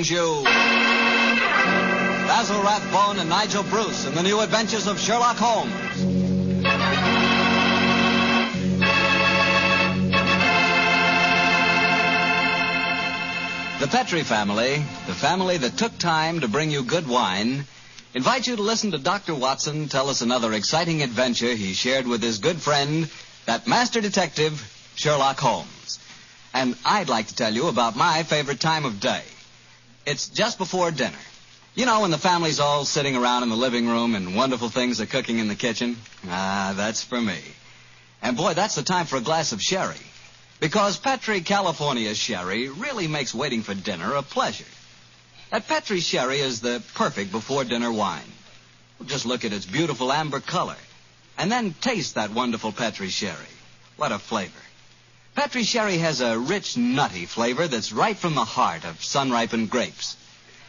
brings you Basil Rathbone and Nigel Bruce in the new adventures of Sherlock Holmes. The Petrie family, the family that took time to bring you good wine, invite you to listen to Dr. Watson tell us another exciting adventure he shared with his good friend, that master detective, Sherlock Holmes. And I'd like to tell you about my favorite time of day. It's just before dinner. You know, when the family's all sitting around in the living room and wonderful things are cooking in the kitchen? Ah, that's for me. And boy, that's the time for a glass of sherry. Because Petrie California sherry really makes waiting for dinner a pleasure. That Petrie sherry is the perfect before-dinner wine. Just look at its beautiful amber color. And then taste that wonderful Petrie sherry. What a flavor. Petrie sherry has a rich, nutty flavor that's right from the heart of sun-ripened grapes.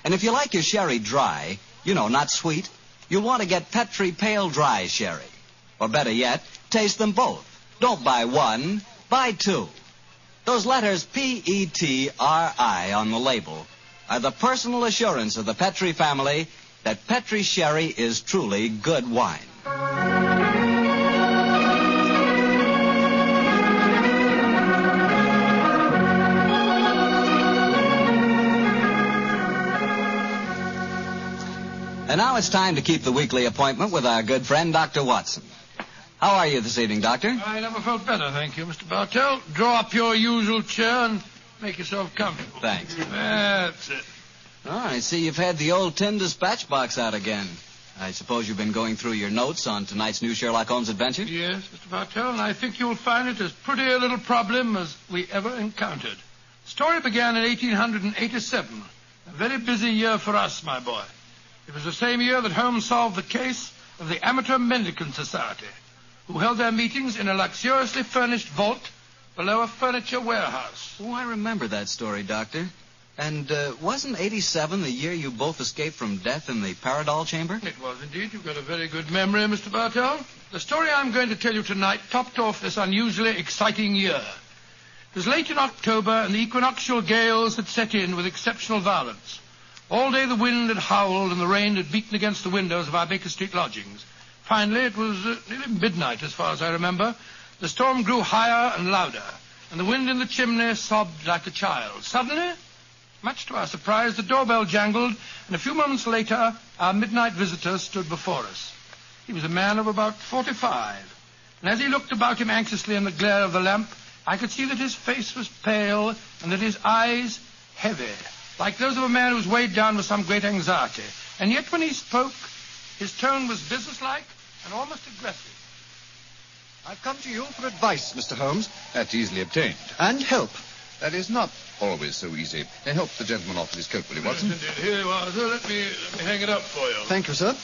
And if you like your sherry dry, you know, not sweet, you'll want to get Petrie Pale Dry Sherry. Or better yet, taste them both. Don't buy one, buy two. Those letters P-E-T-R-I on the label are the personal assurance of the Petrie family that Petrie sherry is truly good wine. And now it's time to keep the weekly appointment with our good friend, Dr. Watson. How are you this evening, Doctor? I never felt better, thank you, Mr. Bartell. Draw up your usual chair and make yourself comfortable. Thanks. That's it. Oh, I see you've had the old tin dispatch box out again. I suppose you've been going through your notes on tonight's new Sherlock Holmes adventure? Yes, Mr. Bartell, and I think you'll find it as pretty a little problem as we ever encountered. The story began in 1887, a very busy year for us, my boy. It was the same year that Holmes solved the case of the Amateur Mendicant Society, who held their meetings in a luxuriously furnished vault below a furniture warehouse. Oh, I remember that story, Doctor. And wasn't 87 the year you both escaped from death in the Paradol chamber? It was indeed. You've got a very good memory, Mr. Bartell. The story I'm going to tell you tonight topped off this unusually exciting year. It was late in October, and the equinoctial gales had set in with exceptional violence. All day the wind had howled and the rain had beaten against the windows of our Baker Street lodgings. Finally, it was nearly midnight, as far as I remember. The storm grew higher and louder, and the wind in the chimney sobbed like a child. Suddenly, much to our surprise, the doorbell jangled, and a few moments later, our midnight visitor stood before us. He was a man of about 45, and as he looked about him anxiously in the glare of the lamp, I could see that his face was pale and that his eyes heavy, like those of a man who's weighed down with some great anxiety. And yet when he spoke, his tone was businesslike and almost aggressive. I've come to you for advice, Mr. Holmes. That's easily obtained. And help. That is not always so easy. Help the gentleman off with his coat, will you, Watson? Yes, indeed. Here you are, sir. Let me hang it up for you. Thank you, sir.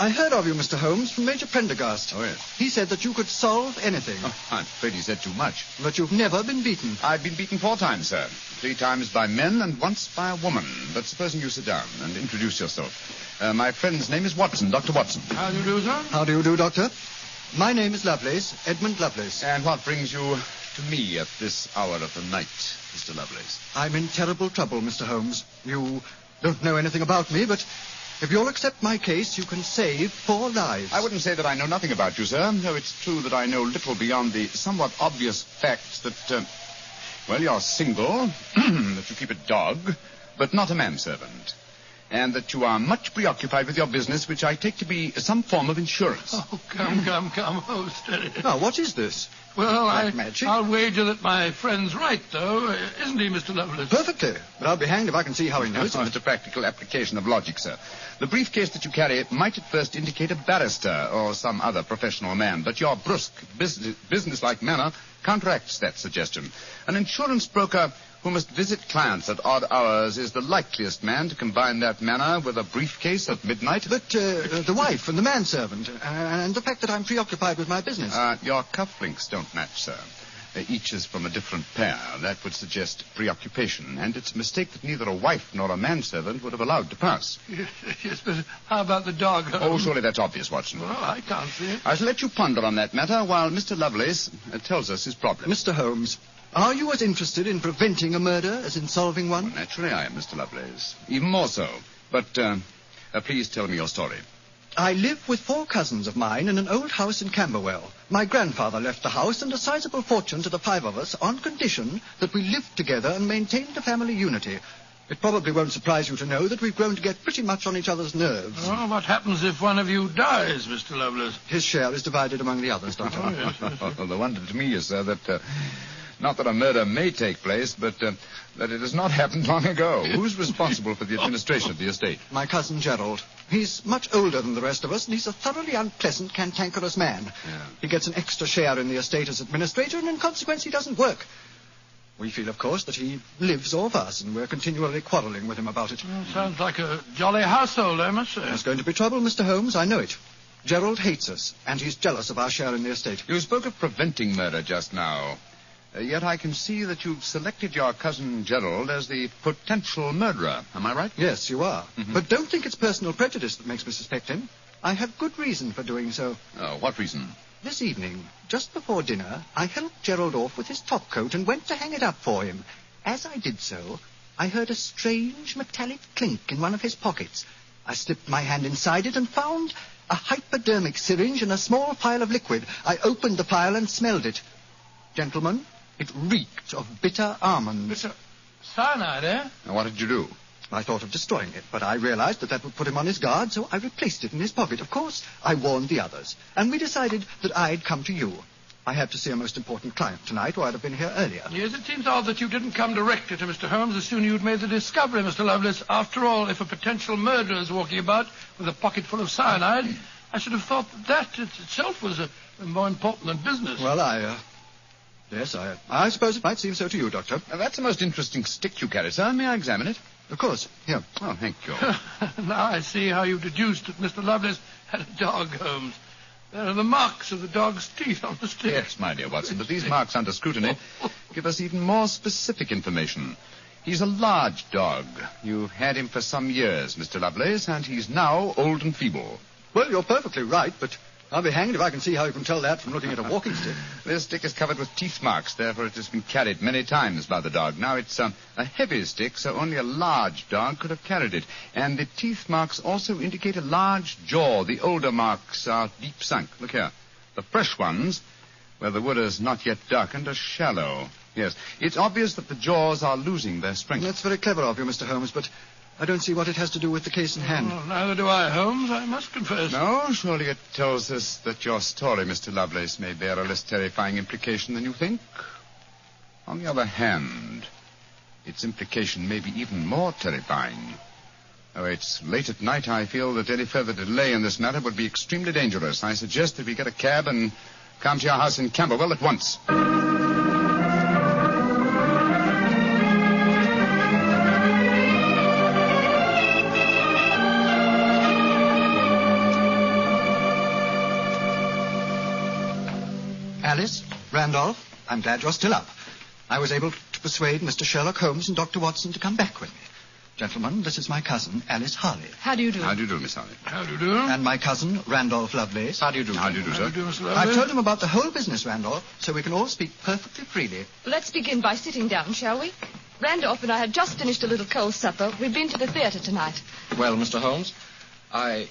I heard of you, Mr. Holmes, from Major Prendergast. Oh, yes. He said that you could solve anything. Oh, I'm afraid he said too much. But you've never been beaten. I've been beaten 4 times, sir. 3 times by men and once by a woman. But supposing you sit down and introduce yourself. My friend's name is Watson, Dr. Watson. How do you do, sir? How do you do, Doctor? My name is Lovelace, Edmund Lovelace. And what brings you to me at this hour of the night, Mr. Lovelace? I'm in terrible trouble, Mr. Holmes. You don't know anything about me, but if you'll accept my case, you can save 4 lives. I wouldn't say that I know nothing about you, sir, though it's true that I know little beyond the somewhat obvious fact that, you're single, that you keep a dog, but not a manservant, and that you are much preoccupied with your business, which I take to be some form of insurance. Oh, come. Oh, steady. Now, what is this? Well, Black magic? I'll wager that my friend's right, though. Isn't he, Mr. Lovelace? Perfectly. But I'll be hanged if I can see how he knows No, it. it's a practical application of logic, sir. The briefcase that you carry might at first indicate a barrister or some other professional man, but your brusque, business-like manner counteracts that suggestion. An insurance broker who must visit clients at odd hours is the likeliest man to combine that manner with a briefcase at midnight. But the wife and the manservant, and the fact that I'm preoccupied with my business. Your cufflinks don't match, sir. Each is from a different pair. That would suggest preoccupation, and it's a mistake that neither a wife nor a manservant would have allowed to pass. Yes, but how about the dog? Oh, surely that's obvious, Watson. Well, I can't see it. I shall let you ponder on that matter while Mr. Lovelace tells us his problem. Mr. Holmes, Are you as interested in preventing a murder as in solving one? Well, naturally I am, Mr. Lovelace. Even more so. But please tell me your story. I live with 4 cousins of mine in an old house in Camberwell. My grandfather left the house and a sizable fortune to the 5 of us on condition that we lived together and maintained a family unity. It probably won't surprise you to know that we've grown to get pretty much on each other's nerves. Oh, what happens if one of you dies, Mr. Lovelace? His share is divided among the others, Doctor. Oh, yes, yes, yes. Well, the wonder to me is, sir, that not that a murder may take place, but that it has not happened long ago. Who's responsible for the administration of the estate? My cousin Gerald. He's much older than the rest of us, and he's a thoroughly unpleasant, cantankerous man. Yeah. He gets an extra share in the estate as administrator, and in consequence he doesn't work. We feel, of course, that he lives off us, and we're continually quarreling with him about it. Well, sounds like a jolly household, I must say. There's going to be trouble, Mr. Holmes, I know it. Gerald hates us, and he's jealous of our share in the estate. You spoke of preventing murder just now. Yet I can see that you've selected your cousin Gerald as the potential murderer. Am I right? Yes, you are. Mm-hmm. But don't think it's personal prejudice that makes me suspect him. I have good reason for doing so. Oh, what reason? This evening, just before dinner, I helped Gerald off with his top coat and went to hang it up for him. As I did so, I heard a strange metallic clink in one of his pockets. I slipped my hand inside it and found a hypodermic syringe and a small phial of liquid. I opened the phial and smelled it. Gentlemen, it reeked of bitter almonds. Mr. Cyanide, eh? Now, what did you do? I thought of destroying it, but I realized that would put him on his guard, so I replaced it in his pocket. Of course, I warned the others, and we decided that I'd come to you. I had to see a most important client tonight, or I'd have been here earlier. Yes, it seems odd that you didn't come directly to Mr. Holmes as soon as you'd made the discovery, Mr. Lovelace. After all, if a potential murderer is walking about with a pocket full of cyanide, I should have thought that itself was more important than business. Well, Yes, I suppose it might seem so to you, Doctor. Now, that's a most interesting stick you carry, sir. May I examine it? Of course. Here. Oh, thank you. Now I see how you deduced that Mr. Lovelace had a dog, Holmes. There are the marks of the dog's teeth on the stick. Yes, my dear Watson, but these marks under scrutiny give us even more specific information. He's a large dog. You've had him for some years, Mr. Lovelace, and he's now old and feeble. Well, you're perfectly right, but I'll be hanged if I can see how you can tell that from looking at a walking stick. This stick is covered with teeth marks, therefore it has been carried many times by the dog. Now, it's a heavy stick, so only a large dog could have carried it. And the teeth marks also indicate a large jaw. The older marks are deep sunk. Look here. The fresh ones, where the wood is not yet darkened, are shallow. Yes, it's obvious that the jaws are losing their strength. That's very clever of you, Mr. Holmes, but I don't see what it has to do with the case in hand. Well, neither do I, Holmes, I must confess. No, surely it tells us that your story, Mr. Lovelace, may bear a less terrifying implication than you think. On the other hand, its implication may be even more terrifying. Oh, it's late at night. I feel that any further delay in this matter would be extremely dangerous. I suggest that we get a cab and come to your house in Camberwell at once. Alice, Randolph, I'm glad you're still up. I was able to persuade Mr. Sherlock Holmes and Dr. Watson to come back with me. Gentlemen, this is my cousin, Alice Harley. How do you do? How do you do, Miss Harley? How do you do? And my cousin, Randolph Lovelace. How do you do? How do you do, How sir? do you do, Mr. I've Lovelace? told him about the whole business, Randolph, so we can all speak perfectly freely. Let's begin by sitting down, shall we? Randolph and I had just finished a little cold supper. We've been to the theater tonight. Well, Mr. Holmes, I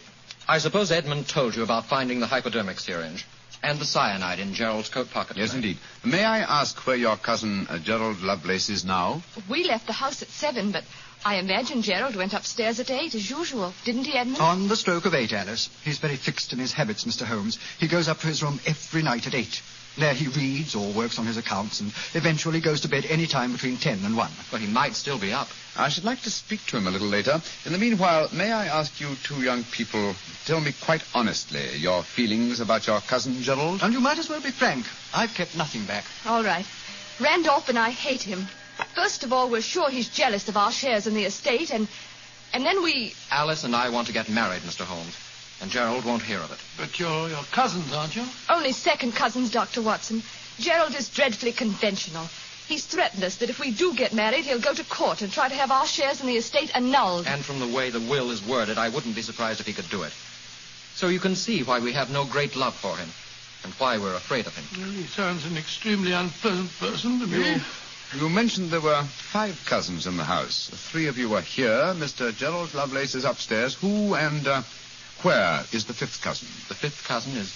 suppose Edmund told you about finding the hypodermic syringe and the cyanide in Gerald's coat pocket. Yes, tonight. indeed. May I ask where your cousin Gerald Lovelace is now? We left the house at 7, but I imagine Gerald went upstairs at 8, as usual. Didn't he, Edmund? On the stroke of 8, Alice. He's very fixed in his habits, Mr. Holmes. He goes up to his room every night at 8. There he reads or works on his accounts and eventually goes to bed any time between 10 and 1. Well, he might still be up. I should like to speak to him a little later. In the meanwhile, may I ask you two young people, tell me quite honestly your feelings about your cousin Gerald? And you might as well be frank. I've kept nothing back. All right. Randolph and I hate him. First of all, we're sure he's jealous of our shares in the estate, and then we... Alice and I want to get married, Mr. Holmes, and Gerald won't hear of it. But you're cousins, aren't you? Only second cousins, Dr. Watson. Gerald is dreadfully conventional. He's threatened us that if we do get married, he'll go to court and try to have our shares in the estate annulled. And from the way the will is worded, I wouldn't be surprised if he could do it. So you can see why we have no great love for him. and why we're afraid of him. Well, he sounds an extremely unpleasant person to me. You mentioned there were 5 cousins in the house. 3 of you are here. Mr. Gerald Lovelace is upstairs. Who and where is the 5th cousin? The 5th cousin is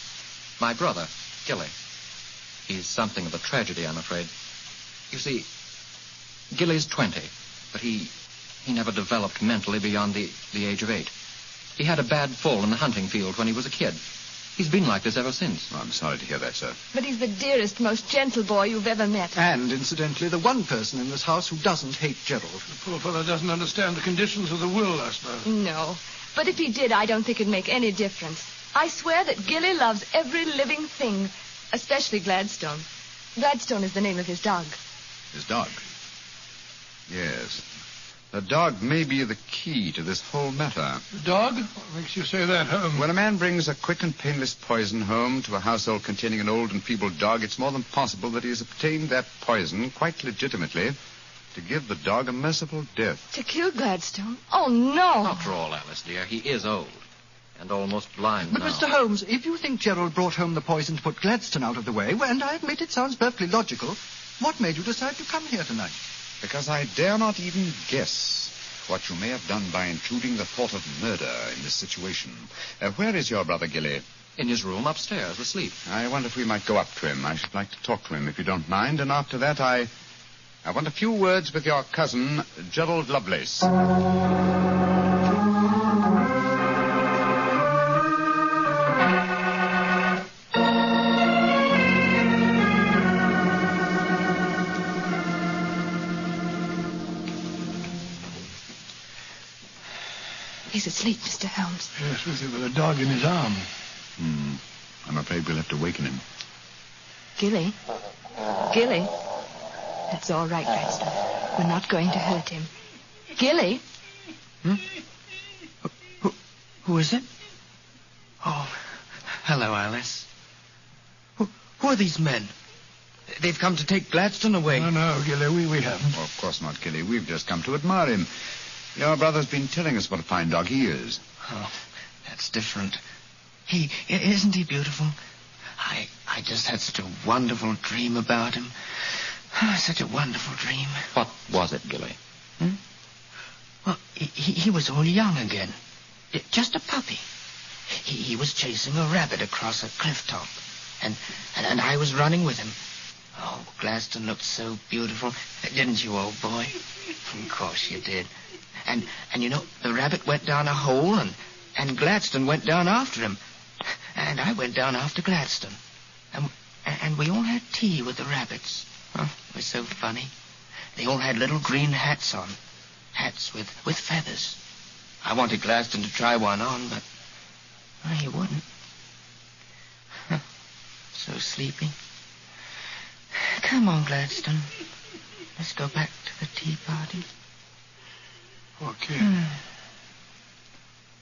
my brother, Gilly. He's something of a tragedy, I'm afraid. You see, Gilly's 20, but he never developed mentally beyond the age of 8. He had a bad fall in the hunting field when he was a kid. He's been like this ever since. Oh, I'm sorry to hear that, sir. But he's the dearest, most gentle boy you've ever met. And, incidentally, the one person in this house who doesn't hate Gerald. The poor fellow doesn't understand the conditions of the will, I suppose. No. But if he did, I don't think it'd make any difference. I swear that Gilly loves every living thing, especially Gladstone. Gladstone is the name of his dog. His dog? Yes. The dog may be the key to this whole matter. The dog? What makes you say that, Holmes? When a man brings a quick and painless poison home to a household containing an old and feeble dog, it's more than possible that he has obtained that poison quite legitimately to give the dog a merciful death. To kill Gladstone? Oh, no. After all, Alice, dear, he is old and almost blind But, now. Mr. Holmes, if you think Gerald brought home the poison to put Gladstone out of the way, well, and I admit it sounds perfectly logical, what made you decide to come here tonight? Because I dare not even guess what you may have done by intruding the thought of murder in this situation. Where is your brother, Gilly? In his room upstairs, asleep. I wonder if we might go up to him. I should like to talk to him, if you don't mind. And after that, I want a few words with your cousin, Gerald Lovelace. He's asleep, Mr. Holmes. Yes, with a dog in his arm. I'm afraid we'll have to waken him. Gilly? Gilly? That's all right, Gladstone. We're not going to hurt him. Gilly? Who is it? Oh, hello, Alice. Who are these men? They've come to take Gladstone away. No, Gilly, we haven't. Oh, of course not, Gilly. We've just come to admire him. Your brother's been telling us what a fine dog he is. Oh, that's different. Isn't he beautiful? I just had such a wonderful dream about him. Such a wonderful dream. What was it, Gilly? Well, he was all young again. Just a puppy. He was chasing a rabbit across a cliff top. And I was running with him. Oh, Gladstone looked so beautiful. Didn't you, old boy? Of course you did. And you know, the rabbit went down a hole, and Gladstone went down after him. And I went down after Gladstone. And we all had tea with the rabbits. Oh, it was so funny. They all had little green hats on. Hats with feathers. I wanted Gladstone to try one on, but he wouldn't. So sleepy. Come on, Gladstone. Let's go back to the tea party. Okay.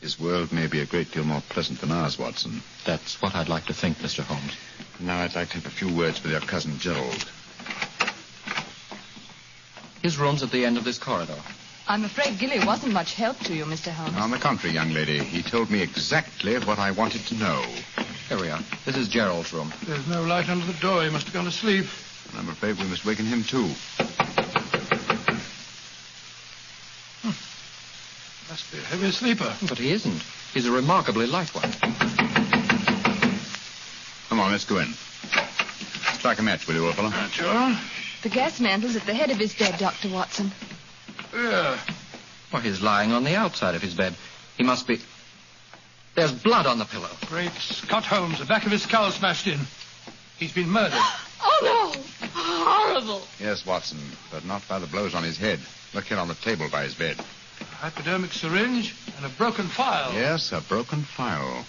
His world may be a great deal more pleasant than ours, Watson. That's what I'd like to think, Mr. Holmes. Now I'd like to have a few words with your cousin Gerald. His room's at the end of this corridor. I'm afraid Gilly wasn't much help to you, Mr. Holmes. On the contrary, young lady, he told me exactly what I wanted to know. Here we are. This is Gerald's room. There's no light under the door. He must have gone to sleep. And I'm afraid we must waken him, too. Must be a heavy sleeper. But he isn't. He's a remarkably light one. Come on, let's go in. Strike a match, will you, old fellow? Sure. The gas mantle's at the head of his bed, Dr. Watson. Yeah. Well, he's lying on the outside of his bed. He must be... There's blood on the pillow. Great Scott Holmes, the back of his skull smashed in. He's been murdered. Oh, no! Horrible! Yes, Watson, but not by the blows on his head. Look here on the table by his bed. A hypodermic syringe and a broken file. Yes, a broken file.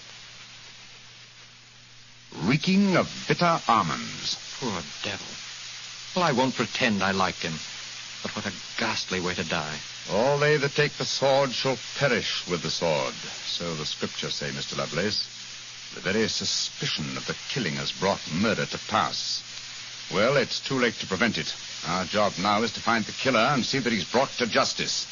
Reeking of bitter almonds. Poor devil. Well, I won't pretend I liked him. But what a ghastly way to die. All they that take the sword shall perish with the sword. So the scriptures say, Mr. Lovelace. The very suspicion of the killing has brought murder to pass. Well, it's too late to prevent it. Our job now is to find the killer and see that he's brought to justice.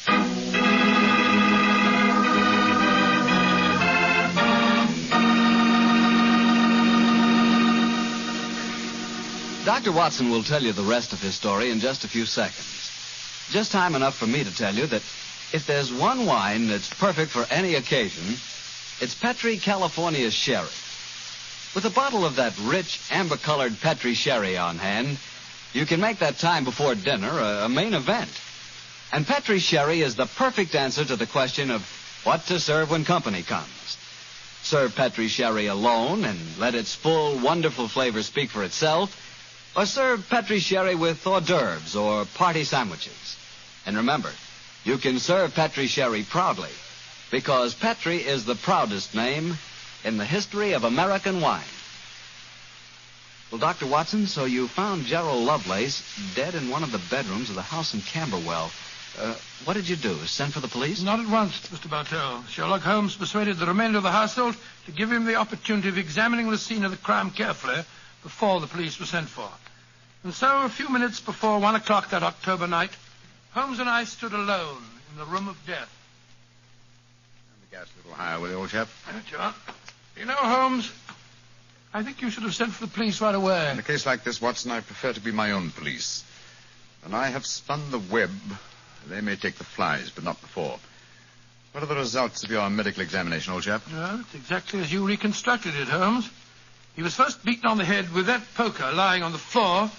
Dr. Watson will tell you the rest of his story in just a few seconds. Just time enough for me to tell you that if there's one wine that's perfect for any occasion, it's Petri California Sherry. With a bottle of that rich, amber-colored Petri Sherry on hand, you can make that time before dinner a main event. And Petri Sherry is the perfect answer to the question of what to serve when company comes. Serve Petri Sherry alone and let its full, wonderful flavor speak for itself, or serve Petri Sherry with hors d'oeuvres or party sandwiches. And remember, you can serve Petri Sherry proudly, because Petri is the proudest name in the history of American wine. Well, Dr. Watson, so you found Gerald Lovelace dead in one of the bedrooms of the house in Camberwell. What did you do? Send for the police? Not at once, Mr. Bartell. Sherlock Holmes persuaded the remainder of the household to give him the opportunity of examining the scene of the crime carefully before the police were sent for. And so, a few minutes before 1 o'clock that October night, Holmes and I stood alone in the room of death. Turn the gas a little higher, will you, old chap? Right, John. You know, Holmes, I think you should have sent for the police right away. In a case like this, Watson, I prefer to be my own police. When I have spun the web, they may take the flies, but not before. What are the results of your medical examination, old chap? Well, it's exactly as you reconstructed it, Holmes. He was first beaten on the head with that poker lying on the floor.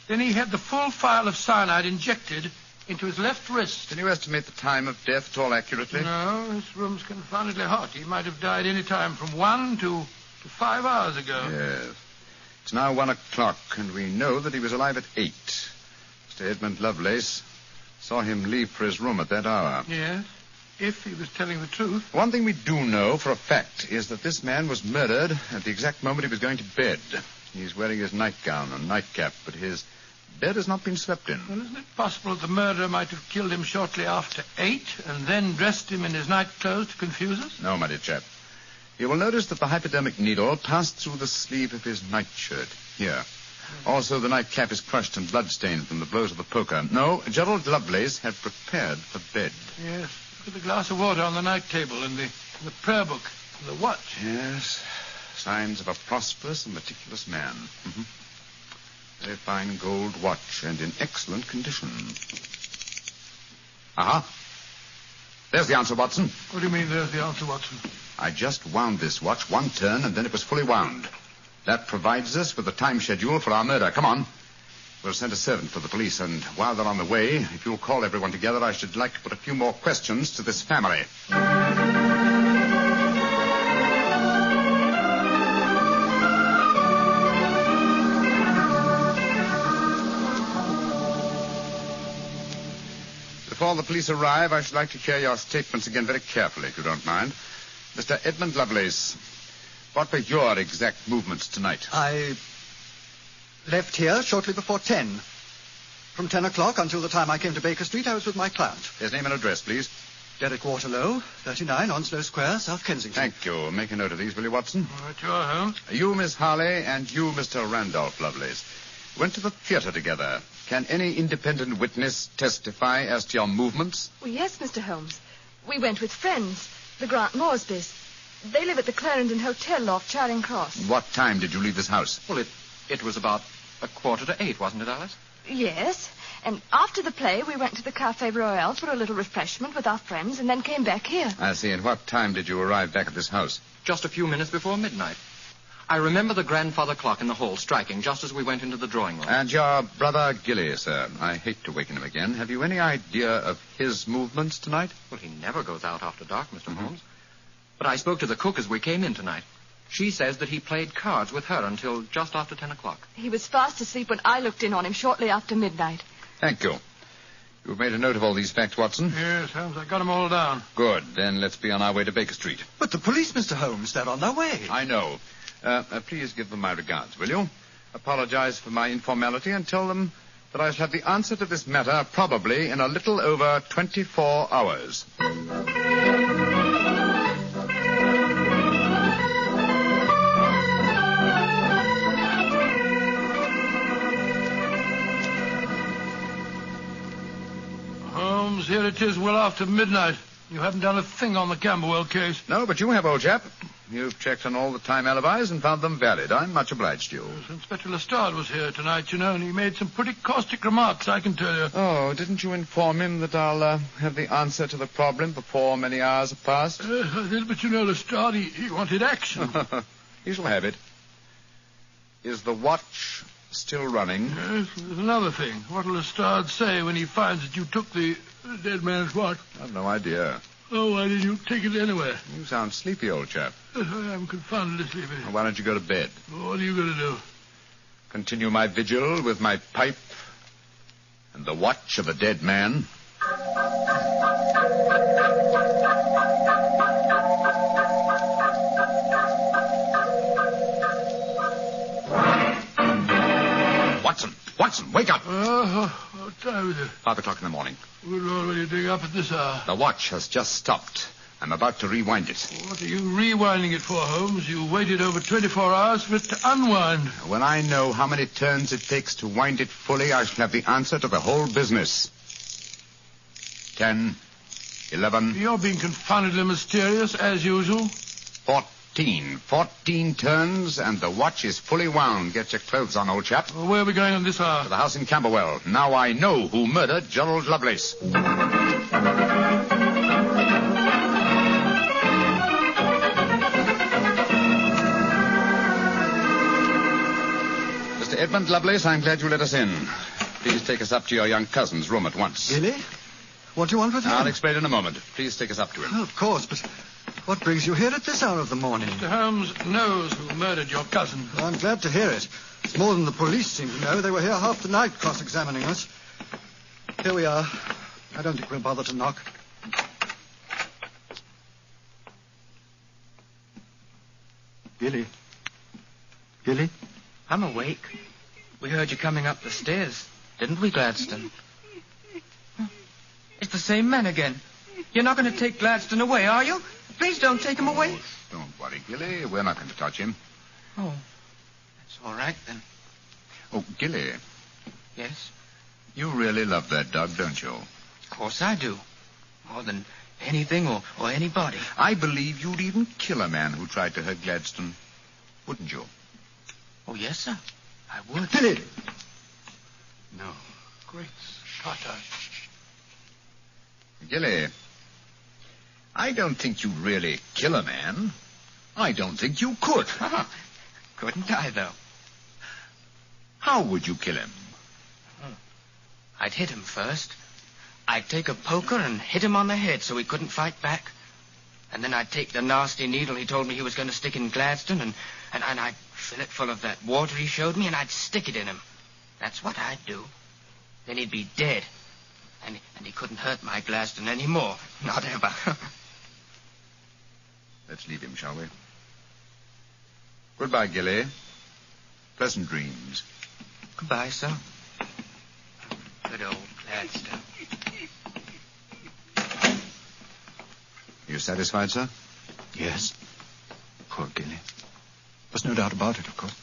Then he had the full phial of cyanide injected into his left wrist. Can you estimate the time of death at all accurately? No, this room's confoundedly hot. He might have died any time from 1 to 5 hours ago. Yes. It's now 1 o'clock, and we know that he was alive at 8. Mr. Edmund Lovelace saw him leave for his room at that hour. Yes, if he was telling the truth. One thing we do know for a fact is that this man was murdered at the exact moment he was going to bed. He's wearing his nightgown and nightcap, but his bed has not been slept in. Well, isn't it possible that the murderer might have killed him shortly after 8 and then dressed him in his night clothes to confuse us? No, my dear chap. You will notice that the hypodermic needle passed through the sleeve of his nightshirt. Here. Also, the nightcap is crushed and bloodstained from the blows of the poker. No, Gerald Lovelace had prepared for bed. Yes. Look at the glass of water on the night table and the prayer book and the watch. Yes. Signs of a prosperous and meticulous man. Mm-hmm. Very fine gold watch and in excellent condition. Aha. There's the answer, Watson. What do you mean, there's the answer, Watson? I just wound this watch one turn, and then it was fully wound. That provides us with the time schedule for our murder. Come on. We'll send a servant for the police, and while they're on the way, if you'll call everyone together, I should like to put a few more questions to this family. Before the police arrive, I should like to hear your statements again very carefully, if you don't mind. Mr. Edmund Lovelace, what were your exact movements tonight? I left here shortly before 10. From 10 o'clock until the time I came to Baker Street, I was with my client. His name and address, please. Derek Waterlow, 39 Onslow Square, South Kensington. Thank you. Make a note of these, will you, Watson? All right, you are, Holmes. You, Miss Harley, and you, Mr. Randolph Lovelace, went to the theater together. Can any independent witness testify as to your movements? Well, yes, Mr. Holmes. We went with friends, the Grant Moresbys. They live at the Clarendon Hotel off Charing Cross. What time did you leave this house? Well, it was about 7:45, wasn't it, Alice? Yes. And after the play, we went to the Café Royal for a little refreshment with our friends and then came back here. I see. And what time did you arrive back at this house? Just a few minutes before midnight. I remember the grandfather clock in the hall striking just as we went into the drawing room. And your brother Gilly, sir. I hate to waken him again. Have you any idea of his movements tonight? Well, he never goes out after dark, Mr. Holmes. But I spoke to the cook as we came in tonight. She says that he played cards with her until just after 10 o'clock. He was fast asleep when I looked in on him shortly after midnight. Thank you. You've made a note of all these facts, Watson? Yes, Holmes, I got them all down. Good. Then let's be on our way to Baker Street. But the police, Mr. Holmes, they're on their way. I know. Please give them my regards, will you? Apologize for my informality and tell them that I shall have the answer to this matter probably in a little over 24 hours. Holmes, here it is well after midnight. You haven't done a thing on the Camberwell case. No, but you have, old chap. You've checked on all the time alibis and found them valid. I'm much obliged to you. Inspector Lestrade was here tonight, and he made some pretty caustic remarks, I can tell you. Oh, didn't you inform him that I'll have the answer to the problem before many hours have passed? I did, but Lestrade, he wanted action. He shall have it. Is the watch still running? Yes, there's another thing. What'll Lestrade say when he finds that you took the dead man's watch? I've no idea. Oh, why didn't you take it anyway? You sound sleepy, old chap. I am confoundedly sleepy. Why don't you go to bed? What are you going to do? Continue my vigil with my pipe and the watch of a dead man. Watson, wake up! What time is it? 5 o'clock in the morning. Good Lord, what are you doing up at this hour? The watch has just stopped. I'm about to rewind it. What are you rewinding it for, Holmes? You waited over 24 hours for it to unwind. When I know how many turns it takes to wind it fully, I shall have the answer to the whole business. 10, 11... You're being confoundedly mysterious, as usual. 14 turns, and the watch is fully wound. Get your clothes on, old chap. Well, where are we going on this hour? To the house in Camberwell. Now I know who murdered Gerald Lovelace. Mr. Edmund Lovelace, I'm glad you let us in. Please take us up to your young cousin's room at once. Really? What do you want with him? I'll explain in a moment. Please take us up to him. Oh, of course, but what brings you here at this hour of the morning? Mr. Holmes knows who murdered your cousin. Well, I'm glad to hear it. It's more than the police seem to know. They were here half the night cross-examining us. Here we are. I don't think we'll bother to knock. Gilly? Gilly? I'm awake. We heard you coming up the stairs, didn't we, Gladstone? It's the same man again. You're not going to take Gladstone away, are you? Please don't take him away. Don't worry, Gilly. We're not going to touch him. Oh, that's all right, then. Oh, Gilly, Yes? you really love that dog, don't you? Of course I do. More than anything or anybody. I believe you'd even kill a man who tried to hurt Gladstone. Wouldn't you? Oh, yes, sir. I would. Gilly! No. Great Scott. Gilly, I don't think you'd really kill a man. I don't think you could. Couldn't I, though? How would you kill him? I'd hit him first. I'd take a poker and hit him on the head so he couldn't fight back. And then I'd take the nasty needle he told me he was going to stick in Gladstone, and I'd fill it full of that water he showed me, and I'd stick it in him. That's what I'd do. Then he'd be dead. And he couldn't hurt my Gladstone anymore. Not ever. Let's leave him, shall we? Goodbye, Gilly. Pleasant dreams. Goodbye, sir. Good old Gladstone. You satisfied, sir? Yes. Poor Gilly. There's no doubt about it, of course.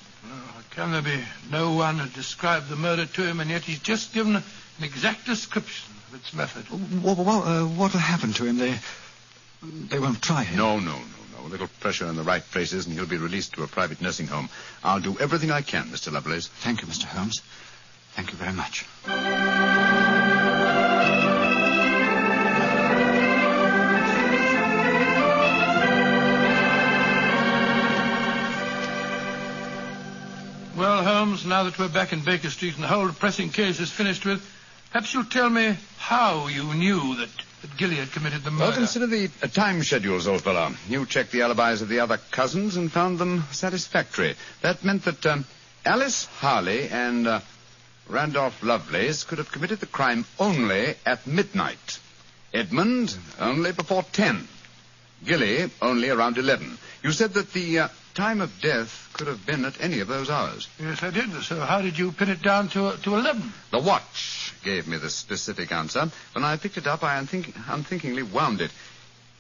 Can there be no one who described the murder to him, and yet he's just given an exact description of its method? What'll happen to him? They won't try him. No. A little pressure in the right places, and he'll be released to a private nursing home. I'll do everything I can, Mr. Lovelace. Thank you, Mr. Holmes. Thank you very much. Well, Holmes, now that we're back in Baker Street and the whole pressing case is finished with, perhaps you'll tell me how you knew that Gilly had committed the murder. Well, consider the time schedules, old fellow. You checked the alibis of the other cousins and found them satisfactory. That meant that Alice Harley and Randolph Lovelace could have committed the crime only at midnight. Edmund, only before 10. Gilly, only around 11. You said that the time of death could have been at any of those hours. Yes, I did. So how did you pin it down to 11? The watch gave me the specific answer. When I picked it up, I unthinkingly wound it.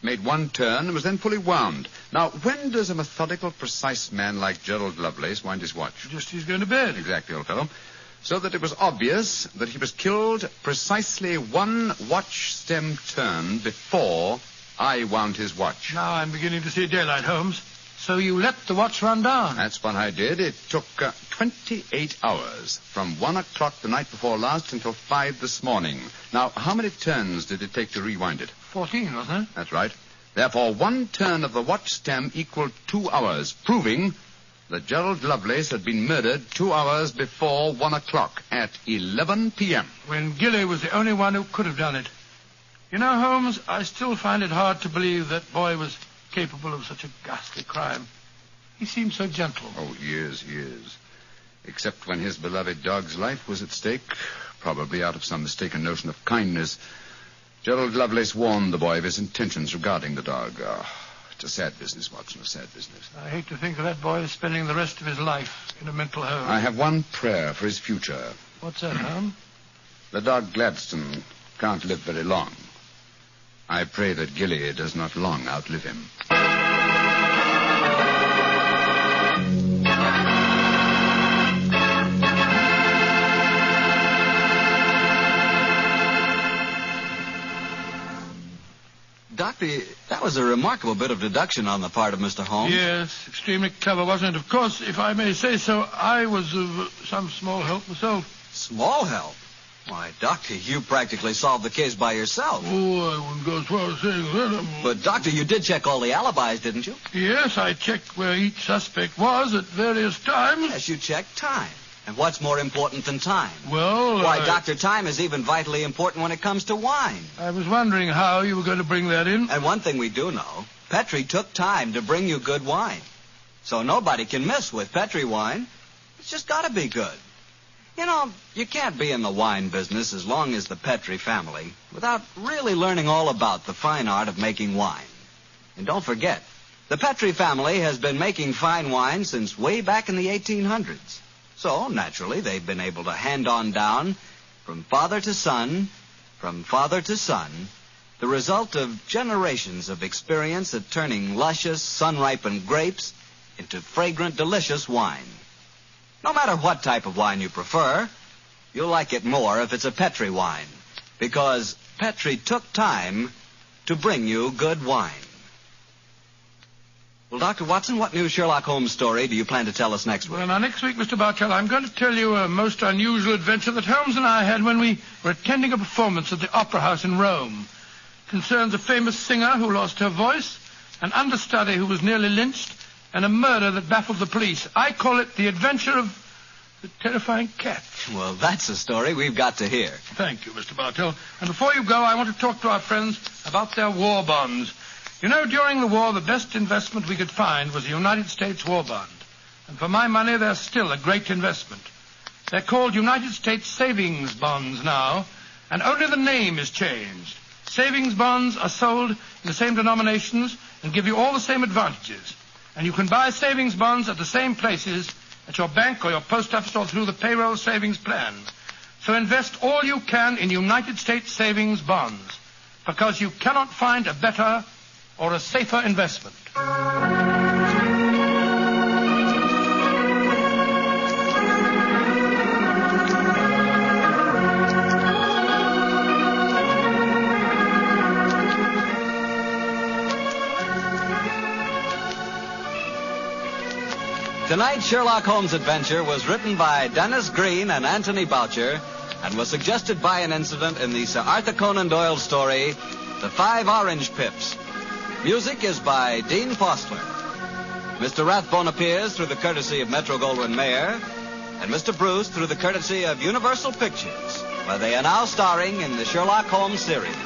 Made one turn and was then fully wound. Now, when does a methodical, precise man like Gerald Lovelace wind his watch? Just he's going to bed. Exactly, old fellow. So that it was obvious that he was killed precisely one watch stem turn before I wound his watch. Now I'm beginning to see daylight, Holmes. So you let the watch run down? That's what I did. It took 28 hours, from 1 o'clock the night before last until 5 this morning. Now, how many turns did it take to rewind it? 14, wasn't it? That's right. Therefore, 1 turn of the watch stem equaled 2 hours, proving that Gerald Lovelace had been murdered 2 hours before 1 o'clock at 11 p.m. When Gilly was the only one who could have done it. You know, Holmes, I still find it hard to believe that boy was capable of such a ghastly crime. He seemed so gentle. Oh, he is. Except when his beloved dog's life was at stake, probably out of some mistaken notion of kindness. Gerald Lovelace warned the boy of his intentions regarding the dog. Oh, it's a sad business, Watson, a sad business. I hate to think of that boy spending the rest of his life in a mental home. I have one prayer for his future. What's that, Holmes? The dog Gladstone can't live very long. I pray that Gilly does not long outlive him. Doctor, that was a remarkable bit of deduction on the part of Mr. Holmes. Yes, extremely clever, wasn't it? Of course, if I may say so, I was of some small help myself. Small help? Why, Doctor, you practically solved the case by yourself. Oh, I wouldn't go as far as saying that. But, Doctor, you did check all the alibis, didn't you? Yes, I checked where each suspect was at various times. Yes, you checked time. And what's more important than time? Well, Why, Doctor, time is even vitally important when it comes to wine. I was wondering how you were going to bring that in. And one thing we do know, Petri took time to bring you good wine. So nobody can miss with Petri wine. It's just got to be good. You know, you can't be in the wine business as long as the Petri family without really learning all about the fine art of making wine. And don't forget, the Petri family has been making fine wine since way back in the 1800s. So, naturally, they've been able to hand on down from father to son, the result of generations of experience at turning luscious, sun-ripened grapes into fragrant, delicious wine. No matter what type of wine you prefer, you'll like it more if it's a Petri wine, because Petri took time to bring you good wine. Well, Dr. Watson, what new Sherlock Holmes story do you plan to tell us next week? Well, now, next week, Mr. Bartell, I'm going to tell you a most unusual adventure that Holmes and I had when we were attending a performance at the Opera House in Rome. It concerns a famous singer who lost her voice, an understudy who was nearly lynched, and a murder that baffled the police. I call it The Adventure of the Terrifying Cat. Well, that's a story we've got to hear. Thank you, Mr. Bartell. And before you go, I want to talk to our friends about their war bonds. You know, during the war, the best investment we could find was a United States war bond. And for my money, they're still a great investment. They're called United States savings bonds now, and only the name is changed. Savings bonds are sold in the same denominations and give you all the same advantages. And you can buy savings bonds at the same places at your bank or your post office or through the payroll savings plan. So invest all you can in United States savings bonds, because you cannot find a better or a safer investment. Tonight's Sherlock Holmes adventure was written by Dennis Green and Anthony Boucher and was suggested by an incident in the Sir Arthur Conan Doyle story, The 5 Orange Pips. Music is by Dean Fostler. Mr. Rathbone appears through the courtesy of Metro-Goldwyn-Mayer, and Mr. Bruce through the courtesy of Universal Pictures, where they are now starring in the Sherlock Holmes series.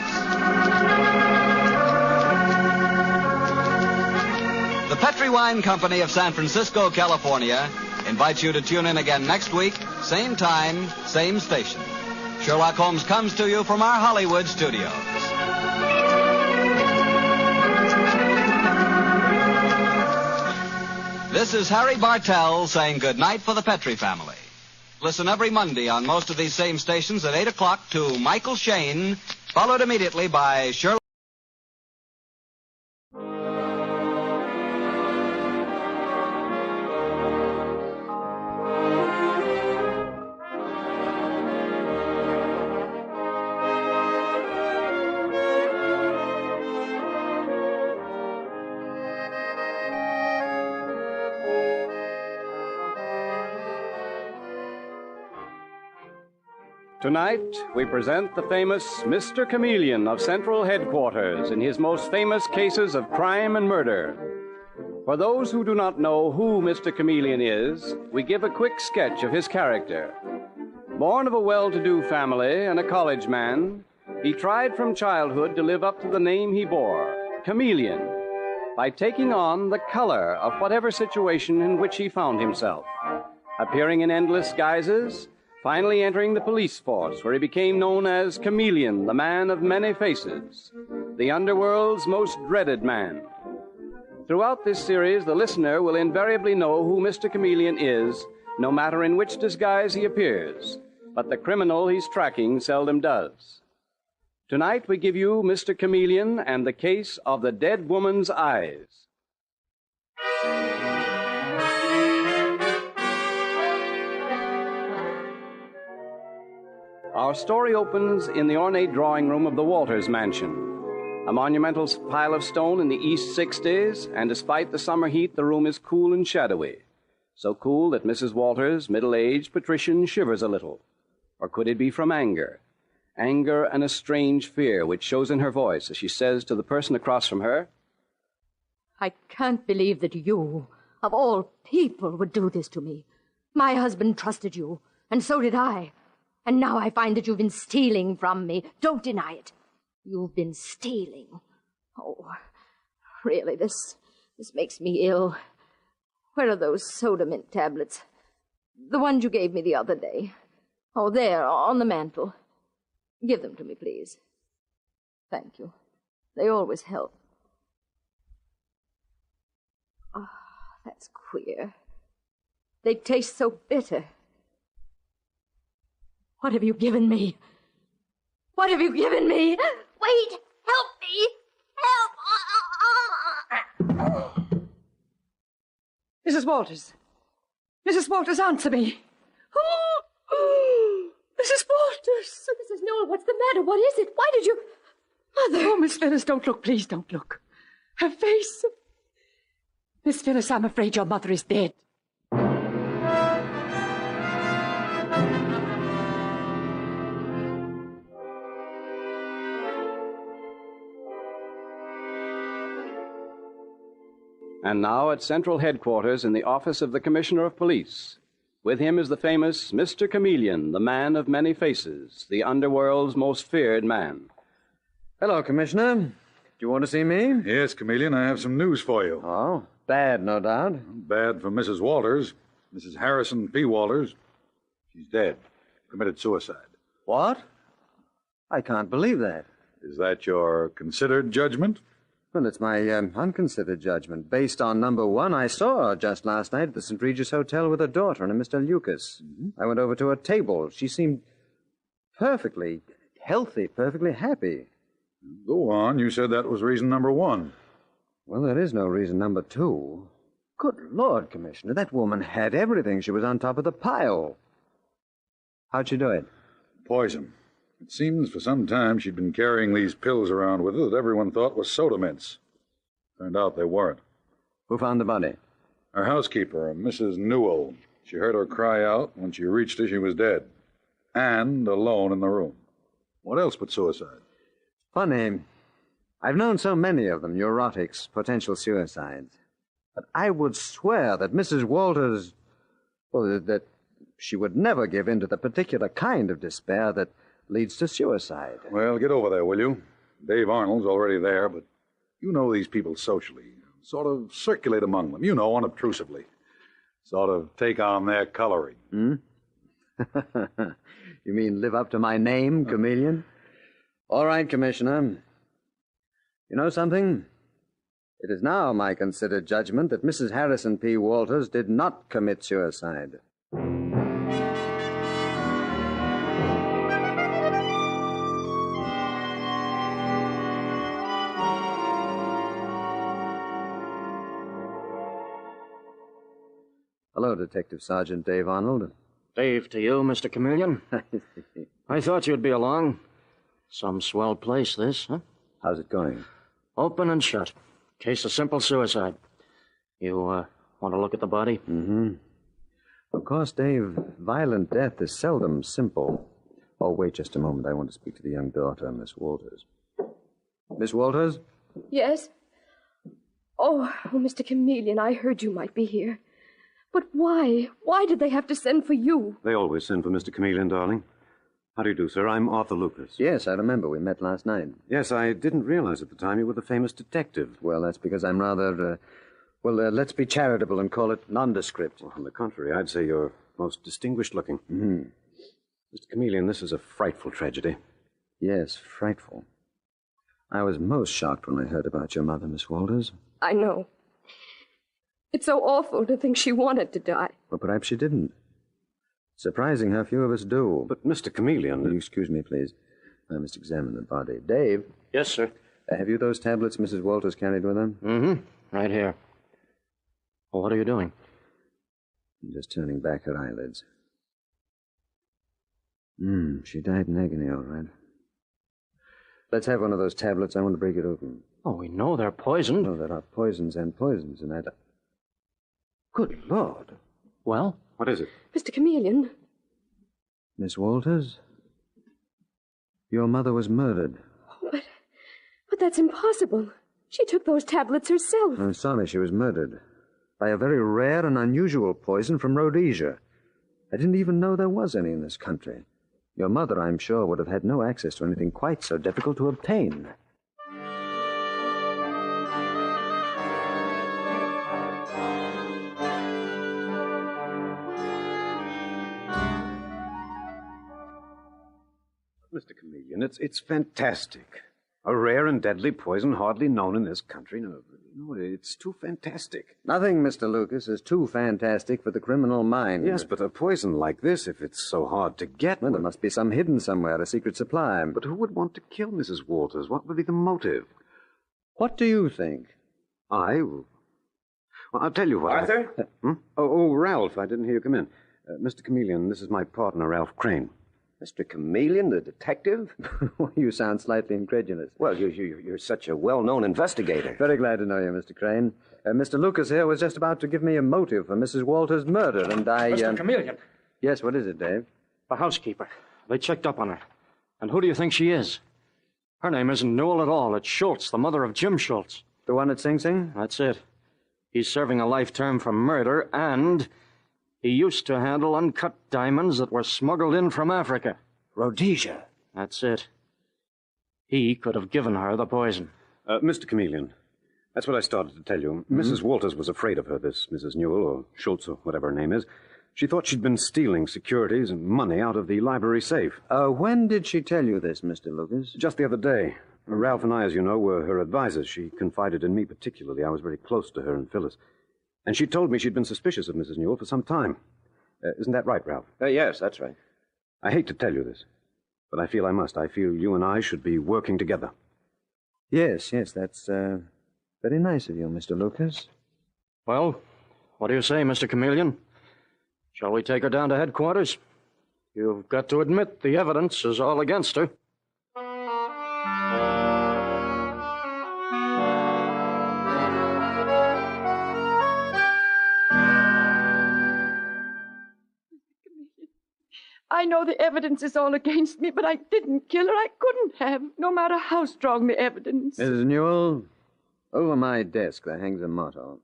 The Petri Wine Company of San Francisco, California, invites you to tune in again next week, same time, same station. Sherlock Holmes comes to you from our Hollywood studios. This is Harry Bartell saying good night for the Petri family. Listen every Monday on most of these same stations at 8 o'clock to Michael Shayne, followed immediately by Sherlock. Tonight, we present the famous Mr. Chameleon of Central Headquarters in his most famous cases of crime and murder. For those who do not know who Mr. Chameleon is, we give a quick sketch of his character. Born of a well-to-do family and a college man, he tried from childhood to live up to the name he bore, Chameleon, by taking on the color of whatever situation in which he found himself, appearing in endless guises, finally entering the police force, where he became known as Chameleon, the man of many faces, the underworld's most dreaded man. Throughout this series, the listener will invariably know who Mr. Chameleon is, no matter in which disguise he appears, but the criminal he's tracking seldom does. Tonight, we give you Mr. Chameleon and the case of the dead woman's eyes. Our story opens in the ornate drawing room of the Walters mansion, a monumental pile of stone in the East 60s, and despite the summer heat, the room is cool and shadowy. So cool that Mrs. Walters, middle-aged patrician, shivers a little. Or could it be from anger? Anger and a strange fear which shows in her voice as she says to the person across from her, I can't believe that you, of all people, would do this to me. My husband trusted you, and so did I. And now I find that you've been stealing from me. Don't deny it. You've been stealing. Oh, really, this makes me ill. Where are those soda mint tablets? The ones you gave me the other day. Oh, there, on the mantel. Give them to me, please. Thank you. They always help. Ah, that's queer. They taste so bitter. What have you given me? What have you given me? Wait! Help me! Help! Mrs. Walters. Mrs. Walters, answer me. Oh, Mrs. Walters. Mrs. Newell, what's the matter? What is it? Why did you... Mother. Oh, Miss Phyllis, don't look. Please don't look. Her face... Miss Phyllis, I'm afraid your mother is dead. And now at Central Headquarters in the office of the Commissioner of Police. With him is the famous Mr. Chameleon, the man of many faces, the underworld's most feared man. Hello, Commissioner. Do you want to see me? Yes, Chameleon, I have some news for you. Oh, bad, no doubt. Bad for Mrs. Walters, Mrs. Harrison P. Walters. She's dead. Committed suicide. What? I can't believe that. Is that your considered judgment? Well, it's my unconsidered judgment, based on number one I saw her just last night at the St. Regis Hotel with her daughter and a Mr. Lucas. I went over to her table. She seemed perfectly healthy, perfectly happy. Go on. You said that was reason number one. Well, there is no reason number two. Good Lord, Commissioner, that woman had everything. She was on top of the pile. How'd she do it? Poison. It seems for some time she'd been carrying these pills around with her that everyone thought was soda mints. Turned out they weren't. Who found the body? Her housekeeper, Mrs. Newell. She heard her cry out. When she reached her, she was dead. And alone in the room. What else but suicide? Funny. I've known so many of them, neurotics, potential suicides. But I would swear that Mrs. Walters... well, that she would never give in to the particular kind of despair that leads to suicide. Well, get over there, will you? Dave Arnold's already there, but you know these people socially. Sort of circulate among them, unobtrusively. Sort of take on their coloring. Hmm? You mean live up to my name, Chameleon? All right, Commissioner. You know something? It is now my considered judgment that Mrs. Harrison P. Walters did not commit suicide. Hello, Detective Sergeant Dave Arnold. Dave to you, Mr. Chameleon. I thought you'd be along. Some swell place, this, huh? How's it going? Open and shut. Case of simple suicide. You, want to look at the body? Mm-hmm. Of course, Dave, violent death is seldom simple. Oh, wait just a moment. I want to speak to the young daughter, Miss Walters. Miss Walters? Yes? Oh, Mr. Chameleon, I heard you might be here. But why? Why did they have to send for you? They always send for Mr. Chameleon, darling. How do you do, sir? I'm Arthur Lucas. Yes, I remember. We met last night. Yes, I didn't realize at the time you were the famous detective. Well, that's because I'm rather, let's be charitable and call it nondescript. Well, on the contrary, I'd say you're most distinguished looking. Mm-hmm. Mr. Chameleon, this is a frightful tragedy. Yes, frightful. I was most shocked when I heard about your mother, Miss Walters. I know. It's so awful to think she wanted to die. Well, perhaps she didn't. Surprising how few of us do. But, Mr. Chameleon... Will you excuse me, please? I must examine the body. Dave? Yes, sir. Have you those tablets Mrs. Walters carried with her? Mm-hmm. Right here. Well, what are you doing? I'm just turning back her eyelids. She died in agony, all right. Let's have one of those tablets. I want to break it open. Oh, we know they're poisoned. No, there are poisons and poisons, and Good Lord. Well? What is it? Mr. Chameleon. Miss Walters? Your mother was murdered. But that's impossible. She took those tablets herself. I'm sorry, she was murdered. By a very rare and unusual poison from Rhodesia. I didn't even know there was any in this country. Your mother, I'm sure, would have had no access to anything quite so difficult to obtain. Mr. Chameleon, it's fantastic. A rare and deadly poison hardly known in this country. No, it's too fantastic. Nothing, Mr. Lucas, is too fantastic for the criminal mind. Yes, but a poison like this, if it's so hard to get... Well, there must be some hidden somewhere, a secret supply. But who would want to kill Mrs. Walters? What would be the motive? What do you think? Well, I'll tell you what... Arthur? Oh, Ralph, I didn't hear you come in. Mr. Chameleon, this is my partner, Ralph Crane. Mr. Chameleon, the detective? You sound slightly incredulous. Well, you're such a well-known investigator. Very glad to know you, Mr. Crane. Mr. Lucas here was just about to give me a motive for Mrs. Walters' murder, and I... Mr. Chameleon. Yes, what is it, Dave? The housekeeper. They checked up on her. And who do you think she is? Her name isn't Newell at all. It's Schultz, the mother of Jim Schultz. The one at Sing Sing? That's it. He's serving a life term for murder, and... he used to handle uncut diamonds that were smuggled in from Africa. Rhodesia. That's it. He could have given her the poison. Mr. Chameleon, that's what I started to tell you. Mrs. Walters was afraid of her, this Mrs. Newell, or Schultz, or whatever her name is. She thought she'd been stealing securities and money out of the library safe. When did she tell you this, Mr. Lucas? Just the other day. Ralph and I, as you know, were her advisors. She confided in me particularly. I was very close to her and Phyllis. And she told me she'd been suspicious of Mrs. Newell for some time. Isn't that right, Ralph? Yes, that's right. I hate to tell you this, but I feel I must. I feel you and I should be working together. Yes, that's very nice of you, Mr. Lucas. Well, what do you say, Mr. Chameleon? Shall we take her down to headquarters? You've got to admit the evidence is all against her. I know the evidence is all against me, but I didn't kill her. I couldn't have, no matter how strong the evidence. Mrs. Newell, over my desk there hangs a motto.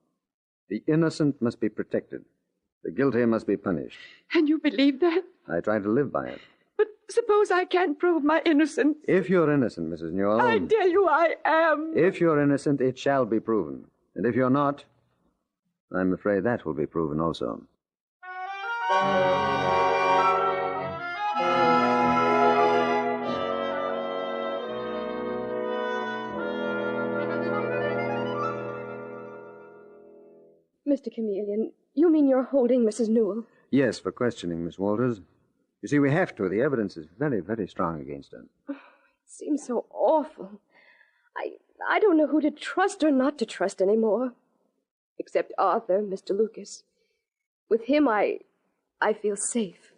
The innocent must be protected. The guilty must be punished. And you believe that? I try to live by it. But suppose I can't prove my innocence. If you're innocent, Mrs. Newell... I tell you I am. If you're innocent, it shall be proven. And if you're not, I'm afraid that will be proven also. Mr. Chameleon, you mean you're holding Mrs. Newell? Yes, for questioning, Miss Walters. You see, we have to. The evidence is very, very strong against her. It seems so awful. I don't know who to trust or not to trust anymore. Except Arthur, Mr. Lucas. With him, I feel safe.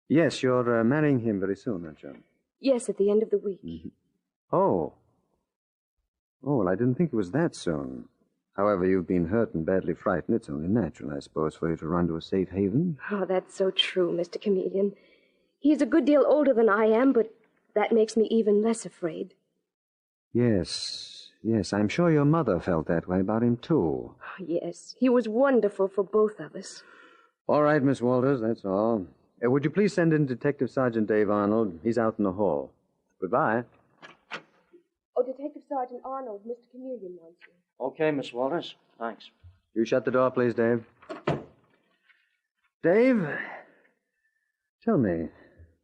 Yes, you're marrying him very soon, aren't you? Yes, at the end of the week. Mm-hmm. Oh, well, I didn't think it was that soon. However, you've been hurt and badly frightened. It's only natural, I suppose, for you to run to a safe haven. Oh, that's so true, Mr. Chameleon. He's a good deal older than I am, but that makes me even less afraid. Yes, I'm sure your mother felt that way about him, too. Yes, he was wonderful for both of us. All right, Miss Walters, that's all. Would you please send in Detective Sergeant Dave Arnold? He's out in the hall. Goodbye. Oh, Detective Sergeant Arnold, Mr. Chameleon wants you. Okay, Miss Walters. Thanks. You shut the door, please, Dave. Dave, tell me,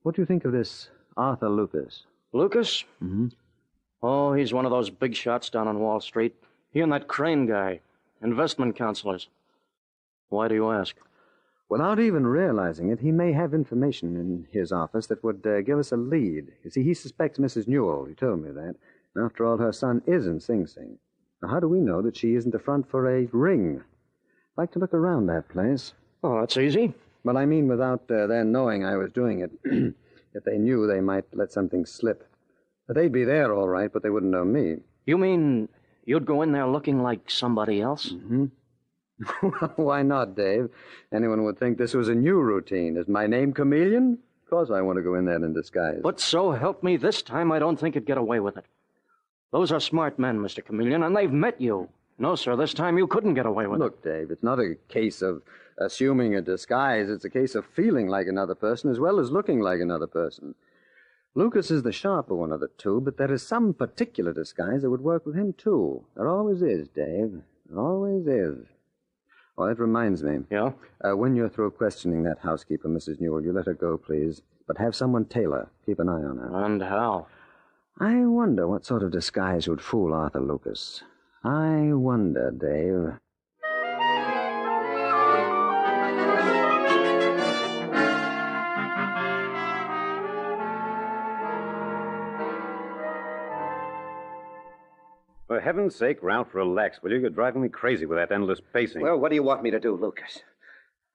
what do you think of this Arthur Lucas? Lucas? Mm-hmm. Oh, he's one of those big shots down on Wall Street. He and that Crane guy. Investment counselors. Why do you ask? Without even realizing it, he may have information in his office that would give us a lead. You see, he suspects Mrs. Newell. He told me that. After all, her son is in Sing Sing. Now, how do we know that she isn't a front for a ring? I'd like to look around that place. Oh, that's easy. Well, I mean without their knowing I was doing it. If they knew, they might let something slip. They'd be there, all right, but they wouldn't know me. You mean you'd go in there looking like somebody else? Mm-hmm. Why not, Dave? Anyone would think this was a new routine. Is my name Chameleon? Of course I want to go in there in disguise. But so help me, this time I don't think you'd get away with it. Those are smart men, Mr. Chameleon, and they've met you. No, sir, this time you couldn't get away with it. Look, Dave, it's not a case of assuming a disguise. It's a case of feeling like another person as well as looking like another person. Lucas is the sharper one of the two, but there is some particular disguise that would work with him, too. There always is, Dave. There always is. Oh, that reminds me. Yeah? When you're through questioning that housekeeper, Mrs. Newell, you let her go, please. But have someone tail her. Keep an eye on her. And how? I wonder what sort of disguise would fool Arthur Lucas. I wonder, Dave. For heaven's sake, Ralph, relax, will you? You're driving me crazy with that endless pacing. Well, what do you want me to do, Lucas?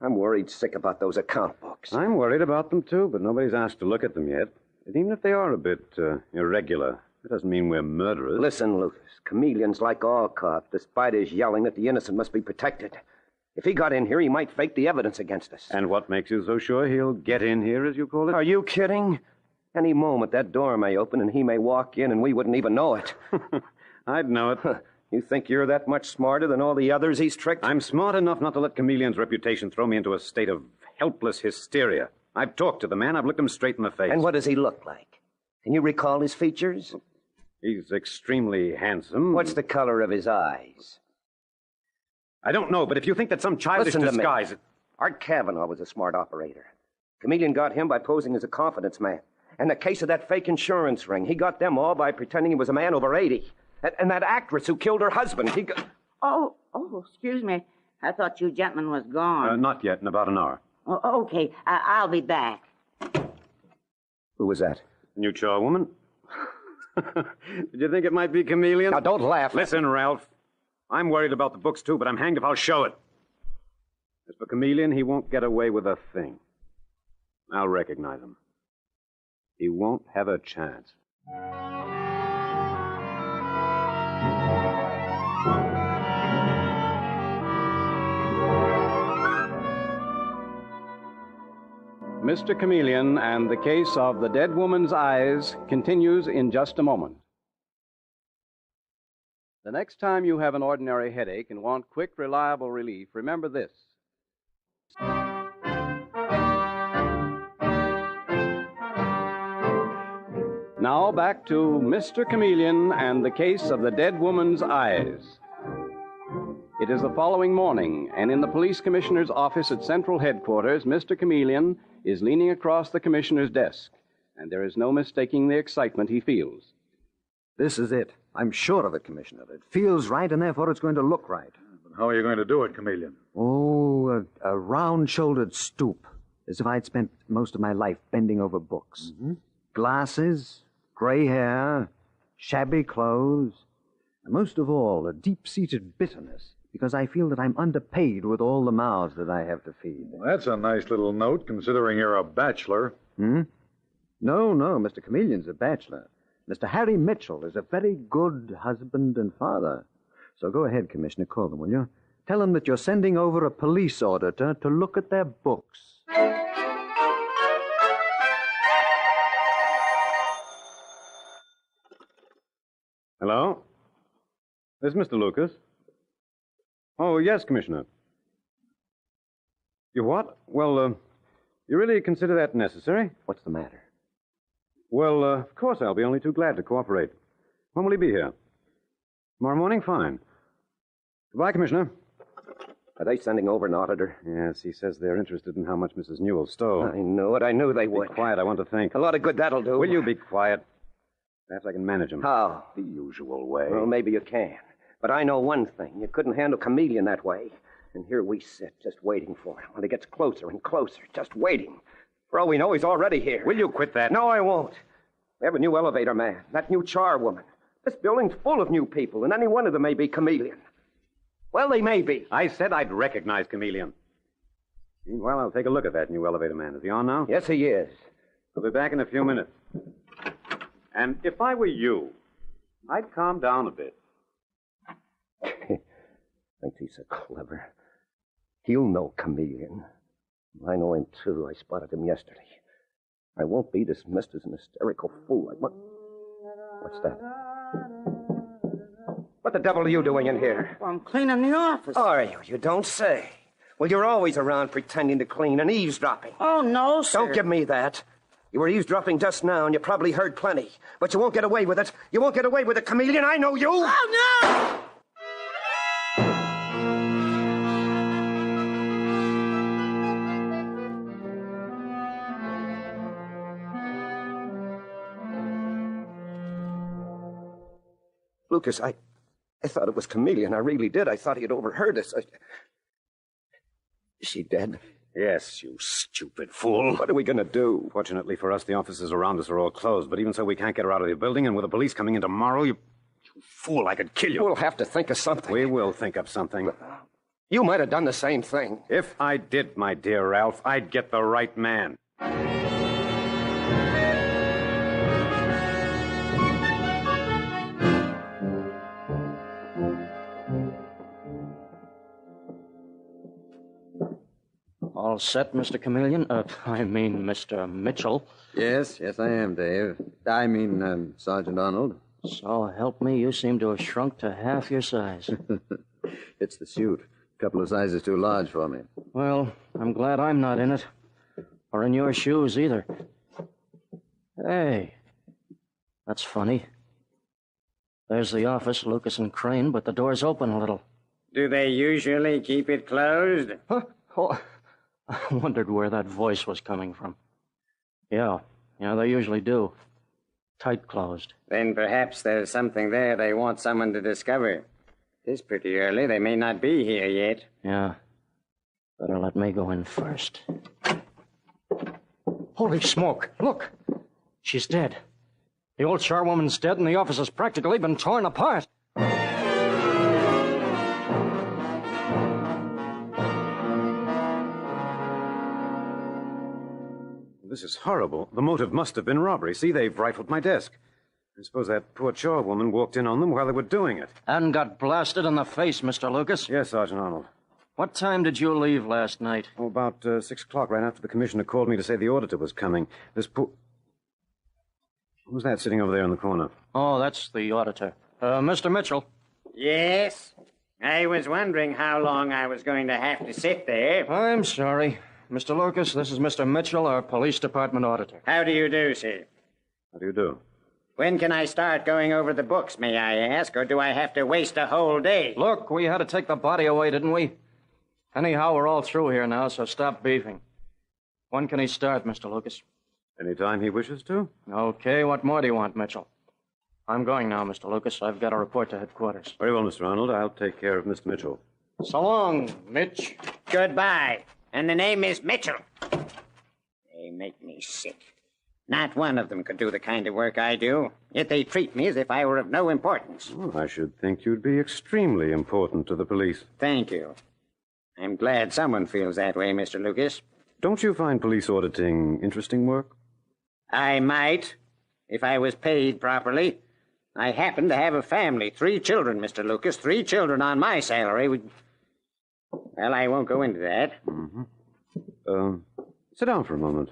I'm worried sick about those account books. I'm worried about them, too, but nobody's asked to look at them yet. And even if they are a bit irregular, it doesn't mean we're murderers. Listen, Lucas, Chameleon's like all cops, despite his yelling that the innocent must be protected. If he got in here, he might fake the evidence against us. And what makes you so sure he'll get in here, as you call it? Are you kidding? Any moment, that door may open and he may walk in and we wouldn't even know it. I'd know it. You think you're that much smarter than all the others he's tricked? I'm smart enough not to let Chameleon's reputation throw me into a state of helpless hysteria. I've talked to the man. I've looked him straight in the face. And what does he look like? Can you recall his features? He's extremely handsome. What's the color of his eyes? I don't know, but if you think that some childish disguise... Me. Art Kavanaugh was a smart operator. Chameleon got him by posing as a confidence man. And the case of that fake insurance ring, he got them all by pretending he was a man over 80. And that actress who killed her husband, he got... Oh, excuse me. I thought you gentlemen was gone. Not yet, in about an hour. Oh, okay, I'll be back. Who was that? New charwoman. Did you think it might be Chameleon? Now, don't laugh. Listen, Ralph. I'm worried about the books, too, but I'm hanged if I'll show it. As for Chameleon, he won't get away with a thing. I'll recognize him. He won't have a chance. Mr. Chameleon and the case of the dead woman's eyes continues in just a moment. The next time you have an ordinary headache and want quick, reliable relief, remember this. Now back to Mr. Chameleon and the case of the dead woman's eyes. It is the following morning, and in the police commissioner's office at Central Headquarters, Mr. Chameleon is leaning across the commissioner's desk, and there is no mistaking the excitement he feels. This is it. I'm sure of it, Commissioner. It feels right, and therefore it's going to look right. But how are you going to do it, Chameleon? Oh, a round-shouldered stoop, as if I'd spent most of my life bending over books. Mm-hmm. Glasses, gray hair, shabby clothes, and most of all, a deep-seated bitterness, because I feel that I'm underpaid with all the mouths that I have to feed. Well, that's a nice little note, considering you're a bachelor. No, Mr. Chameleon's a bachelor. Mr. Harry Mitchell is a very good husband and father. So go ahead, Commissioner, call them, will you? Tell them that you're sending over a police auditor to look at their books. Hello? This is Mr. Lucas. Oh, yes, Commissioner. You what? Well, you really consider that necessary? What's the matter? Well, of course I'll be only too glad to cooperate. When will he be here? Tomorrow morning? Fine. Goodbye, Commissioner. Are they sending over an auditor? Yes, he says they're interested in how much Mrs. Newell stole. I knew it. I knew they would. Be quiet. I want to think. A lot of good that'll do. Will you be quiet? Perhaps I can manage him. How? The usual way. Well, maybe you can. But I know one thing. You couldn't handle Chameleon that way. And here we sit, just waiting for him. When he gets closer and closer, just waiting. For all we know, he's already here. Will you quit that? No, I won't. We have a new elevator man, that new charwoman. This building's full of new people, and any one of them may be Chameleon. Well, they may be. I said I'd recognize Chameleon. Meanwhile, I'll take a look at that new elevator man. Is he on now? Yes, he is. I'll be back in a few minutes. And if I were you, I'd calm down a bit. Thinks he's so clever. He'll know Chameleon. I know him, too. I spotted him yesterday. I won't be dismissed as an hysterical fool. What's that? What the devil are you doing in here? Well, I'm cleaning the office. Are you? You don't say. Well, you're always around pretending to clean and eavesdropping. Oh, no, sir. Don't give me that. You were eavesdropping just now, and you probably heard plenty. But you won't get away with it. You won't get away with it, Chameleon. I know you. Oh, no! Lucas, I thought it was Chameleon. I really did. I thought he had overheard us. Is she dead? Yes, you stupid fool. What are we going to do? Fortunately for us, the offices around us are all closed. But even so, we can't get her out of the building. And with the police coming in tomorrow, you fool, I could kill you. We'll have to think of something. We will think of something. You might have done the same thing. If I did, my dear Ralph, I'd get the right man. All set, Mr. Chameleon? Mr. Mitchell. Yes, I am, Dave. Sergeant Arnold. So help me, you seem to have shrunk to half your size. It's the suit. A couple of sizes too large for me. Well, I'm glad I'm not in it. Or in your shoes, either. Hey, that's funny. There's the office, Lucas and Crane, but the door's open a little. Do they usually keep it closed? Huh? Oh, I wondered where that voice was coming from. Yeah, they usually do. Tight closed. Then perhaps there's something there they want someone to discover. It's pretty early. They may not be here yet. Yeah. Better let me go in first. Holy smoke. Look. She's dead. The old charwoman's dead, and the office has practically been torn apart. This is horrible. The motive must have been robbery. See, they've rifled my desk. I suppose that poor charwoman walked in on them while they were doing it. And got blasted in the face, Mr. Lucas. Yes, Sergeant Arnold. What time did you leave last night? Oh, about 6 o'clock, right after the commissioner called me to say the auditor was coming. This poor... Who's that sitting over there in the corner? Oh, that's the auditor. Mr. Mitchell. Yes? I was wondering how long I was going to have to sit there. I'm sorry. Mr. Lucas, this is Mr. Mitchell, our police department auditor. How do you do, sir? How do you do? When can I start going over the books, may I ask, or do I have to waste a whole day? Look, we had to take the body away, didn't we? Anyhow, we're all through here now, so stop beefing. When can he start, Mr. Lucas? Any time he wishes to. Okay, what more do you want, Mitchell? I'm going now, Mr. Lucas. I've got to report to headquarters. Very well, Mr. Arnold. I'll take care of Mr. Mitchell. So long, Mitch. Goodbye. And the name is Mitchell. They make me sick. Not one of them could do the kind of work I do. Yet they treat me as if I were of no importance. Oh, I should think you'd be extremely important to the police. Thank you. I'm glad someone feels that way, Mr. Lucas. Don't you find police auditing interesting work? I might, if I was paid properly. I happen to have a family, 3 children, Mr. Lucas, 3 children on my salary. Well, I won't go into that. Mm-hmm. Sit down for a moment.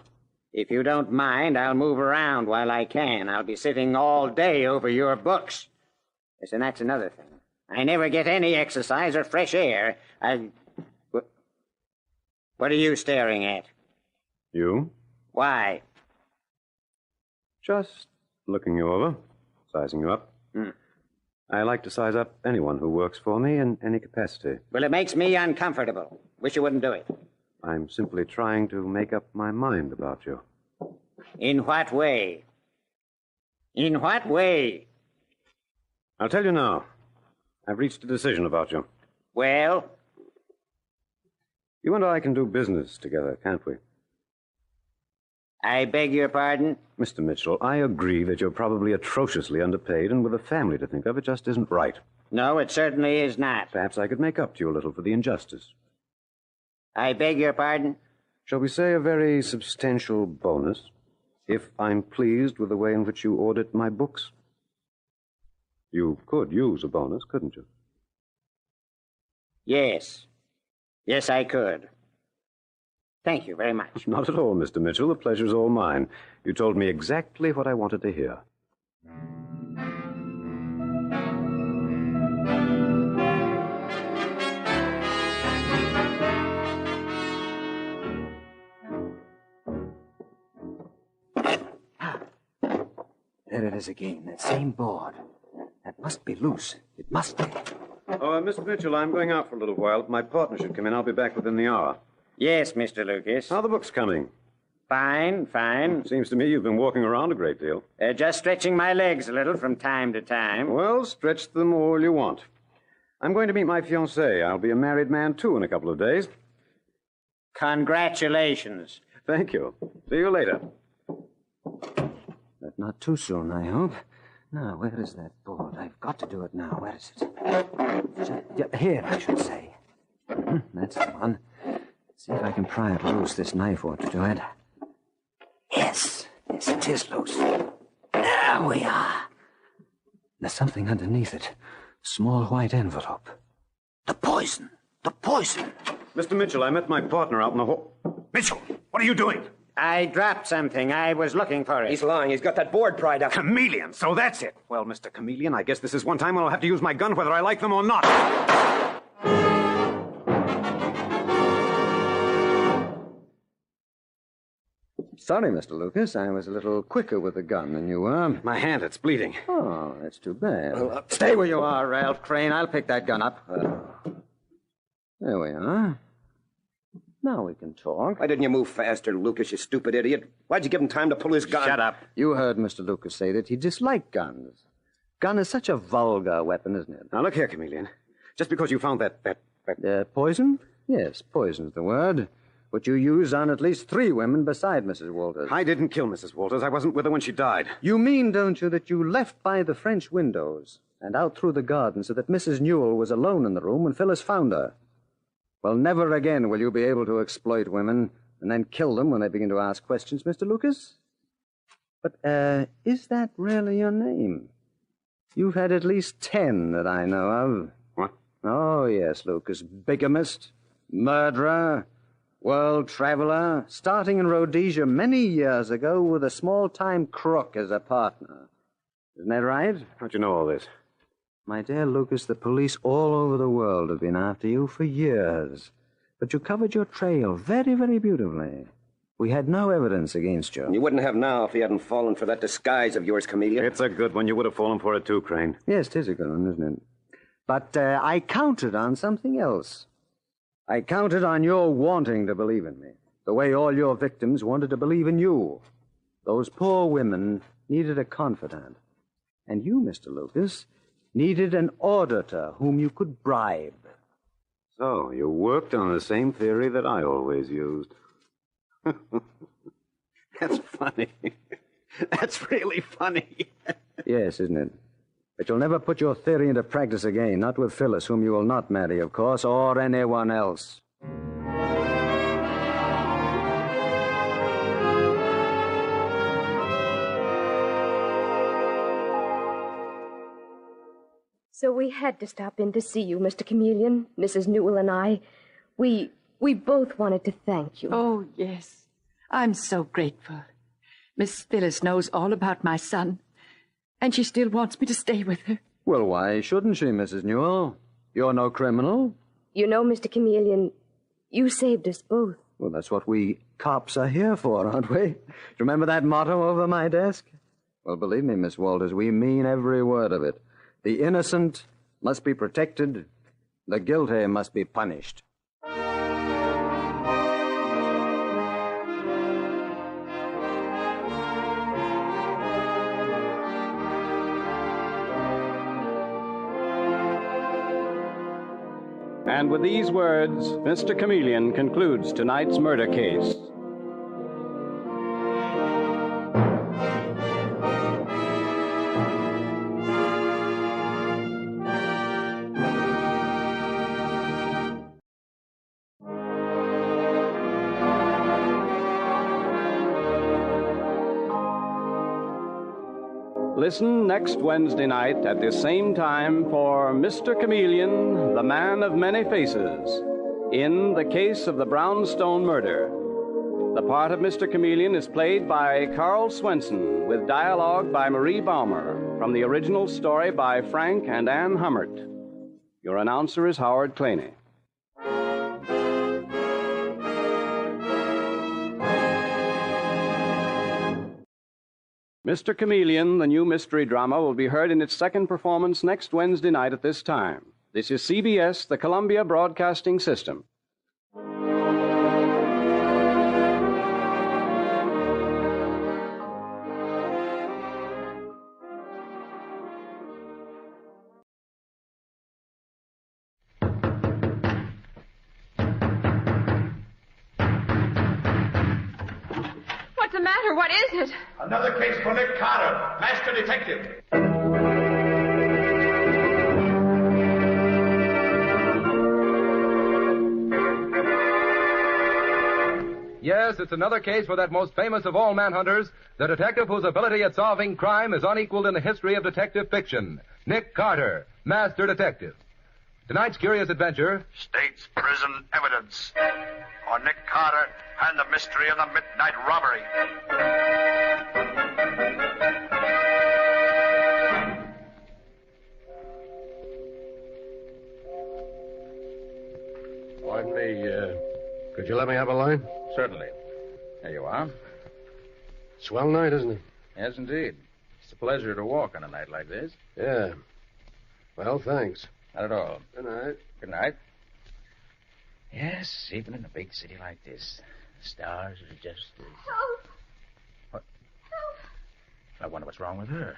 If you don't mind, I'll move around while I can. I'll be sitting all day over your books. Yes, and that's another thing. I never get any exercise or fresh air. What are you staring at? You? Why? Just looking you over, sizing you up. I like to size up anyone who works for me in any capacity. Well, it makes me uncomfortable. Wish you wouldn't do it. I'm simply trying to make up my mind about you. In what way? In what way? I'll tell you now. I've reached a decision about you. Well? You and I can do business together, can't we? I beg your pardon? Mr. Mitchell, I agree that you're probably atrociously underpaid, and with a family to think of, it just isn't right. No, it certainly is not. Perhaps I could make up to you a little for the injustice. I beg your pardon? Shall we say a very substantial bonus, if I'm pleased with the way in which you audit my books? You could use a bonus, couldn't you? Yes. Yes, I could. Thank you very much. Not at all, Mr. Mitchell. The pleasure's all mine. You told me exactly what I wanted to hear. There it is again, that same board. That must be loose. It must be. Oh, Mr. Mitchell, I'm going out for a little while. My partner should come in. I'll be back within the hour. Yes, Mr. Lucas. How are the books coming? Fine, fine. Seems to me you've been walking around a great deal. Just stretching my legs a little from time to time. Well, stretch them all you want. I'm going to meet my fiancée. I'll be a married man, too, in a couple of days. Congratulations. Thank you. See you later. But not too soon, I hope. Now, where is that board? I've got to do it now. Where is it? Here, I should say. That's the one. See if I can pry it loose. This knife ought to do it. Yes, it is loose. There we are. There's something underneath it. Small white envelope. The poison. The poison. Mr. Mitchell, I met my partner out in the hall. Mitchell, what are you doing? I dropped something. I was looking for it. He's lying. He's got that board pried up. Chameleon, so that's it. Well, Mr. Chameleon, I guess this is one time when I'll have to use my gun whether I like them or not. Sorry, Mr. Lucas. I was a little quicker with the gun than you were. My hand, it's bleeding. Oh, that's too bad. Well, stay where you are, Ralph Crane. I'll pick that gun up. There we are. Now we can talk. Why didn't you move faster, Lucas, you stupid idiot? Why'd you give him time to pull his gun? Shut up. You heard Mr. Lucas say that he disliked guns. Gun is such a vulgar weapon, isn't it? Now, look here, Chameleon. Just because you found that poison? Yes, poison's the word. Which you used on at least 3 women beside Mrs. Walters. I didn't kill Mrs. Walters. I wasn't with her when she died. You mean, don't you, that you left by the French windows and out through the garden so that Mrs. Newell was alone in the room when Phyllis found her? Well, never again will you be able to exploit women and then kill them when they begin to ask questions, Mr. Lucas. But, is that really your name? You've had at least 10 that I know of. What? Oh, yes, Lucas. Bigamist, murderer, world traveler, starting in Rhodesia many years ago with a small-time crook as a partner. Isn't that right? How'd you know all this? My dear Lucas, the police all over the world have been after you for years. But you covered your trail very, very beautifully. We had no evidence against you. You wouldn't have now if he hadn't fallen for that disguise of yours, Chameleon. It's a good one. You would have fallen for it too, Crane. Yes, it is a good one, isn't it? But I counted on something else. I counted on your wanting to believe in me, the way all your victims wanted to believe in you. Those poor women needed a confidant. And you, Mr. Lucas, needed an auditor whom you could bribe. So, you worked on the same theory that I always used. That's funny. That's really funny. Yes, isn't it? But you'll never put your theory into practice again, not with Phyllis, whom you will not marry, of course, or anyone else. So we had to stop in to see you, Mr. Chameleon, Mrs. Newell and I. We both wanted to thank you. Oh, yes. I'm so grateful. Miss Phyllis knows all about my son, and she still wants me to stay with her. Well, why shouldn't she, Mrs. Newell? You're no criminal. You know, Mr. Chameleon, you saved us both. Well, that's what we cops are here for, aren't we? Remember that motto over my desk? Well, believe me, Miss Walters, we mean every word of it. The innocent must be protected. The guilty must be punished. And with these words, Mr. Chameleon concludes tonight's murder case. Listen next Wednesday night at the same time for Mr. Chameleon, the Man of Many Faces, in the case of the Brownstone murder. The part of Mr. Chameleon is played by Carl Swenson, with dialogue by Marie Baumer, from the original story by Frank and Ann Hummert. Your announcer is Howard Claney. Mr. Chameleon, the new mystery drama, will be heard in its second performance next Wednesday night at this time. This is CBS, the Columbia Broadcasting System. What's the matter? What is it? Another case for Nick Carter, Master Detective. Yes, it's another case for that most famous of all manhunters, the detective whose ability at solving crime is unequaled in the history of detective fiction, Nick Carter, Master Detective. Tonight's curious adventure... State's prison evidence on Nick Carter and the mystery of the midnight robbery. Pardon me, could you let me have a line? Certainly. There you are. Swell night, isn't it? Yes, indeed. It's a pleasure to walk on a night like this. Yeah. Well, thanks. Not at all. Good night. Good night. Yes, even in a big city like this, the stars are just... Help! What? I wonder what's wrong with her.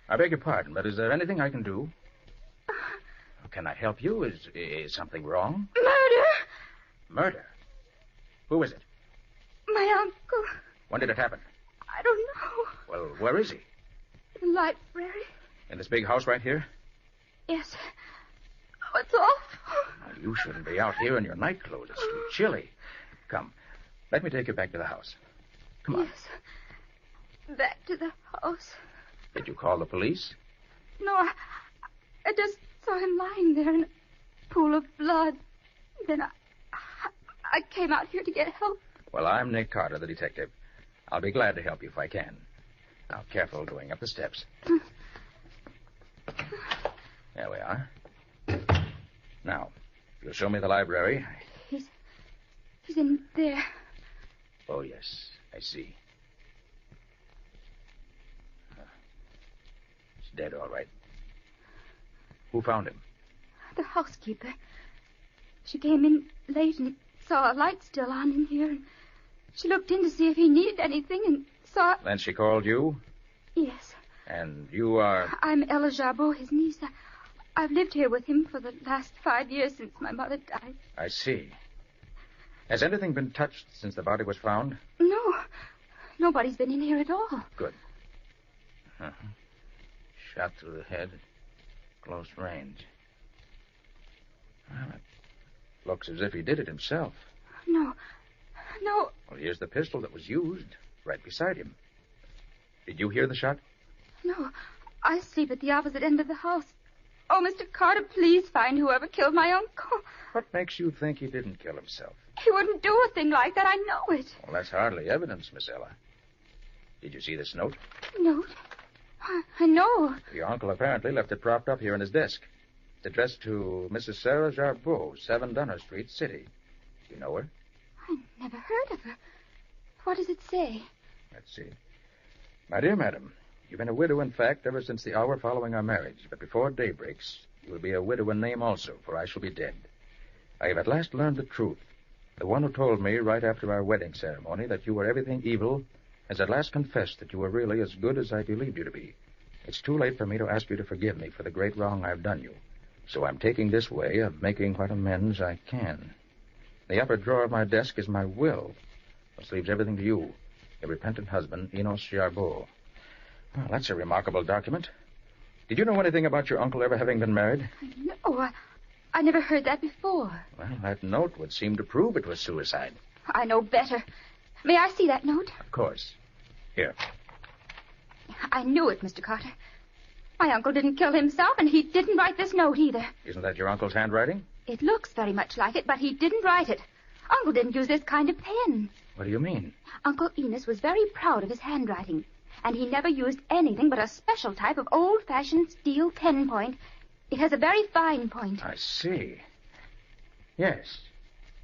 I beg your pardon, but is there anything I can do? Can I help you? Is something wrong? Murder! Murder? Who is it? My uncle. When did it happen? I don't know. Well, where is he? The library. In this big house right here? Yes. Oh, it's awful. Now, you shouldn't be out here in your night clothes. It's too chilly. Come, let me take you back to the house. Come on. Yes. Back to the house. Did you call the police? No, I just saw him lying there in a pool of blood. Then I came out here to get help. Well, I'm Nick Carter, the detective. I'll be glad to help you if I can. Now, careful going up the steps. There we are. Now, you'll show me the library. He's in there. Oh, yes, I see. He's dead, all right. Who found him? The housekeeper. She came in late and saw a light still on in here. And she looked in to see if he needed anything and saw... Then she called you? Yes. And you are... I'm Ella Jabot, his niece. I've lived here with him for the last 5 years since my mother died. I see. Has anything been touched since the body was found? No. Nobody's been in here at all. Good. Uh-huh. Shot through the head at close range. Well, it looks as if he did it himself. No. Well, here's the pistol that was used, right beside him. Did you hear the shot? No. I sleep at the opposite end of the house. Oh, Mr. Carter, please find whoever killed my uncle. What makes you think he didn't kill himself? He wouldn't do a thing like that. I know it. Well, that's hardly evidence, Miss Ella. Did you see this note? Note? I know. Your uncle apparently left it propped up here in his desk. It's addressed to Mrs. Sarah Jarbeau, 7 Dunner Street, City. You know her? I never heard of her. What does it say? Let's see. My dear madam, you've been a widow, in fact, ever since the hour following our marriage. But before day breaks, you will be a widow in name also, for I shall be dead. I have at last learned the truth. The one who told me right after our wedding ceremony that you were everything evil has at last confessed that you were really as good as I believed you to be. It's too late for me to ask you to forgive me for the great wrong I've done you. So I'm taking this way of making what amends I can. The upper drawer of my desk is my will, which leaves everything to you, your repentant husband, Enos Jarbeau. Well, that's a remarkable document. Did you know anything about your uncle ever having been married? No, I never heard that before. Well, that note would seem to prove it was suicide. I know better. May I see that note? Of course. Here. I knew it, Mr. Carter. My uncle didn't kill himself, and he didn't write this note either. Isn't that your uncle's handwriting? It looks very much like it, but he didn't write it. Uncle didn't use this kind of pen. What do you mean? Uncle Enos was very proud of his handwriting, and he never used anything but a special type of old-fashioned steel pen point. It has a very fine point. I see. Yes.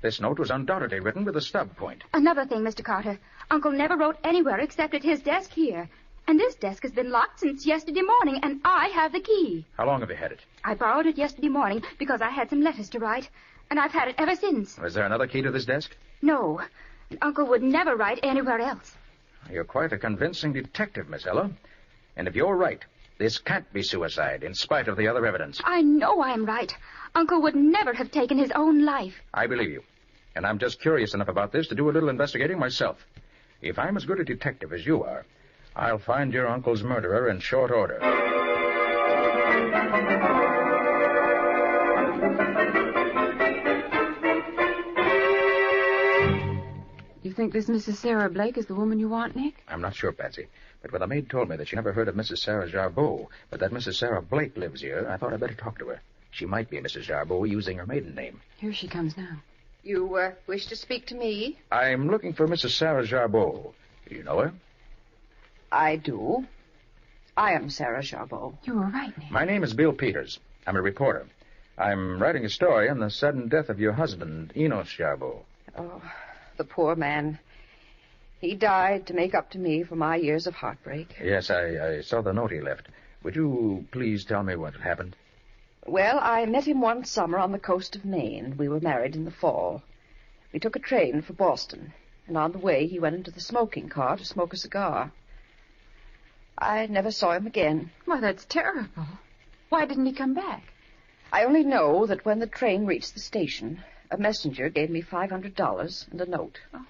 This note was undoubtedly written with a stub point. Another thing, Mr. Carter. Uncle never wrote anywhere except at his desk here. And this desk has been locked since yesterday morning, and I have the key. How long have you had it? I borrowed it yesterday morning because I had some letters to write, and I've had it ever since. Is there another key to this desk? No. Uncle would never write anywhere else. You're quite a convincing detective, Miss Ella. And if you're right, this can't be suicide, in spite of the other evidence. I know I'm right. Uncle would never have taken his own life. I believe you. And I'm just curious enough about this to do a little investigating myself. If I'm as good a detective as you are, I'll find your uncle's murderer in short order. You think this Mrs. Sarah Blake is the woman you want, Nick? I'm not sure, Patsy. But when the maid told me that she never heard of Mrs. Sarah Jarbeau, but that Mrs. Sarah Blake lives here, I thought I'd better talk to her. She might be Mrs. Jarbeau using her maiden name. Here she comes now. You wish to speak to me? I'm looking for Mrs. Sarah Jarbeau. Do you know her? I do. I am Sarah Jarbeau. You were right, Nick. My name is Bill Peters. I'm a reporter. I'm writing a story on the sudden death of your husband, Enos Jarbeau. Oh, the poor man. He died to make up to me for my years of heartbreak. Yes, I saw the note he left. Would you please tell me what happened? Well, I met him one summer on the coast of Maine. We were married in the fall. We took a train for Boston, and on the way he went into the smoking car to smoke a cigar. I never saw him again. Why, that's terrible. Why didn't he come back? I only know that when the train reached the station, a messenger gave me $500 and a note. Oh.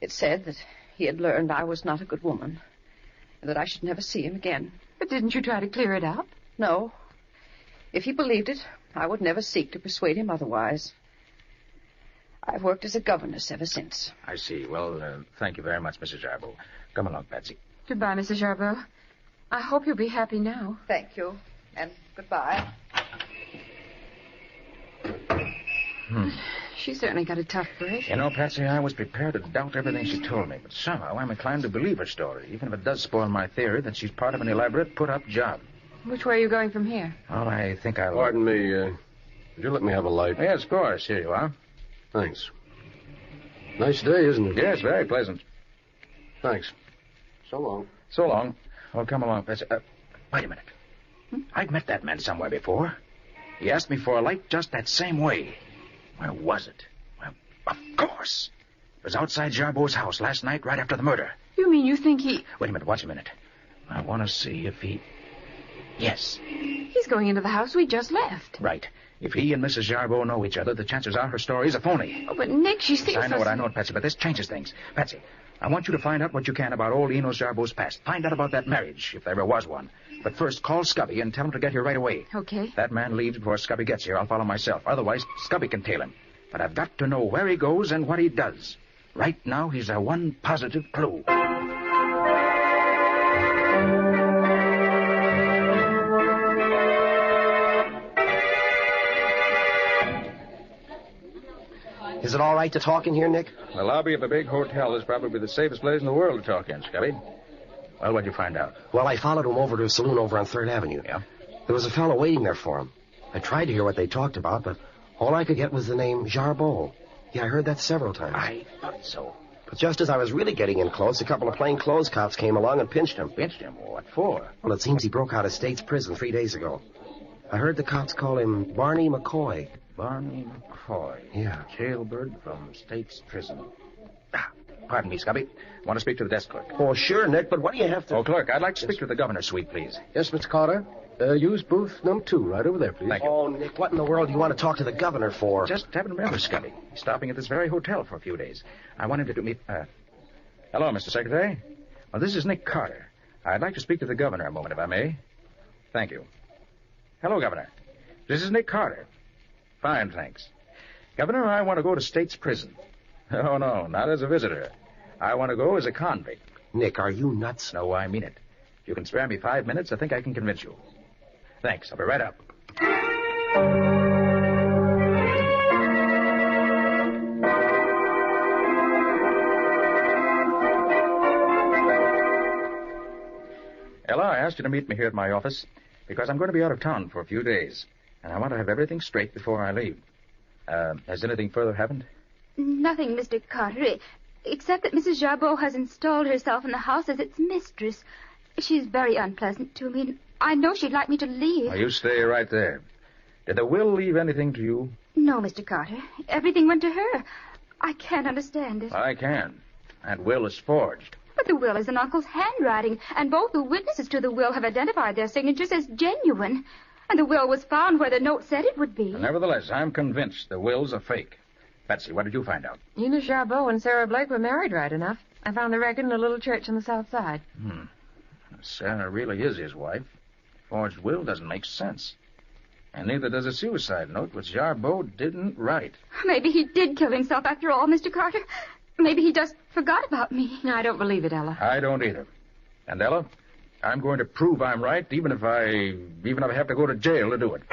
It said that he had learned I was not a good woman, and that I should never see him again. But didn't you try to clear it up? No. If he believed it, I would never seek to persuade him otherwise. I've worked as a governess ever since. I see. Well, thank you very much, Mrs. Jarbeau. Come along, Patsy. Goodbye, Mrs. Jarbeau. I hope you'll be happy now. Thank you. And goodbye. She certainly got a tough break. You know, Patsy, I was prepared to doubt everything she told me, but somehow I'm inclined to believe her story, even if it does spoil my theory that she's part of an elaborate put-up job. Which way are you going from here? Well, I think I'll... Pardon me, would you let me have a light? Yes, of course. Here you are. Thanks. Nice day, isn't it? Yes, very pleasant. Thanks. So long. So long. Well, come along, Patsy. Wait a minute. I've met that man somewhere before. He asked me for a light just that same way. Where was it? Well, of course. It was outside Jarbeau's house last night, right after the murder. You mean you think he... Wait a minute, watch a minute. I want to see if he... Yes. He's going into the house we just left. Right. If he and Mrs. Jarbeau know each other, the chances are her story is a phony. Oh, but Nick, she seems I know what I know, Patsy, but this changes things. Patsy, I want you to find out what you can about old Enos Jarbeau's past. Find out about that marriage, if there ever was one. But first, call Scubby and tell him to get here right away. Okay. If that man leaves before Scubby gets here, I'll follow myself. Otherwise, Scubby can tail him. But I've got to know where he goes and what he does. Right now, he's our one positive clue. Is it all right to talk in here, Nick? The lobby of a big hotel is probably the safest place in the world to talk in, Scubby. Well, what'd you find out? Well, I followed him over to a saloon over on 3rd Avenue. Yeah? There was a fellow waiting there for him. I tried to hear what they talked about, but all I could get was the name Jarbeau. Yeah, I heard that several times. I thought so. But just as I was really getting in close, a couple of plainclothes cops came along and pinched him. Pinched him? What for? Well, it seems he broke out of State's prison 3 days ago. I heard the cops call him Barney McCoy. Barney McCoy. Yeah. Jailbird from State's prison. Pardon me, Scubby. Want to speak to the desk clerk. Oh, sure, Nick, but what do you have to... Oh, clerk, I'd like to speak to the governor's suite, please. Yes, Mr. Carter. Use booth number 2 right over there, please. Thank you. Oh, Nick, what in the world do you want to talk to the governor for? Just happen to remember, Scubby. He's stopping at this very hotel for a few days. I want him to do me... Hello, Mr. Secretary. Well, this is Nick Carter. I'd like to speak to the governor a moment, if I may. Thank you. Hello, Governor. This is Nick Carter. Fine, thanks. Governor, I want to go to State's prison. Oh, no, not as a visitor. I want to go as a convict. Nick, are you nuts? No, I mean it. If you can spare me 5 minutes, I think I can convince you. Thanks. I'll be right up. Ella, I asked you to meet me here at my office because I'm going to be out of town for a few days, and I want to have everything straight before I leave. Has anything further happened? Nothing, Mr. Carter, except that Mrs. Jarbeau has installed herself in the house as its mistress. She's very unpleasant to me, and I know she'd like me to leave. Well, you stay right there. Did the will leave anything to you? No, Mr. Carter. Everything went to her. I can't understand it. I can. That will is forged. But the will is in Uncle's handwriting, and both the witnesses to the will have identified their signatures as genuine. And the will was found where the note said it would be. Nevertheless, I'm convinced the will's a fake. Betsy, what did you find out? Eunice Jarbeau and Sarah Blake were married, right enough. I found the record in a little church on the south side. Sarah really is his wife. Forged will doesn't make sense. And neither does a suicide note, which Jarbeau didn't write. Maybe he did kill himself after all, Mr. Carter. Maybe he just forgot about me. No, I don't believe it, Ella. I don't either. And Ella, I'm going to prove I'm right, even if I have to go to jail to do it.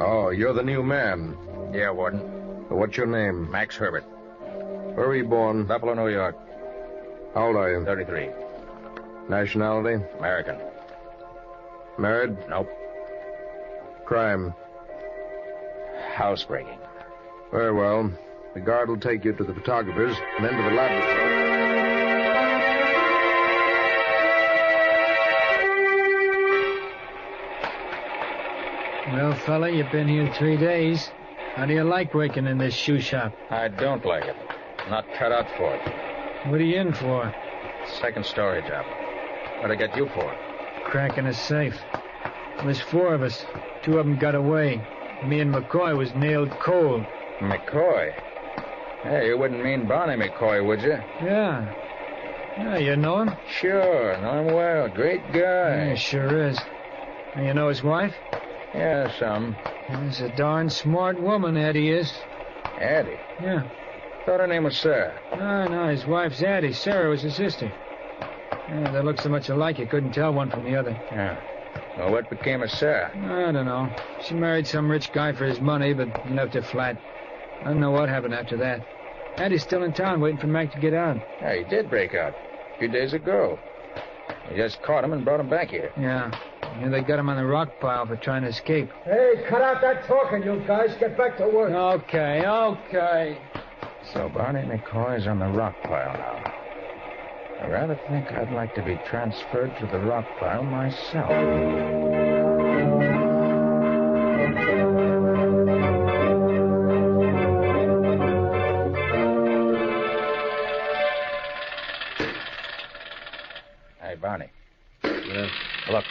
Oh, you're the new man. Yeah, Warden. What's your name? Max Herbert. Where were you born? Buffalo, New York. How old are you? 33. Nationality? American. Married? Nope. Crime? Housebreaking. Very well. The guard will take you to the photographer's and then to the laboratory. Well, fella, you've been here 3 days. How do you like working in this shoe shop? I don't like it. Not cut out for it. What are you in for? Second story job. What'd I get you for? Cracking a safe. There's 4 of us. 2 of them got away. Me and McCoy was nailed cold. McCoy? Hey, you wouldn't mean Barney McCoy, would you? Yeah. Yeah, you know him? Sure, know him well. Great guy. Yeah, sure is. And you know his wife? Yeah, some. He's a darn smart woman, Addie is. Addie? Yeah. Thought her name was Sarah. No, his wife's Addie. Sarah was his sister. Yeah, they look so much alike you couldn't tell one from the other. Yeah. Well, what became of Sarah? I don't know. She married some rich guy for his money, but he left her flat. I don't know what happened after that. Addie's still in town waiting for Mac to get out. Yeah, he did break out a few days ago. We just caught him and brought him back here. Yeah. They got him on the rock pile for trying to escape. Hey, cut out that talking, you guys. Get back to work. Okay. So Barney McCoy's on the rock pile now. I rather think I'd like to be transferred to the rock pile myself. Hey, Barney. Yeah? Look,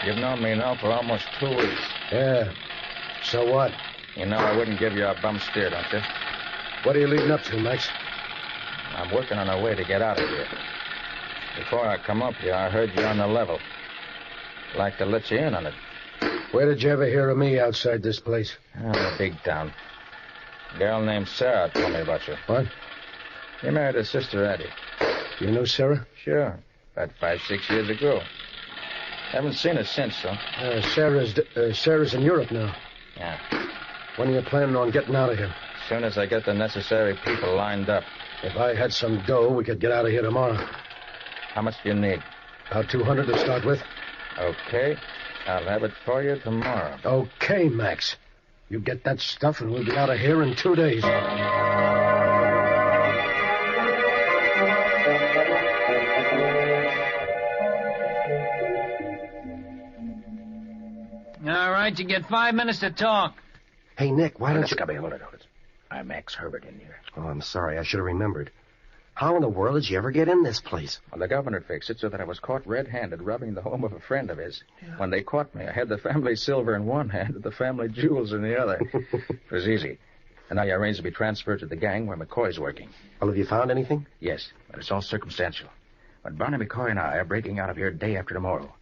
you've known me now for almost 2 weeks. Yeah. So what? You know I wouldn't give you a bum steer, don't you? What are you leading up to, Max? I'm working on a way to get out of here. Before I come up here, I heard you on the level. I'd like to let you in on it. Where did you ever hear of me outside this place? A big town. A girl named Sarah told me about you. What? You married her sister, Addie. You know Sarah? Sure. About 5-6 years ago. Haven't seen her since, though. Sarah's in Europe now. Yeah. When are you planning on getting out of here? As soon as I get the necessary people lined up. If I had some dough, we could get out of here tomorrow. How much do you need? About 200 to start with. Okay. I'll have it for you tomorrow. Okay, Max. You get that stuff and we'll be out of here in 2 days. All right, you get 5 minutes to talk. Hey, Nick, why don't you... Scubby, hold it. I'm Max Herbert in here. Oh, I'm sorry. I should have remembered. How in the world did you ever get in this place? Well, the governor fixed it so that I was caught red-handed robbing the home of a friend of his. Yeah. When they caught me, I had the family silver in one hand and the family jewels in the other. It was easy. And now you arranged to be transferred to the gang where McCoy's working. Well, have you found anything? Yes, but it's all circumstantial. But Barney McCoy and I are breaking out of here day after tomorrow.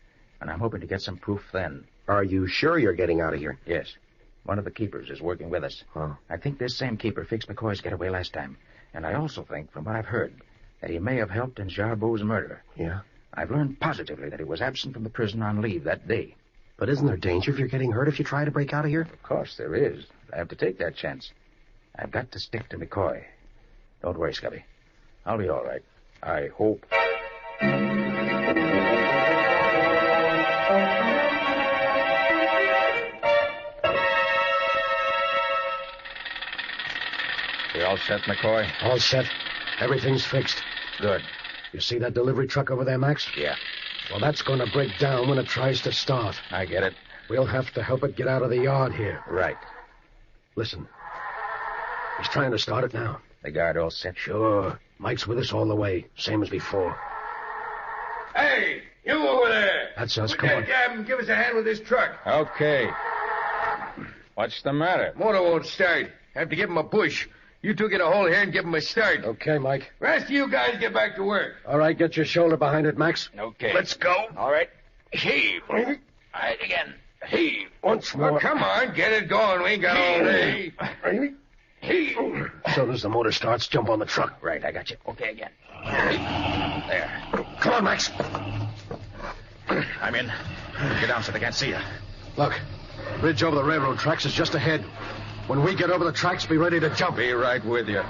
And I'm hoping to get some proof then. Are you sure you're getting out of here? Yes. One of the keepers is working with us. Oh. I think this same keeper fixed McCoy's getaway last time. And I also think, from what I've heard, that he may have helped in Jarbeau's murder. Yeah? I've learned positively that he was absent from the prison on leave that day. But isn't there danger if you're getting hurt if you try to break out of here? Of course there is. I have to take that chance. I've got to stick to McCoy. Don't worry, Scubby. I'll be all right. I hope. You all set, McCoy? All set. Everything's fixed. Good. You see that delivery truck over there, Max? Yeah. Well, that's going to break down when it tries to start. I get it. We'll have to help it get out of the yard here. Right. Listen. He's trying to start it now. The guard all set? Sure. Mike's with us all the way, same as before. Hey, you over there. That's us. Put Come that on. cab and give us a hand with this truck. Okay. What's the matter? Motor won't start. Have to give him a push. You two get a hold here and give him a start. Okay, Mike. The rest of you guys get back to work. All right, get your shoulder behind it, Max. Okay. Let's go. All right. Heave. All right, again. Heave. Once more. Well, come on, get it going. We ain't got all day. Heave. As soon as the motor starts, jump on the truck. Right, I got you. Okay, again. There. Come on, Max. I'm in. Get down so they can't see you. Look, bridge over the railroad tracks is just ahead. When we get over the tracks, be ready to jump. Be right with you. All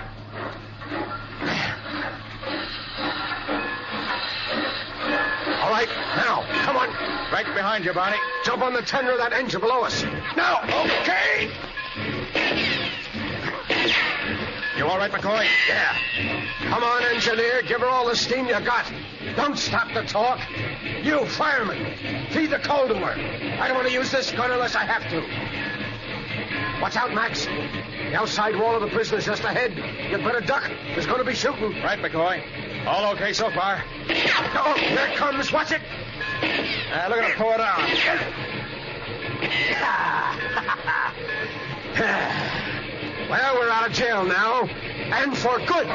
right, now, come on. Right behind you, Barney. Jump on the tender of that engine below us. Now, okay. You all right, McCoy? Yeah. Come on, engineer. Give her all the steam you got. Don't stop the talk. You, fireman, feed the coal to her. I don't want to use this gun unless I have to. Watch out, Max. The outside wall of the prison's just ahead. You'd better duck. There's going to be shooting. Right, McCoy. All okay so far? Oh, here it comes. Watch it. Look at it pour it out. Well, we're out of jail now. And for good.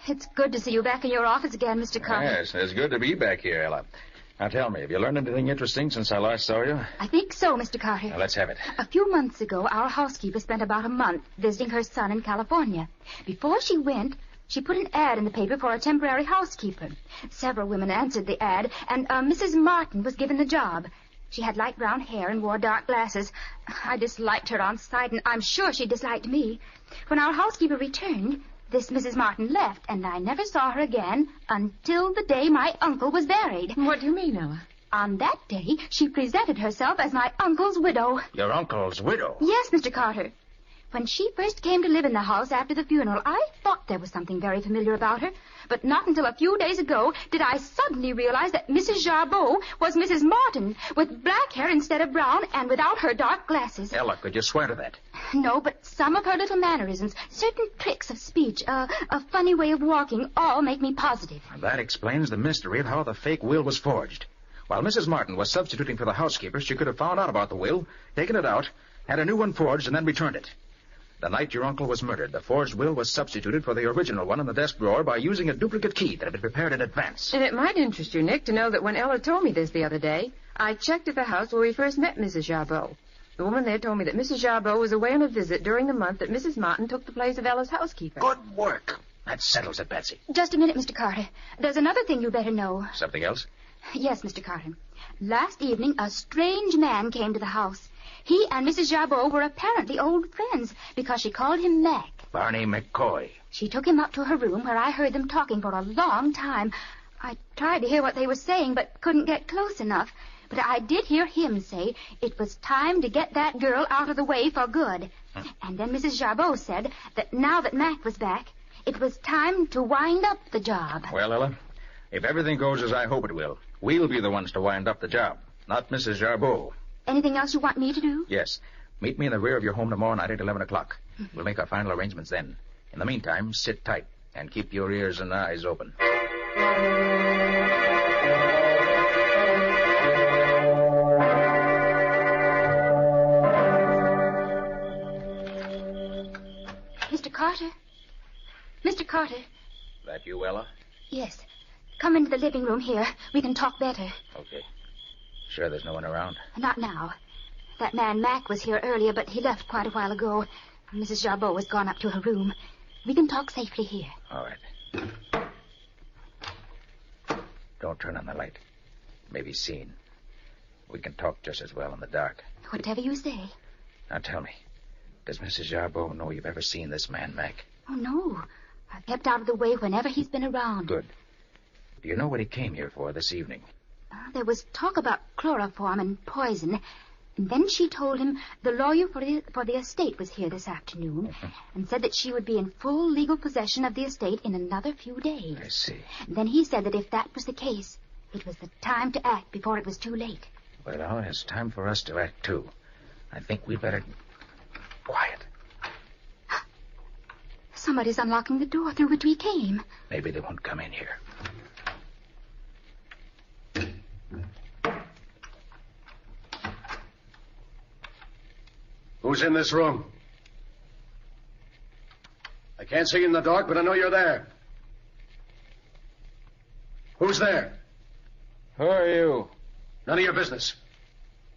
It's good to see you back in your office again, Mr. Carter. Yes, it's good to be back here, Ella. Now tell me, have you learned anything interesting since I last saw you? I think so, Mr. Carter. Now, let's have it. A few months ago, our housekeeper spent about a month visiting her son in California. Before she went, she put an ad in the paper for a temporary housekeeper. Several women answered the ad, and Mrs. Martin was given the job. She had light brown hair and wore dark glasses. I disliked her on sight, and I'm sure she disliked me. When our housekeeper returned, this Mrs. Martin left, and I never saw her again until the day my uncle was buried. What do you mean, Ella? On that day, she presented herself as my uncle's widow. Your uncle's widow? Yes, Mr. Carter. When she first came to live in the house after the funeral, I thought there was something very familiar about her. But not until a few days ago did I suddenly realize that Mrs. Jarbeau was Mrs. Martin, with black hair instead of brown and without her dark glasses. Ella, could you swear to that? No, but some of her little mannerisms, certain tricks of speech, a funny way of walking, all make me positive. That explains the mystery of how the fake will was forged. While Mrs. Martin was substituting for the housekeeper, she could have found out about the will, taken it out, had a new one forged, and then returned it. The night your uncle was murdered, the forged will was substituted for the original one in the desk drawer by using a duplicate key that had been prepared in advance. And it might interest you, Nick, to know that when Ella told me this the other day, I checked at the house where we first met Mrs. Jarbeau. The woman there told me that Mrs. Jarbeau was away on a visit during the month that Mrs. Martin took the place of Ella's housekeeper. Good work. That settles it, Patsy. Just a minute, Mr. Carter. There's another thing you better know. Something else? Yes, Mr. Carter. Last evening, a strange man came to the house. He and Mrs. Jarbeau were apparently old friends because she called him Mac. Barney McCoy. She took him up to her room where I heard them talking for a long time. I tried to hear what they were saying but couldn't get close enough. But I did hear him say it was time to get that girl out of the way for good. And then Mrs. Jarbeau said that now that Mac was back, it was time to wind up the job. Well, Ella, if everything goes as I hope it will, we'll be the ones to wind up the job, not Mrs. Jarbeau. Anything else you want me to do? Yes. Meet me in the rear of your home tomorrow night at 11 o'clock. We'll make our final arrangements then. In the meantime, sit tight and keep your ears and eyes open. Mr. Carter? Mr. Carter? That you, Ella? Yes. Come into the living room here. We can talk better. Okay. Sure there's no one around? Not now. That man Mac was here earlier, but he left quite a while ago. Mrs. Jarbeau has gone up to her room. We can talk safely here. All right. Don't turn on the light. Maybe seen. We can talk just as well in the dark. Whatever you say. Now tell me, does Mrs. Jarbeau know you've ever seen this man, Mac? Oh, no. I've kept out of the way whenever he's been around. Good. Do you know what he came here for this evening? There was talk about chloroform and poison. And then she told him the lawyer for the estate was here this afternoon and said that she would be in full legal possession of the estate in another few days. I see. And then he said that if that was the case, it was the time to act before it was too late. Well, now it's time for us to act, too. I think we'd better... Quiet. Somebody's unlocking the door through which we came. Maybe they won't come in here. Who's in this room? I can't see you in the dark, but I know you're there. Who's there? Who are you? None of your business.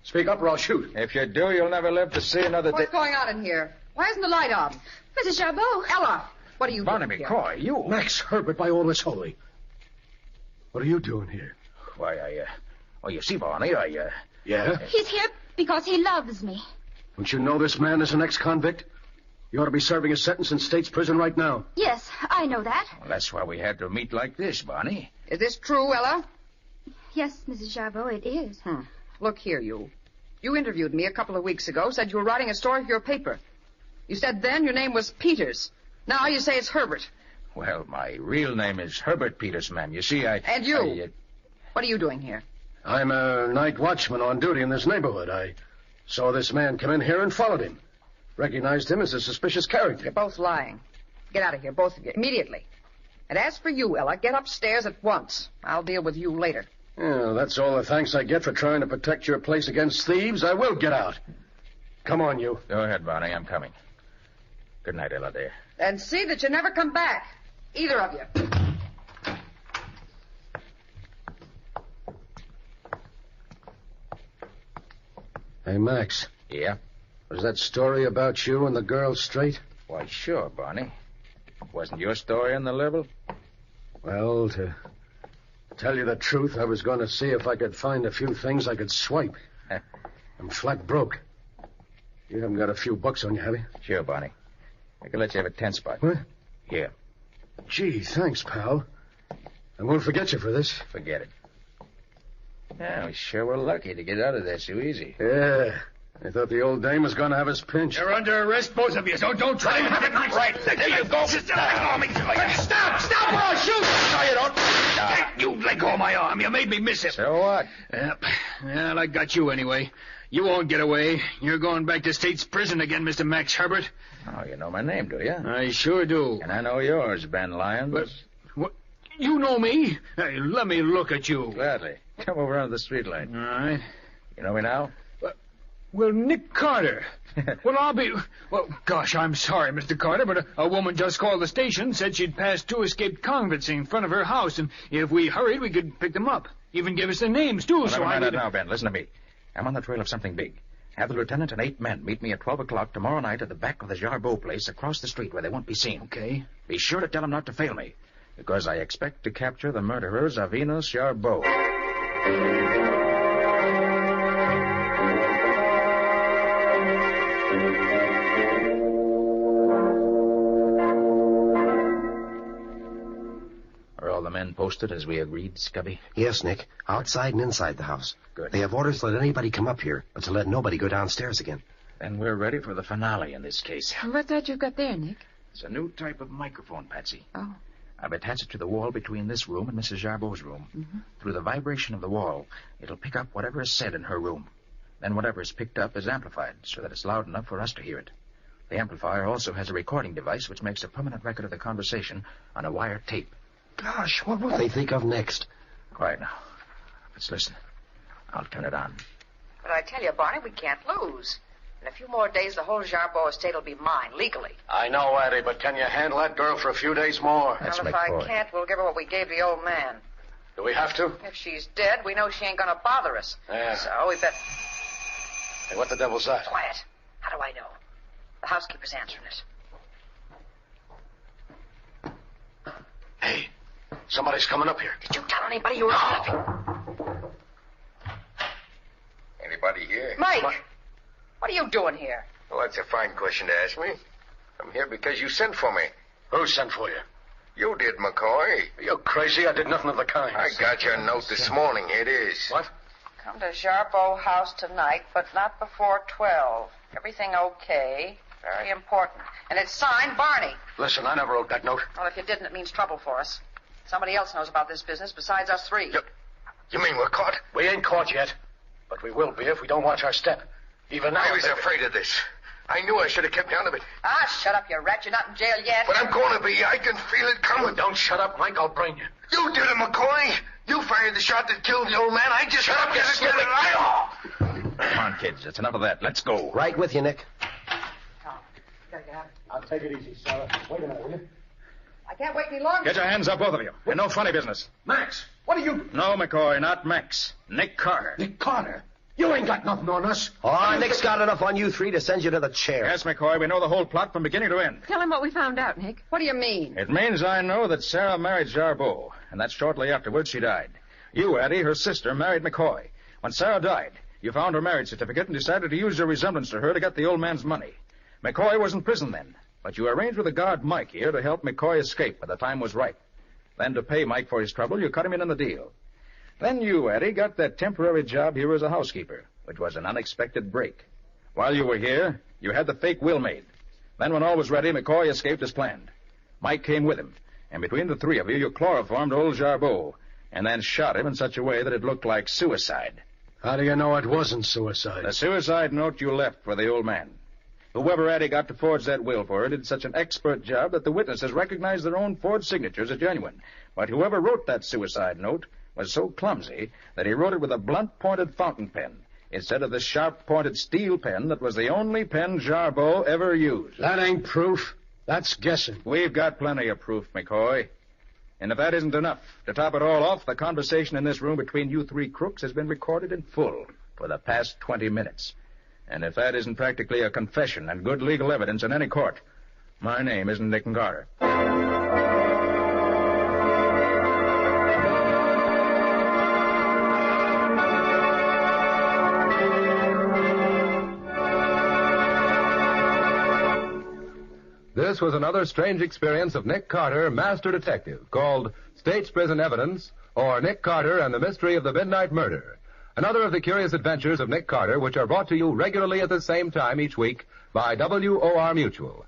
Speak up or I'll shoot. If you do, you'll never live to see another day. What's going on in here? Why isn't the light on? Mrs. Jarbeau. Ella, what are you Barney doing here? McCoy, you... Max Herbert, by all that's holy. What are you doing here? Why, Oh, you see, Barney, Yeah? He's here because he loves me. Don't you know this man is an ex-convict? He ought to be serving his sentence in state's prison right now. Yes, I know that. Well, that's why we had to meet like this, Barney. Is this true, Ella? Yes, Mrs. Jarbeau, it is. Look here, you. You interviewed me a couple of weeks ago, said you were writing a story for your paper. You said then your name was Peters. Now you say it's Herbert. Well, my real name is Herbert Peters, ma'am. You see, And you? What are you doing here? I'm a night watchman on duty in this neighborhood. I saw this man come in here and followed him. Recognized him as a suspicious character. You're both lying. Get out of here, both of you, immediately. And as for you, Ella, get upstairs at once. I'll deal with you later. Yeah, that's all the thanks I get for trying to protect your place against thieves. I will get out. Come on, you. Go ahead, Barney. I'm coming. Good night, Ella, dear. And see that you never come back. Either of you. Hey, Max. Yeah? Was that story about you and the girl straight? Why, sure, Barney. Wasn't your story on the level? Well, to tell you the truth, I was going to see if I could find a few things I could swipe. I'm flat broke. You haven't got a few bucks on you, have you? Sure, Barney. I can let you have a 10 spot. What? Here. Gee, thanks, pal. I won't forget you for this. Forget it. Yeah, we sure were lucky to get out of there so easy. Yeah. I thought the old dame was going to have us pinched. You're under arrest, both of you, so don't try to have it right. There you go. Stop! Stop or I'll shoot! No, you don't. You let go of my arm. You made me miss it. So what? Yep. Well, I got you anyway. You won't get away. You're going back to state's prison again, Mr. Max Herbert. Oh, you know my name, do you? I sure do. And I know yours, Ben Lyons. But, what? You know me? Hey, let me look at you. Gladly. Come over onto the street light. All right. You know me now? Well, Nick Carter. Well, I'll be... Well, gosh, I'm sorry, Mr. Carter, but a woman just called the station, said she'd passed 2 escaped convicts in front of her house, and if we hurried, we could pick them up. Even give us their names, too, Well, so never mind I... that now, Ben. Listen to me. I'm on the trail of something big. Have the lieutenant and 8 men meet me at 12 o'clock tomorrow night at the back of the Jarbeau place across the street where they won't be seen. Okay. Be sure to tell them not to fail me, because I expect to capture the murderers of Enos Jarbeau. Are all the men posted as we agreed, Scubby? Yes, Nick. Outside and inside the house. Good. They have orders to let anybody come up here, but to let nobody go downstairs again. Then we're ready for the finale in this case. What's that you've got there, Nick? It's a new type of microphone, Patsy. Oh. I've attached it to the wall between this room and Mrs. Jarbeau's room. Mm-hmm. Through the vibration of the wall, it'll pick up whatever is said in her room. Then whatever is picked up is amplified so that it's loud enough for us to hear it. The amplifier also has a recording device which makes a permanent record of the conversation on a wire tape. Gosh, what will they think of next? Quiet now. Let's listen. I'll turn it on. But I tell you, Barney, we can't lose. In a few more days, the whole Jarbeau estate will be mine, legally. I know, Addie, but can you handle that girl for a few days more? Well, if I can't, we'll give her what we gave the old man. Do we have to? If she's dead, we know she ain't gonna bother us. Yeah. So we bet... Hey, what the devil's that? Quiet. How do I know? The housekeeper's answering it. Hey, somebody's coming up here. Did you tell anybody you were sleeping? Anybody here? Mike! What are you doing here? Well, that's a fine question to ask me. I'm here because you sent for me. Who sent for you? You did, McCoy. Are you crazy? I did nothing of the kind. I got your note this morning. Here it is. What? Come to Jarbeau House tonight, but not before 12. Everything okay. Very important. And it's signed Barney. Listen, I never wrote that note. Well, if you didn't, it means trouble for us. Somebody else knows about this business besides us three. You mean we're caught? We ain't caught yet. But we will be if we don't watch our step. Even now... I was afraid of this. I knew I should have kept out of it. Ah, shut up, you rat. You're not in jail yet. But I'm going to be. I can feel it coming. Don't shut up, Mike. I'll brain you. You did it, McCoy. You fired the shot that killed the old man. I just... Shut up, you stupid... Come on, kids. That's enough of that. Let's go. Right with you, Nick. I'll take it easy, Sarah. Wait a minute, will you? I can't wait any longer. Get your hands up, both of you. And no funny business. Max, what are you... No, McCoy, not Max. Nick Carter. Nick Carter? You ain't got nothing on us. Oh, Nick's got enough on you three to send you to the chair. Yes, McCoy, we know the whole plot from beginning to end. Tell him what we found out, Nick. What do you mean? It means I know that Sarah married Jarbeau, and that shortly afterwards she died. You, Addie, her sister, married McCoy. When Sarah died, you found her marriage certificate and decided to use your resemblance to her to get the old man's money. McCoy was in prison then, but you arranged with the guard Mike here to help McCoy escape when the time was right. Then to pay Mike for his trouble, you cut him in on the deal. Then you, Addie, got that temporary job here as a housekeeper, which was an unexpected break. While you were here, you had the fake will made. Then when all was ready, McCoy escaped as planned. Mike came with him, and between the three of you, you chloroformed old Jarbeau, and then shot him in such a way that it looked like suicide. How do you know it wasn't suicide? The suicide note you left for the old man. Whoever Addie got to forge that will for her did such an expert job that the witnesses recognized their own forged signatures as genuine. But whoever wrote that suicide note was so clumsy that he wrote it with a blunt-pointed fountain pen instead of the sharp-pointed steel pen that was the only pen Jarbeau ever used. That ain't proof. That's guessing. We've got plenty of proof, McCoy. And if that isn't enough, to top it all off, the conversation in this room between you three crooks has been recorded in full for the past 20 minutes. And if that isn't practically a confession and good legal evidence in any court, my name isn't Nick Carter. This was another strange experience of Nick Carter, Master Detective, called State's Prison Evidence, or Nick Carter and the Mystery of the Midnight Murder. Another of the curious adventures of Nick Carter, which are brought to you regularly at the same time each week by WOR Mutual.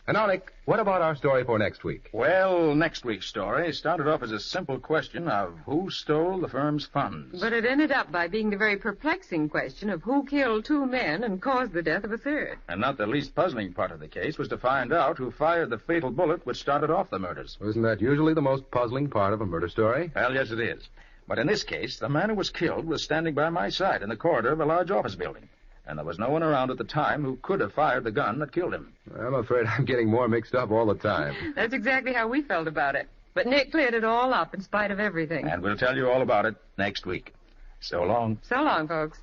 And now, Nick, what about our story for next week? Well, next week's story started off as a simple question of who stole the firm's funds. But it ended up by being the very perplexing question of who killed two men and caused the death of a third. And not the least puzzling part of the case was to find out who fired the fatal bullet which started off the murders. Isn't that usually the most puzzling part of a murder story? Well, yes, it is. But in this case, the man who was killed was standing by my side in the corridor of a large office building. And there was no one around at the time who could have fired the gun that killed him. I'm afraid I'm getting more mixed up all the time. That's exactly how we felt about it. But Nick cleared it all up in spite of everything. And we'll tell you all about it next week. So long. So long, folks.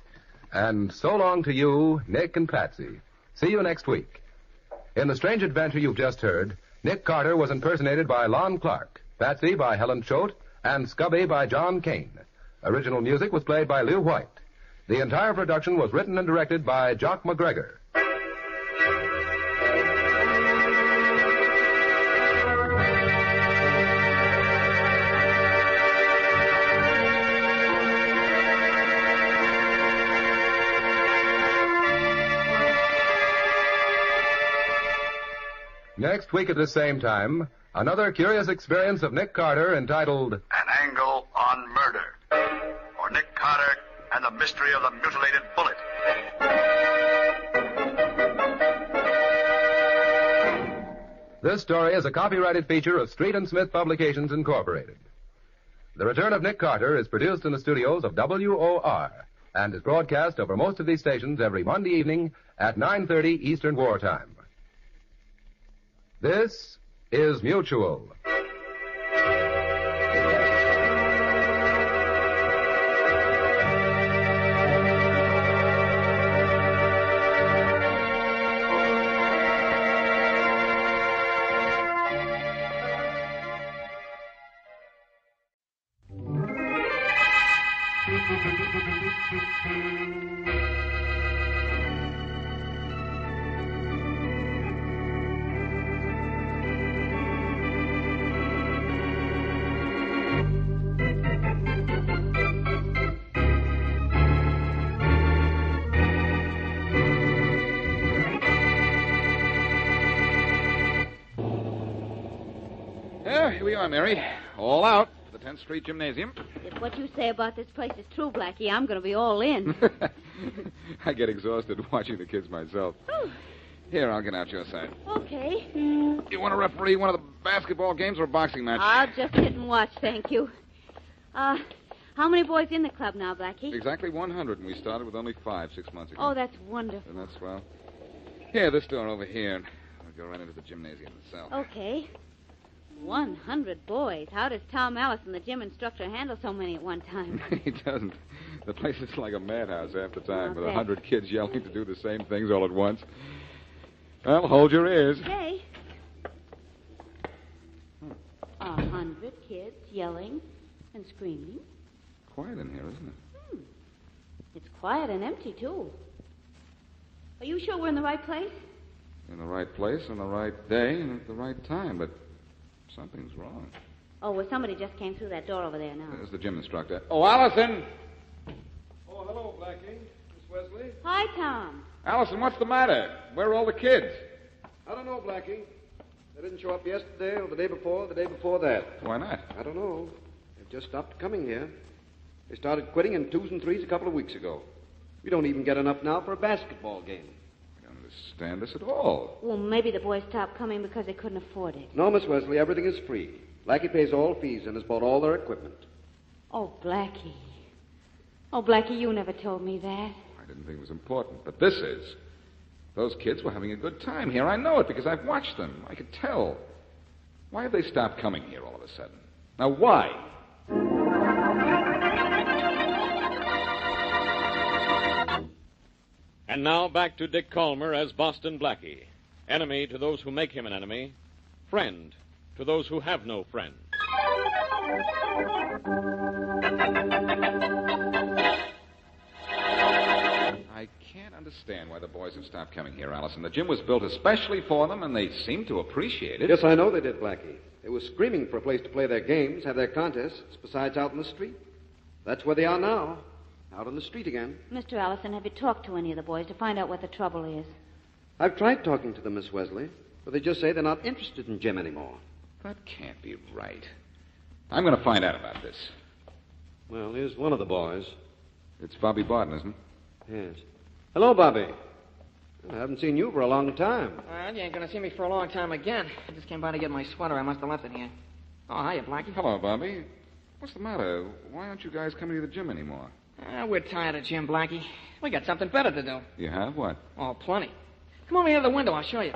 And so long to you, Nick and Patsy. See you next week. In the strange adventure you've just heard, Nick Carter was impersonated by Lon Clark, Patsy by Helen Choate, and Scubby by John Kane. Original music was played by Lew White. The entire production was written and directed by Jock McGregor. Next week at the same time, another curious experience of Nick Carter entitled An Angle on Murder, or Nick Carter and the Mystery of the Mutilated Bullet. This story is a copyrighted feature of Street and Smith Publications, Incorporated. The Return of Nick Carter is produced in the studios of WOR and is broadcast over most of these stations every Monday evening at 9:30 Eastern Wartime. This is Mutual. Here we are, Mary. All out for the 10th Street Gymnasium. If what you say about this place is true, Blackie, I'm going to be all in. I get exhausted watching the kids myself. Here, I'll get out your side. Okay. You want to referee one of the basketball games or a boxing match? I'll just sit and watch, thank you. How many boys in the club now, Blackie? Exactly 100, and we started with only 5 6 months ago. Oh, that's wonderful. Isn't that swell? Here, this door over here. I'll go right into the gymnasium itself. Okay. 100 boys. How does Tom Allison, the gym instructor, handle so many at one time? He doesn't. The place is like a madhouse half the time, with bet. 100 kids yelling to do the same things all at once. Well, hold your ears. Okay. 100 kids yelling and screaming. Quiet in here, isn't it? It's quiet and empty, too. Are you sure we're in the right place? In the right place, on the right day, and at the right time, but something's wrong. Oh, well, somebody just came through that door over there now. There's the gym instructor. Oh, Allison! Oh, hello, Blackie. Miss Wesley? Hi, Tom. Allison, what's the matter? Where are all the kids? I don't know, Blackie. They didn't show up yesterday or the day before that. Why not? I don't know. They've just stopped coming here. They started quitting in 2s and 3s a couple of weeks ago. We don't even get enough now for a basketball game. I don't understand this at all. Well, maybe the boys stopped coming because they couldn't afford it. No, Miss Wesley, everything is free. Blackie pays all fees and has bought all their equipment. Oh, Blackie. Oh, Blackie, you never told me that. I didn't think it was important, but this is. Those kids were having a good time here. I know it because I've watched them. I could tell. Why have they stopped coming here all of a sudden? Now, why? And now back to Dick Calmer as Boston Blackie. Enemy to those who make him an enemy. Friend to those who have no friend. I can't understand why the boys have stopped coming here, Allison. The gym was built especially for them, and they seem to appreciate it. Yes, I know they did, Blackie. They were screaming for a place to play their games, have their contests, besides out in the street. That's where they are now, out on the street again. Mr. Allison, have you talked to any of the boys to find out what the trouble is? I've tried talking to them, Miss Wesley, but they just say they're not interested in gym anymore. That can't be right. I'm going to find out about this. Well, here's one of the boys. It's Bobby Barton, isn't it? Yes. Hello, Bobby. I haven't seen you for a long time. Well, you ain't going to see me for a long time again. I just came by to get my sweater. I must have left it here. Oh, hiya, Blackie. Hello, Bobby. What's the matter? Why aren't you guys coming to the gym anymore? We're tired of gym, Blackie. We got something better to do. You have? What? Oh, plenty. Come over here to the window. I'll show you.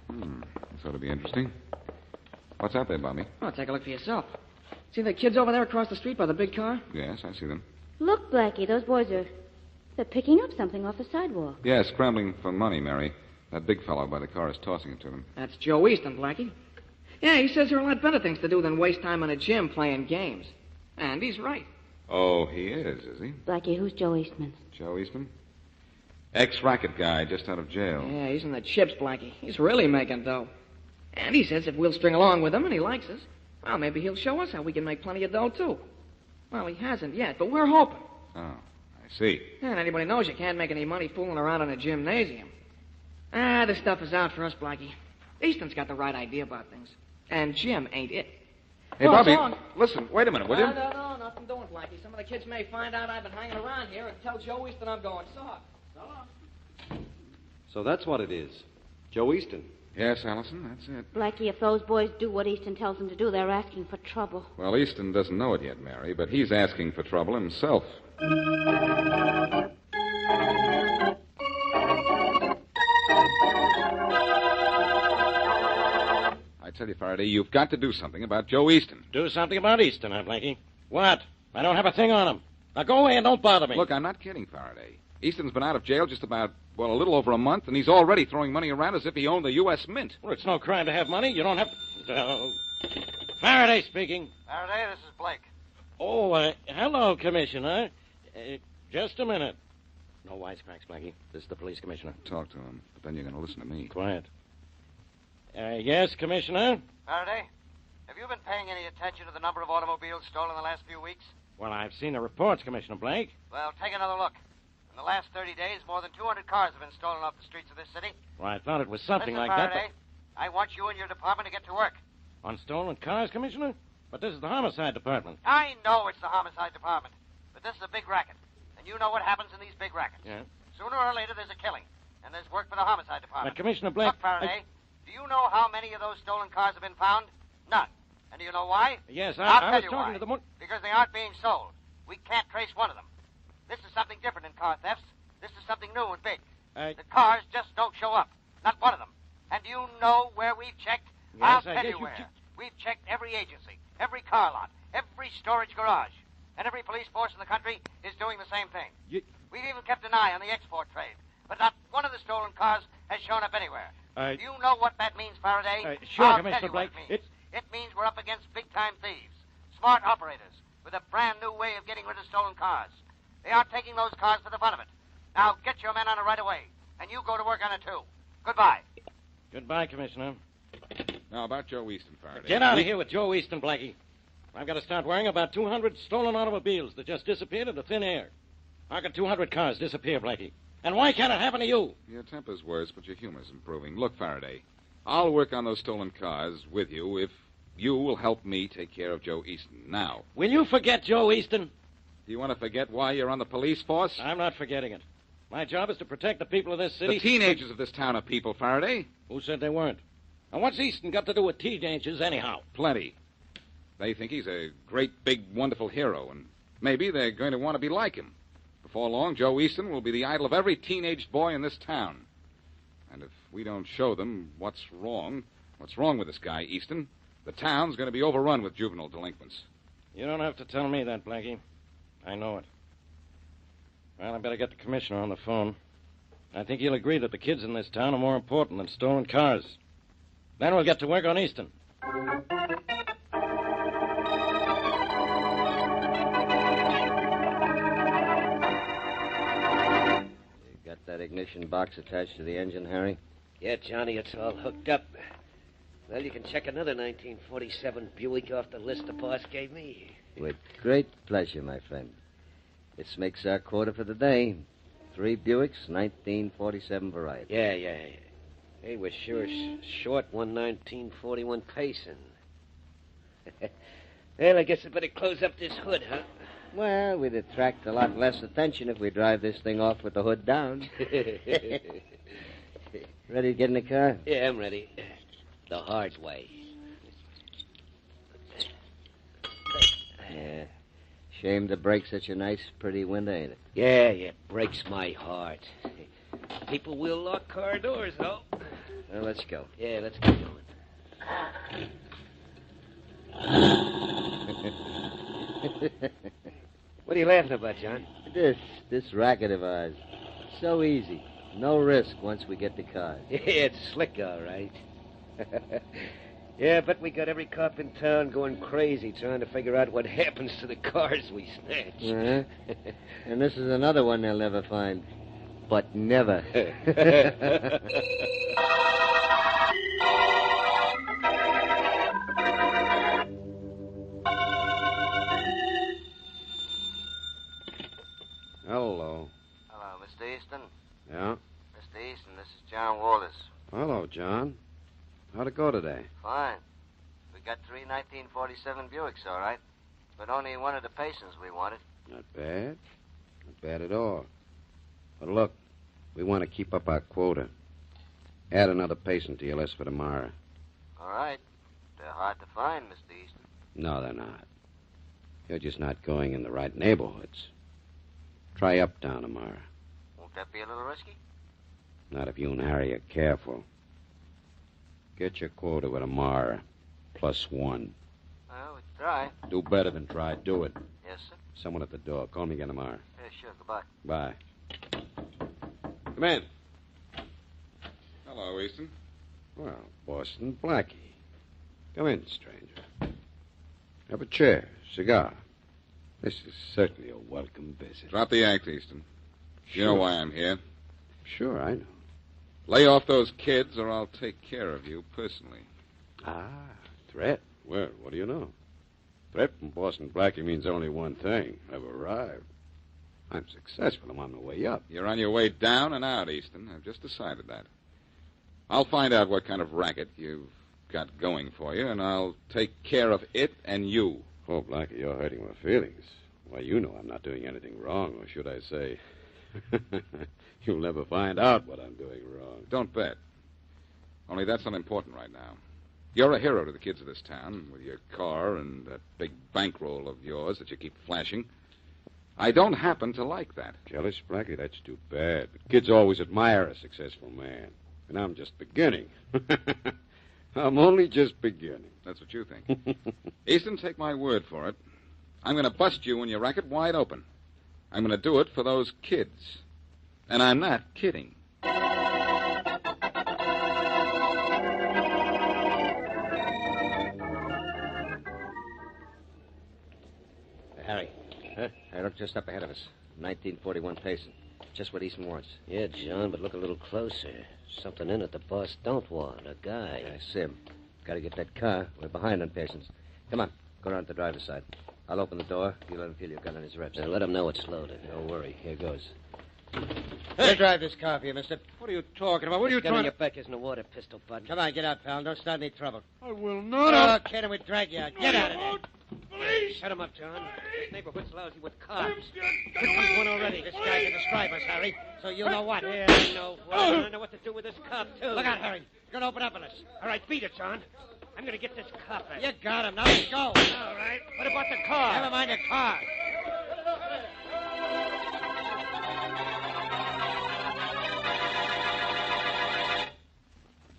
This ought to be interesting. What's out there, Bobby? Oh, take a look for yourself. See the kids over there across the street by the big car? Yes, I see them. Look, Blackie, those boys are They're picking up something off the sidewalk. Yeah, scrambling for money, Mary. That big fellow by the car is tossing it to them. That's Joe Easton, Blackie. Yeah, he says there are a lot better things to do than waste time in a gym playing games. And he's right. Oh, he is he? Blackie, who's Joe Eastman? Joe Eastman? Ex-racket guy, just out of jail. Yeah, he's in the chips, Blackie. He's really making dough. And he says if we'll string along with him and he likes us, well, maybe he'll show us how we can make plenty of dough, too. Well, he hasn't yet, but we're hoping. Oh, I see. Yeah, and anybody knows you can't make any money fooling around in a gymnasium. This stuff is out for us, Blackie. Easton's got the right idea about things. And Jim ain't it. Hey, Bobby, listen, wait a minute, will you? No, nothing doing, Blackie. Some of the kids may find out I've been hanging around here and tell Joe Easton I'm going soft. So long. So that's what it is. Joe Easton. Yes, Allison, that's it. Blackie, if those boys do what Easton tells them to do, they're asking for trouble. Well, Easton doesn't know it yet, Mary, but he's asking for trouble himself. I tell you, Faraday, you've got to do something about Joe Easton. Do something about Easton, huh, Blackie? What? I don't have a thing on him. Now go away and don't bother me. Look, I'm not kidding, Faraday. Easton's been out of jail just about, well, a little over a month, and he's already throwing money around as if he owned the U.S. Mint. Well, it's no crime to have money. You don't have to... Faraday speaking. Faraday, this is Blake. Oh, hello, Commissioner. Just a minute. No wisecracks, Blackie. This is the police commissioner. Talk to him, but then you're going to listen to me. Quiet. Yes, Commissioner? Faraday, have you been paying any attention to the number of automobiles stolen the last few weeks? Well, I've seen the reports, Commissioner Blake. Well, take another look. In the last 30 days, more than 200 cars have been stolen off the streets of this city. Well, I thought it was something Listen, like Faraday, that. I want you and your department to get to work. On stolen cars, Commissioner? But this is the homicide department. I know it's the homicide department, but this is a big racket. And you know what happens in these big rackets. Yeah. Sooner or later, there's a killing, and there's work for the homicide department. But, Commissioner Blake... Look, Faraday, do you know how many of those stolen cars have been found? None. And do you know why? Yes, I'll I tell was you talking why. to the... Because they aren't being sold. We can't trace one of them. This is something different in car thefts. This is something new and big. The cars just don't show up. Not one of them. And do you know where we've checked? Yes, I'll tell you where. We've checked every agency, every car lot, every storage garage. And every police force in the country is doing the same thing. We've even kept an eye on the export trade. But not one of the stolen cars has shown up anywhere. Do you know what that means, Faraday? Sure, I'll Commissioner tell you what Blake. It means we're up against big-time thieves, smart operators, with a brand-new way of getting rid of stolen cars. They aren't taking those cars for the fun of it. Now, get your men on it right away, and you go to work on it, too. Goodbye. Goodbye, Commissioner. Now, about Joe Easton, Faraday. Get out of here with Joe Easton, Blackie. I've got to start worrying about 200 stolen automobiles that just disappeared into thin air. How could 200 cars disappear, Blackie? And why can't it happen to you? Your temper's worse, but your humor's improving. Look, Faraday, I'll work on those stolen cars with you if you will help me take care of Joe Easton. Now. Will you forget Joe Easton? Do you want to forget why you're on the police force? I'm not forgetting it. My job is to protect the people of this city. The teenagers of this town are people, Faraday. Who said they weren't? And what's Easton got to do with teenagers anyhow? Plenty. They think he's a great, big, wonderful hero, and maybe they're going to want to be like him. Before long, Joe Easton will be the idol of every teenage boy in this town. And if we don't show them what's wrong with this guy, Easton, the town's going to be overrun with juvenile delinquents. You don't have to tell me that, Blackie. I know it. Well, I better get the commissioner on the phone. I think he'll agree that the kids in this town are more important than stolen cars. Then we'll get to work on Easton. Got that ignition box attached to the engine, Harry? Yeah, Johnny, it's all hooked up. Well, you can check another 1947 Buick off the list the boss gave me. With great pleasure, my friend. This makes our quota for the day. 3 Buicks, 1947 variety. Yeah. Hey, we're sure short one 1941 Payson. Well, I guess I better close up this hood, huh? Well, we'd attract a lot less attention if we drive this thing off with the hood down. Ready to get in the car? Yeah, I'm ready. The hard way. Yeah. Shame to break such a nice, pretty window, ain't it? Yeah, breaks my heart. People will lock car doors, though. Well, let's go. Yeah, let's get going. What are you laughing about, John? This racket of ours. So easy. No risk once we get the cars. Yeah, it's slick, all right. Yeah, but we got every cop in town going crazy trying to figure out what happens to the cars we snatch. Uh-huh. And this is another one they'll never find. But never. Hello. Hello, Mr. Easton. Yeah? Mr. Easton, this is John Walters. Hello, John. How'd it go today? Fine. We got 3 1947 Buicks, all right. But only one of the patients we wanted. Not bad. Not bad at all. But look, we want to keep up our quota. Add another patient to your list for tomorrow. All right. They're hard to find, Mr. Easton. No, they're not. You're just not going in the right neighborhoods. Try Uptown tomorrow. Won't that be a little risky? Not if you and Harry are careful. Get your quota with Amara. +1. Well, we try. Do better than try. Do it. Yes, sir. Someone at the door. Call me again tomorrow. Yeah, sure. Goodbye. Bye. Come in. Hello, Easton. Well, Boston Blackie. Come in, stranger. Have a chair. Cigar. This is certainly a welcome visit. Drop the act, Easton. You know why I'm here. Sure, I know. Lay off those kids, or I'll take care of you personally. Ah, threat. Well, what do you know? Threat from Boston Blackie means only one thing. I've arrived. I'm successful. I'm on the way up. You're on your way down and out, Easton. I've just decided that. I'll find out what kind of racket you've got going for you, and I'll take care of it and you. Oh, Blackie, you're hurting my feelings. Why, you know I'm not doing anything wrong, or should I say, you'll never find out what I'm doing wrong. Don't bet. Only that's not important right now. You're a hero to the kids of this town, with your car and that big bankroll of yours that you keep flashing. I don't happen to like that. Jealous, Blackie? That's too bad. But kids always admire a successful man. And I'm just beginning. I'm only just beginning. That's what you think. Easton, take my word for it. I'm going to bust you and your racket wide open. I'm going to do it for those kids. And I'm not kidding. Harry. Huh? Hey, look just up ahead of us. 1941 patient. Just what Easton wants. Yeah, John, but look a little closer. Something in it the boss don't want. A guy. Sim. Got to get that car. We're behind on patients. Come on. Go around to the driver's side. I'll open the door. You let him feel your gun on his ribs. Now, let him know it's loaded. Don't worry. Here goes. Hey, drive this car for you, mister. What are you talking about? What are you Gun trying in to... your back isn't a water pistol, bud. Come on, get out, pal. Don't start any trouble. I will not... Oh, kid, and we drag you out. Get out of there. Please. Shut him up, John. This neighborhood's lousy with cops. This is one already. This guy can describe us, Harry. So you know what? Yeah, I know. Well, I know what to do with this cop, too. Look out, Harry. You're going to open up on us. All right, beat it, John. I'm going to get this cop back. You got him. Now let's go. All right. What about the car? Never mind the car.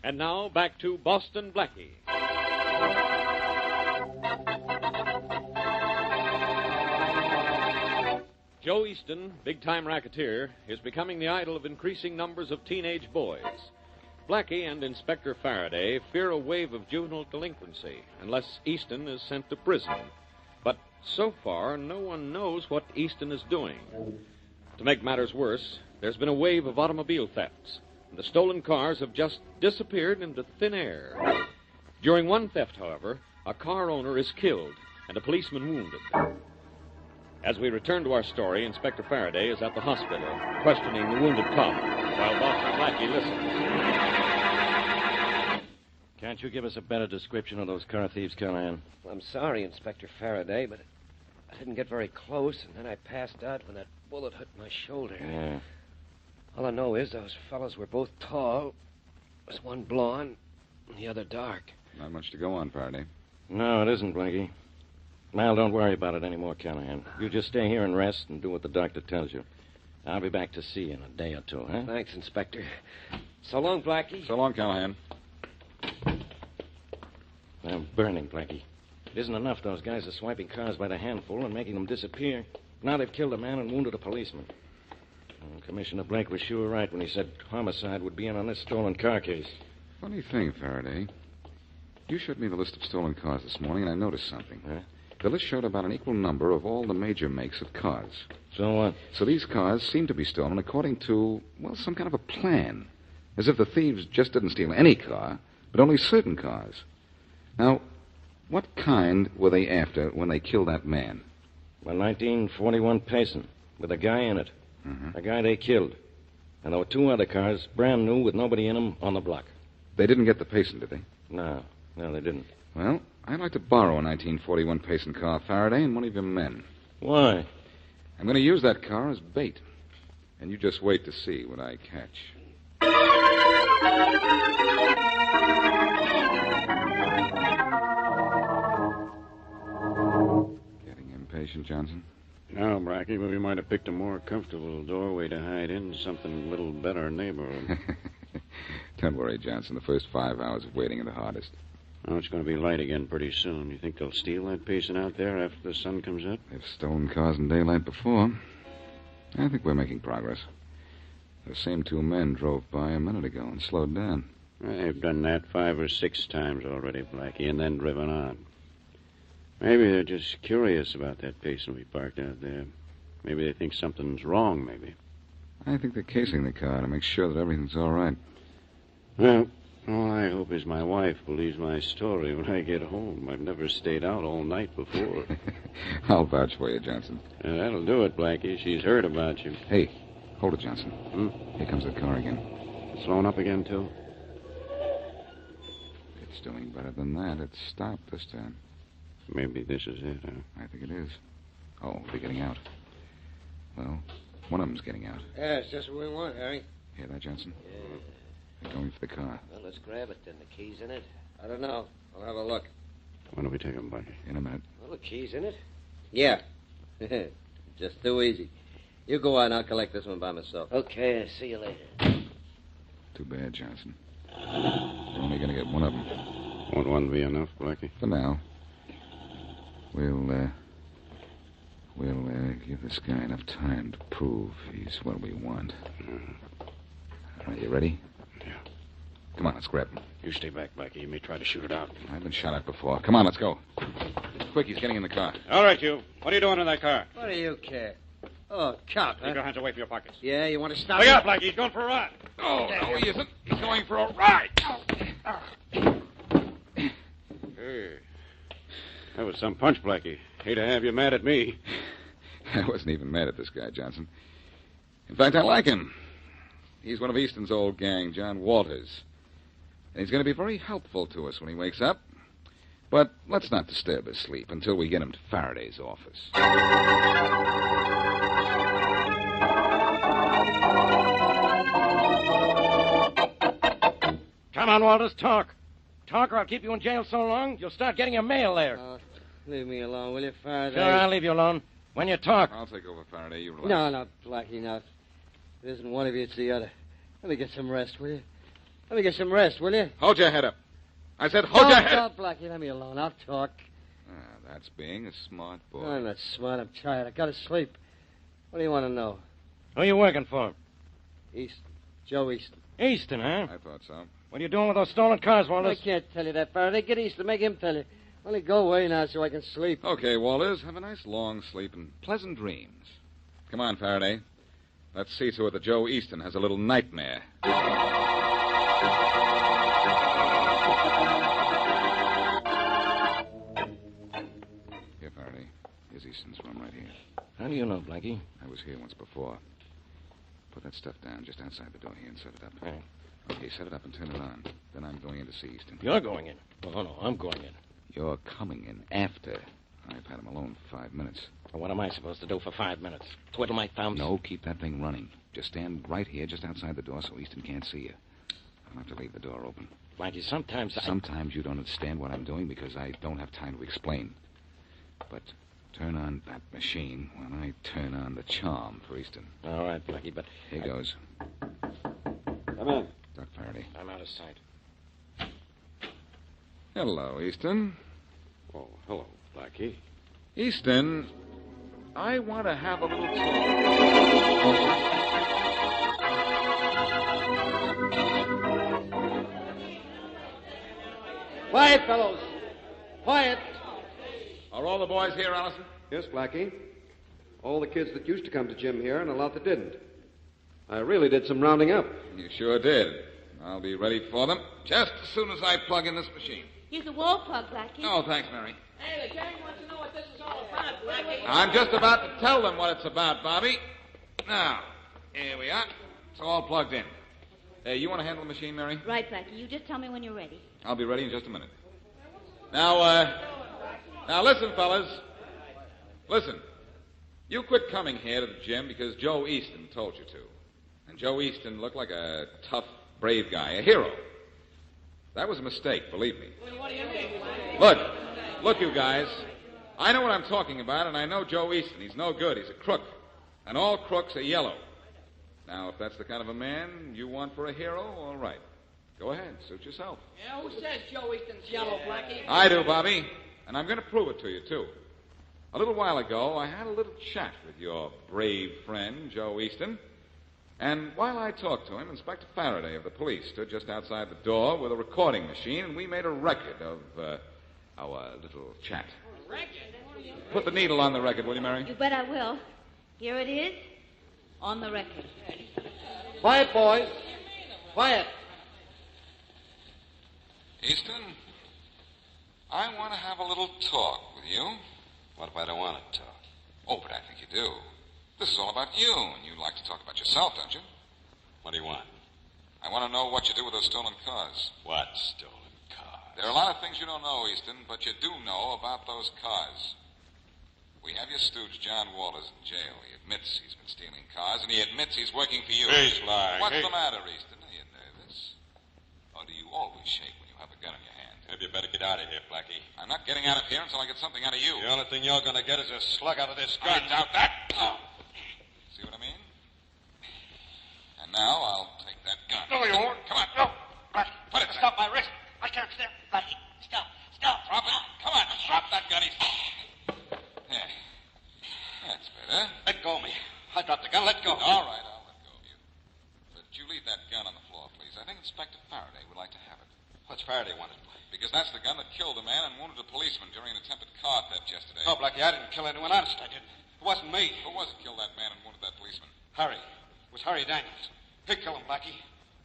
And now back to Boston Blackie. Joe Easton, big-time racketeer, is becoming the idol of increasing numbers of teenage boys. Blackie and Inspector Faraday fear a wave of juvenile delinquency unless Easton is sent to prison. But so far, no one knows what Easton is doing. To make matters worse, there's been a wave of automobile thefts, and the stolen cars have just disappeared into thin air. During one theft, however, a car owner is killed and a policeman wounded. As we return to our story, Inspector Faraday is at the hospital, questioning the wounded cop, while Boston Blackie listens. Can't you give us a better description of those car thieves, Callahan? I'm sorry, Inspector Faraday, but I didn't get very close, and then I passed out when that bullet hit my shoulder. Yeah. All I know is those fellows were both tall. There was one blonde and the other dark. Not much to go on, Faraday. No, it isn't, Blackie. Well, don't worry about it anymore, Callahan. You just stay here and rest and do what the doctor tells you. I'll be back to see you in a day or two, huh? Thanks, Inspector. So long, Blackie. So long, Callahan. I'm burning, Blackie. It isn't enough those guys are swiping cars by the handful and making them disappear. Now they've killed a man and wounded a policeman. Commissioner Blake was sure right when he said homicide would be in on this stolen car case. Funny thing, Faraday. You showed me the list of stolen cars this morning, and I noticed something. Huh? The list showed about an equal number of all the major makes of cars. So what? So these cars seem to be stolen according to, well, some kind of a plan. As if the thieves just didn't steal any car, but only certain cars. Now, what kind were they after when they killed that man? A 1941 Payson with a guy in it. Mm-hmm. A guy they killed. And there were 2 other cars, brand new, with nobody in them, on the block. They didn't get the Payson, did they? No, they didn't. Well, I'd like to borrow a 1941 Payson car, Faraday, and one of your men. Why? I'm going to use that car as bait. And you just wait to see what I catch. Getting impatient, Johnson? No, Blackie, but we might have picked a more comfortable doorway to hide in, something a little better neighborhood. Don't worry, Johnson. The first 5 hours of waiting are the hardest. Oh, it's going to be light again pretty soon. You think they'll steal that Payson out there after the sun comes up? They've stolen cars in daylight before. I think we're making progress. The same 2 men drove by a minute ago and slowed down. They've done that 5 or 6 times already, Blackie, and then driven on. Maybe they're just curious about that Payson we parked out there. Maybe they think something's wrong, maybe. I think they're casing the car to make sure that everything's all right. Well, all I hope is my wife believes my story when I get home. I've never stayed out all night before. I'll vouch for you, Johnson. That'll do it, Blackie. She's heard about you. Hey, hold it, Johnson. Here comes the car again. Slowing up again, too? It's doing better than that. It's stopped this time. Maybe this is it, huh? I think it is. Oh, they're getting out. Well, one of them's getting out. Yeah, it's just what we want, Harry. Hear that, Johnson? Yeah. They're going for the car. Well, let's grab it then. The key's in it? I don't know. I'll have a look. When do we take them, Blackie? In a minute. Well, the key's in it? Yeah. Just too easy. You go on. I'll collect this one by myself. Okay, I'll see you later. Too bad, Johnson. We're only going to get one of them. Won't one be enough, Blackie? For now. We'll give this guy enough time to prove he's what we want. All right, you ready? Yeah. Come on, let's grab him. You stay back, Blackie. You may try to shoot it out. I've been shot at before. Come on, let's go. Quick, he's getting in the car. All right, you. What are you doing in that car? What do you care? Oh, cop, huh? Keep your hands away from your pockets. Yeah, you want to stop Look me? out, Blackie. He's going for a ride. Oh, no, he isn't. He's going for a ride. Hey. That was some punch, Blackie. Hate to have you mad at me. I wasn't even mad at this guy, Johnson. In fact, I like him. He's one of Easton's old gang, John Walters. And he's going to be very helpful to us when he wakes up. But let's not disturb his sleep until we get him to Faraday's office. Come on, Walters, talk. Talk, or I'll keep you in jail so long, you'll start getting your mail there. Leave me alone, will you, Faraday? Sure, I'll leave you alone. When you talk. I'll take over, Faraday. You relax. No, Blackie, no. It isn't one of you, it's the other. Let me get some rest, will you? Let me get some rest, will you? Hold your head up. I said hold your head up. No, Blackie, let me alone. I'll talk. That's being a smart boy. I'm not smart. I'm tired. I gotta sleep. What do you want to know? Who are you working for? Easton. Joe Easton. Easton, huh? I thought so. What are you doing with those stolen cars, Walters? I can't tell you that, Faraday. Get Easton. Make him tell you. Only go away now so I can sleep. Okay, Walters. Have a nice long sleep and pleasant dreams. Come on, Faraday. Let's see to it that Joe Easton has a little nightmare. Here, Faraday. Here's Easton's room right here. How do you know, Blackie? I was here once before. Put that stuff down just outside the door here and set it up. Right. Okay, set it up and turn it on. Then I'm going in to see Easton. You're going in? Oh, no, I'm going in. You're coming in after I've had him alone for 5 minutes. Well, what am I supposed to do for 5 minutes? Twiddle my thumbs? No, keep that thing running. Just stand right here, just outside the door, so Easton can't see you. I'll have to leave the door open. Blackie, sometimes Sometimes you don't understand what I'm doing because I don't have time to explain. But turn on that machine when I turn on the charm for Easton. All right, Blackie, but... Here goes. Come in. Doc Faraday. I'm out of sight. Hello, Easton. Oh, hello, Blackie. Easton, I want to have a little talk. Quiet, fellows. Quiet. Are all the boys here, Allison? Yes, Blackie. All the kids that used to come to gym here and a lot that didn't. I really did some rounding up. You sure did. I'll be ready for them just as soon as I plug in this machine. Use the wall plug, Blackie. Oh, thanks, Mary. Hey, the gang wants to know what this is all about, Blackie. I'm just about to tell them what it's about, Bobby. Now, here we are. It's all plugged in. Hey, you want to handle the machine, Mary? Right, Blackie. You just tell me when you're ready. I'll be ready in just a minute. Now listen, fellas. Listen. You quit coming here to the gym because Joe Easton told you to. And Joe Easton looked like a tough, brave guy, a hero. That was a mistake, believe me. What do you mean? Look, you guys. I know what I'm talking about, and I know Joe Easton. He's no good. He's a crook. And all crooks are yellow. Now, if that's the kind of a man you want for a hero, all right. Go ahead. Suit yourself. Yeah, who says Joe Easton's yellow, Blackie? I do, Bobby. And I'm going to prove it to you, too. A little while ago, I had a little chat with your brave friend, Joe Easton. And while I talked to him, Inspector Faraday of the police stood just outside the door with a recording machine, and we made a record of our little chat. Put the needle on the record, will you, Mary? You bet I will. Here it is, on the record. Quiet, boys. Quiet. Easton, I want to have a little talk with you. What if I don't want to talk? Oh, but I think you do. This is all about you, and you like to talk about yourself, don't you? What do you want? I want to know what you do with those stolen cars. What stolen cars? There are a lot of things you don't know, Easton, but you do know about those cars. We have your stooge, John Walters, in jail. He admits he's been stealing cars, and he admits he's working for you. He's lying. What's the matter, Easton? Are you nervous? Or do you always shake when you have a gun in your hand? Maybe you better get out of here, Blackie. I'm not getting out of here until I get something out of you. The only thing you're going to get is a slug out of this gun. I doubt that. Oh. See what I mean? And now I'll take that gun. No, you won't. Come on. No. Blackie, put it back. Stop my wrist. I can't stand. Blackie, stop. Drop it. Come on. Drop that gun. There. That's better. Let go of me. I dropped the gun. Let go. All right, I'll let go of you. But you leave that gun on the floor, please. I think Inspector Faraday would like to have it. What's Faraday wanted? Because that's the gun that killed a man and wounded a policeman during an attempted car theft yesterday. No, Blackie, I didn't kill anyone. Honest, I didn't. It wasn't me. Who was it killed that man and wounded that policeman? Harry. It was Harry Daniels. He killed him, Blackie.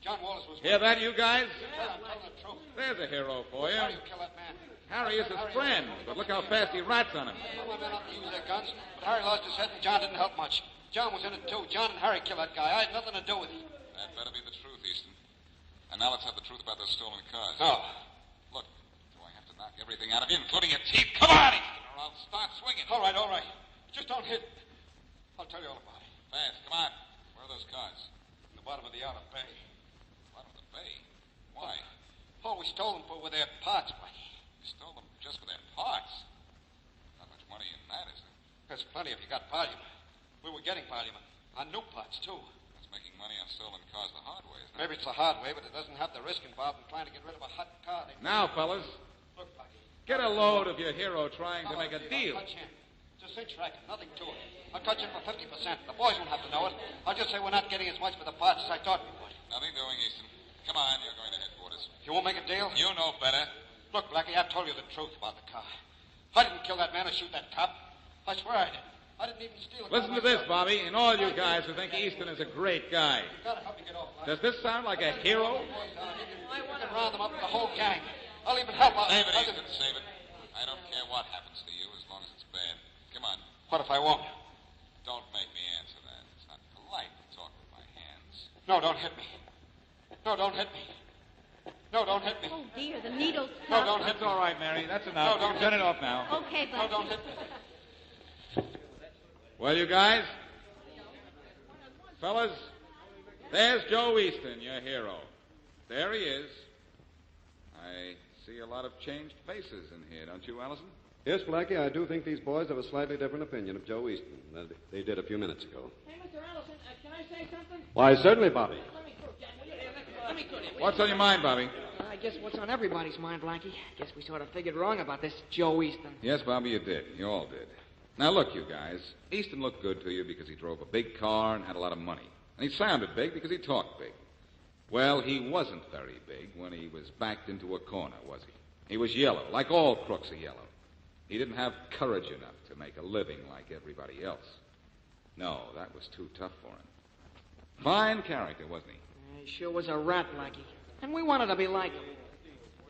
John Wallace was... Hear that, you guys? Yeah, I'm telling the truth. There's a hero for you. How do you kill that man? Harry is his friend, but look how fast he rats on him. I want men not to use their guns, but Harry lost his head and John didn't help much. John was in it, too. John and Harry killed that guy. I had nothing to do with it. That better be the truth, Easton. And now let's have the truth about those stolen cars. No. Look, do I have to knock everything out of you, including your teeth? Come on, Easton, or I'll start swinging. All right. Just don't hit. I'll tell you all about it. Fast, come on. Where are those cars? In the bottom of the outer bay. Bottom of the bay? Why? Oh, we stole them with their parts, Blackie. You stole them just for their parts? Not much money in that, is there? There's plenty if you got Parliament. We were getting Parliament. On new parts, too. That's making money on stolen cars the hard way, isn't it? Maybe it's the hard way, but it doesn't have the risk involved in trying to get rid of a hot car. Now, fellas, Look, Blackie. get a load of your hero trying to make a deal. I'll touch him. It's a cinch racket, nothing to it. I'll touch him for 50%. The boys won't have to know it. I'll just say we're not getting as much for the parts as I thought we would. Nothing doing, Easton. Come on, you're going to headquarters. You won't make a deal? You know better. Look, Blackie, I've told you the truth about the car. I didn't kill that man or shoot that cop. I swear I did. I didn't even steal a car. Listen to this, Bobby, and all you guys who think Easton is a great guy. You gotta help me get off. Does this sound like a hero? I want to round them up with the whole gang. I'll even help out. Save it, Easton, save it. I don't care what happens to you as long as it's bad. Come on. What if I won't? Don't make me answer that. It's not polite to talk with my hands. No, don't hit me. No, don't hit me. No, don't hit me. Oh, dear, the needle's No, don't hit That's all right, Mary. That's enough. No, don't Turn it off now. Okay, No, Blackie. don't hit me. Well, you guys? Fellas, there's Joe Easton, your hero. There he is. I see a lot of changed faces in here, don't you, Allison? Yes, Blackie, I do think these boys have a slightly different opinion of Joe Easton than they did a few minutes ago. Hey, Mr. Allison, can I say something? Why, certainly, Bobby. Let me through, Jack, will you? Let me through. What's on your mind, Bobby? I guess what's on everybody's mind, Blackie. Guess we sort of figured wrong about this Joe Easton. Yes, Bobby, you did. You all did. Now, look, you guys. Easton looked good to you because he drove a big car and had a lot of money. And he sounded big because he talked big. Well, he wasn't very big when he was backed into a corner, was he? He was yellow, like all crooks are yellow. He didn't have courage enough to make a living like everybody else. No, that was too tough for him. Fine character, wasn't he? He sure was a rat, Blackie. And we wanted to be like him.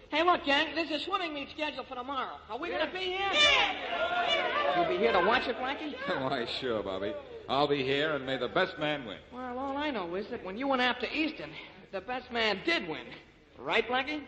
Hey, look, gang, there's a swimming meet scheduled for tomorrow. Are we going to be here? Yeah. You'll be here to watch it, Blackie? Why, sure, Bobby. I'll be here, and may the best man win. Well, all I know is that when you went after Easton, the best man did win. Right, Blackie?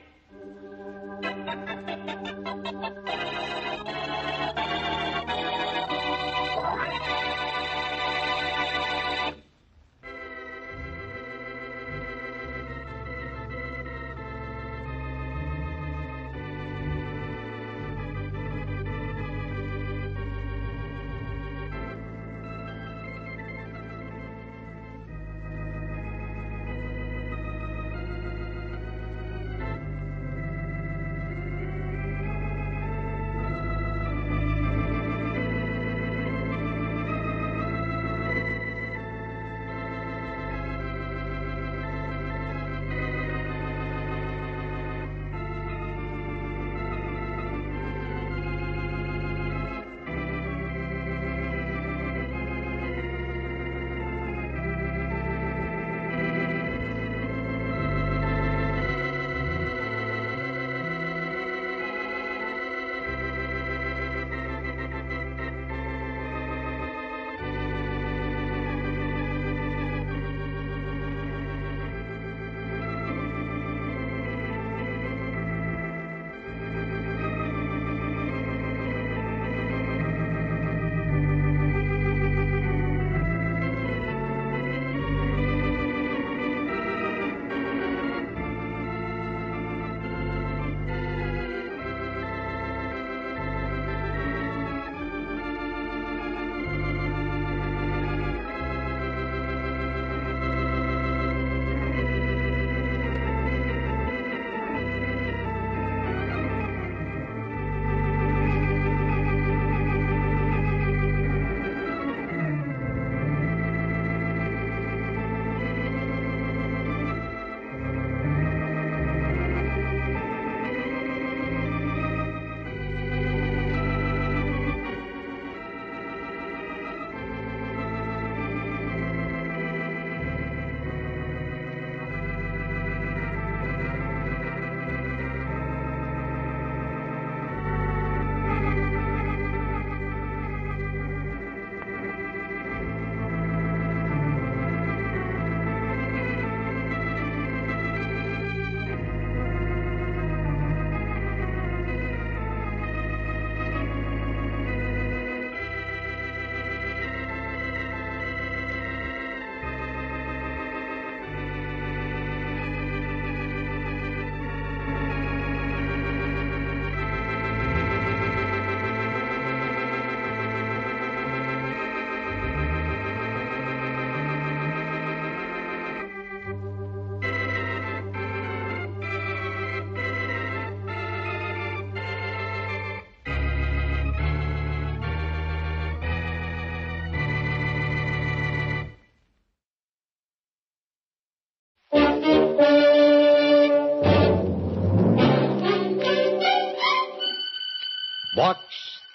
Box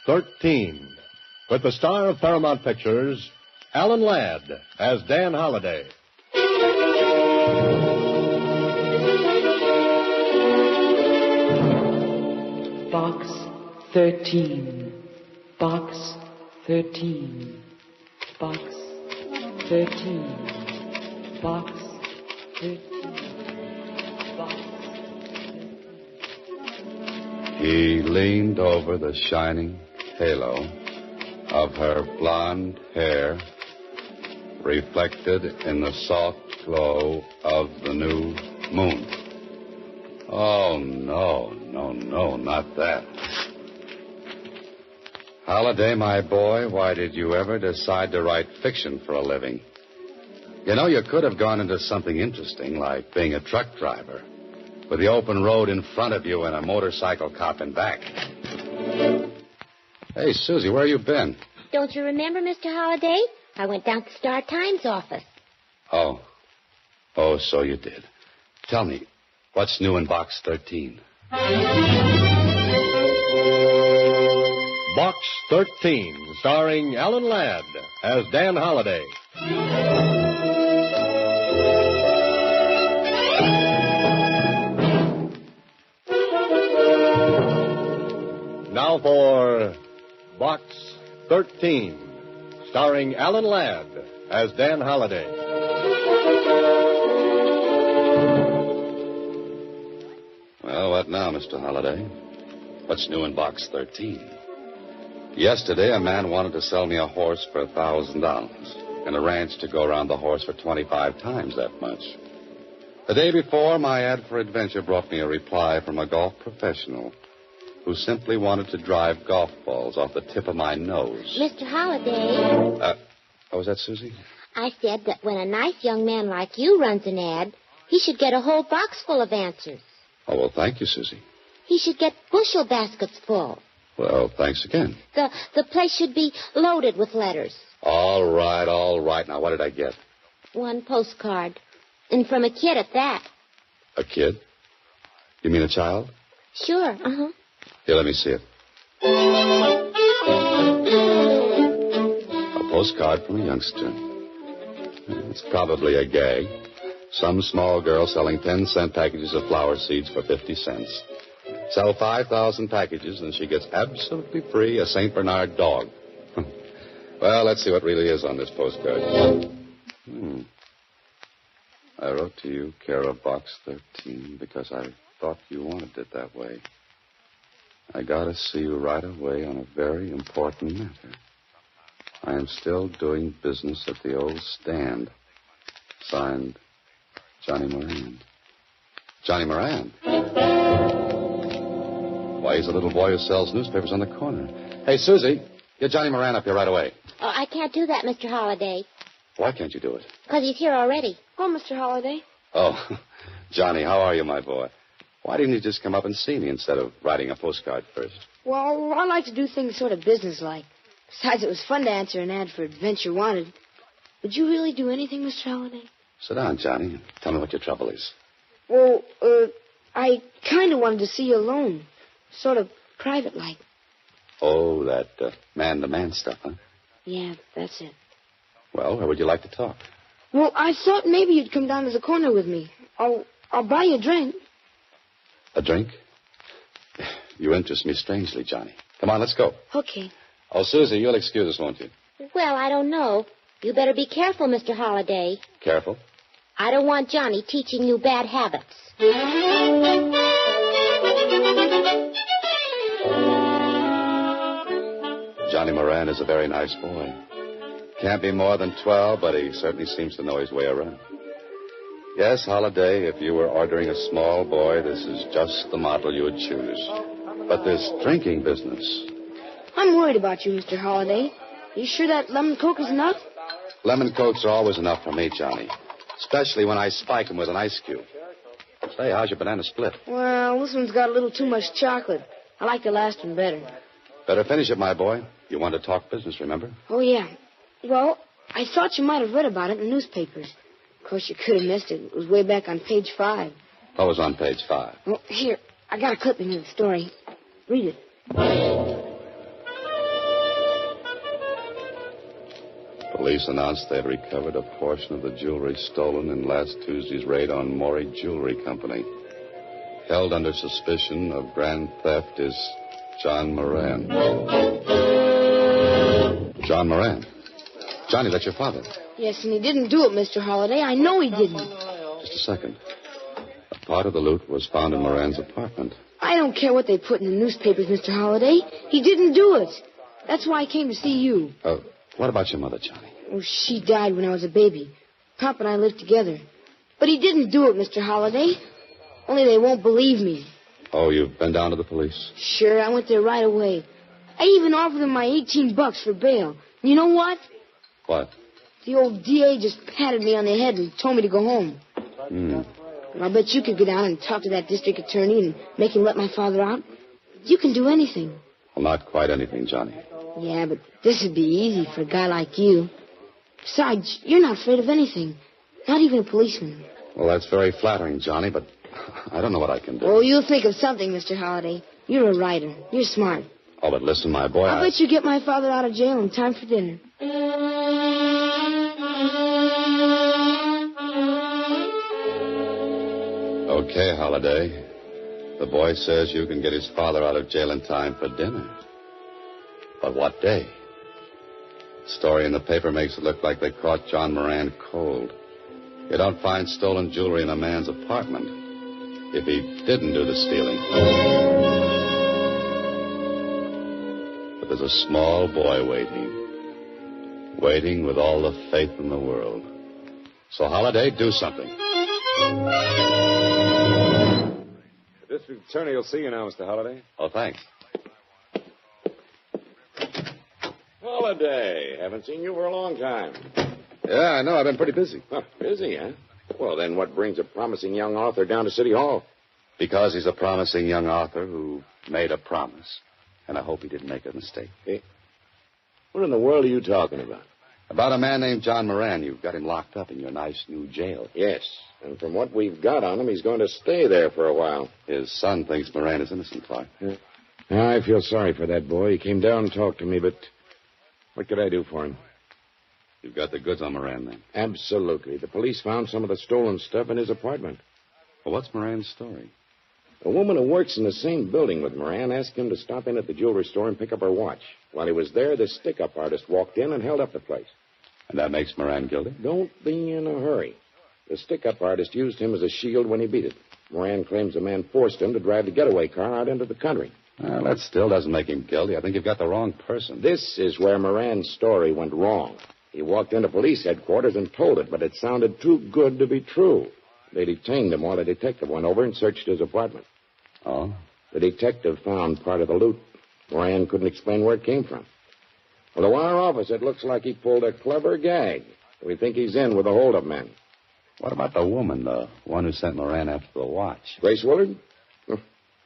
13, with the star of Paramount Pictures, Alan Ladd, as Dan Holliday. Box 13. Box 13. Box 13. Box 13. He leaned over the shining halo of her blonde hair, reflected in the soft glow of the new moon. Oh, no, not that. Holliday, my boy, why did you ever decide to write fiction for a living? You know, you could have gone into something interesting, like being a truck driver, with the open road in front of you and a motorcycle cop in back. Hey, Susie, where you been? Don't you remember, Mr. Holliday? I went down to the Star-Times office. Oh. Oh, so you did. Tell me, what's new in Box 13? Box 13, starring Alan Ladd as Dan Holliday. Now for Box 13, starring Alan Ladd as Dan Holliday. Well, what now, Mr. Holliday? What's new in Box 13? Yesterday, a man wanted to sell me a horse for $1,000 and a ranch to go around the horse for 25 times that much. The day before, my ad for adventure brought me a reply from a golf professional who simply wanted to drive golf balls off the tip of my nose. Mr. Holliday. Oh, was that Susie? I said that when a nice young man like you runs an ad, he should get a whole box full of answers. Oh, well, thank you, Susie. He should get bushel baskets full. Well, thanks again. The place should be loaded with letters. All right. Now, what did I get? One postcard. And from a kid at that. A kid? You mean a child? Sure, uh-huh. Here, let me see it. A postcard from a youngster. It's probably a gag. Some small girl selling 10-cent packages of flower seeds for 50 cents. Sell 5,000 packages, and she gets absolutely free a St. Bernard dog. Well, let's see what really is on this postcard. I wrote to you, care of Box 13, because I thought you wanted it that way. I gotta see you right away on a very important matter. I am still doing business at the old stand. Signed, Johnny Moran. Johnny Moran? Why, he's a little boy who sells newspapers on the corner. Hey, Susie, get Johnny Moran up here right away. Oh, I can't do that, Mr. Holliday. Why can't you do it? Because he's here already. Oh, Mr. Holliday. Oh, Johnny, how are you, my boy? Why didn't you just come up and see me instead of writing a postcard first? Well, I like to do things sort of businesslike. Besides, it was fun to answer an ad for Adventure Wanted. Would you really do anything, Mr. Holliday? Sit down, Johnny, and tell me what your trouble is. Well, I kind of wanted to see you alone. Sort of private-like. Oh, that man-to-man stuff, huh? Yeah, that's it. Well, where would you like to talk? Well, I thought maybe you'd come down to the corner with me. I'll buy you a drink. A drink? You interest me strangely, Johnny. Come on, let's go. Okay. Oh, Susie, you'll excuse us, won't you? Well, I don't know. You better be careful, Mr. Holliday. Careful? I don't want Johnny teaching you bad habits. Johnny Moran is a very nice boy. Can't be more than 12, but he certainly seems to know his way around. Yes, Holliday, if you were ordering a small boy, this is just the model you would choose. But this drinking business... I'm worried about you, Mr. Holliday. You sure that lemon Coke is enough? Lemon Cokes are always enough for me, Johnny. Especially when I spike them with an ice cube. Say, how's your banana split? Well, this one's got a little too much chocolate. I like the last one better. Better finish it, my boy. You want to talk business, remember? Oh, yeah. Well, I thought you might have read about it in the newspapers. Of course, you could have missed it. It was way back on page 5. What was on page 5? Well, here, I got a clipping of the story. Read it. Police announced they had recovered a portion of the jewelry stolen in last Tuesday's raid on Maury Jewelry Company. Held under suspicion of grand theft is John Moran. John Moran? Johnny, that's your father. Yes, and he didn't do it, Mr. Holliday. I know he didn't. Just a second. A part of the loot was found in Moran's apartment. I don't care what they put in the newspapers, Mr. Holliday. He didn't do it. That's why I came to see you. What about your mother, Johnny? Oh, she died when I was a baby. Pop and I lived together. But he didn't do it, Mr. Holliday. Only they won't believe me. Oh, you've been down to the police? Sure, I went there right away. I even offered them my $18 for bail. You know what? What? The old DA just patted me on the head and told me to go home. I'll bet you could go down and talk to that district attorney and make him let my father out. You can do anything. Well, not quite anything, Johnny. Yeah, but this would be easy for a guy like you. Besides, you're not afraid of anything. Not even a policeman. Well, that's very flattering, Johnny, but I don't know what I can do. Oh, you'll think of something, Mr. Holliday. You're a writer. You're smart. Oh, but listen, my boy, I'll bet you get my father out of jail in time for dinner. Okay, Holliday. The boy says you can get his father out of jail in time for dinner. But what day? The story in the paper makes it look like they caught John Moran cold. You don't find stolen jewelry in a man's apartment if he didn't do the stealing. But there's a small boy waiting with all the faith in the world. So, Holliday, do something. The district attorney will see you now, Mr. Holliday. Oh, thanks. Holliday, haven't seen you for a long time. Yeah, I know. I've been pretty busy. Huh, busy, huh? Well, then what brings a promising young author down to City Hall? Because he's a promising young author who made a promise. And I hope he didn't make a mistake. Hey, what in the world are you talking about? About a man named John Moran. You've got him locked up in your nice new jail. Yes, and from what we've got on him, he's going to stay there for a while. His son thinks Moran is innocent, Clark. Yeah. I feel sorry for that boy. He came down and talked to me, but what could I do for him? You've got the goods on Moran, then? Absolutely. The police found some of the stolen stuff in his apartment. Well, what's Moran's story? A woman who works in the same building with Moran asked him to stop in at the jewelry store and pick up her watch. While he was there, the stick-up artist walked in and held up the place. And that makes Moran guilty? Don't be in a hurry. The stick-up artist used him as a shield when he beat it. Moran claims the man forced him to drive the getaway car out into the country. Well, that still doesn't make him guilty. I think you've got the wrong person. This is where Moran's story went wrong. He walked into police headquarters and told it, but it sounded too good to be true. They detained him while a detective went over and searched his apartment. Oh? The detective found part of the loot. Moran couldn't explain where it came from. Well, to our office, it looks like he pulled a clever gag. We think he's in with the hold-up men. What about the woman, the one who sent Moran after the watch? Grace Willard?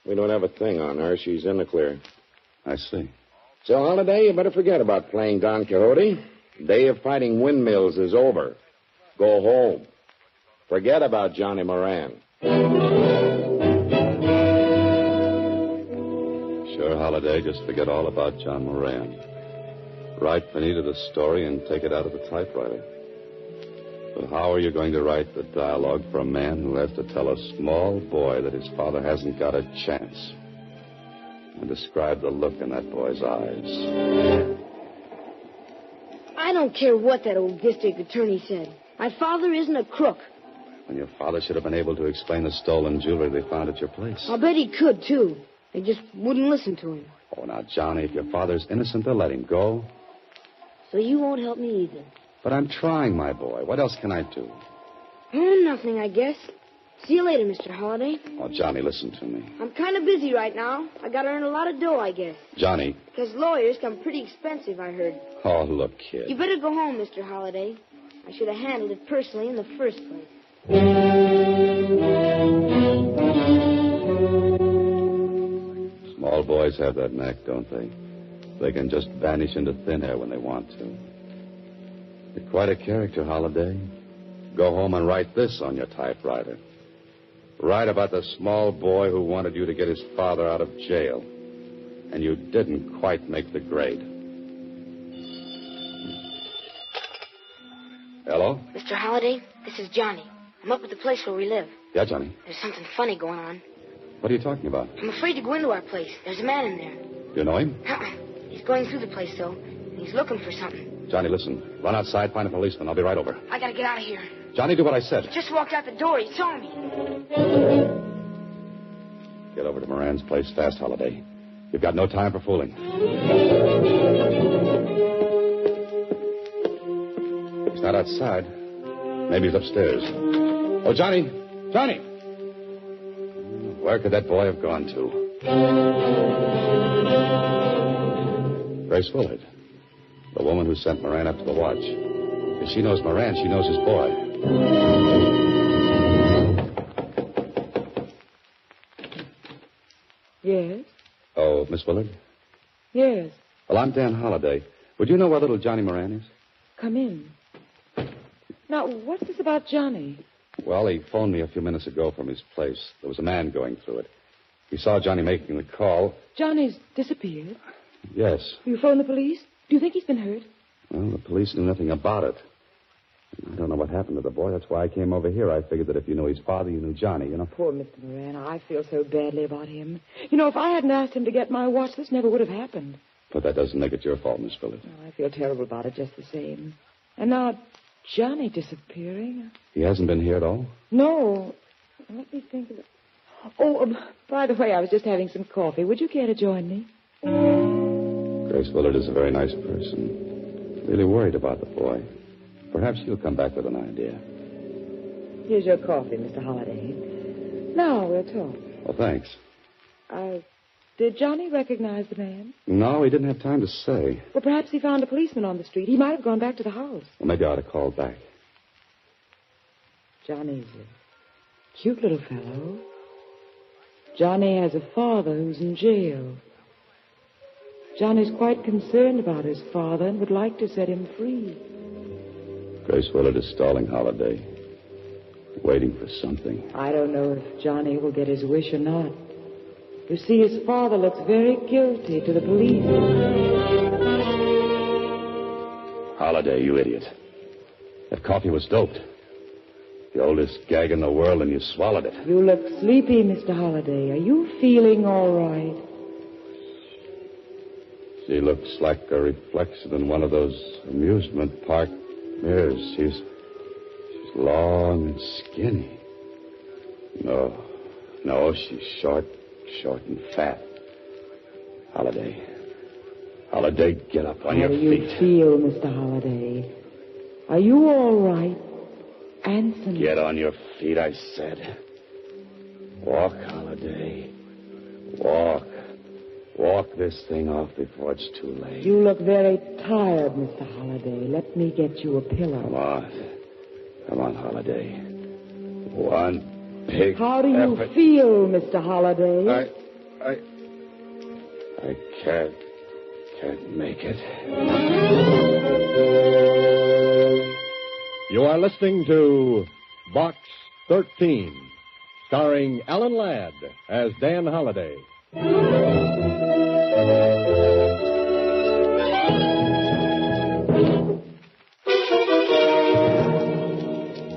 We don't have a thing on her. She's in the clear. I see. So, Holliday, you better forget about playing Don Quixote. The day of fighting windmills is over. Go home. Forget about Johnny Moran. Sure, Holliday, just forget all about John Moran. Write Benita the story and take it out of the typewriter. But how are you going to write the dialogue for a man who has to tell a small boy that his father hasn't got a chance? And describe the look in that boy's eyes. I don't care what that old district attorney said. My father isn't a crook. And your father should have been able to explain the stolen jewelry they found at your place. I'll bet he could, too. They just wouldn't listen to him. Oh, now, Johnny, if your father's innocent, they'll let him go. So you won't help me either. But I'm trying, my boy. What else can I do? Nothing, I guess. See you later, Mr. Holliday. Oh, Johnny, listen to me. I'm kind of busy right now. I gotta earn a lot of dough, I guess. Johnny. Because lawyers come pretty expensive, I heard. Oh, look, kid. You better go home, Mr. Holliday. I should have handled it personally in the first place. Small boys have that knack, don't they? They can just vanish into thin air when they want to. You're quite a character, Holliday. Go home and write this on your typewriter. Write about the small boy who wanted you to get his father out of jail. And you didn't quite make the grade. Hello? Mr. Holliday, this is Johnny. I'm up at the place where we live. Yeah, Johnny. There's something funny going on. What are you talking about? I'm afraid to go into our place. There's a man in there. You know him? He's going through the place, though, and he's looking for something. Johnny, listen. Run outside, find a policeman. I'll be right over. I gotta get out of here. Johnny, do what I said. He just walked out the door. He saw me. Get over to Moran's place fast, Holliday. You've got no time for fooling. He's not outside. Maybe he's upstairs. Oh, Johnny! Johnny! Where could that boy have gone to? Grace Willard. The woman who sent Moran up to the watch. If she knows Moran, she knows his boy. Yes? Oh, Miss Willard? Yes. Well, I'm Dan Holliday. Would you know where little Johnny Moran is? Come in. Now, what's this about Johnny? Well, he phoned me a few minutes ago from his place. There was a man going through it. He saw Johnny making the call. Johnny's disappeared. Yes. You phoned the police? Do you think he's been hurt? Well, the police knew nothing about it. I don't know what happened to the boy. That's why I came over here. I figured that if you knew his father, you knew Johnny, you know. Poor Mr. Moran. I feel so badly about him. You know, if I hadn't asked him to get my watch, this never would have happened. But that doesn't make it your fault, Miss Phillips. Oh, I feel terrible about it just the same. And now, Johnny disappearing. He hasn't been here at all? No. Let me think of it. Oh, by the way, I was just having some coffee. Would you care to join me? Grace Willard is a very nice person. Really worried about the boy. Perhaps she'll come back with an idea. Here's your coffee, Mr. Holliday. Now we'll talk. Well, thanks. Did Johnny recognize the man? No, he didn't have time to say. Well, perhaps he found a policeman on the street. He might have gone back to the house. Well, maybe I ought to call back. Johnny's a cute little fellow. Johnny has a father who's in jail. Johnny's quite concerned about his father and would like to set him free. Grace Willard is stalling Holiday. Waiting for something. I don't know if Johnny will get his wish or not. You see, his father looks very guilty to the police. Holiday, you idiot. That coffee was doped. The oldest gag in the world, and you swallowed it. You look sleepy, Mr. Holliday. Are you feeling all right? She looks like a reflection in one of those amusement park mirrors. She's long and skinny. No, she's short and fat. Holiday, get up on your feet. How do you feel, Mr. Holliday? Are you all right? Answer me. Get on your feet, I said. Walk, Holiday. Walk. Walk this thing off before it's too late. You look very tired, Mr. Holliday. Let me get you a pillow. Come on, Holiday. One big How do you effort. feel, Mr. Holliday? I can't make it. You are listening to Box 13, starring Alan Ladd as Dan Holliday.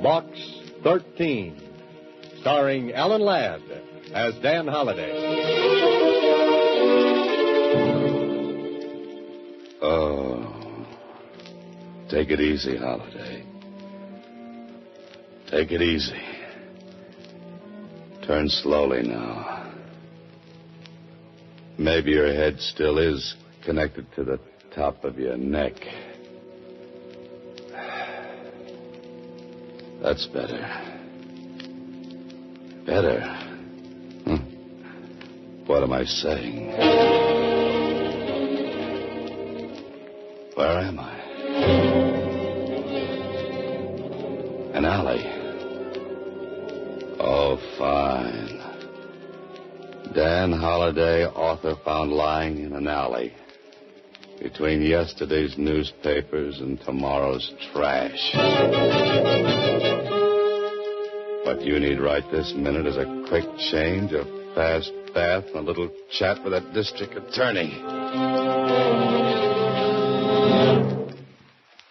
Box 13, starring Alan Ladd as Dan Holliday. Oh, take it easy, Holiday. Take it easy. Turn slowly now. Maybe your head still is connected to the top of your neck. That's better. Better. What am I saying? Where am I? An alley. Oh, fine. Dan Holliday, author, found lying in an alley between yesterday's newspapers and tomorrow's trash. What you need right this minute is a quick change, a fast bath, and a little chat with that district attorney.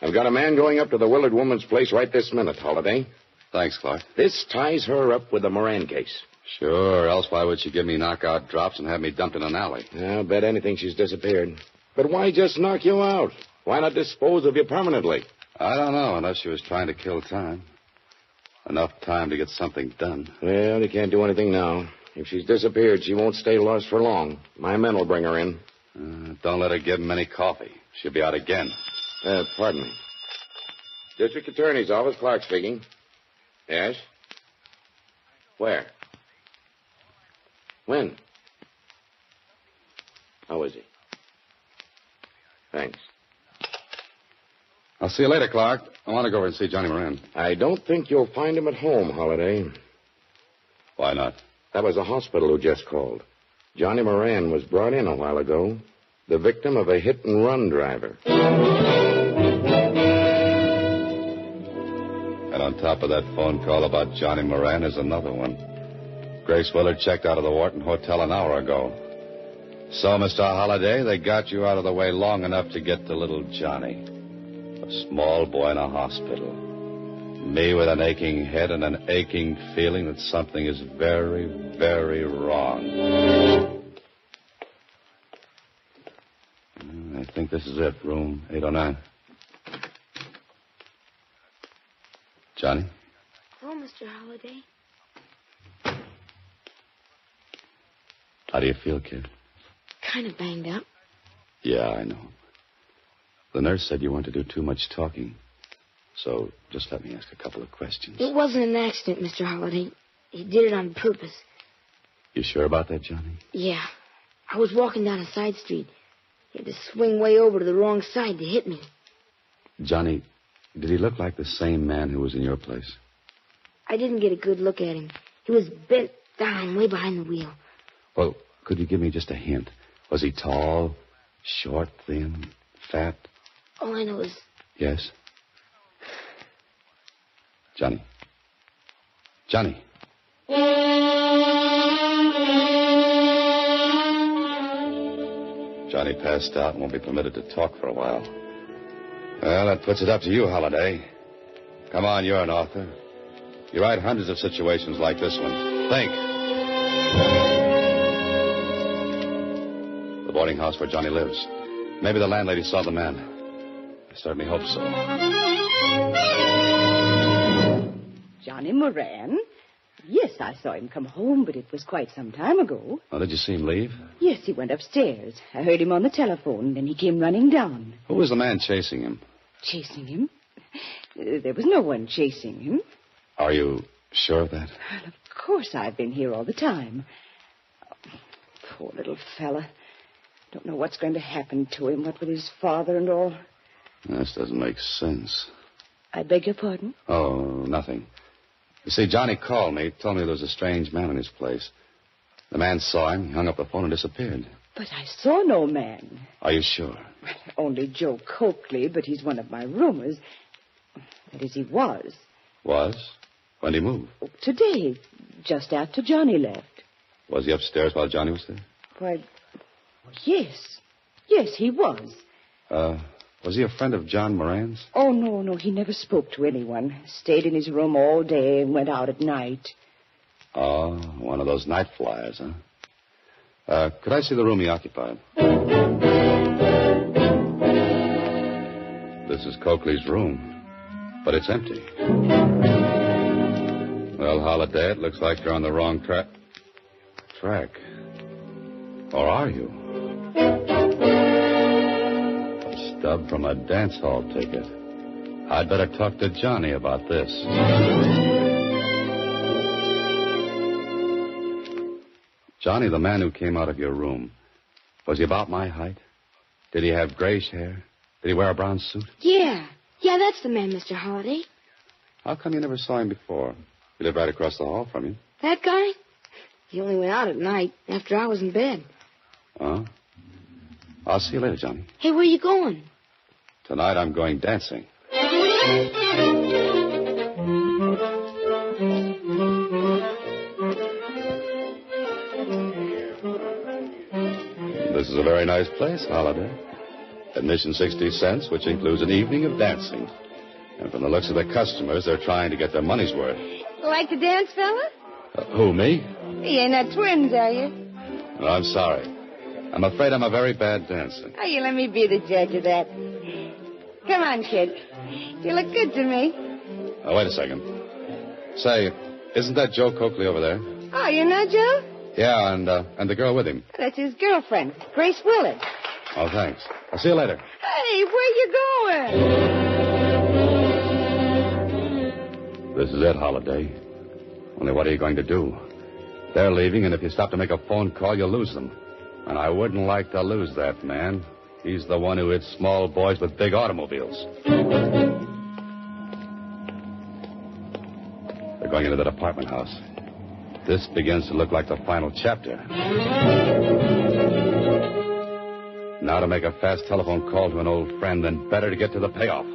I've got a man going up to the Willard woman's place right this minute, Holiday. Thanks, Clark. This ties her up with the Moran case. Sure, else why would she give me knockout drops and have me dumped in an alley? I'll bet anything she's disappeared. But why just knock you out? Why not dispose of you permanently? I don't know, unless she was trying to kill time. Enough time to get something done. Well, you can't do anything now. If she's disappeared, she won't stay lost for long. My men will bring her in. Don't let her give him any coffee. She'll be out again. Pardon me. District Attorney's Office, Clark speaking. Yes? Where? When? How is he? Thanks. I'll see you later, Clark. I want to go over and see Johnny Moran. I don't think you'll find him at home, Holiday. Why not? That was the hospital who just called. Johnny Moran was brought in a while ago. the victim of a hit-and-run driver. And on top of that phone call about Johnny Moran is another one. Grace Willard checked out of the Wharton Hotel an hour ago. So, Mr. Holliday, they got you out of the way long enough to get to little Johnny. A small boy in a hospital. Me with an aching head and an aching feeling that something is very, very wrong. I think this is it, room 809. Johnny? Oh, Mr. Holliday. How do you feel, kid? Kind of banged up. Yeah, I know. The nurse said you weren't to do too much talking. So just let me ask a couple of questions. It wasn't an accident, Mr. Holliday. He did it on purpose. You sure about that, Johnny? Yeah. I was walking down a side street. He had to swing way over to the wrong side to hit me. Johnny, did he look like the same man who was in your place? I didn't get a good look at him. He was bent down way behind the wheel. Well, could you give me just a hint? Was he tall, short, thin, fat? All I know is... Yes? Johnny. Johnny. Johnny passed out and won't be permitted to talk for a while. Well, that puts it up to you, Holliday. Come on, you're an author. You write hundreds of situations like this one. Think. The boarding house where Johnny lives. Maybe the landlady saw the man. I certainly hope so. Johnny Moran? Yes, I saw him come home, but it was quite some time ago. Oh, did you see him leave? Yes, he went upstairs. I heard him on the telephone, then he came running down. Who was the man chasing him? Chasing him? There was no one chasing him. Are you sure of that? Well, of course I've been here all the time. Oh, poor little fella. Don't know what's going to happen to him, what with his father and all. This doesn't make sense. I beg your pardon? Oh, nothing. You see, Johnny called me, told me there was a strange man in his place. The man saw him, he hung up the phone and disappeared. But I saw no man. Are you sure? Only Joe Coakley, but he's one of my roomers. That is, he was. Was? When did he move? Today, just after Johnny left. Was he upstairs while Johnny was there? Why, yes. Yes, he was. Was he a friend of John Moran's? Oh, no, he never spoke to anyone. Stayed in his room all day and went out at night. Oh, one of those night flyers, huh? Could I see the room he occupied? This is Coakley's room, but it's empty. Well, Holliday, it looks like you're on the wrong track. Or are you? A stub from a dance hall ticket. I'd better talk to Johnny about this. Johnny, the man who came out of your room, was he about my height? Did he have grayish hair? Did he wear a brown suit? Yeah, that's the man, Mr. Holliday. How come you never saw him before? He lived right across the hall from you. That guy? He only went out at night after I was in bed. Oh? I'll see you later, Johnny. Hey, where are you going? Tonight I'm going dancing. This is a very nice place, Holliday. Admission 60 cents, which includes an evening of dancing. And from the looks of the customers, they're trying to get their money's worth. Like to dance, fella? Who, me? You ain't not twins, are you? No, I'm sorry. I'm afraid I'm a very bad dancer. Oh, you let me be the judge of that. Come on, kid. You look good to me. Oh, wait a second. Say, isn't that Joe Coakley over there? Oh, you know Joe? Yeah, and the girl with him. That's his girlfriend, Grace Willard. Oh, thanks. I'll see you later. Hey, where you going? This is it, Holliday. Only what are you going to do? They're leaving, and if you stop to make a phone call, you'll lose them. And I wouldn't like to lose that man. He's the one who hit small boys with big automobiles. They're going into that apartment house. This begins to look like the final chapter. Now to make a fast telephone call to an old friend, then better to get to the payoff.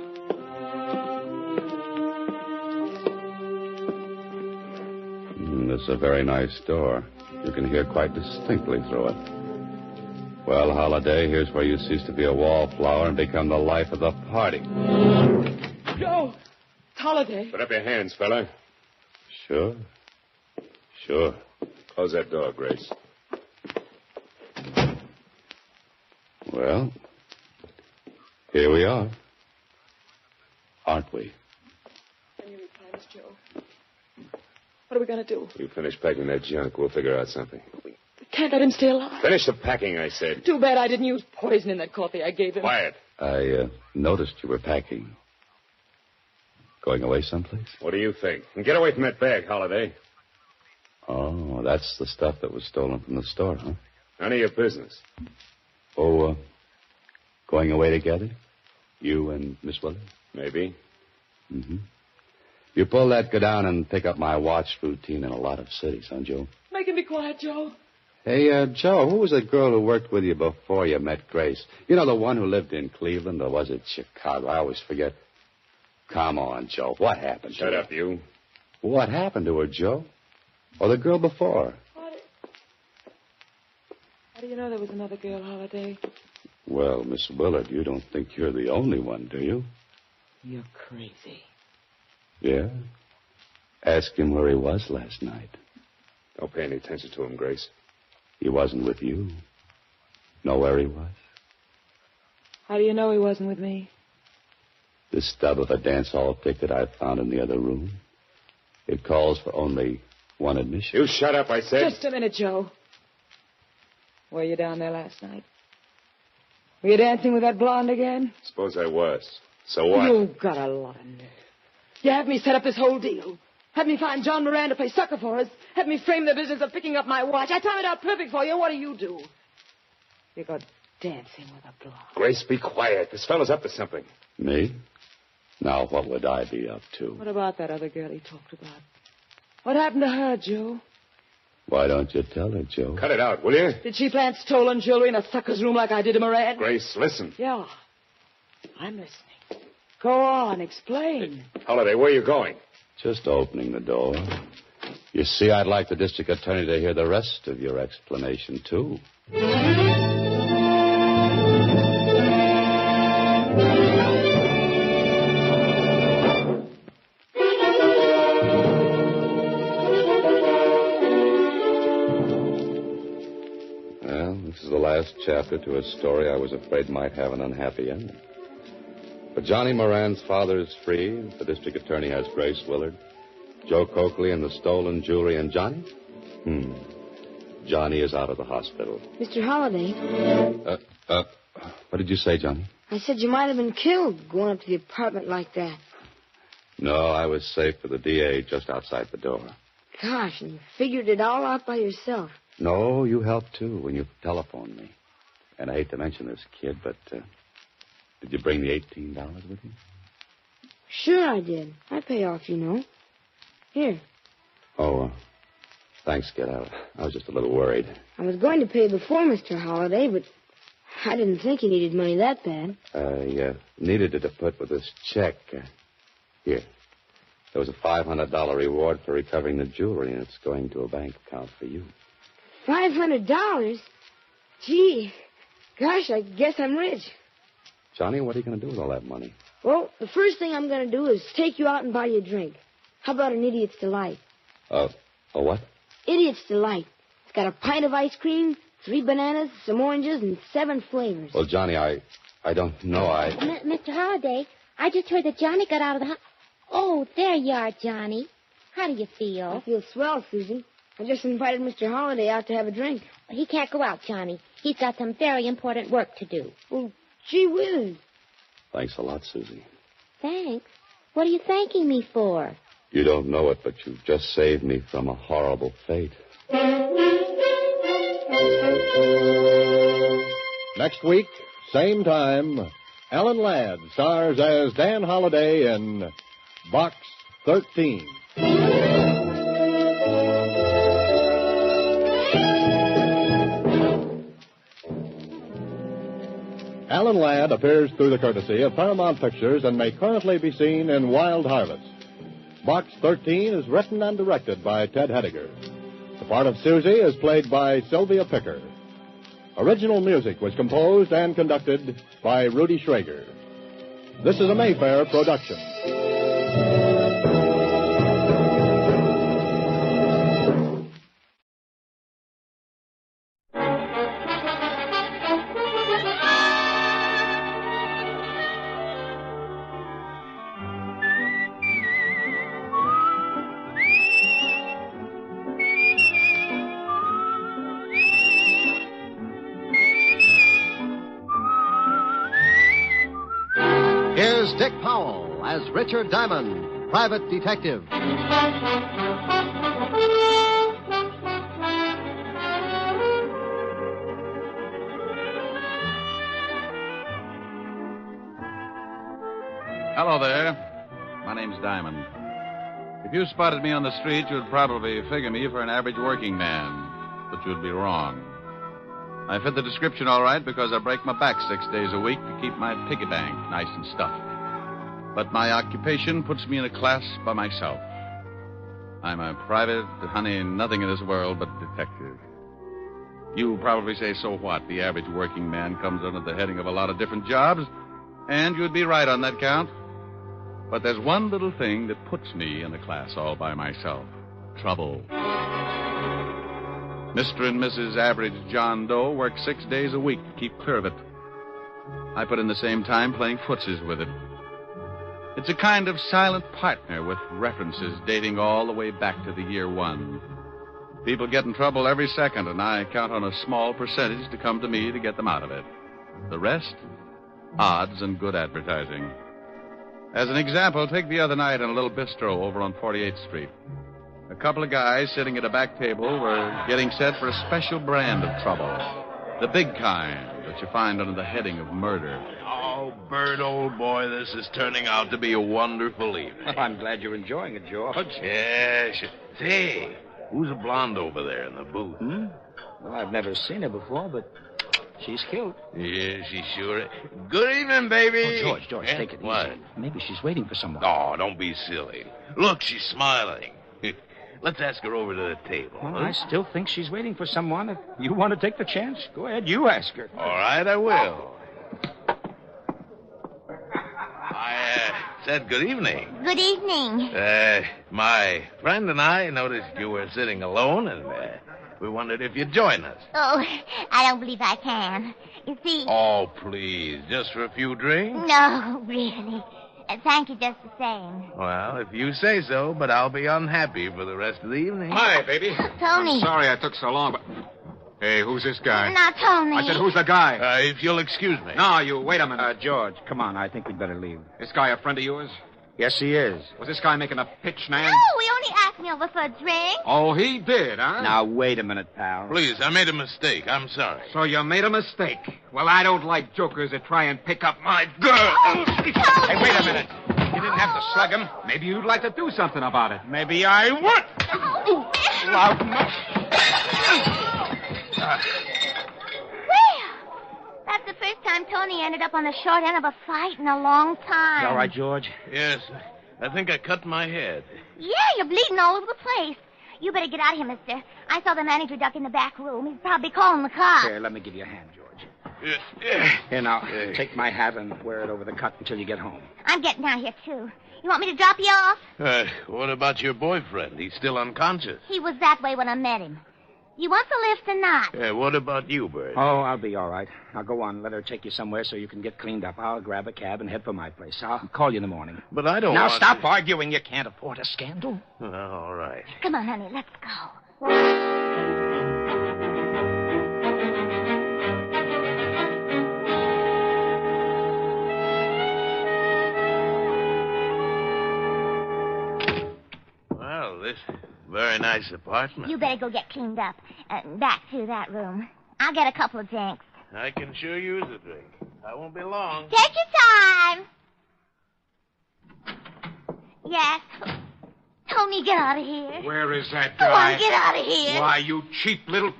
This is a very nice door. You can hear quite distinctly through it. Well, Holiday, here's where you cease to be a wallflower and become the life of the party. Joe! Holiday. Put up your hands, fella. Sure. Close that door, Grace. Well, here we are. Aren't we? Any replies, Joe? What are we going to do? You finish packing that junk. We'll figure out something. We can't let him stay alive. Finish the packing, I said. Too bad I didn't use poison in that coffee I gave him. Quiet. I noticed you were packing. Going away someplace? What do you think? And get away from that bag, Holiday. Oh, that's the stuff that was stolen from the store, huh? None of your business. Oh, going away together? You and Miss Willard? Maybe. Mm-hmm. You pull that, go down and pick up my watch routine in a lot of cities, huh, Joe? Make him be quiet, Joe. Hey, Joe, who was the girl who worked with you before you met Grace? You know, the one who lived in Cleveland, or was it Chicago? I always forget. Come on, Joe. What happened to her? Shut up, you. What happened to her, Joe? Or the girl before? How do you know there was another girl, Holiday? Well, Miss Willard, you don't think you're the only one, do you? You're crazy. Yeah? Ask him where he was last night. Don't pay any attention to him, Grace. He wasn't with you. Know where he was? How do you know he wasn't with me? The stub of a dance hall ticket I found in the other room. It calls for only one admission. You shut up, I said. Just a minute, Joe. Were you down there last night? Were you dancing with that blonde again? Suppose I was. So what? You've got a lot of nerve. You had me set up this whole deal. Had me find John Moran to play sucker for us. Had me frame the business of picking up my watch. I timed it out perfect for you. What do? You go dancing with a blonde. Grace, be quiet. This fellow's up to something. Me? Now, what would I be up to? What about that other girl he talked about? What happened to her, Joe? Why don't you tell her, Joe? Cut it out, will you? Did she plant stolen jewelry in a sucker's room like I did to Moran? Grace, listen. Yeah. I'm listening. Go on, explain. Holiday, where are you going? Just opening the door. You see, I'd like the district attorney to hear the rest of your explanation, too. This is the last chapter to a story I was afraid might have an unhappy ending. But Johnny Moran's father is free. The district attorney has Grace Willard. Joe Coakley and the stolen jewelry. And Johnny? Johnny is out of the hospital. Mr. Holliday. What did you say, Johnny? I said you might have been killed going up to the apartment like that. No, I was safe for the DA just outside the door. Gosh, and you figured it all out by yourself. No, you helped, too, when you telephoned me. And I hate to mention this, kid, but did you bring the $18 with you? Sure I did. I pay off, you know. Here. Oh, thanks, kid. I was just a little worried. I was going to pay before, Mr. Holliday, but I didn't think you needed money that bad. I needed it to put with this check. Here. There was a $500 reward for recovering the jewelry, and it's going to a bank account for you. $500? Gee, gosh, I guess I'm rich. Johnny, what are you going to do with all that money? Well, the first thing I'm going to do is take you out and buy you a drink. How about an Idiot's Delight? A what? Idiot's Delight. It's got a pint of ice cream, 3 bananas, some oranges, and 7 flavors. Well, Johnny, I don't know. Mr. Holliday, I just heard that Johnny got out of the house. Oh, there you are, Johnny. How do you feel? I feel swell, Susan. I just invited Mr. Holliday out to have a drink. He can't go out, Johnny. He's got some very important work to do. Well, gee whiz. Thanks a lot, Susie. Thanks? What are you thanking me for? You don't know it, but you've just saved me from a horrible fate. Next week, same time, Alan Ladd stars as Dan Holliday in Box 13. Alan Ladd appears through the courtesy of Paramount Pictures and may currently be seen in Wild Harvest. Box 13 is written and directed by Ted Hediger. The part of Susie is played by Sylvia Picker. Original music was composed and conducted by Rudy Schrager. This is a Mayfair production. Here's Dick Powell as Richard Diamond, private detective. Hello there. My name's Diamond. If you spotted me on the street, you'd probably figure me for an average working man. But you'd be wrong. I fit the description all right because I break my back 6 days a week to keep my piggy bank nice and stuffed. But my occupation puts me in a class by myself. I'm a private, nothing in this world but detective. You probably say, so what? The average working man comes under the heading of a lot of different jobs, and you'd be right on that count. But there's one little thing that puts me in a class all by myself. Trouble. Mr. and Mrs. Average John Doe work 6 days a week to keep clear of it. I put in the same time playing footsies with it. It's a kind of silent partner with references dating all the way back to the year one. People get in trouble every second, and I count on a small percentage to come to me to get them out of it. The rest, odds and good advertising. As an example, take the other night in a little bistro over on 48th Street. A couple of guys sitting at a back table were getting set for a special brand of trouble. The big kind that you find under the heading of murder. Oh, Bert, old boy, this is turning out to be a wonderful evening. Well, I'm glad you're enjoying it, George. Yes. Say, who's the blonde over there in the booth? Well, I've never seen her before, but she's cute. Yeah, she sure is. Good evening, baby. Oh, George, take it What? easy. Maybe she's waiting for someone. Oh, don't be silly. Look, she's smiling. Let's ask her over to the table. Well, I still think she's waiting for someone. If you want to take the chance, go ahead. You ask her. All right, I will. I said good evening. Good evening. My friend and I noticed you were sitting alone, and we wondered if you'd join us. Oh, I don't believe I can. You see... Oh, please, just for a few drinks? No, really. Thank you just the same. Well, if you say so, but I'll be unhappy for the rest of the evening. Hi, baby. Tony. I'm sorry I took so long, but... Hey, who's this guy? Not Tony. I said, who's the guy? If you'll excuse me. No, you, wait a minute. George, come on. I think we'd better leave. This guy a friend of yours? Yes, he is. Was this guy making a pitch, man? No, he only asked me over for a drink. Oh, he did, huh? Now, wait a minute, pal. Please, I made a mistake. I'm sorry. So you made a mistake. Well, I don't like jokers that try and pick up my girl. Hey, wait a minute. You didn't have to slug him. Maybe you'd like to do something about it. Maybe I would. Loud enough. That's the first time Tony ended up on the short end of a fight in a long time. You all right, George? Yes, I think I cut my head. Yeah, you're bleeding all over the place. You better get out of here, mister. I saw the manager duck in the back room. He's probably calling the cops. Here, let me give you a hand, George. Here, now, take my hat and wear it over the cut until you get home. I'm getting out of here, too. You want me to drop you off? What about your boyfriend? He's still unconscious. He was that way when I met him. You want the lift or not? What about you, Bert? Oh, I'll be all right. Now, go on. Let her take you somewhere so you can get cleaned up. I'll grab a cab and head for my place. I'll call you in the morning. But I don't Now, want stop to... arguing. You can't afford a scandal. All right. Come on, honey. Let's go. Well, this very nice apartment. You better go get cleaned up. Back to that room. I'll get a couple of drinks. I can sure use a drink. I won't be long. Take your time. Yes. Tony, get out of here. Where is that Go guy? on, get out of here. Why, you cheap little...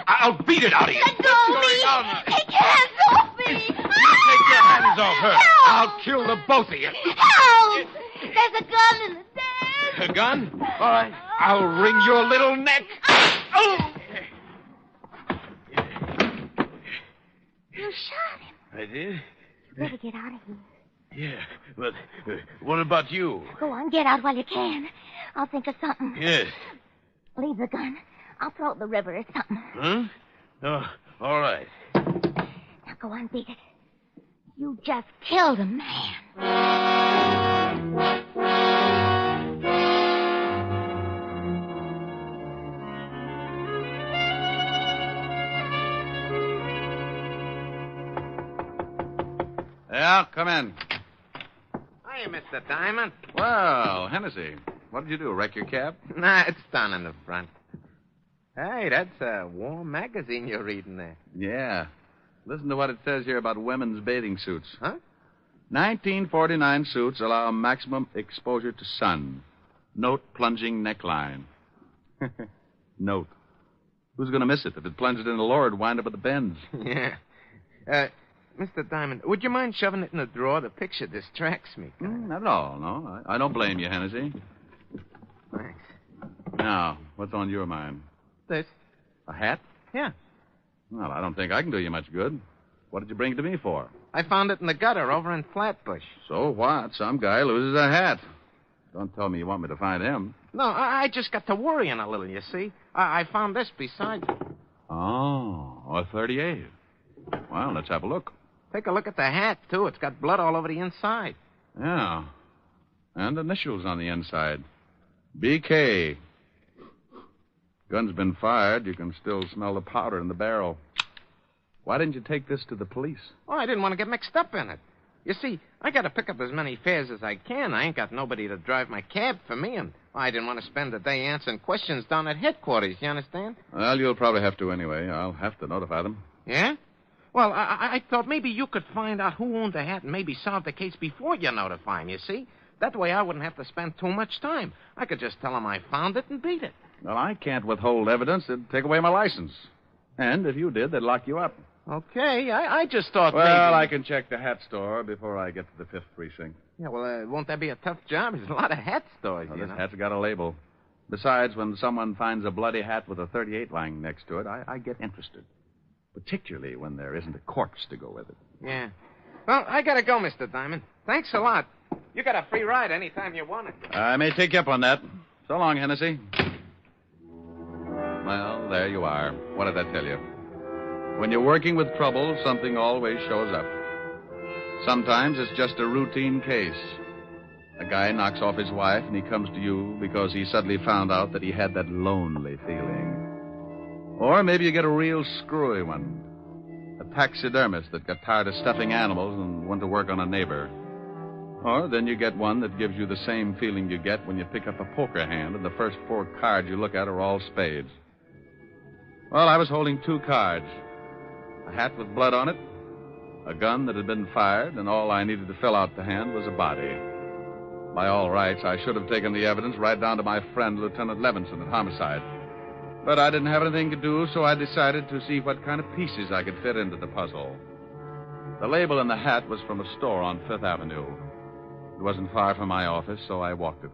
I'll beat it out of you. Let go of me. Take your hands off me. hands off her. I'll kill the both of you. Help! There's a gun in the den. A gun? All right. I'll wring your little neck. Oh! You shot him. I did? You better get out of here. Yeah, but what about you? Go on, get out while you can. I'll think of something. Yes. Leave the gun. I'll throw it in the river or something. Huh? Oh, all right. Now go on, beat it. You just killed a man. Yeah, come in. Hiya, Mr. Diamond. Well, Hennessy, what did you do, wreck your cab? Nah, it's down in the front. Hey, that's a warm magazine you're reading there. Yeah. Listen to what it says here about women's bathing suits. Huh? 1949 suits allow maximum exposure to sun. Note plunging neckline. Note. Who's going to miss it? If it plunged in the lower, it'd wind up at the bends. Yeah. Mr. Diamond, would you mind shoving it in the drawer? The picture distracts me. Not at all, no. I don't blame you, Hennessy. Thanks. Now, what's on your mind? This. A hat? Yeah. Well, I don't think I can do you much good. What did you bring it to me for? I found it in the gutter over in Flatbush. So what? Some guy loses a hat. Don't tell me you want me to find him. No, I just got to worrying a little, you see. I found this beside it. Oh, a 38. Well, let's have a look. Take a look at the hat, too. It's got blood all over the inside. Yeah. And initials on the inside. BK. Gun's been fired. You can still smell the powder in the barrel. Why didn't you take this to the police? Oh, I didn't want to get mixed up in it. You see, I got to pick up as many fares as I can. I ain't got nobody to drive my cab for me, and I didn't want to spend the day answering questions down at headquarters, you understand? Well, you'll probably have to anyway. I'll have to notify them. Yeah? Well, I thought maybe you could find out who owned the hat and maybe solve the case before you notify him, you see? That way I wouldn't have to spend too much time. I could just tell him I found it and beat it. Well, I can't withhold evidence. It'd take away my license. And if you did, they'd lock you up. Okay, I just thought well, maybe... I can check the hat store before I get to the 5th precinct. Yeah, well, won't that be a tough job? There's a lot of hat stores, Well, you this know. hat's got a label. Besides, when someone finds a bloody hat with a 38 lying next to it, I get interested. Particularly when there isn't a corpse to go with it. Yeah. Well, I gotta go, Mr. Diamond. Thanks a lot. You got a free ride anytime you want it. I may take you up on that. So long, Hennessy. Well, there you are. What did I tell you? When you're working with trouble, something always shows up. Sometimes it's just a routine case. A guy knocks off his wife and he comes to you because he suddenly found out that he had that lonely feeling. Or maybe you get a real screwy one. A taxidermist that got tired of stuffing animals and went to work on a neighbor. Or then you get one that gives you the same feeling you get when you pick up a poker hand and the first 4 cards you look at are all spades. Well, I was holding 2 cards. A hat with blood on it, a gun that had been fired, and all I needed to fill out the hand was a body. By all rights, I should have taken the evidence right down to my friend, Lieutenant Levinson, at homicide. But I didn't have anything to do, so I decided to see what kind of pieces I could fit into the puzzle. The label in the hat was from a store on 5th Avenue. It wasn't far from my office, so I walked it.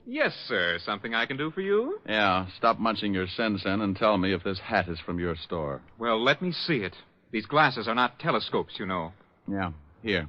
Yes, sir. Something I can do for you? Yeah, stop munching your sen-sen and tell me if this hat is from your store. Well, let me see it. These glasses are not telescopes, you know. Yeah, here.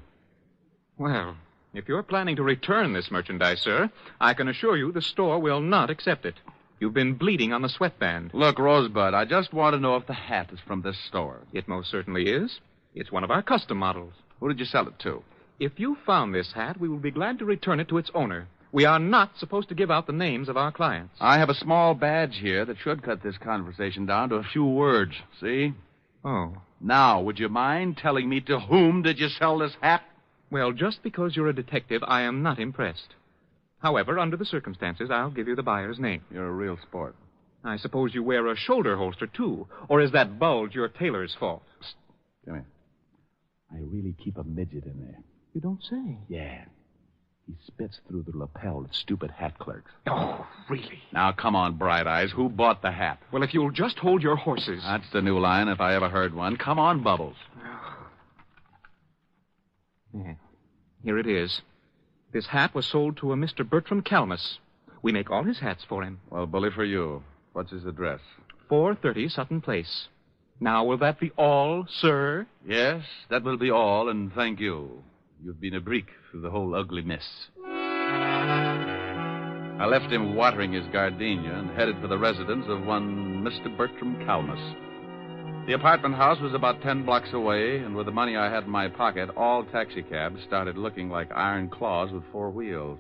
Well, if you're planning to return this merchandise, sir, I can assure you the store will not accept it. You've been bleeding on the sweatband. Look, Rosebud, I just want to know if the hat is from this store. It most certainly is. It's one of our custom models. Who did you sell it to? If you found this hat, we will be glad to return it to its owner. We are not supposed to give out the names of our clients. I have a small badge here that should cut this conversation down to a few words. See? Oh. Now, would you mind telling me to whom did you sell this hat? Well, just because you're a detective, I am not impressed. However, under the circumstances, I'll give you the buyer's name. You're a real sport. I suppose you wear a shoulder holster, too. Or is that bulge your tailor's fault? Psst. Come here. I really keep a midget in there. You don't say. Yeah. He spits through the lapel at stupid hat clerks. Oh, really? Now, come on, Bright Eyes. Who bought the hat? Well, if you'll just hold your horses. That's the new line, if I ever heard one. Come on, Bubbles. Yeah. Here it is. This hat was sold to a Mr. Bertram Calmus. We make all his hats for him. Well, bully for you. What's his address? 430 Sutton Place. Now, will that be all, sir? Yes, that will be all, and thank you. You've been a brick through the whole ugly mess. I left him watering his gardenia and headed for the residence of one Mr. Bertram Calmus. The apartment house was about 10 blocks away, and with the money I had in my pocket, all taxicabs started looking like iron claws with 4 wheels.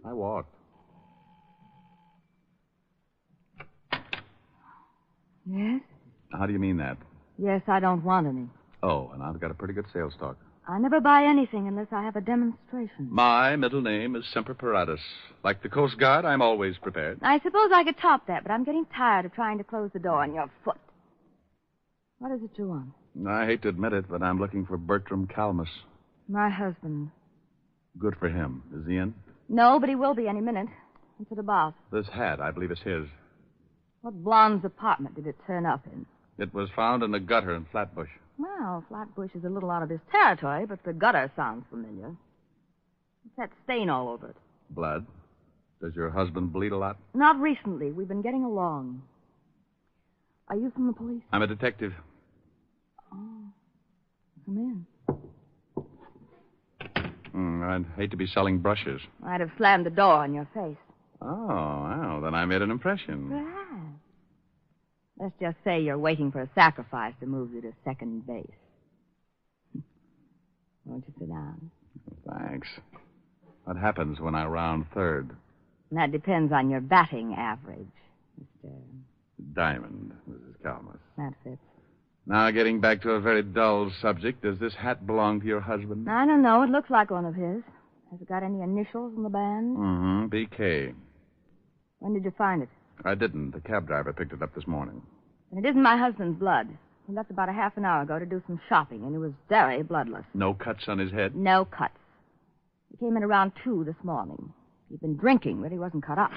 I walked. Yes? How do you mean that? Yes, I don't want any. Oh, and I've got a pretty good sales talk. I never buy anything unless I have a demonstration. My middle name is Semper Paratus. Like the Coast Guard, I'm always prepared. I suppose I could top that, but I'm getting tired of trying to close the door on your foot. What is it you want? I hate to admit it, but I'm looking for Bertram Calmus. My husband. Good for him. Is he in? No, but he will be any minute. What's it about? This hat, I believe it's his. What blonde's apartment did it turn up in? It was found in the gutter in Flatbush. Well, Flatbush is a little out of his territory, but the gutter sounds familiar. What's that stain all over it? Blood. Does your husband bleed a lot? Not recently. We've been getting along. Are you from the police? I'm a detective. Oh. Come in. I'd hate to be selling brushes. I'd have slammed the door on your face. Oh, well, then I made an impression. Perhaps. Let's just say you're waiting for a sacrifice to move you to second base. Won't you sit down? Thanks. What happens when I round third? That depends on your batting average, Mr. Diamond, Mrs. Calmus. That fits. Now, getting back to a very dull subject, does this hat belong to your husband? I don't know. It looks like one of his. Has it got any initials in the band? Mm-hmm. BK. When did you find it? I didn't. The cab driver picked it up this morning. And it isn't my husband's blood. He left about a half an hour ago to do some shopping, and he was very bloodless. No cuts on his head? No cuts. He came in around 2 this morning. He'd been drinking, but he wasn't cut up.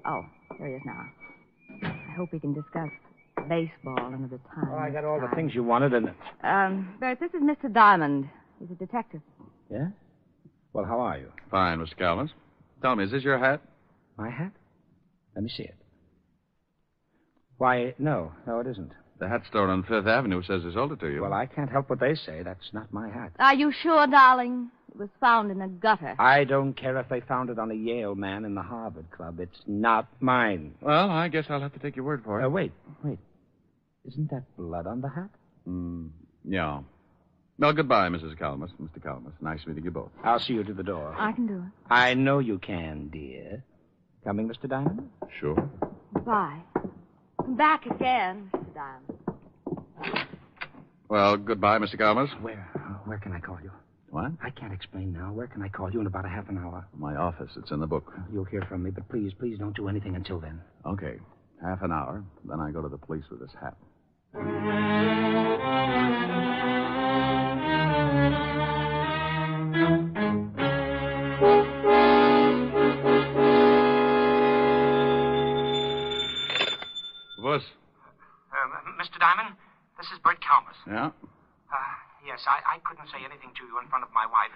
Oh, here he is now. I hope we can discuss baseball another time. Oh, I got all the things you wanted, and... Bert, this is Mr. Diamond. He's a detective. Yeah? Well, how are you? Fine, Mr. Calmus. Tell me, is this your hat? My hat? Let me see it. Why, no, it isn't. The hat store on Fifth Avenue says they sold it to you. Well, I can't help what they say. That's not my hat. Are you sure, darling? It was found in a gutter. I don't care if they found it on a Yale man in the Harvard Club. It's not mine. Well, I guess I'll have to take your word for it. Wait. Isn't that blood on the hat? Yeah. Well, goodbye, Mrs. Calmus, Mr. Calmus. Nice meeting you both. I'll see you to the door. I can do it. I know you can, dear. Coming, Mr. Diamond? Sure. Bye. Come back again, Mr. Diamond. Well, goodbye, Mr. Calmus. Where can I call you? What? I can't explain now. Where can I call you in about a half an hour? My office. It's in the book. You'll hear from me, but please don't do anything until then. Okay. Half an hour. Then I go to the police with this hat. Wuss. Mr. Diamond, this is Bert Calmus. Yeah? Yes, I couldn't say anything to you in front of my wife.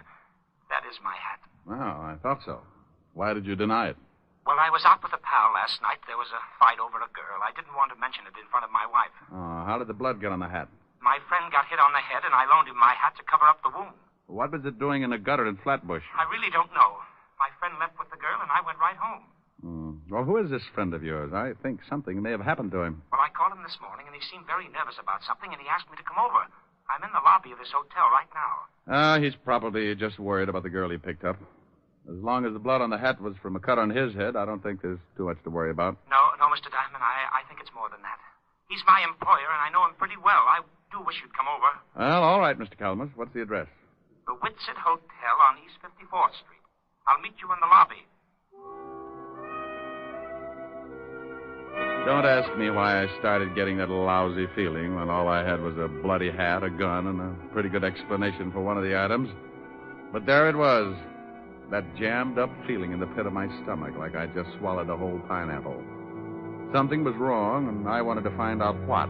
That is my hat. Well, I thought so. Why did you deny it? Well, I was out with a pal last night. There was a fight over a girl. I didn't want to mention it in front of my wife. How did the blood get on the hat? My friend got hit on the head, and I loaned him my hat to cover up the wound. What was it doing in a gutter in Flatbush? I really don't know. My friend left with the girl, and I went right home. Well, who is this friend of yours? I think something may have happened to him. Well, I called him this morning, and he seemed very nervous about something, and he asked me to come over. I'm in the lobby of this hotel right now. He's probably just worried about the girl he picked up. As long as the blood on the hat was from a cut on his head, I don't think there's too much to worry about. No, Mr. Diamond, I think it's more than that. He's my employer, and I know him pretty well. I do wish you'd come over. Well, all right, Mr. Calmus. What's the address? The Whitsett Hotel on East 54th Street. I'll meet you in the lobby. Don't ask me why I started getting that lousy feeling when all I had was a bloody hat, a gun, and a pretty good explanation for one of the items. But there it was. That jammed-up feeling in the pit of my stomach, like I just swallowed a whole pineapple. Something was wrong, and I wanted to find out what.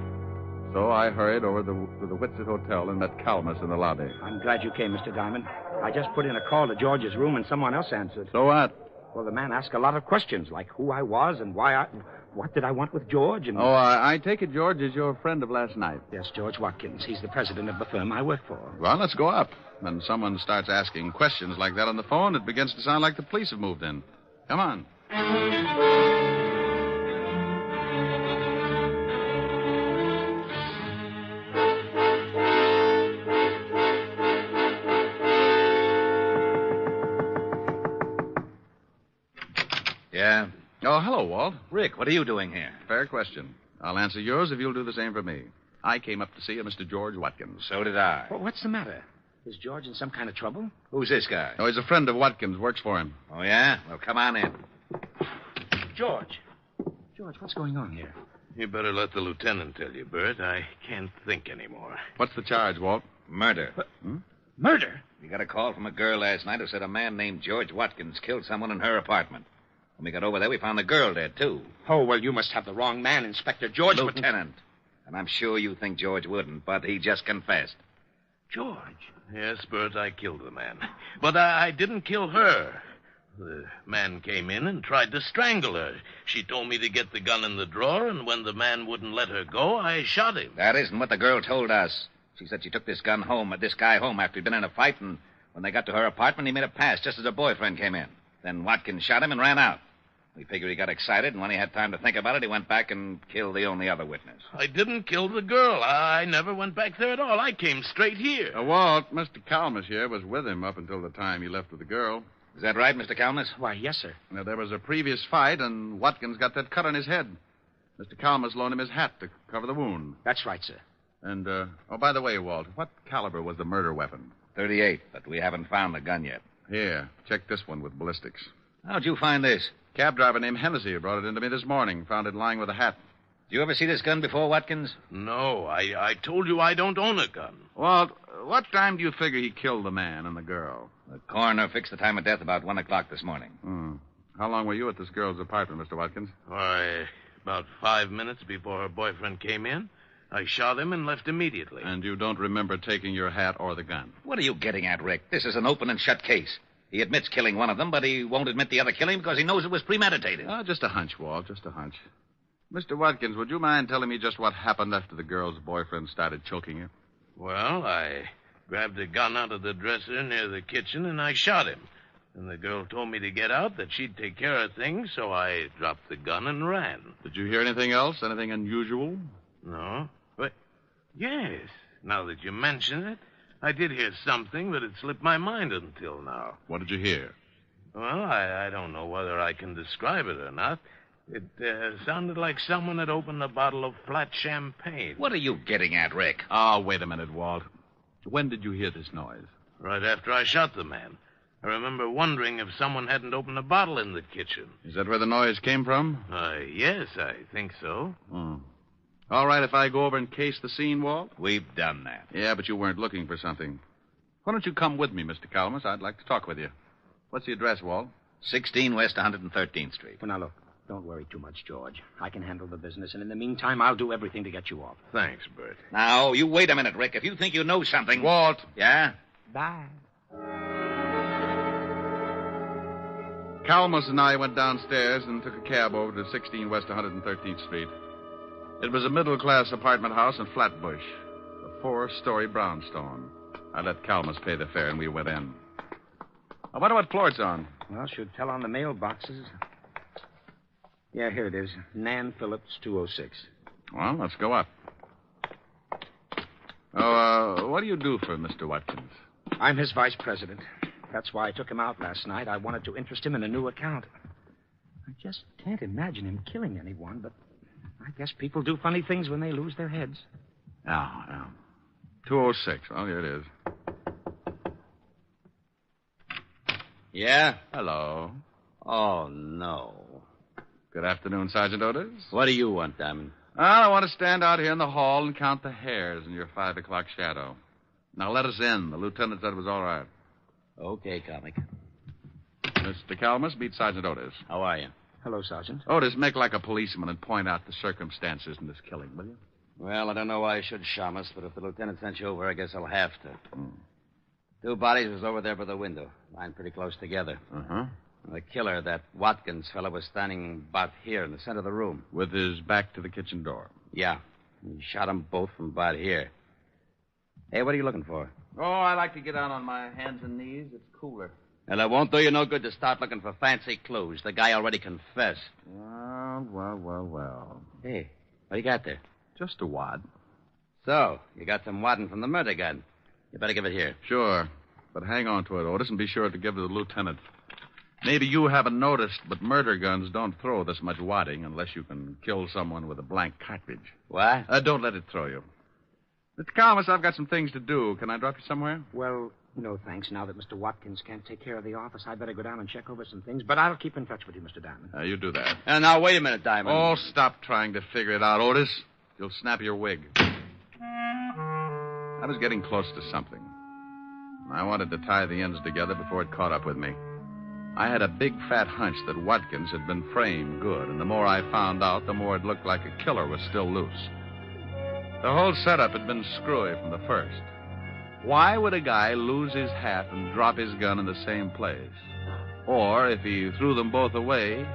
So I hurried over to the Whitsett Hotel and met Calmus in the lobby. I'm glad you came, Mr. Diamond. I just put in a call to George's room and someone else answered. So what? Well, the man asked a lot of questions, like who I was and what did I want with George and... Oh, I take it George is your friend of last night. Yes, George Watkins. He's the president of the firm I work for. Well, let's go up. When someone starts asking questions like that on the phone, it begins to sound like the police have moved in. Come on. Yeah? Oh, hello, Walt. Rick, what are you doing here? Fair question. I'll answer yours if you'll do the same for me. I came up to see a Mr. George Watkins. So did I. Well, what's the matter? Is George in some kind of trouble? Who's this guy? Oh, he's a friend of Watkins. Works for him. Oh, yeah? Well, come on in. George, what's going on here? You better let the lieutenant tell you, Bert. I can't think anymore. What's the charge, Walt? Murder. Murder? We got a call from a girl last night who said a man named George Watkins killed someone in her apartment. When we got over there, we found the girl dead, too. Oh, well, you must have the wrong man, Inspector George. Lieutenant. And I'm sure you think George wouldn't, but he just confessed. George? Yes, Bert, I killed the man. But I didn't kill her. The man came in and tried to strangle her. She told me to get the gun in the drawer, and when the man wouldn't let her go, I shot him. That isn't what the girl told us. She said she took this guy home after he'd been in a fight, and when they got to her apartment, he made a pass just as her boyfriend came in. Then Watkins shot him and ran out. We figured he got excited, and when he had time to think about it, he went back and killed the only other witness. I didn't kill the girl. I never went back there at all. I came straight here. Walt, Mr. Calmus here was with him up until the time he left with the girl. Is that right, Mr. Calmus? Why, yes, sir. Now, there was a previous fight, and Watkins got that cut on his head. Mr. Calmus loaned him his hat to cover the wound. That's right, sir. And, by the way, Walt, what caliber was the murder weapon? .38, but we haven't found the gun yet. Here, check this one with ballistics. How'd you find this? Cab driver named Hennessy brought it into me this morning. Found it lying with a hat. Did you ever see this gun before, Watkins? No, I told you I don't own a gun. Walt, what time do you figure he killed the man and the girl? The coroner fixed the time of death about 1 o'clock this morning. How long were you at this girl's apartment, Mr. Watkins? Why, about 5 minutes before her boyfriend came in. I shot him and left immediately. And you don't remember taking your hat or the gun? What are you getting at, Rick? This is an open and shut case. He admits killing one of them, but he won't admit the other killing because he knows it was premeditated. Just a hunch, Walt, just a hunch. Mr. Watkins, would you mind telling me just what happened after the girl's boyfriend started choking you? Well, I grabbed a gun out of the dresser near the kitchen and I shot him. And the girl told me to get out, that she'd take care of things, so I dropped the gun and ran. Did you hear anything else? Anything unusual? No. But, yes, now that you mention it, I did hear something that had slipped my mind until now. What did you hear? Well, I don't know whether I can describe it or not. It sounded like someone had opened a bottle of flat champagne. What are you getting at, Rick? Oh, wait a minute, Walt. When did you hear this noise? Right after I shot the man. I remember wondering if someone hadn't opened a bottle in the kitchen. Is that where the noise came from? Yes, I think so. All right, if I go over and case the scene, Walt? We've done that. Yeah, but you weren't looking for something. Why don't you come with me, Mr. Calmus? I'd like to talk with you. What's the address, Walt? 16 West 113th Street. Well, now, look, don't worry too much, George. I can handle the business, and in the meantime, I'll do everything to get you off. Thanks, Bert. Now, you wait a minute, Rick. If you think you know something... Walt. Yeah? Bye. Calmus and I went downstairs and took a cab over to 16 West 113th Street. It was a middle-class apartment house in Flatbush, a 4-story brownstone. I let Calmus pay the fare, and we went in. I wonder what floor it's on. Well, should tell on the mailboxes. Yeah, here it is. Nan Phillips, 206. Well, let's go up. Oh, what do you do for Mr. Watkins? I'm his vice president. That's why I took him out last night. I wanted to interest him in a new account. I just can't imagine him killing anyone, but I guess people do funny things when they lose their heads. Yeah. 206. Oh, here it is. Yeah? Hello. Oh, no. Good afternoon, Sergeant Otis. What do you want, Diamond? I want to stand out here in the hall and count the hairs in your 5 o'clock shadow. Now let us in. The lieutenant said it was all right. Okay, comic. Mr. Calmus, meet Sergeant Otis. How are you? Hello, Sergeant. Otis, make like a policeman and point out the circumstances in this killing, will you? Well, I don't know why I should, Shamus, but if the lieutenant sent you over, I guess I'll have to. Two bodies was over there by the window, lying pretty close together. Uh-huh. The killer, that Watkins fellow, was standing about here in the center of the room. With his back to the kitchen door. Yeah. He shot them both from about here. Hey, what are you looking for? Oh, I like to get down on my hands and knees. It's cooler. Well, it won't do you no good to start looking for fancy clues. The guy already confessed. Well. Hey, what do you got there? Just a wad. So, you got some wadding from the murder gun. You better give it here. Sure. But hang on to it, Otis, and be sure to give it to the lieutenant. Maybe you haven't noticed, but murder guns don't throw this much wadding unless you can kill someone with a blank cartridge. What? Don't let it throw you. Mr. Calmus, I've got some things to do. Can I drop you somewhere? Well, no, thanks. Now that Mr. Watkins can't take care of the office, I'd better go down and check over some things. But I'll keep in touch with you, Mr. Diamond. You do that. Now, wait a minute, Diamond. Oh, stop trying to figure it out, Otis. You'll snap your wig. I was getting close to something. I wanted to tie the ends together before it caught up with me. I had a big, fat hunch that Watkins had been framed good, and the more I found out, the more it looked like a killer was still loose. The whole setup had been screwy from the first. Why would a guy lose his hat and drop his gun in the same place? Or, if he threw them both away,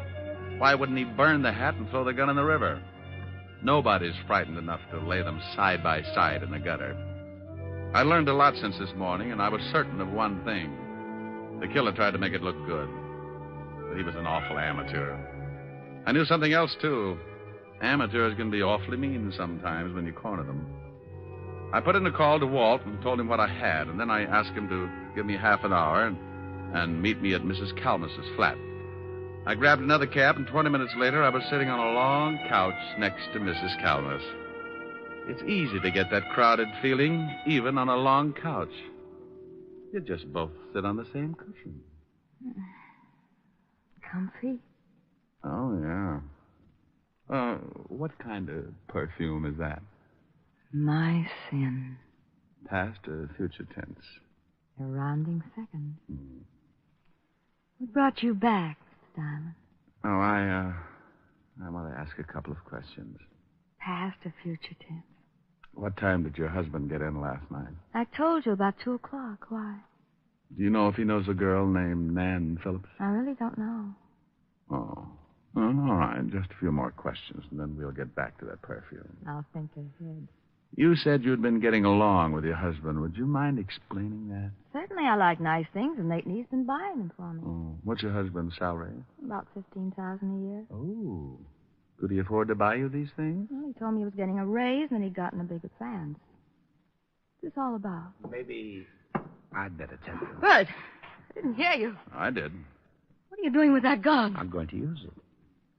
why wouldn't he burn the hat and throw the gun in the river? Nobody's frightened enough to lay them side by side in the gutter. I learned a lot since this morning, and I was certain of one thing. The killer tried to make it look good, but he was an awful amateur. I knew something else, too. Amateurs can be awfully mean sometimes when you corner them. I put in a call to Walt and told him what I had, and then I asked him to give me half an hour and meet me at Mrs. Calmus's flat. I grabbed another cab, and 20 minutes later, I was sitting on a long couch next to Mrs. Calmus. It's easy to get that crowded feeling, even on a long couch. You just both sit on the same cushion. Comfy? Oh, yeah. What kind of perfume is that? My sin. Past or future tense? A rounding second. What brought you back, Mr. Diamond? Oh, I want to ask a couple of questions. Past or future tense? What time did your husband get in last night? I told you about 2 o'clock. Why? Do you know if he knows a girl named Nan Phillips? I really don't know. Oh. Well, all right. Just a few more questions, and then we'll get back to that perfume. I'll think ahead. You said you'd been getting along with your husband. Would you mind explaining that? Certainly, I like nice things, and lately he's been buying them for me. Oh. What's your husband's salary? About $15,000 a year. Oh. Could he afford to buy you these things? Well, he told me he was getting a raise and that he'd gotten a bigger fan. What's this all about? Maybe I'd better tell you. Bert, I didn't hear you. I did. What are you doing with that gun? I'm going to use it.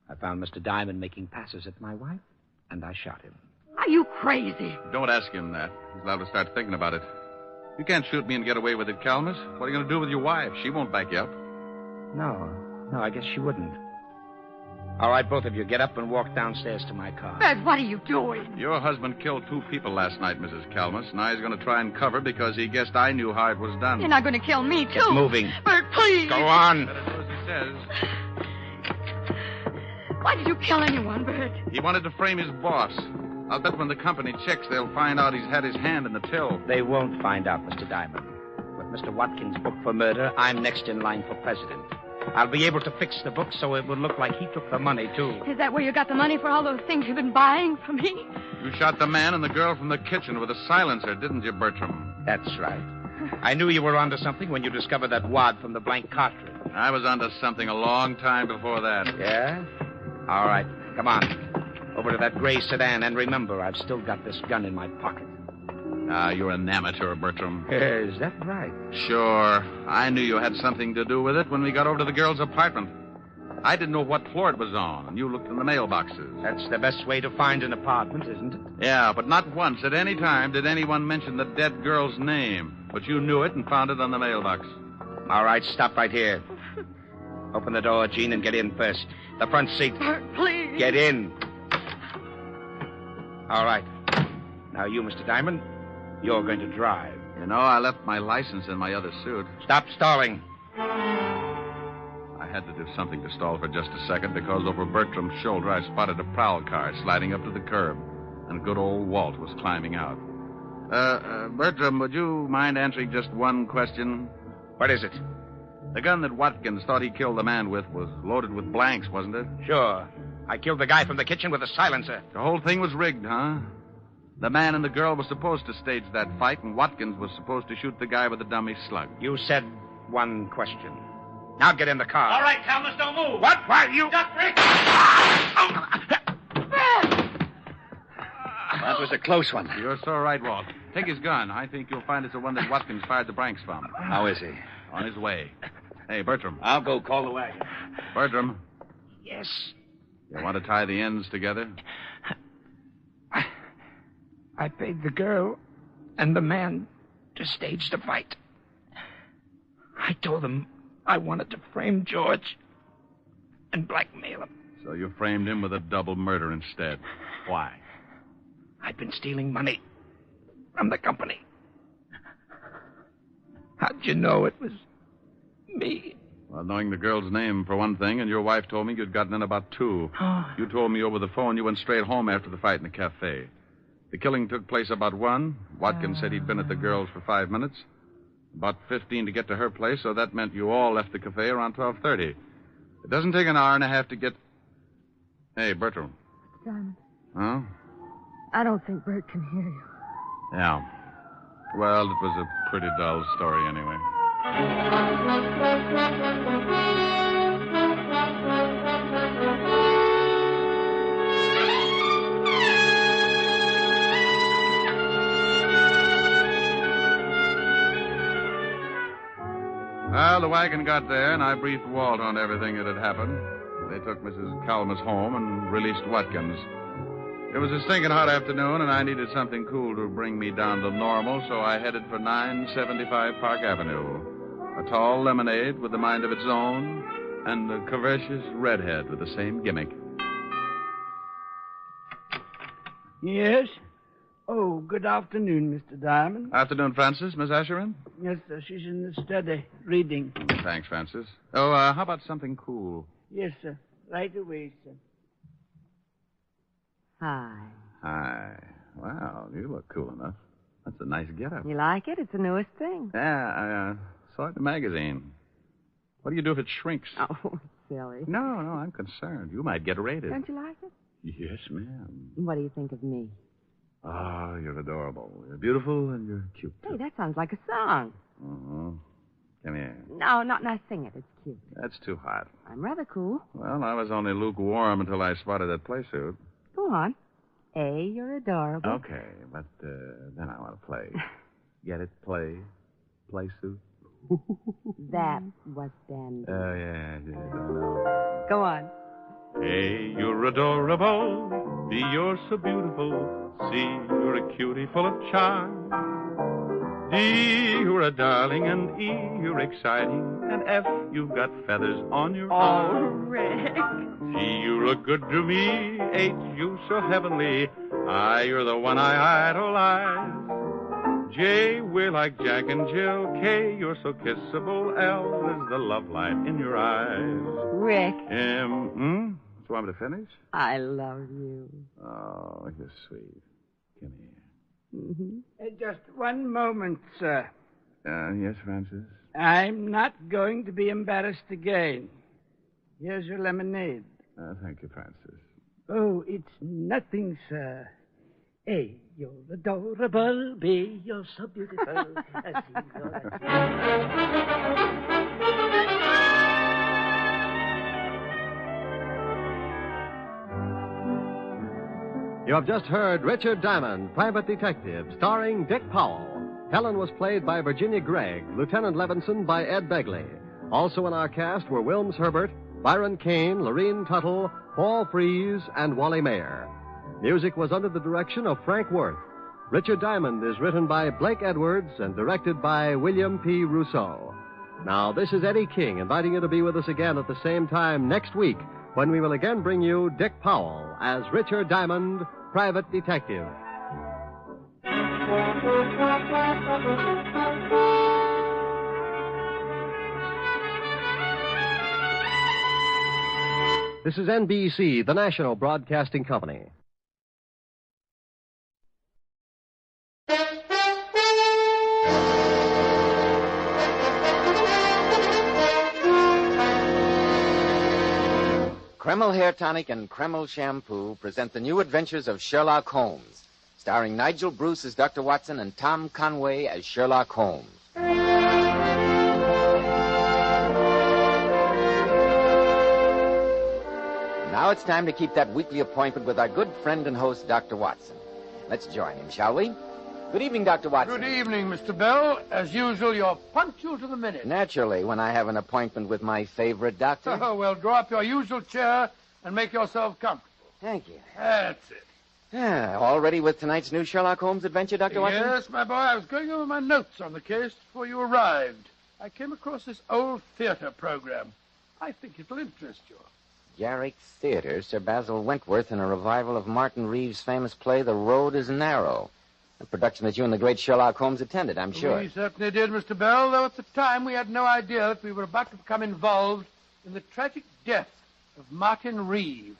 I found Mr. Diamond making passes at my wife, and I shot him. Are you crazy? Don't ask him that. He's liable to start thinking about it. You can't shoot me and get away with it, Calmus. What are you going to do with your wife? She won't back you up. No, I guess she wouldn't. All right, both of you, get up and walk downstairs to my car. Bert, what are you doing? Your husband killed 2 people last night, Mrs. Calmus. Now he's going to try and cover because he guessed I knew how it was done. You're not going to kill me, too. Get moving. Bert, please. Go on. Better do as he says. Why did you kill anyone, Bert? He wanted to frame his boss. I'll bet when the company checks, they'll find out he's had his hand in the till. They won't find out, Mr. Diamond. With Mr. Watkins' book for murder, I'm next in line for president. I'll be able to fix the book so it will look like he took the money, too. Is that where you got the money for all those things you've been buying for me? You shot the man and the girl from the kitchen with a silencer, didn't you, Bertram? That's right. I knew you were onto something when you discovered that wad from the blank cartridge. I was onto something a long time before that. Yeah? All right. Come on. Over to that gray sedan, and remember, I've still got this gun in my pocket. You're an amateur, Bertram. Is that right? Sure. I knew you had something to do with it when we got over to the girl's apartment. I didn't know what floor it was on, and you looked in the mailboxes. That's the best way to find an apartment, isn't it? Yeah, but not once at any time did anyone mention the dead girl's name. But you knew it and found it on the mailbox. All right, stop right here. Open the door, Gene, and get in first. The front seat. Bert, please. Get in. All right. Now you, Mr. Diamond, you're going to drive. You know, I left my license in my other suit. Stop stalling. I had to do something to stall for just a second because over Bertram's shoulder I spotted a prowl car sliding up to the curb. and good old Walt was climbing out. Bertram, would you mind answering just one question? What is it? The gun that Watkins thought he killed the man with was loaded with blanks, wasn't it? Sure. I killed the guy from the kitchen with a silencer. The whole thing was rigged, huh? The man and the girl were supposed to stage that fight, and Watkins was supposed to shoot the guy with the dummy slug. You said one question. Now get in the car. All right, Thomas, don't move. What? Why, you... Duck, Rick! That was a close one. You're so right, Walt. Take his gun. I think you'll find it's the one that Watkins fired the blanks from. How is he? On his way. Hey, Bertram. I'll go call the wagon. Bertram. Yes. You want to tie the ends together? I paid the girl and the man to stage the fight. I told them I wanted to frame George and blackmail him. So you framed him with a double murder instead. Why? I'd been stealing money from the company. How'd you know it was me? Well, knowing the girl's name for one thing, and your wife told me you'd gotten in about two. You told me over the phone you went straight home after the fight in the cafe. The killing took place about 1. Watkins said he'd been at the girl's for 5 minutes. About 15 to get to her place, so that meant you all left the cafe around 12:30. It doesn't take an hour and a half to get... Hey, Bertram. Simon, Huh? I don't think Bert can hear you. Yeah. Well, it was a pretty dull story anyway. Well, the wagon got there, and I briefed Walt on everything that had happened. They took Mrs. Calmus home and released Watkins. It was a stinking hot afternoon, and I needed something cool to bring me down to normal, so I headed for 975 Park Avenue. A tall lemonade with a mind of its own, and a curvaceous redhead with the same gimmick. Yes? Oh, good afternoon, Mr. Diamond. Afternoon, Francis. Miss Asherin? Yes, sir. She's in the study, reading. Thanks, Francis. Oh, how about something cool? Yes, sir. Right away, sir. Hi. Hi. Wow, you look cool enough. That's a nice getup. You like it? It's the newest thing. Yeah, I saw it in the magazine. What do you do if it shrinks? Oh, silly. No, I'm concerned. You might get raided. Don't you like it? Yes, ma'am. What do you think of me? Oh, you're adorable. You're beautiful and you're cute. Hey, that sounds like a song. Uh-huh. Come here. No, not sing it. It's cute. That's too hot. I'm rather cool. Well, I was only lukewarm until I spotted that play suit. Go on. A, you're adorable. Okay, but then I want to play. Get it? Play suit. That was dandy. Oh, yeah, I know. Go on. Hey, you're adorable. B, you're so beautiful. C, you're a cutie full of charm. D, you're a darling. And E, you're exciting. And F, you've got feathers on your arm. Oh, Rick. G, you look good to me. H, you so heavenly. I, you're the one I idolize. J, we're like Jack and Jill. K, you're so kissable. L is the love light in your eyes. Rick. M, do you want me to finish? I love you. Oh, you're sweet. Come here. Mm-hmm. Just one moment, sir. Yes, Francis? I'm not going to be embarrassed again. Here's your lemonade. Thank you, Francis. Oh, it's nothing, sir. A, you're adorable. B, you're so beautiful. C, You have just heard Richard Diamond, Private Detective, starring Dick Powell. Helen was played by Virginia Gregg, Lieutenant Levinson by Ed Begley. Also in our cast were Wilms Herbert, Byron Kane, Lorene Tuttle, Paul Frees, and Wally Mayer. Music was under the direction of Frank Worth. Richard Diamond is written by Blake Edwards and directed by William P. Rousseau. Now, this is Eddie King inviting you to be with us again at the same time next week when we will again bring you Dick Powell as Richard Diamond, Private Detective. This is NBC, the national broadcasting company. Kreml Hair Tonic and Kreml Shampoo present the new adventures of Sherlock Holmes, starring Nigel Bruce as Dr. Watson and Tom Conway as Sherlock Holmes. Now it's time to keep that weekly appointment with our good friend and host, Dr. Watson. Let's join him, shall we? Good evening, Dr. Watson. Good evening, Mr. Bell. As usual, you're punctual to the minute. Naturally, when I have an appointment with my favorite doctor. Oh, well, draw up your usual chair and make yourself comfortable. Thank you. That's it. All ready with tonight's new Sherlock Holmes adventure, Dr. Watson? Yes, my boy. I was going over my notes on the case before you arrived. I came across this old theater program. I think it'll interest you. Garrick Theater, Sir Basil Wentworth in a revival of Martin Reeves' famous play, The Road is Narrow. A production that you and the great Sherlock Holmes attended, I'm sure. We certainly did, Mr. Bell, though at the time we had no idea that we were about to become involved in the tragic death of Martin Reeves.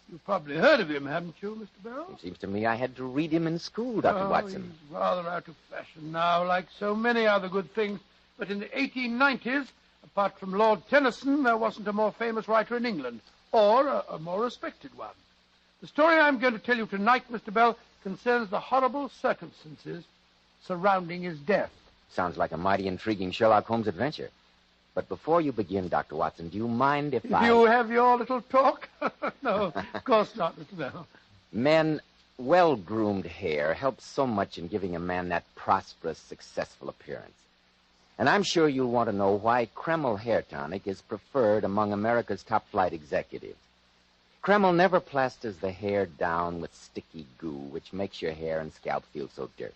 You've probably heard of him, haven't you, Mr. Bell? It seems to me I had to read him in school, Dr. Watson. He's rather out of fashion now, like so many other good things. But in the 1890s, apart from Lord Tennyson, there wasn't a more famous writer in England, or a more respected one. The story I'm going to tell you tonight, Mr. Bell, concerns the horrible circumstances surrounding his death. Sounds like a mighty intriguing Sherlock Holmes adventure. But before you begin, Dr. Watson, do you mind if I... You have your little talk? No, of course not, Mr. Bell. Men, well-groomed hair helps so much in giving a man that prosperous, successful appearance. And I'm sure you'll want to know why Kreml Hair Tonic is preferred among America's top-flight executives. Kreml never plasters the hair down with sticky goo, which makes your hair and scalp feel so dirty.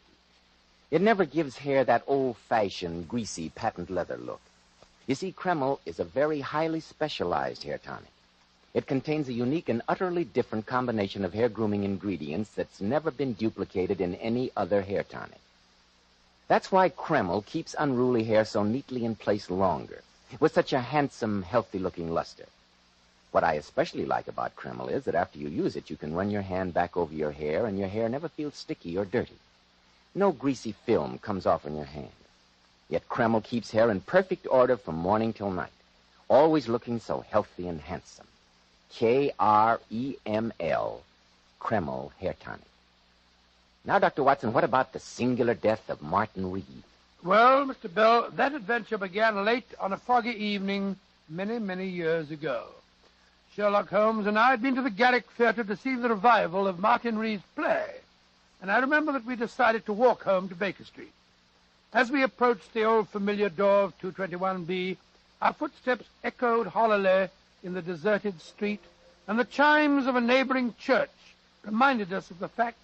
It never gives hair that old-fashioned, greasy, patent leather look. You see, Kreml is a very highly specialized hair tonic. It contains a unique and utterly different combination of hair grooming ingredients that's never been duplicated in any other hair tonic. That's why Kreml keeps unruly hair so neatly in place longer, with such a handsome, healthy-looking luster. What I especially like about Kreml is that after you use it, you can run your hand back over your hair, and your hair never feels sticky or dirty. No greasy film comes off on your hand. Yet Kreml keeps hair in perfect order from morning till night, always looking so healthy and handsome. Kreml, Kreml Hair Tonic. Now, Dr. Watson, what about the singular death of Martin Reeves? Well, Mr. Bell, that adventure began late on a foggy evening many, many years ago. Sherlock Holmes and I had been to the Garrick Theater to see the revival of Martin Reeves' play, and I remember that we decided to walk home to Baker Street. As we approached the old familiar door of 221B, our footsteps echoed hollowly in the deserted street, and the chimes of a neighboring church reminded us of the fact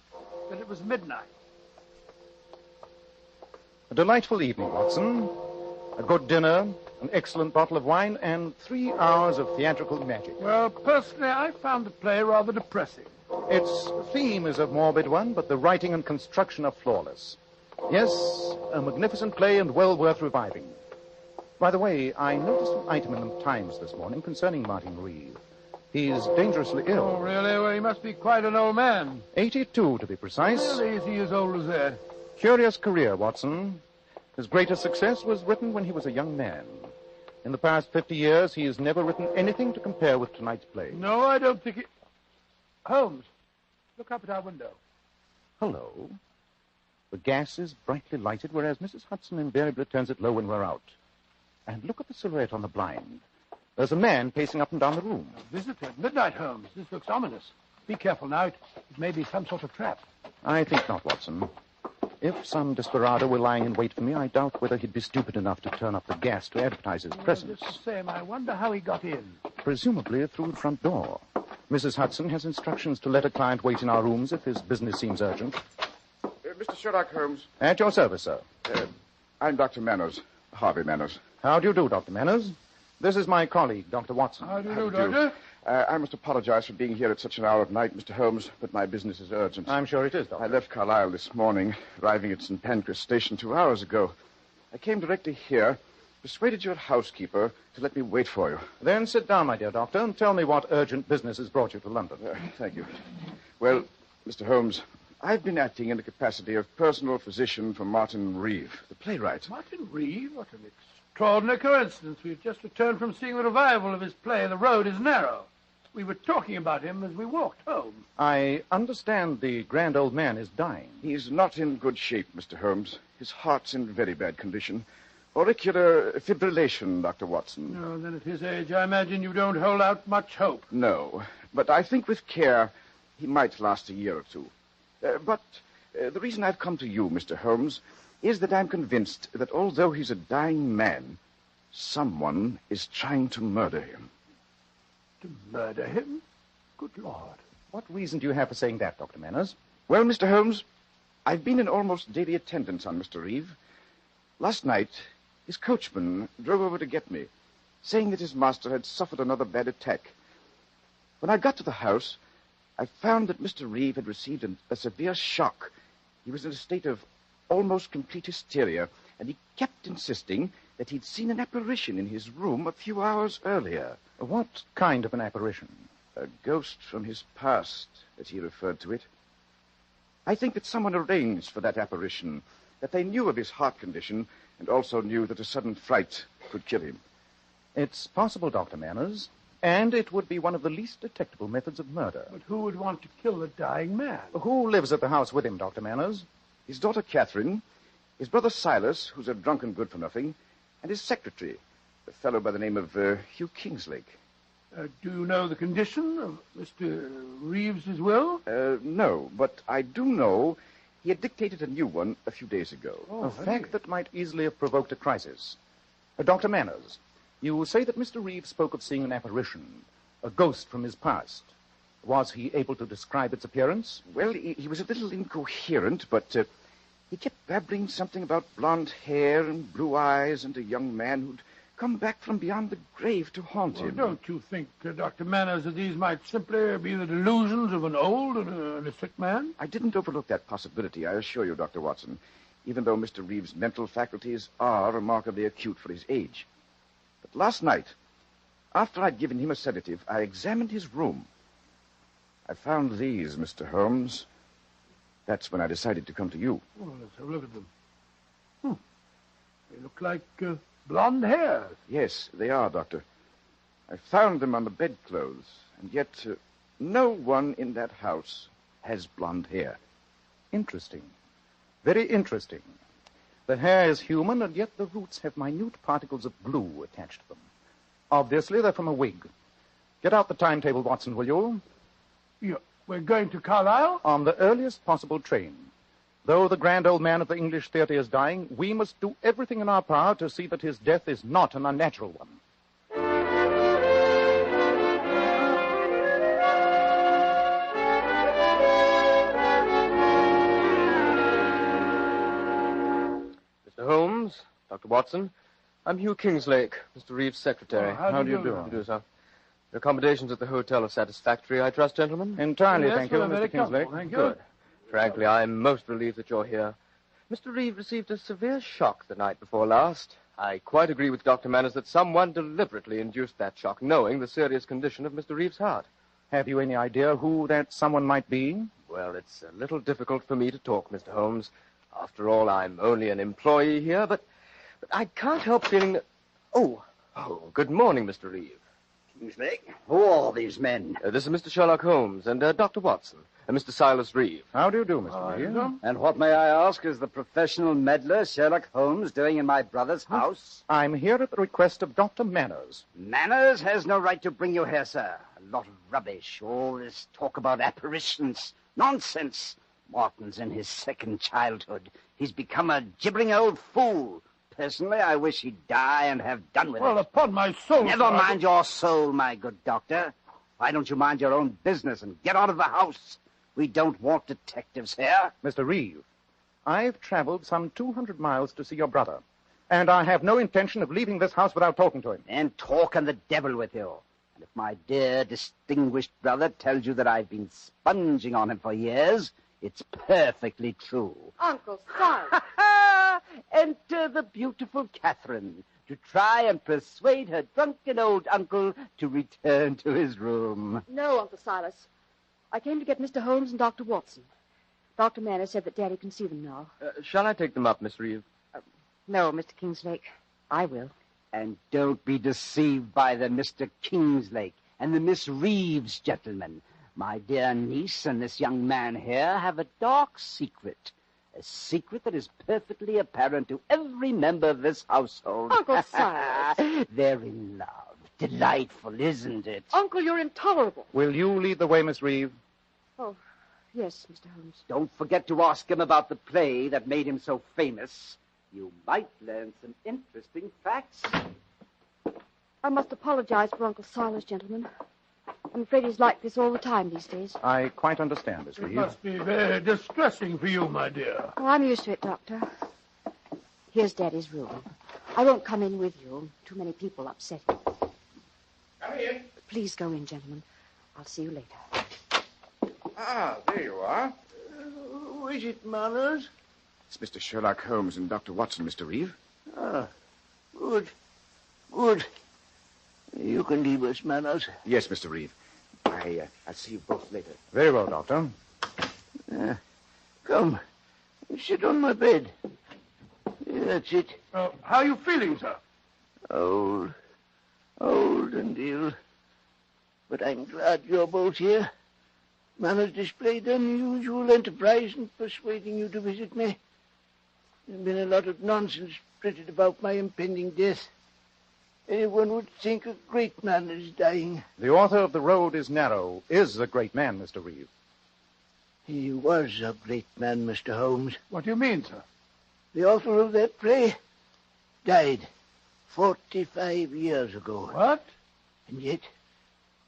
that it was midnight. A delightful evening, Watson. A good dinner, an excellent bottle of wine, and 3 hours of theatrical magic. Well, personally, I found the play rather depressing. Its theme is a morbid one, but the writing and construction are flawless. Yes, a magnificent play and well worth reviving. By the way, I noticed an item in the Times this morning concerning Martin Reeves. He's dangerously ill. Oh, really? Well, he must be quite an old man. 82, to be precise. Really, is he as old as that? Curious career, Watson. His greatest success was written when he was a young man. In the past 50 years, he has never written anything to compare with tonight's play. No, I don't think he... Holmes, look up at our window. Hello. The gas is brightly lighted, whereas Mrs. Hudson invariably turns it low when we're out. And look at the silhouette on the blind. There's a man pacing up and down the room. A visitor at midnight, Holmes. This looks ominous. Be careful now. It may be some sort of trap. I think not, Watson. If some desperado were lying in wait for me, I doubt whether he'd be stupid enough to turn up the gas to advertise his presence. Just the same, I wonder how he got in. Presumably through the front door. Mrs. Hudson has instructions to let a client wait in our rooms if his business seems urgent. Mr. Sherlock Holmes. At your service, sir. I'm Dr. Manners, Harvey Manners. How do you do, Dr. Manners? This is my colleague, Dr. Watson. How do you do, Doctor? I must apologize for being here at such an hour of night, Mr. Holmes, but my business is urgent. I'm sure it is, Doctor. I left Carlisle this morning, arriving at St. Pancras Station 2 hours ago. I came directly here, persuaded your housekeeper to let me wait for you. Then sit down, my dear doctor, and tell me what urgent business has brought you to London. Thank you. Well, Mr. Holmes, I've been acting in the capacity of personal physician for Martin Reeves, the playwright. Martin Reeves? What an extraordinary coincidence. We've just returned from seeing the revival of his play, The Road is Narrow. We were talking about him as we walked home. I understand the grand old man is dying. He's not in good shape, Mr. Holmes. His heart's in very bad condition. Auricular fibrillation, Dr. Watson. No, then at his age, I imagine you don't hold out much hope. No, but I think with care, he might last a year or two. But the reason I've come to you, Mr. Holmes, is that I'm convinced that although he's a dying man, someone is trying to murder him. To murder him? Good Lord. What reason do you have for saying that, Dr. Manners? Well, Mr. Holmes, I've been in almost daily attendance on Mr. Reeve. Last night, his coachman drove over to get me, saying that his master had suffered another bad attack. When I got to the house, I found that Mr. Reeve had received a severe shock. He was in a state of almost complete hysteria, and he kept insisting that he'd seen an apparition in his room a few hours earlier. What kind of an apparition? A ghost from his past, as he referred to it. I think that someone arranged for that apparition, that they knew of his heart condition, and also knew that a sudden fright could kill him. It's possible, Dr. Manners, and it would be one of the least detectable methods of murder. But who would want to kill a dying man? Who lives at the house with him, Dr. Manners? His daughter Catherine, his brother Silas, who's a drunken good-for-nothing, and his secretary, a fellow by the name of Hugh Kingslake. Do you know the condition of Mr. Reeves's will? No, but I do know he had dictated a new one a few days ago. A fact that might easily have provoked a crisis. Dr. Manners, you say that Mr. Reeves spoke of seeing an apparition, a ghost from his past. Was he able to describe its appearance? Well, he was a little incoherent, but he kept babbling something about blonde hair and blue eyes and a young man who'd come back from beyond the grave to haunt him. Don't you think, Dr. Manners, that these might simply be the delusions of an old and a sick man? I didn't overlook that possibility, I assure you, Dr. Watson, even though Mr. Reeves' mental faculties are remarkably acute for his age. But last night, after I'd given him a sedative, I examined his room. I found these, Mr. Holmes. That's when I decided to come to you. Well, let's have a look at them. They look like blonde hair. Yes, they are, Doctor. I found them on the bedclothes, and yet no one in that house has blonde hair. Interesting. Very interesting. The hair is human, and yet the roots have minute particles of glue attached to them. Obviously, they're from a wig. Get out the timetable, Watson, will you? We're going to Carlisle? On the earliest possible train. Though the grand old man of the English theater is dying, we must do everything in our power to see that his death is not an unnatural one. Mr. Holmes, Dr. Watson, I'm Hugh Kingslake, Mr. Reeves' secretary. How do you do? How do you do, sir? Your accommodations at the hotel are satisfactory, I trust, gentlemen? Entirely, Yes, thank you, we're very Mr. Kingslake. comfortable, thank you. Good. Frankly, I'm most relieved that you're here. Mr. Reeve received a severe shock the night before last. I quite agree with Dr. Manners that someone deliberately induced that shock, knowing the serious condition of Mr. Reeve's heart. Have you any idea who that someone might be? Well, it's a little difficult for me to talk, Mr. Holmes. After all, I'm only an employee here, but I can't help feeling that... Oh, good morning, Mr. Reeve. Kingslake, who are all these men? This is Mr. Sherlock Holmes and Dr. Watson, and Mr. Silas Reeve. How do you do, Mr. Reeve? And what, may I ask, is the professional meddler Sherlock Holmes doing in my brother's house? I'm here at the request of Dr. Manners. Manners has no right to bring you here, sir. A lot of rubbish. All this talk about apparitions. Nonsense. Martin's in his second childhood. He's become a gibbering old fool. Personally, I wish he'd die and have done with it. Well, upon my soul... Never mind your soul, my good doctor. Why don't you mind your own business and get out of the house? We don't want detectives here. Mr. Reeve, I've traveled some 200 miles to see your brother, and I have no intention of leaving this house without talking to him. And talk and the devil with you. And if my dear, distinguished brother tells you that I've been sponging on him for years, it's perfectly true. Uncle, sorry. Enter the beautiful Catherine to try and persuade her drunken old uncle to return to his room. No, Uncle Silas. I came to get Mr. Holmes and Dr. Watson. Dr. Manners said that Daddy can see them now. Shall I take them up, Miss Reeve? No, Mr. Kingslake. I will. And don't be deceived by the Mr. Kingslake. and the Miss Reeves gentlemen. My dear niece and this young man here have a dark secret. A secret that is perfectly apparent to every member of this household. Uncle Silas. They're in love. Delightful, isn't it? Uncle, you're intolerable. Will you lead the way, Miss Reeve? Oh, yes, Mr. Holmes. Don't forget to ask him about the play that made him so famous. You might learn some interesting facts. I must apologize for Uncle Silas, gentlemen. I'm afraid he's like this all the time these days. I quite understand, Miss It Reeve. must be very distressing for you, my dear. Oh, I'm used to it, Doctor. Here's Daddy's room. I won't come in with you. Too many people upset him. Come in. Please go in, gentlemen. I'll see you later. Ah, there you are. Who is it, Manners? It's Mr. Sherlock Holmes and Dr. Watson, Mr. Reeve. Ah, good. Good. You can leave us, Manners. Yes, Mr. Reeve. I'll see you both later. Very well, Doctor. Come. Sit on my bed. That's it. How are you feeling, sir? Old and ill. But I'm glad you're both here. Manners displayed unusual enterprise in persuading you to visit me. There's been a lot of nonsense printed about my impending death. Anyone would think a great man is dying. The author of The Road is Narrow is a great man, Mr. Reeve. He was a great man, Mr. Holmes. What do you mean, sir? The author of that play died 45 years ago. What? And yet,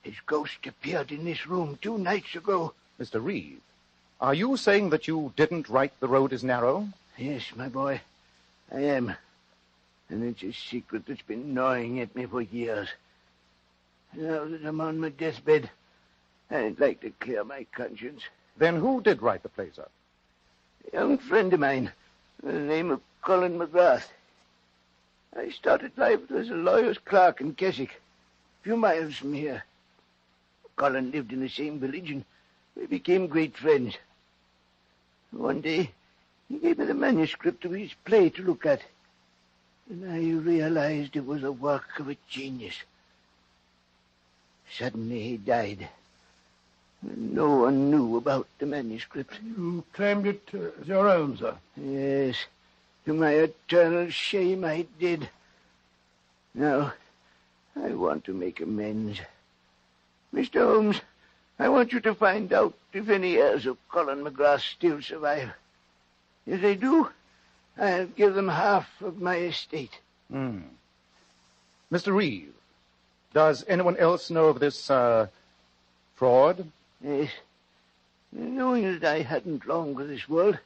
his ghost appeared in this room 2 nights ago. Mr. Reeve, are you saying that you didn't write The Road is Narrow? Yes, my boy, I am. And it's a secret that's been gnawing at me for years. Now that I'm on my deathbed, I'd like to clear my conscience. Then who did write the play, sir? A young friend of mine, by the name of Colin McGrath. I started life as a lawyer's clerk in Keswick, a few miles from here. Colin lived in the same village, and we became great friends. One day, he gave me the manuscript of his play to look at, and I realized it was a work of a genius. Suddenly he died, and no one knew about the manuscript. You claimed it as your own, sir? Yes, to my eternal shame I did. Now, I want to make amends. Mr. Holmes, I want you to find out if any heirs of Colin McGrath still survive. If they do, I'll give them half of my estate. Mr. Reeve, does anyone else know of this, fraud? Yes. Knowing that I hadn't long with this world,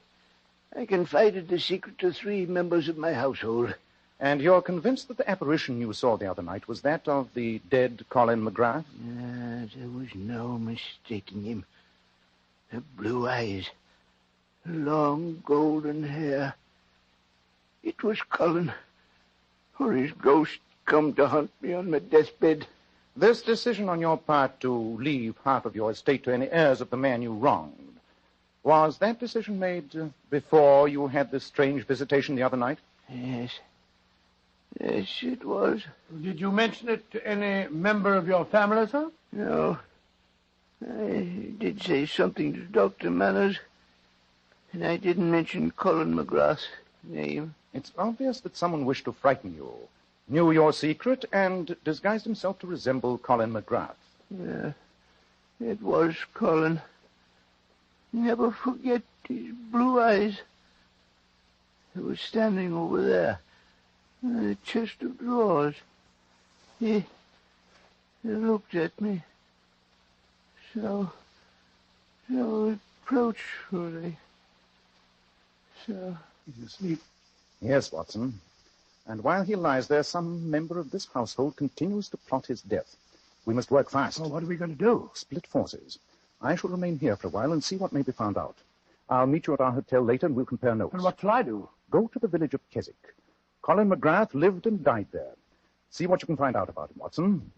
I confided the secret to 3 members of my household. And you're convinced that the apparition you saw the other night was that of the dead Colin McGrath? There was no mistaking him. The blue eyes, the long golden hair. It was Colin, or his ghost come to haunt me on my deathbed. This decision on your part to leave half of your estate to any heirs of the man you wronged, was that decision made before you had this strange visitation the other night? Yes. Yes, it was. Did you mention it to any member of your family, sir? No. I did say something to Dr. Manners, and I didn't mention Colin McGrath's name. It's obvious that someone wished to frighten you, knew your secret, and disguised himself to resemble Colin McGrath. Yeah, it was Colin. Never forget his blue eyes. He was standing over there in the chest of drawers. He looked at me so reproachfully. So. He's asleep. Yes, Watson. And while he lies there, some member of this household continues to plot his death. We must work fast. Well, what are we going to do? Split forces. I shall remain here for a while and see what may be found out. I'll meet you at our hotel later and we'll compare notes. And what shall I do? Go to the village of Keswick. Colin McGrath lived and died there. See what you can find out about him, Watson.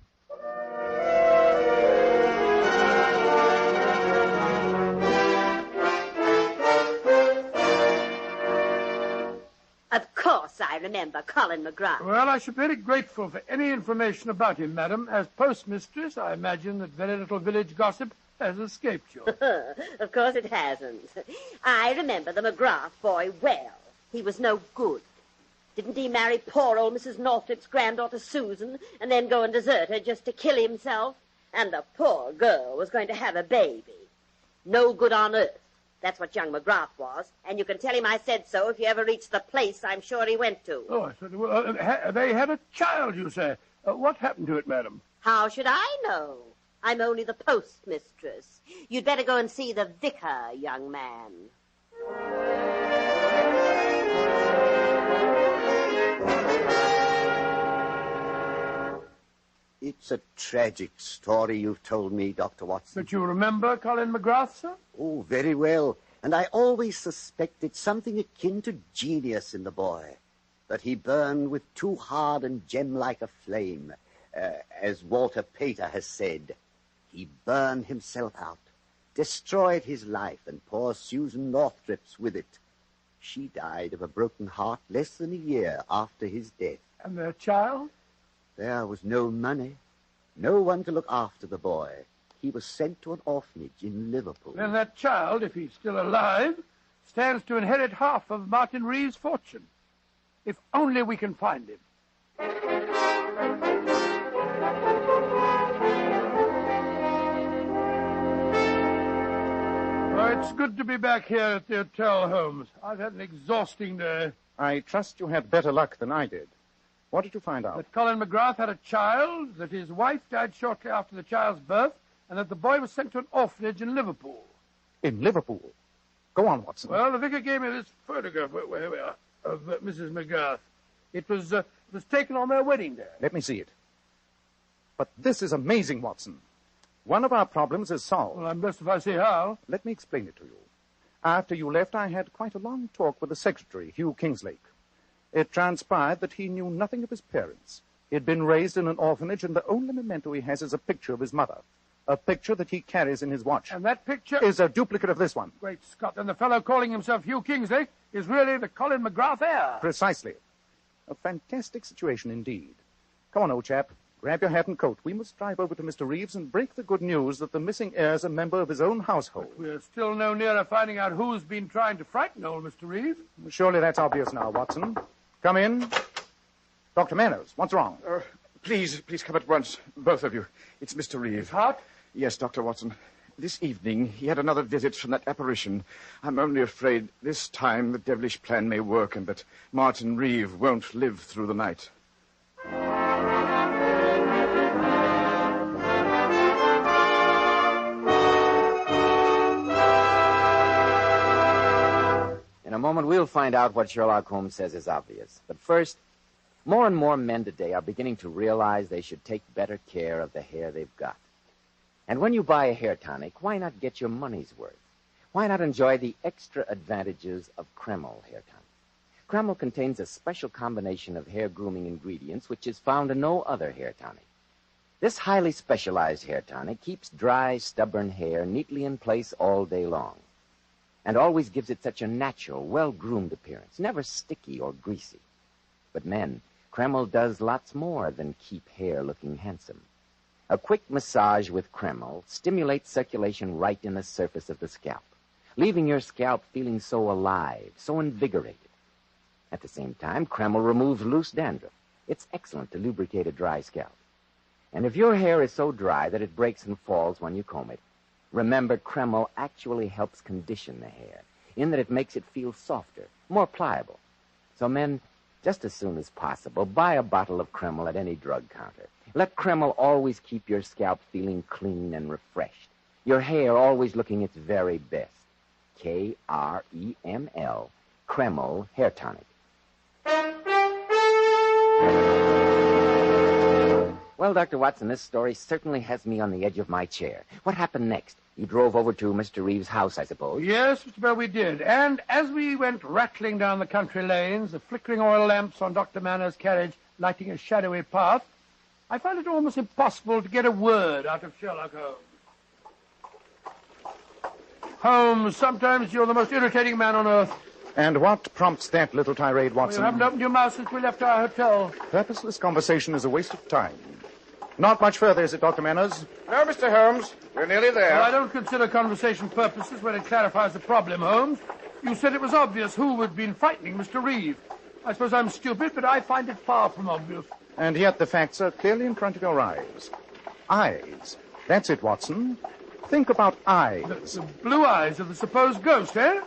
Of course I remember Colin McGrath. Well, I should be very grateful for any information about him, madam. As postmistress, I imagine that very little village gossip has escaped you. Of course it hasn't. I remember the McGrath boy well. He was no good. Didn't he marry poor old Mrs. Northrip's granddaughter Susan and then go and desert her just to kill himself? And the poor girl was going to have a baby. No good on earth. That's what young McGrath was. And you can tell him I said so if you ever reach the place I'm sure he went to. Oh, I said, well, they had a child, you say. What happened to it, madam? How should I know? I'm only the postmistress. You'd better go and see the vicar, young man. It's a tragic story you've told me, Dr. Watson. But you remember Colin McGrath, sir? Oh, very well. And I always suspected something akin to genius in the boy. That he burned with too hard and gem-like a flame. As Walter Pater has said, he burned himself out, destroyed his life, and poor Susan Northrip's with it. She died of a broken heart less than a year after his death. And their child? There was no money, no one to look after the boy. He was sent to an orphanage in Liverpool. Then that child, if he's still alive, stands to inherit half of Martin Reeve's fortune. If only we can find him. Oh, it's good to be back here at the hotel, Holmes. I've had an exhausting day. I trust you had better luck than I did. What did you find out? That Colin McGrath had a child, that his wife died shortly after the child's birth, and that the boy was sent to an orphanage in Liverpool. In Liverpool? Go on, Watson. Well, the vicar gave me this photograph of Mrs. McGrath. It was taken on their wedding day. Let me see it. But this is amazing, Watson. One of our problems is solved. Well, I'm blessed if I see how. Let me explain it to you. After you left, I had quite a long talk with the secretary, Hugh Kingslake. It transpired that he knew nothing of his parents. He had been raised in an orphanage, and the only memento he has is a picture of his mother. A picture that he carries in his watch. And that picture is a duplicate of this one. Great Scott. And the fellow calling himself Hugh Kingsley is really the Colin McGrath heir. Precisely. A fantastic situation indeed. Come on, old chap. Grab your hat and coat. We must drive over to Mr. Reeves and break the good news that the missing heir is a member of his own household. But we're still no nearer finding out who's been trying to frighten old Mr. Reeves. Surely that's obvious now, Watson. Come in. Dr. Manners, what's wrong? Please come at once, both of you. It's Mr. Reeve. Hot? Yes, Dr. Watson. This evening, he had another visit from that apparition. I'm only afraid this time the devilish plan may work and that Martin Reeve won't live through the night. In a moment, we'll find out what Sherlock Holmes says is obvious. But first, more and more men today are beginning to realize they should take better care of the hair they've got. And when you buy a hair tonic, why not get your money's worth? Why not enjoy the extra advantages of Kreml hair tonic? Kreml contains a special combination of hair grooming ingredients which is found in no other hair tonic. This highly specialized hair tonic keeps dry, stubborn hair neatly in place all day long, and always gives it such a natural, well-groomed appearance, never sticky or greasy. But men, Kreml does lots more than keep hair looking handsome. A quick massage with Kreml stimulates circulation right in the surface of the scalp, leaving your scalp feeling so alive, so invigorated. At the same time, Kreml removes loose dandruff. It's excellent to lubricate a dry scalp. And if your hair is so dry that it breaks and falls when you comb it, remember, Kreml actually helps condition the hair, in that it makes it feel softer, more pliable. So men, just as soon as possible, buy a bottle of Kreml at any drug counter. Let Kreml always keep your scalp feeling clean and refreshed, your hair always looking its very best. Kreml, Kreml Hair Tonic. Well, Dr. Watson, this story certainly has me on the edge of my chair. What happened next? You drove over to Mr. Reeves' house, I suppose? Yes, Mr. Bell, we did. And as we went rattling down the country lanes, the flickering oil lamps on Dr. Manners' carriage lighting a shadowy path, I found it almost impossible to get a word out of Sherlock Holmes. Holmes, sometimes you're the most irritating man on earth. And what prompts that little tirade, Watson? You haven't opened your mouth since we left our hotel. Purposeless conversation is a waste of time. Not much further, is it, Dr. Manners? No, Mr. Holmes. We're nearly there. Well, I don't consider conversation purposeless when it clarifies the problem, Holmes. You said it was obvious who had been frightening Mr. Reeve. I suppose I'm stupid, but I find it far from obvious. And yet the facts are clearly in front of your eyes. Eyes. That's it, Watson. Think about eyes. The blue eyes of the supposed ghost, eh?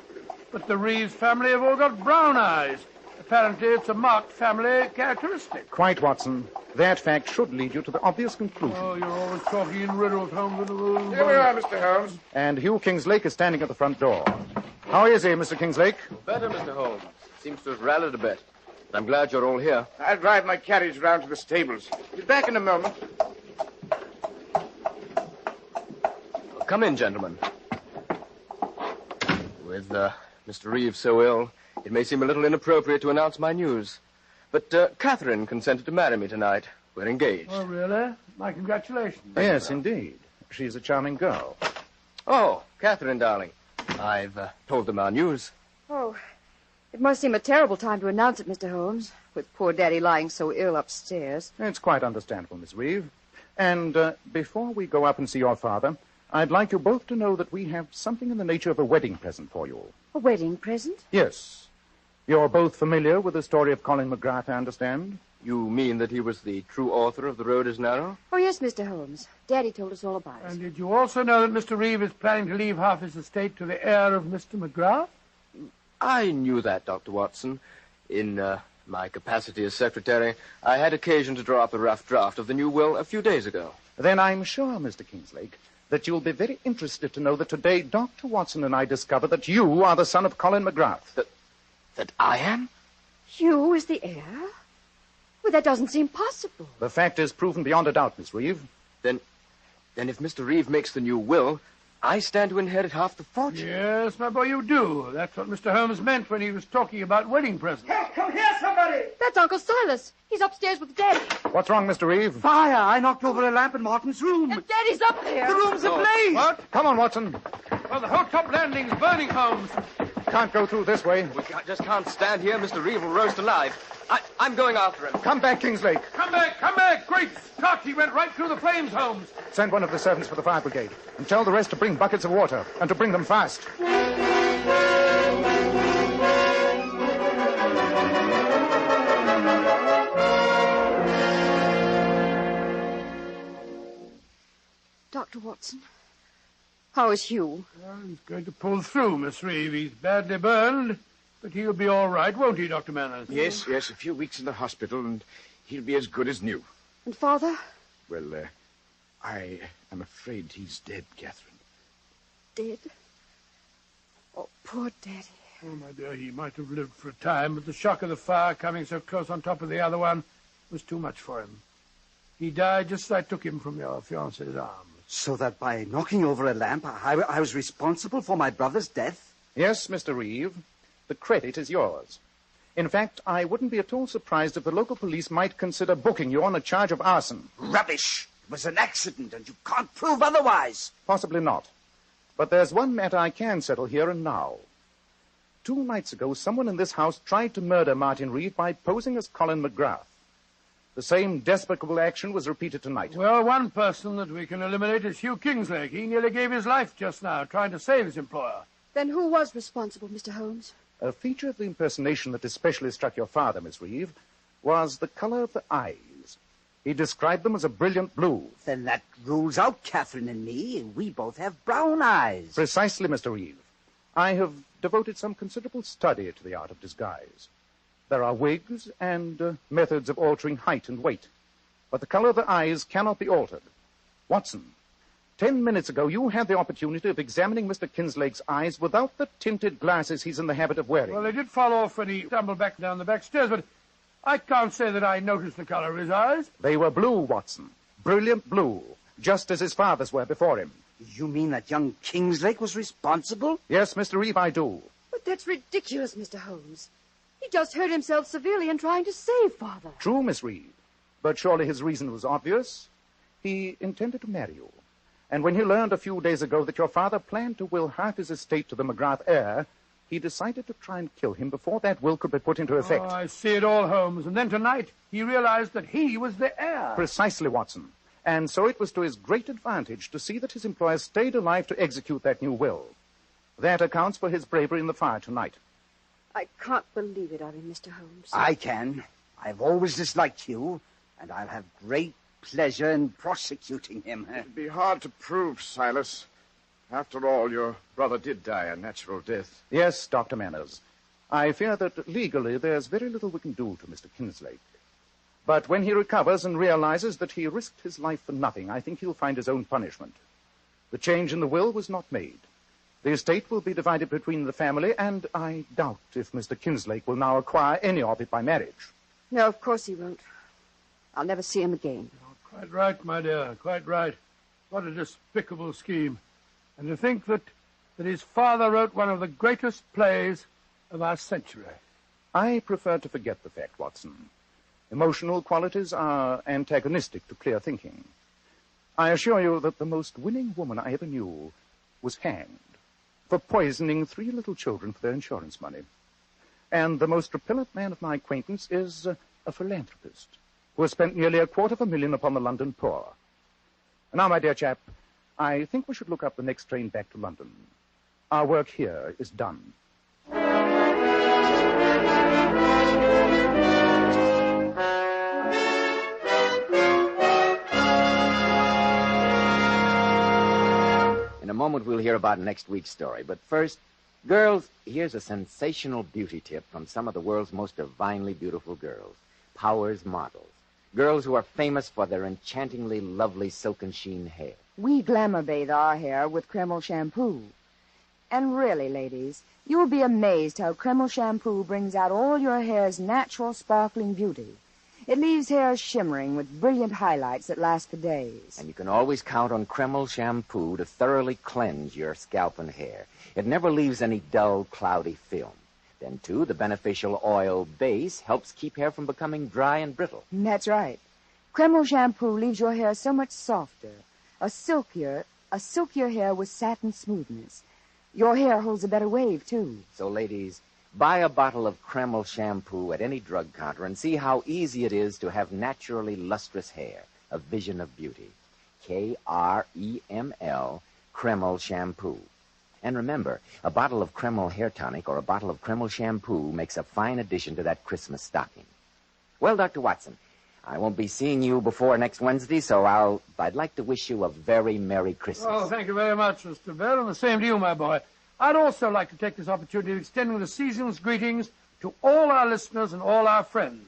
But the Reeves family have all got brown eyes. Apparently it's a marked family characteristic. Quite, Watson. That fact should lead you to the obvious conclusion. Oh, you're always talking in riddles, Holmes. Here we are, Mr. Holmes. And Hugh Kingslake is standing at the front door. How is he, Mr. Kingslake? Better, Mr. Holmes. Seems to have rallied a bit. But I'm glad you're all here. I'll drive my carriage round to the stables. Be back in a moment. Come in, gentlemen. With Mr. Reeves so ill, it may seem a little inappropriate to announce my news. But Catherine consented to marry me tonight. We're engaged. Oh, really? My congratulations. Yes, indeed. She's a charming girl. Oh, Catherine, darling. I've told them our news. Oh, it must seem a terrible time to announce it, Mr. Holmes, with poor Daddy lying so ill upstairs. It's quite understandable, Miss Reeve. And before we go up and see your father, I'd like you both to know that we have something in the nature of a wedding present for you. A wedding present? Yes. You're both familiar with the story of Colin McGrath, I understand? You mean that he was the true author of The Road is Narrow? Oh, yes, Mr. Holmes. Daddy told us all about it. And did you also know that Mr. Reeve is planning to leave half his estate to the heir of Mr. McGrath? I knew that, Dr. Watson. In my capacity as secretary, I had occasion to draw up a rough draft of the new will a few days ago. Then I'm sure, Mr. Kingslake, that you'll be very interested to know that today Dr. Watson and I discovered that you are the son of Colin McGrath. That I am? Hugh is the heir? Well, that doesn't seem possible. The fact is proven beyond a doubt, Miss Reeve. Then if Mr. Reeve makes the new will, I stand to inherit half the fortune. Yes, my boy, you do. That's what Mr. Holmes meant when he was talking about wedding presents. Come here, somebody! That's Uncle Silas. He's upstairs with Daddy. What's wrong, Mr. Reeve? Fire! I knocked over a lamp in Martin's room. And Daddy's up there. The room's ablaze. What? Come on, Watson. Well, the whole top landing's burning, Holmes. Can't go through this way. We just can't stand here. Mr. Reeve will roast alive. I'm going after him. Come back, Kingslake. Come back. Great Scott, he went right through the flames, Holmes. Send one of the servants for the fire brigade. And tell the rest to bring buckets of water. And to bring them fast. Dr. Watson, how is Hugh? Well, he's going to pull through, Miss Reeve. He's badly burned, but he'll be all right, won't he, Dr. Manners? Yes. A few weeks in the hospital, and he'll be as good as new. And Father? Well, I am afraid he's dead, Catherine. Dead? Oh, poor Daddy. Oh, my dear, he might have lived for a time, but the shock of the fire coming so close on top of the other one was too much for him. He died just as I took him from your fiancé's arms. So that by knocking over a lamp, I was responsible for my brother's death? Yes, Mr. Reeve. The credit is yours. In fact, I wouldn't be at all surprised if the local police might consider booking you on a charge of arson. Rubbish! It was an accident, and you can't prove otherwise. Possibly not. But there's one matter I can settle here and now. 2 nights ago, someone in this house tried to murder Martin Reeve by posing as Colin McGrath. The same despicable action was repeated tonight. Well, one person that we can eliminate is Hugh Kingslake. He nearly gave his life just now, trying to save his employer. Then who was responsible, Mr. Holmes? A feature of the impersonation that especially struck your father, Miss Reeve, was the color of the eyes. He described them as a brilliant blue. Then that rules out Catherine and me. We both have brown eyes. Precisely, Mr. Reeve. I have devoted some considerable study to the art of disguise. There are wigs and methods of altering height and weight. But the color of the eyes cannot be altered. Watson, 10 minutes ago you had the opportunity of examining Mr. Kingslake's eyes without the tinted glasses he's in the habit of wearing. Well, they did fall off when he stumbled back down the back stairs, but I can't say that I noticed the color of his eyes. They were blue, Watson. Brilliant blue, just as his father's were before him. You mean that young Kingslake was responsible? Yes, Mr. Reeve, I do. But that's ridiculous, Mr. Holmes. He just hurt himself severely in trying to save Father. True, Miss Reeve. But surely his reason was obvious. He intended to marry you. And when he learned a few days ago that your father planned to will half his estate to the McGrath heir, he decided to try and kill him before that will could be put into effect. Oh, I see it all, Holmes. And then tonight, he realized that he was the heir. Precisely, Watson. And so it was to his great advantage to see that his employer stayed alive to execute that new will. That accounts for his bravery in the fire tonight. I can't believe it of him, Mr. Holmes. I can. I've always disliked you, and I'll have great pleasure in prosecuting him. It'd be hard to prove, Silas. After all, your brother did die a natural death. Yes, Dr. Manners. I fear that legally there's very little we can do to Mr. Kinslake. But when he recovers and realizes that he risked his life for nothing, I think he'll find his own punishment. The change in the will was not made. The estate will be divided between the family, and I doubt if Mr. Kinslake will now acquire any of it by marriage. No, of course he won't. I'll never see him again. Quite right, my dear, quite right. What a despicable scheme. And to think that his father wrote one of the greatest plays of our century. I prefer to forget the fact, Watson. Emotional qualities are antagonistic to clear thinking. I assure you that the most winning woman I ever knew was hanged for poisoning 3 little children for their insurance money. And the most repellent man of my acquaintance is a philanthropist who has spent nearly $250,000 upon the London poor. Now, my dear chap, I think we should look up the next train back to London. Our work here is done. In a moment, we'll hear about next week's story. But first, girls, here's a sensational beauty tip from some of the world's most divinely beautiful girls, Powers models. Girls who are famous for their enchantingly lovely silken sheen hair. We glamour bathe our hair with Kreml shampoo. And really, ladies, you'll be amazed how Kreml shampoo brings out all your hair's natural sparkling beauty. It leaves hair shimmering with brilliant highlights that last for days. And you can always count on Kreml shampoo to thoroughly cleanse your scalp and hair. It never leaves any dull, cloudy film. Then, too, the beneficial oil base helps keep hair from becoming dry and brittle. That's right. Kreml shampoo leaves your hair so much softer, a silkier hair with satin smoothness. Your hair holds a better wave, too. So, ladies, buy a bottle of Kreml shampoo at any drug counter and see how easy it is to have naturally lustrous hair, a vision of beauty. Kreml, Kreml shampoo. And remember, a bottle of Kreml hair tonic or a bottle of Kreml shampoo makes a fine addition to that Christmas stocking. Well, Dr. Watson, I won't be seeing you before next Wednesday, so I'd like to wish you a very Merry Christmas. Oh, thank you very much, Mr. Bell, and the same to you, my boy. I'd also like to take this opportunity of extending the season's greetings to all our listeners and all our friends.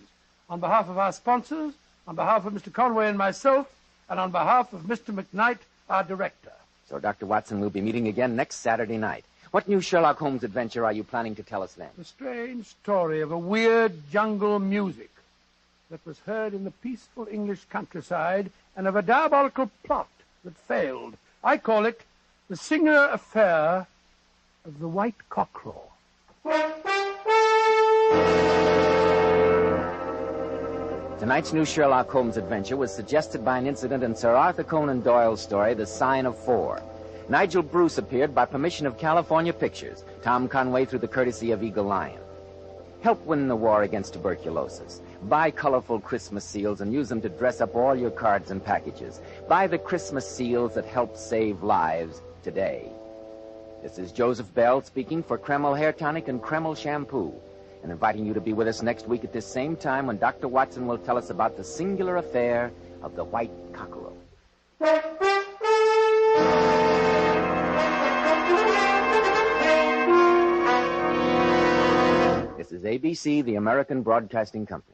On behalf of our sponsors, on behalf of Mr. Conway and myself, and on behalf of Mr. McKnight, our director. So, Dr. Watson, we'll be meeting again next Saturday night. What new Sherlock Holmes adventure are you planning to tell us then? The strange story of a weird jungle music that was heard in the peaceful English countryside and of a diabolical plot that failed. I call it The Singular Affair of the White Cockerel. Tonight's new Sherlock Holmes adventure was suggested by an incident in Sir Arthur Conan Doyle's story, The Sign of Four. Nigel Bruce appeared by permission of California Pictures, Tom Conway through the courtesy of Eagle Lion. Help win the war against tuberculosis. Buy colorful Christmas seals and use them to dress up all your cards and packages. Buy the Christmas seals that help save lives today. This is Joseph Bell speaking for Kreml Hair Tonic and Kreml Shampoo, and inviting you to be with us next week at this same time when Dr. Watson will tell us about the singular affair of the White Cockerel. This is ABC, the American Broadcasting Company.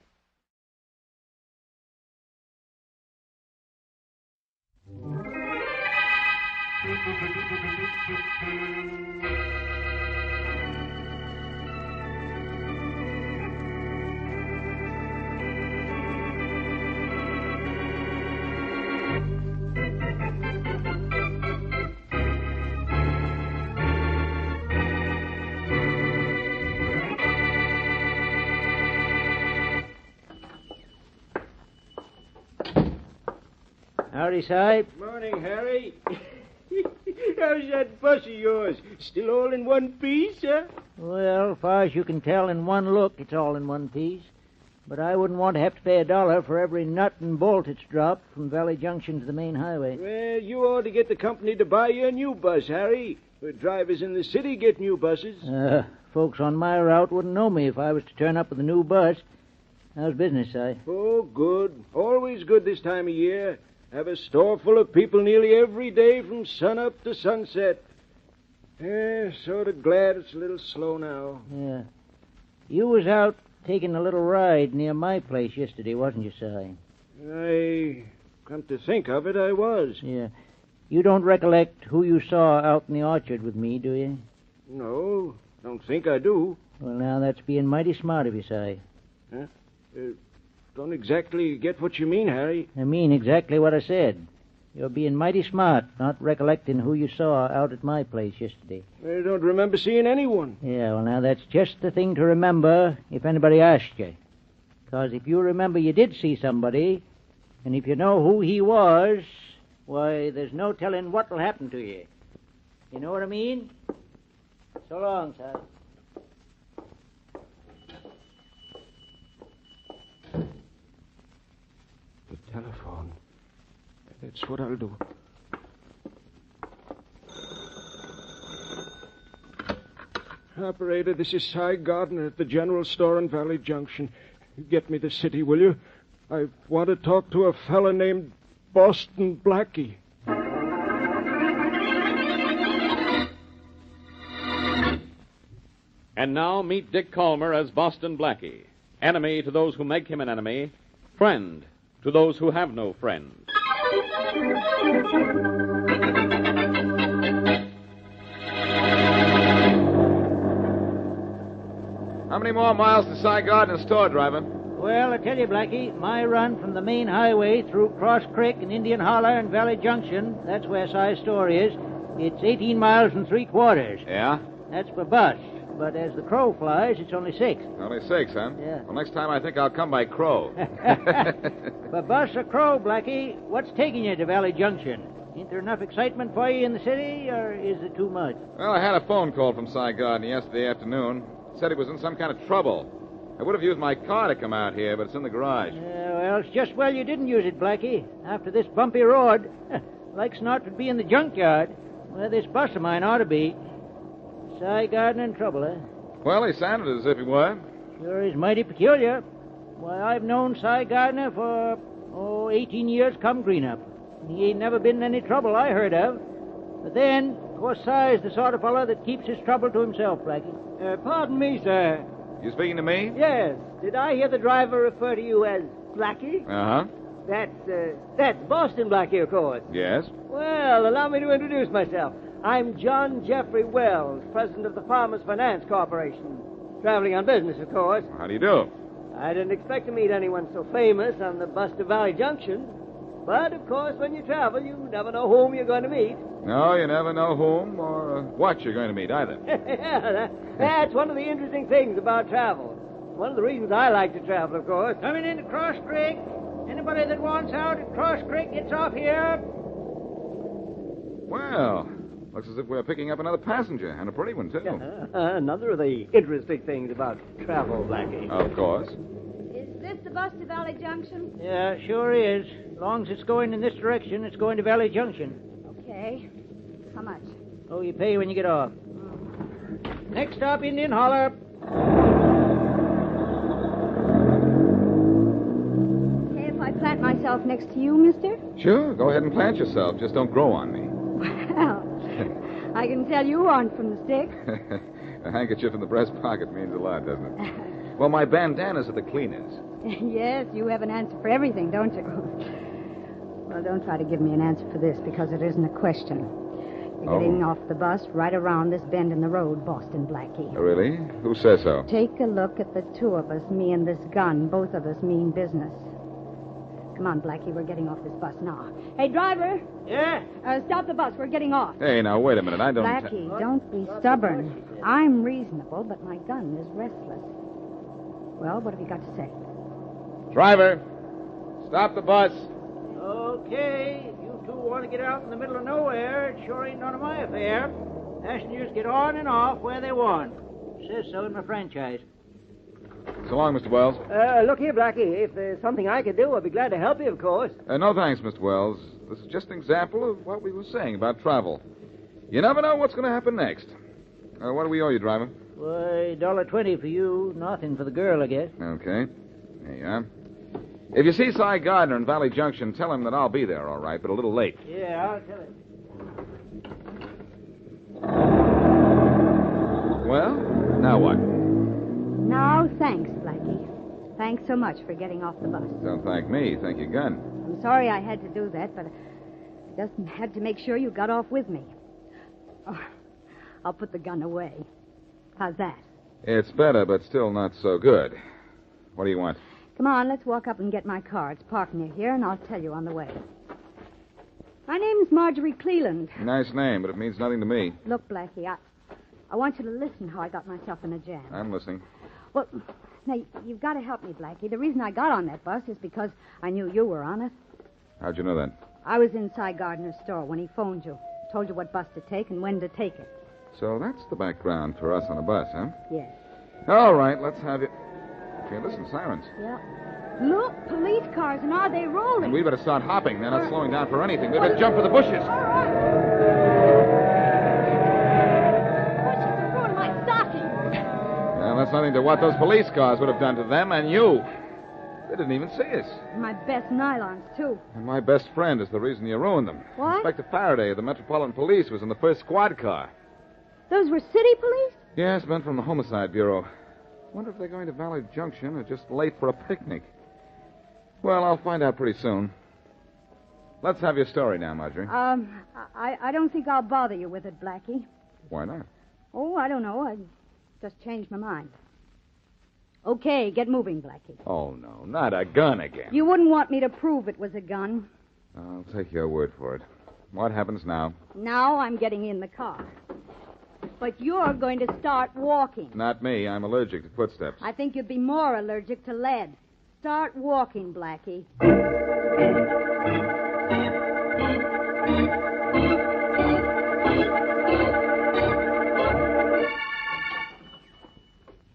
Howdy, Saib. Morning, Harry. How's that bus of yours? Still all in one piece, huh? Well, as far as you can tell in one look, it's all in one piece. But I wouldn't want to have to pay $1 for every nut and bolt it's dropped from Valley Junction to the main highway. Well, you ought to get the company to buy you a new bus, Harry. The drivers in the city get new buses. Folks on my route wouldn't know me if I was to turn up with a new bus. How's business, Si? Oh, good. Always good this time of year. Have a store full of people nearly every day from sunup to sunset. Sort of glad it's a little slow now. Yeah. You was out taking a little ride near my place yesterday, wasn't you, Si? Come to think of it, I was. Yeah. You don't recollect who you saw out in the orchard with me, do you? No, don't think I do. Well, now, that's being mighty smart of you, Si. Huh? Don't exactly get what you mean, Harry. I mean exactly what I said. You're being mighty smart, not recollecting who you saw out at my place yesterday. I don't remember seeing anyone. Yeah, well, now, that's just the thing to remember if anybody asked you. Because if you remember you did see somebody, and if you know who he was, why, there's no telling what will happen to you. You know what I mean? So long, Si. The telephone. That's what I'll do. Operator, this is Cy Gardner at the general store in Valley Junction. Get me the city, will you? I want to talk to a fella named Boston Blackie. And now meet Dick Calmer as Boston Blackie. Enemy to those who make him an enemy. Friend to those who have no friend. How many more miles to Cy Gardner's store, driver? Well, I tell you, Blackie, my run from the main highway through Cross Creek and Indian Holler and Valley Junction, that's where Cy's store is, it's 18 miles and 3/4. Yeah? That's per bus. But as the crow flies, it's only 6. Only 6, huh? Yeah. Well, next time I think I'll come by crow. But bus or crow, Blackie, what's taking you to Valley Junction? Ain't there enough excitement for you in the city, or is it too much? Well, I had a phone call from Cy Gardner yesterday afternoon. Said he was in some kind of trouble. I would have used my car to come out here, but it's in the garage. Well, it's just well you didn't use it, Blackie. After this bumpy road, like's not to be in the junkyard, where this bus of mine ought to be. Cy Gardner in trouble, eh? Well, he sounded as if he were. Sure is mighty peculiar. Why, I've known Cy Gardner for, 18 years come green-up. He ain't never been in any trouble I heard of. But then, of course, Cy's the sort of fellow that keeps his trouble to himself, Blackie. Pardon me, sir. You speaking to me? Yes. Did I hear the driver refer to you as Blackie? Uh-huh. That's Boston Blackie, of course. Yes? Well, allow me to introduce myself. I'm John Jeffrey Wells, president of the Farmers Finance Corporation. Traveling on business, of course. How do you do? I didn't expect to meet anyone so famous on the bus to Valley Junction. But, of course, when you travel, you never know whom you're going to meet. No, you never know whom or what you're going to meet either. Yeah, that's one of the interesting things about travel. One of the reasons I like to travel, of course. Coming into Cross Creek. Anybody that wants out at Cross Creek gets off here. Well, looks as if we're picking up another passenger, and a pretty one, too. Another of the interesting things about travel, Blackie. Of course. Is this the bus to Valley Junction? Yeah, sure is. As long as it's going in this direction, it's going to Valley Junction. Okay. How much? Oh, you pay when you get off. Next stop, Indian Holler. Okay, if I plant myself next to you, mister? Sure, go ahead and plant yourself. Just don't grow on me. Well, I can tell you aren't from the stick. A handkerchief in the breast pocket means a lot, doesn't it? Well, my bandana's at the cleaners. Yes, you have an answer for everything, don't you? Well, don't try to give me an answer for this, because it isn't a question. You're getting off the bus right around this bend in the road, Boston Blackie. Really? Who says so? Take a look at the two of us, me and this gun. Both of us mean business. Come on, Blackie, we're getting off this bus now. Hey, driver. Yeah? Stop the bus. We're getting off. Hey, now, wait a minute. I don't... Blackie, don't be stubborn. I'm reasonable, but my gun is restless. Well, what have you got to say? Driver, stop the bus. Okay, if you two want to get out in the middle of nowhere, it sure ain't none of my affair. Passengers get on and off where they want. Says so in my franchise. So long, Mr. Wells. Look here, Blackie. If there's something I can do, I'll be glad to help you, of course. No, thanks, Mr. Wells. This is just an example of what we were saying about travel. You never know what's going to happen next. What do we owe you, driver? Why, $1.20 for you. Nothing for the girl, I guess. Okay. There you are. If you see Cy Gardner in Valley Junction, tell him that I'll be there, all right, but a little late. Yeah, I'll tell him. Well, now what? Now, thanks, Blackie. Thanks so much for getting off the bus. Don't thank me. Thank your gun. I'm sorry I had to do that, but I just had to make sure you got off with me. Oh, I'll put the gun away. How's that? It's better, but still not so good. What do you want? Come on, let's walk up and get my car. It's parked near here, and I'll tell you on the way. My name's Marjorie Cleland. Nice name, but it means nothing to me. Look, Blackie, I want you to listen how I got myself in a jam. I'm listening. Well, now, you've got to help me, Blackie. The reason I got on that bus is because I knew you were on it. How'd you know that? I was in Cy Gardner's store when he phoned you. Told you what bus to take and when to take it. So that's the background for us on a bus, huh? Yes. All right, let's have it. Okay, listen, sirens. Yeah. Look, police cars, and are they rolling? And we better start hopping. They're not slowing down for anything. We better jump for the bushes. Ruin my stockings. Well, that's nothing to what those police cars would have done to them and you. They didn't even see us. My best nylons, too. And my best friend is the reason you ruined them. What? Inspector Faraday of the Metropolitan Police was in the first squad car. Those were city police? Yes, men from the Homicide Bureau. Wonder if they're going to Valley Junction or just late for a picnic. Well, I'll find out pretty soon. Let's have your story now, Marjorie. I don't think I'll bother you with it, Blackie. Why not? Oh, I don't know. I just changed my mind. Okay, get moving, Blackie. Oh, no, not a gun again. You wouldn't want me to prove it was a gun. I'll take your word for it. What happens now? Now I'm getting in the car. But you're going to start walking. Not me. I'm allergic to footsteps. I think you'd be more allergic to lead. Start walking, Blackie.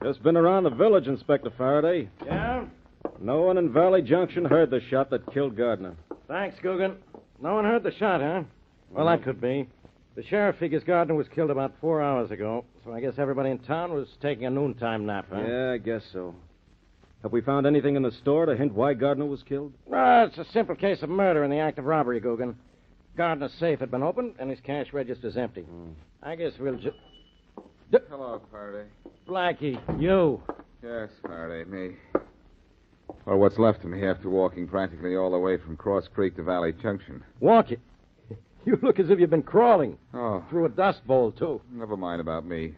Just been around the village, Inspector Faraday. Yeah? No one in Valley Junction heard the shot that killed Gardner. Thanks, Coogan. No one heard the shot, huh? Well, that could be. The sheriff figures Gardner was killed about 4 hours ago, so I guess everybody in town was taking a noontime nap, huh? Yeah, I guess so. Have we found anything in the store to hint why Gardner was killed? It's a simple case of murder in the act of robbery, Coogan. Gardner's safe had been opened, and his cash register's empty. I guess we'll just... Hello, Faraday. Blackie, you. Yes, Faraday, me. Or what's left of me after walking practically all the way from Cross Creek to Valley Junction. Walking? You look as if you've been crawling. Oh. Through a dust bowl, too. Never mind about me.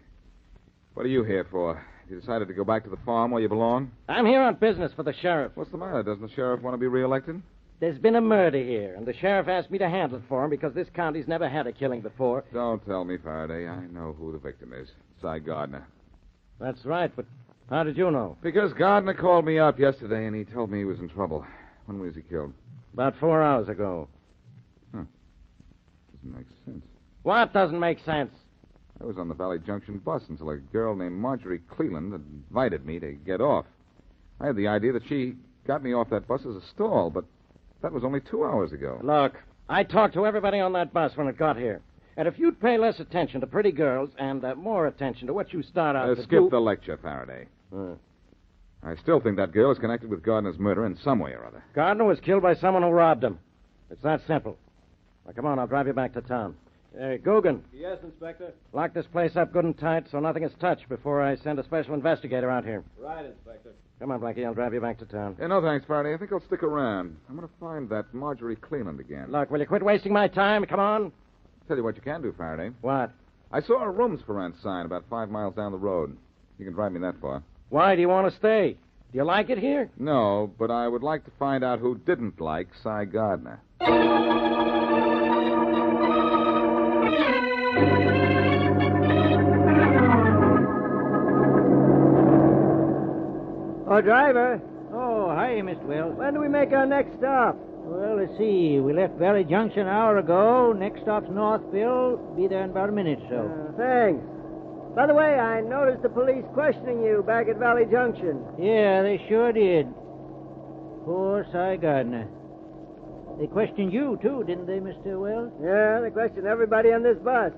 What are you here for? You decided to go back to the farm where you belong? I'm here on business for the sheriff. What's the matter? Doesn't the sheriff want to be reelected? There's been a murder here, and the sheriff asked me to handle it for him because this county's never had a killing before. Don't tell me, Faraday. I know who the victim is. Cy Gardner. That's right, but how did you know? Because Gardner called me up yesterday, and he told me he was in trouble. When was he killed? About 4 hours ago. Doesn't make sense. What doesn't make sense? I was on the Valley Junction bus until a girl named Marjorie Cleland invited me to get off. I had the idea that she got me off that bus as a stall, but that was only 2 hours ago. Look, I talked to everybody on that bus when it got here. And if you'd pay less attention to pretty girls and more attention to what you start out to skip do... the lecture, Faraday. I still think that girl is connected with Gardner's murder in some way or other. Gardner was killed by someone who robbed him. It's that simple. Now, come on, I'll drive you back to town. Guggen. Yes, Inspector. Lock this place up good and tight so nothing is touched before I send a special investigator out here. Right, Inspector. Come on, Blackie, I'll drive you back to town. No, thanks, Faraday. I think I'll stick around. I'm going to find that Marjorie Cleland again. Look, will you quit wasting my time? Come on. Tell you what you can do, Faraday. What? I saw a rooms for rent sign about 5 miles down the road. You can drive me that far. Why do you want to stay? Do you like it here? No, but I would like to find out who didn't like Cy Gardner. Oh, driver. Oh, hi, Mr. Wells. When do we make our next stop? Well, let's see. We left Valley Junction an hour ago. Next stop's Northville. Be there in about a minute or so. Thanks. By the way, I noticed the police questioning you back at Valley Junction. Yeah, they sure did. Poor Cy Gardner. They questioned you, too, didn't they, Mr. Wells? Yeah, they questioned everybody on this bus.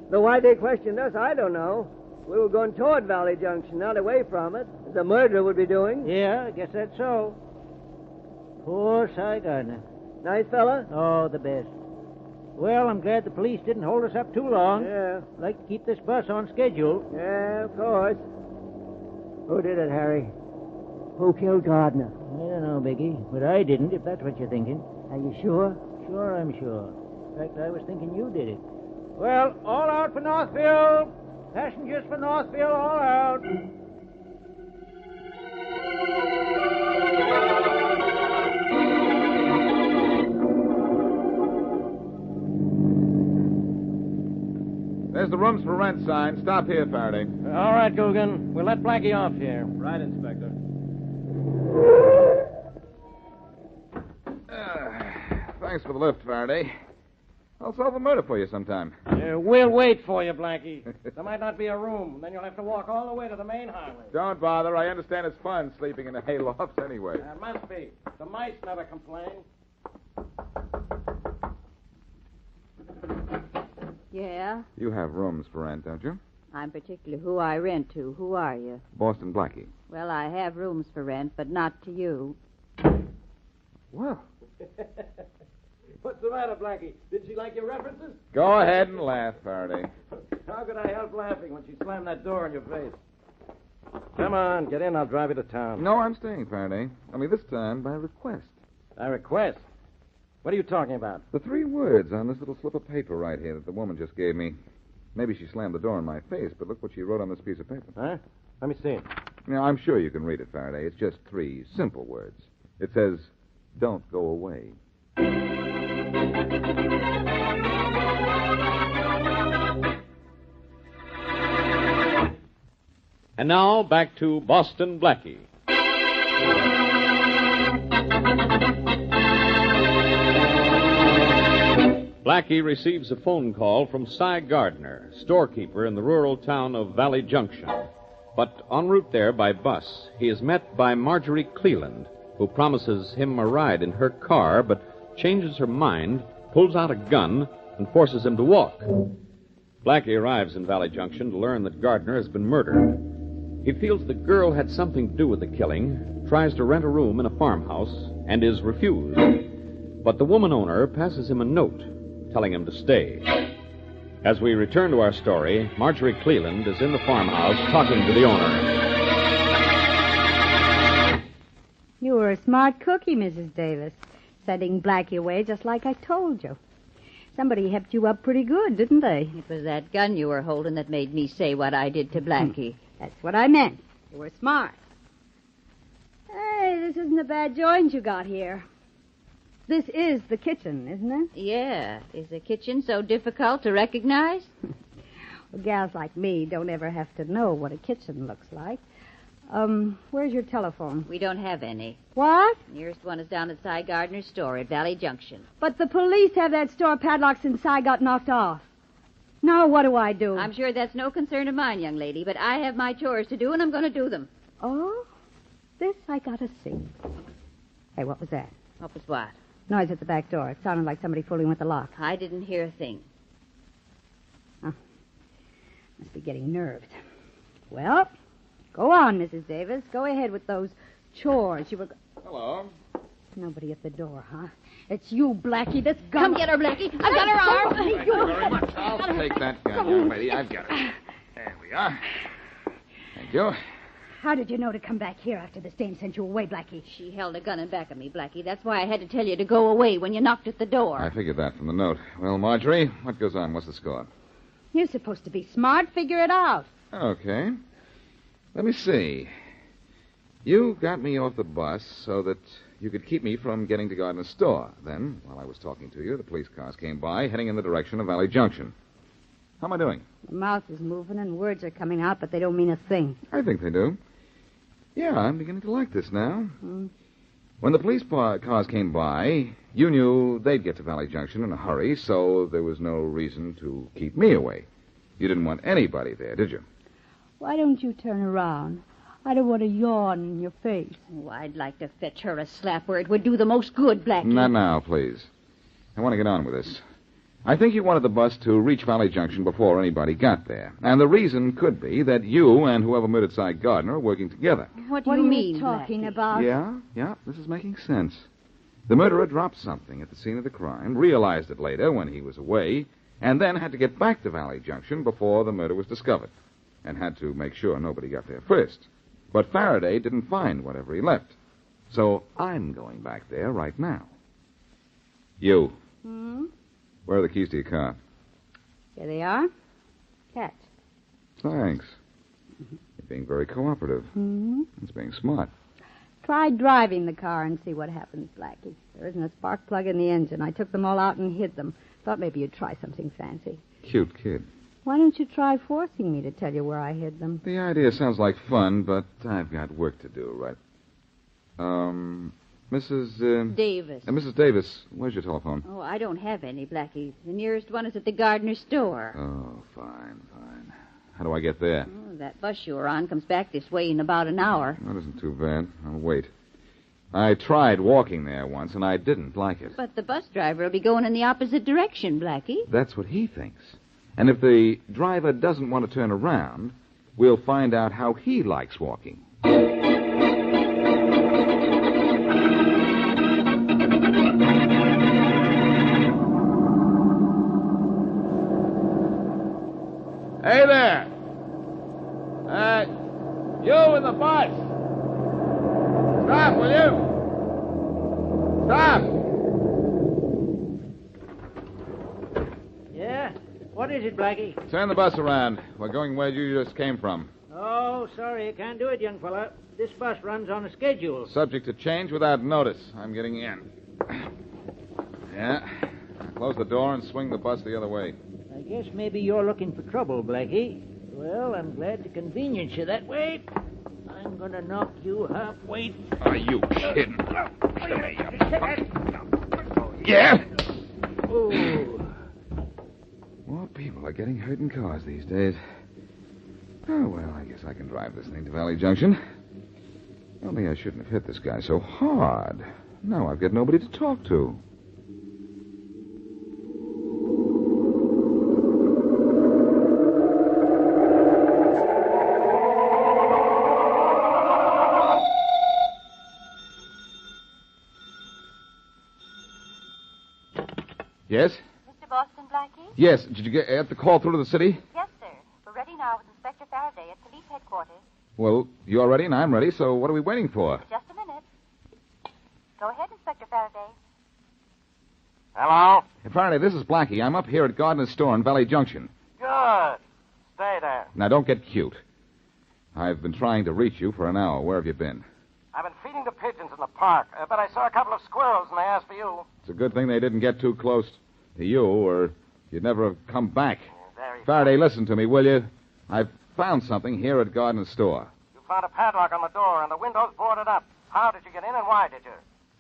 Though why they questioned us, I don't know. We were going toward Valley Junction, not away from it, as a murderer would be doing. Yeah, I guess that's so. Poor Cy Gardner. Nice fella? Oh, the best. Well, I'm glad the police didn't hold us up too long. Yeah. Like to keep this bus on schedule. Yeah, of course. Who did it, Harry? Who killed Gardner? I don't know, Biggie, but I didn't, if that's what you're thinking. Are you sure? Sure, I'm sure. In fact, I was thinking you did it. Well, all out for Northville. Passengers for Northville, all out. There's the rooms for rent sign. Stop here, Faraday. All right, Coogan. We'll let Blackie off here. Right, Inspector. Thanks for the lift, Faraday. I'll solve the murder for you sometime. We'll wait for you, Blackie. There might not be a room. Then you'll have to walk all the way to the main highway. Don't bother. I understand it's fun sleeping in the haylofts anyway. It must be. The mice never complain. Yeah? You have rooms for rent, don't you? I'm particular who I rent to. Who are you? Boston Blackie. Well, I have rooms for rent, but not to you. Well. What's the matter, Blackie? Did she like your references? Go ahead and laugh, Faraday. How could I help laughing when she slammed that door in your face? Come on, get in. I'll drive you to town. No, I'm staying, Faraday. Only this time by request. By request? What are you talking about? The 3 words on this little slip of paper right here that the woman just gave me. Maybe she slammed the door in my face, but look what she wrote on this piece of paper. Huh? Let me see. Now, I'm sure you can read it, Faraday. It's just 3 simple words. It says, "Don't go away." And now, back to Boston Blackie. Blackie receives a phone call from Cy Gardner, storekeeper in the rural town of Valley Junction. But en route there by bus, he is met by Marjorie Cleland, who promises him a ride in her car, but changes her mind, pulls out a gun, and forces him to walk. Blackie arrives in Valley Junction to learn that Gardner has been murdered. He feels the girl had something to do with the killing, tries to rent a room in a farmhouse, and is refused. But the woman owner passes him a note telling him to stay. As we return to our story, Marjorie Cleland is in the farmhouse talking to the owner. You were a smart cookie, Mrs. Davis, sending Blackie away just like I told you. Somebody hepped you up pretty good, didn't they? It was that gun you were holding that made me say what I did to Blackie. That's what I meant. You were smart. Hey, this isn't a bad joint you got here. This is the kitchen, isn't it? Yeah. Is the kitchen so difficult to recognize? Well, gals like me don't ever have to know what a kitchen looks like. Where's your telephone? We don't have any. What? Nearest one is down at Cy Gardner's store at Valley Junction. But the police have that store padlocked since Cy got knocked off. Now what do I do? I'm sure that's no concern of mine, young lady, but I have my chores to do, and I'm going to do them. Oh? This I gotta see. Hey, what was that? What was what? Noise at the back door. It sounded like somebody fooling with the lock. I didn't hear a thing. Oh. Must be getting nerved. Well, go on, Mrs. Davis. Go ahead with those chores. You were... Hello. Nobody at the door, huh? It's you, Blackie. This gun... Come get her, Blackie. I've got her arm. Thank you very much. I'll take that gun, young lady. I've got it. There we are. Thank you. How did you know to come back here after the stain sent you away, Blackie? She held a gun in back of me, Blackie. That's why I had to tell you to go away when you knocked at the door. I figured that from the note. Well, Marjorie, what goes on? What's the score? You're supposed to be smart. Figure it out. Okay. Let me see. You got me off the bus so that you could keep me from getting to Gardner's store. Then, while I was talking to you, the police cars came by, heading in the direction of Valley Junction. How am I doing? The mouth is moving and words are coming out, but they don't mean a thing. I think they do. Yeah, I'm beginning to like this now. When the police cars came by, you knew they'd get to Valley Junction in a hurry, so there was no reason to keep me away. You didn't want anybody there, did you? Why don't you turn around? I don't want to yawn in your face. Oh, I'd like to fetch her a slap where it would do the most good, Blackie. Not now, please. I want to get on with this. I think you wanted the bus to reach Valley Junction before anybody got there. And the reason could be that you and whoever murdered Cy Gardner are working together. What do you mean, talking Blackie? about? Yeah, this is making sense. The murderer dropped something at the scene of the crime, realized it later when he was away, and then had to get back to Valley Junction before the murder was discovered, and had to make sure nobody got there first. But Faraday didn't find whatever he left. So I'm going back there right now. You. Where are the keys to your car? Here they are. Catch. Thanks. You're being very cooperative. It's being smart. Try driving the car and see what happens, Blackie. There isn't a spark plug in the engine. I took them all out and hid them. Thought maybe you'd try something fancy. Cute kid. Why don't you try forcing me to tell you where I hid them? The idea sounds like fun, but I've got work to do, right? Mrs. Davis. Mrs. Davis, where's your telephone? Oh, I don't have any, Blackie. The nearest one is at the Gardner store. Oh, fine. How do I get there? Oh, that bus you were on comes back this way in about an hour. That isn't too bad. I'll wait. I tried walking there once, and I didn't like it. But the bus driver will be going in the opposite direction, Blackie. That's what he thinks. And if the driver doesn't want to turn around, we'll find out how he likes walking. Hey there! You in the bus! Stop, will you? Stop! Yeah? What is it, Blackie? Turn the bus around. We're going where you just came from. Oh, sorry, I can't do it, young fella. This bus runs on a schedule. Subject to change without notice. I'm getting in. Yeah. Close the door and swing the bus the other way. I guess maybe you're looking for trouble, Blackie. Well, I'm glad to convenience you that way. I'm going to knock you halfway. Are you kidding? Yeah? Oh. More people are getting hurt in cars these days. Oh, well, I guess I can drive this thing to Valley Junction. Only I shouldn't have hit this guy so hard. Now I've got nobody to talk to. Yes? Mr. Boston Blackie? Yes. Did you get the call through to the city? Yes, sir. We're ready now with Inspector Faraday at police headquarters. Well, you're ready and I'm ready, so what are we waiting for? Just a minute. Go ahead, Inspector Faraday. Hello? Hey, Faraday, this is Blackie. I'm up here at Gardner's store in Valley Junction. Good. Stay there. Now, don't get cute. I've been trying to reach you for an hour. Where have you been? I've been feeding the pigeons in the park, but I saw a couple of squirrels and they asked for you. It's a good thing they didn't get too close to you, or you'd never have come back. Faraday, listen to me, will you? I've found something here at Gardner's store. You found a padlock on the door and the windows boarded up. How did you get in and why did you?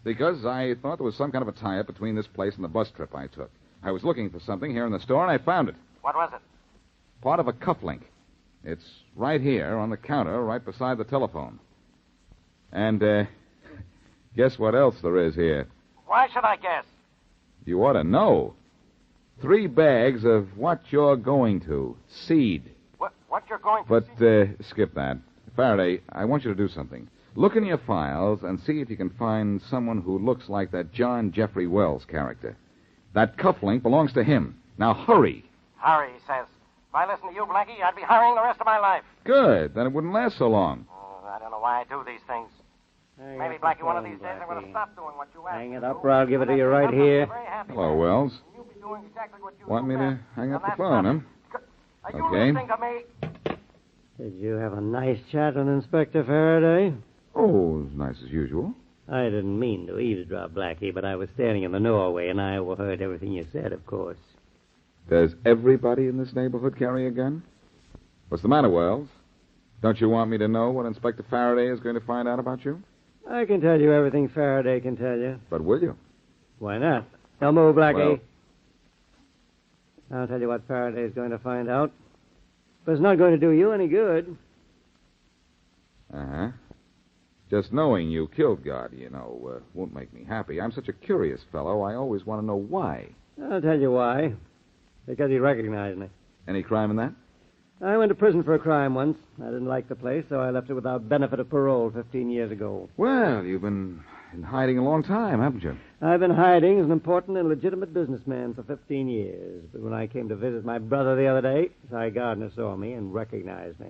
Because I thought there was some kind of a tie-up between this place and the bus trip I took. I was looking for something here in the store, and I found it. What was it? Part of a cufflink. It's right here on the counter, right beside the telephone. And, guess what else there is here? Why should I guess? You ought to know. 3 bags of what you're going to. Seed. What you're going to But, skip that. Faraday, I want you to do something. Look in your files and see if you can find someone who looks like that John Jeffrey Wells character. That cufflink belongs to him. Now, hurry. Hurry, he says. If I listened to you, Blackie, I'd be hurrying the rest of my life. Good. Then it wouldn't last so long. Oh, I don't know why I do these things. Maybe, Blackie, one of these days I'm going to stop doing what you ask. Hang it up or I'll give it to you right here. Hello, Wells. Want me to hang up the phone, huh? Okay. Think of me. Did you have a nice chat with Inspector Faraday? Oh, as nice as usual. I didn't mean to eavesdrop, Blackie, but I was standing in the doorway and I overheard everything you said, of course. Does everybody in this neighborhood carry a gun? What's the matter, Wells? Don't you want me to know what Inspector Faraday is going to find out about you? I can tell you everything Faraday can tell you. But will you? Why not? Don't move, Blackie. Well... I'll tell you what Faraday's going to find out. But it's not going to do you any good. Uh-huh. Just knowing you killed God, won't make me happy. I'm such a curious fellow. I always want to know why. I'll tell you why. Because he recognized me. Any crime in that? I went to prison for a crime once. I didn't like the place, so I left it without benefit of parole 15 years ago. Well, you've been in hiding a long time, haven't you? I've been hiding as an important and legitimate businessman for 15 years. But when I came to visit my brother the other day, Cy Gardner saw me and recognized me.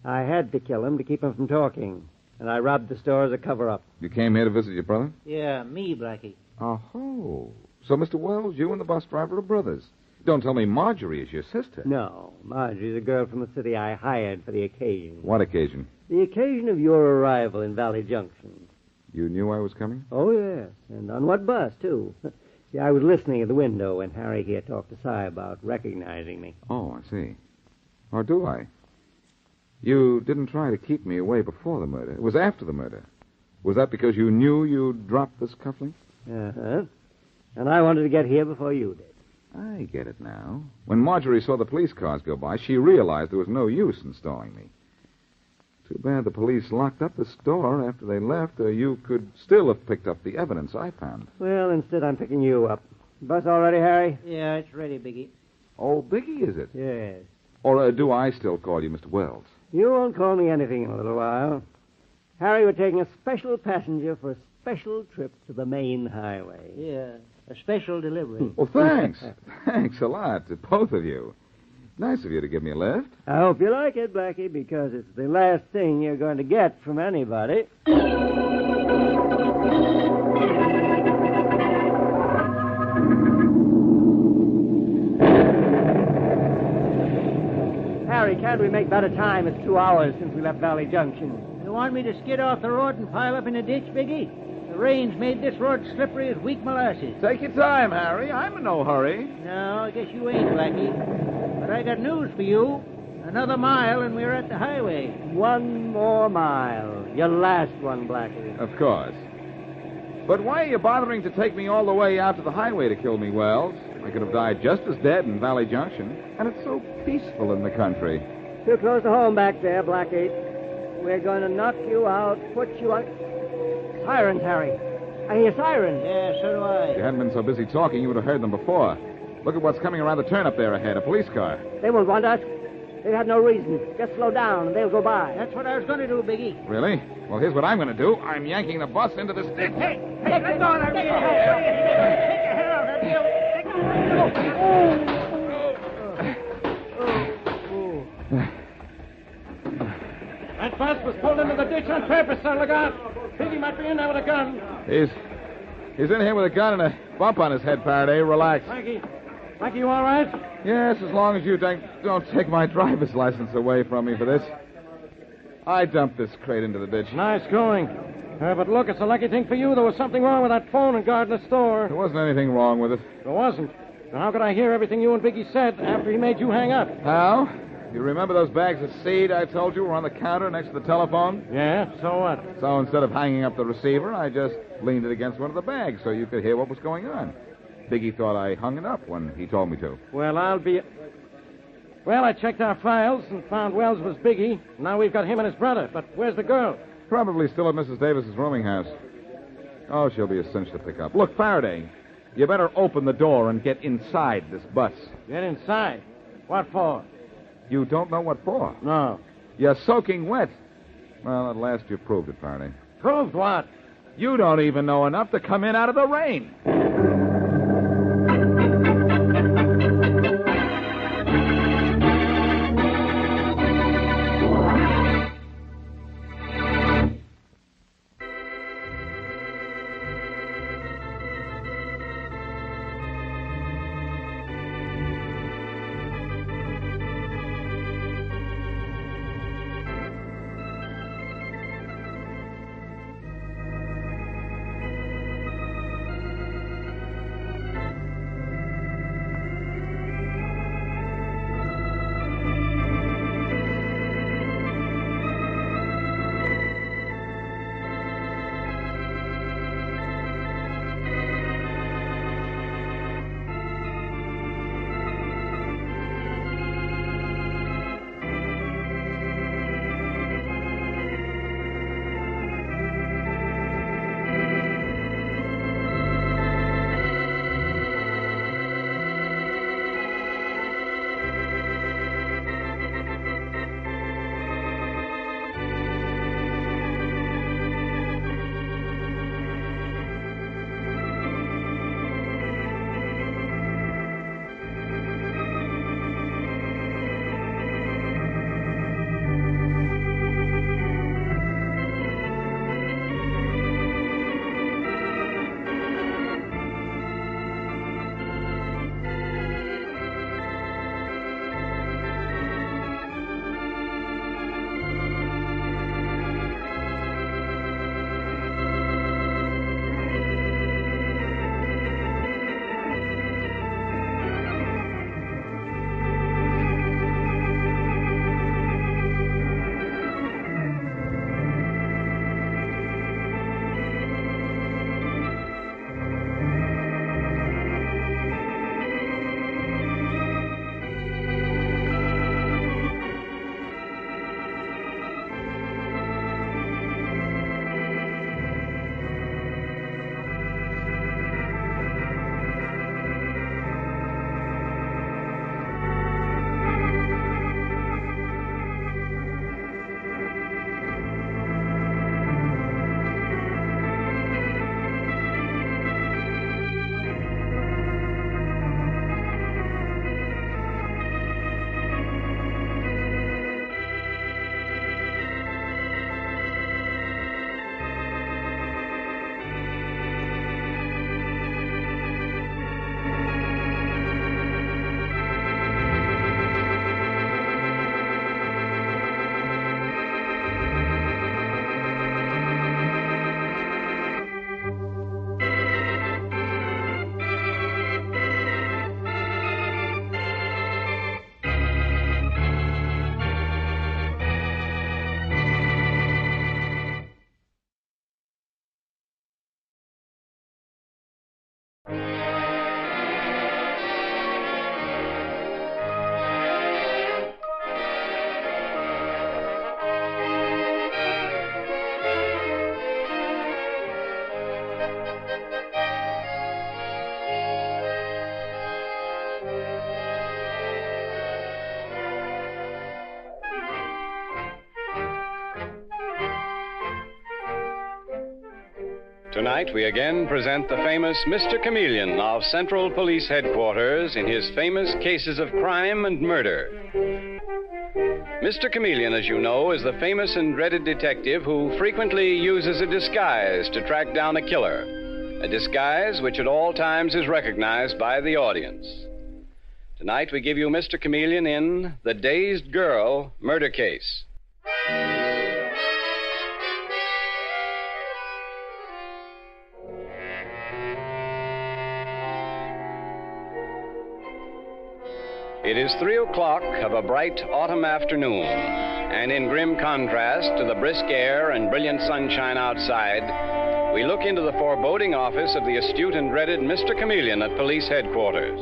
I had to kill him to keep him from talking. And I robbed the store as a cover-up. You came here to visit your brother? Yeah, me, Blackie. Oh. So, Mr. Wells, you and the bus driver are brothers. Don't tell me Marjorie is your sister. No, Marjorie's a girl from the city I hired for the occasion. What occasion? The occasion of your arrival in Valley Junction. You knew I was coming? Oh, yes. And on what bus, too? See, I was listening at the window when Harry here talked to Cy about recognizing me. Oh, I see. Or do I? You didn't try to keep me away before the murder. It was after the murder. Was that because you knew you'd dropped this cufflink? Uh-huh. And I wanted to get here before you did. I get it now. When Marjorie saw the police cars go by, she realized there was no use in stalling me. Too bad the police locked up the store after they left, or you could still have picked up the evidence I found. Well, instead I'm picking you up. Bus all ready, Harry? Yeah, it's ready, Biggie. Oh, Biggie, is it? Yes. Or do I still call you Mr. Wells? You won't call me anything in a little while. Harry, we're taking a special passenger for a special trip to the main highway. Yeah, a special delivery. Well, thanks. Thanks a lot to both of you. Nice of you to give me a lift. I hope you like it, Blackie, because it's the last thing you're going to get from anybody. Harry, can't we make better time? It's 2 hours since we left Valley Junction. You want me to skid off the road and pile up in a ditch, Biggie? The rain's made this road slippery as weak molasses. Take your time, Harry. I'm in no hurry. No, I guess you ain't, Blackie. But I got news for you. Another mile and we're at the highway. 1 more mile. Your last one, Blackie. Of course. But why are you bothering to take me all the way out to the highway to kill me, Wells? I could have died just as dead in Valley Junction. And it's so peaceful in the country. Too close to home back there, Blackie. We're going to knock you out, put you on... Sirens, Harry. I hear sirens. Yeah, so do I. If you hadn't been so busy talking, you would have heard them before. Look at what's coming around the turn up there ahead, a police car. They won't want us. They've had no reason. Just slow down and they'll go by. That's what I was going to do, Biggie. Really? Well, here's what I'm going to do. I'm yanking the bus into this ditch. Hey, let go of that wheel. Take your head off that wheel. That bus was pulled into the ditch on purpose, son. Look out. Biggie might be in there with a gun. He's in here with a gun and a bump on his head, Faraday. Relax. Mikey, you all right? Yes, as long as you don't take my driver's license away from me for this. I dumped this crate into the ditch. Nice going. But look, it's a lucky thing for you. There was something wrong with that phone in Gardner's store. There wasn't anything wrong with it. There wasn't. So how could I hear everything you and Biggie said after he made you hang up? How? You remember those bags of seed I told you were on the counter next to the telephone? Yeah, so what? So instead of hanging up the receiver, I just leaned it against one of the bags so you could hear what was going on. Biggie thought I hung it up when he told me to. Well, I checked our files and found Wells was Biggie. Now we've got him and his brother. But where's the girl? Probably still at Mrs. Davis's rooming house. Oh, she'll be a cinch to pick up. Look, Faraday, you better open the door and get inside this bus. Get inside? What for? You don't know what for? No. You're soaking wet. Well, at last you proved it, Faraday. Proved what? You don't even know enough to come in out of the rain. Tonight, we again present the famous Mr. Chameleon of Central Police Headquarters in his famous cases of crime and murder. Mr. Chameleon, as you know, is the famous and dreaded detective who frequently uses a disguise to track down a killer. A disguise which at all times is recognized by the audience. Tonight, we give you Mr. Chameleon in The Dazed Girl Murder Case. It is 3 o'clock of a bright autumn afternoon, and in grim contrast to the brisk air and brilliant sunshine outside, we look into the foreboding office of the astute and dreaded Mr. Chameleon at police headquarters.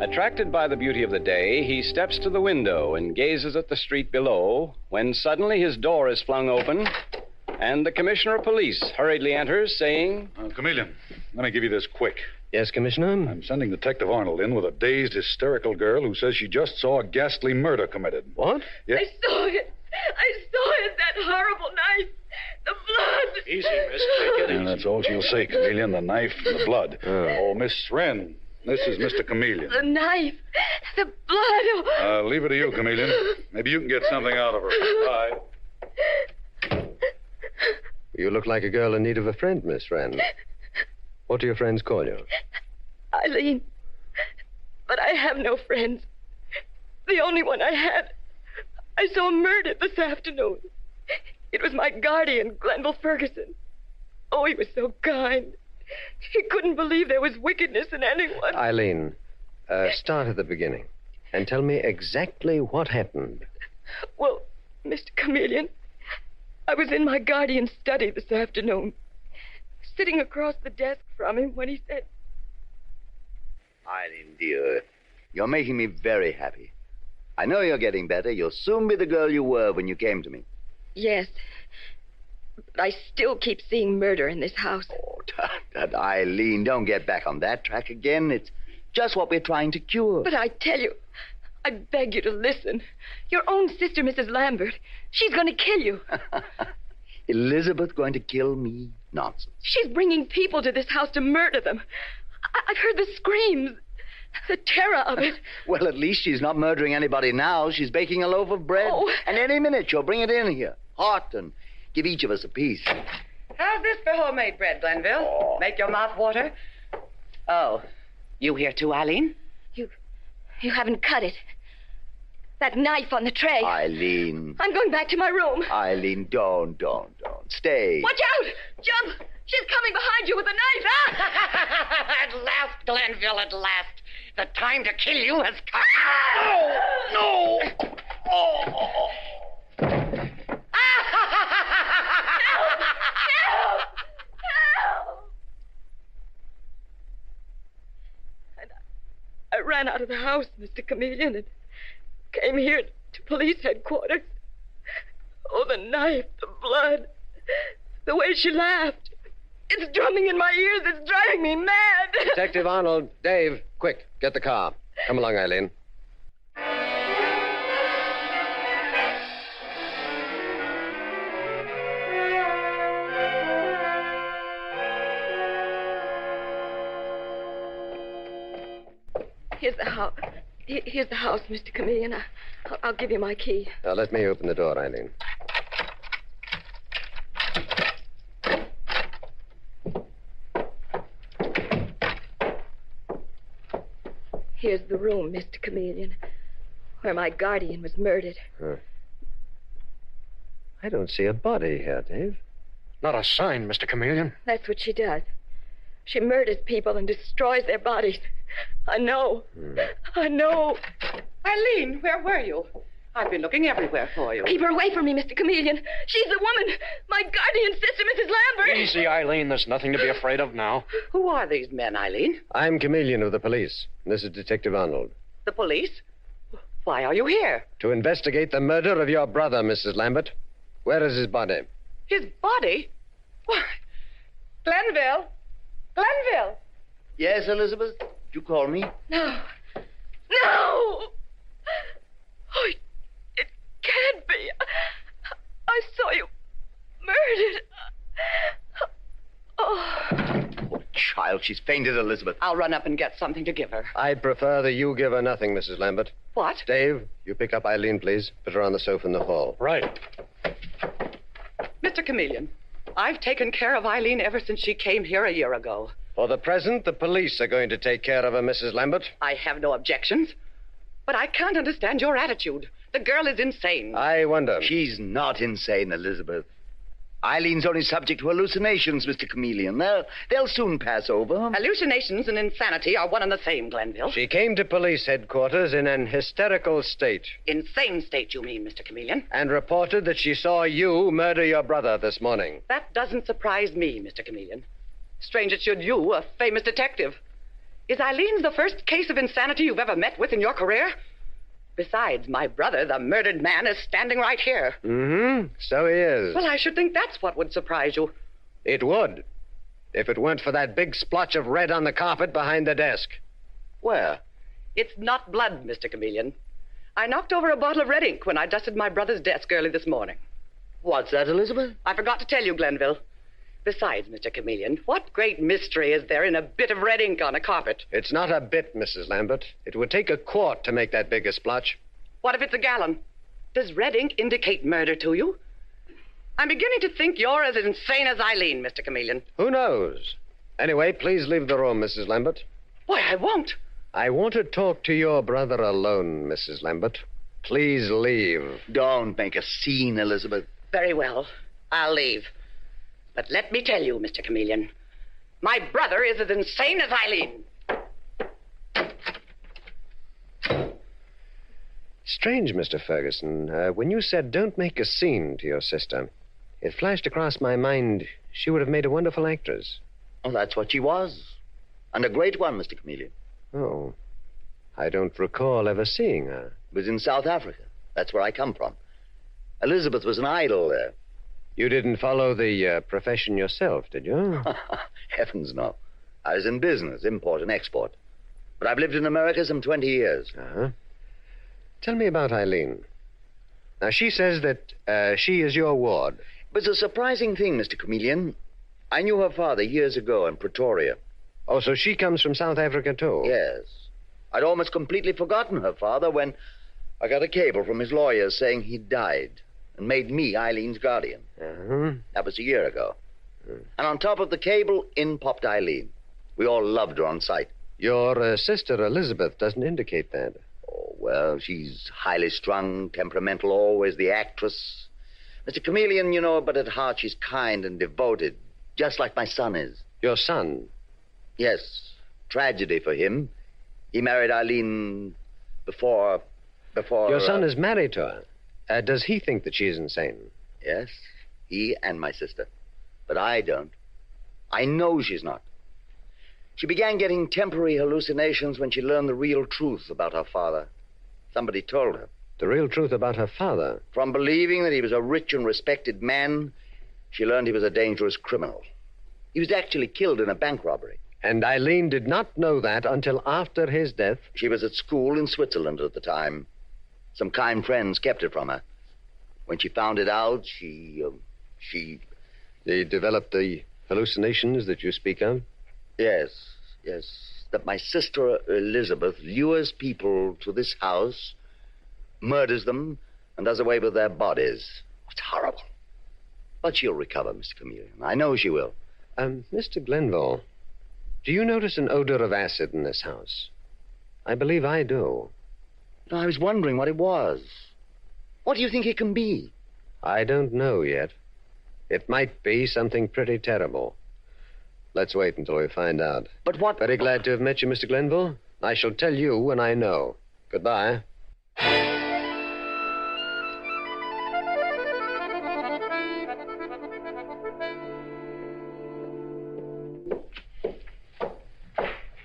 Attracted by the beauty of the day, he steps to the window and gazes at the street below, when suddenly his door is flung open, and the Commissioner of Police hurriedly enters, saying... Chameleon, let me give you this quick. Yes, Commissioner? I'm sending Detective Arnold in with a dazed, hysterical girl who says she just saw a ghastly murder committed. What? Yeah. I saw it. That horrible knife. The blood. Easy, miss. Take it easy. That's all she'll say, Chameleon, the knife and the blood. Oh, Miss Wren, this is Mr. Chameleon. The knife. The blood. I'll leave it to you, Chameleon. Maybe you can get something out of her. Bye. You look like a girl in need of a friend, Miss Wren. What do your friends call you? Eileen. But I have no friends. The only one I had. I saw murdered this afternoon. It was my guardian, Glenville Ferguson. Oh, he was so kind. He couldn't believe there was wickedness in anyone. Eileen, start at the beginning and tell me exactly what happened. Well, Mr. Chameleon, I was in my guardian's study this afternoon, sitting across the desk from him when he said... Eileen, dear, you're making me very happy. I know you're getting better. You'll soon be the girl you were when you came to me. Yes, but I still keep seeing murder in this house. Oh, Eileen, don't get back on that track again. It's just what we're trying to cure. But I tell you, I beg you to listen. Your own sister, Mrs. Lambert, she's going to kill you. Elizabeth going to kill me? Nonsense. She's bringing people to this house to murder them. I've heard the screams, the terror of it. Well, at least she's not murdering anybody now. She's baking a loaf of bread. Oh. And any minute she'll bring it in here, hot, and give each of us a piece. How's this for homemade bread, Glenville? Oh. Make your mouth water? Oh, you here too, Eileen? You haven't cut it. That knife on the tray. Eileen. I'm going back to my room. Eileen, don't. Stay. Watch out! Jump! She's coming behind you with a knife. At last, Glenville, at last. The time to kill you has come. No! Oh. And I ran out of the house, Mr. Chameleon, and came here to police headquarters. Oh, the knife, the blood, the way she laughed. It's drumming in my ears. It's driving me mad. Detective Arnold, Dave, quick, get the car. Come along, Eileen. Here's the house. Here's the house, Mr. Chameleon. I'll give you my key. Now, let me open the door, Eileen. Here's the room, Mr. Chameleon, where my guardian was murdered. Huh. I don't see a body here, Dave. Not a sign, Mr. Chameleon. That's what she does. She murders people and destroys their bodies. I know. I know. Eileen, where were you? I've been looking everywhere for you. Keep her away from me, Mr. Chameleon. She's the woman. My guardian's sister, Mrs. Lambert. Easy, Eileen. There's nothing to be afraid of now. Who are these men, Eileen? I'm Chameleon of the police. This is Detective Arnold. The police? Why are you here? To investigate the murder of your brother, Mrs. Lambert. Where is his body? His body? Why, Glenville. Glenville. Yes, Elizabeth? Did you call me? No. No! Oh, it can't be. I saw you murdered. Poor child, she's fainted, Elizabeth. I'll run up and get something to give her. I'd prefer that you give her nothing, Mrs. Lambert. What? Dave, you pick up Eileen, please. Put her on the sofa in the hall. Right. Mr. Chameleon, I've taken care of Eileen ever since she came here a year ago. For the present, the police are going to take care of her, Mrs. Lambert. I have no objections. But I can't understand your attitude. The girl is insane. I wonder. She's not insane, Elizabeth. Eileen's only subject to hallucinations, Mr. Chameleon. They'll soon pass over. Hallucinations and insanity are one and the same, Glenville. She came to police headquarters in an hysterical state. Insane state, you mean, Mr. Chameleon? And reported that she saw you murder your brother this morning. That doesn't surprise me, Mr. Chameleon. Strange it should you, a famous detective. Is Eileen's the first case of insanity you've ever met with in your career? Besides, my brother, the murdered man, is standing right here. Mm-hmm. So he is. Well, I should think that's what would surprise you. It would. If it weren't for that big splotch of red on the carpet behind the desk. Where? It's not blood, Mr. Chameleon. I knocked over a bottle of red ink when I dusted my brother's desk early this morning. What's that, Elizabeth? I forgot to tell you, Glenville. Besides, Mr. Chameleon, what great mystery is there in a bit of red ink on a carpet? It's not a bit, Mrs. Lambert. It would take a quart to make that big a splotch. What if it's a gallon? Does red ink indicate murder to you? I'm beginning to think you're as insane as Eileen, Mr. Chameleon. Who knows? Anyway, please leave the room, Mrs. Lambert. Why, I won't. I want to talk to your brother alone, Mrs. Lambert. Please leave. Don't make a scene, Elizabeth. Very well. I'll leave. But let me tell you, Mr. Chameleon, my brother is as insane as Eileen. Strange, Mr. Ferguson. When you said don't make a scene to your sister, it flashed across my mind she would have made a wonderful actress. Oh, that's what she was. And a great one, Mr. Chameleon. Oh. I don't recall ever seeing her. It was in South Africa. That's where I come from. Elizabeth was an idol there. You didn't follow the profession yourself, did you? Heavens, no. I was in business, import and export. But I've lived in America some 20 years. Uh-huh. Tell me about Eileen. Now, she says that she is your ward. But it's a surprising thing, Mr. Chameleon. I knew her father years ago in Pretoria. Oh, so she comes from South Africa, too? Yes. I'd almost completely forgotten her father when I got a cable from his lawyers saying he'd died and made me Eileen's guardian. Uh-huh. That was a year ago. And on top of the cable, in popped Eileen. We all loved her on sight. Your sister Elizabeth doesn't indicate that. Oh, well, she's highly strung, temperamental, always the actress. Mr. Chameleon, you know, but at heart she's kind and devoted, just like my son is. Your son? Yes. Tragedy for him. He married Eileen before... Your son is married to her. Does he think that she's insane? Yes, he and my sister. But I don't. I know she's not. She began getting temporary hallucinations when she learned the real truth about her father. Somebody told her. The real truth about her father? From believing that he was a rich and respected man, she learned he was a dangerous criminal. He was actually killed in a bank robbery. And Eileen did not know that until after his death? She was at school in Switzerland at the time. Some kind friends kept it from her. When she found it out, she... They developed the hallucinations that you speak of? Yes. That my sister Elizabeth lures people to this house, murders them, and does away with their bodies. It's horrible. But she'll recover, Mr. Chameleon. I know she will. Mr. Glenville, do you notice an odor of acid in this house? I believe I do. I was wondering what it was. What do you think it can be? I don't know yet. It might be something pretty terrible. Let's wait until we find out. But what... Very glad to have met you, Mr. Glenville. I shall tell you when I know. Goodbye.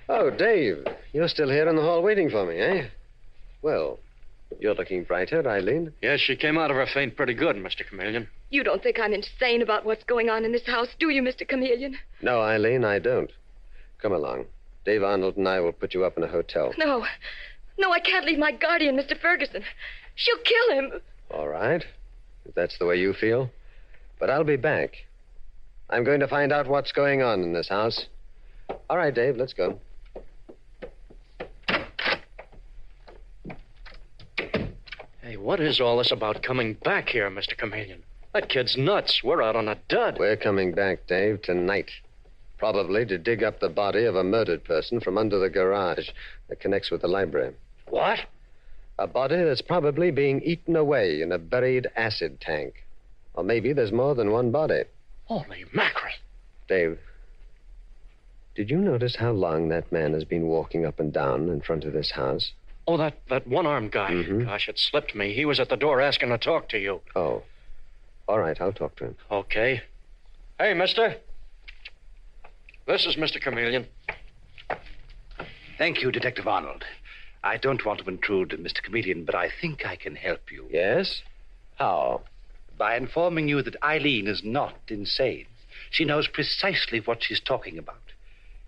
Oh, Dave, you're still here in the hall waiting for me, eh? Well, you're looking brighter, Eileen. Yes, she came out of her faint pretty good, Mr. Chameleon. You don't think I'm insane about what's going on in this house, do you, Mr. Chameleon? No, Eileen, I don't. Come along. Dave Arnold and I will put you up in a hotel. No, I can't leave my guardian, Mr. Ferguson. She'll kill him. All right, if that's the way you feel. But I'll be back. I'm going to find out what's going on in this house. All right, Dave, let's go. Hey, what is all this about coming back here, Mr. Chameleon? That kid's nuts. We're out on a dud. We're coming back, Dave, tonight. Probably to dig up the body of a murdered person from under the garage that connects with the library. What? A body that's probably being eaten away in a buried acid tank. Or maybe there's more than one body. Holy mackerel. Dave, did you notice how long that man has been walking up and down in front of this house? Oh, that one-armed guy. Mm-hmm. Gosh, it slipped me. He was at the door asking to talk to you. Oh. All right, I'll talk to him. Okay. Hey, mister. This is Mr. Chameleon. Thank you, Detective Arnold. I don't want to intrude, Mr. Chameleon, but I think I can help you. Yes? How? By informing you that Eileen is not insane. She knows precisely what she's talking about.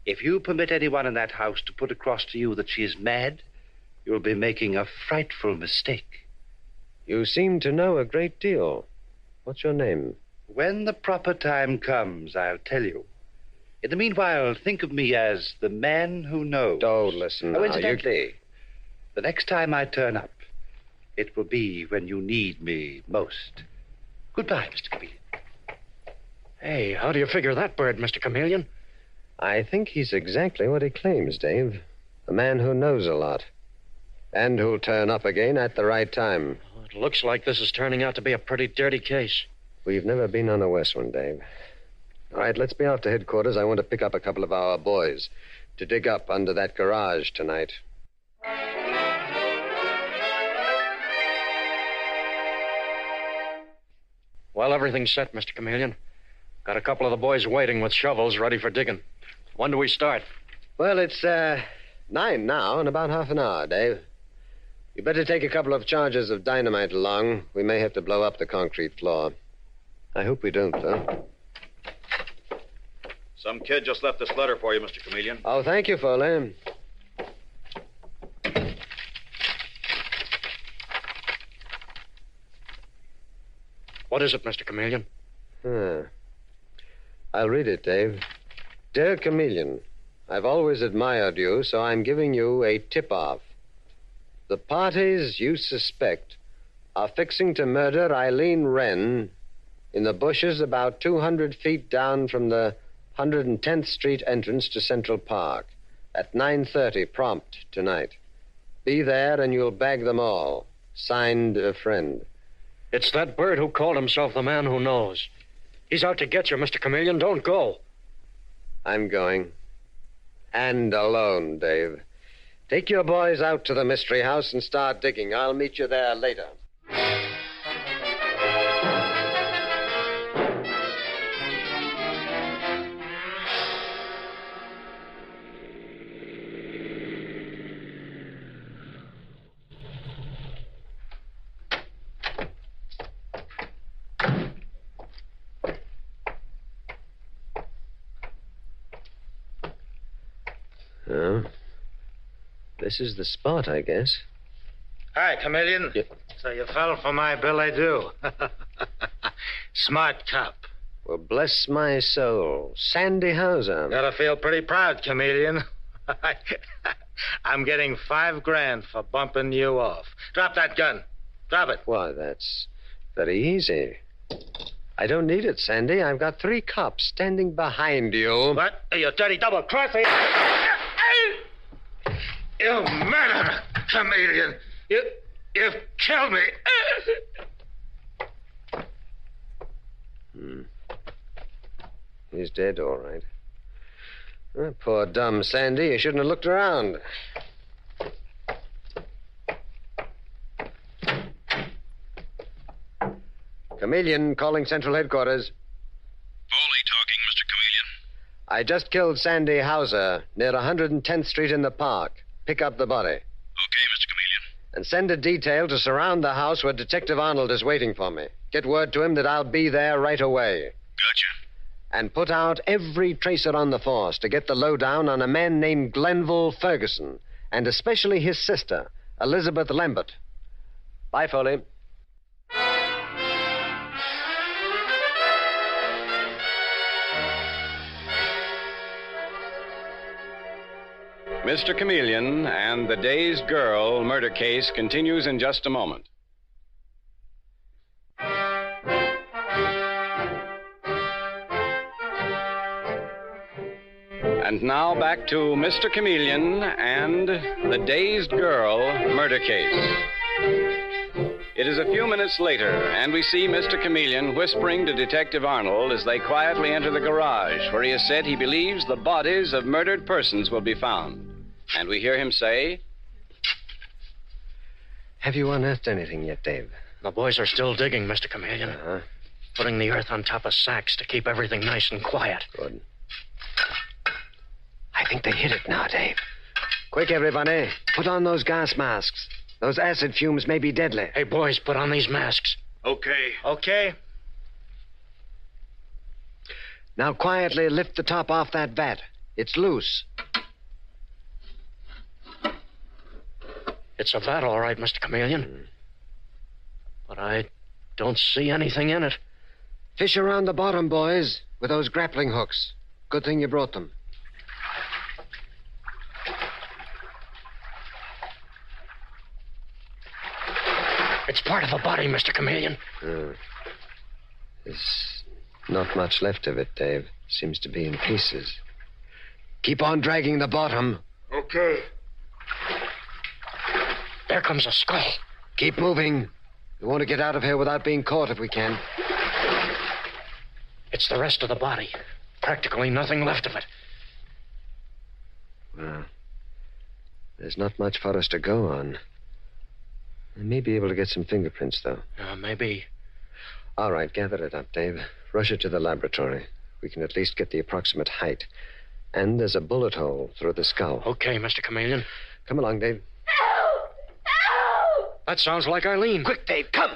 If you permit anyone in that house to put across to you that she is mad, you'll be making a frightful mistake. You seem to know a great deal. What's your name? When the proper time comes, I'll tell you. In the meanwhile, think of me as the man who knows. Oh, listen. Oh, incidentally, the next time I turn up, it will be when you need me most. Goodbye, Mr. Chameleon. Hey, how do you figure that bird, Mr. Chameleon? I think he's exactly what he claims, Dave. A man who knows a lot. And who'll turn up again at the right time. It looks like this is turning out to be a pretty dirty case. We've never been on a West one, Dave. All right, let's be off to headquarters. I want to pick up a couple of our boys to dig up under that garage tonight. Well, everything's set, Mr. Chameleon. Got a couple of the boys waiting with shovels ready for digging. When do we start? Well, it's 9 now, in about half an hour, Dave. You better take a couple of charges of dynamite along. We may have to blow up the concrete floor. I hope we don't, though. Some kid just left this letter for you, Mr. Chameleon. Oh, thank you, Foley. What is it, Mr. Chameleon? I'll read it, Dave. Dear Chameleon, I've always admired you, so I'm giving you a tip-off. The parties you suspect are fixing to murder Eileen Wren in the bushes about 200 feet down from the 110th Street entrance to Central Park at 9:30 prompt tonight. Be there and you'll bag them all. Signed, a friend. It's that bird who called himself the man who knows. He's out to get you, Mr. Chameleon. Don't go. I'm going. And alone, Dave. Take your boys out to the mystery house and start digging. I'll meet you there later. This is the spot, I guess. Hi, Chameleon. Yeah. So you fell for my billet doux. Smart cop. Well, bless my soul. Sandy Hauser. Gotta feel pretty proud, Chameleon. I'm getting $5,000 for bumping you off. Drop that gun. Drop it. Why, that's very easy. I don't need it, Sandy. I've got 3 cops standing behind you. What? You dirty double-crosser. You murderer, Chameleon. You've killed me. He's dead, all right. Oh, poor dumb Sandy. You shouldn't have looked around. Chameleon calling Central Headquarters. Foley talking, Mr. Chameleon. I just killed Sandy Hauser near 110th Street in the park. Pick up the body. Okay, Mr. Chameleon. And send a detail to surround the house where Detective Arnold is waiting for me. Get word to him that I'll be there right away. Gotcha. And put out every tracer on the force to get the lowdown on a man named Glenville Ferguson, and especially his sister, Elizabeth Lambert. Bye, Foley. Mr. Chameleon and the Dazed Girl murder case continues in just a moment. And now back to Mr. Chameleon and the Dazed Girl murder case. It is a few minutes later, and we see Mr. Chameleon whispering to Detective Arnold as they quietly enter the garage, where he has said he believes the bodies of murdered persons will be found. And we hear him say, Have you unearthed anything yet, Dave? The boys are still digging, Mr. Chameleon. Uh-huh. Putting the earth on top of sacks to keep everything nice and quiet. Good. I think they hit it now, Dave. Quick, everybody. Put on those gas masks. Those acid fumes may be deadly. Hey, boys, put on these masks. Okay. Okay. Now, quietly lift the top off that vat. It's loose. It's a vat, all right, Mr. Chameleon. But I don't see anything in it. Fish around the bottom, boys, with those grappling hooks. Good thing you brought them. It's part of a body, Mr. Chameleon. There's not much left of it, Dave. Seems to be in pieces. Keep on dragging the bottom. Okay. There comes a skull. Keep moving. We want to get out of here without being caught if we can. It's the rest of the body. Practically nothing left of it. Well, there's not much for us to go on. I may be able to get some fingerprints, though. Maybe. All right, gather it up, Dave. Rush it to the laboratory. We can at least get the approximate height. And there's a bullet hole through the skull. Okay, Mr. Chameleon. Come along, Dave. That sounds like Eileen. Quick, Dave, come.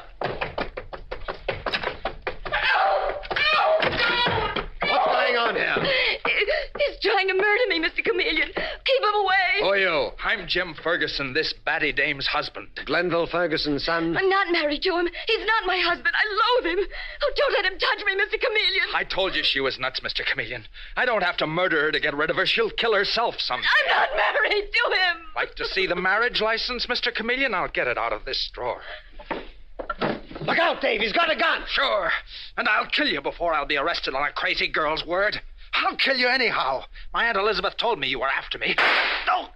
What's going on here? He's trying to murder me, Mr. Chameleon. Keep him away. Who are you? I'm Jim Ferguson, this batty dame's husband. Glenville Ferguson's son? I'm not married to him. He's not my husband. I loathe him. Oh, don't let him touch me, Mr. Chameleon. I told you she was nuts, Mr. Chameleon. I don't have to murder her to get rid of her. She'll kill herself someday. I'm not married to him. Like to see the marriage license, Mr. Chameleon? I'll get it out of this drawer. Look out, Dave. He's got a gun. Sure. And I'll kill you before I'll be arrested on a crazy girl's word. I'll kill you anyhow. My Aunt Elizabeth told me you were after me. No.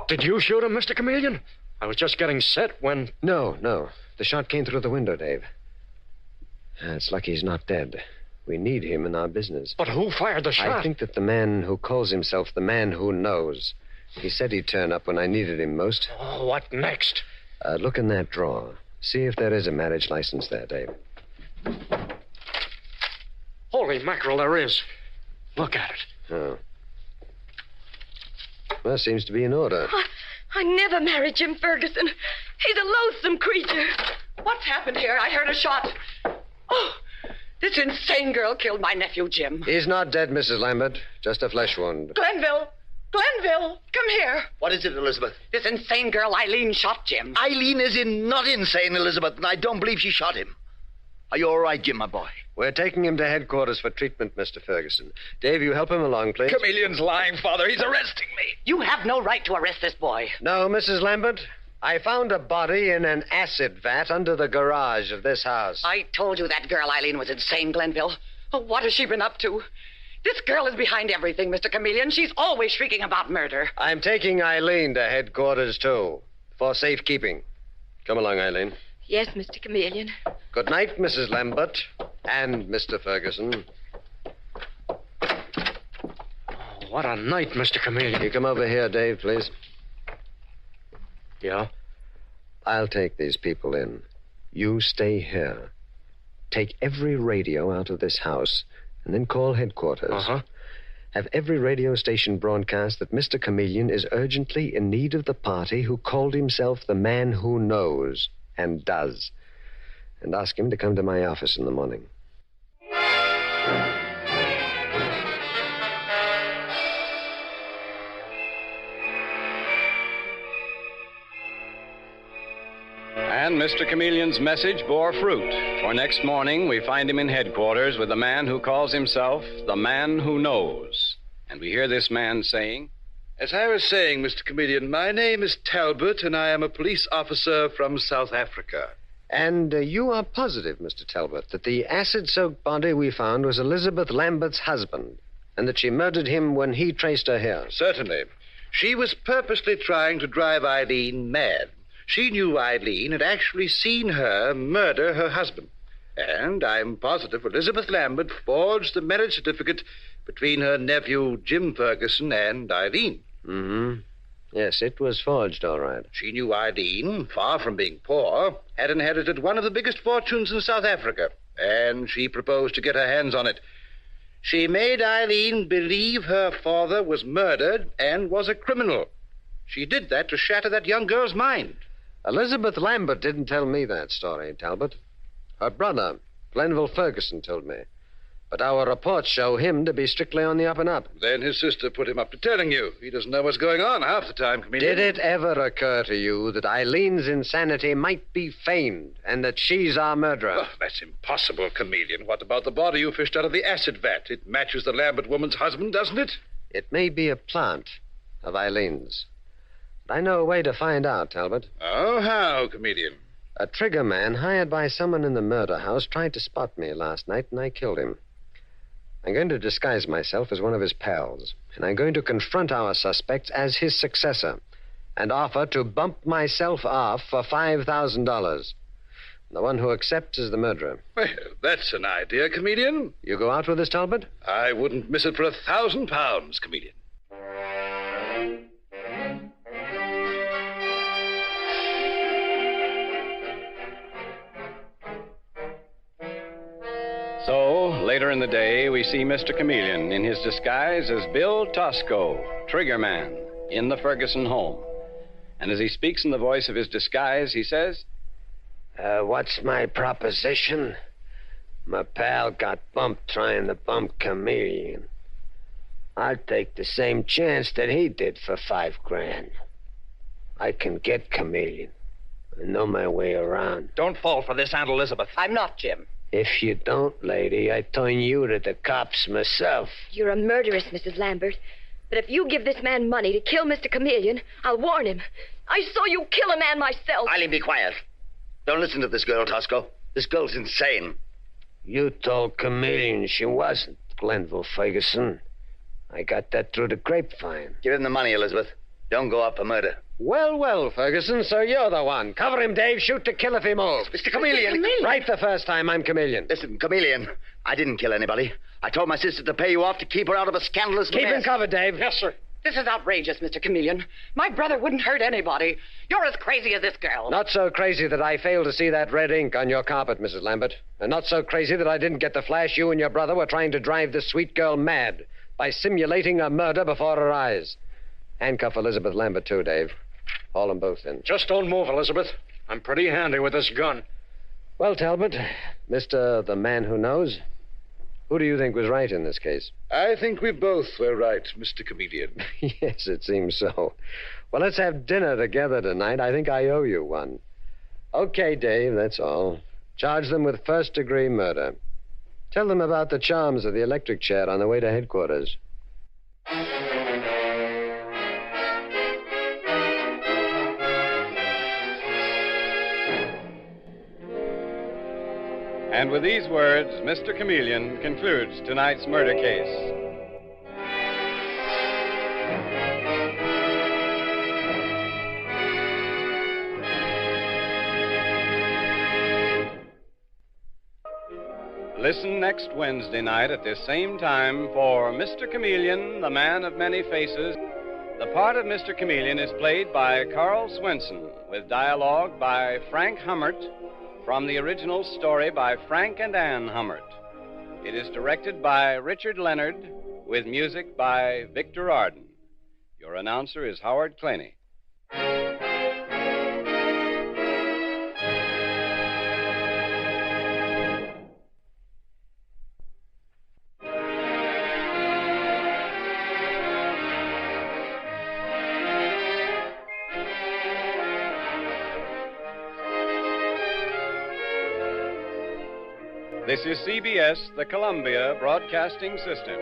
Did you shoot him, Mr. Chameleon? I was just getting set when... No. The shot came through the window, Dave. It's lucky he's not dead. We need him in our business. But who fired the shot? I think that the man who calls himself the man who knows. He said he'd turn up when I needed him most. Oh, what next? Look in that drawer. See if there is a marriage license there, Dave. Holy mackerel, there is. Look at it. Oh. Well, seems to be in order. I never married Jim Ferguson. He's a loathsome creature. What's happened here? I heard a shot. Oh, this insane girl killed my nephew, Jim. He's not dead, Mrs. Lambert. Just a flesh wound. Glenville, come here. What is it, Elizabeth? This insane girl, Eileen, shot Jim. Eileen is not insane, Elizabeth, and I don't believe she shot him. Are you all right, Jim, my boy? We're taking him to headquarters for treatment, Mr. Ferguson. Dave, you help him along, please. Chameleon's lying, Father. He's arresting me. You have no right to arrest this boy. No, Mrs. Lambert. I found a body in an acid vat under the garage of this house. I told you that girl, Eileen, was insane, Glenville. Oh, what has she been up to? This girl is behind everything, Mr. Chameleon. She's always shrieking about murder. I'm taking Eileen to headquarters, too, for safekeeping. Come along, Eileen. Yes, Mr. Chameleon. Good night, Mrs. Lambert. And Mr. Ferguson. Oh, what a night, Mr. Chameleon. You come over here, Dave, please. Yeah? I'll take these people in. You stay here. Take every radio out of this house, and then call headquarters. Uh-huh. Have every radio station broadcast that Mr. Chameleon is urgently in need of the party who called himself the man who knows and does. And ask him to come to my office in the morning. And Mr. Chameleon's message bore fruit, for next morning we find him in headquarters with the man who calls himself the man who knows And we hear this man saying, As I was saying, Mr. Comedian, my name is Talbot, and I am a police officer from South Africa. And you are positive, Mr. Talbot, that the acid-soaked body we found was Elizabeth Lambert's husband, and that she murdered him when he traced her here? Certainly. She was purposely trying to drive Eileen mad. She knew Eileen had actually seen her murder her husband. And I'm positive Elizabeth Lambert forged the marriage certificate between her nephew, Jim Ferguson, and Eileen. Mm-hmm. Yes, it was forged, all right. She knew Eileen, far from being poor, had inherited one of the biggest fortunes in South Africa, and she proposed to get her hands on it. She made Eileen believe her father was murdered and was a criminal. She did that to shatter that young girl's mind. Elizabeth Lambert didn't tell me that story, Talbot. Her brother, Glenville Ferguson, told me. But our reports show him to be strictly on the up and up. Then his sister put him up to telling you. He doesn't know what's going on half the time, Comedian. Did it ever occur to you that Eileen's insanity might be feigned and that she's our murderer? Oh, that's impossible, Comedian. What about the body you fished out of the acid vat? It matches the Lambert woman's husband, doesn't it? It may be a plant of Eileen's. But I know a way to find out, Talbot. Oh, how, Comedian? A trigger man hired by someone in the murder house tried to spot me last night, and I killed him. I'm going to disguise myself as one of his pals, and I'm going to confront our suspects as his successor and offer to bump myself off for $5,000. The one who accepts is the murderer. Well, that's an idea, Comedian. You go out with us, Talbot? I wouldn't miss it for £1,000, Comedian. So, later in the day, we see Mr. Chameleon in his disguise as Bill Tosco, trigger man, in the Ferguson home. And as he speaks in the voice of his disguise, he says, What's my proposition? My pal got bumped trying to bump Chameleon. I'll take the same chance that he did for $5,000. I can get Chameleon. I know my way around. Don't fall for this, Aunt Elizabeth. I'm not, Jim. If you don't, lady, I turn you to the cops myself. You're a murderess, Mrs. Lambert. But if you give this man money to kill Mr. Chameleon, I'll warn him. I saw you kill a man myself. Eileen, be quiet. Don't listen to this girl, Tosco. This girl's insane. You told Chameleon she wasn't, Glenville Ferguson. I got that through the grapevine. Give him the money, Elizabeth. Don't go up for murder. Well, well, Ferguson, so you're the one. Cover him, Dave. Shoot to kill if he moves. Mr. Chameleon. Right the first time, I'm Chameleon. Listen, Chameleon, I didn't kill anybody. I told my sister to pay you off to keep her out of a scandalous mess. Keep him covered, Dave. Yes, sir. This is outrageous, Mr. Chameleon. My brother wouldn't hurt anybody. You're as crazy as this girl. Not so crazy that I failed to see that red ink on your carpet, Mrs. Lambert. And not so crazy that I didn't get the flash you and your brother were trying to drive this sweet girl mad by simulating a murder before her eyes. Handcuff Elizabeth Lambert, too, Dave. Haul them both in. Just don't move, Elizabeth. I'm pretty handy with this gun. Well, Talbot, Mr. The Man Who Knows, who do you think was right in this case? I think we both were right, Mr. Comedian. Yes, it seems so. Well, let's have dinner together tonight. I think I owe you one. Okay, Dave, that's all. Charge them with first-degree murder. Tell them about the charms of the electric chair on the way to headquarters. And with these words, Mr. Chameleon concludes tonight's murder case. Listen next Wednesday night at this same time for Mr. Chameleon, the Man of Many Faces. The part of Mr. Chameleon is played by Carl Swenson, with dialogue by Frank Hummert, from the original story by Frank and Ann Hummert. It is directed by Richard Leonard, with music by Victor Arden. Your announcer is Howard Claney. This is CBS, the Columbia Broadcasting System.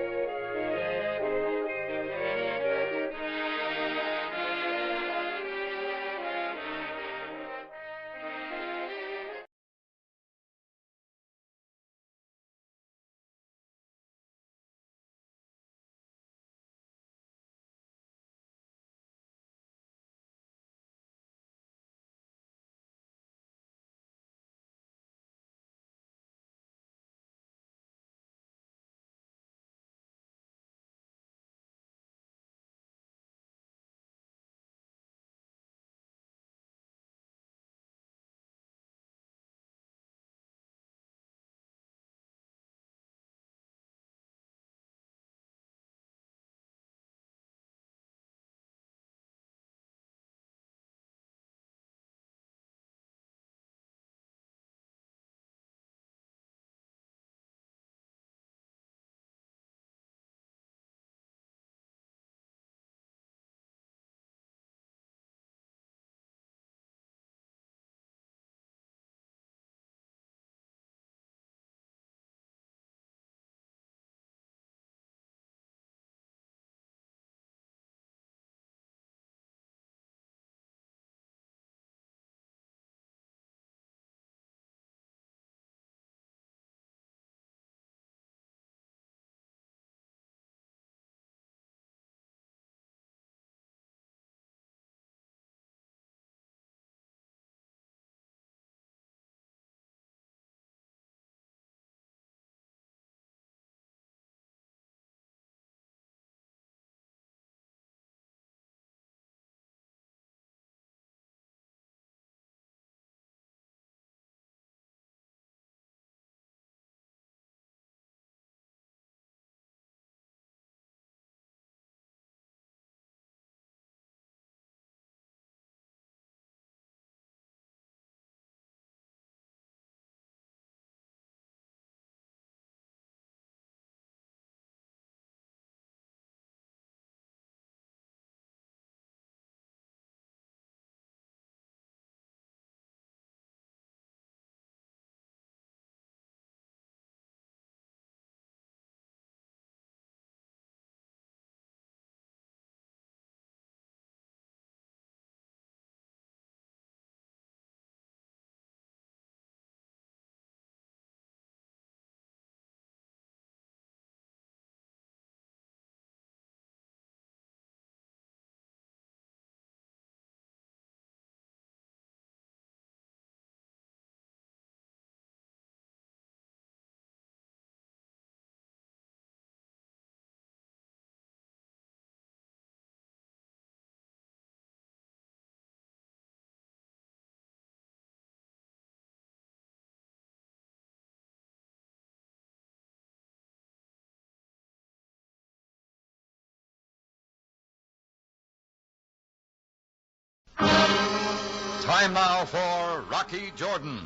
Time now for Rocky Jordan.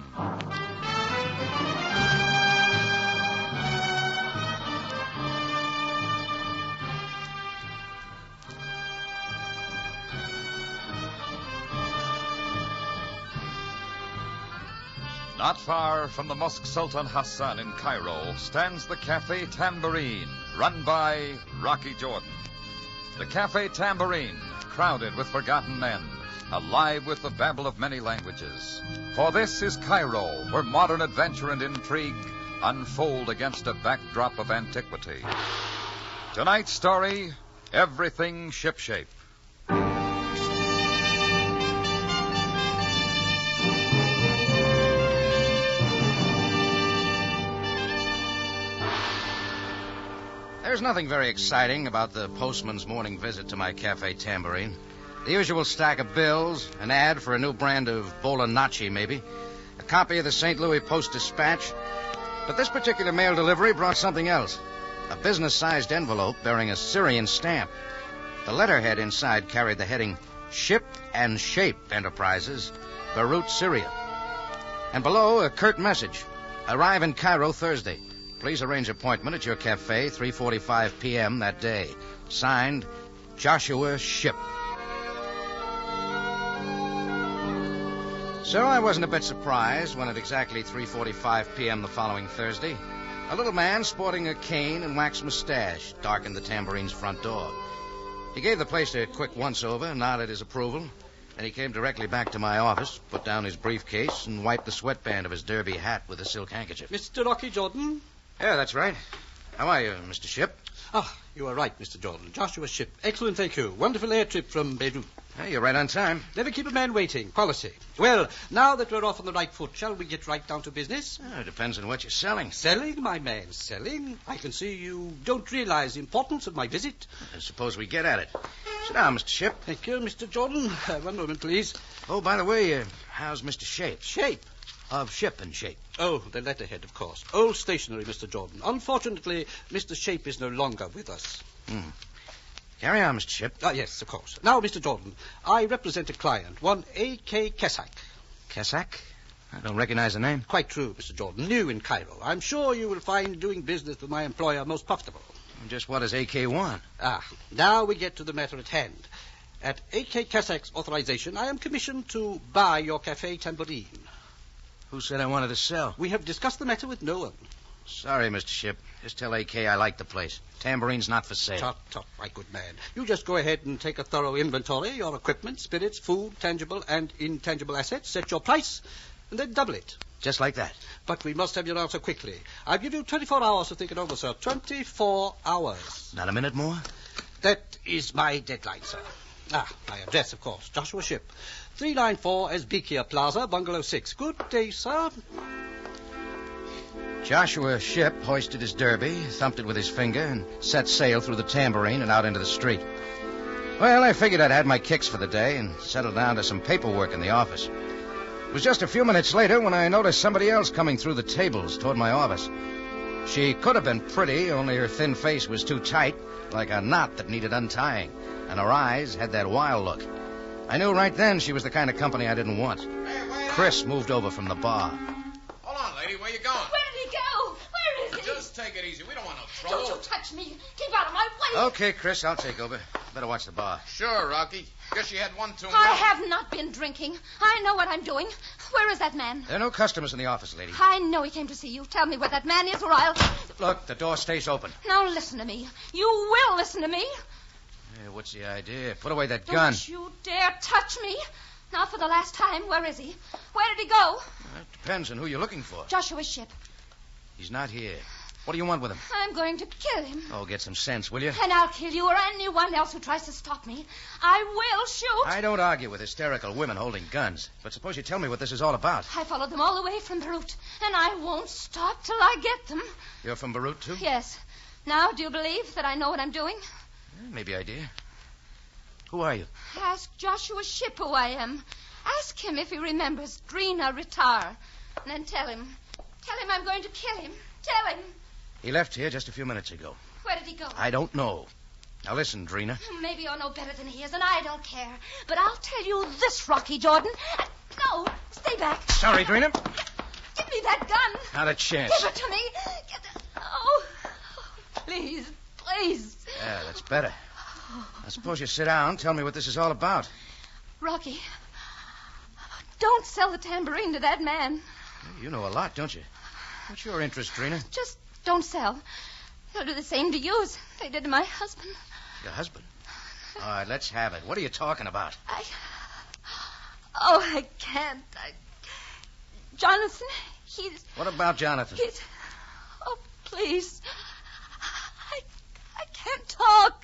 Not far from the Mosque Sultan Hassan in Cairo stands the Cafe Tambourine, run by Rocky Jordan. The Cafe Tambourine, crowded with forgotten men, alive with the babble of many languages. For this is Cairo, where modern adventure and intrigue unfold against a backdrop of antiquity. Tonight's story, Everything Shipshape. There's nothing very exciting about the postman's morning visit to my Cafe Tambourine. The usual stack of bills, an ad for a new brand of Bolonacci, maybe, a copy of the St. Louis Post-Dispatch. But this particular mail delivery brought something else, a business-sized envelope bearing a Syrian stamp. The letterhead inside carried the heading, Ship and Shape Enterprises, Beirut, Syria. And below, a curt message, arrive in Cairo Thursday. Please arrange appointment at your cafe, 3:45 p.m. that day. Signed, Joshua Shipp. So I wasn't a bit surprised when at exactly 3:45 p.m. the following Thursday, a little man sporting a cane and waxed mustache darkened the Tambourine's front door. He gave the place a quick once-over, nodded his approval, and he came directly back to my office, put down his briefcase, and wiped the sweatband of his derby hat with a silk handkerchief. Mr. Rocky Jordan? Yeah, that's right. How are you, Mr. Shipp? Ah, you are right, Mr. Jordan. Joshua Shipp. Excellent, thank you. Wonderful air trip from Beirut. Hey, you're right on time. Never keep a man waiting. Policy. Well, now that we're off on the right foot, shall we get right down to business? It depends on what you're selling. Selling, my man, selling. I can see you don't realize the importance of my visit. I suppose we get at it. Sit down, Mr. Shipp. Thank you, Mr. Jordan. 1 moment, please. Oh, by the way, how's Mr. Shape? Shape? Of Ship and Shape. Oh, the letterhead, of course. Old stationery, Mr. Jordan. Unfortunately, Mr. Shape is no longer with us. Carry on, Mr. Shipp. Yes, of course. Now, Mr. Jordan, I represent a client, one A.K. Kesak. Kesak? I don't recognize the name. Quite true, Mr. Jordan. New in Cairo. I'm sure you will find doing business with my employer most profitable. Just what does A.K. want? Now we get to the matter at hand. At A.K. Kesak's authorization, I am commissioned to buy your Cafe Tambourine. Who said I wanted to sell? We have discussed the matter with no one. Sorry, Mr. Shipp. Just tell A.K. I like the place. Tambourine's not for sale. Tut, my good man. You just go ahead and take a thorough inventory, your equipment, spirits, food, tangible and intangible assets, set your price, and then double it. Just like that? But we must have your answer quickly. I'll give you 24 hours to think it over, sir. 24 hours. Not a minute more? That is my deadline, sir. My address, of course. Joshua Shipp. 394 Esbekia Plaza, Bungalow 6. Good day, sir. Joshua Shipp hoisted his derby, thumped it with his finger, and set sail through the Tambourine and out into the street. Well, I figured I'd had my kicks for the day and settled down to some paperwork in the office. It was just a few minutes later when I noticed somebody else coming through the tables toward my office. She could have been pretty, only her thin face was too tight, like a knot that needed untying, and her eyes had that wild look. I knew right then she was the kind of company I didn't want. Chris moved over from the bar. Hold on, lady. Where you going? Where did he go? Where is he? Just take it easy. We don't want no trouble. Don't you touch me. Keep out of my way. Okay, Chris, I'll take over. Better watch the bar. Sure, Rocky. Guess you had one too many. I have not been drinking. I know what I'm doing. Where is that man? There are no customers in the office, lady. I know he came to see you. Tell me where that man is or I'll... Look, the door stays open. Now listen to me. You will listen to me. Hey, what's the idea? Put away that gun. Don't you dare touch me. Now for the last time, where is he? Where did he go? It depends on who you're looking for. Joshua Shipp. He's not here. What do you want with him? I'm going to kill him. Oh, get some sense, will you? And I'll kill you or anyone else who tries to stop me. I will shoot. I don't argue with hysterical women holding guns. But suppose you tell me what this is all about. I followed them all the way from Beirut, and I won't stop till I get them. You're from Beirut, too? Yes. Now, do you believe that I know what I'm doing? Maybe I do. Who are you? Ask Joshua Shipp who I am. Ask him if he remembers Drina Ritar. And then tell him. Tell him I'm going to kill him. Tell him. He left here just a few minutes ago. Where did he go? I don't know. Now listen, Drina. Maybe you're no better than he is, and I don't care. But I'll tell you this, Rocky Jordan. No, stay back. Sorry, Drina. Give me that gun. Not a chance. Give it to me. Oh, please, please. Yeah, that's better. I suppose you sit down and tell me what this is all about. Rocky, don't sell the tambourine to that man. You know a lot, don't you? What's your interest, Drina? Just don't sell. He'll do the same to you as they did to my husband. Your husband? All right, let's have it. What are you talking about? I can't. Jonathan, he's... What about Jonathan? Oh, please. I can't talk.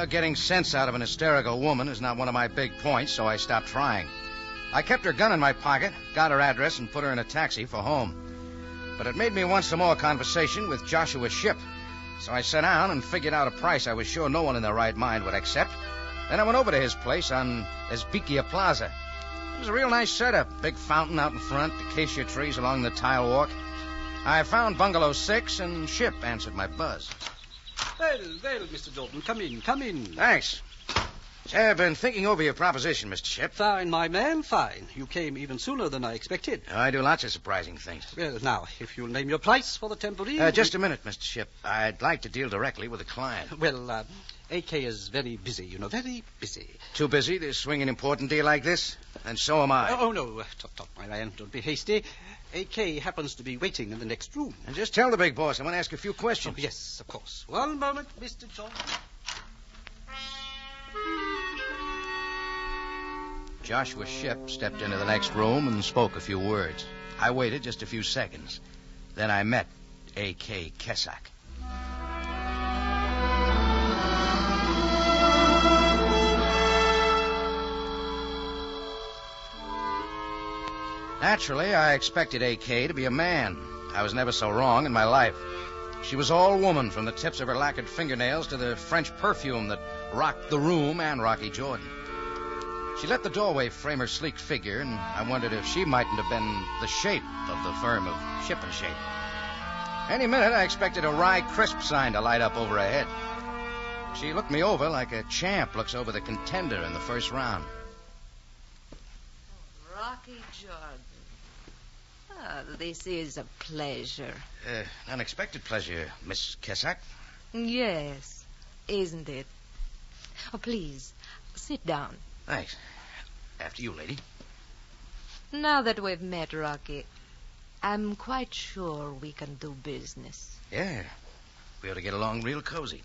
Getting sense out of an hysterical woman is not one of my big points, so I stopped trying. I kept her gun in my pocket, got her address, and put her in a taxi for home. But it made me want some more conversation with Joshua Shipp, so I sat down and figured out a price I was sure no one in their right mind would accept. Then I went over to his place on Esbekia Plaza. It was a real nice setup. Big fountain out in front, acacia trees along the tile walk. I found Bungalow 6, and Shipp answered my buzz. Well, Mr. Jordan, come in. Thanks. Say, I've been thinking over your proposition, Mr. Shipp. Fine, my man, fine. You came even sooner than I expected. I do lots of surprising things. Well, now, if you'll name your price for the tambourine... Just a minute, Mr. Shipp. I'd like to deal directly with the client. Well, AK is very busy, very busy. Too busy to swing an important deal like this? And so am I. Oh, no. Tut, my man, don't be hasty. AK happens to be waiting in the next room. And just tell the big boss I want to ask a few questions. Oh, yes, of course. One moment, Mr. Jordan. Joshua Shipp stepped into the next room and spoke a few words. I waited just a few seconds. Then I met A.K. Kesak. Naturally, I expected A.K. to be a man. I was never so wrong in my life. She was all woman, from the tips of her lacquered fingernails to the French perfume that rocked the room and Rocky Jordan. She let the doorway frame her sleek figure, and I wondered if she mightn't have been the shape of the firm of Shipp & Shape. Any minute, I expected a Rye Crisp sign to light up over her head. She looked me over like a champ looks over the contender in the first round. Rocky Jordan. Oh, this is a pleasure. Unexpected pleasure, Miss Kesak. Yes, isn't it? Oh, please, sit down. Thanks. After you, lady. Now that we've met, Rocky, I'm quite sure we can do business. Yeah. We ought to get along real cozy.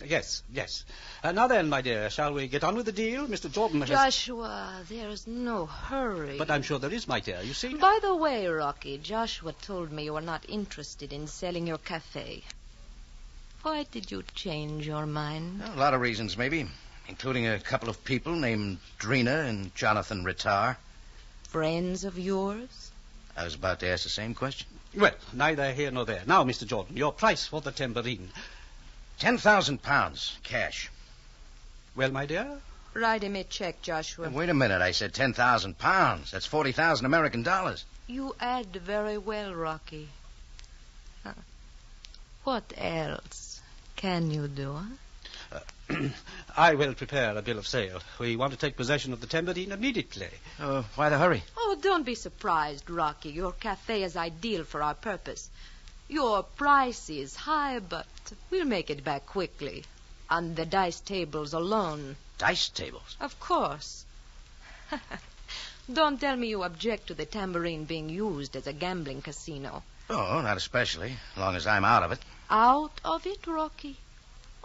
Yes. Now then, my dear, shall we get on with the deal? Mr. Jordan has... Joshua, there's no hurry. But I'm sure there is, my dear. You see... By the way, Rocky, Joshua told me you were not interested in selling your cafe. Why did you change your mind? A lot of reasons, maybe, including a couple of people named Drina and Jonathan Ritar. Friends of yours? I was about to ask the same question. Well, neither here nor there. Now, Mr. Jordan, your price for the tambourine. £10,000, cash. Well, my dear? Write him a check, Joshua. Wait a minute. I said £10,000. That's 40,000 American dollars. You add very well, Rocky. What else can you do? I will prepare a bill of sale. We want to take possession of the tambourine immediately. Why the hurry? Oh, don't be surprised, Rocky. Your cafe is ideal for our purpose. Your price is high, but we'll make it back quickly. On the dice tables alone. Dice tables? Of course. Don't tell me you object to the tambourine being used as a gambling casino. Oh, not especially, as long as I'm out of it. Out of it, Rocky?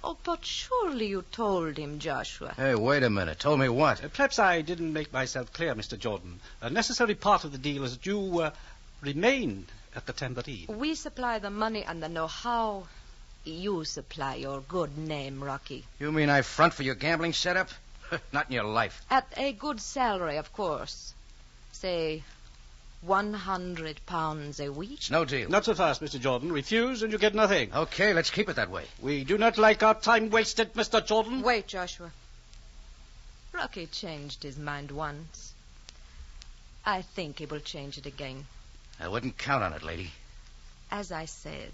Oh, but surely you told him, Joshua. Hey, wait a minute. Told me what? Perhaps I didn't make myself clear, Mr. Jordan. A necessary part of the deal is that you remain at the tambourine. We supply the money and the know-how. You supply your good name, Rocky. You mean I front for your gambling setup? Not in your life. At a good salary, of course. Say, £100 a week? It's no deal. Not so fast, Mr. Jordan. Refuse and you get nothing. Okay, let's keep it that way. We do not like our time wasted, Mr. Jordan. Wait, Joshua. Rocky changed his mind once. I think he will change it again. I wouldn't count on it, lady. As I said,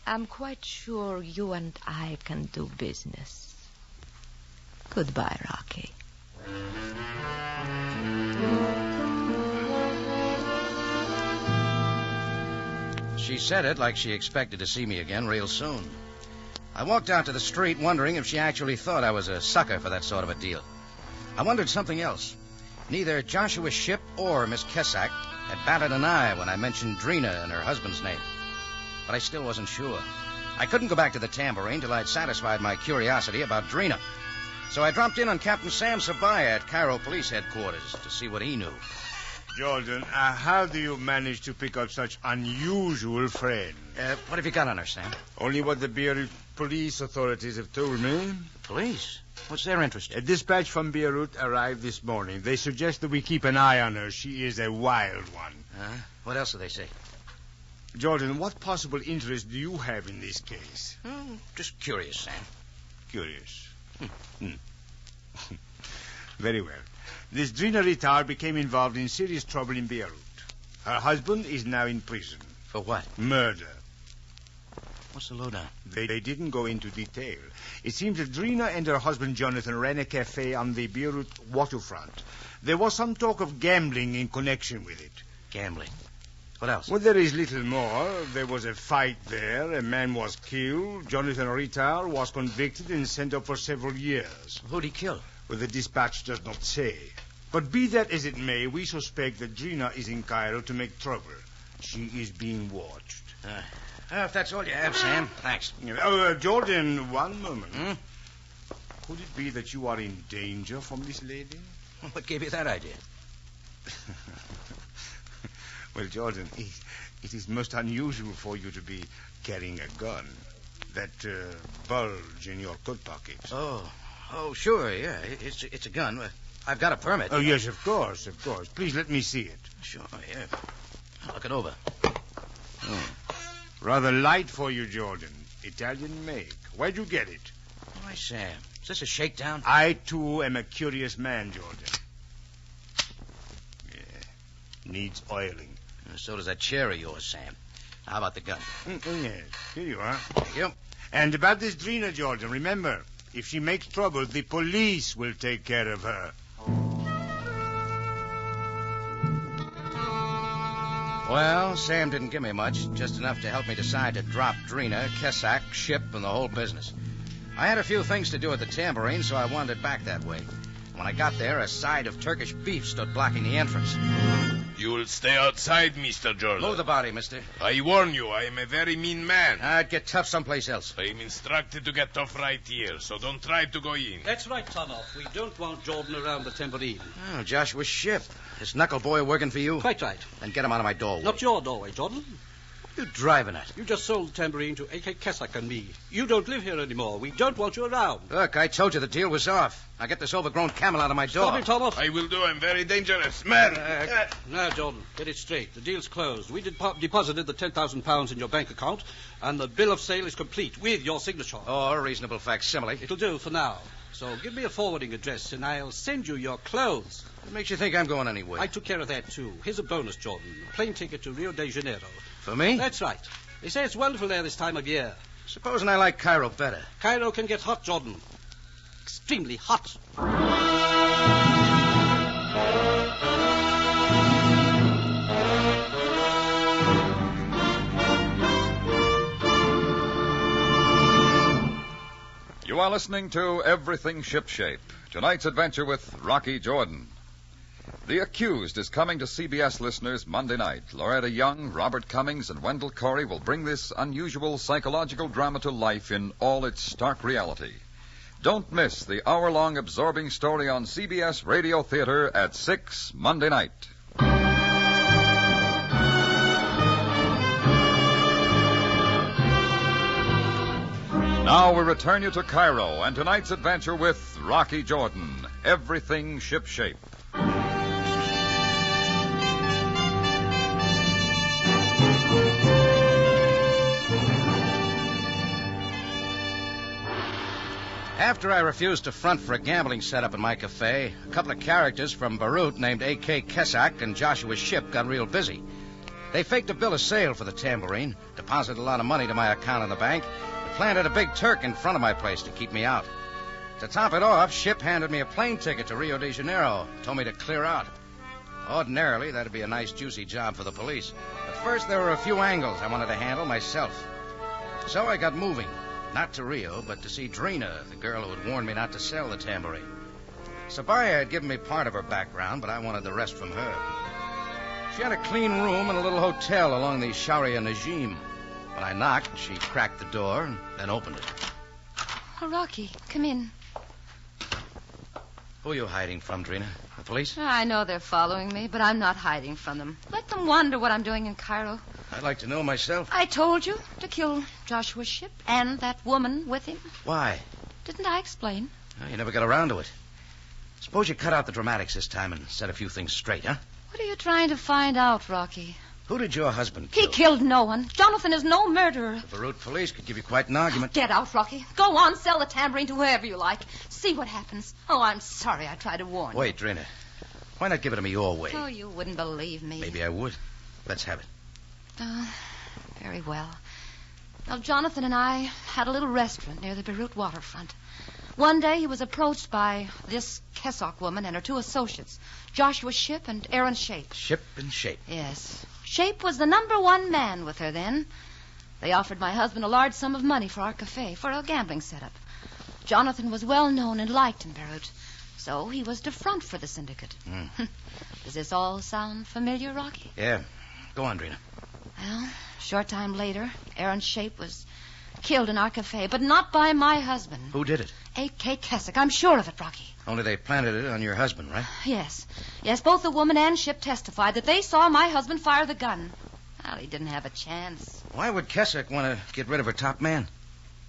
I'm quite sure you and I can do business. Goodbye, Rocky. She said it like she expected to see me again real soon. I walked out to the street wondering if she actually thought I was a sucker for that sort of a deal. I wondered something else. Neither Joshua Shipp or Miss Kesak had batted an eye when I mentioned Drina and her husband's name. But I still wasn't sure. I couldn't go back to the Tambourine till I'd satisfied my curiosity about Drina. So I dropped in on Captain Sam Sabaya at Cairo Police Headquarters to see what he knew. Jordan, how do you manage to pick up such unusual friends? What have you got on her, Sam? Only what the Beirut police authorities have told me. Police? What's their interest? A dispatch from Beirut arrived this morning. They suggest that we keep an eye on her. She is a wild one. What else do they say? Jordan, what possible interest do you have in this case? Just curious, Sam. Curious. Very well. This Drina Ritar became involved in serious trouble in Beirut. Her husband is now in prison. For what? Murder. What's the lowdown? They didn't go into detail. It seems that Drina and her husband Jonathan ran a cafe on the Beirut waterfront. There was some talk of gambling in connection with it. Gambling? What else? Well, there is little more. There was a fight there. A man was killed. Jonathan Ritar was convicted and sent up for several years. Who'd he kill? Well, the dispatch does not say. But be that as it may, we suspect that Drina is in Cairo to make trouble. She is being watched. If that's all you have, Sam, thanks. Jordan, one moment. Could it be that you are in danger from this lady? What gave you that idea? Well, Jordan, it is most unusual for you to be carrying a gun. That bulge in your coat pocket. Oh, sure, yeah. It's a gun. I've got a permit. Oh, yes, of course. Please let me see it. Sure, yeah. I'll look it over. Rather light for you, Jordan. Italian make. Where'd you get it? Why, Sam, is this a shakedown? I, too, am a curious man, Jordan. Yeah. Needs oiling. So does that chair of yours, Sam. How about the gun? Yes. Here you are. Thank you. And about this Drina, Jordan, remember, if she makes trouble, the police will take care of her. Well, Sam didn't give me much, just enough to help me decide to drop Drina, Kesak, Shipp, and the whole business. I had a few things to do at the Tambourine, so I wandered back that way. When I got there, a side of Turkish beef stood blocking the entrance. You'll stay outside, Mr. Jordan. Move the body, mister. I warn you, I am a very mean man. I'd get tough someplace else. I am instructed to get tough right here, so don't try to go in. That's right, Tonoff. We don't want Jordan around the Tambourine. Oh, Joshua Shipp. This knuckle boy working for you? Quite right. Then get him out of my doorway. Not your doorway, Jordan. What are you driving at? You just sold the Tambourine to A.K. Kesak and me. You don't live here anymore. We don't want you around. Look, I told you the deal was off. Now get this overgrown camel out of my door. Stop it, Tonoff. I will do. I'm very dangerous. Man! Now, Jordan, get it straight. The deal's closed. We deposited the £10,000 in your bank account, and the bill of sale is complete with your signature. Oh, a reasonable facsimile. It'll do for now. So give me a forwarding address, and I'll send you your clothes. What makes you think I'm going anywhere? I took care of that, too. Here's a bonus, Jordan. A plane ticket to Rio de Janeiro. For me? That's right. They say it's wonderful there this time of year. Supposing I like Cairo better. Cairo can get hot, Jordan. Extremely hot. You are listening to Everything Shipshape, tonight's adventure with Rocky Jordan. The Accused is coming to CBS listeners Monday night. Loretta Young, Robert Cummings, and Wendell Corey will bring this unusual psychological drama to life in all its stark reality. Don't miss the hour-long absorbing story on CBS Radio Theater at 6 Monday night. Now we return you to Cairo and tonight's adventure with Rocky Jordan, Everything Shipshape. After I refused to front for a gambling setup in my cafe, a couple of characters from Beirut named A.K. Kesak and Joshua Shipp got real busy. They faked a bill of sale for the tambourine, deposited a lot of money to my account in the bank, and planted a big Turk in front of my place to keep me out. To top it off, Shipp handed me a plane ticket to Rio de Janeiro, told me to clear out. Ordinarily, that'd be a nice, juicy job for the police. But first, there were a few angles I wanted to handle myself. So I got moving. Not to Rio, but to see Drina, the girl who had warned me not to sell the tambourine. Sabaya had given me part of her background, but I wanted the rest from her. She had a clean room in a little hotel along the Sharia Najim. When I knocked, she cracked the door and then opened it. Oh, Rocky, come in. Who are you hiding from, Drina? The police? I know they're following me, but I'm not hiding from them. Let them wonder what I'm doing in Cairo. I'd like to know myself. I told you to kill Joshua Shipp and that woman with him. Why? Didn't I explain? Well, you never got around to it. Suppose you cut out the dramatics this time and set a few things straight, huh? What are you trying to find out, Rocky? Who did your husband kill? He killed no one. Jonathan is no murderer. The Beirut police could give you quite an argument. Get out, Rocky. Go on, sell the tambourine to whoever you like. See what happens. Oh, I'm sorry I tried to warn you. Wait, Drina. Why not give it to me your way? Oh, you wouldn't believe me. Maybe I would. Let's have it. Very well. Well, Jonathan and I had a little restaurant near the Beirut waterfront. One day he was approached by this Kesak woman and her two associates, Joshua Shipp and Aaron Shape. Shipp and Shape? Yes. Shape was the #1 man with her then. They offered my husband a large sum of money for our cafe, for a gambling setup. Jonathan was well known and liked in Beirut, so he was to front for the syndicate. Does this all sound familiar, Rocky? Yeah. Go on, Drina. Well, a short time later, Aaron Shape was killed in our cafe, but not by my husband. Who did it? A.K. Kesak. I'm sure of it, Rocky. Only they planted it on your husband, right? Yes. Yes, both the woman and Shipp testified that they saw my husband fire the gun. Well, he didn't have a chance. Why would Kesak want to get rid of her top man?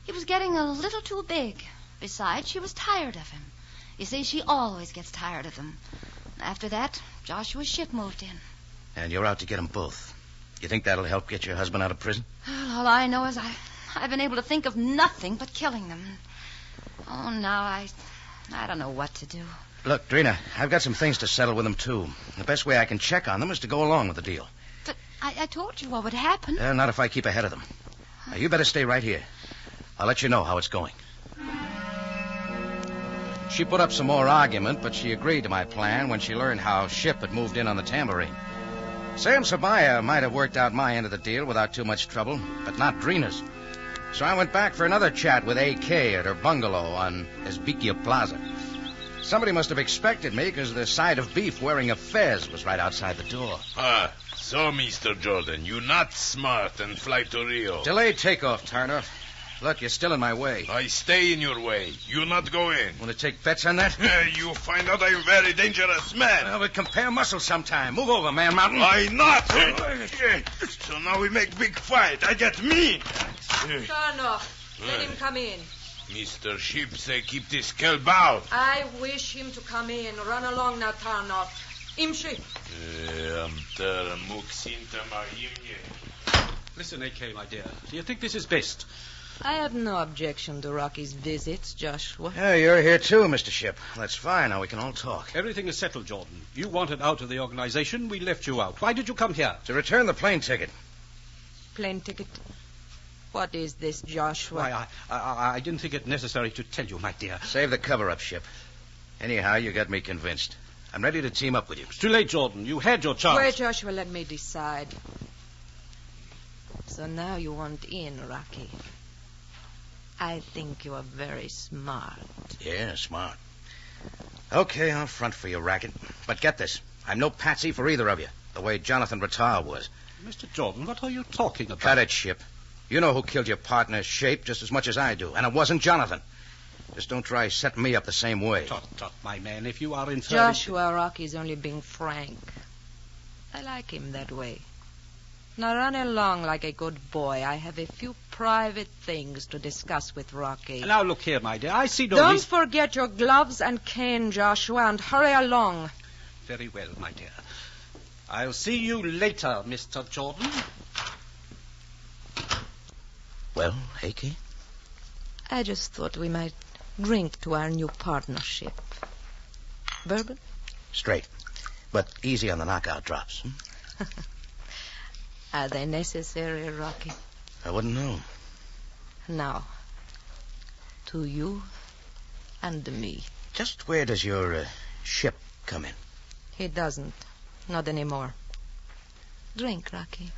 He was getting a little too big. Besides, she was tired of him. You see, she always gets tired of them. After that, Joshua Shipp moved in. And you're out to get them both. You think that'll help get your husband out of prison? Well, all I know is I've been able to think of nothing but killing them. Oh, now I don't know what to do. Look, Drina, I've got some things to settle with them, too. The best way I can check on them is to go along with the deal. But I told you what would happen. Not if I keep ahead of them. Now, you better stay right here. I'll let you know how it's going. She put up some more argument, but she agreed to my plan when she learned how Shipp had moved in on the tambourine. Sam Sabaya might have worked out my end of the deal without too much trouble, but not Drina's. So I went back for another chat with A.K. at her bungalow on Esbikia Plaza. Somebody must have expected me because the side of beef wearing a fez was right outside the door. So, Mr. Jordan, you not smart and fly to Rio. Delayed takeoff, Turner. Look, you're still in my way. I stay in your way. You not go in. Want to take bets on that? You find out I'm very dangerous man. Well, we compare muscles sometime. Move over, Man Mountain. I not. So now we make big fight. I get me. Turn off. Let him come in. Mr. Shipp say keep this kelp out. I wish him to come in. Run along now, turn off. Imshi. Listen, A.K., my dear. Do you think this is best? I have no objection to Rocky's visits, Joshua. Yeah, you're here too, Mr. Shipp. That's fine. Now we can all talk. Everything is settled, Jordan. You wanted out of the organization. We left you out. Why did you come here? To return the plane ticket. Plane ticket? What is this, Joshua? Why, I didn't think it necessary to tell you, my dear. Save the cover-up, Shipp. Anyhow, you got me convinced. I'm ready to team up with you. It's too late, Jordan. You had your chance. Wait, Joshua, let me decide. So now you want in, Rocky. I think you are very smart. Yeah, smart. Okay, I'll front for your racket. But get this. I'm no patsy for either of you, the way Jonathan Rattal was. Mr. Jordan, what are you talking about? Cut it, Shipp. You know who killed your partner, Shape, just as much as I do. And it wasn't Jonathan. Just don't try setting me up the same way. Tut, my man. If you are inferring... Joshua, Rocky's only being frank. I like him that way. Now run along like a good boy. I have a few private things to discuss with Rocky. Now look here, my dear. I see no Don't forget your gloves and cane, Joshua, and hurry along. Very well, my dear. I'll see you later, Mr. Jordan. Well, A.K.? I just thought we might Drink to our new partnership. Bourbon? Straight. But easy on the knockout drops. Are they necessary, Rocky? I wouldn't know. Now, to you and me. Just where does your ship come in? It doesn't. Not anymore. Drink, Rocky.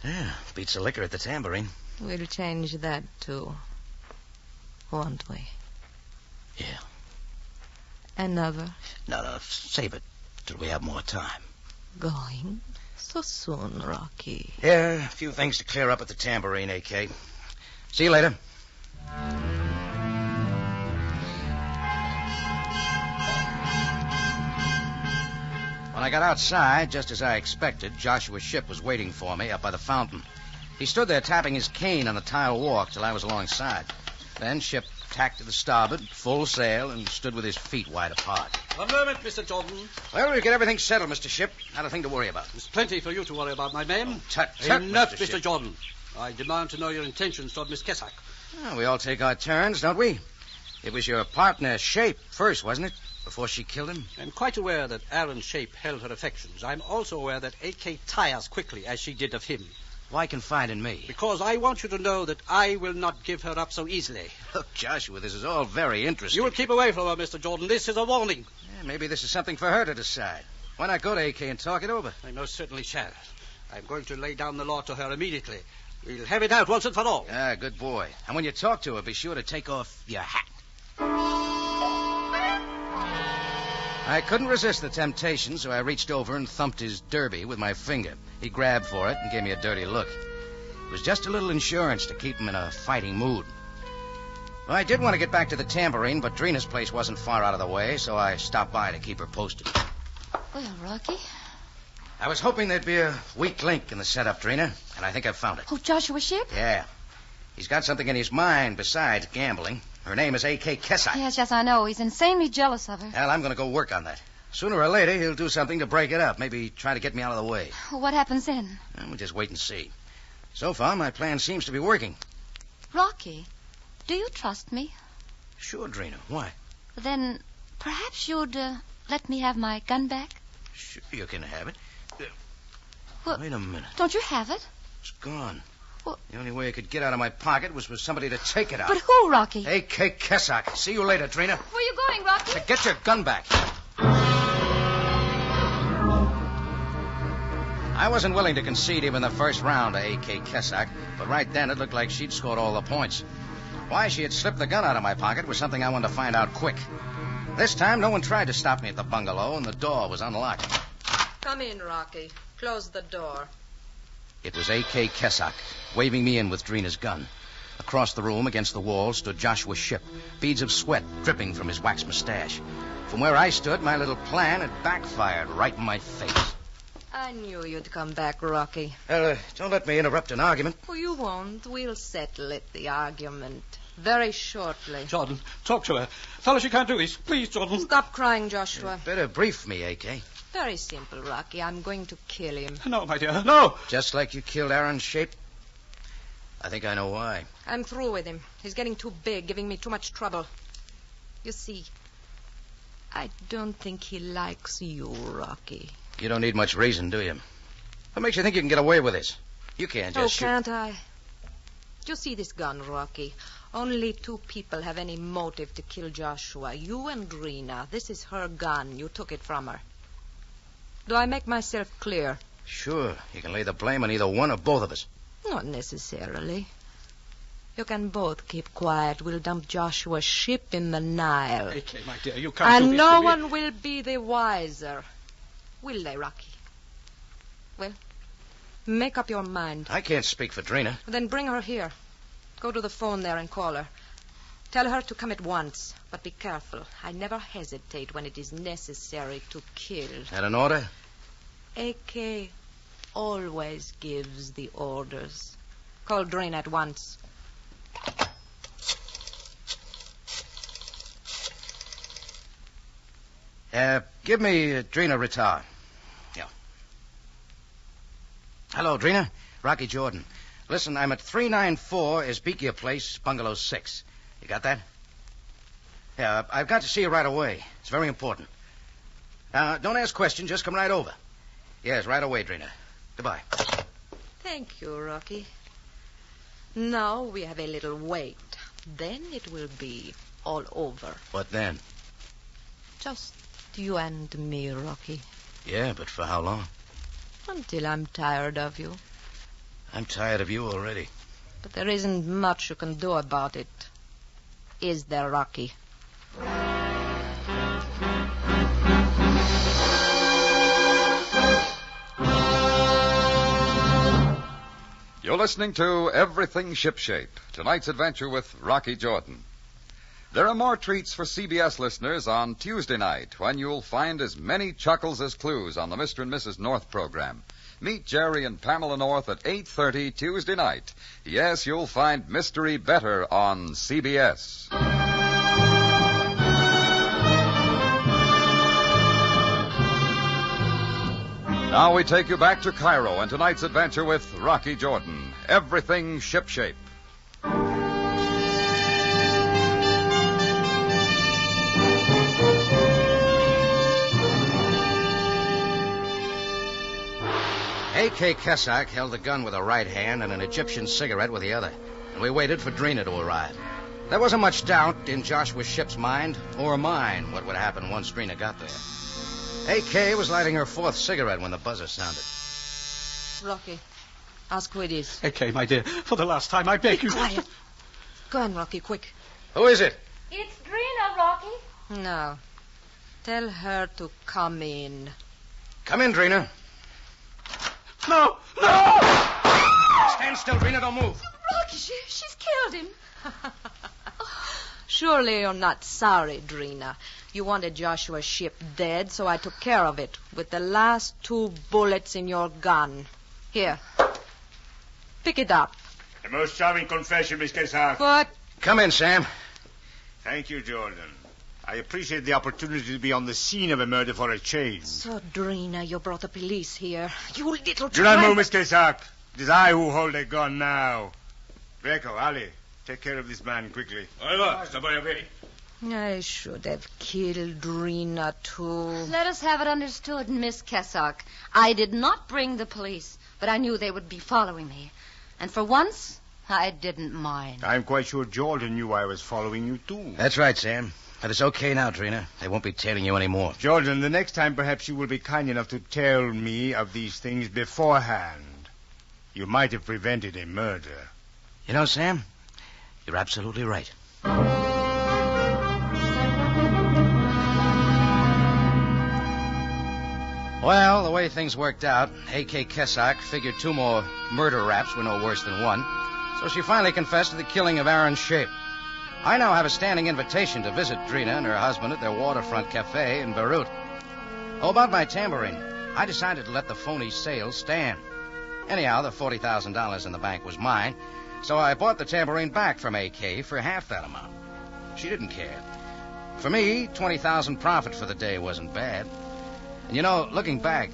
Yeah, beats the liquor at the Tambourine. We'll change that, too. Won't we? Yeah. Another? No, save it till we have more time. Going so soon, Rocky. Yeah, a few things to clear up at the Tambourine, AK. See you later. When I got outside, just as I expected, Joshua Shipp was waiting for me up by the fountain. He stood there tapping his cane on the tile walk till I was alongside. Then Shipp tacked to the starboard, full sail, and stood with his feet wide apart. One moment, Mr. Jordan. Well, we'll get everything settled, Mr. Shipp. Not a thing to worry about. There's plenty for you to worry about, my man. Tut, Enough, Mr. Mr. Jordan. I demand to know your intentions toward Miss Kessack. Well, we all take our turns, don't we? It was your partner, Shape, first, wasn't it? Before she killed him? I'm quite aware that Aaron Shape held her affections. I'm also aware that A.K. tires quickly, as she did of him. Why confide in me? Because I want you to know that I will not give her up so easily. Look, Joshua, this is all very interesting. You will keep away from her, Mr. Jordan. This is a warning. Yeah, maybe this is something for her to decide. Why not go to A.K. and talk it over? I most certainly shall. I'm going to lay down the law to her immediately. We'll have it out once and for all. Ah, good boy. And when you talk to her, be sure to take off your hat. I couldn't resist the temptation, so I reached over and thumped his derby with my finger. He grabbed for it and gave me a dirty look. It was just a little insurance to keep him in a fighting mood. Well, I did want to get back to the Tambourine, but Drina's place wasn't far out of the way, so I stopped by to keep her posted. Well, Rocky. I was hoping there'd be a weak link in the setup, Drina, and I think I've found it. Oh, Joshua Shipp? Yeah. He's got something in his mind besides gambling. Her name is A.K. Kessack. Yes, I know. He's insanely jealous of her. Well, I'm going to go work on that. Sooner or later, he'll do something to break it up. Maybe try to get me out of the way. Well, what happens then? Well, we'll just wait and see. So far, my plan seems to be working. Rocky, do you trust me? Sure, Drina. Why? Then perhaps you'd let me have my gun back? Sure, you can have it. Well, wait a minute. Don't you have it? It's gone. Well, the only way it could get out of my pocket was for somebody to take it out. But who, Rocky? A.K. Kessack. See you later, Drina. Where are you going, Rocky? To get your gun back. I wasn't willing to concede even the first round to A.K. Kessack, but right then it looked like she'd scored all the points. Why she had slipped the gun out of my pocket was something I wanted to find out quick. This time, no one tried to stop me at the bungalow, and the door was unlocked. Come in, Rocky. Close the door. It was A.K. Kessack, waving me in with Drina's gun. Across the room, against the wall, stood Joshua Shipp, beads of sweat dripping from his wax mustache. From where I stood, my little plan had backfired right in my face. I knew you'd come back, Rocky. Well, don't let me interrupt an argument. Oh, you won't. We'll settle it, the argument, very shortly. Jordan, talk to her. Fellas, you can't do this. Please, Jordan. Stop crying, Joshua. Better brief me, A.K. Very simple, Rocky. I'm going to kill him. No, my dear, no. Just like you killed Aaron Shape? I think I know why. I'm through with him. He's getting too big, giving me too much trouble. You see, I don't think he likes you, Rocky. You don't need much reason, do you? What makes you think you can get away with this? You can't just shoot. Can't I? You see this gun, Rocky? Only two people have any motive to kill Joshua. You and Drina. This is her gun. You took it from her. Do I make myself clear? Sure. You can lay the blame on either one or both of us. Not necessarily. You can both keep quiet. We'll dump Joshua's ship in the Nile. A.K., my dear, you can't do And this no to me. one will be the wiser. Will they, Rocky? Well, make up your mind. I can't speak for Drina. Then bring her here. Go to the phone there and call her. Tell her to come at once, but be careful. I never hesitate when it is necessary to kill. Had an order? A.K. always gives the orders. Call Drina at once. Give me Drina Ritar. Yeah. Hello, Drina. Rocky Jordan. Listen, I'm at 394 Esbekia Place, Bungalow 6. You got that? Yeah, I've got to see you right away. It's very important. Don't ask questions. Just come right over. Yes, right away, Drina. Goodbye. Thank you, Rocky. Now we have a little wait. Then it will be all over. What then? Just you and me, Rocky. Yeah, but for how long? Until I'm tired of you. I'm tired of you already. But there isn't much you can do about it. Is there, Rocky? You're listening to Everything Shipshape, tonight's adventure with Rocky Jordan. There are more treats for CBS listeners on Tuesday night, when you'll find as many chuckles as clues on the Mr. and Mrs. North program. Meet Jerry and Pamela North at 8:30 Tuesday night. Yes, you'll find mystery better on CBS. Now we take you back to Cairo and tonight's adventure with Rocky Jordan. Everything Shipshape. A.K. Kessack held the gun with a right hand and an Egyptian cigarette with the other, and we waited for Drina to arrive. There wasn't much doubt in Joshua Ship's mind, or mine, what would happen once Drina got there. A.K. was lighting her fourth cigarette when the buzzer sounded. Rocky, ask who it is. A.K., my dear, for the last time, I beg you... Be quiet. Go on, Rocky, quick. Who is it? It's Drina, Rocky. No. Tell her to come in. Come in, Drina. No! No! Stand still, Drina. Don't move. Rocky, she's killed him. Surely you're not sorry, Drina. You wanted Joshua Ship dead, so I took care of it with the last 2 bullets in your gun. Here. Pick it up. A most charming confession, Miss Kessack. What? Come in, Sam. Thank you, Jordan. I appreciate the opportunity to be on the scene of a murder for a change. So, Drina, you brought the police here. You little Do not move, Miss Kessack. It is I who hold a gun now. Greco, Ali, take care of this man quickly. I should have killed Drina, too. Let us have it understood, Miss Kessack. I did not bring the police, but I knew they would be following me. And for once, I didn't mind. I'm quite sure Jordan knew I was following you, too. That's right, Sam. But it's okay now, Drina. They won't be tailing you anymore. Jordan, the next time perhaps you will be kind enough to tell me of these things beforehand. You might have prevented a murder. You know, Sam, you're absolutely right. Well, the way things worked out, A.K. Kessack figured 2 more murder raps were no worse than one, so she finally confessed to the killing of Aaron Shape. I now have a standing invitation to visit Drina and her husband at their waterfront cafe in Beirut. Oh, about my tambourine. I decided to let the phony sale stand. Anyhow, the $40,000 in the bank was mine, so I bought the tambourine back from A.K. for half that amount. She didn't care. For me, 20,000 profit for the day wasn't bad. And you know, looking back,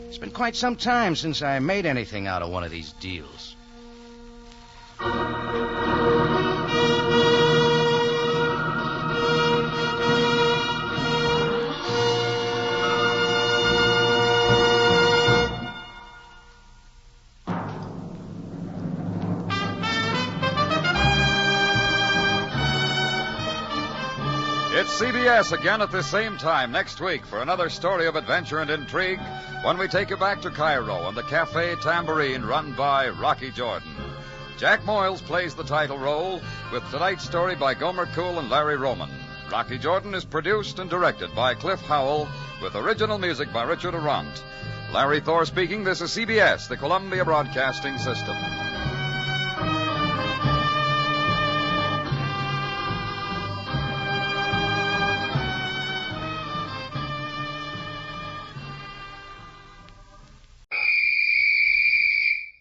it's been quite some time since I made anything out of one of these deals. It's CBS again at the same time next week for another story of adventure and intrigue when we take you back to Cairo and the Cafe Tambourine run by Rocky Jordan. Jack Moyles plays the title role with tonight's story by Gomer Cool and Larry Roman. Rocky Jordan is produced and directed by Cliff Howell with original music by Richard Arant. Larry Thor speaking. This is CBS, the Columbia Broadcasting System.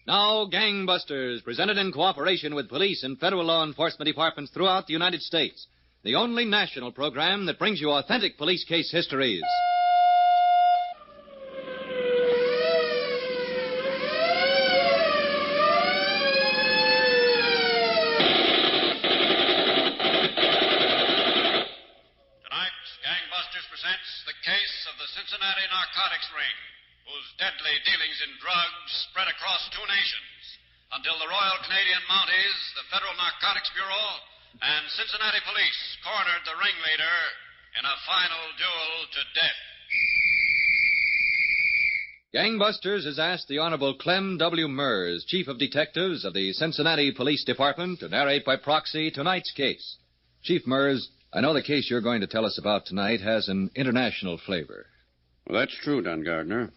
Now, Gangbusters, presented in cooperation with police and federal law enforcement departments throughout the United States. The only national program that brings you authentic police case histories. case of the Cincinnati narcotics ring, whose deadly dealings in drugs spread across 2 nations until the Royal Canadian Mounties, the Federal Narcotics Bureau, and Cincinnati police cornered the ringleader in a final duel to death. Gangbusters has asked the Honorable Clem W. Mers, Chief of Detectives of the Cincinnati Police Department, to narrate by proxy tonight's case. Chief Mers, I know the case you're going to tell us about tonight has an international flavor. Well, that's true, Don Gardner.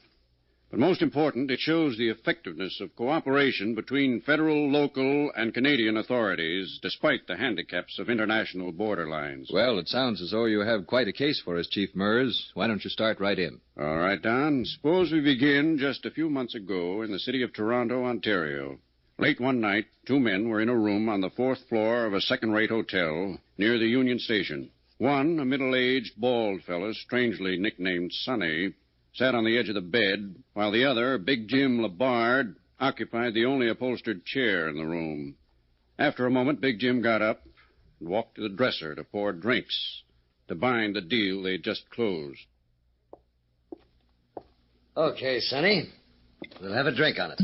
But most important, it shows the effectiveness of cooperation between federal, local, and Canadian authorities, despite the handicaps of international border lines. Well, it sounds as though you have quite a case for us, Chief Mers. Why don't you start right in? All right, Don. Suppose we begin just a few months ago in the city of Toronto, Ontario. Late one night, 2 men were in a room on the 4th floor of a second-rate hotel near the Union Station. One, a middle-aged, bald fellow, strangely nicknamed Sonny, sat on the edge of the bed, while the other, Big Jim Labard, occupied the only upholstered chair in the room. After a moment, Big Jim got up and walked to the dresser to pour drinks to bind the deal they'd just closed. Okay, Sonny. We'll have a drink on it.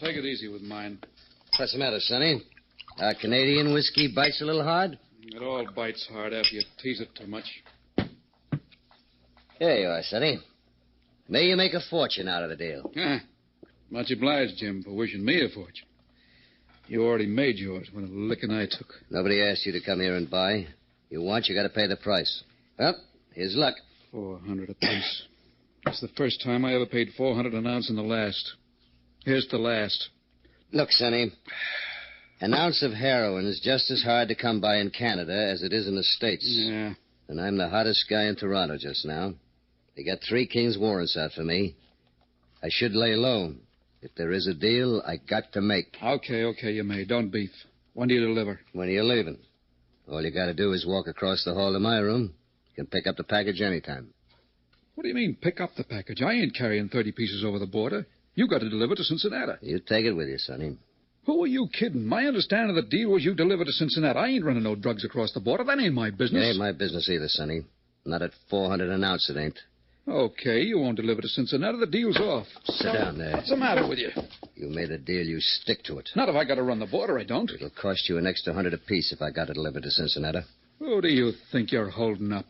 Take it easy with mine. What's the matter, Sonny? Our Canadian whiskey bites a little hard? It all bites hard after you tease it too much. Here you are, Sonny. May you make a fortune out of the deal. Much obliged, Jim, for wishing me a fortune. You already made yours when a licking I took. Nobody asked you to come here and buy. You want, you got to pay the price. Well, here's luck. 400 apiece. It's the first time I ever paid 400 an ounce in the last. Here's the last. Look, Sonny, an ounce of heroin is just as hard to come by in Canada as it is in the States. Yeah. And I'm the hottest guy in Toronto just now. They got 3 King's warrants out for me. I should lay low. If there is a deal, I got to make. Okay, you may. Don't beef. When do you deliver? When are you leaving? All you got to do is walk across the hall to my room. You can pick up the package anytime. What do you mean, pick up the package? I ain't carrying 30 pieces over the border. You got to deliver to Cincinnati. You take it with you, Sonny. Who are you kidding? My understanding of the deal was you deliver to Cincinnati. I ain't running no drugs across the border. That ain't my business. It ain't my business either, Sonny. Not at 400 an ounce, it ain't. Okay, you won't deliver to Cincinnati. The deal's off. Sit down there. What's the matter with you? You made a deal. You stick to it. Not if I got to run the border, I don't. It'll cost you an extra 100 apiece if I got it delivered to Cincinnati. Who do you think you're holding up?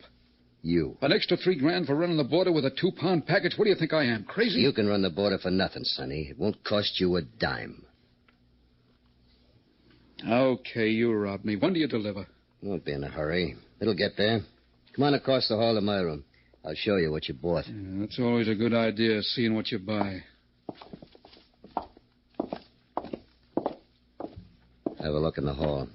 You. An extra $3,000 for running the border with a 2-pound package? What do you think I am, crazy? You can run the border for nothing, Sonny. It won't cost you a dime. Okay, you robbed me. When do you deliver? Won't be in a hurry. It'll get there. Come on across the hall to my room. I'll show you what you bought. Yeah, that's always a good idea, seeing what you buy. Have a look in the hall.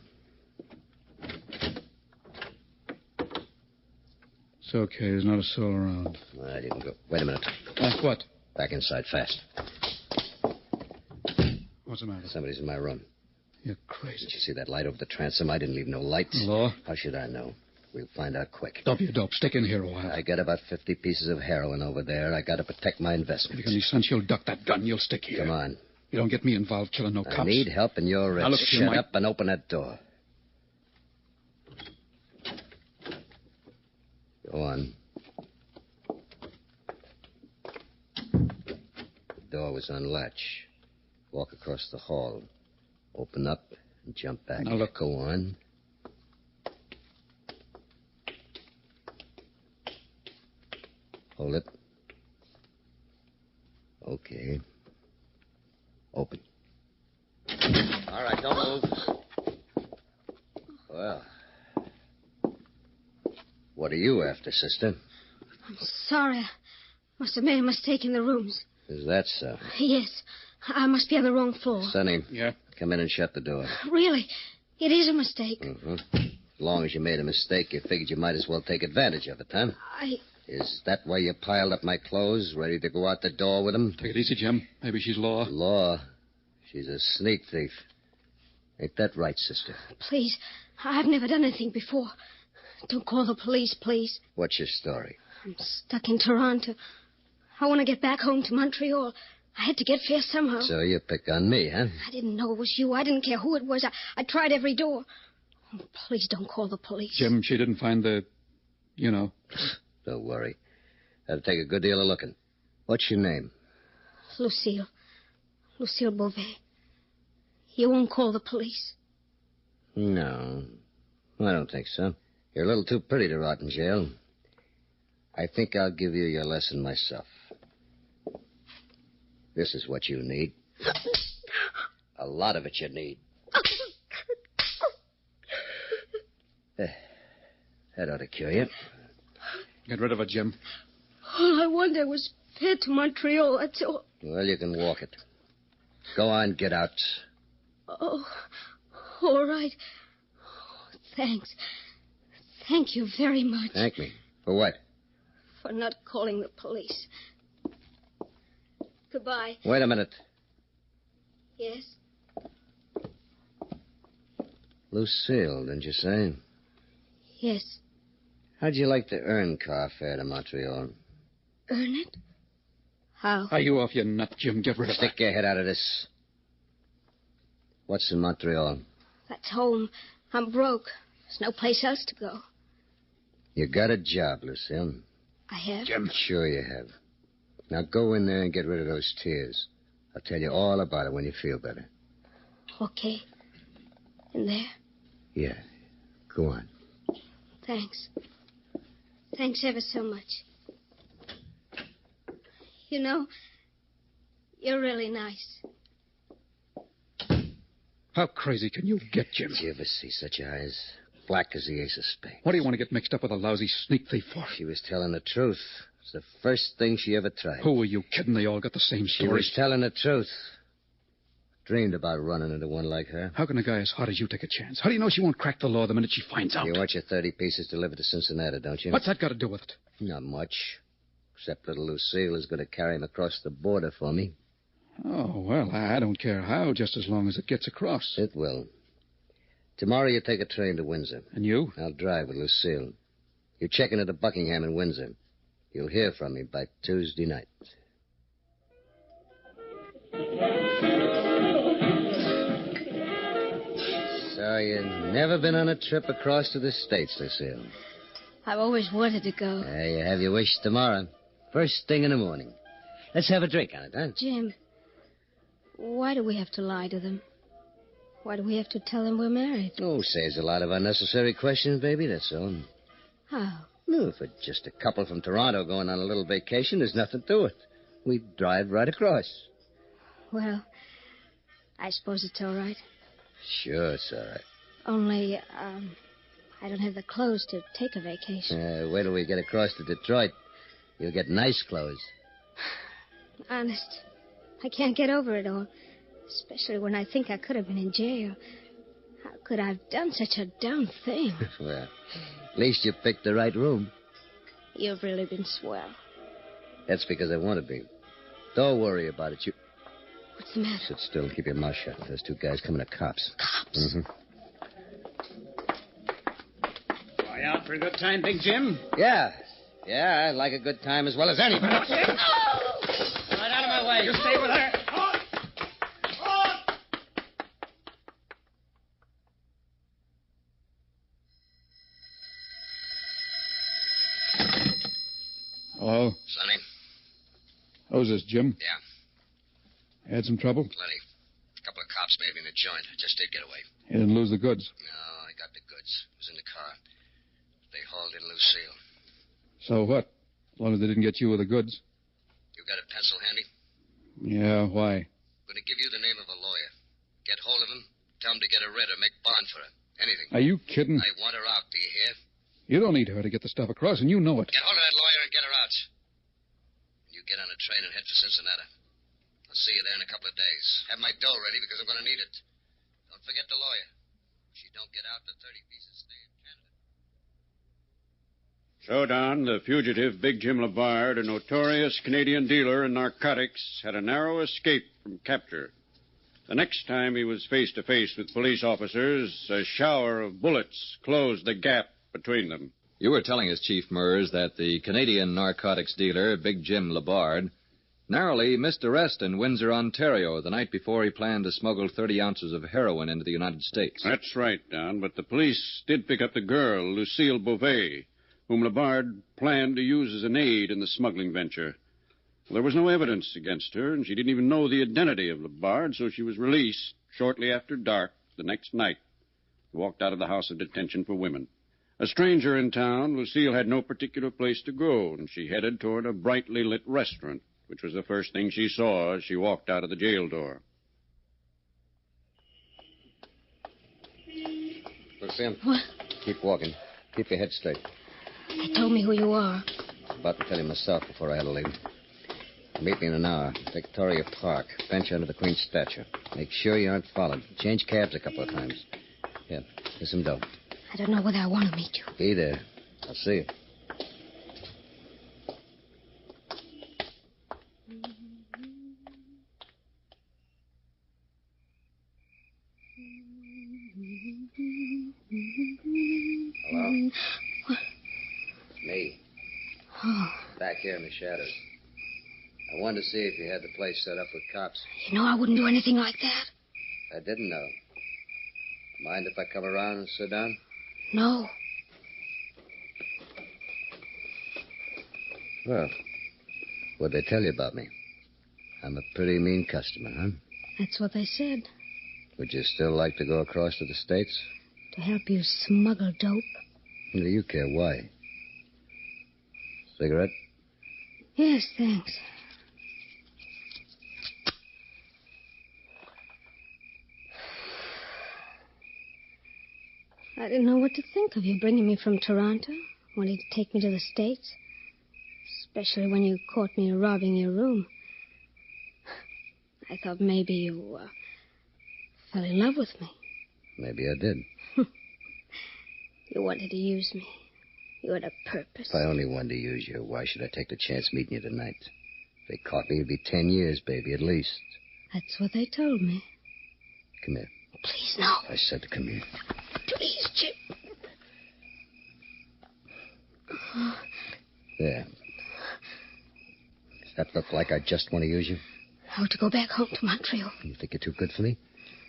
It's okay. There's not a soul around. All right, you can go. Wait a minute. What? Back inside fast. What's the matter? Somebody's in my room. You're crazy. Did you see that light over the transom? I didn't leave no light. Law? How should I know? We'll find out quick. Don't be a dope. Stick in here a while. I got about 50 pieces of heroin over there. I got to protect my investment. If you any sense, you'll duck that gun. You'll stick here. Come on. You don't get me involved killing no cops. I need help, and you're rich. Now, look, Shut up and open that door. Go on. The door was on latch. Walk across the hall. Open up and jump back. Now, look. Go on. Hold it. Okay. Open. All right, don't move. Well. What are you after, sister? I'm sorry. I must have made a mistake in the rooms. Is that so? Yes. I must be on the wrong floor. Sonny. Yeah? Come in and shut the door. Really? It is a mistake. Mm-hmm. As long as you made a mistake, you figured you might as well take advantage of it, huh? Is that why you piled up my clothes, ready to go out the door with them? Take it easy, Jim. Maybe she's Law. Law? She's a sneak thief. Ain't that right, sister? Please, I've never done anything before. Don't call the police, please. What's your story? I'm stuck in Toronto. I want to get back home to Montreal. I had to get fair somehow. So you pick on me, huh? I didn't know it was you. I didn't care who it was. I tried every door. Oh, please don't call the police. Jim, she didn't find the... Don't worry. That'll take a good deal of looking. What's your name? Lucille. Lucille Beauvais. You won't call the police? No, I don't think so. You're a little too pretty to rot in jail. I think I'll give you your lesson myself. This is what you need. A lot of it you need. That ought to cure you. Get rid of it, Jim. All I wanted was fed to Montreal, that's all. Well, you can walk it. Go on, get out. Oh, all right. Oh, thanks. Thank you very much. Thank me. For what? For not calling the police. Goodbye. Wait a minute. Yes? Lucille, didn't you say? Yes. How'd you like to earn car fare to Montreal? Earn it? How? Are you off your nut, Jim? Get rid of Stick your head out of this. What's in Montreal? That's home. I'm broke. There's no place else to go. You got a job, Lucille. I have? Jim. Sure you have. Now go in there and get rid of those tears. I'll tell you all about it when you feel better. Okay. In there? Yeah. Go on. Thanks. Thanks ever so much. You know, you're really nice. How crazy can you get, Jim? Did you ever see such eyes? Black as the ace of spades. What do you want to get mixed up with a lousy sneak thief for? She was telling the truth. It's the first thing she ever tried. Who are you kidding? They all got the same story. She was telling the truth. Dreamed about running into one like her. How can a guy as hot as you take a chance? How do you know she won't crack the law the minute she finds out? You want your 30 pieces delivered to Cincinnati, don't you? What's that got to do with it? Not much. Except little Lucille is going to carry him across the border for me. Oh, well, I don't care how, just as long as it gets across. It will. Tomorrow you take a train to Windsor. And you? I'll drive with Lucille. You check into the Buckingham in Windsor. You'll hear from me by Tuesday night. So you've never been on a trip across to the States, Lucille? I've always wanted to go. You have your wish tomorrow. First thing in the morning. Let's have a drink on it, huh? Jim, why do we have to lie to them? Why do we have to tell them we're married? Oh, saves a lot of unnecessary questions, baby, that's all. How? No, if it's just a couple from Toronto going on a little vacation, there's nothing to it. We drive right across. Well, I suppose it's all right. Sure, it's all right. Only, I don't have the clothes to take a vacation. Wait till we get across to Detroit. You'll get nice clothes. Honest, I can't get over it all. Especially when I think I could have been in jail. How could I have done such a dumb thing? Well, at least you picked the right room. You've really been swell. That's because I want to be. Don't worry about it. What's the matter? Sit still and keep your mouth shut. Those two guys coming are cops. Cops? Mm-hmm. Are you out for a good time, Big Jim? Yeah, I like a good time as well as anybody. Right out of my way. You stay with her. Hello? Sonny? Who's this, Jim? Yeah. Had some trouble? Plenty. A couple of cops made me in the joint. I just did get away. You didn't lose the goods? No, I got the goods. It was in the car. They hauled in Lucille. So what? As long as they didn't get you with the goods. You got a pencil handy? Yeah, why? I'm going to give you the name of a lawyer. Get hold of him. Tell him to get her rid or make bond for her. Anything. Are you kidding? I want her out, do you hear? You don't need her to get the stuff across, and you know it. Get hold of that lawyer and get her out. You get on a train and head for Cincinnati. I'll see you there in a couple of days. Have my dough ready because I'm going to need it. Don't forget the lawyer. If she don't get out, the 30 pieces stay in Canada. So, Don, the fugitive Big Jim LeBard, a notorious Canadian dealer in narcotics, had a narrow escape from capture. The next time he was face to face with police officers, a shower of bullets closed the gap between them. You were telling us, Chief Mers, that the Canadian narcotics dealer, Big Jim LeBard, narrowly missed arrest in Windsor, Ontario, the night before he planned to smuggle 30 ounces of heroin into the United States. That's right, Don, but the police did pick up the girl, Lucille Beauvais, whom Labard planned to use as an aid in the smuggling venture. Well, there was no evidence against her, and she didn't even know the identity of Labard, so she was released shortly after dark the next night. Walked out of the house of detention for women. A stranger in town, Lucille had no particular place to go, and she headed toward a brightly lit restaurant, which was the first thing she saw as she walked out of the jail door. Lucille. What? Keep walking. Keep your head straight. They told me who you are. About to tell you myself before I had to leave. Meet me in an hour. Victoria Park. Bench under the Queen's statue. Make sure you aren't followed. Change cabs a couple of times. Here, here's some dough. I don't know whether I want to meet you. Be there. I'll see you. Hello? What? It's me. Oh, Back here in the shadows. I wanted to see if you had the place set up with cops. you know I wouldn't do anything like that. I didn't know. Mind if I come around and sit down? No. Well, what'd they tell you about me? I'm a pretty mean customer, huh? That's what they said. Would you still like to go across to the States? To help you smuggle dope. Do you care why? Cigarette? Yes, thanks. I didn't know what to think of you bringing me from Toronto, wanting to take me to the States. Especially when you caught me robbing your room. I thought maybe you fell in love with me. Maybe I did. You wanted to use me. You had a purpose. If I only wanted to use you, why should I take the chance meeting you tonight? If they caught me, it'd be 10 years, baby, at least. That's what they told me. Come here. Please, no. I said to come here. Please, Jim. There. Does that look like I just want to use you? I want to go back home to Montreal. You think you're too good for me?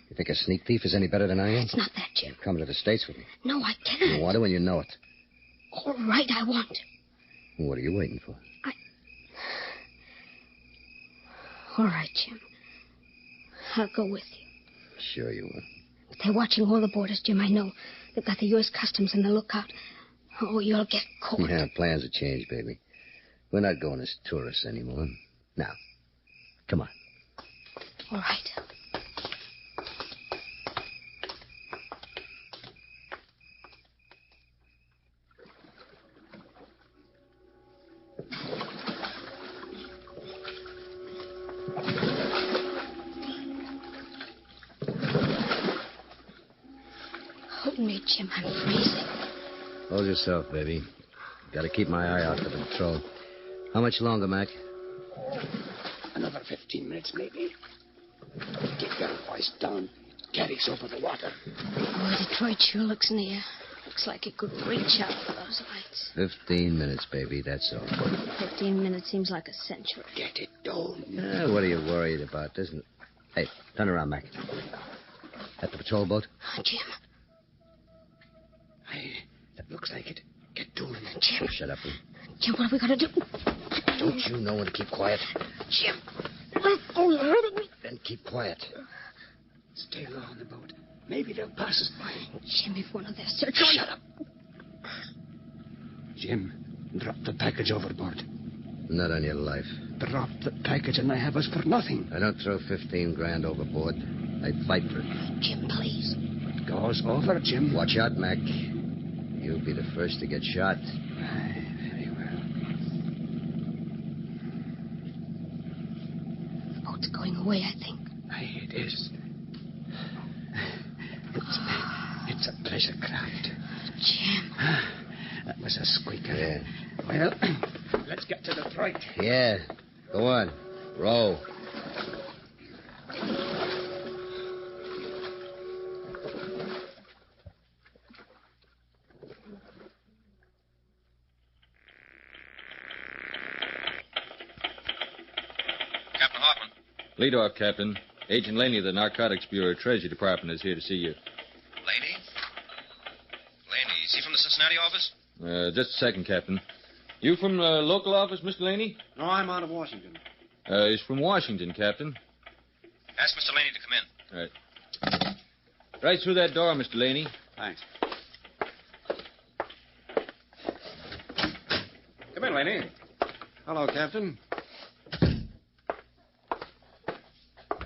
You think a sneak thief is any better than I am? It's not that, Jim. Come to the States with me. No, I can't. You want to and you know it. All right, I want to. What are you waiting for? All right, Jim. I'll go with you. Sure you will. But they're watching all the borders, Jim. I know. They've got the U.S. Customs in the lookout. Oh, you'll get caught. Yeah, plans have changed, baby. We're not going as tourists anymore. Now, come on. All right. Hold me, Jim. I'm freezing. Hold yourself, baby. Got to keep my eye out for the patrol. How much longer, Mac? Another 15 minutes, maybe. Get your voice down. Carries over the water. Oh, Detroit sure looks near. Looks like it could reach out for those lights. 15 minutes, baby, that's all. 15 minutes seems like a century. Get it down. What are you worried about? Isn't it? Hey, turn around, Mac. At the patrol boat? Jim. That looks like it. Get down. Jim. Shut up, will Jim, what are we going to do? Don't you know when to keep quiet? Jim. Let go. You're hurting me. Then keep quiet. Stay low on the boat. Maybe they'll pass us by. Jim, if one of their searchers... Shut up. Jim, drop the package overboard. Not on your life. Drop the package and I have us for nothing. I don't throw 15 grand overboard. I fight for it. Jim, please. It goes over, Jim. Watch out, Mac. You'll be the first to get shot. Very well. The boat's going away, I think. Aye, it is. It's a pleasure craft. Jim. That was a squeaker. Yeah. Well, let's get to Detroit. Yeah. Go on. Row. Captain Hoffman. Lead off, Captain. Agent Laney of the Narcotics Bureau, Treasury Department, is here to see you. Laney? Laney, is he from the Cincinnati office? Just a second, Captain. You from the local office, Mr. Laney? No, I'm out of Washington. He's from Washington, Captain. Ask Mr. Laney to come in. Right. Right through that door, Mr. Laney. Thanks. Come in, Laney. Hello, Captain.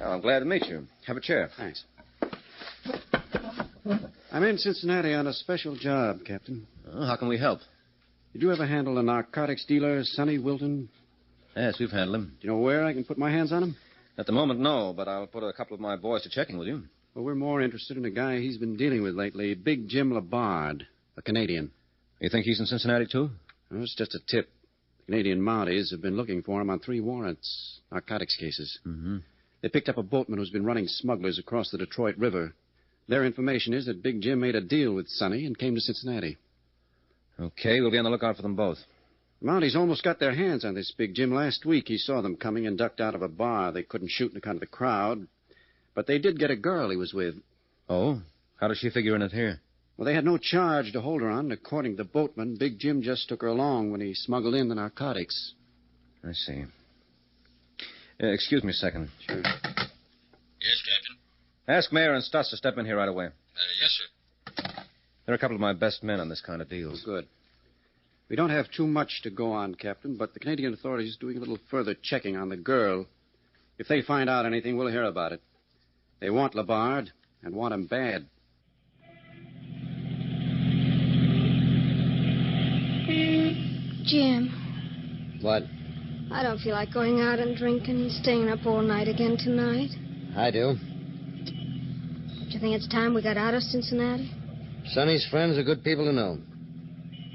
Well, I'm glad to meet you. Have a chair. Thanks. I'm in Cincinnati on a special job, Captain. How can we help? Did you ever handle the narcotics dealer, Sonny Wilton? Yes, we've handled him. Do you know where I can put my hands on him? At the moment, no, but I'll put a couple of my boys to checking with you. Well, we're more interested in a guy he's been dealing with lately, Big Jim Labard, a Canadian. You think he's in Cincinnati, too? Well, it's just a tip. The Canadian Mounties have been looking for him on 3 warrants, narcotics cases. Mm-hmm. They picked up a boatman who's been running smugglers across the Detroit River. Their information is that Big Jim made a deal with Sonny and came to Cincinnati. Okay, we'll be on the lookout for them both. The Mounties almost got their hands on this Big Jim last week. He saw them coming and ducked out of a bar. They couldn't shoot in account of the crowd. But they did get a girl he was with. Oh? How does she figure in it here? Well, they had no charge to hold her on. According to the boatman, Big Jim just took her along when he smuggled in the narcotics. I see. Excuse me a second. Sure. Yes, Captain. Ask Mayor and Stutz to step in here right away. Yes, sir. They're a couple of my best men on this kind of deals. Oh, good. We don't have too much to go on, Captain, but the Canadian authorities are doing a little further checking on the girl. If they find out anything, we'll hear about it. They want Labard and want him bad. Jim. What? I don't feel like going out and drinking and staying up all night again tonight. I do. Do you think it's time we got out of Cincinnati? Sonny's friends are good people to know.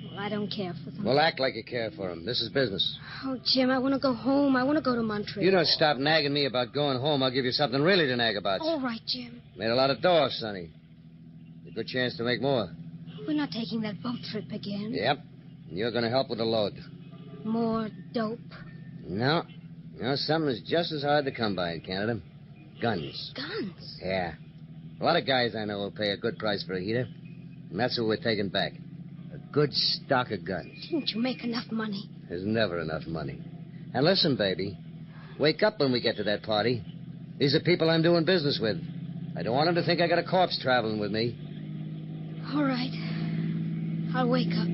Well, I don't care for them. Well, act like you care for them. This is business. Oh, Jim, I want to go home. I want to go to Montreal. You don't stop nagging me about going home. I'll give you something really to nag about. All right, Jim. Made a lot of dough, Sonny. A good chance to make more. We're not taking that boat trip again. Yep. And you're going to help with the load. More dope. No. No, something is just as hard to come by in Canada. Guns. Guns? Yeah. A lot of guys I know will pay a good price for a heater. And that's what we're taking back. A good stock of guns. Didn't you make enough money? There's never enough money. And listen, baby. Wake up when we get to that party. These are people I'm doing business with. I don't want them to think I got a corpse traveling with me. All right. I'll wake up.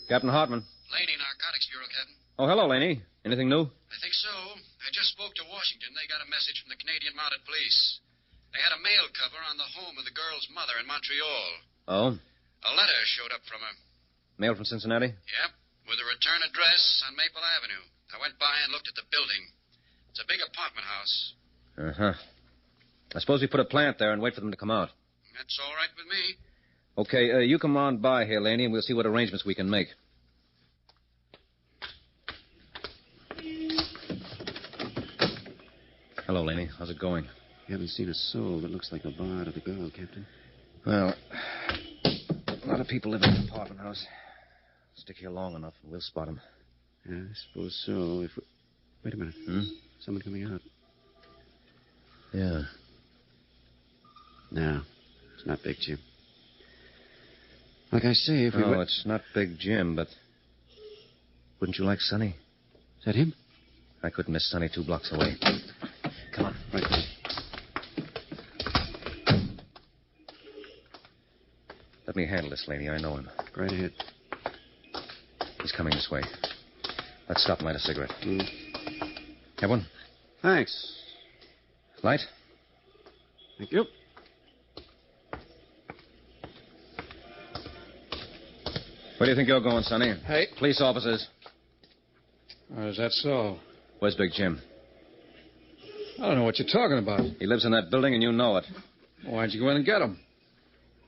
Captain Hartman. Laney, Narcotics Bureau, Captain. Oh, hello, Laney. Anything new? I think so. I just spoke to Washington. They got a message from the Canadian Mounted Police. They had a mail cover on the home of the girl's mother in Montreal. Oh? A letter showed up from her. Mail from Cincinnati? Yep, with a return address on Maple Avenue. I went by and looked at the building. It's a big apartment house. Uh-huh. I suppose we put a plant there and wait for them to come out. That's all right with me. Okay, you come on by here, Laney, and we'll see what arrangements we can make. Hello, Laney. How's it going? We haven't seen a soul that looks like the bard or the girl, Captain. Well, a lot of people live in the apartment house. Stick here long enough, and we'll spot them. Yeah, I suppose so. If we... Wait a minute. Someone coming out. Yeah. No, it's not Big Jim. Like I say, if we... No, it's not Big Jim, but... Wouldn't you like Sonny? Is that him? I couldn't miss Sonny 2 blocks away. Come on. Right. Let me handle this, Laney. I know him. Right ahead. He's coming this way. Let's stop and light a cigarette. Have one? Thanks. Light? Thank you. Where do you think you're going, Sonny? Hey. Police officers. Oh, is that so? Where's Big Jim? I don't know what you're talking about. He lives in that building, and you know it. Why'd you go in and get him?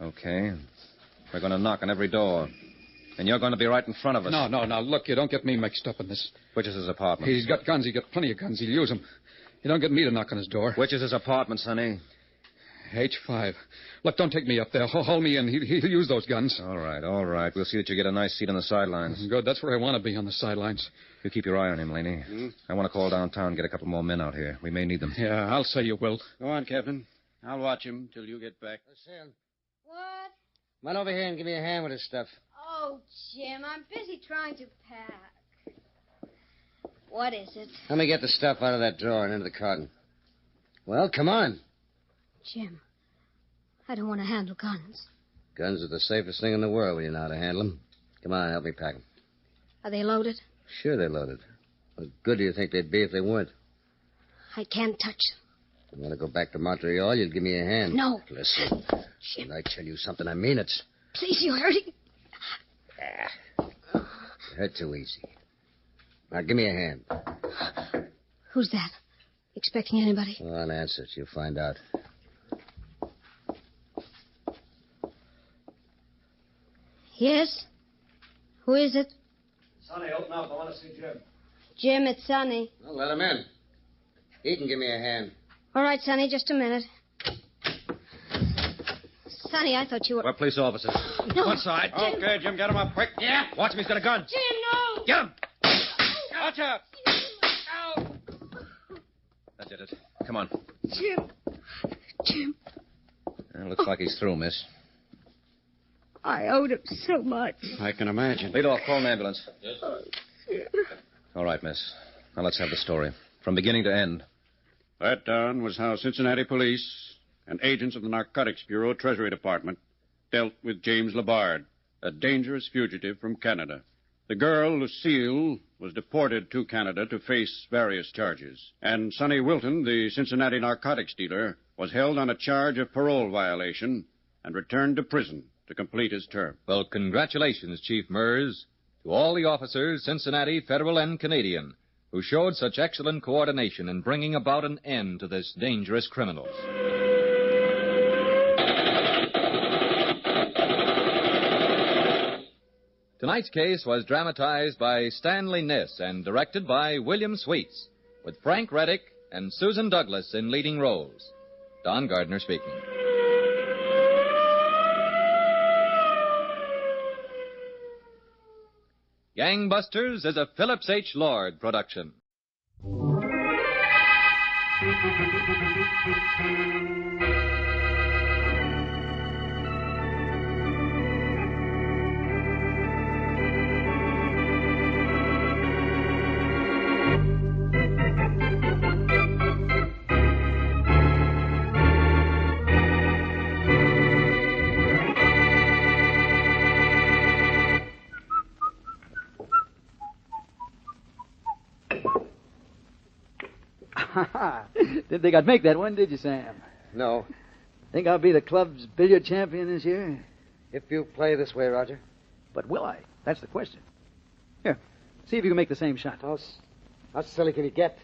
Okay. We're going to knock on every door. And you're going to be right in front of us. No. Look, you don't get me mixed up in this. Which is his apartment? He's got guns. He's got plenty of guns. He'll use them. You don't get me to knock on his door. Which is his apartment, Sonny? H5. Look, don't take me up there. Haul me in. He'll use those guns. All right. We'll see that you get a nice seat on the sidelines. Good. That's where I want to be, on the sidelines. You keep your eye on him, Laney. I want to call downtown and get a couple more men out here. We may need them. Yeah, I'll say you will. Go on, Captain. I'll watch him till you get back. Listen. What? Come on over here and give me a hand with this stuff. Oh, Jim, I'm busy trying to pack. What is it? Let me get the stuff out of that drawer and into the carton. Well, come on. Jim, I don't want to handle guns. Guns are the safest thing in the world when you know how to handle them. Come on, help me pack them. Are they loaded? Sure they're loaded. What good do you think they'd be if they weren't? I can't touch them. You want to go back to Montreal, you'd give me a hand. No. Listen, Jim. when I tell you something, I mean it. Please, you're hurting. You hurt too easy. Now, give me a hand. Who's that? Expecting anybody? Well, I'll answer it. You'll find out. Yes? Who is it? Sonny, open up. I want to see Jim. Jim, it's Sonny. Well, let him in. He can give me a hand. All right, Sonny, just a minute. Sonny, I thought you were... We're police officers. No. One side. Okay, Jim, get him up quick. Yeah? Watch him. He's got a gun. Jim, no! Get him. Watch out. That's it. Come on. Jim, Looks like he's through, miss. I owed him so much. I can imagine. Lead off. Call an ambulance. Yes. All right, miss. Now let's have the story. From beginning to end. That, Don, was how Cincinnati police and agents of the Narcotics Bureau Treasury Department dealt with James Labard, a dangerous fugitive from Canada. The girl, Lucille, was deported to Canada to face various charges. And Sonny Wilton, the Cincinnati narcotics dealer, was held on a charge of parole violation and returned to prison to complete his term. Well, congratulations, Chief Mers, to all the officers, Cincinnati, Federal, and Canadian, who showed such excellent coordination in bringing about an end to this dangerous criminal. Tonight's case was dramatized by Stanley Niss and directed by William Sweets, with Frank Reddick and Susan Douglas in leading roles. Don Gardner speaking. Gangbusters is a Phillips H. Lord production. Didn't think I'd make that one, did you, Sam? No. Think I'll be the club's billiard champion this year? If you play this way, Roger. But will I? That's the question. Here, see if you can make the same shot. How silly can you get?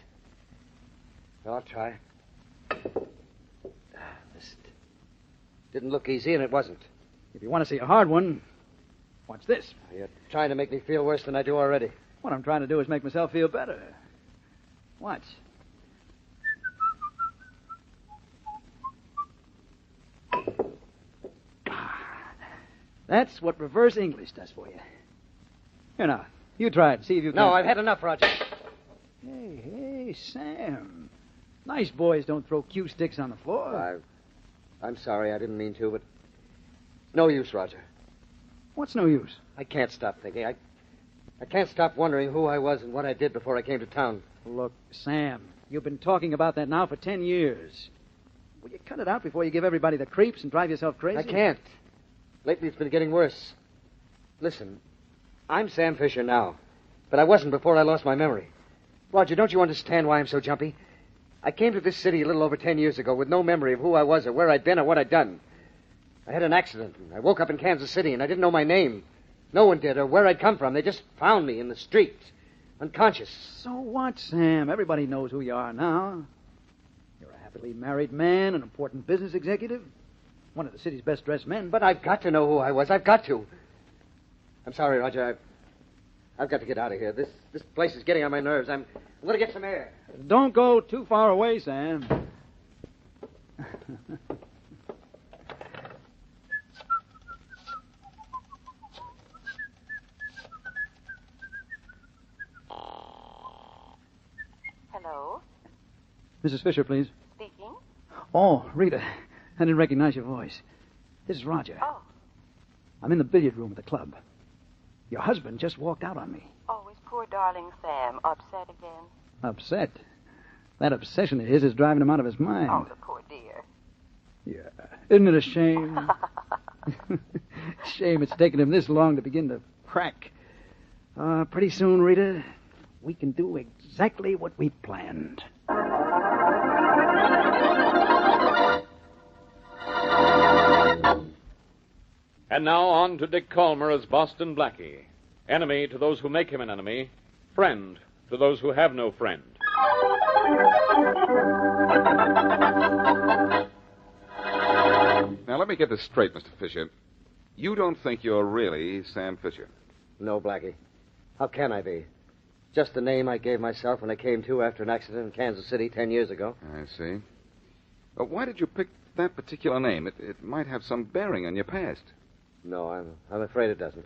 I'll try. This didn't look easy, and it wasn't. If you want to see a hard one, watch this. You're trying to make me feel worse than I do already. What I'm trying to do is make myself feel better. Watch. That's what reverse English does for you. Here now, you try it. See if you can. No, I've had enough, Roger. Hey, Sam. Nice boys don't throw cue sticks on the floor. I'm sorry, I didn't mean to, but no use, Roger. What's no use? I can't stop thinking. I can't stop wondering who I was and what I did before I came to town. Look, Sam, you've been talking about that now for 10 years. Will you cut it out before you give everybody the creeps and drive yourself crazy? I can't. Lately, it's been getting worse. Listen, I'm Sam Fisher now, but I wasn't before I lost my memory. Roger, don't you understand why I'm so jumpy? I came to this city a little over 10 years ago with no memory of who I was or where I'd been or what I'd done. I had an accident, and I woke up in Kansas City, and I didn't know my name. No one did, or where I'd come from. They just found me in the street, unconscious. So what, Sam? Everybody knows who you are now. You're a happily married man, an important business executive, one of the city's best-dressed men. But I've got to know who I was. I've got to. I'm sorry, Roger. I've got to get out of here. This place is getting on my nerves. I'm going to get some air. Don't go too far away, Sam. Mrs. Fisher, please. Speaking. Oh, Rita. I didn't recognize your voice. This is Roger. Oh. I'm in the billiard room at the club. Your husband just walked out on me. Oh, is poor darling Sam upset again? Upset? That obsession of his is driving him out of his mind. Oh, the poor dear. Yeah. Isn't it a shame? Shame it's taken him this long to begin to crack. Pretty soon, Rita, we can do exactly what we planned. And now on to Dick Calmer as Boston Blackie. Enemy to those who make him an enemy. Friend to those who have no friend. Now, let me get this straight, Mr. Fisher. You don't think you're really Sam Fisher? No, Blackie. How can I be? Just the name I gave myself when I came to after an accident in Kansas City 10 years ago. I see. But why did you pick that particular name? It might have some bearing on your past. No, I'm afraid it doesn't.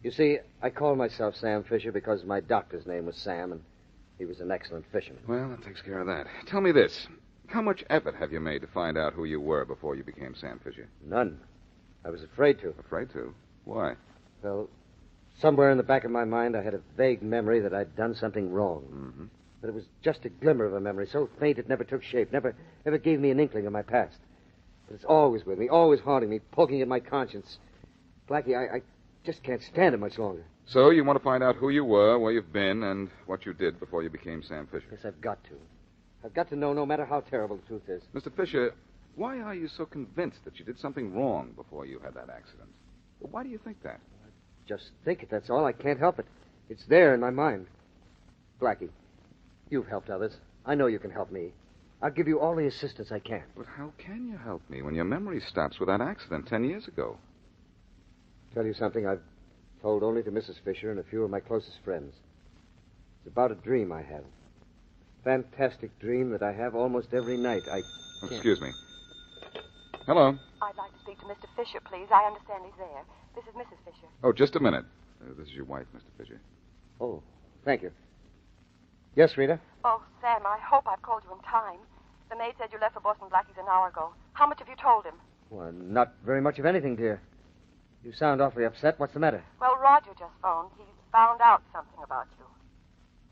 You see, I call myself Sam Fisher because my doctor's name was Sam, and he was an excellent fisherman. Well, that takes care of that. Tell me this. How much effort have you made to find out who you were before you became Sam Fisher? None. I was afraid to. Afraid to? Why? Well, somewhere in the back of my mind, I had a vague memory that I'd done something wrong. Mm-hmm. But it was just a glimmer of a memory, so faint it never took shape, never gave me an inkling of my past. But it's always with me, always haunting me, poking at my conscience. Blackie, I just can't stand it much longer. So you want to find out who you were, where you've been, and what you did before you became Sam Fisher? Yes, I've got to. I've got to know no matter how terrible the truth is. Mr. Fisher, why are you so convinced that you did something wrong before you had that accident? Well, why do you think that? Just think it, that's all. I can't help it. It's there in my mind. Blackie, you've helped others. I know you can help me. I'll give you all the assistance I can. But how can you help me when your memory stops with that accident 10 years ago? Tell you something I've told only to Mrs. Fisher and a few of my closest friends. It's about a dream I had. Fantastic dream that I have almost every night. Excuse me. Hello. I'd like to speak to Mr. Fisher, please. I understand he's there. This is Mrs. Fisher. Oh, just a minute. This is your wife, Mr. Fisher. Oh, thank you. Yes, Rita? Oh, Sam, I hope I've called you in time. The maid said you left for Boston Blackie's an hour ago. How much have you told him? Well, not very much of anything, dear. You sound awfully upset. What's the matter? Well, Roger just phoned. He's found out something about you.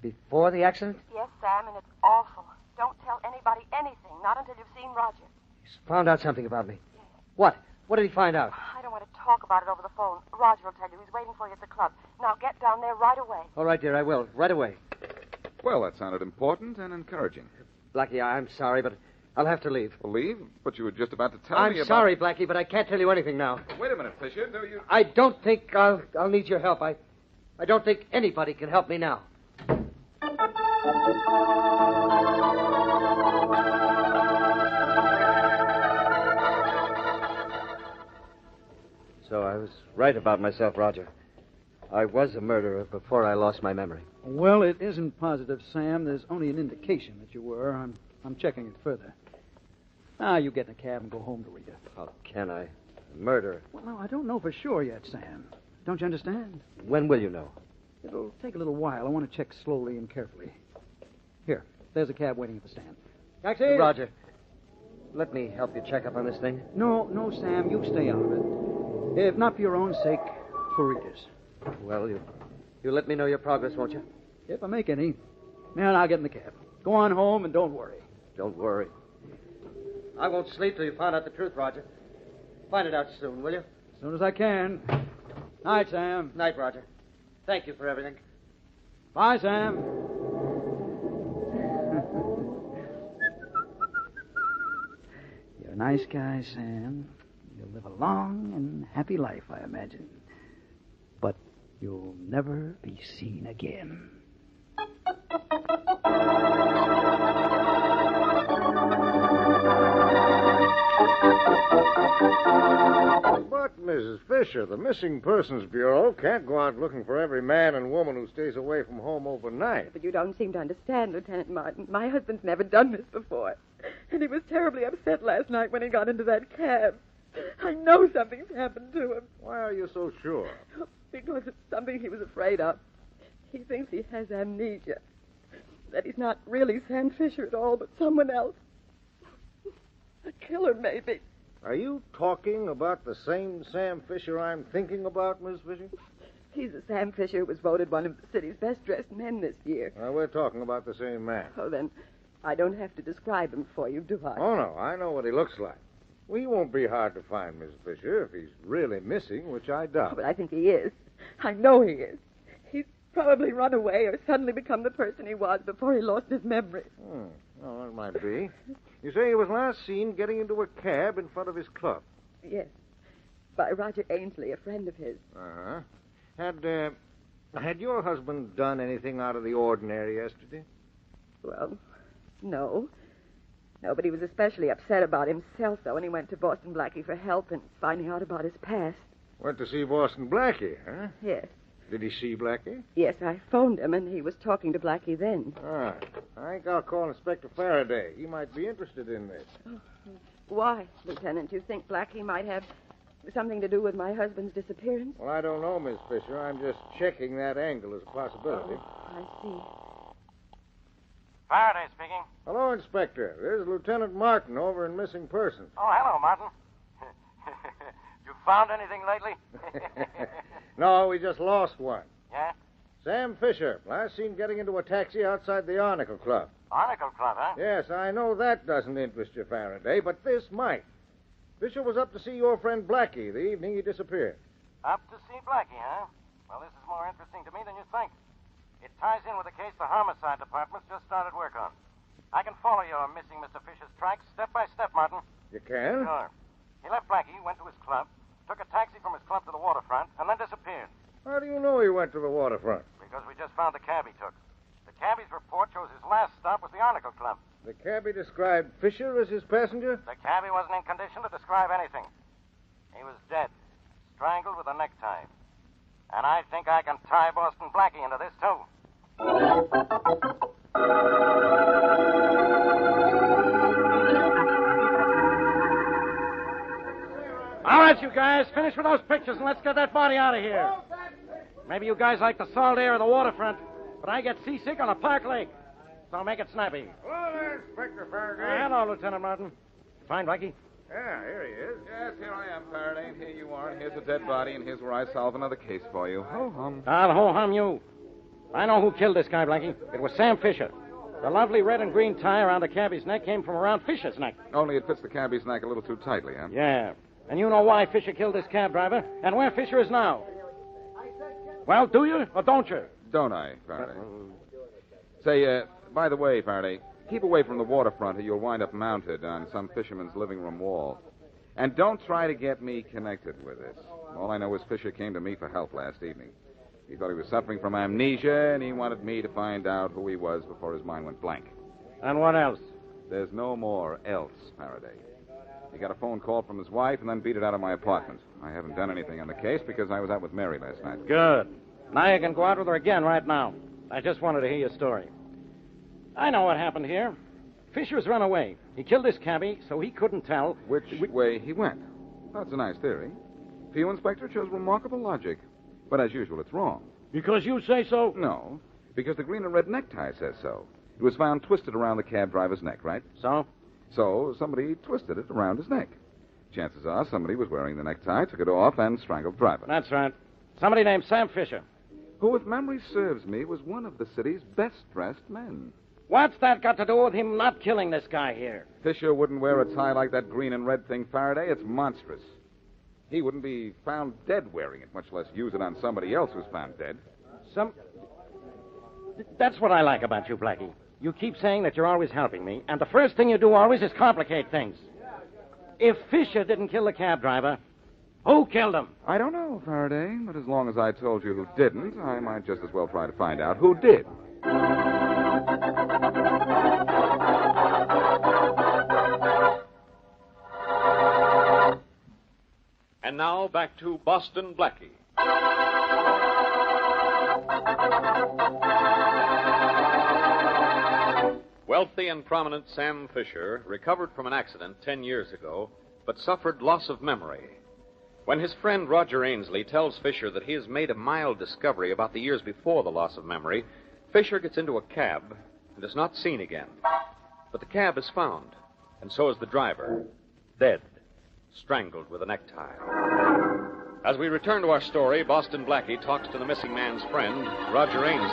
Before the accident? Yes, Sam, and it's awful. Don't tell anybody anything, not until you've seen Roger. He's found out something about me. Yes. What? What did he find out? I don't want to talk about it over the phone. Roger will tell you. He's waiting for you at the club. Now get down there right away. All right, dear, I will. Right away. Well, that sounded important and encouraging. Blackie, I'm sorry, but I'll have to leave. Well, leave? But you were just about to tell me about... I'm sorry, Blackie, but I can't tell you anything now. Wait a minute, Fisher. Do you... I don't think I'll need your help. I don't think anybody can help me now. So I was right about myself, Roger. I was a murderer before I lost my memory. Well, it isn't positive, Sam. There's only an indication that you were. I'm checking it further. Now, you get in a cab and go home to Rita. How can I? A murderer. Well, no, I don't know for sure yet, Sam. Don't you understand? When will you know? It'll take a little while. I want to check slowly and carefully. Here, there's a cab waiting at the stand. Taxi! Roger, let me help you check up on this thing. No, Sam, you stay out of it. If not for your own sake, for Rita's. Well, you let me know your progress, won't you? If I make any. Now, I'll get in the cab. Go on home and don't worry. Don't worry. I won't sleep till you find out the truth, Roger. Find it out soon, will you? As soon as I can. Night, Sam. Night, Roger. Thank you for everything. Bye, Sam. You're a nice guy, Sam. You'll live a long and happy life, I imagine. But you'll never be seen again. But, Mrs. Fisher, the Missing Persons Bureau can't go out looking for every man and woman who stays away from home overnight. But you don't seem to understand, Lieutenant Martin. My husband's never done this before. And he was terribly upset last night when he got into that cab. I know something's happened to him. Why are you so sure? Because it's something he was afraid of. He thinks he has amnesia. that he's not really Sam Fisher at all, but someone else. A killer, maybe. Are you talking about the same Sam Fisher I'm thinking about, Miss Fisher? He's the Sam Fisher who was voted one of the city's best-dressed men this year. We're talking about the same man. Oh, then I don't have to describe him for you, do I? Oh, no, I know what he looks like. Well, he won't be hard to find, Miss Fisher, if he's really missing, which I doubt. Oh, but I think he is. I know he is. He's probably run away or suddenly become the person he was before he lost his memory. Oh, that might be. You say he was last seen getting into a cab in front of his club. Yes. By Roger Ainsley, a friend of his. Uh-huh. Had your husband done anything out of the ordinary yesterday? Well, no. No, but he was especially upset about himself, though, when he went to Boston Blackie for help and finding out about his past. Went to see Boston Blackie, huh? Yes. Did he see Blackie? Yes, I phoned him, and he was talking to Blackie then. All right. I think I'll call Inspector Faraday. He might be interested in this. Why, Lieutenant? You think Blackie might have something to do with my husband's disappearance? Well, I don't know, Miss Fisher. I'm just checking that angle as a possibility. I see. Faraday speaking. Hello, Inspector. There's Lieutenant Martin over in Missing Persons. Oh, hello, Martin. You found anything lately? No, we just lost one. Yeah? Sam Fisher, last seen getting into a taxi outside the Arnicle Club. Arnicle Club, huh? Yes, I know that doesn't interest you, Faraday, but this might. Fisher was up to see your friend Blackie the evening he disappeared. Up to see Blackie, huh? Well, this is more interesting to me than you think. It ties in with a case the Homicide Department's just started work on. I can follow your missing Mr. Fisher's tracks step by step, Martin. You can? Sure. He left Blackie, went to his club, took a taxi from his club to the waterfront, and then disappeared. How do you know he went to the waterfront? Because we just found the cab he took. The cabbie's report shows his last stop was the Arnicle Club. The cabbie described Fisher as his passenger? The cabbie wasn't in condition to describe anything. He was dead, strangled with a necktie. And I think I can tie Boston Blackie into this, too. All right, you guys, finish with those pictures and let's get that body out of here. Maybe you guys like the salt air of the waterfront, but I get seasick on a park lake. So make it snappy. Hello there, Inspector Faraday. Hello, Lieutenant Martin. Fine, Blackie? Yeah, here he is. Yes, here I am, Faraday, and here you are, and here's a dead body, and here's where I solve another case for you. Ho-hum. I'll ho-hum you. I know who killed this guy, Blackie. It was Sam Fisher. The lovely red and green tie around the cabbie's neck came from around Fisher's neck. Only it fits the cabbie's neck a little too tightly, huh? Yeah. And you know why Fisher killed this cab driver and where Fisher is now. Well, do you or don't you? Don't I, Faraday? Say, by the way, Faraday, keep away from the waterfront or you'll wind up mounted on some fisherman's living room wall. And don't try to get me connected with this. All I know is Fisher came to me for help last evening. He thought he was suffering from amnesia, and he wanted me to find out who he was before his mind went blank. And what else? There's no more else, Faraday. He got a phone call from his wife and then beat it out of my apartment. I haven't done anything on the case because I was out with Mary last night. Good. Now you can go out with her again right now. I just wanted to hear your story. I know what happened here. Fisher's run away. He killed this cabbie, so he couldn't tell which way he went. That's a nice theory. For you, Inspector, it shows remarkable logic. But as usual, it's wrong. Because you say so? No, because the green and red necktie says so. It was found twisted around the cab driver's neck, right? So? So somebody twisted it around his neck. Chances are somebody was wearing the necktie, took it off, and strangled the driver. That's right. Somebody named Sam Fisher. Who, if memory serves me, was one of the city's best-dressed men. What's that got to do with him not killing this guy here? Fisher wouldn't wear a tie like that green and red thing, Faraday. It's monstrous. He wouldn't be found dead wearing it, much less use it on somebody else who's found dead. That's what I like about you, Blackie. You keep saying that you're always helping me, and the first thing you do always is complicate things. If Fisher didn't kill the cab driver, who killed him? I don't know, Faraday, but as long as I told you who didn't, I might just as well try to find out who did. And now back to Boston Blackie. Wealthy and prominent Sam Fisher recovered from an accident 10 years ago, but suffered loss of memory. When his friend Roger Ainsley tells Fisher that he has made a mild discovery about the years before the loss of memory, Fisher gets into a cab, and is not seen again. But the cab is found, and so is the driver, dead, strangled with a necktie. As we return to our story, Boston Blackie talks to the missing man's friend, Roger Ainsley.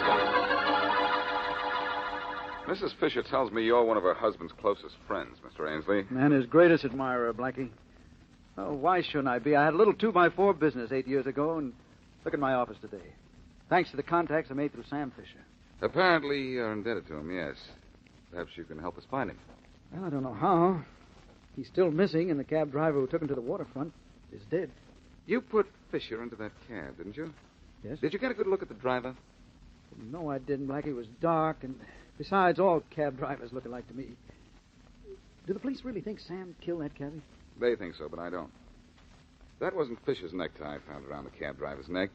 Mrs. Fisher tells me you're one of her husband's closest friends, Mr. Ainsley. And his greatest admirer, Blackie. Oh, why shouldn't I be? I had a little 2x4 business 8 years ago, and look at my office today. Thanks to the contacts I made through Sam Fisher. Apparently you're indebted to him, yes. Perhaps you can help us find him. Well, I don't know how. He's still missing, and the cab driver who took him to the waterfront is dead. You put Fisher into that cab, didn't you? Yes. Did you get a good look at the driver? No, I didn't, Blackie. It was dark, and besides, all cab drivers look alike to me. Do the police really think Sam killed that cabbie? They think so, but I don't. That wasn't Fisher's necktie found around the cab driver's neck.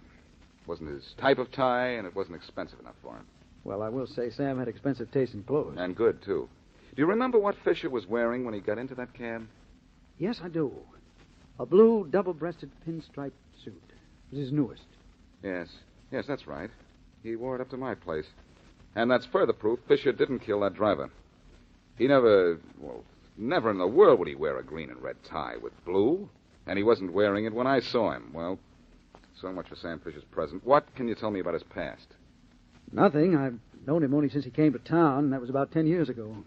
It wasn't his type of tie, and it wasn't expensive enough for him. Well, I will say Sam had expensive taste in clothes. And good, too. Do you remember what Fisher was wearing when he got into that cab? Yes, I do. A blue double-breasted pinstripe suit. It was his newest. Yes, that's right. He wore it up to my place. And that's further proof Fisher didn't kill that driver. He never in the world would he wear a green and red tie with blue. And he wasn't wearing it when I saw him. Well, so much for Sam Fisher's present. What can you tell me about his past? Nothing. I've known him only since he came to town, and that was about 10 years ago.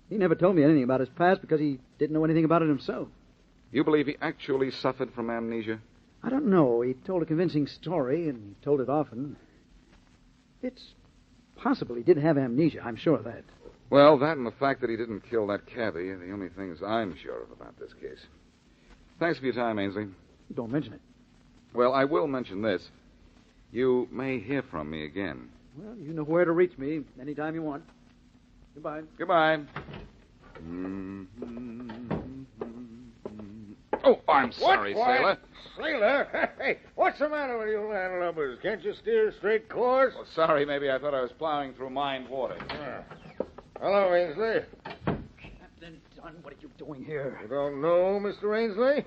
He never told me anything about his past because he didn't know anything about it himself. You believe he actually suffered from amnesia? I don't know. He told a convincing story, and he told it often. It's possible he did have amnesia. I'm sure of that. Well, that and the fact that he didn't kill that cabbie are the only things I'm sure of about this case. Thanks for your time, Ainsley. Don't mention it. Well, I will mention this. You may hear from me again. Well, you know where to reach me anytime you want. Goodbye. Goodbye. Oh, I'm sorry, Sailor. Sailor? Hey, what's the matter with you landlubbers? Can't you steer straight course? Well, sorry, maybe I thought I was plowing through mined water. Hello, Ainsley. Captain Dunn, what are you doing here? You don't know, Mr. Ainsley?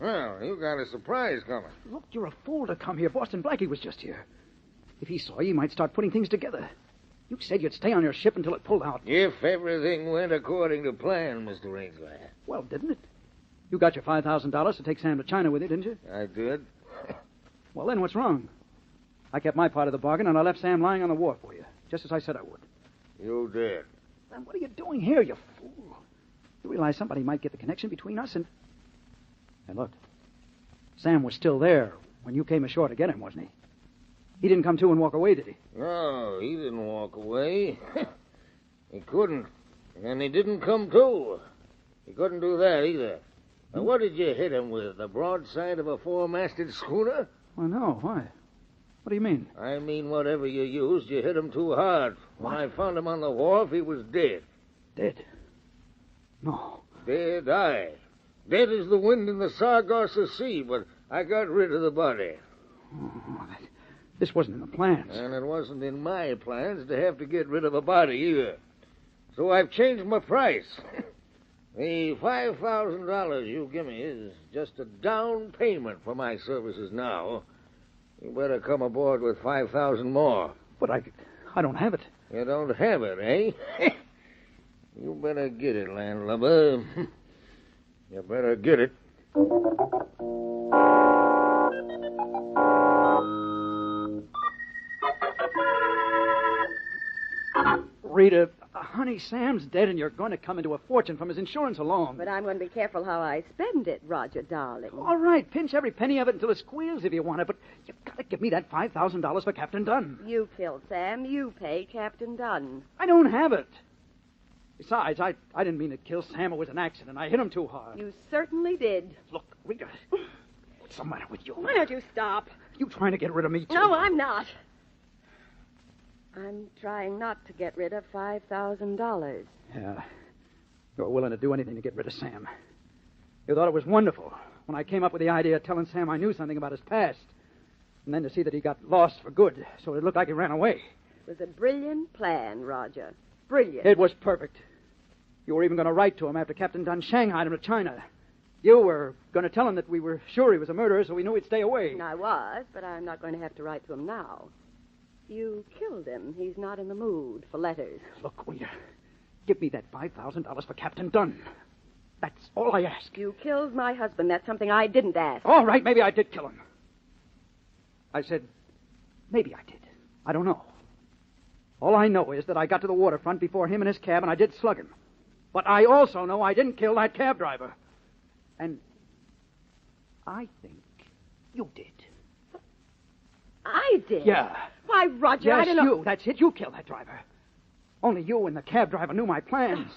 Well, you got a surprise coming. Look, you're a fool to come here. Boston Blackie was just here. If he saw you, he might start putting things together. You said you'd stay on your ship until it pulled out. If everything went according to plan, Mr. Ainsley. Well, didn't it? You got your $5,000 to take Sam to China with you, didn't you? I did. Well, then what's wrong? I kept my part of the bargain, and I left Sam lying on the wharf for you, just as I said I would. You did. Then what are you doing here, you fool? You realize somebody might get the connection between us and... And look, Sam was still there when you came ashore to get him, wasn't he? He didn't come to and walk away, did he? No, he didn't walk away. He couldn't. And he didn't come to. He couldn't do that either. Now, what did you hit him with? The broadside of a four-masted schooner? Well, no. Why? What do you mean? I mean, whatever you used, you hit him too hard. When I found him on the wharf, he was dead. Dead? No. Dead, aye. Dead as the wind in the Sargasso Sea, but I got rid of the body. Oh, this wasn't in the plans. And it wasn't in my plans to have to get rid of a body either. So I've changed my price. The $5,000 you give me is just a down payment for my services now. You better come aboard with 5,000 more. But I don't have it. You don't have it, eh? You better get it, landlubber. You better get it. Rita, honey, Sam's dead, and you're going to come into a fortune from his insurance alone. But I'm going to be careful how I spend it, Roger, darling. All right, pinch every penny of it until it squeals if you want it, but you've got to give me that $5,000 for Captain Dunn. You killed Sam. You pay Captain Dunn. I don't have it. Besides, I didn't mean to kill Sam. It was an accident. I hit him too hard. You certainly did. Look, Rita, what's the matter with you? Why don't you stop? You trying to get rid of me, too? No, I'm not. I'm trying not to get rid of $5,000. Yeah. You're willing to do anything to get rid of Sam. You thought it was wonderful when I came up with the idea of telling Sam I knew something about his past. And then to see that he got lost for good, so it looked like he ran away. It was a brilliant plan, Roger. Brilliant. It was perfect. You were even going to write to him after Captain Dunn shanghaied him to China. You were going to tell him that we were sure he was a murderer, so we knew he'd stay away. I was, but I'm not going to have to write to him now. You killed him. He's not in the mood for letters. Look, waiter. Give me that $5,000 for Captain Dunn. That's all I ask. You killed my husband. That's something I didn't ask. All right, maybe I did kill him. I said, maybe I did. I don't know. All I know is that I got to the waterfront before him in his cab, and I did slug him. But I also know I didn't kill that cab driver. And I think you did. I did? Yeah. Why, Roger, yes, I don't know. You. That's it. You killed that driver. Only you and the cab driver knew my plans.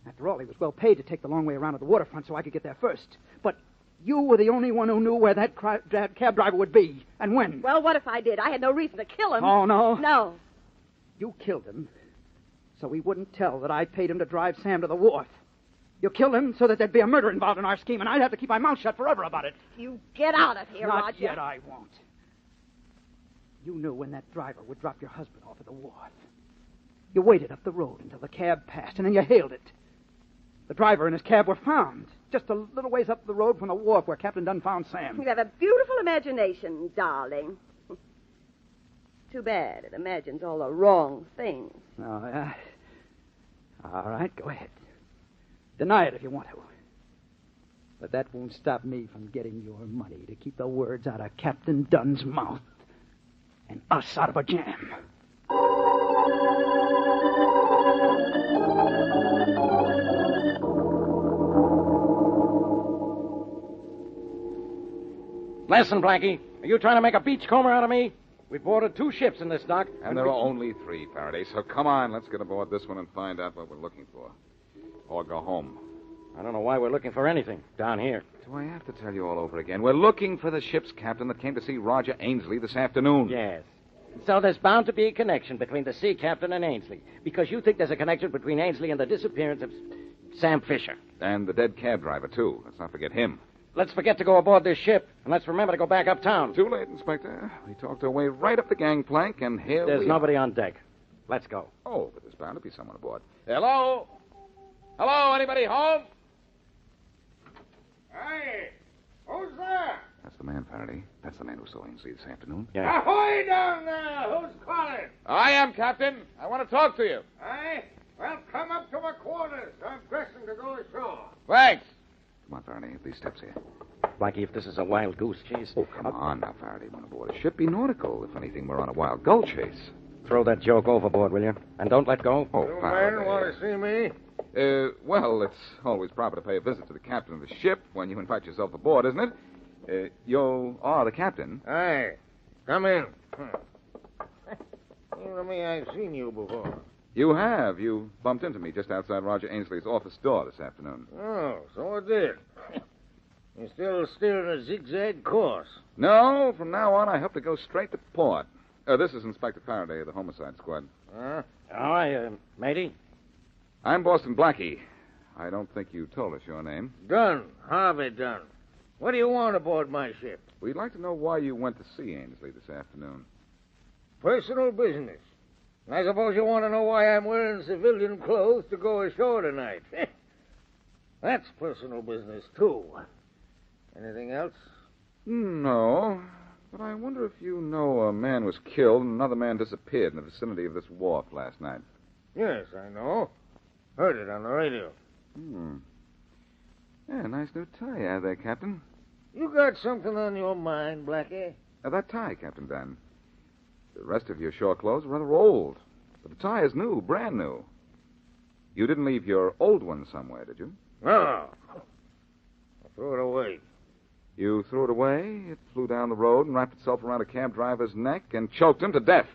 After all, he was well paid to take the long way around to the waterfront so I could get there first. But you were the only one who knew where that cab driver would be and when. Well, what if I did? I had no reason to kill him. Oh, no? No. You killed him so he wouldn't tell that I paid him to drive Sam to the wharf. You killed him so that there'd be a murder involved in our scheme, and I'd have to keep my mouth shut forever about it. You get out of here, Not Roger. yet, I won't. You knew when that driver would drop your husband off at the wharf. You waited up the road until the cab passed, and then you hailed it. The driver and his cab were found just a little ways up the road from the wharf where Captain Dunn found Sam. You have a beautiful imagination, darling. Too bad it imagines all the wrong things. Oh, yeah. All right, go ahead. Deny it if you want to. But that won't stop me from getting your money to keep the words out of Captain Dunn's mouth and us out of a jam. Listen, Blackie, are you trying to make a beachcomber out of me? We boarded 2 ships in this dock. And there are only 3, Faraday. So come on, let's get aboard this one and find out what we're looking for. Or go home. I don't know why we're looking for anything down here. Do I have to tell you all over again? We're looking for the ship's captain that came to see Roger Ainsley this afternoon. Yes. So there's bound to be a connection between the sea captain and Ainsley. Because you think there's a connection between Ainsley and the disappearance of Sam Fisher. And the dead cab driver, too. Let's not forget him. Let's forget to go aboard this ship, and let's remember to go back uptown. Too late, Inspector. We talked our way right up the gangplank, and here There's nobody on deck. Let's go. Oh, but there's bound to be someone aboard. Hello? Hello, anybody home? Hey, who's there? That's the man, Faraday. That's the man who saw Ainsley this afternoon. Ahoy down there! Who's calling? I am, Captain. I want to talk to you. Aye? Well, come up to my quarters. I'm dressing to go ashore. Thanks. Come on, Faraday. These steps here. Blackie, if this is a wild goose chase... Oh, come on now, Faraday. We're on board a ship. Be nautical. If anything, we're on a wild gull chase. Throw that joke overboard, will you? And don't let go. Oh, You Faraday. men want to see me? Well, it's always proper to pay a visit to the captain of the ship when you invite yourself aboard, isn't it? You are the captain. Aye. Come in. Seems to me I've seen you before. You have. You bumped into me just outside Roger Ainsley's office door this afternoon. Oh, so it did. You're still steering a zigzag course. No, from now on, I hope to go straight to port. This is Inspector Faraday of the Homicide Squad. Huh? All right, matey. I'm Boston Blackie. I don't think you told us your name. Dunn. Harvey Dunn. What do you want aboard my ship? We'd like to know why you went to see Ainsley this afternoon. Personal business. I suppose you want to know why I'm wearing civilian clothes to go ashore tonight. That's personal business, too. Anything else? No, but I wonder if you know a man was killed and another man disappeared in the vicinity of this wharf last night. Yes, I know. Heard it on the radio. Yeah, nice new tie you have there, Captain. You got something on your mind, Blackie? That tie, Captain Dunn. The rest of your shore clothes are rather old, but the tie is new, brand new. You didn't leave your old one somewhere, did you? No. I threw it away. You threw it away, it flew down the road and wrapped itself around a cab driver's neck and choked him to death.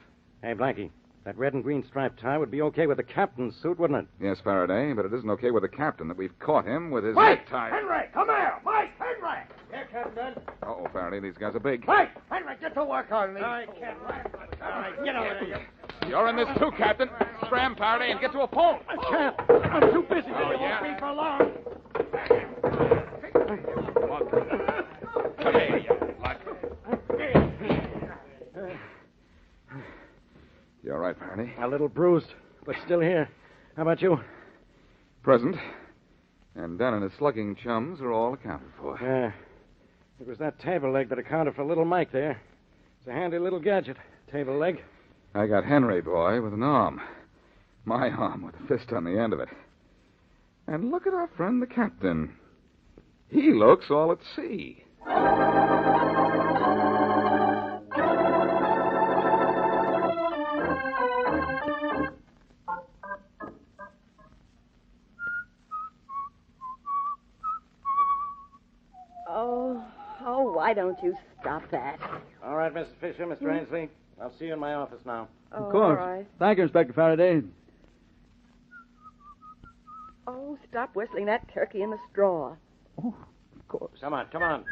Hey, Blackie, that red and green striped tie would be okay with the captain's suit, wouldn't it? Yes, Faraday, but it isn't okay with the captain that we've caught him with his Mike! necktie. Henry, come here! Mike, Henry! Here, Captain Dunn. Uh-oh, Faraday, these guys are big. Mike! Henry, get to work on me. All right, Captain. All right, get over there. You're in this too, Captain. Scram, Faraday, and get to a pole. I can't. I'm too busy. Oh, It yeah? won't be for long. Come here, you luck. You all right, Faraday? A little bruised, but still here. How about you? Present. And Dunn and his slugging chums are all accounted for. Yeah. It was that table leg that accounted for little Mike there. It's a handy little gadget, table leg. I got Henry boy with an arm. My arm with a fist on the end of it. And look at our friend the captain. He looks all at sea. Oh, why don't you stop that? All right, Mrs. Fisher, Mr. Ainsley. I'll see you in my office now. Of course. All right. Thank you, Inspector Faraday. Oh, stop whistling that turkey in the straw. Of course. Come on.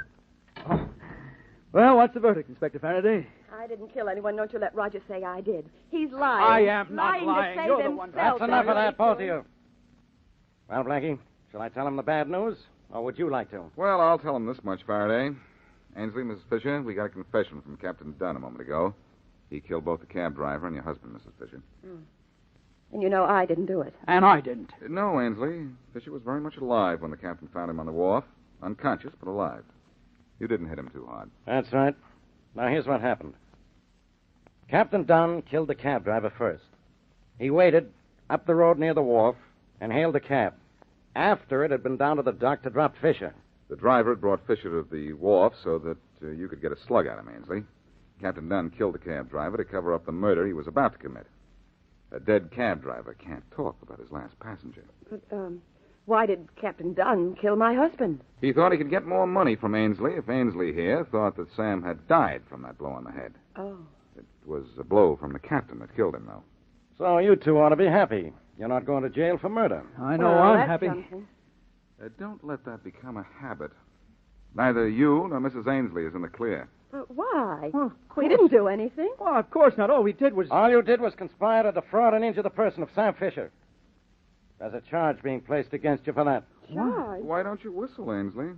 Well, what's the verdict, Inspector Faraday? I didn't kill anyone. Don't you let Roger say I did. He's lying. I am not lying. To save You're the himself. one. That's enough of that, both of you. Well, Blackie, shall I tell him the bad news, or would you like to? Well, I'll tell him this much, Faraday. Ainsley, Mrs. Fisher, we got a confession from Captain Dunn a moment ago. He killed both the cab driver and your husband, Mrs. Fisher. And you know I didn't do it. And I didn't. No, Ainsley. Fisher was very much alive when the captain found him on the wharf. Unconscious, but alive. You didn't hit him too hard. That's right. Now, here's what happened. Captain Dunn killed the cab driver first. He waited up the road near the wharf and hailed the cab after it had been down to the dock to drop Fisher. The driver had brought Fisher to the wharf so that you could get a slug at him, Ainsley. Captain Dunn killed the cab driver to cover up the murder he was about to commit. A dead cab driver can't talk about his last passenger. But, why did Captain Dunn kill my husband? He thought he could get more money from Ainsley if Ainsley here thought that Sam had died from that blow on the head. Oh. It was a blow from the captain that killed him, though. So you two ought to be happy. You're not going to jail for murder. I know I'm that's happy. something. Don't let that become a habit. Neither you nor Mrs. Ainsley is in the clear. But why? We didn't do anything. Well, of course not. All we did was... All you did was conspire to defraud and injure the person of Sam Fisher. There's a charge being placed against you for that. Charge? Why don't you whistle, Ainsley?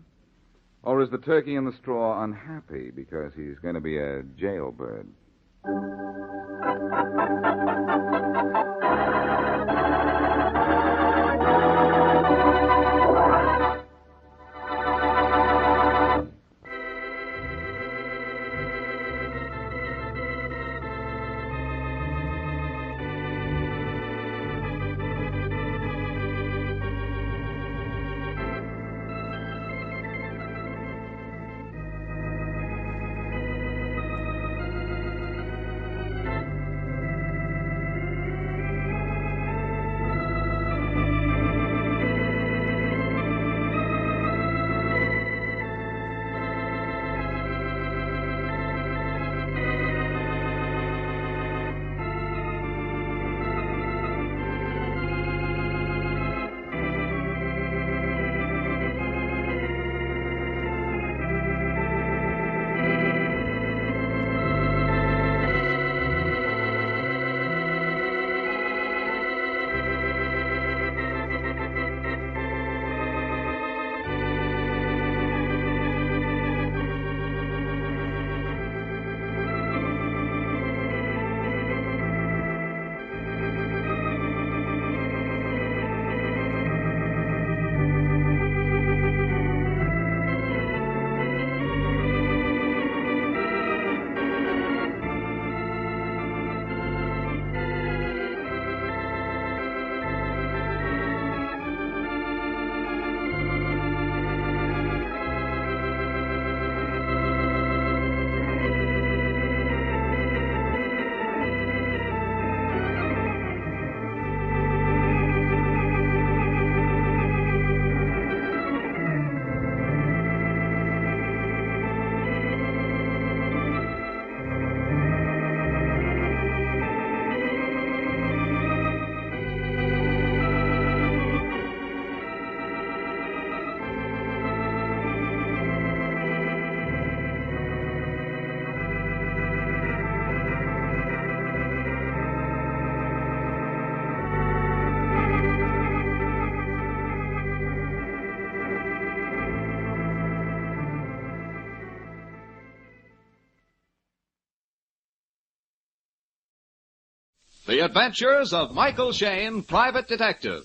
Or is the turkey in the straw unhappy because he's going to be a jailbird? The Adventures of Michael Shayne, Private Detective.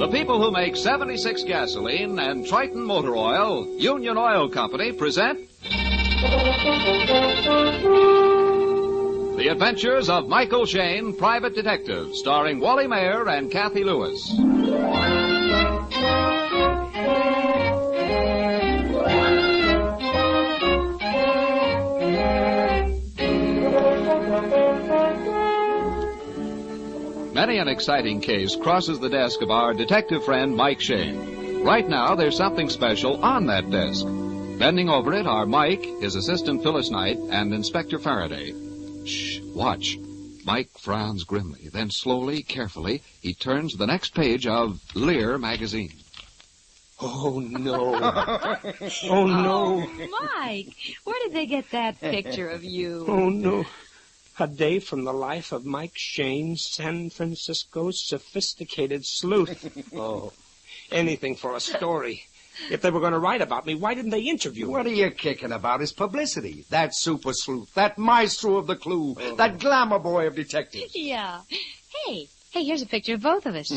The people who make 76 gasoline and Triton Motor Oil, Union Oil Company, present The Adventures of Michael Shayne, Private Detective, starring Wally Mayer and Kathy Lewis. Many an exciting case crosses the desk of our detective friend Mike Shayne. Right now, there's something special on that desk. Bending over it are Mike, his assistant Phyllis Knight, and Inspector Faraday. Shh, watch. Mike frowns grimly. Then slowly, carefully, he turns to the next page of Lear magazine. Oh, no. Oh, no. Mike, where did they get that picture of you? Oh, no. A day from the life of Mike Shayne, San Francisco's sophisticated sleuth. Oh, anything for a story. If they were going to write about me, why didn't they interview me? What are you kicking about is publicity. That super sleuth, that maestro of the clue, that glamour boy of detectives. Yeah. Hey, here's a picture of both of us.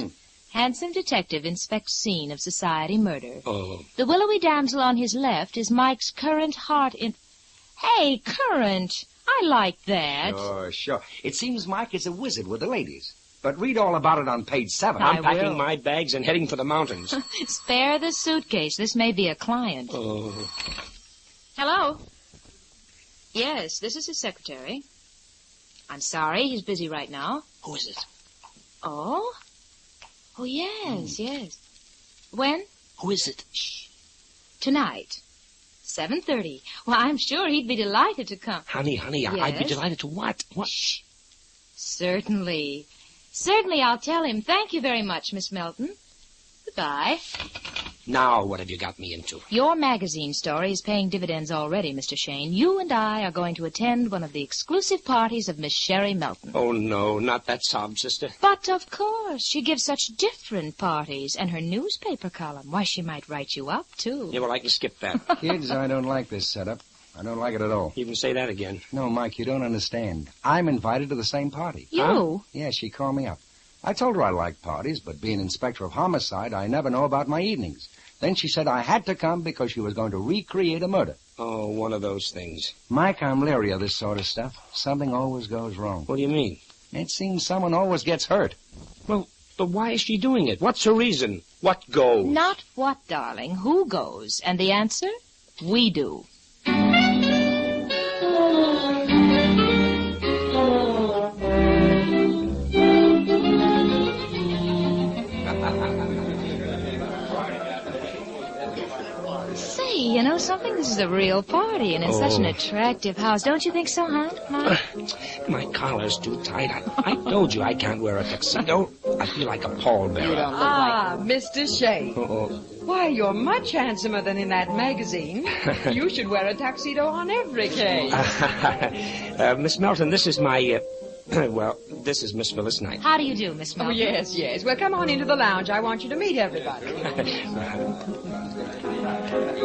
Handsome detective inspects scene of society murder. Oh. The willowy damsel on his left is Mike's current heart in... Hey, current. I like that. Oh, sure. It seems Mike is a wizard with the ladies. But read all about it on page 7. I'm packing my bags and heading for the mountains. Spare the suitcase. This may be a client. Oh. Hello? Yes, this is his secretary. I'm sorry, he's busy right now. Who is it? Oh? Oh, yes, yes. When? Who is it? Shh. Tonight. 7:30. Well, I'm sure he'd be delighted to come. Honey, Yes? I'd be delighted to what? What? Shh. Certainly. Certainly, I'll tell him. Thank you very much, Miss Melton. Goodbye. Now, what have you got me into? Your magazine story is paying dividends already, Mr. Shayne. You and I are going to attend one of the exclusive parties of Miss Sherry Melton. Oh, no, not that sob sister. But, of course, she gives such different parties. And her newspaper column, why, she might write you up, too. Yeah, well, I can skip that. Kids, I don't like this setup. I don't like it at all. You can say that again. No, Mike, you don't understand. I'm invited to the same party. You? Huh? Yeah, she called me up. I told her I liked parties, but being inspector of homicide, I never know about my evenings. Then she said I had to come because she was going to recreate a murder. Oh, one of those things. Mike, I'm leery of this sort of stuff. Something always goes wrong. What do you mean? It seems someone always gets hurt. Well, but why is she doing it? What's her reason? What goes? Not what, darling. Who goes? And the answer? We do. You know something? This is a real party, and it's such an attractive house. Don't you think so, huh, Mike? My collar's too tight. I told you I can't wear a tuxedo. I feel like a pallbearer. You don't look like... Mr. Shayne. Oh. Why, you're much handsomer than in that magazine. You should wear a tuxedo on every case. Miss Melton, this is my... well, this is Miss Phyllis Knight. How do you do, Miss Melton? Oh, yes. Well, come on into the lounge. I want you to meet everybody.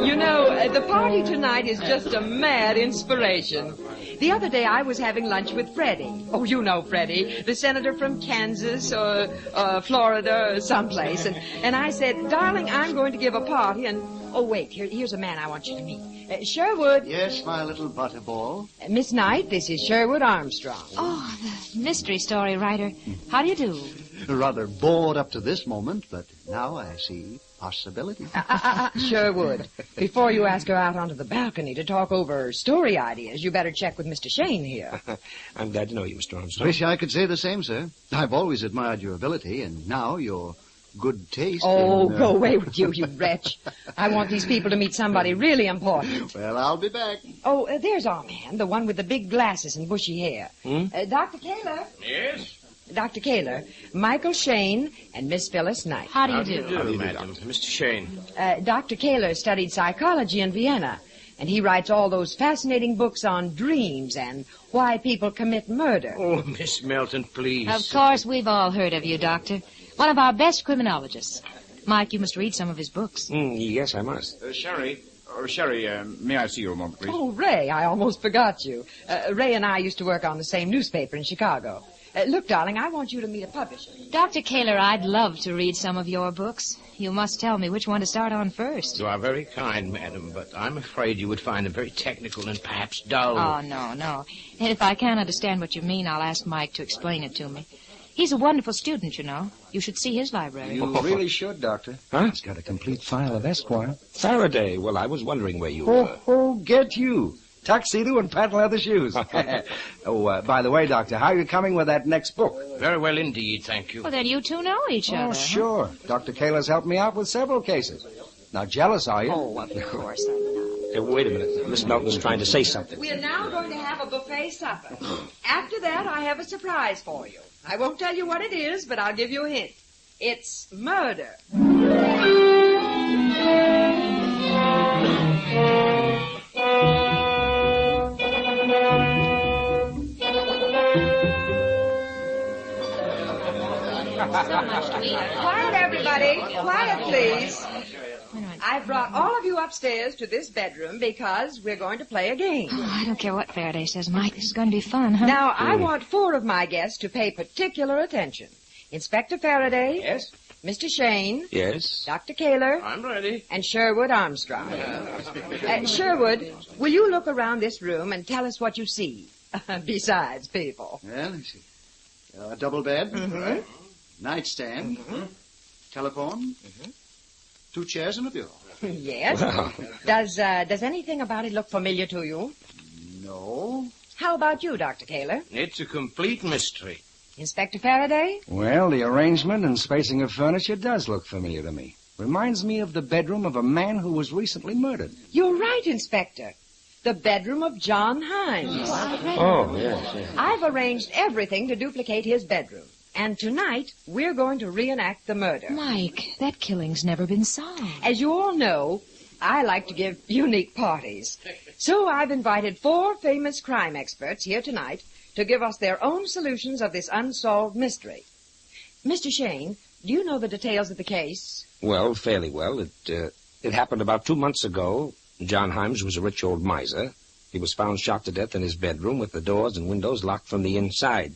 You know, the party tonight is just a mad inspiration. The other day I was having lunch with Freddie. Oh, you know Freddie, the senator from Kansas or Florida or someplace. And I said, darling, I'm going to give a party and... Oh, wait, here's a man I want you to meet. Sherwood. Yes, my little butterball. Miss Knight, this is Sherwood Armstrong. Oh, the mystery story writer. How do you do? Rather bored up to this moment, but now I see possibility. Sherwood, before you ask her out onto the balcony to talk over story ideas, you better check with Mr. Shayne here. I'm glad to know you, Mr. Armstrong. Wish I could say the same, sir. I've always admired your ability, and now your good taste. Oh, go away with you, you wretch. I want these people to meet somebody really important. Well, I'll be back. Oh, there's our man, the one with the big glasses and bushy hair. Dr. Kaler. Yes? Dr. Kaler, Michael Shayne, and Miss Phyllis Knight. How do you do? How do you do, madam? Mr. Shayne. Dr. Kaler studied psychology in Vienna, and he writes all those fascinating books on dreams and why people commit murder. Oh, Miss Melton, please. Of course, we've all heard of you, Doctor. One of our best criminologists. Mike, you must read some of his books. Yes, I must. Sherry, may I see you a moment, please? Oh, Ray, I almost forgot you. Ray and I used to work on the same newspaper in Chicago. Look, darling, I want you to meet a publisher. Dr. Kaler, I'd love to read some of your books. You must tell me which one to start on first. You are very kind, madam, but I'm afraid you would find them very technical and perhaps dull. Oh, no. And if I can't understand what you mean, I'll ask Mike to explain it to me. He's a wonderful student, you know. You should see his library. You really should, Doctor. Huh? He's got a complete file of Esquire. Faraday. Well, I was wondering where you were. Oh, get you. Tuxedo and patent leather shoes. By the way, Doctor, how are you coming with that next book? Very well indeed, thank you. Well, then you two know each other. Oh, sure. Huh? Dr. Kaler's helped me out with several cases. Now, jealous, are you? Oh, of course I'm not. Hey, wait a minute. Miss Melton's trying to say something. We are now going to have a buffet supper. After that, I have a surprise for you. I won't tell you what it is, but I'll give you a hint. It's murder. So much to eat. Quiet, everybody. Quiet, please. I've brought all of you upstairs to this bedroom because we're going to play a game. Oh, I don't care what Faraday says, Mike. This is going to be fun, huh? Now, I want 4 of my guests to pay particular attention. Inspector Faraday. Yes? Mr. Shane. Yes? Dr. Kaler. I'm ready. And Sherwood Armstrong. Sherwood, will you look around this room and tell us what you see? Besides people. Well, let's see. A double bed. Mm-hmm. Nightstand. Mm-hmm. Telephone. Mm-hmm. 2 chairs and a bureau. Yes. Wow. Does anything about it look familiar to you? No. How about you, Dr. Kaler? It's a complete mystery. Inspector Faraday? Well, the arrangement and spacing of furniture does look familiar to me. Reminds me of the bedroom of a man who was recently murdered. You're right, Inspector. The bedroom of John Himes. Oh, yes. I've arranged everything to duplicate his bedroom. And tonight, we're going to reenact the murder. Mike, that killing's never been solved. As you all know, I like to give unique parties. So I've invited 4 famous crime experts here tonight to give us their own solutions of this unsolved mystery. Mr. Shane, do you know the details of the case? Well, fairly well. It happened about 2 months ago. John Himes was a rich old miser. He was found shot to death in his bedroom with the doors and windows locked from the inside.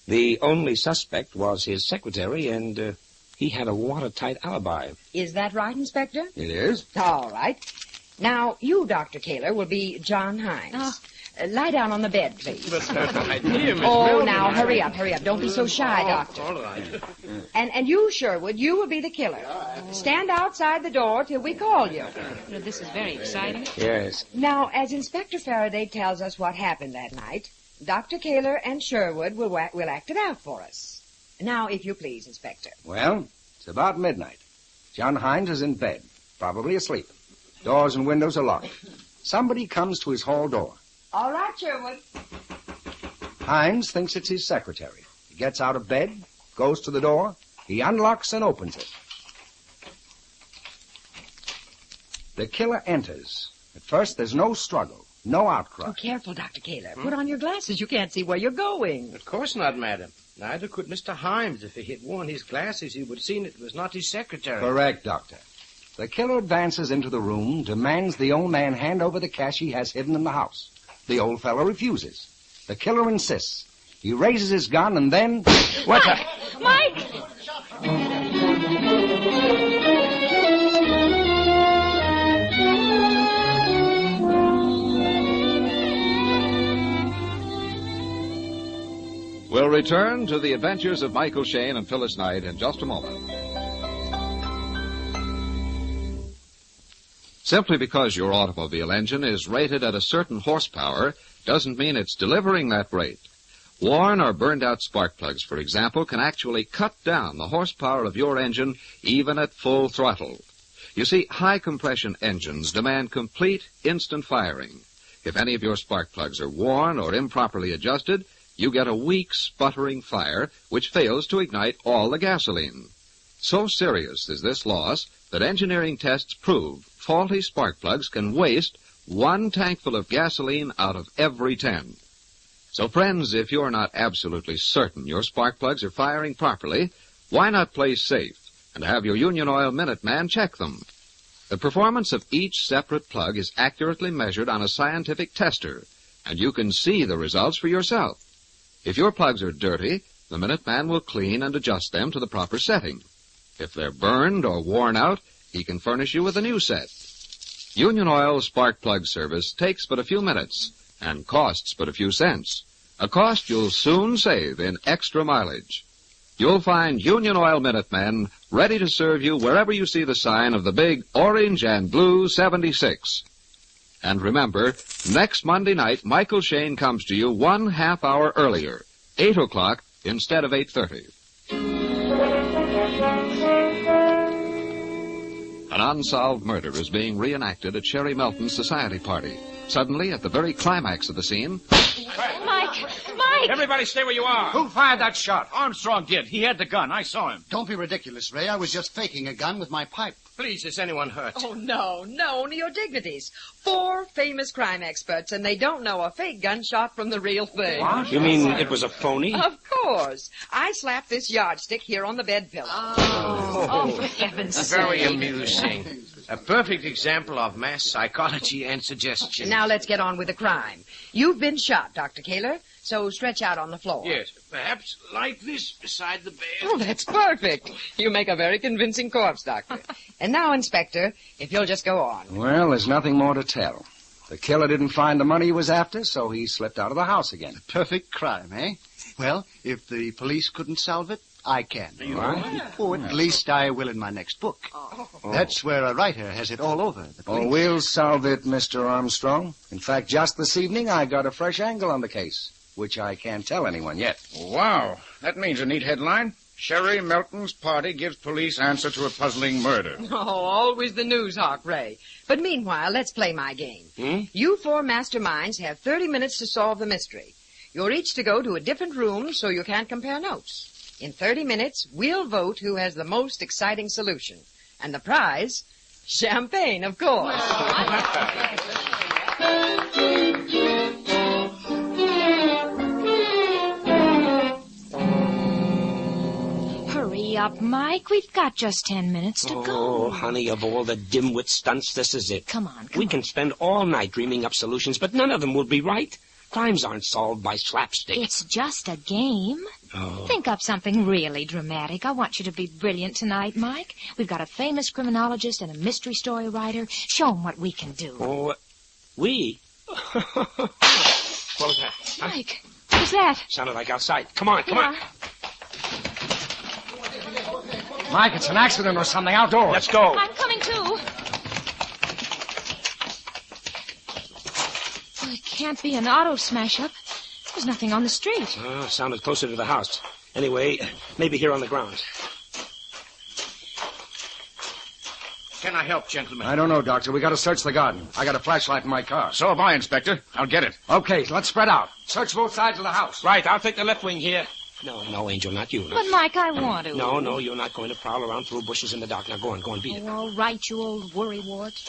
The only suspect was his secretary, and he had a watertight alibi. Is that right, Inspector? It is. All right. Now, you, Dr. Kaler, will be John Himes. Lie down on the bed, please. Now, hurry up. Don't be so shy, Doctor. All right. And you, Sherwood, you will be the killer. Stand outside the door till we call you. This is very exciting. Yes. Now, as Inspector Faraday tells us what happened that night, Dr. Kaler and Sherwood will act it out for us. Now, if you please, Inspector. Well, it's about midnight. John Himes is in bed, probably asleep. Doors and windows are locked. Somebody comes to his hall door. All right, Sherwood. Himes thinks it's his secretary. He gets out of bed, goes to the door, he unlocks and opens it. The killer enters. At first, there's no struggle, no outcry. Oh, careful, Dr. Kaler. Put on your glasses. You can't see where you're going. Of course not, madam. Neither could Mr. Himes. If he had worn his glasses, he would have seen it was not his secretary. Correct, Doctor. The killer advances into the room, demands the old man hand over the cash he has hidden in the house. The old fellow refuses. The killer insists. He raises his gun and then... What the... Mike! We'll return to the adventures of Michael Shane and Phyllis Knight in just a moment. Simply because your automobile engine is rated at a certain horsepower doesn't mean it's delivering that rate. Worn or burned out spark plugs, for example, can actually cut down the horsepower of your engine even at full throttle. You see, high compression engines demand complete instant firing. If any of your spark plugs are worn or improperly adjusted, you get a weak sputtering fire which fails to ignite all the gasoline. So serious is this loss that engineering tests prove faulty spark plugs can waste 1 tankful of gasoline out of every 10. So, friends, if you're not absolutely certain your spark plugs are firing properly, why not play safe and have your Union Oil Minuteman check them? The performance of each separate plug is accurately measured on a scientific tester, and you can see the results for yourself. If your plugs are dirty, the Minuteman will clean and adjust them to the proper setting. If they're burned or worn out, he can furnish you with a new set. Union Oil spark plug service takes but a few minutes and costs but a few cents. A cost you'll soon save in extra mileage. You'll find Union Oil Minutemen ready to serve you wherever you see the sign of the big orange and blue 76. And remember, next Monday night, Michael Shayne comes to you 1/2 hour earlier, 8 o'clock instead of 8:30. An unsolved murder is being reenacted at Sherry Melton's society party. Suddenly, at the very climax of the scene... Mike! Everybody stay where you are. Who fired that shot? Armstrong did. He had the gun. I saw him. Don't be ridiculous, Ray. I was just faking a gun with my pipe. Please, is anyone hurt? Oh, no, only your dignities. 4 famous crime experts, and they don't know a fake gunshot from the real thing. What? You mean it was a phony? Of course. I slapped this yardstick here on the bed pillow. Oh, for heaven's sake. Very amusing. A perfect example of mass psychology and suggestion. Now let's get on with the crime. You've been shot, Dr. Kaler, so stretch out on the floor. Yes, perhaps like this beside the bed. Oh, that's perfect. You make a very convincing corpse, Doctor. And now, Inspector, if you'll just go on. Well, there's nothing more to tell. The killer didn't find the money he was after, so he slipped out of the house again. Perfect crime, eh? Well, if the police couldn't solve it, I can. Oh, at least I will in my next book. That's where a writer has it all over. The police. Oh, we'll solve it, Mr. Armstrong. In fact, just this evening, I got a fresh angle on the case, which I can't tell anyone yet. Wow, that means a neat headline. Sherry Melton's party gives police answer to a puzzling murder. Oh, always the news hawk, Ray. But meanwhile, let's play my game. You 4 masterminds have 30 minutes to solve the mystery. You're each to go to a different room so you can't compare notes. In 30 minutes, we'll vote who has the most exciting solution. And the prize, champagne, of course. Hurry up, Mike. We've got just 10 minutes to go. Oh, honey, of all the dimwit stunts, this is it. Come on. We can spend all night dreaming up solutions, but none of them will be right. Crimes aren't solved by slapstick. It's just a game. Oh. Think up something really dramatic. I want you to be brilliant tonight, Mike. We've got a famous criminologist and a mystery story writer. Show them what we can do. Oh, we? What was that? Huh? Mike, what was that? Sounded like outside. Come on. Mike, it's an accident or something outdoors. Let's go. I'm coming too. Well, it can't be an auto smash-up. There's nothing on the street. Oh, sounded closer to the house. Anyway, maybe here on the grounds. Can I help, gentlemen? I don't know, Doctor. We got to search the garden. I got a flashlight in my car. So have I, Inspector. I'll get it. Okay, let's spread out. Search both sides of the house. Right, I'll take the left wing here. No, Angel, not you. But, Mike, I want to. No, you're not going to prowl around through bushes in the dark. Now, go on, beat it. Oh, all right, you old worrywart.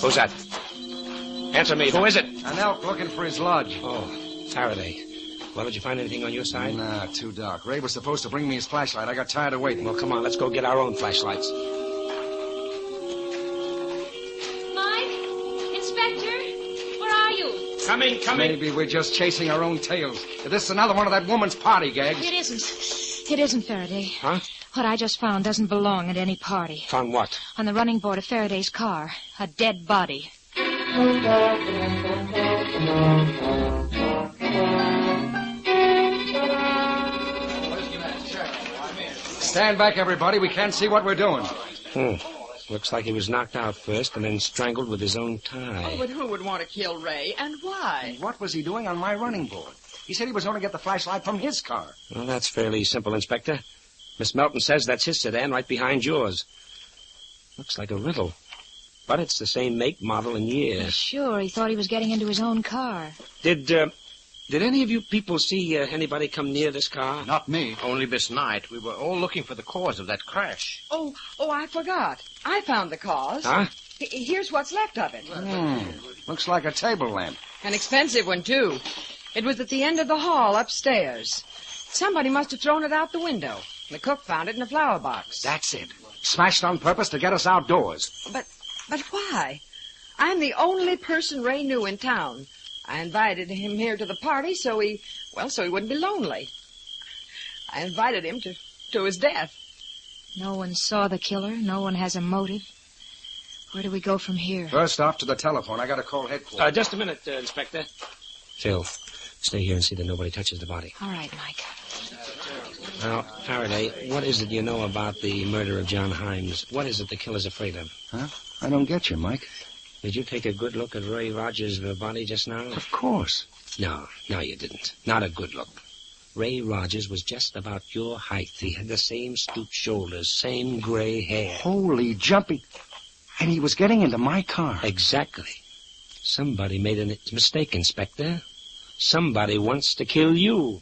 Who's that? Answer me. Who is it? An elk looking for his lodge. Oh, Faraday. Well, did you find anything on your side? Nah, too dark. Ray was supposed to bring me his flashlight. I got tired of waiting. Well, come on, let's go get our own flashlights. Mike? Inspector? Where are you? Coming. Maybe we're just chasing our own tails. If this is another one of that woman's party gags. It isn't. It isn't, Faraday. Huh? What I just found doesn't belong at any party. Found what? On the running board of Faraday's car. A dead body. Stand back, everybody. We can't see what we're doing. Looks like he was knocked out first and then strangled with his own tie. Oh, but who would want to kill Ray, and why? What was he doing on my running board? He said he was going to get the flashlight from his car. Well, that's fairly simple, Inspector. Miss Melton says that's his sedan right behind yours. Looks like a riddle. But it's the same make, model, and year. Sure, he thought he was getting into his own car. Did any of you people see anybody come near this car? Not me. Only this night. We were all looking for the cause of that crash. Oh, I forgot. I found the cause. Huh? Here's what's left of it. Looks like a table lamp. An expensive one, too. It was at the end of the hall upstairs. Somebody must have thrown it out the window. The cook found it in a flower box. That's it. Smashed on purpose to get us outdoors. But why? I'm the only person Ray knew in town. I invited him here to the party so he wouldn't be lonely. I invited him to his death. No one saw the killer. No one has a motive. Where do we go from here? First off to the telephone. I got to call headquarters. Just a minute, Inspector. Phil, stay here and see that nobody touches the body. All right, Mike. Now, Faraday, what is it you know about the murder of John Himes? What is it the killer's afraid of? Huh? I don't get you, Mike. Did you take a good look at Ray Rogers' body just now? Of course. No, you didn't. Not a good look. Ray Rogers was just about your height. He had the same stooped shoulders, same gray hair. Holy jumping. And he was getting into my car. Exactly. Somebody made a mistake, Inspector. Somebody wants to kill you.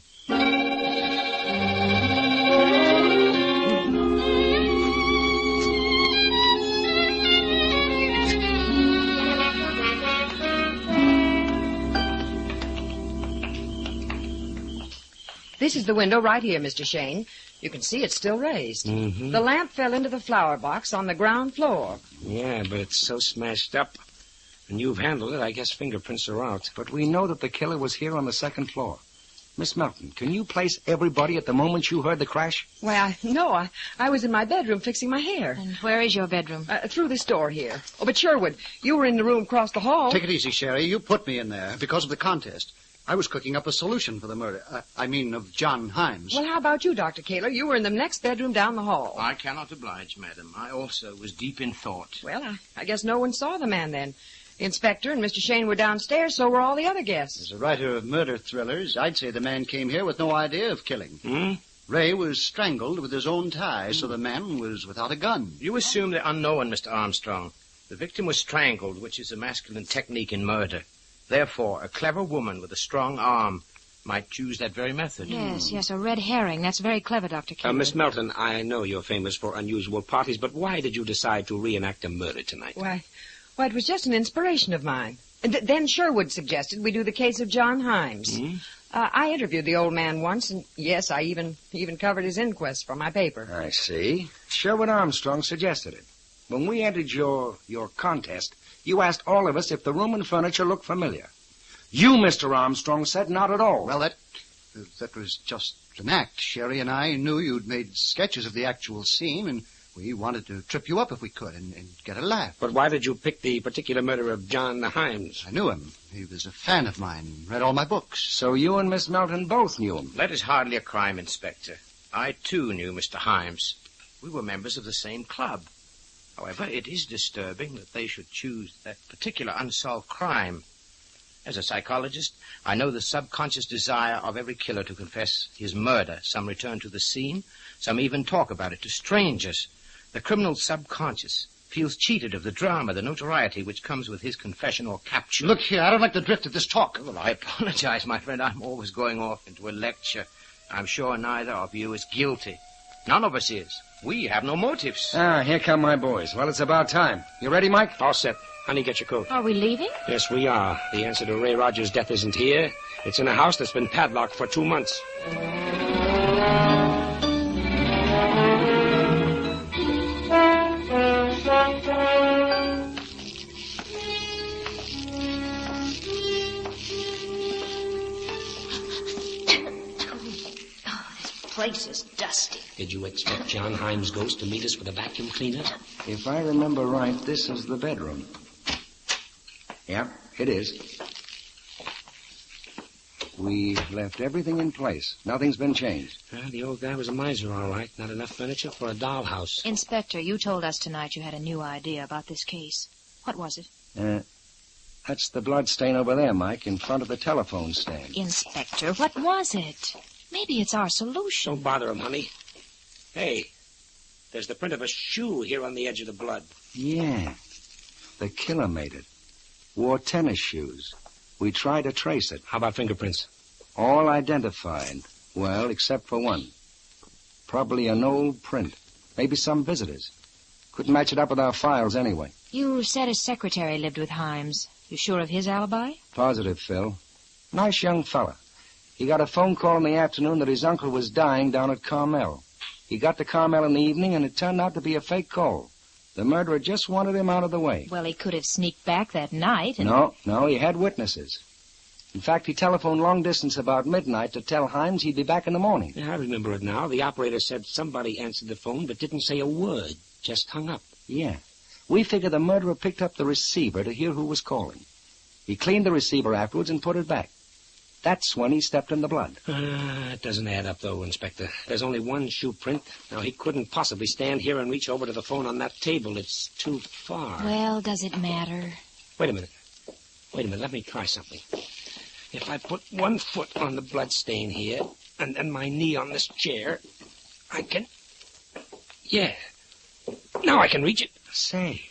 This is the window right here, Mr. Shane. You can see it's still raised. Mm-hmm. The lamp fell into the flower box on the ground floor. Yeah, but it's so smashed up. And you've handled it. I guess fingerprints are out. But we know that the killer was here on the second floor. Miss Melton, can you place everybody at the moment you heard the crash? Why, I was in my bedroom fixing my hair. And where is your bedroom? Through this door here. Oh, but Sherwood, you were in the room across the hall. Take it easy, Sherry. You put me in there because of the contest. I was cooking up a solution for the murder. Of John Himes. Well, how about you, Dr. Kaler? You were in the next bedroom down the hall. I cannot oblige, madam. I also was deep in thought. Well, I guess no one saw the man then. The inspector and Mr. Shane were downstairs, so were all the other guests. As a writer of murder thrillers, I'd say the man came here with no idea of killing. Ray was strangled with his own tie, so the man was without a gun. You assume the unknown, Mr. Armstrong. The victim was strangled, which is a masculine technique in murder. Therefore, a clever woman with a strong arm might choose that very method. Yes, a red herring. That's very clever, Dr. Kaler. Miss Melton, I know you're famous for unusual parties, but why did you decide to reenact a murder tonight? Why, it was just an inspiration of mine. And then Sherwood suggested we do the case of John Himes. I interviewed the old man once, and yes, I even covered his inquest for my paper. I see. Sherwood Armstrong suggested it. When we entered your contest, you asked all of us if the room and furniture looked familiar. You, Mr. Armstrong, said not at all. Well, that was just an act. Sherry and I knew you'd made sketches of the actual scene, and we wanted to trip you up if we could and get a laugh. But why did you pick the particular murder of John Himes? I knew him. He was a fan of mine, read all my books. So you and Miss Melton both knew him? That is hardly a crime, Inspector. I, too, knew Mr. Himes. We were members of the same club. However, it is disturbing that they should choose that particular unsolved crime. As a psychologist, I know the subconscious desire of every killer to confess his murder. Some return to the scene. Some even talk about it to strangers. The criminal subconscious feels cheated of the drama, the notoriety which comes with his confession or capture. Look here, I don't like the drift of this talk. Well, I apologize, my friend. I'm always going off into a lecture. I'm sure neither of you is guilty. None of us is. We have no motives. Here come my boys. Well, it's about time. You ready, Mike? All set. Honey, get your coat. Are we leaving? Yes, we are. The answer to Ray Rogers' death isn't here. It's in a house that's been padlocked for 2 months. Place is dusty. Did you expect John Himes' ghost to meet us with a vacuum cleaner? If I remember right, this is the bedroom. Yeah, it is. We left everything in place. Nothing's been changed. Well, the old guy was a miser, all right. Not enough furniture for a dollhouse. Inspector, you told us tonight you had a new idea about this case. What was it? That's the blood stain over there, Mike, in front of the telephone stand. Inspector, what was it? Maybe it's our solution. Don't bother him, honey. Hey, there's the print of a shoe here on the edge of the blood. Yeah. The killer made it. Wore tennis shoes. We tried to trace it. How about fingerprints? All identified. Well, except for one. Probably an old print. Maybe some visitors. Couldn't match it up with our files anyway. You said his secretary lived with Himes. You sure of his alibi? Positive, Phil. Nice young fella. He got a phone call in the afternoon that his uncle was dying down at Carmel. He got to Carmel in the evening, and it turned out to be a fake call. The murderer just wanted him out of the way. Well, he could have sneaked back that night and... No, he had witnesses. In fact, he telephoned long distance about midnight to tell Himes he'd be back in the morning. Yeah, I remember it now. The operator said somebody answered the phone but didn't say a word. Just hung up. Yeah. We figure the murderer picked up the receiver to hear who was calling. He cleaned the receiver afterwards and put it back. That's when he stepped in the blood. It doesn't add up, though, Inspector. There's only one shoe print. Now, he couldn't possibly stand here and reach over to the phone on that table. It's too far. Well, does it matter? Wait a minute. Let me try something. If I put one foot on the bloodstain here and then my knee on this chair, I can... Yeah. Now I can reach it. Say,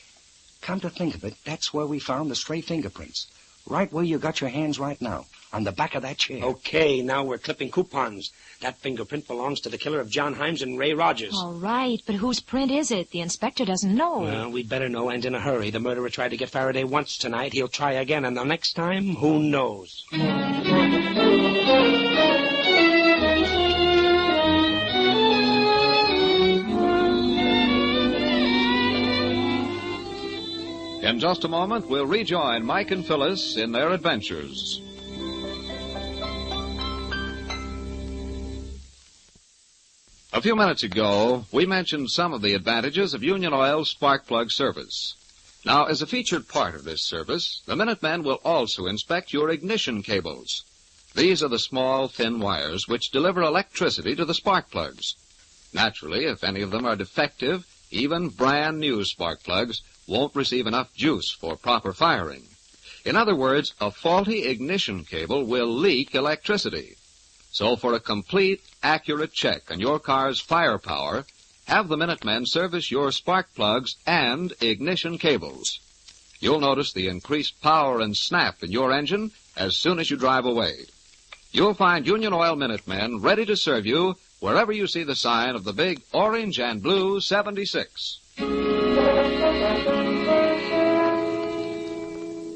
come to think of it, that's where we found the stray fingerprints. Right where you got your hands right now, on the back of that chair. Okay, now we're clipping coupons. That fingerprint belongs to the killer of John Himes and Ray Rogers. All right, but whose print is it? The inspector doesn't know. Well, we'd better know, and in a hurry. The murderer tried to get Faraday once tonight. He'll try again, and the next time, who knows? In just a moment, we'll rejoin Mike and Phyllis in their adventures. A few minutes ago, we mentioned some of the advantages of Union Oil's spark plug service. Now, as a featured part of this service, the Minutemen will also inspect your ignition cables. These are the small, thin wires which deliver electricity to the spark plugs. Naturally, if any of them are defective, even brand new spark plugs won't receive enough juice for proper firing. In other words, a faulty ignition cable will leak electricity. So for a complete, accurate check on your car's firepower, have the Minutemen service your spark plugs and ignition cables. You'll notice the increased power and snap in your engine as soon as you drive away. You'll find Union Oil Minutemen ready to serve you wherever you see the sign of the big orange and blue 76.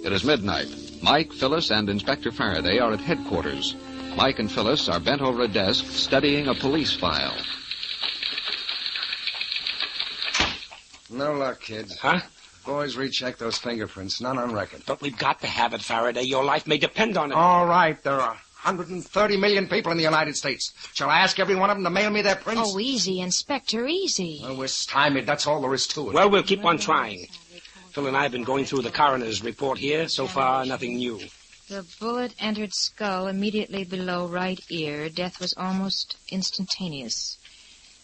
It is midnight. Mike, Phyllis, and Inspector Faraday are at headquarters. Mike and Phyllis are bent over a desk studying a police file. No luck, kids. Huh? Boys recheck those fingerprints. None on record. But we've got to have it, Faraday. Your life may depend on it. All right, there are 130 million people in the United States. Shall I ask every one of them to mail me their prints? Oh, easy, Inspector, easy. Well, we're stymied. That's all there is to it. Well, we'll keep on trying. Phil and I have been going through the coroner's report here. So far, nothing new. The bullet entered skull immediately below right ear. Death was almost instantaneous.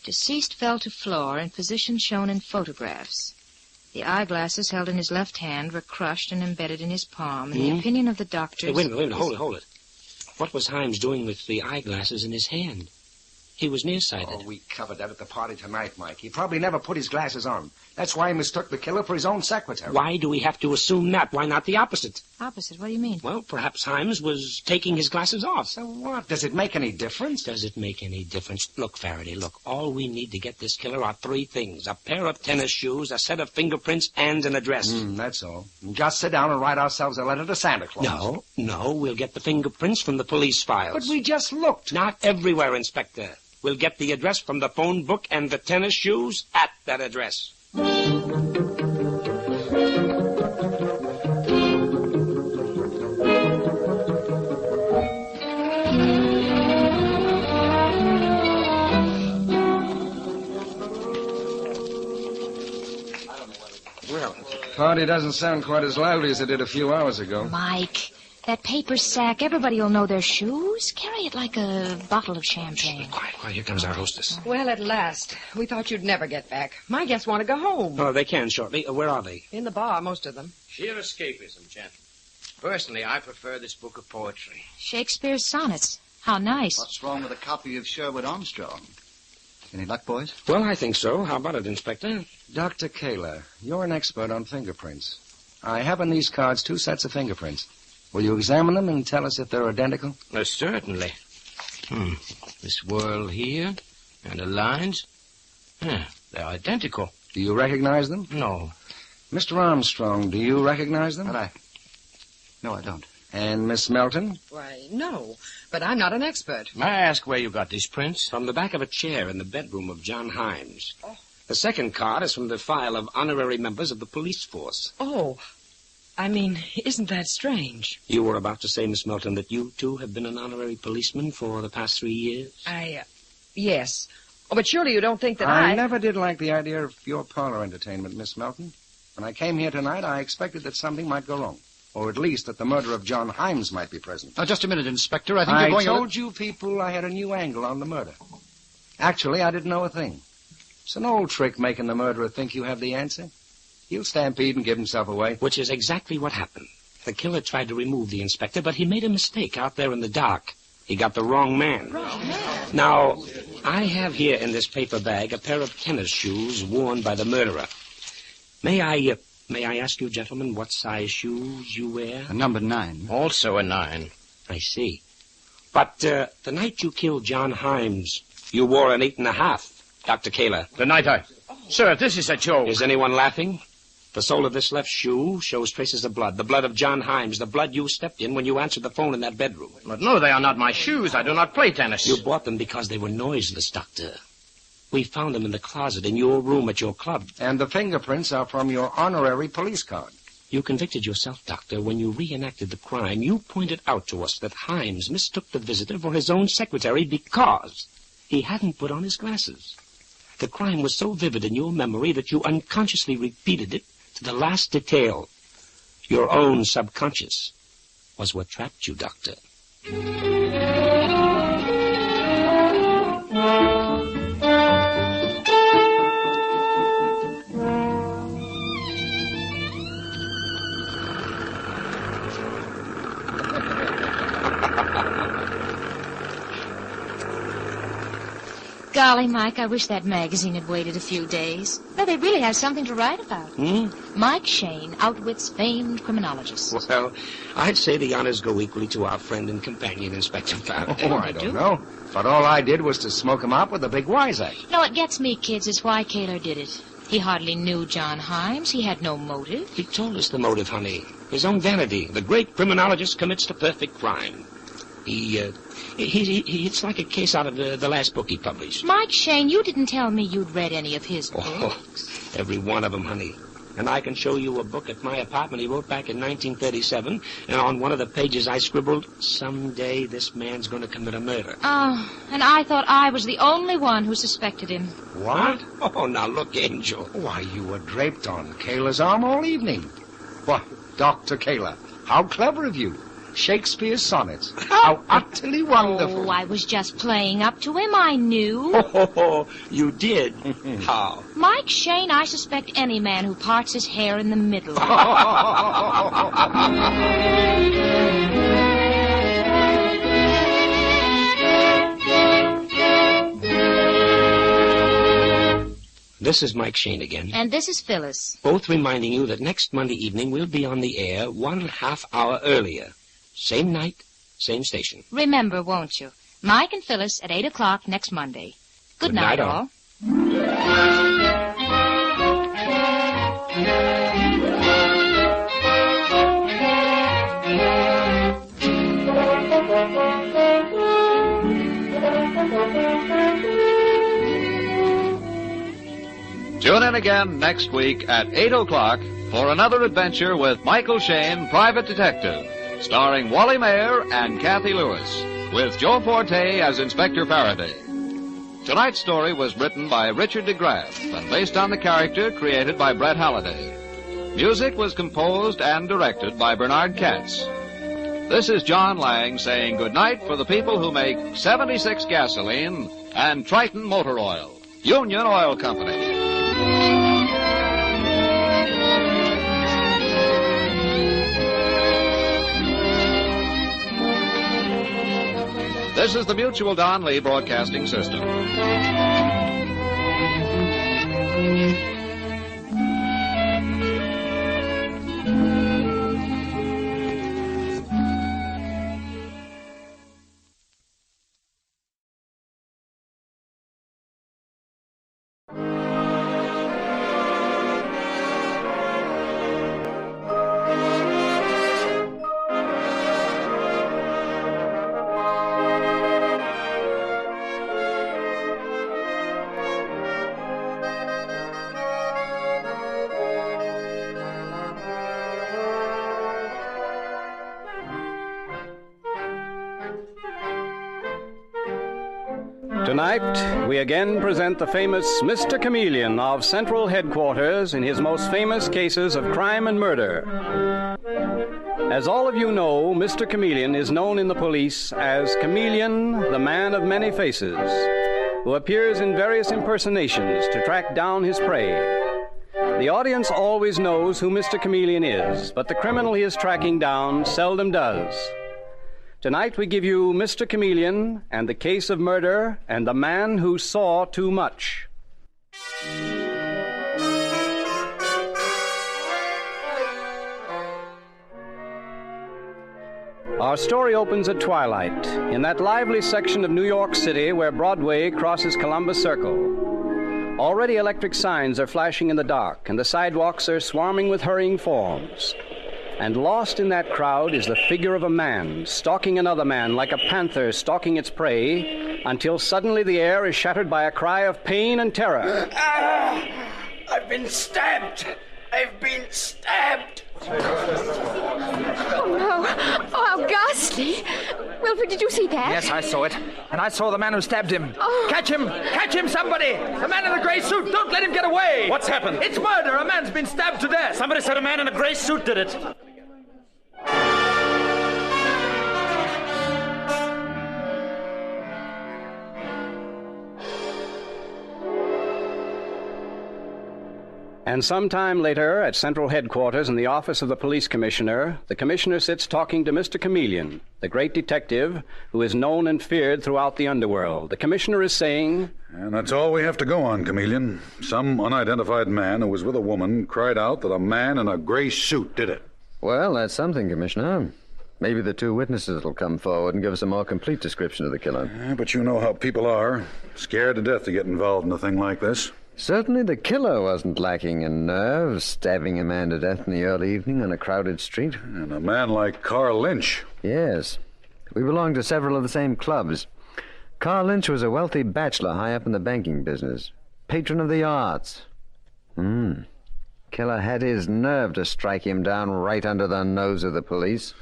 Deceased fell to floor in position shown in photographs. The eyeglasses held in his left hand were crushed and embedded in his palm. In the opinion of the doctors... Hey, wait a minute, hold it. What was Himes doing with the eyeglasses in his hand? He was nearsighted. Oh, we covered that at the party tonight, Mike. He probably never put his glasses on. That's why he mistook the killer for his own secretary. Why do we have to assume that? Why not the opposite? Opposite? What do you mean? Well, perhaps Himes was taking his glasses off. So what? Does it make any difference? Does it make any difference? Look, Faraday, look. All we need to get this killer are three things. A pair of tennis shoes, a set of fingerprints, and an address. That's all. Just sit down and write ourselves a letter to Santa Claus. No. We'll get the fingerprints from the police files. But we just looked. Not everywhere, Inspector. We'll get the address from the phone book and the tennis shoes at that address. Well, party doesn't sound quite as lively as it did a few hours ago. Mike, that paper sack, everybody will know their shoes. Carry it like a bottle of champagne. Quiet. Here comes our hostess. Well, at last. We thought you'd never get back. My guests want to go home. Oh, they can shortly. Where are they? In the bar, most of them. Sheer escapism, gentlemen. Personally, I prefer this book of poetry. Shakespeare's sonnets. How nice. What's wrong with a copy of Sherwood Armstrong? Any luck, boys? Well, I think so. How about it, Inspector? Dr. Kaler, you're an expert on fingerprints. I have in these cards 2 sets of fingerprints. Will you examine them and tell us if they're identical? Certainly. This whorl here and the lines. They're identical. Do you recognize them? No. Mr. Armstrong, do you recognize them? No, I don't. And Miss Melton? Why, no, but I'm not an expert. May I ask where you got these prints? From the back of a chair in the bedroom of John Himes. The second card is from the file of honorary members of the police force. Oh, I mean, isn't that strange? You were about to say, Miss Melton, that you, too, have been an honorary policeman for the past 3 years? Yes. Oh, but surely you don't think that I never did like the idea of your parlor entertainment, Miss Melton. When I came here tonight, I expected that something might go wrong. Or at least that the murder of John Himes might be present. Now, just a minute, Inspector. I think you're going... I told you people I had a new angle on the murder. Actually, I didn't know a thing. It's an old trick making the murderer think you have the answer. He'll stampede and give himself away. Which is exactly what happened. The killer tried to remove the inspector, but he made a mistake out there in the dark. He got the wrong man. Now, I have here in this paper bag a pair of tennis shoes worn by the murderer. May I ask you, gentlemen, what size shoes you wear? A number 9. Also a 9. I see. But the night you killed John Himes, you wore an 8.5, Dr. Kaler. The night I... Sir, this is a joke. Is anyone laughing? The sole of this left shoe shows traces of blood. The blood of John Himes, the blood you stepped in when you answered the phone in that bedroom. But no, they are not my shoes. I do not play tennis. You bought them because they were noiseless, Doctor. We found them in the closet in your room at your club. And the fingerprints are from your honorary police card. You convicted yourself, Doctor. When you reenacted the crime, you pointed out to us that Himes mistook the visitor for his own secretary because he hadn't put on his glasses. The crime was so vivid in your memory that you unconsciously repeated it to the last detail. Your own subconscious was what trapped you, Doctor. Golly, Mike, I wish that magazine had waited a few days. No, they really have something to write about. Mike Shane outwits famed criminologists. Well, I'd say the honors go equally to our friend and companion, Inspector Faraday. Oh, I don't know. But all I did was to smoke him out with a big wiseack. No, it gets me, kids, is why Kaler did it. He hardly knew John Himes. He had no motive. He told us the motive, honey. His own vanity. The great criminologist commits the perfect crime. It's like a case out of the last book he published. Mike Shane, you didn't tell me you'd read any of his books. Every one of them, honey. And I can show you a book at my apartment he wrote back in 1937, and on one of the pages I scribbled, "Someday this man's going to commit a murder." Oh, and I thought I was the only one who suspected him. What? Oh, now look, Angel. Why, you were draped on Kaler's arm all evening. Why, Dr. Kaler, how clever of you. Shakespeare's sonnets. How utterly wonderful. Oh, I was just playing up to him. I knew. Oh, you did? How? Mike Shane, I suspect any man who parts his hair in the middle. This is Mike Shane again. And this is Phyllis. Both reminding you that next Monday evening we'll be on the air 1/2 hour earlier. Same night, same station. Remember, won't you? Mike and Phyllis at 8 o'clock next Monday. Good night, all. Tune in again next week at 8 o'clock for another adventure with Michael Shane, Private Detective, starring Wally Mayer and Kathy Lewis, with Joe Forte as Inspector Faraday. Tonight's story was written by Richard DeGraff and based on the character created by Brett Halliday. Music was composed and directed by Bernard Katz. This is John Lang saying goodnight for the people who make 76 gasoline and Triton Motor Oil, Union Oil Company. This is the Mutual Don Lee Broadcasting System. Tonight, we again present the famous Mr. Chameleon of Central Headquarters in his most famous cases of crime and murder. As all of you know, Mr. Chameleon is known in the police as Chameleon, the man of many faces, who appears in various impersonations to track down his prey. The audience always knows who Mr. Chameleon is, but the criminal he is tracking down seldom does. Tonight we give you Mr. Chameleon and the case of murder and the man who saw too much. Our story opens at twilight, in that lively section of New York City where Broadway crosses Columbus Circle. Already electric signs are flashing in the dark, and the sidewalks are swarming with hurrying forms. And lost in that crowd is the figure of a man, stalking another man like a panther stalking its prey, until suddenly the air is shattered by a cry of pain and terror. I've been stabbed! I've been stabbed! Oh, no. Oh, how ghastly. Wilfred, did you see that? Yes, I saw it. And I saw the man who stabbed him. Oh. Catch him! Catch him, somebody! The man in the gray suit! Don't let him get away! What's happened? It's murder! A man's been stabbed to death! Somebody said a man in a gray suit did it. And some time later, at Central Headquarters in the office of the police commissioner, the commissioner sits talking to Mr. Chameleon, the great detective who is known and feared throughout the underworld. The commissioner is saying... And that's all we have to go on, Chameleon. Some unidentified man who was with a woman cried out that a man in a gray suit did it. Well, that's something, Commissioner. Maybe the two witnesses will come forward and give us a more complete description of the killer. Yeah, but you know how people are. Scared to death to get involved in a thing like this. Certainly the killer wasn't lacking in nerve, stabbing a man to death in the early evening on a crowded street. And a man like Carl Lynch. Yes. We belonged to several of the same clubs. Carl Lynch was a wealthy bachelor high up in the banking business. Patron of the arts. Killer had his nerve to strike him down right under the nose of the police.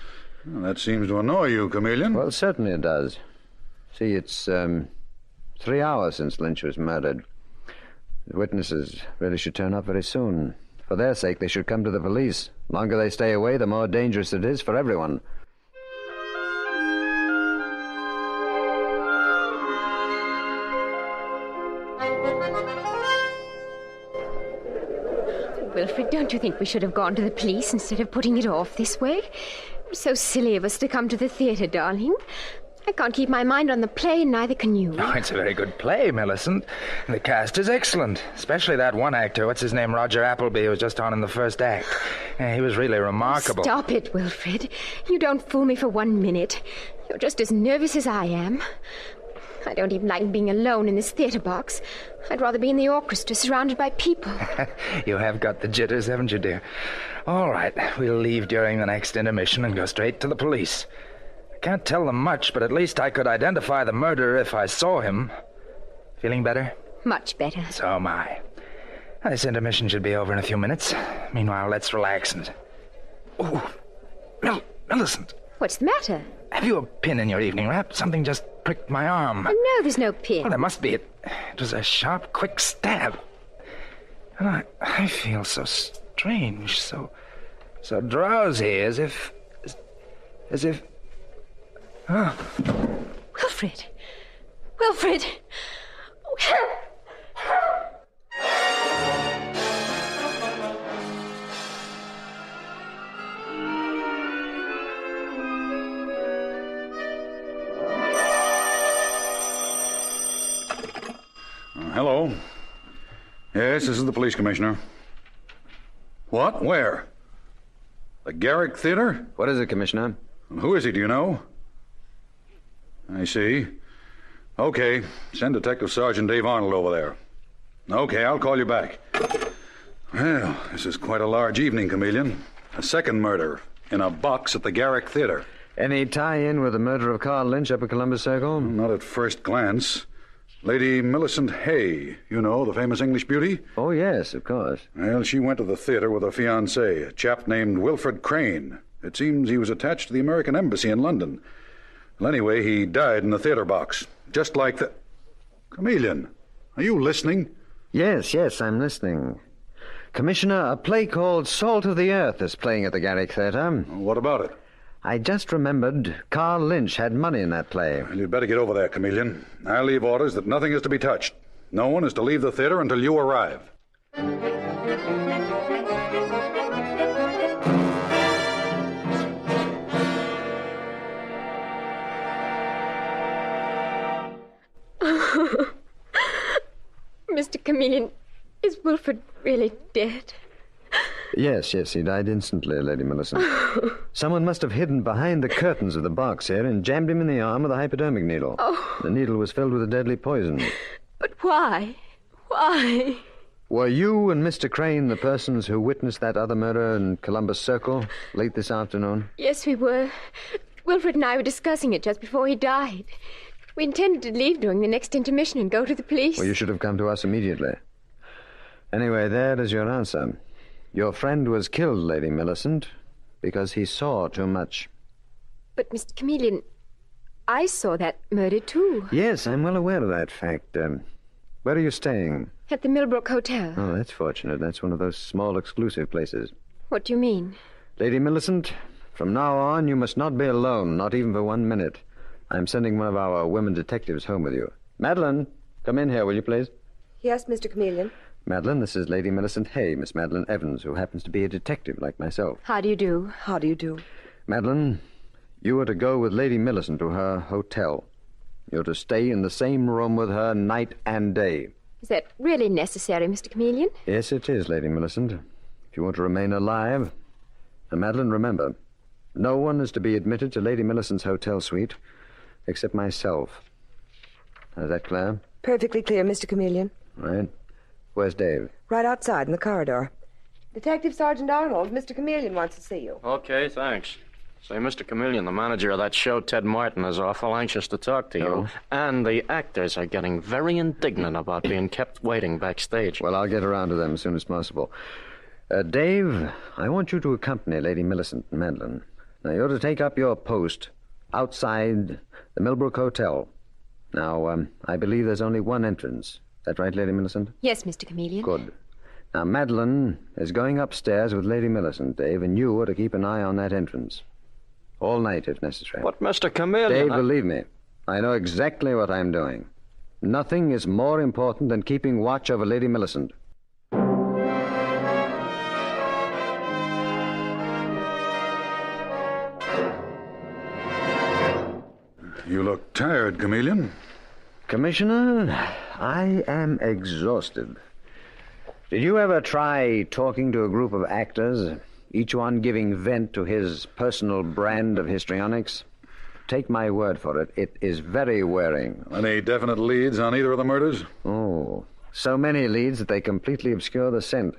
Well, that seems to annoy you, Chameleon. Well, certainly it does. See, it's 3 hours since Lynch was murdered. The witnesses really should turn up very soon. For their sake, they should come to the police. The longer they stay away, the more dangerous it is for everyone. Wilfred, don't you think we should have gone to the police instead of putting it off this way? It was so silly of us to come to the theater, darling. I can't keep my mind on the play, and neither can you. Oh, it's a very good play, Millicent. The cast is excellent, especially that one actor, what's his name, Roger Appleby, who was just on in the first act. He was really remarkable. Stop it, Wilfred. You don't fool me for 1 minute. You're just as nervous as I am. I don't even like being alone in this theater box. I'd rather be in the orchestra, surrounded by people. You have got the jitters, haven't you, dear? All right, we'll leave during the next intermission and go straight to the police. Can't tell them much, but at least I could identify the murderer if I saw him. Feeling better? Much better. So am I. This intermission should be over in a few minutes. Meanwhile, let's relax and... Oh, Millicent. What's the matter? Have you a pin in your evening wrap? Something just pricked my arm. Oh, no, there's no pin. Well, there must be. It was a sharp, quick stab. And I feel so strange, so drowsy, as if... Oh. Wilfred! Wilfred! Hello. Yes, this is the police commissioner. What? Where? The Garrick Theater? What is it, Commissioner? Who is he, do you know? I see. Okay, send Detective Sergeant Dave Arnold over there. Okay, I'll call you back. Well, this is quite a large evening, Chameleon. A second murder in a box at the Garrick Theater. Any tie-in with the murder of Carl Lynch up at Columbus Circle? Not at first glance. Lady Millicent Hay, you know, the famous English beauty? Oh, yes, of course. Well, she went to the theater with her fiancé, a chap named Wilfred Crane. It seems he was attached to the American Embassy in London. Well, anyway, he died in the theater box, just like the... Chameleon, are you listening? Yes, I'm listening. Commissioner, a play called Salt of the Earth is playing at the Garrick Theatre. What about it? I just remembered Carl Lynch had money in that play. Well, you'd better get over there, Chameleon. I'll leave orders that nothing is to be touched. No one is to leave the theater until you arrive. Mr. Chameleon, is Wilfred really dead? Yes, he died instantly, Lady Millicent. Someone must have hidden behind the curtains of the box here and jammed him in the arm with a hypodermic needle. Oh. The needle was filled with a deadly poison. But why? Why? Were you and Mr. Crane the persons who witnessed that other murder in Columbus Circle late this afternoon? Yes, we were. Wilfred and I were discussing it just before he died. We intended to leave during the next intermission and go to the police. Well, you should have come to us immediately. Anyway, there is your answer. Your friend was killed, Lady Millicent, because he saw too much. But, Mr. Chameleon, I saw that murder, too. Yes, I'm well aware of that fact. Where are you staying? At the Millbrook Hotel. Oh, that's fortunate. That's one of those small, exclusive places. What do you mean? Lady Millicent, from now on, you must not be alone, not even for 1 minute. I'm sending one of our women detectives home with you. Madeline, come in here, will you, please? Yes, Mr. Chameleon. Madeline, this is Lady Millicent Hay, Miss Madeline Evans, who happens to be a detective like myself. How do you do? How do you do? Madeline, you are to go with Lady Millicent to her hotel. You're to stay in the same room with her night and day. Is that really necessary, Mr. Chameleon? Yes, it is, Lady Millicent. If you want to remain alive. And Madeline, remember, no one is to be admitted to Lady Millicent's hotel suite except myself. Is that clear? Perfectly clear, Mr. Chameleon. Right. Where's Dave? Right outside in the corridor. Detective Sergeant Arnold, Mr. Chameleon wants to see you. Okay, thanks. Say, Mr. Chameleon, the manager of that show, Ted Martin, is awful anxious to talk to you. Oh. And the actors are getting very indignant about being kept waiting backstage. Well, I'll get around to them as soon as possible. Dave, I want you to accompany Lady Millicent and Madeline. Now, you're to take up your post outside the Millbrook Hotel. Now, I believe there's only one entrance. Is that right, Lady Millicent? Yes, Mr. Chameleon. Good. Now, Madeline is going upstairs with Lady Millicent, Dave, and you are to keep an eye on that entrance. All night, if necessary. But, Mr. Chameleon... Dave, believe me, I know exactly what I'm doing. Nothing is more important than keeping watch over Lady Millicent. You look tired, Chameleon. Commissioner, I am exhausted. Did you ever try talking to a group of actors, each one giving vent to his personal brand of histrionics? Take my word for it, it is very wearing. Any definite leads on either of the murders? Oh, so many leads that they completely obscure the scent.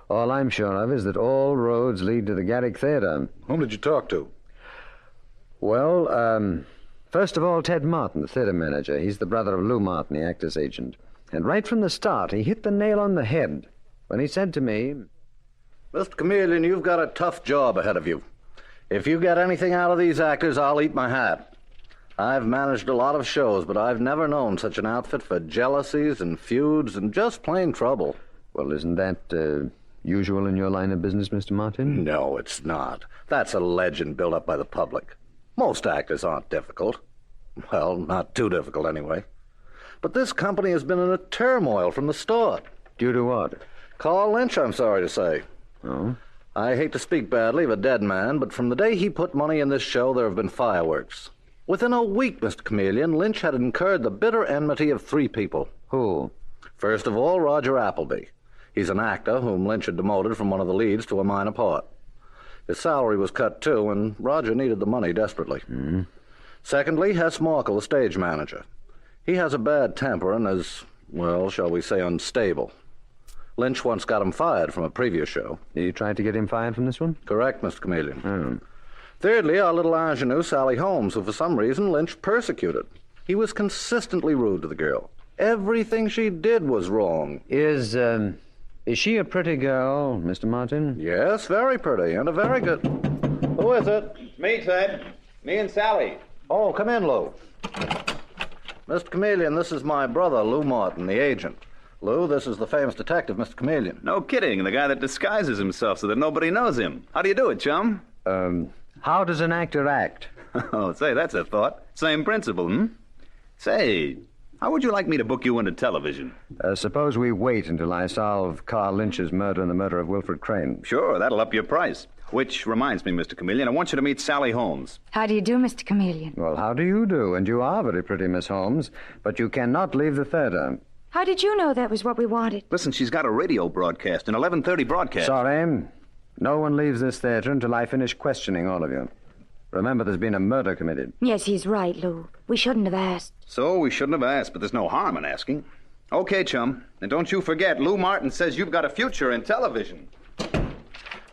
All I'm sure of is that all roads lead to the Garrick Theatre. Whom did you talk to? Well, first of all, Ted Martin, the theatre manager. He's the brother of Lou Martin, the actor's agent. And right from the start, he hit the nail on the head when he said to me, Mr. Chameleon, you've got a tough job ahead of you. If you get anything out of these actors, I'll eat my hat. I've managed a lot of shows, but I've never known such an outfit for jealousies and feuds and just plain trouble. Well, isn't that usual in your line of business, Mr. Martin? No, it's not. That's a legend built up by the public. Most actors aren't difficult. Well, not too difficult, anyway. But this company has been in a turmoil from the start. Due to what? Carl Lynch, I'm sorry to say. Oh? I hate to speak badly of a dead man, but from the day he put money in this show, there have been fireworks. Within a week, Mr. Chameleon, Lynch had incurred the bitter enmity of 3 people. Who? First of all, Roger Appleby. He's an actor whom Lynch had demoted from one of the leads to a minor part. His salary was cut, too, and Roger needed the money desperately. Mm-hmm. Secondly, Hess Markle, the stage manager. He has a bad temper and is, well, shall we say, unstable. Lynch once got him fired from a previous show. You tried to get him fired from this one? Correct, Mr. Chameleon. Oh. Thirdly, our little ingenue, Sally Holmes, who for some reason Lynch persecuted. He was consistently rude to the girl. Everything she did was wrong. Is she a pretty girl, Mr. Martin? Yes, very pretty, and a very good... Who is it? It's me, Ted. Me and Sally. Oh, come in, Lou. Mr. Chameleon, this is my brother, Lou Martin, the agent. Lou, this is the famous detective, Mr. Chameleon. No kidding. The guy that disguises himself so that nobody knows him. How do you do it, chum? How does an actor act? Oh, say, that's a thought. Same principle, hmm? Say, how would you like me to book you into television? Suppose we wait until I solve Carl Lynch's murder and the murder of Wilfred Crane. Sure, that'll up your price. Which reminds me, Mr. Chameleon, I want you to meet Sally Holmes. How do you do, Mr. Chameleon? Well, how do you do? And you are very pretty, Miss Holmes. But you cannot leave the theater. How did you know that was what we wanted? Listen, she's got a radio broadcast, an 11:30 broadcast. Sorry. No one leaves this theater until I finish questioning all of you. Remember, there's been a murder committed. Yes, he's right, Lou. We shouldn't have asked. So we shouldn't have asked, but there's no harm in asking. Okay, chum. And don't you forget, Lou Martin says you've got a future in television.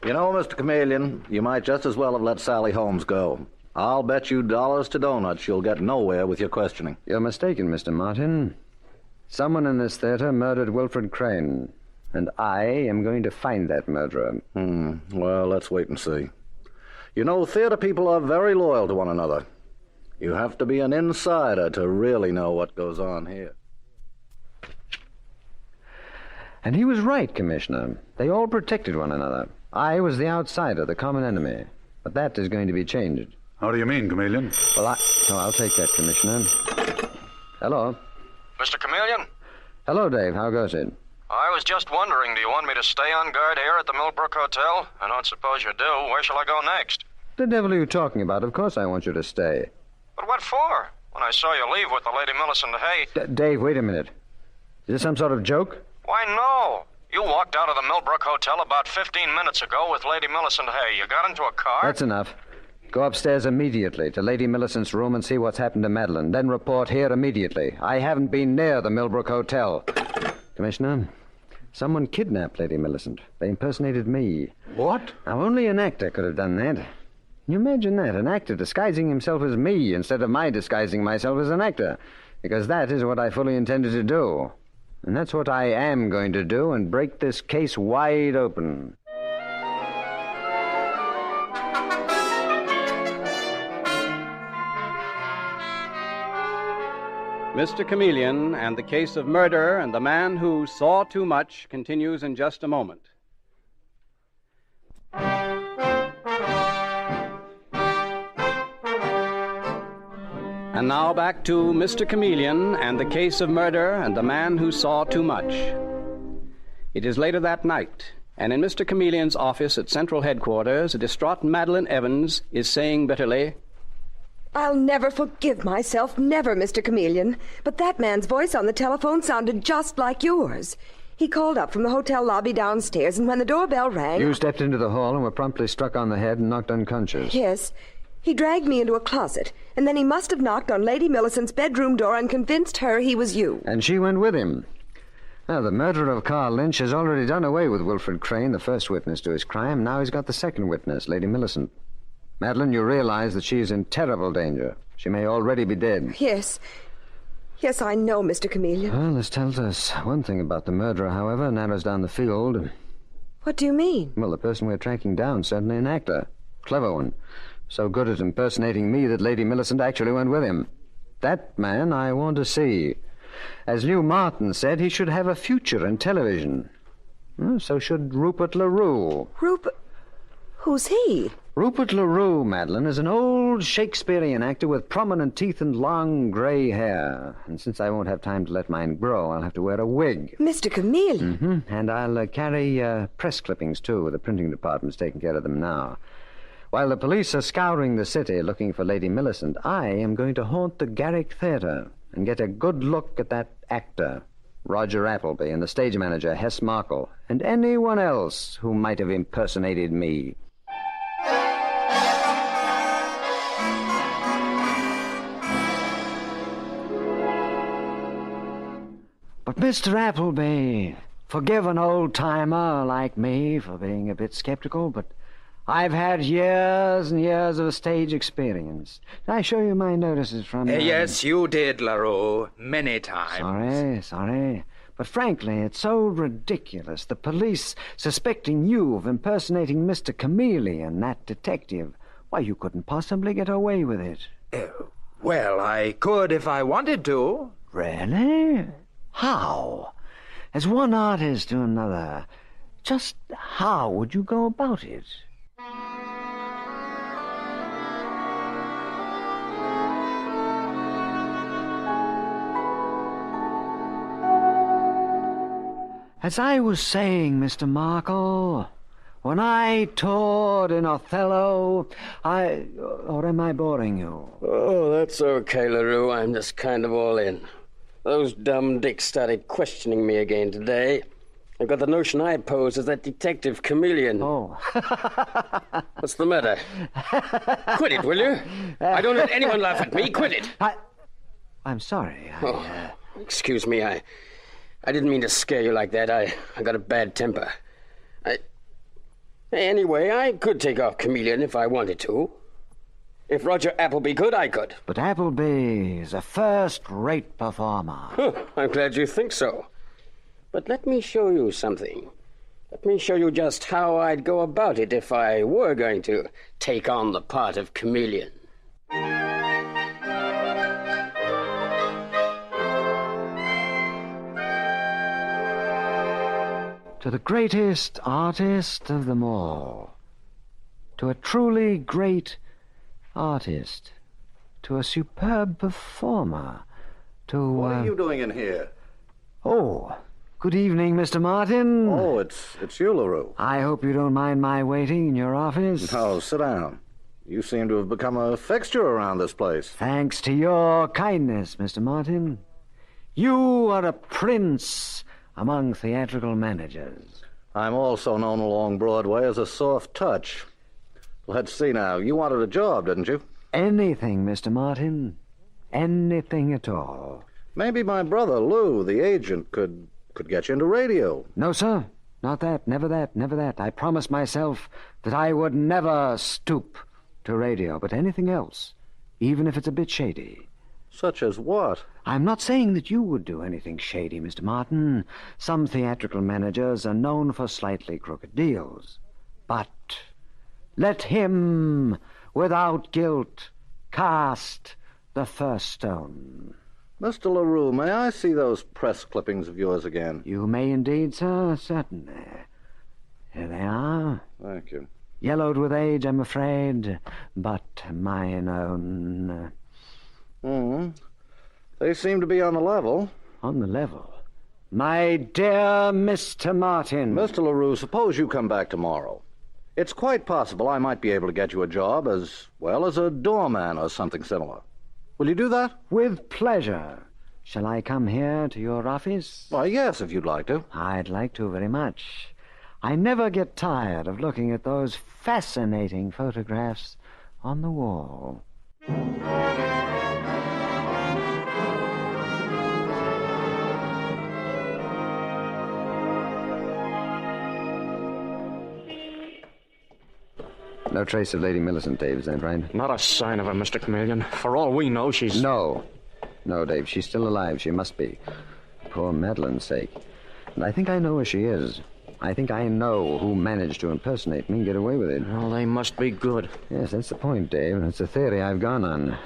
You know, Mr. Chameleon, you might just as well have let Sally Holmes go. I'll bet you dollars to donuts you'll get nowhere with your questioning. You're mistaken, Mr. Martin. Someone in this theater murdered Wilfred Crane, and I am going to find that murderer. Well, let's wait and see. You know, theater people are very loyal to one another. You have to be an insider to really know what goes on here. And he was right, Commissioner. They all protected one another. I was the outsider, the common enemy. But that is going to be changed. How do you mean, Chameleon? Well, I'll take that, Commissioner. Hello. Mr. Chameleon? Hello, Dave. How goes it? I was just wondering, do you want me to stay on guard here at the Millbrook Hotel? I don't suppose you do. Where shall I go next? The devil are you talking about? Of course I want you to stay. But what for? When I saw you leave with the Lady Millicent Hay... Dave, wait a minute. Is this some sort of joke? Why, no. You walked out of the Millbrook Hotel about 15 minutes ago with Lady Millicent Hay. You got into a car? That's enough. Go upstairs immediately to Lady Millicent's room and see what's happened to Madeline. Then report here immediately. I haven't been near the Millbrook Hotel. Commissioner, someone kidnapped Lady Millicent. They impersonated me. What? Now, only an actor could have done that. Can you imagine that? An actor disguising himself as me instead of my disguising myself as an actor. Because that is what I fully intended to do. And that's what I am going to do and break this case wide open. Mr. Chameleon and the case of murder and the man who saw too much continues in just a moment. And now back to Mr. Chameleon and the case of murder and the man who saw too much. It is later that night, and in Mr. Chameleon's office at Central Headquarters, a distraught Madeline Evans is saying bitterly, I'll never forgive myself, never, Mr. Chameleon. But that man's voice on the telephone sounded just like yours. He called up from the hotel lobby downstairs, and when the doorbell rang... You stepped into the hall and were promptly struck on the head and knocked unconscious. Yes. He dragged me into a closet, and then he must have knocked on Lady Millicent's bedroom door and convinced her he was you. And she went with him. Now, the murderer of Carl Lynch has already done away with Wilfred Crane, the first witness to his crime. Now he's got the second witness, Lady Millicent. Madeline, you realize that she is in terrible danger. She may already be dead. Yes. Yes, I know, Mr. Chameleon. Well, this tells us one thing about the murderer, however, narrows down the field. What do you mean? Well, the person we're tracking down, certainly an actor. Clever one. So good at impersonating me that Lady Millicent actually went with him. That man I want to see. As Lou Martin said, he should have a future in television. Well, so should Rupert LaRue. Rupert? Who's he? Rupert LaRue, Madeline, is an old Shakespearean actor with prominent teeth and long gray hair. And since I won't have time to let mine grow, I'll have to wear a wig. Mr. Chameleon? Mm-hmm. And I'll carry press clippings, too. The printing department's taking care of them now. While the police are scouring the city looking for Lady Millicent, I am going to haunt the Garrick Theater and get a good look at that actor, Roger Appleby, and the stage manager, Hess Markle, and anyone else who might have impersonated me. But Mr. Appleby, forgive an old-timer like me for being a bit skeptical, but I've had years and years of stage experience. Did I show you my notices from... Yes, you did, LaRue. Many times. Sorry. But frankly, it's so ridiculous. The police suspecting you of impersonating Mr. Chameleon, that detective. Why, you couldn't possibly get away with it. Well, I could if I wanted to. Really? How? As one artist to another, just how would you go about it? As I was saying, Mr. Markle, when I toured in Othello, or am I boring you? Oh, that's okay, LaRue. I'm just kind of all in. Those dumb dicks started questioning me again today. I've got the notion I posed as that detective chameleon. Oh. What's the matter? Quit it, will you? I don't let anyone laugh at me. Quit it. I'm sorry. Excuse me. I didn't mean to scare you like that. I got a bad temper. Anyway, I could take off chameleon if I wanted to. If Roger Appleby could, I could. But Appleby is a first-rate performer. I'm glad you think so. But let me show you something. Let me show you just how I'd go about it if I were going to take on the part of chameleon. To the greatest artist of them all. To a truly great artist. To a superb performer. To... What are you doing in here? Oh, good evening, Mr. Martin. Oh, it's you, LaRue. I hope you don't mind my waiting in your office. No, sit down. You seem to have become a fixture around this place. Thanks to your kindness, Mr. Martin. You are a prince among theatrical managers. I'm also known along Broadway as a soft touch. Let's see now. You wanted a job, didn't you? Anything, Mr. Martin. Anything at all. Maybe my brother, Lou, the agent, could get you into radio. No, sir. Not that. Never that. Never that. I promised myself that I would never stoop to radio, but anything else, even if it's a bit shady. Such as what? I'm not saying that you would do anything shady, Mr. Martin. Some theatrical managers are known for slightly crooked deals. But let him, without guilt, cast the first stone. Mr. LaRue, may I see those press clippings of yours again? You may indeed, sir, certainly. Here they are. Thank you. Yellowed with age, I'm afraid, but mine own. They seem to be on the level. On the level? My dear Mr. Martin. Mr. LaRue, suppose you come back tomorrow. It's quite possible I might be able to get you a job as well as a doorman or something similar. Will you do that? With pleasure. Shall I come here to your office? Why, yes, if you'd like to. I'd like to very much. I never get tired of looking at those fascinating photographs on the wall. No trace of Lady Millicent, Dave, is that right? Not a sign of her, Mr. Chameleon. For all we know, she's... No, Dave, she's still alive. She must be. Poor Madeline's sake. And I think I know where she is. I think I know who managed to impersonate me and get away with it. Well, they must be good. Yes, that's the point, Dave. That's the theory I've gone on.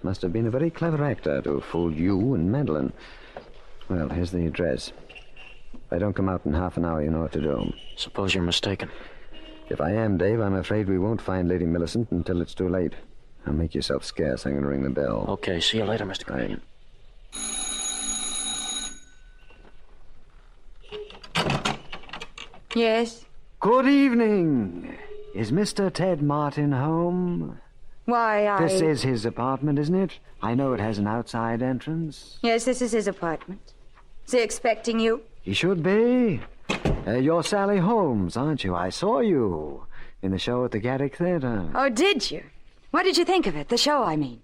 Must have been a very clever actor to have fooled you and Madeline. Well, here's the address. If I don't come out in half an hour, you know what to do. Suppose you're mistaken. If I am, Dave, I'm afraid we won't find Lady Millicent until it's too late. Now make yourself scarce. I'm going to ring the bell. Okay, see you later, Mr. Chameleon. Yes? Good evening. Is Mr. Ted Martin home? Why, This is his apartment, isn't it? I know it has an outside entrance. Yes, this is his apartment. Is he expecting you? He should be. You're Sally Holmes, aren't you? I saw you in the show at the Garrick Theatre. Oh, did you? What did you think of it? The show, I mean.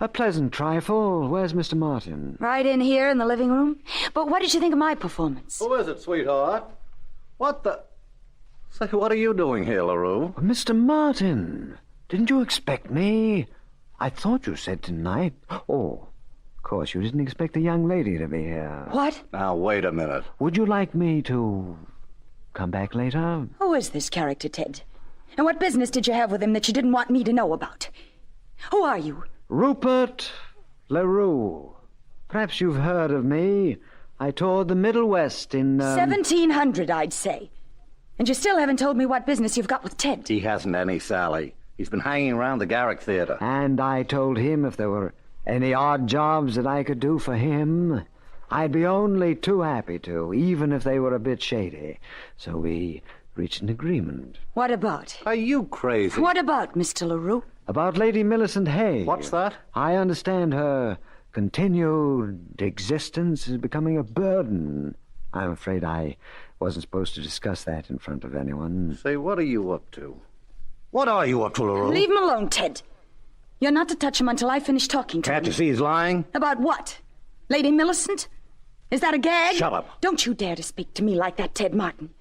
A pleasant trifle. Where's Mr. Martin? Right in here in the living room. But what did you think of my performance? Who is it, sweetheart? What the... Say, what are you doing here, LaRue? Mr. Martin, didn't you expect me? I thought you said tonight. Oh, of course, you didn't expect the young lady to be here. What? Now, wait a minute. Would you like me to come back later? Who is this character, Ted? And what business did you have with him that you didn't want me to know about? Who are you? Rupert LaRue. Perhaps you've heard of me. I toured the Middle West in... 1700, I'd say. And you still haven't told me what business you've got with Ted. He hasn't any, Sally. He's been hanging around the Garrick Theater. And I told him if there were any odd jobs that I could do for him, I'd be only too happy to, even if they were a bit shady. So we reached an agreement. What about? Are you crazy? What about, Mr. LaRue? About Lady Millicent Hay. What's that? I understand her continued existence is becoming a burden. I'm afraid I wasn't supposed to discuss that in front of anyone. Say, what are you up to? What are you up to, LaRue? Leave him alone, Ted. You're not to touch him until I finish talking to him. Can't you see he's lying? About what? Lady Millicent? Is that a gag? Shut up. Don't you dare to speak to me like that, Ted Martin.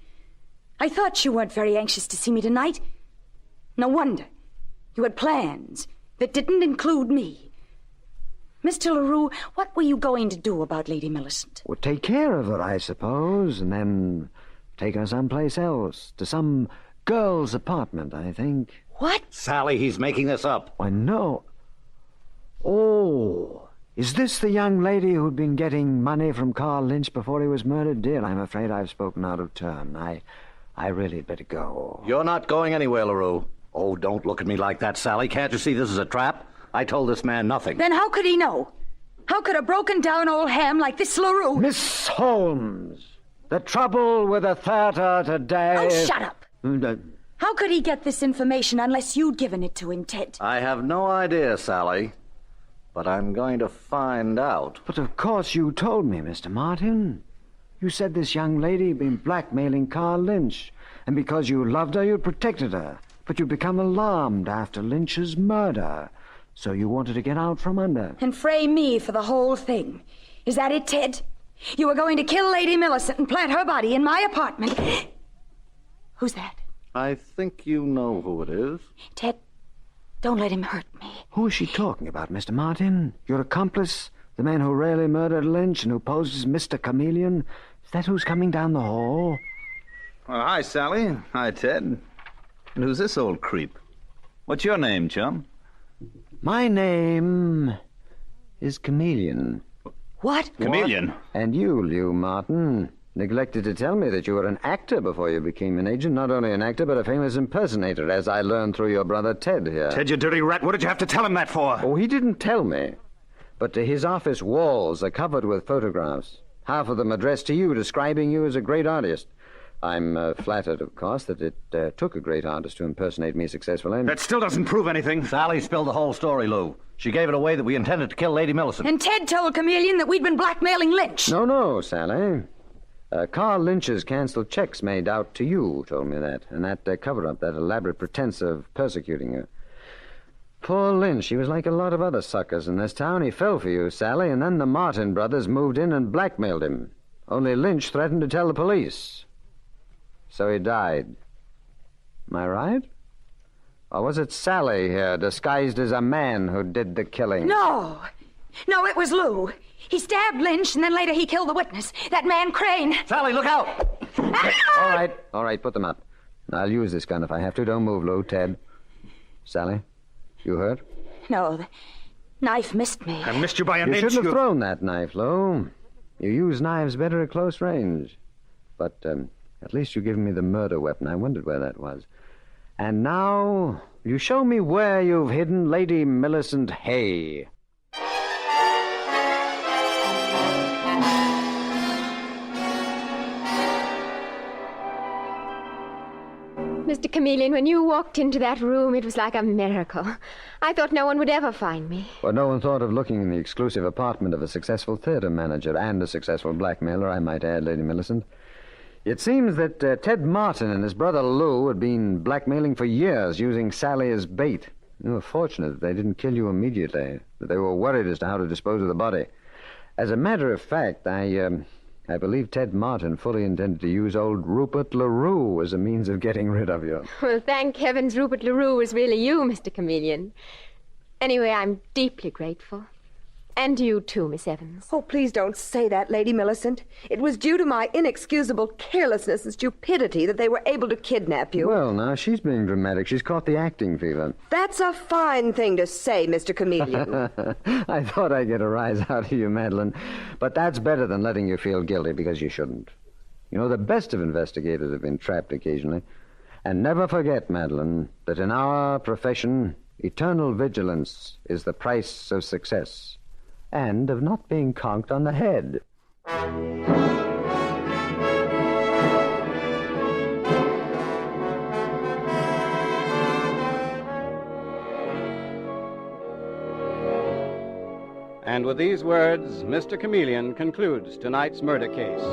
I thought you weren't very anxious to see me tonight. No wonder. You had plans that didn't include me. Mr. LaRue, what were you going to do about Lady Millicent? Well, take care of her, I suppose, and then take her someplace else. To some girl's apartment, I think. What? Sally, he's making this up. Why, no. Oh, is this the young lady who'd been getting money from Carl Lynch before he was murdered? Dear, I'm afraid I've spoken out of turn. I really had better go. You're not going anywhere, LaRue. Oh, don't look at me like that, Sally. Can't you see this is a trap? I told this man nothing. Then how could he know? How could a broken-down old ham like this LaRue... Miss Holmes, the trouble with the theater today... Oh, shut up! How could he get this information unless you'd given it to him, Ted? I have no idea, Sally. But I'm going to find out. But of course you told me, Mr. Martin. You said this young lady had been blackmailing Carl Lynch, and because you loved her, you protected her. But you become alarmed after Lynch's murder, so you wanted to get out from under. And frame me for the whole thing. Is that it, Ted? You were going to kill Lady Millicent and plant her body in my apartment. Who's that? I think you know who it is. Ted, don't let him hurt me. Who is she talking about, Mr. Martin? Your accomplice? The man who really murdered Lynch and who posed as Mr. Chameleon? Is that who's coming down the hall? Well, hi, Sally. Hi, Ted. And who's this old creep? What's your name, chum? My name is Chameleon. What? Chameleon? And you, Martin, neglected to tell me that you were an actor before you became an agent. Not only an actor, but a famous impersonator, as I learned through your brother Ted here. Ted, you dirty rat, what did you have to tell him that for? Oh, he didn't tell me. But his office walls are covered with photographs. Half of them addressed to you, describing you as a great artist. I'm flattered, of course, that it took a great artist to impersonate me successfully. That still doesn't prove anything. Sally spilled the whole story, Lou. She gave it away that we intended to kill Lady Millicent. And Ted told Chameleon that we'd been blackmailing Lynch. No, Sally. Carl Lynch's cancelled checks made out to you told me that. And that cover-up, that elaborate pretense of persecuting you. Poor Lynch, he was like a lot of other suckers in this town. He fell for you, Sally, and then the Martin brothers moved in and blackmailed him. Only Lynch threatened to tell the police. So he died. Am I right? Or was it Sally here, disguised as a man, who did the killing? No, it was Lou. He stabbed Lynch, and then later he killed the witness. That man Crane. Sally, look out! All right, put them up. I'll use this gun if I have to. Don't move, Lou. Ted. Sally, you hurt? No, the knife missed me. I missed you by an inch. You shouldn't have thrown that knife, Lou. You use knives better at close range. But, at least you've given me the murder weapon. I wondered where that was. And now, you show me where you've hidden Lady Millicent Hay. Mr. Chameleon, when you walked into that room, it was like a miracle. I thought no one would ever find me. Well, no one thought of looking in the exclusive apartment of a successful theater manager and a successful blackmailer, I might add, Lady Millicent. It seems that Ted Martin and his brother Lou had been blackmailing for years, using Sally as bait. You were fortunate that they didn't kill you immediately, that they were worried as to how to dispose of the body. As a matter of fact, I believe Ted Martin fully intended to use old Rupert LaRue as a means of getting rid of you. Well, thank heavens Rupert LaRue was really you, Mr. Chameleon. Anyway, I'm deeply grateful. And you too, Miss Evans. Oh, please don't say that, Lady Millicent. It was due to my inexcusable carelessness and stupidity that they were able to kidnap you. Well, now, she's being dramatic. She's caught the acting fever. That's a fine thing to say, Mr. Chameleon. I thought I'd get a rise out of you, Madeline. But that's better than letting you feel guilty, because you shouldn't. You know, the best of investigators have been trapped occasionally. And never forget, Madeline, that in our profession, eternal vigilance is the price of success. And of not being conked on the head. And with these words, Mr. Chameleon concludes tonight's murder case.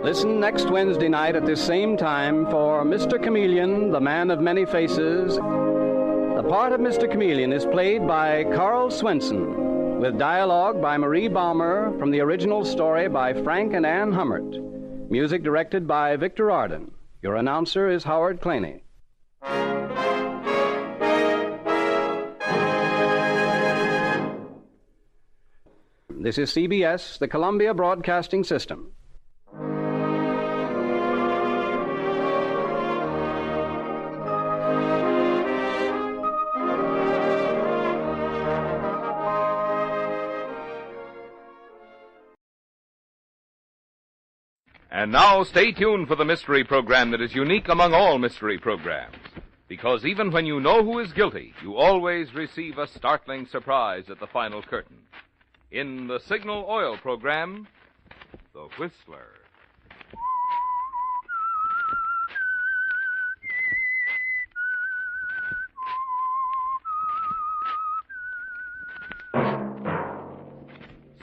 Listen next Wednesday night at this same time for Mr. Chameleon, the Man of Many Faces. The part of Mr. Chameleon is played by Carl Swenson, with dialogue by Marie Baumer from the original story by Frank and Ann Hummert. Music directed by Victor Arden. Your announcer is Howard Claney. This is CBS, the Columbia Broadcasting System. And now stay tuned for the mystery program that is unique among all mystery programs. Because even when you know who is guilty, you always receive a startling surprise at the final curtain. In the Signal Oil program, The Whistler.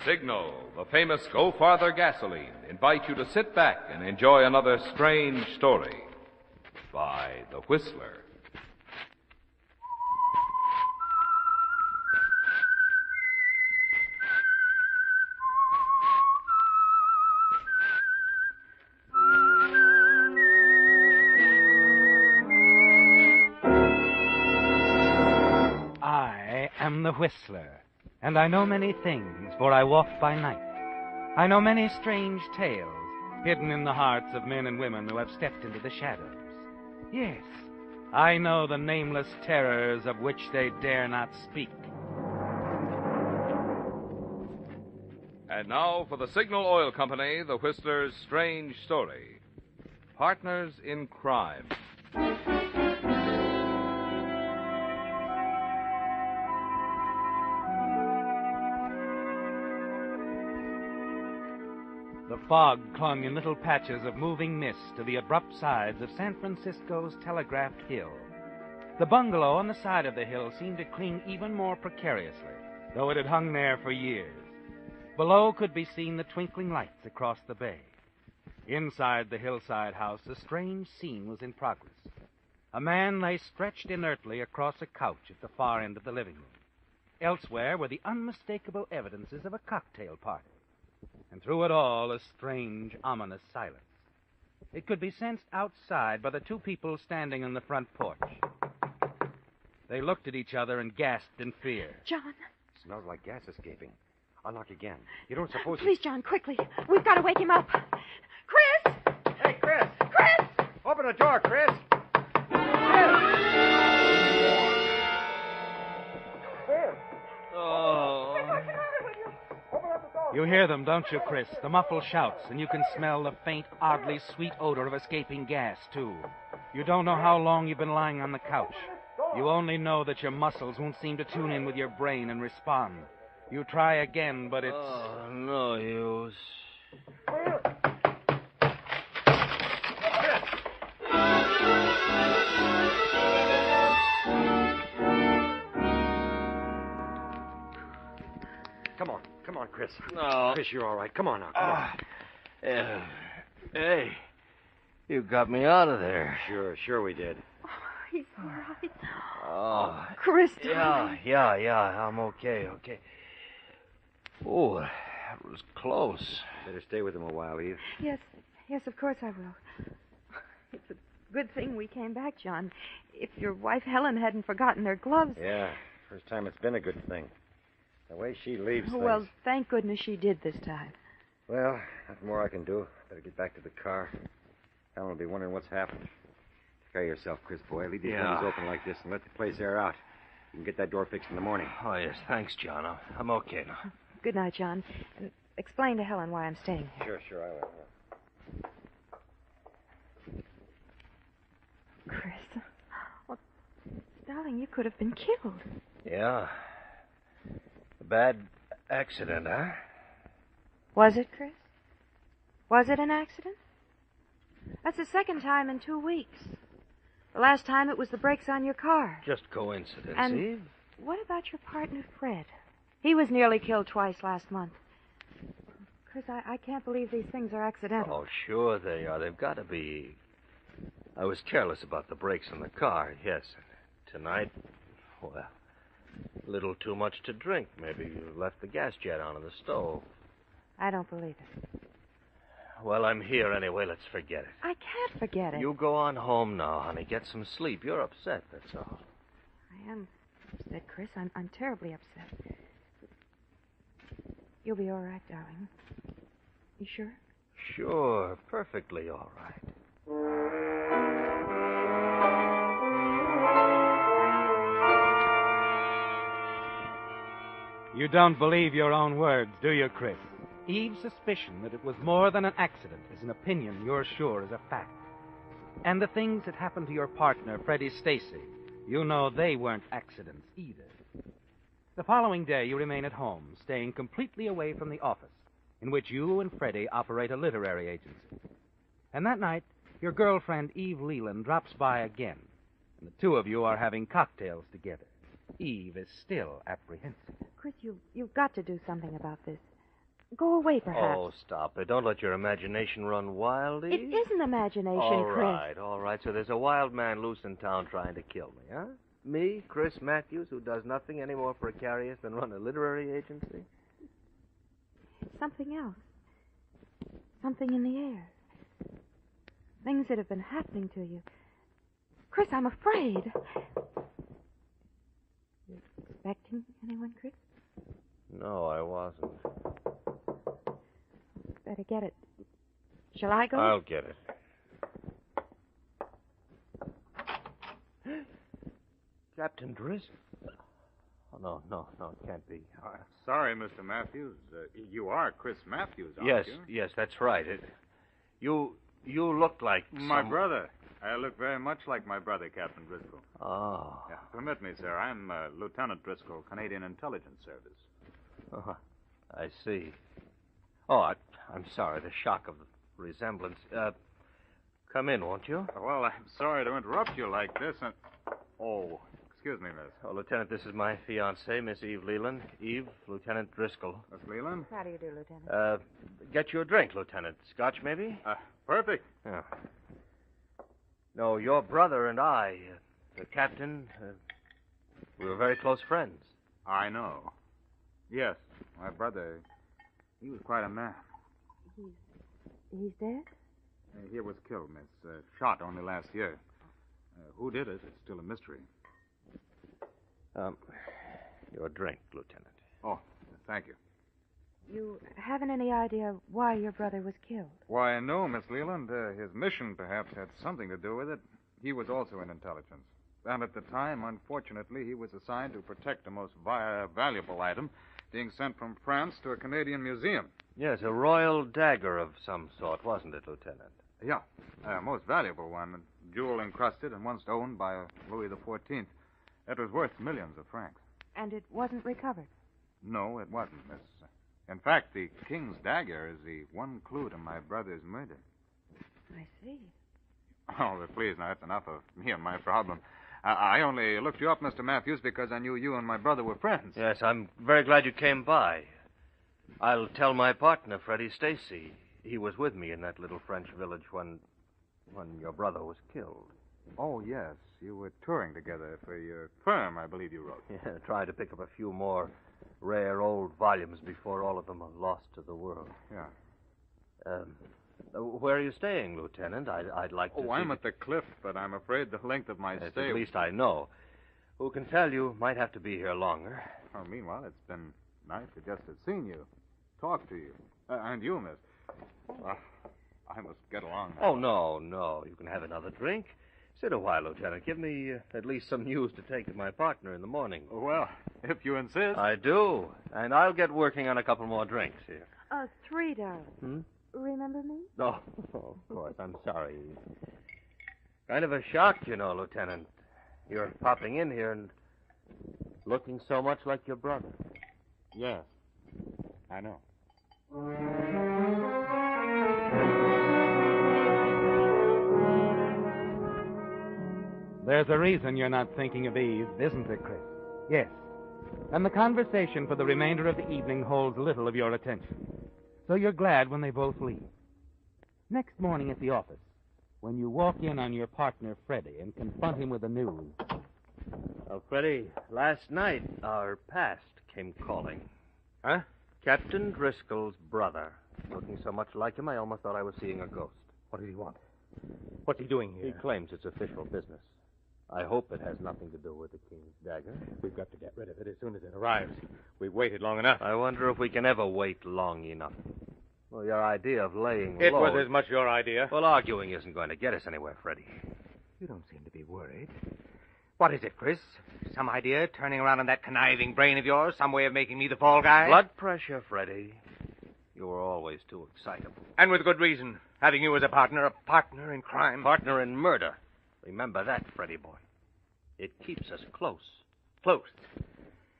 Signal, the famous Go Farther gasoline, invite you to sit back and enjoy another strange story by The Whistler. I am the Whistler, and I know many things, for I walk by night. I know many strange tales hidden in the hearts of men and women who have stepped into the shadows. Yes, I know the nameless terrors of which they dare not speak. And now for the Signal Oil Company, The Whistler's strange story. Partners in Crime. The fog clung in little patches of moving mist to the abrupt sides of San Francisco's Telegraph Hill. The bungalow on the side of the hill seemed to cling even more precariously, though it had hung there for years. Below could be seen the twinkling lights across the bay. Inside the hillside house, a strange scene was in progress. A man lay stretched inertly across a couch at the far end of the living room. Elsewhere were the unmistakable evidences of a cocktail party. And through it all, a strange, ominous silence. It could be sensed outside by the two people standing on the front porch. They looked at each other and gasped in fear. John. Smells like gas escaping. I'll knock again. You don't suppose... Please, John, quickly. We've got to wake him up. Chris! Hey, Chris! Chris! Open the door, Chris! You hear them, don't you, Chris? The muffled shouts, and you can smell the faint, oddly sweet odor of escaping gas, too. You don't know how long you've been lying on the couch. You only know that your muscles won't seem to tune in with your brain and respond. You try again, but it's... Oh, no use. Come on, Chris. No. Chris, you're all right. Come on now. Come on. Hey, you got me out of there. Sure we did. Oh, he's all right. Oh, Chris, yeah, I'm okay. Oh, that was close. Better stay with him a while, Eve. Yes, of course I will. It's a good thing we came back, John. If your wife Helen hadn't forgotten her gloves... Yeah, first time it's been a good thing. The way she leaves things. Well, thank goodness she did this time. Well, nothing more I can do. Better get back to the car. Helen will be wondering what's happened. Take care of yourself, Chris, boy. Leave these windows open like this and let the place air out. You can get that door fixed in the morning. Oh, yes, thanks, John. I'm okay now. Good night, John. And explain to Helen why I'm staying here. Sure, I will. Chris. Well, darling, you could have been killed. Yeah. A bad accident, huh? Was it, Chris? Was it an accident? That's the second time in 2 weeks. The last time it was the brakes on your car. Just coincidence, And Eve. what about your partner, Fred? He was nearly killed twice last month. Chris, I can't believe these things are accidental. Oh, sure they are. They've got to be. I was careless about the brakes on the car, yes. Tonight, well, a little too much to drink. Maybe you left the gas jet on in the stove. I don't believe it. Well, I'm here anyway. Let's forget it. I can't forget it. You go on home now, honey. Get some sleep. You're upset, that's all. I am upset, Chris. I'm terribly upset. You'll be all right, darling. You sure? Sure. Perfectly all right. You don't believe your own words, do you, Chris? Eve's suspicion that it was more than an accident is an opinion you're sure is a fact. And the things that happened to your partner, Freddie Stacy, you know they weren't accidents either. The following day, you remain at home, staying completely away from the office, in which you and Freddie operate a literary agency. And that night, your girlfriend, Eve Leland, drops by again, and the two of you are having cocktails together. Eve is still apprehensive. Chris, you've got to do something about this. Go away, perhaps. Oh, stop it. Don't let your imagination run wild, Eve. It isn't imagination, Chris. All right. So there's a wild man loose in town trying to kill me, huh? Me, Chris Matthews, who does nothing any more precarious than run a literary agency? It's something else. Something in the air. Things that have been happening to you. Chris, I'm afraid. You expecting anyone, Chris? No, I wasn't. Better get it. Shall I go? I'll get it. Captain Driscoll? Oh, no, it can't be. Sorry, Mr. Matthews. You are Chris Matthews, aren't you? Yes, that's right. You look like My brother. I look very much like my brother, Captain Driscoll. Oh. Yeah, permit me, sir. I'm Lieutenant Driscoll, Canadian Intelligence Service. Oh, I see. Oh, I'm sorry. The shock of the resemblance. Come in, won't you? Well, I'm sorry to interrupt you like this. Oh, excuse me, miss. Oh, Lieutenant, this is my fiancée, Miss Eve Leland. Eve, Lieutenant Driscoll. Miss Leland? How do you do, Lieutenant? Get you a drink, Lieutenant. Scotch, maybe? Perfect. Yeah. No, your brother and I, the captain, we were very close friends. I know. Yes, my brother, he was quite a man. He's dead? He was killed, miss. Shot only last year. Who did it? It's still a mystery. Your drink, Lieutenant. Oh, thank you. You haven't any idea why your brother was killed? Why, no, Miss Leland. His mission perhaps had something to do with it. He was also in intelligence. And at the time, unfortunately, he was assigned to protect a most valuable item being sent from France to a Canadian museum. Yes, a royal dagger of some sort, wasn't it, Lieutenant? Yeah, a most valuable one. A jewel encrusted and once owned by Louis XIV. It was worth millions of francs. And it wasn't recovered? No, it wasn't, miss. In fact, the king's dagger is the one clue to my brother's murder. I see. Oh, but please, now, that's enough of me and my problem. I only looked you up, Mr. Matthews, because I knew you and my brother were friends. Yes, I'm very glad you came by. I'll tell my partner, Freddie Stacy. He was with me in that little French village when your brother was killed. Oh, yes. You were touring together for your firm, I believe you wrote. Yeah, trying to pick up a few more rare old volumes before all of them are lost to the world. Yeah. Where are you staying, Lieutenant? I'd like to Oh, I'm at the cliff, but I'm afraid the length of my stay... At least I know. Who can tell you might have to be here longer. Oh, meanwhile, it's been nice to just have seen you, talk to you. And you, miss. I must get along now. Oh, no. You can have another drink. Sit a while, Lieutenant. Give me at least some news to take to my partner in the morning. Well, if you insist. I do. And I'll get working on a couple more drinks here. 3, darling. Remember me? Oh, of course. I'm sorry. Kind of a shock, you know, Lieutenant. You're popping in here and looking so much like your brother. Yes. I know. There's a reason you're not thinking of Eve, isn't there, Chris? Yes. And the conversation for the remainder of the evening holds little of your attention. So you're glad when they both leave. Next morning at the office, when you walk in on your partner, Freddie, and confront him with the news. Well, Freddie, last night our past came calling. Huh? Captain Driscoll's brother. Looking so much like him, I almost thought I was seeing a ghost. What does he want? What's he doing here? He claims it's official business. I hope it has nothing to do with the King's dagger. We've got to get rid of it as soon as it arrives. We've waited long enough. I wonder if we can ever wait long enough. Well, your idea of laying It low... was as much your idea. Well, arguing isn't going to get us anywhere, Freddie. You don't seem to be worried. What is it, Chris? Some idea turning around in that conniving brain of yours? Some way of making me the fall guy? Blood pressure, Freddie. You were always too excitable. And with good reason. Having you as a partner in crime. Partner in murder. Remember that, Freddie boy. It keeps us close. Close.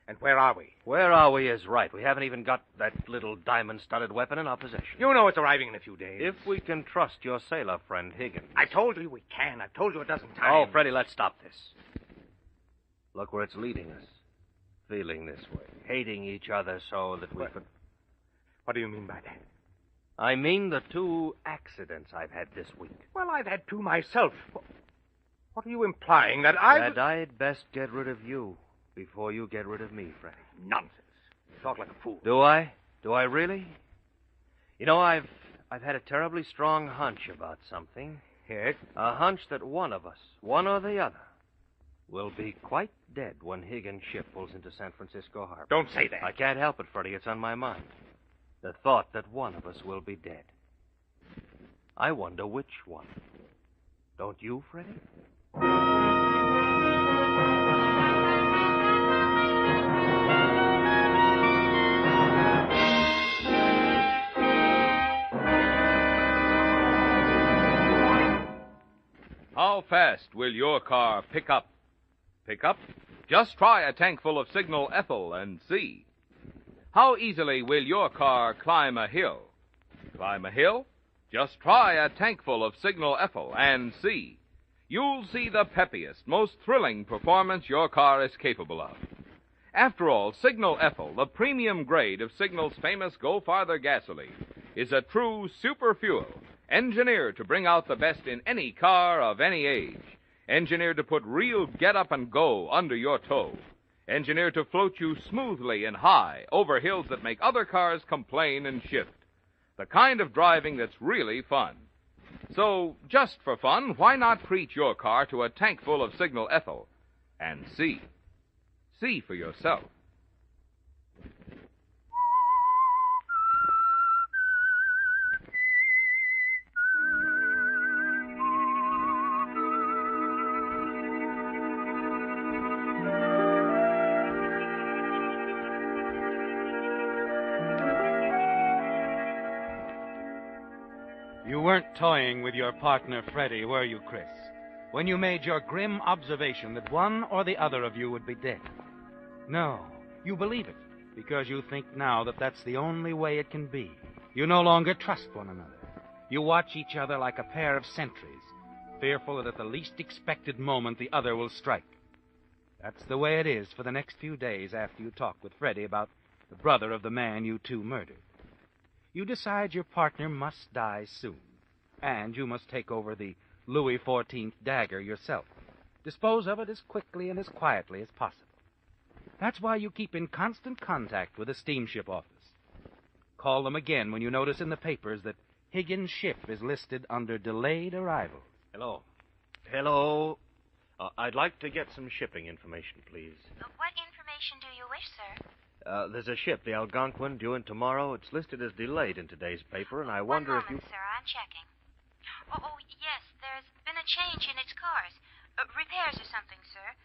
And where are we? Where are we is right. We haven't even got that little diamond-studded weapon in our possession. You know it's arriving in a few days. If we can trust your sailor friend, Higgins. I told you we can. I've told you a dozen times. Oh, Freddie, let's stop this. Look where it's leading us. Feeling this way. Hating each other so that we could... What do you mean by that? I mean the 2 accidents I've had this week. Well, I've had 2 myself. What are you implying? That I'd best get rid of you before you get rid of me, Freddie. Nonsense. You talk like a fool. Do I? Do I really? You know, I've had a terribly strong hunch about something. Yes? A hunch that one of us, one or the other, will be quite dead when Higgins' ship pulls into San Francisco Harbor. Don't say that. I can't help it, Freddie. It's on my mind. The thought that one of us will be dead. I wonder which one. Don't you, Freddie? How fast will your car pick up? Pick up? Just try a tank full of Signal Ethyl and see. How easily will your car climb a hill? Climb a hill? Just try a tank full of Signal Ethyl and see. You'll see the peppiest, most thrilling performance your car is capable of. After all, Signal Ethyl, the premium grade of Signal's famous Go Farther gasoline, is a true super fuel, engineered to bring out the best in any car of any age, engineered to put real get up and go under your toe, engineered to float you smoothly and high over hills that make other cars complain and shift. The kind of driving that's really fun. So, just for fun, why not treat your car to a tank full of Signal Ethyl and see? See for yourself. You weren't toying with your partner, Freddie, were you, Chris? When you made your grim observation that one or the other of you would be dead. No, you believe it, because you think now that that's the only way it can be. You no longer trust one another. You watch each other like a pair of sentries, fearful that at the least expected moment the other will strike. That's the way it is for the next few days after you talk with Freddie about the brother of the man you two murdered. You decide your partner must die soon, and you must take over the Louis XIV dagger yourself. Dispose of it as quickly and as quietly as possible. That's why you keep in constant contact with the steamship office. Call them again when you notice in the papers that Higgins' ship is listed under delayed arrival. Hello. Hello. I'd like to get some shipping information, please. What information do you wish, sir? There's a ship, the Algonquin, due in tomorrow. It's listed as delayed in today's paper, and I wonder if you... Sir, I'm checking. Oh, yes, there's been a change in its cars. Repairs or something, sir.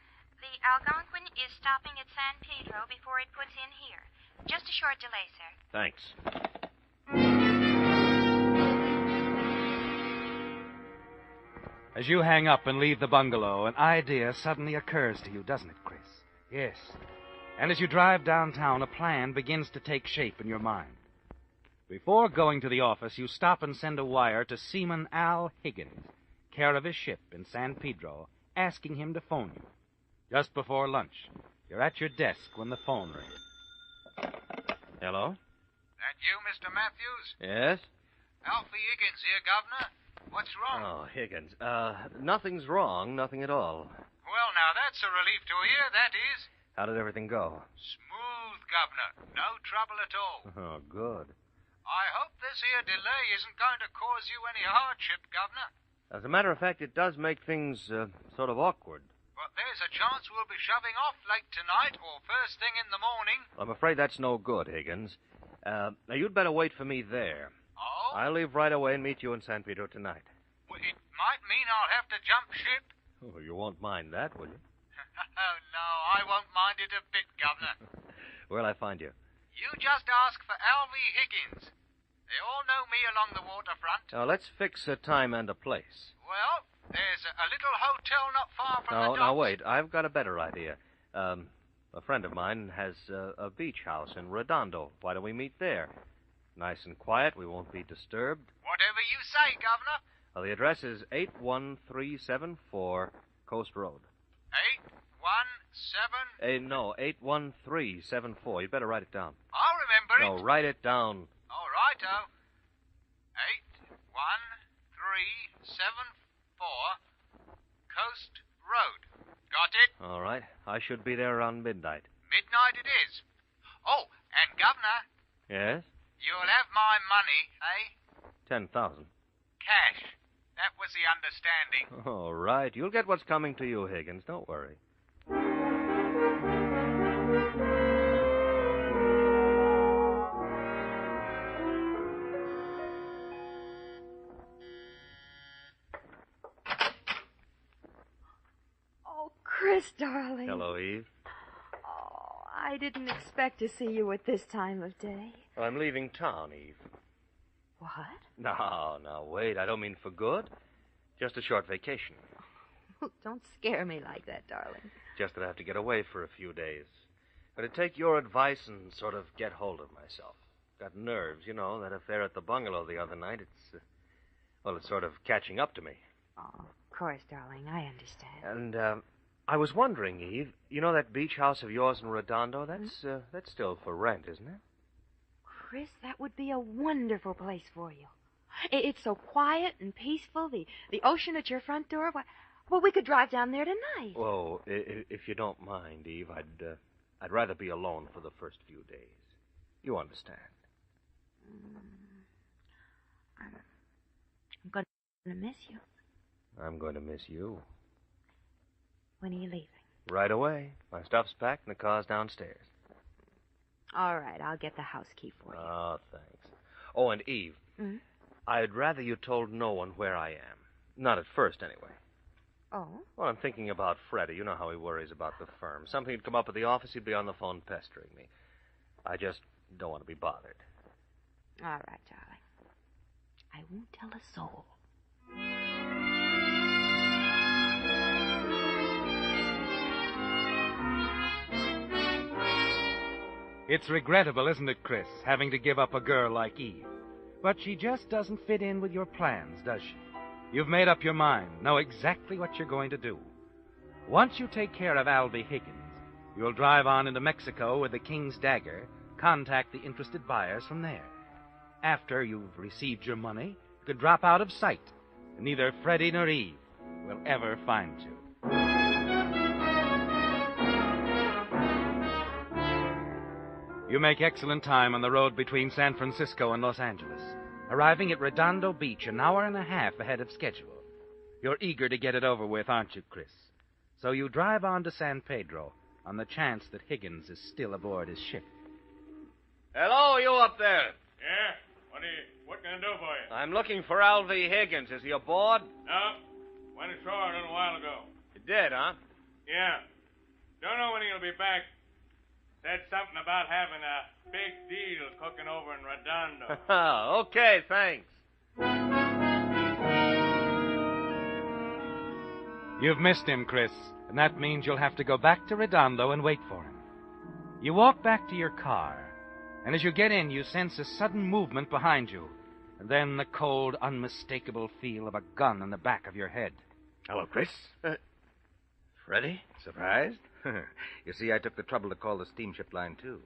The Algonquin is stopping at San Pedro before it puts in here. Just a short delay, sir. Thanks. As you hang up and leave the bungalow, an idea suddenly occurs to you, doesn't it, Chris? Yes. And as you drive downtown, a plan begins to take shape in your mind. Before going to the office, you stop and send a wire to Seaman Al Higgins, care of his ship in San Pedro, asking him to phone you. Just before lunch, you're at your desk when the phone rings. Hello? That you, Mr. Matthews? Yes? Alfie Higgins here, Governor. What's wrong? Oh, Higgins. Nothing's wrong. Nothing at all. Well, now, that's a relief to hear, that is. How did everything go? Smooth, Governor. No trouble at all. Oh, good. I hope this here delay isn't going to cause you any hardship, Governor. As a matter of fact, it does make things sort of awkward. But there's a chance we'll be shoving off late tonight or first thing in the morning. I'm afraid that's no good, Higgins. Now, you'd better wait for me there. Oh? I'll leave right away and meet you in San Pedro tonight. Well, it might mean I'll have to jump ship. Oh, you won't mind that, will you? Oh, no, I won't mind it a bit, Governor. Where'll I find you? You just ask for Alfie Higgins. They all know me along the waterfront. Now, let's fix a time and a place. Well, there's a little hotel not far from the docks. Now, wait. I've got a better idea. A friend of mine has a beach house in Redondo. Why don't we meet there? Nice and quiet. We won't be disturbed. Whatever you say, Governor. Well, the address is 81374 Coast Road. 817? No, 81374. You'd better write it down. I'll remember it. No, write it down. All righto. 81374 Coast Road. Got it? All right. I should be there around midnight. Midnight it is. Oh, and Governor, Yes? you'll have my money, eh? 10,000. Cash. That was the understanding. All right. You'll get what's coming to you, Higgins. Don't worry. Oh, Chris, darling. Hello, Eve. Oh, I didn't expect to see you at this time of day. I'm leaving town, Eve. What? No, wait. I don't mean for good. Just a short vacation. Don't scare me like that, darling. Just that I have to get away for a few days. But to take your advice and sort of get hold of myself. Got nerves, you know, that affair at the bungalow the other night. It's sort of catching up to me. Oh, of course, darling. I understand. And, I was wondering, Eve, you know that beach house of yours in Redondo? That's still for rent, isn't it? Chris, that would be a wonderful place for you. It's so quiet and peaceful. The ocean at your front door. Well, we could drive down there tonight. Oh, if you don't mind, Eve, I'd rather be alone for the first few days. You understand? I'm going to miss you. I'm going to miss you. When are you leaving? Right away. My stuff's packed and the car's downstairs. All right, I'll get the house key for you. Oh, thanks. Oh, and Eve, Hmm? I'd rather you told no one where I am. Not at first, anyway. Oh? Well, I'm thinking about Freddie. You know how he worries about the firm. Something would come up at the office, he'd be on the phone pestering me. I just don't want to be bothered. All right, darling. I won't tell a soul. It's regrettable, isn't it, Chris, having to give up a girl like Eve? But she just doesn't fit in with your plans, does she? You've made up your mind, know exactly what you're going to do. Once you take care of Alfie Higgins, you'll drive on into Mexico with the King's Dagger, contact the interested buyers from there. After you've received your money, you can drop out of sight, and neither Freddie nor Eve will ever find you. You make excellent time on the road between San Francisco and Los Angeles, arriving at Redondo Beach an hour and a half ahead of schedule. You're eager to get it over with, aren't you, Chris? So you drive on to San Pedro on the chance that Higgins is still aboard his ship. Hello, you up there. Yeah? What can I do for you? I'm looking for Alvy Higgins. Is he aboard? No. Went ashore a little while ago. You did, huh? Yeah. Don't know when he'll be back. Said something about having a big deal cooking over in Redondo. Okay, thanks. You've missed him, Chris, and that means you'll have to go back to Redondo and wait for him. You walk back to your car, and as you get in, you sense a sudden movement behind you, and then the cold, unmistakable feel of a gun in the back of your head. Hello, Chris. Freddie? Surprised? You see, I took the trouble to call the steamship line, too.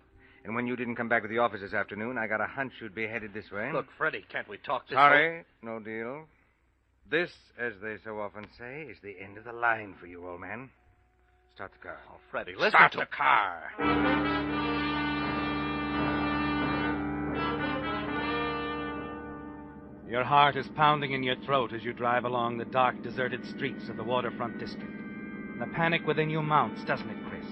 And when you didn't come back to the office this afternoon, I got a hunch you'd be headed this way. Look, Freddie, can't we talk this Sorry, no deal. This, as they so often say, is the end of the line for you, old man. Start the car. Oh, Freddie, listen Start to... the car. Your heart is pounding in your throat as you drive along the dark, deserted streets of the waterfront district. The panic within you mounts, doesn't it, Chris?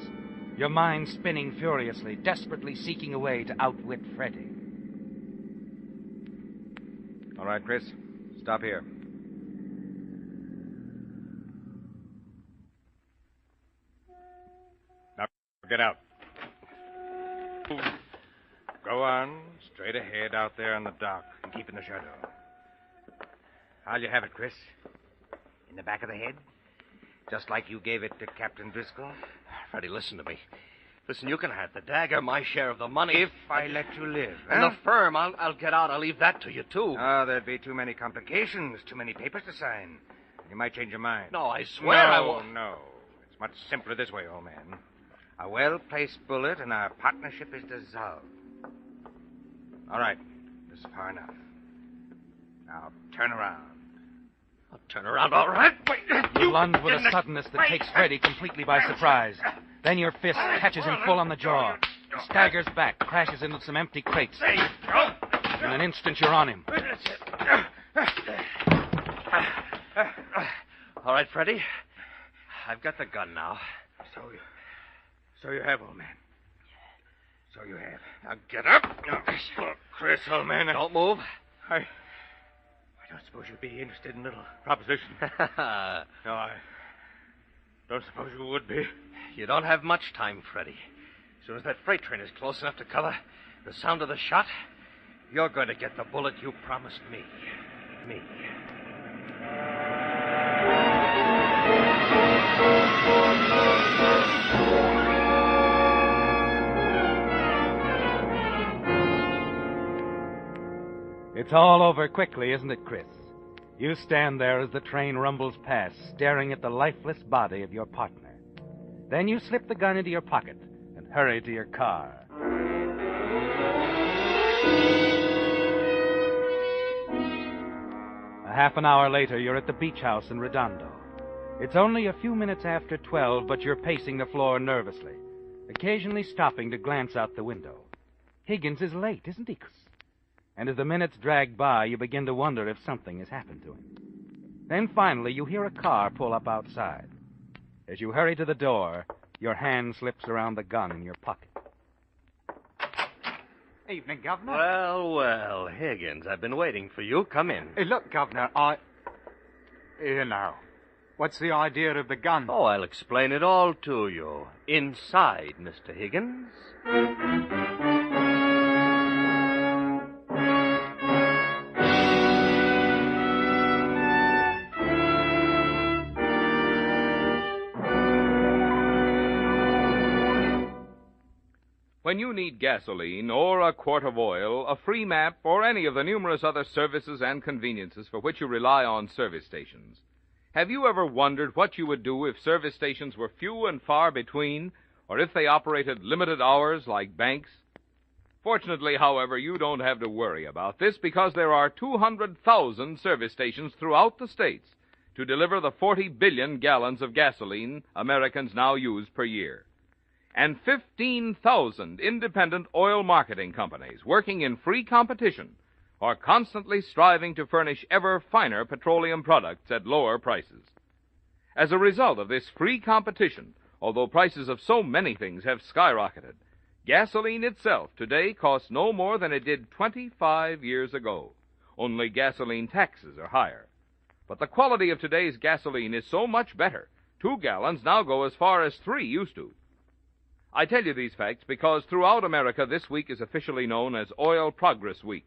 Your mind spinning furiously, desperately seeking a way to outwit Freddie. All right, Chris. Stop here. Now, get out. Go on, straight ahead out there on the dock, and keep in the shadow. How'll you have it, Chris? In the back of the head? Just like you gave it to Captain Driscoll? Freddie, listen to me. Listen, you can have the dagger, my share of the money. If I let you live, And huh? the firm, I'll get out. I'll leave that to you, too. Oh, there'd be too many complications, too many papers to sign. You might change your mind. No, I swear I won't. No. It's much simpler this way, old man. A well-placed bullet and our partnership is dissolved. All right. This is far enough. Now, turn around. I'll turn around, all right. You lunge with a suddenness that takes Freddie completely by surprise. Then your fist catches him full on the jaw. He staggers back, crashes into some empty crates. In an instant, you're on him. All right, Freddie. I've got the gun now. So you have, old man. So you have. Now get up. Chris, old man. Don't move. I don't suppose you'd be interested in a little proposition. No, I don't suppose you would be. You don't have much time, Freddie. As soon as that freight train is close enough to cover the sound of the shot, you're going to get the bullet you promised me. Me. It's all over quickly, isn't it, Chris? You stand there as the train rumbles past, staring at the lifeless body of your partner. Then you slip the gun into your pocket and hurry to your car. A half an hour later, you're at the beach house in Redondo. It's only a few minutes after 12, but you're pacing the floor nervously, occasionally stopping to glance out the window. Higgins is late, isn't he, Chris? And as the minutes drag by, you begin to wonder if something has happened to him. Then finally, you hear a car pull up outside. As you hurry to the door, your hand slips around the gun in your pocket. Evening, Governor. Well, well, Higgins, I've been waiting for you. Come in. Hey, look, Governor, Here now. What's the idea of the gun? Oh, I'll explain it all to you. Inside, Mr. Higgins. When you need gasoline or a quart of oil, a free map, or any of the numerous other services and conveniences for which you rely on service stations, have you ever wondered what you would do if service stations were few and far between, or if they operated limited hours like banks? Fortunately, however, you don't have to worry about this because there are 200,000 service stations throughout the states to deliver the 40 billion gallons of gasoline Americans now use per year. And 15,000 independent oil marketing companies working in free competition are constantly striving to furnish ever finer petroleum products at lower prices. As a result of this free competition, although prices of so many things have skyrocketed, gasoline itself today costs no more than it did 25 years ago. Only gasoline taxes are higher. But the quality of today's gasoline is so much better, 2 gallons now go as far as 3 used to. I tell you these facts because throughout America this week is officially known as Oil Progress Week.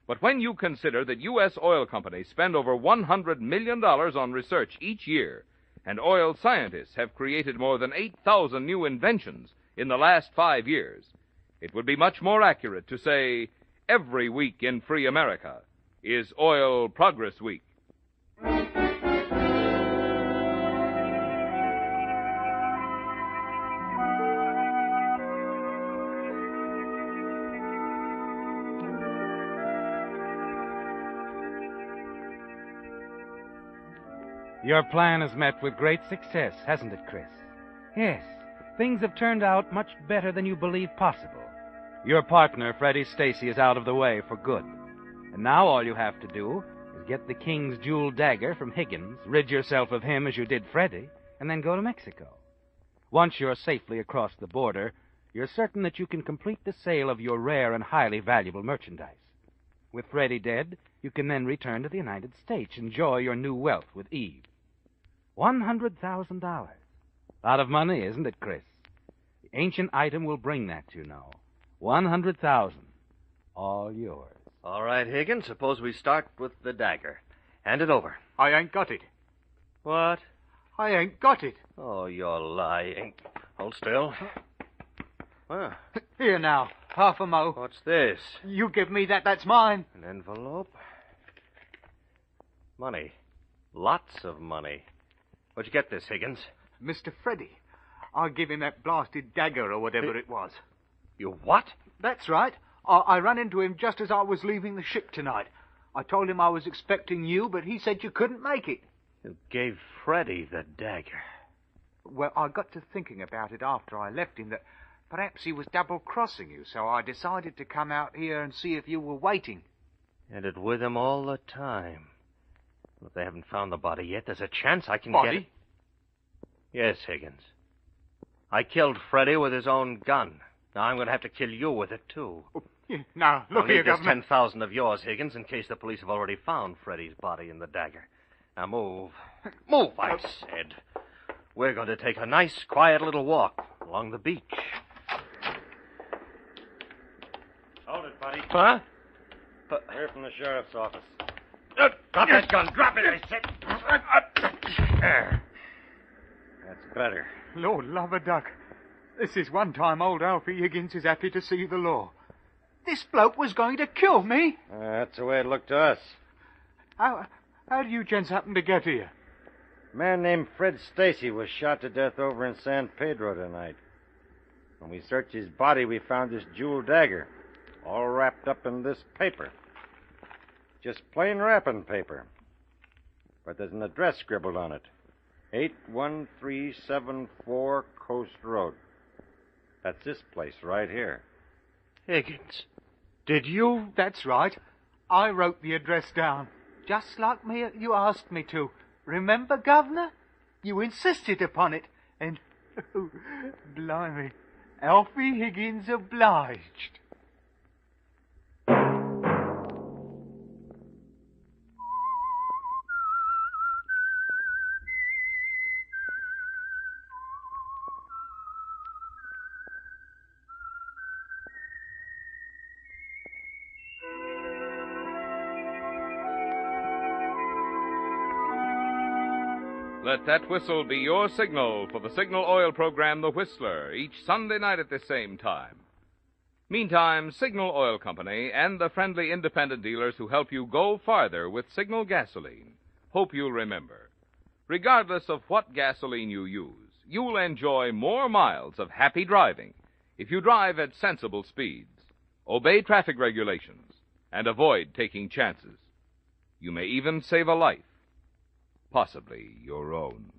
But when you consider that U.S. oil companies spend over $100 million on research each year, and oil scientists have created more than 8,000 new inventions in the last 5 years, it would be much more accurate to say every week in free America is Oil Progress Week. Your plan has met with great success, hasn't it, Chris? Yes, things have turned out much better than you believed possible. Your partner, Freddie Stacy, is out of the way for good. And now all you have to do is get the King's jewel dagger from Higgins, rid yourself of him as you did Freddie, and then go to Mexico. Once you're safely across the border, you're certain that you can complete the sale of your rare and highly valuable merchandise. With Freddie dead, you can then return to the United States, enjoy your new wealth with Eve. $100,000. A lot of money, isn't it, Chris? The ancient item will bring that, you know. 100,000. All yours. All right, Higgins, suppose we start with the dagger. Hand it over. I ain't got it. What? I ain't got it. Oh, you're lying. Hold still. Well, Here now, half a mo. what's this? You give me that, that's mine. An envelope? Money. Lots of money. Where'd you get this, Higgins? Mr. Freddie. I give him that blasted dagger or whatever it was. You what? That's right. I ran into him just as I was leaving the ship tonight. I told him I was expecting you, but he said you couldn't make it. You gave Freddie the dagger. Well, I got to thinking about it after I left him that perhaps he was double-crossing you, so I decided to come out here and see if you were waiting. Had it with him all the time. If they haven't found the body yet, there's a chance I can Body? get it. Yes, Higgins. I killed Freddie with his own gun. Now I'm going to have to kill you with it, too. Now, look I'll here, leave this Governor. 10,000 of yours, Higgins, in case the police have already found Freddie's body and the dagger. Now move. Move, I said. We're going to take a nice, quiet little walk along the beach. Hold it, buddy. Huh? We're from the sheriff's office. Drop that gun. Drop it, I said. There. That's better. Lord love a duck. This is one time old Alfie Higgins is happy to see the law. This bloke was going to kill me. That's the way it looked to us. How do you gents happen to get here? A man named Fred Stacy was shot to death over in San Pedro tonight. When we searched his body, we found this jewel dagger, all wrapped up in this paper. Just plain wrapping paper. But there's an address scribbled on it. 81374 Coast Road. That's this place right here. Higgins, did you? That's right. I wrote the address down. Just like you asked me to. Remember, Governor? You insisted upon it. And, blimey, Alfie Higgins obliged. Let that whistle be your signal for the Signal Oil program, The Whistler, each Sunday night at the same time. Meantime, Signal Oil Company and the friendly independent dealers who help you go farther with Signal gasoline hope you'll remember. Regardless of what gasoline you use, you'll enjoy more miles of happy driving if you drive at sensible speeds. obey traffic regulations, and avoid taking chances. You may even save a life, possibly your own.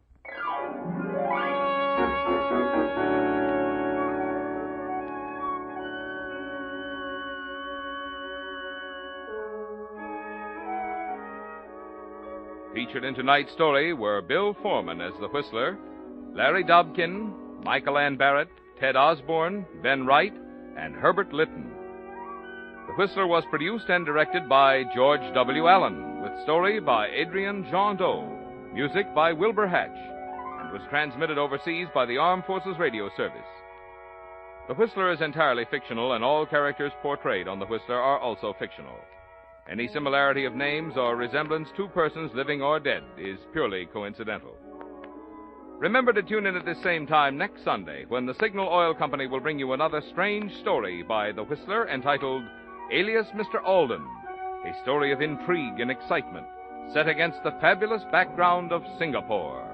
Featured in tonight's story were Bill Foreman as the Whistler, Larry Dobkin, Michael Ann Barrett, Ted Osborne, Ben Wright, and Herbert Lytton. The Whistler was produced and directed by George W. Allen, with story by Adrian Jean Doe, music by Wilbur Hatch, and was transmitted overseas by the Armed Forces Radio Service. The Whistler is entirely fictional, and all characters portrayed on The Whistler are also fictional. Any similarity of names or resemblance to persons living or dead is purely coincidental. Remember to tune in at this same time next Sunday when the Signal Oil Company will bring you another strange story by The Whistler entitled Alias Mr. Alden, a story of intrigue and excitement set against the fabulous background of Singapore.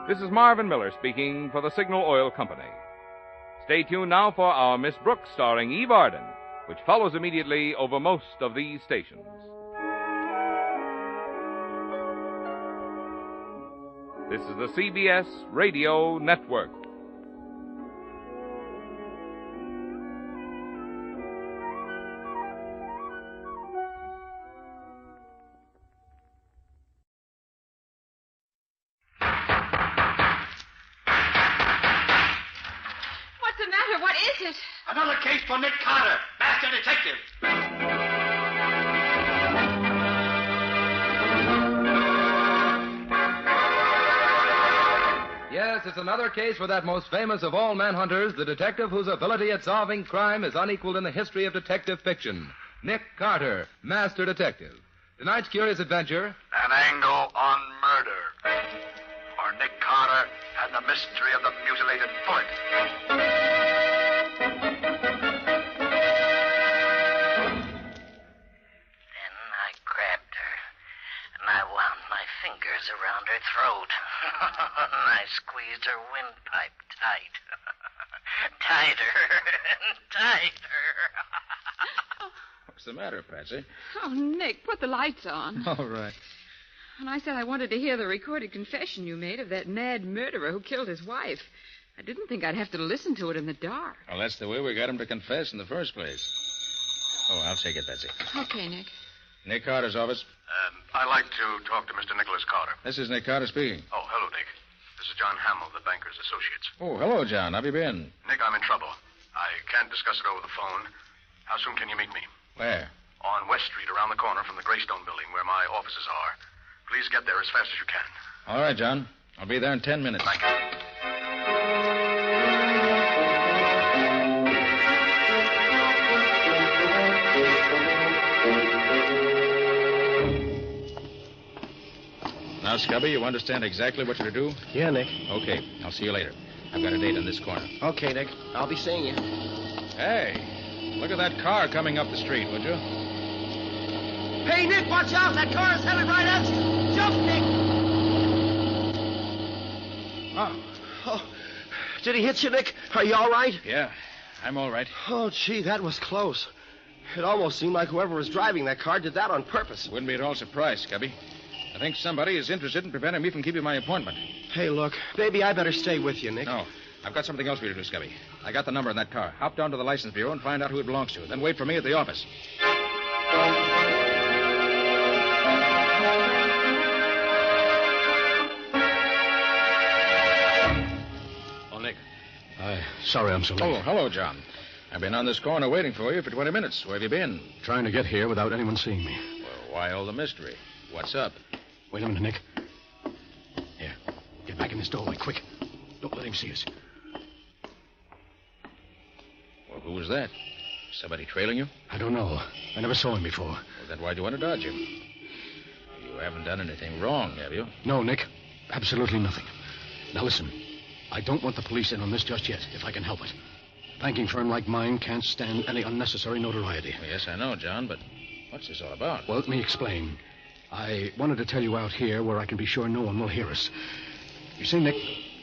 This is Marvin Miller speaking for the Signal Oil Company. Stay tuned now for our Miss Brooks starring Eve Arden, which follows immediately over most of these stations. This is the CBS Radio Network. What's the matter? What is it? Another case for Nick Carter, master detective. Yes, it's another case for that most famous of all manhunters, the detective whose ability at solving crime is unequaled in the history of detective fiction. Nick Carter, master detective. Tonight's curious adventure... An angle on murder. Or Nick Carter and the mystery of the mutilated foot. I wound my fingers around her throat. And I squeezed her windpipe tight. Tighter and tighter. What's the matter, Patsy? Oh, Nick, put the lights on. All right. And I said I wanted to hear the recorded confession you made of that mad murderer who killed his wife. I didn't think I'd have to listen to it in the dark. Well, that's the way we got him to confess in the first place. Oh, I'll take it, Patsy. Okay, Nick. Nick Carter's office. I'd like to talk to Mr. Nicholas Carter. This is Nick Carter speaking. Oh, hello, Nick. This is John Hamill, the Bankers Associates. Oh, hello, John. How have you been? Nick, I'm in trouble. I can't discuss it over the phone. How soon can you meet me? Where? On West Street, around the corner from the Greystone building where my offices are. Please get there as fast as you can. All right, John. I'll be there in 10 minutes. Thank you. Now, Scubby, you understand exactly what you're to do? Yeah, Nick. Okay. I'll see you later. I've got a date on this corner. Okay, Nick. I'll be seeing you. Hey, look at that car coming up the street, would you? Hey, Nick, watch out. That car is headed right at you. Jump, Nick. Oh. Did he hit you, Nick? Are you all right? Yeah, I'm all right. Oh, gee, that was close. It almost seemed like whoever was driving that car did that on purpose. Wouldn't be at all surprised, Scubby. I think somebody is interested in preventing me from keeping my appointment. Hey, look, maybe I better stay with you, Nick. No, I've got something else for you to do, Scubby. I got the number in that car. Hop down to the license bureau and find out who it belongs to. Then wait for me at the office. Oh, Nick. Sorry I'm so late. Oh, hello, John. I've been on this corner waiting for you for 20 minutes. Where have you been? Trying to get here without anyone seeing me. Well, why all the mystery? What's up? Wait a minute, Nick. Here, get back in this doorway, quick. Don't let him see us. Well, who was that? Somebody trailing you? I don't know. I never saw him before. Well, then why'd you want to dodge him? You haven't done anything wrong, have you? No, Nick. Absolutely nothing. Now, listen. I don't want the police in on this just yet, if I can help it. A banking firm like mine can't stand any unnecessary notoriety. Well, yes, I know, John, but what's this all about? Well, let me explain. I wanted to tell you out here where I can be sure no one will hear us. You see, Nick,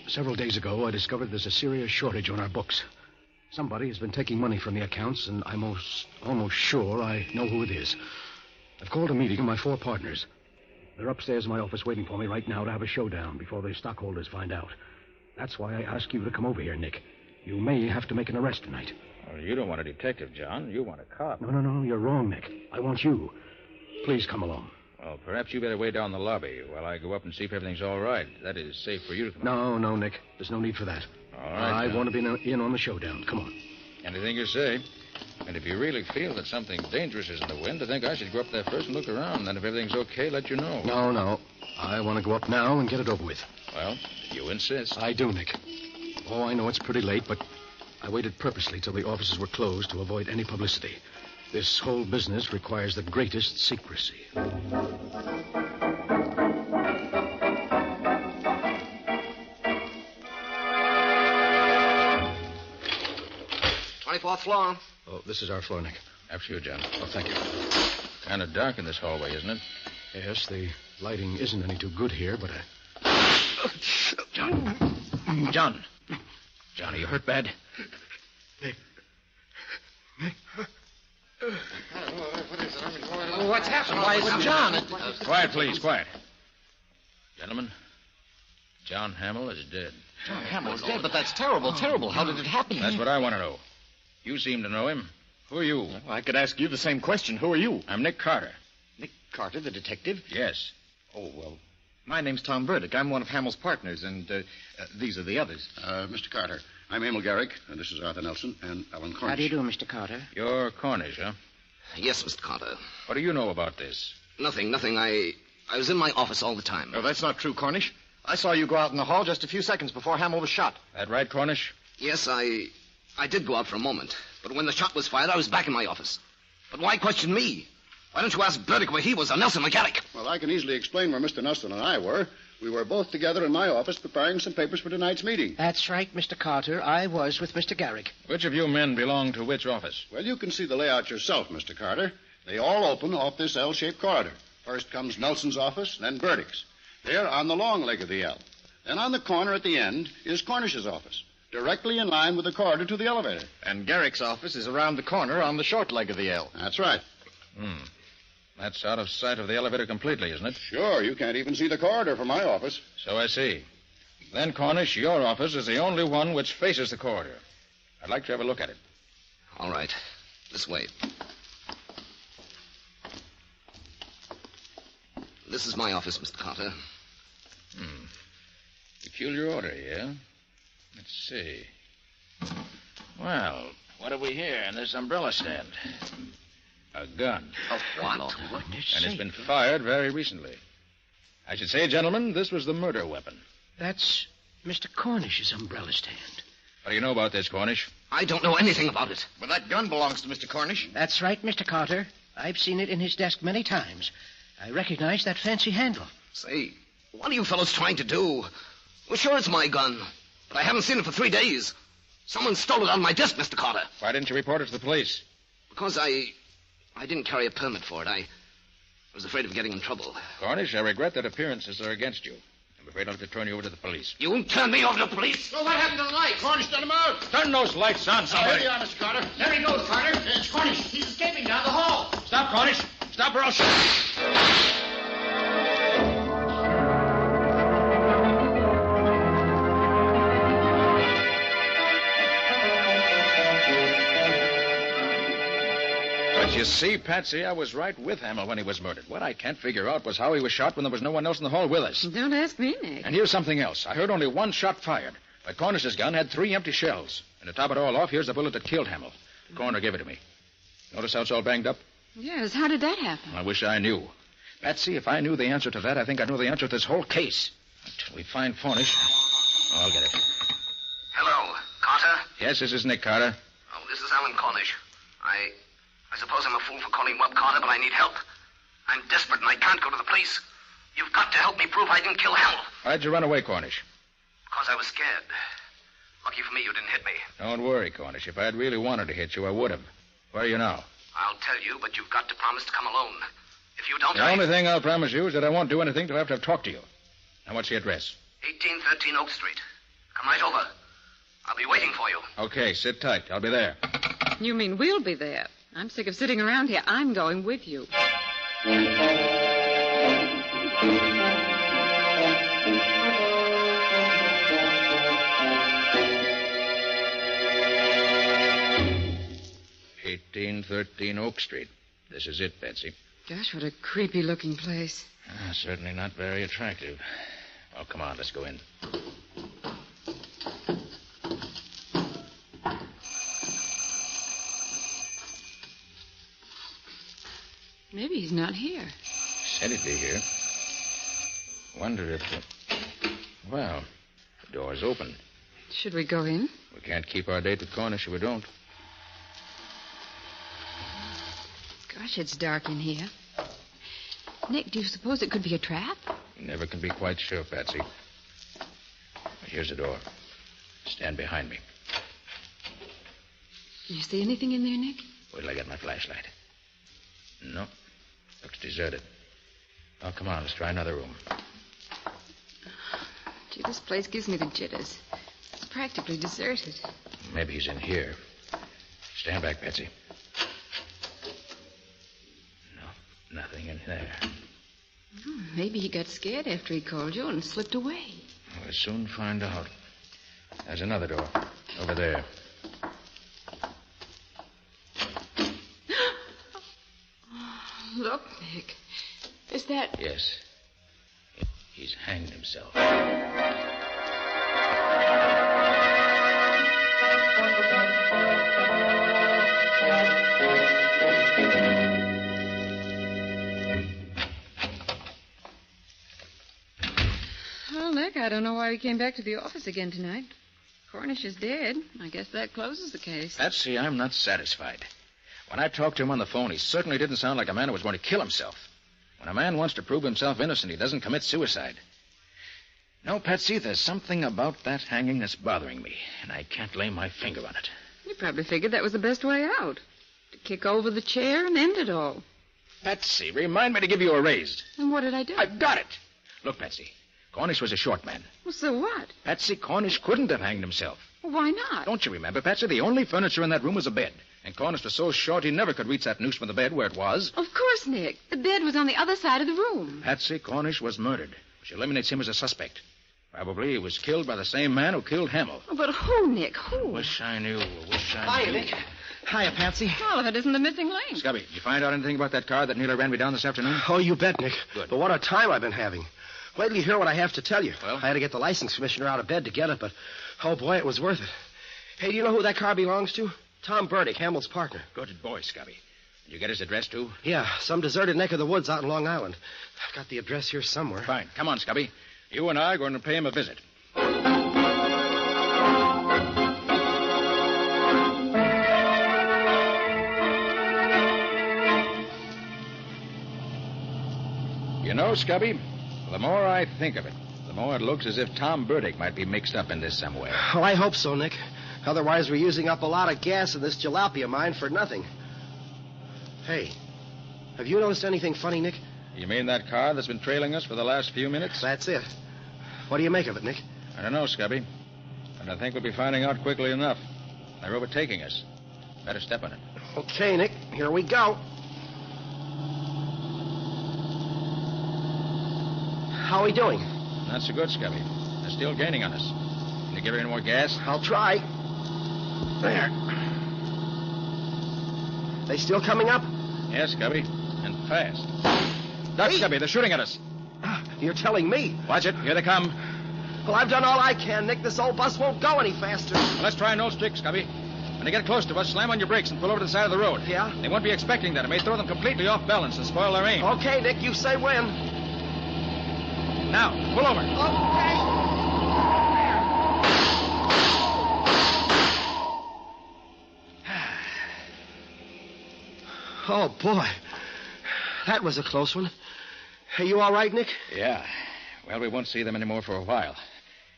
several days ago I discovered there's a serious shortage on our books. Somebody has been taking money from the accounts, and I'm almost sure I know who it is. I've called a meeting of my 4 partners. They're upstairs in my office waiting for me right now to have a showdown before the stockholders find out. That's why I ask you to come over here, Nick. You may have to make an arrest tonight. Well, you don't want a detective, John. You want a cop. No, you're wrong, Nick. I want you. Please come along. Well, perhaps you better wait down the lobby while I go up and see if everything's all right. That is safe for you to come on. No, Nick. There's no need for that. All right, I John. want to be in on the showdown. Come on. Anything you say. And if you really feel that something dangerous is in the wind, I think I should go up there first and look around. Then if everything's okay, let you know. No. I want to go up now and get it over with. Well, you insist. I do, Nick. Oh, I know it's pretty late, but I waited purposely till the offices were closed to avoid any publicity. This whole business requires the greatest secrecy. 24th floor. Oh, this is our floor, Nick. After you, John. Oh, thank you. Kind of dark in this hallway, isn't it? Yes, the lighting isn't any too good here, but John, are you hurt bad? Nick. What is it? What's happened? Why is it John? Quiet, please, quiet. Gentlemen, John Hamill is dead. John Hamill is dead, but that's terrible. How did it happen? That's what I want to know. You seem to know him. Who are you? Well, I could ask you the same question. Who are you? I'm Nick Carter. Nick Carter, the detective? Yes. Oh, well, my name's Tom Burdick. I'm one of Hamill's partners, and these are the others. Mr. Carter, I'm Emil Garrick, and this is Arthur Nelson and Alan Cornish. How do you do, Mr. Carter? You're Cornish, huh? Yes, Mr. Carter. What do you know about this? Nothing. I was in my office all the time. Oh, that's not true, Cornish. I saw you go out in the hall just a few seconds before Hamill was shot. That right, Cornish? Yes, I did go out for a moment. But when the shot was fired, I was back in my office. But why question me? Why don't you ask Burdick where he was, or Nelson McGarrick? Well, I can easily explain where Mr. Nelson and I were. We were both together in my office preparing some papers for tonight's meeting. That's right, Mr. Carter. I was with Mr. Garrick. Which of you men belong to which office? Well, you can see the layout yourself, Mr. Carter. They all open off this L-shaped corridor. First comes Nelson's office, then Burdick's. They're on the long leg of the L. Then on the corner at the end is Cornish's office, directly in line with the corridor to the elevator. And Garrick's office is around the corner on the short leg of the L. That's right. That's out of sight of the elevator completely, isn't it? Sure, you can't even see the corridor from my office. So I see. Then, Cornish, your office is the only one which faces the corridor. I'd like to have a look at it. All right. This way. This is my office, Mr. Carter. Peculiar order, yeah? Let's see. Well, what have we here in this umbrella stand? A gun. Oh, what? And it's been fired very recently. I should say, gentlemen, this was the murder weapon. That's Mr. Cornish's umbrella stand. What do you know about this, Cornish? I don't know anything about it. But that gun belongs to Mr. Cornish. That's right, Mr. Carter. I've seen it in his desk many times. I recognize that fancy handle. Say, what are you fellows trying to do? Well, sure, it's my gun, but I haven't seen it for 3 days. Someone stole it out of my desk, Mr. Carter. Why didn't you report it to the police? Because I didn't carry a permit for it. I was afraid of getting in trouble. Cornish, I regret that appearances are against you. I'm afraid I'll have to turn you over to the police. You won't turn me over to the police. Well, what happened to the light? Cornish, let him out. Turn those lights on, somebody. Here you are, Mr. Carter. There he goes, Carter. It's Cornish. He's escaping down the hall. Stop, Cornish. Stop or I'll shoot. You see, Patsy, I was right with Hamill when he was murdered. What I can't figure out was how he was shot when there was no one else in the hall with us. Don't ask me, Nick. And here's something else. I heard only one shot fired, but Cornish's gun had 3 empty shells. And to top it all off, here's the bullet that killed Hamill. The coroner gave it to me. Notice how it's all banged up? Yes, how did that happen? I wish I knew. Patsy, if I knew the answer to that, I think I know the answer to this whole case. Until we find Cornish, I'll get it. Hello, Carter? Yes, this is Nick Carter. Oh, this is Alan Cornish. I suppose I'm a fool for calling you up, Carter, but I need help. I'm desperate and I can't go to the police. You've got to help me prove I didn't kill Hamill. Why'd you run away, Cornish? Because I was scared. Lucky for me, you didn't hit me. Don't worry, Cornish. If I'd really wanted to hit you, I would have. Where are you now? I'll tell you, but you've got to promise to come alone. If you don't, The only thing I'll promise you is that I won't do anything till after I've talked to you. Now, what's the address? 1813 Oak Street. Come right over. I'll be waiting for you. Okay, sit tight. I'll be there. You mean we'll be there? I'm sick of sitting around here. I'm going with you. "1813 Oak Street. This is it, Betsy." Gosh, what a creepy-looking place. Certainly not very attractive. Oh, come on, let's go in. Maybe he's not here. Said he'd be here. Wonder if... Well, the door's open. Should we go in? We can't keep our date with Cornish if we don't. Gosh, it's dark in here. Nick, do you suppose it could be a trap? You never can be quite sure, Patsy. Here's the door. Stand behind me. You see anything in there, Nick? Wait till I get my flashlight. No. Looks deserted. Oh, come on. Let's try another room. Gee, this place gives me the jitters. It's practically deserted. Maybe he's in here. Stand back, Patsy. No, nothing in there. Maybe he got scared after he called you and slipped away. We'll soon find out. There's another door. Over there. Look, Nick. Is that... Yes. He's hanged himself. Well, Nick, I don't know why we came back to the office again tonight. Cornish is dead. I guess that closes the case. Patsy, I'm not satisfied. When I talked to him on the phone, he certainly didn't sound like a man who was going to kill himself. When a man wants to prove himself innocent, he doesn't commit suicide. No, Patsy, there's something about that hanging that's bothering me, and I can't lay my finger on it. You probably figured that was the best way out. To kick over the chair and end it all. Patsy, remind me to give you a raise. And what did I do? I've got it. Look, Patsy, Cornish was a short man. Well, so what? Patsy, Cornish couldn't have hanged himself. Well, why not? Don't you remember, Patsy? The only furniture in that room was a bed. And Cornish was so short he never could reach that noose from the bed where it was. Of course, Nick. The bed was on the other side of the room. Patsy, Cornish was murdered, which eliminates him as a suspect. Probably he was killed by the same man who killed Hamill. Oh, but who, Nick? Who? Wish I knew. Hiya, Nick. Hiya, Patsy. Well, if it isn't the missing link. Scubby, did you find out anything about that car that nearly ran me down this afternoon? Oh, you bet, Nick. Good. But what a time I've been having. Wait till you hear what I have to tell you. Well? I had to get the license commissioner out of bed to get it, but, oh, boy, it was worth it. Hey, do you know who that car belongs to? Tom Burdick, Hamill's partner. Good boy, Scubby. Did you get his address, too? Yeah, some deserted neck of the woods out in Long Island. I've got the address here somewhere. Fine. Come on, Scubby. You and I are going to pay him a visit. You know, Scubby, the more I think of it, the more it looks as if Tom Burdick might be mixed up in this somewhere. Oh, I hope so, Nick. Otherwise, we're using up a lot of gas in this jalapia mine for nothing. Hey, have you noticed anything funny, Nick? You mean that car that's been trailing us for the last few minutes? That's it. What do you make of it, Nick? I don't know, Scubby. But I think we'll be finding out quickly enough. They're overtaking us. Better step on it. Okay, Nick. Here we go. How are we doing? Not so good, Scubby. They're still gaining on us. Can you give her any more gas? I'll try. There. They still coming up? Yes, Scubby. And fast. Duck, Scubby. They're shooting at us. You're telling me. Watch it. Here they come. Well, I've done all I can, Nick. This old bus won't go any faster. Well, let's try no stick, Scubby. When they get close to us, slam on your brakes and pull over to the side of the road. Yeah? They won't be expecting that. It may throw them completely off balance and spoil their aim. Okay, Nick. You say when. Now, pull over. Oh, boy. That was a close one. Are you all right, Nick? Yeah. Well, we won't see them anymore for a while.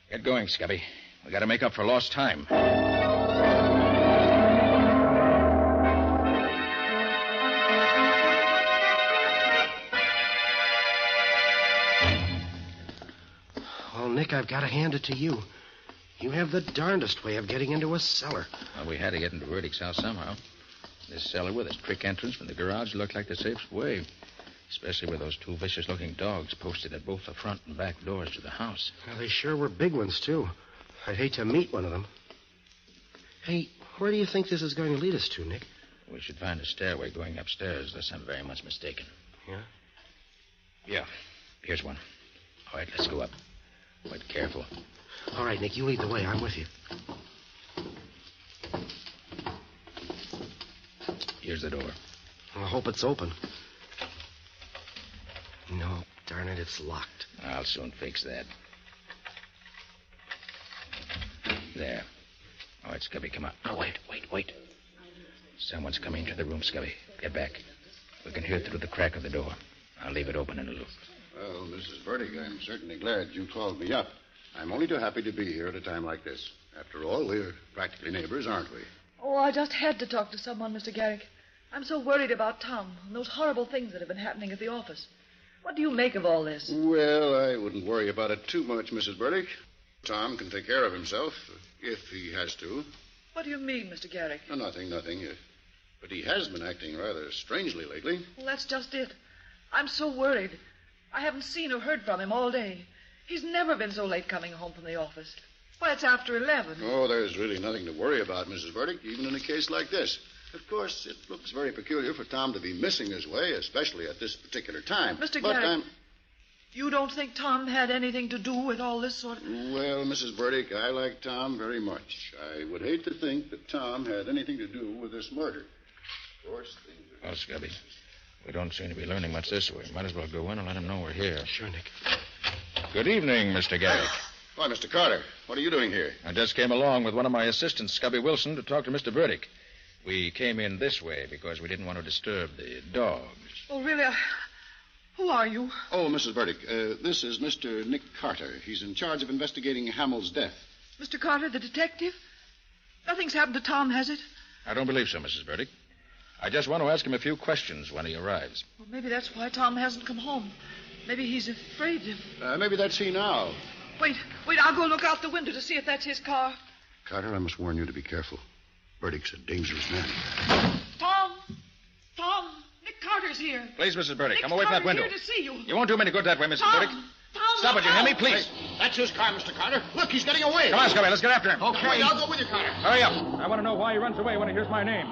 Get going, Scubby. We got to make up for lost time. Well, Nick, I've got to hand it to you. You have the darndest way of getting into a cellar. Well, we had to get into Burdick's house somehow. This cellar with its trick entrance from the garage looked like the safest way. Especially with those two vicious-looking dogs posted at both the front and back doors to the house. Well, they sure were big ones, too. I'd hate to meet one of them. Hey, where do you think this is going to lead us to, Nick? We should find a stairway going upstairs, unless I'm very much mistaken. Yeah? Yeah. Here's one. All right, let's go up. But careful. All right, Nick, you lead the way. I'm with you. Here's the door. I hope it's open. No, darn it, it's locked. I'll soon fix that. There. All right, Scubby, come on. Oh, wait. Someone's coming into the room, Scubby. Get back. We can hear through the crack of the door. I'll leave it open in a little. Well, Mrs. Burdick, I'm certainly glad you called me up. I'm only too happy to be here at a time like this. After all, we're practically neighbors, aren't we? Oh, I just had to talk to someone, Mr. Garrick. I'm so worried about Tom and those horrible things that have been happening at the office. What do you make of all this? Well, I wouldn't worry about it too much, Mrs. Burdick. Tom can take care of himself, if he has to. What do you mean, Mr. Garrick? Oh, nothing. But he has been acting rather strangely lately. Well, that's just it. I'm so worried. I haven't seen or heard from him all day. He's never been so late coming home from the office. Why, it's after 11. Oh, there's really nothing to worry about, Mrs. Burdick, even in a case like this. Of course, it looks very peculiar for Tom to be missing his way, especially at this particular time. Mr. Garrick, you don't think Tom had anything to do with all this sort of... Well, Mrs. Burdick, I like Tom very much. I would hate to think that Tom had anything to do with this murder. Of course, Well, Scubby, we don't seem to be learning much this way. Might as well go in and let him know we're here. Sure, Nick. Good evening, Mr. Garrick. Why, Mr. Carter, what are you doing here? I just came along with one of my assistants, Scubby Wilson, to talk to Mr. Burdick. We came in this way because we didn't want to disturb the dogs. Oh, really? Who are you? Oh, Mrs. Burdick, this is Mr. Nick Carter. He's in charge of investigating Hamill's death. Mr. Carter, the detective? Nothing's happened to Tom, has it? I don't believe so, Mrs. Burdick. I just want to ask him a few questions when he arrives. Well, maybe that's why Tom hasn't come home. Maybe he's afraid of... Maybe that's he now. Wait, I'll go look out the window to see if that's his car. Carter, I must warn you to be careful. Burdick's a dangerous man. Tom, Nick Carter's here. Please, Mrs. Burdick, Nick come away from that window. Here to see you. You won't do him any good that way, Mrs. Burdick. Tom, Stop it, you hear me? Please. Hey, that's his car, Mr. Carter. Look, he's getting away. Come on, Scubby, let's get after him. Okay, I'll go with you, Carter. Hurry up. I want to know why he runs away when he hears my name.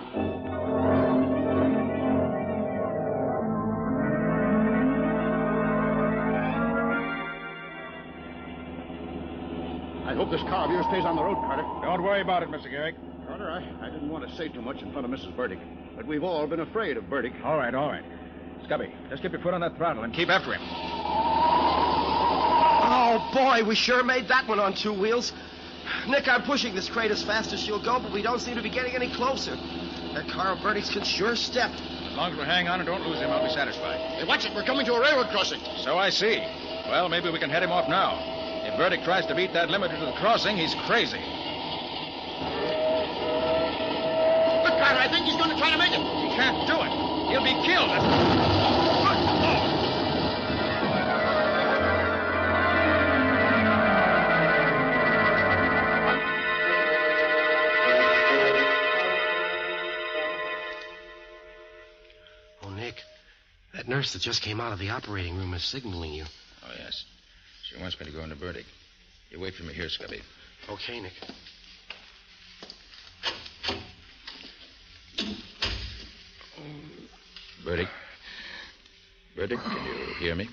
I hope this car of yours stays on the road, Carter. Don't worry about it, Mr. Garrick. Carter, I didn't want to say too much in front of Mrs. Burdick, but we've all been afraid of Burdick. All right. Scubby, just keep your foot on that throttle and keep after him. Oh, boy, we sure made that one on two wheels. Nick, I'm pushing this crate as fast as she'll go, but we don't seem to be getting any closer. That car of Burdick's can sure step. As long as we hang on and don't lose him, I'll be satisfied. Hey, watch it. We're coming to a railroad crossing. So I see. Well, maybe we can head him off now. If Burdick tries to beat that limiter to the crossing, he's crazy. Look, Carter, I think he's going to try to make it. He can't do it. He'll be killed. Oh, Nick, that nurse that just came out of the operating room is signaling you. Oh, yes. She wants me to go into Burdick. You wait for me here, Scubby. Okay, Nick. Burdick? Burdick, can you hear me?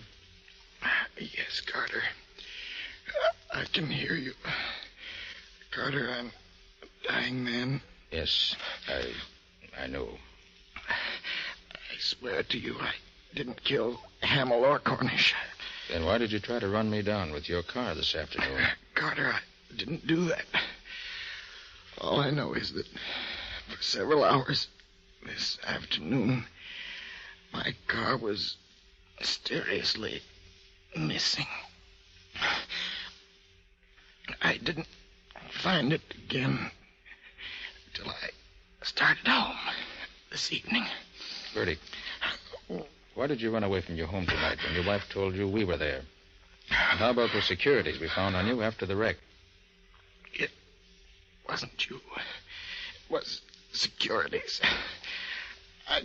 Yes, Carter. I can hear you. Carter, I'm a dying man. Yes, I know. I swear to you, I didn't kill Hamill or Cornish. Then why did you try to run me down with your car this afternoon? Carter, I didn't do that. All I know is that for several hours this afternoon, my car was mysteriously missing. I didn't find it again until I started home this evening. Burdick, why did you run away from your home tonight when your wife told you we were there? And how about the securities we found on you after the wreck? It wasn't you. It was securities. I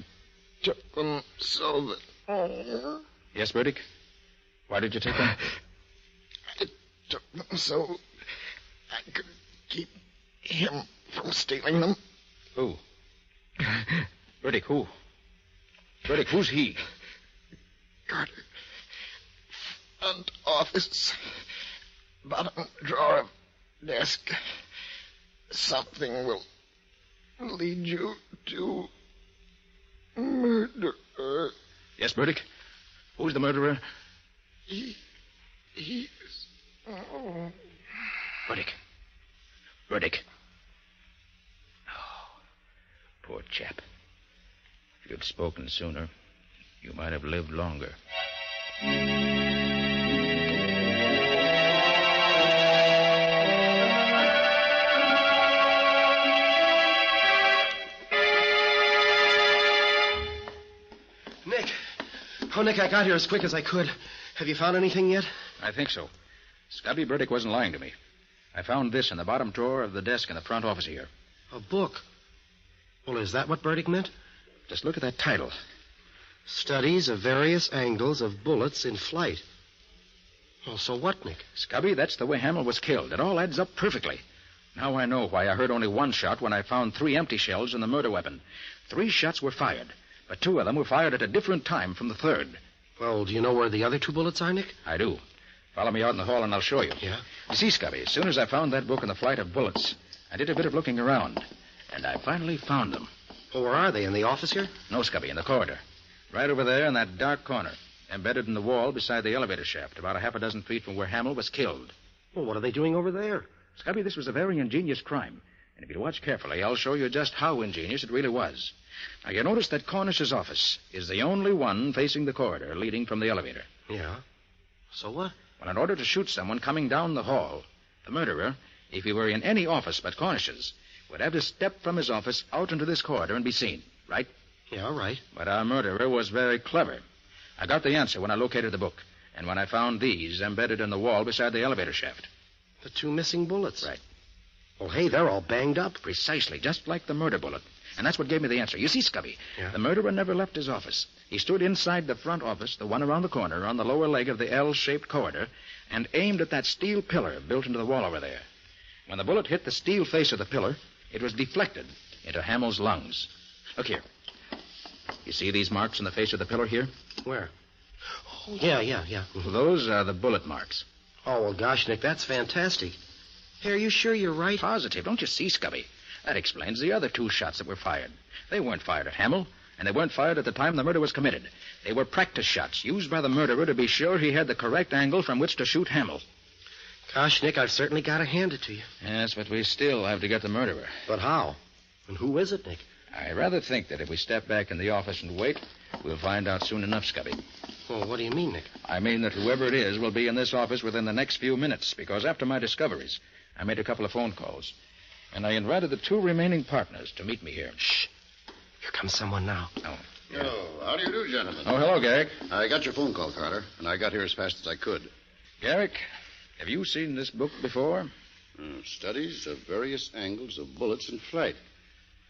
took them so that... Yes, Burdick? Why did you take them? I took them so I could keep him from stealing them. Who? Burdick, who? Burdick, who's he? Carter. Front office. Bottom drawer of desk. Something will lead you to murder. Yes, Burdick? Who's the murderer? He's... Oh. Burdick. Burdick. Oh, poor chap. If you'd spoken sooner, you might have lived longer. Nick. Oh, Nick, I got here as quick as I could. Have you found anything yet? I think so. Scubby Burdick wasn't lying to me. I found this in the bottom drawer of the desk in the front office here. A book. Well, is that what Burdick meant? Just look at that title. Studies of various angles of bullets in flight. Well, so what, Nick? Scubby, that's the way Hamill was killed. It all adds up perfectly. Now I know why I heard only one shot when I found 3 empty shells in the murder weapon. 3 shots were fired, but 2 of them were fired at a different time from the third. Well, do you know where the other 2 bullets are, Nick? I do. Follow me out in the hall and I'll show you. Yeah? You see, Scubby, as soon as I found that book and the flight of bullets, I did a bit of looking around, and I finally found them. Well, where are they? In the office here? No, Scubby, in the corridor. Right over there in that dark corner, embedded in the wall beside the elevator shaft, about a half a dozen feet from where Hamill was killed. Well, what are they doing over there? Scubby, this was a very ingenious crime. And if you watch carefully, I'll show you just how ingenious it really was. Now, you notice that Cornish's office is the only one facing the corridor leading from the elevator. Yeah. So what? Well, in order to shoot someone coming down the hall, the murderer, if he were in any office but Cornish's, would have to step from his office out into this corridor and be seen, right? Yeah, right. But our murderer was very clever. I got the answer when I located the book, and when I found these embedded in the wall beside the elevator shaft. The 2 missing bullets. Right. Well, hey, they're all banged up. Precisely, just like the murder bullet. And that's what gave me the answer. You see, Scubby, Yeah. the murderer never left his office. He stood inside the front office, the one around the corner, on the lower leg of the L-shaped corridor, and aimed at that steel pillar built into the wall over there. When the bullet hit the steel face of the pillar, it was deflected into Hamill's lungs. Look here. You see these marks in the face of the pillar here? Where? Oh, yeah. Well, those are the bullet marks. Oh, well, gosh, Nick, that's fantastic. Hey, are you sure you're right? Positive. Don't you see, Scubby? That explains the other 2 shots that were fired. They weren't fired at Hamill, and they weren't fired at the time the murder was committed. They were practice shots used by the murderer to be sure he had the correct angle from which to shoot Hamill. Gosh, Nick, I've certainly got to hand it to you. Yes, but we still have to get the murderer. But how? And who is it, Nick? I rather think that if we step back in the office and wait, we'll find out soon enough, Scubby. Well, what do you mean, Nick? I mean that whoever it is will be in this office within the next few minutes, because after my discoveries, I made a couple of phone calls, and I invited the 2 remaining partners to meet me here. Shh. Here comes someone now. Oh. Oh, how do you do, gentlemen? Oh, hello, Garrick. I got your phone call, Carter, and I got here as fast as I could. Garrick, have you seen this book before? Studies of various angles of bullets in flight.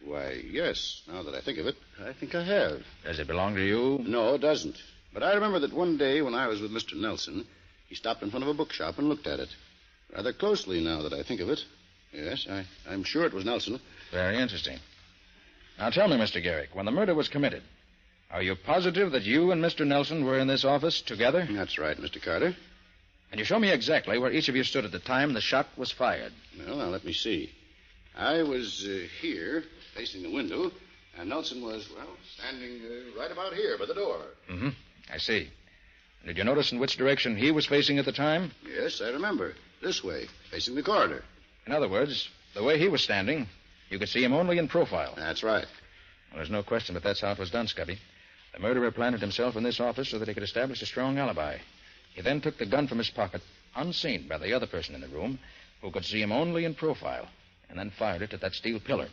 Why, yes, now that I think of it, I think I have. Does it belong to you? No, it doesn't. But I remember that one day when I was with Mr. Nelson, he stopped in front of a bookshop and looked at it. Rather closely, now that I think of it. Yes, I'm sure it was Nelson. Very interesting. Now tell me, Mr. Garrick, when the murder was committed, are you positive that you and Mr. Nelson were in this office together? That's right, Mr. Carter. Can you show me exactly where each of you stood at the time the shot was fired? Well, now, let me see. I was here, facing the window, and Nelson was, standing right about here by the door. Mm-hmm. I see. Did you notice in which direction he was facing at the time? Yes, I remember. This way, facing the corridor. In other words, the way he was standing, you could see him only in profile. That's right. Well, there's no question that that's how it was done, Scubby. The murderer planted himself in this office so that he could establish a strong alibi. He then took the gun from his pocket, unseen by the other person in the room, who could see him only in profile, and then fired it at that steel pillar.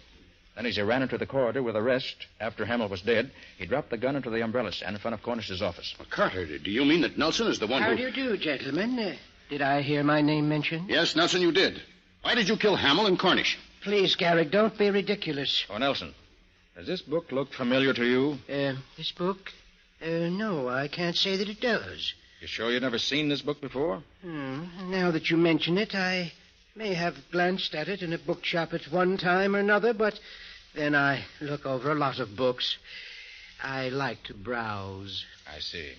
Then as he ran into the corridor with the rest, after Hamill was dead, he dropped the gun into the umbrella stand in front of Cornish's office. Well, Carter, do you mean that Nelson is the one How do you do, gentlemen? Did I hear my name mentioned? Yes, Nelson, you did. Why did you kill Hamill and Cornish? Please, Garrick, don't be ridiculous. Oh, Nelson, does this book look familiar to you? This book? No, I can't say that it does. You sure you've never seen this book before? Now that you mention it, I may have glanced at it in a bookshop at one time or another, but then I look over a lot of books. I like to browse. I see.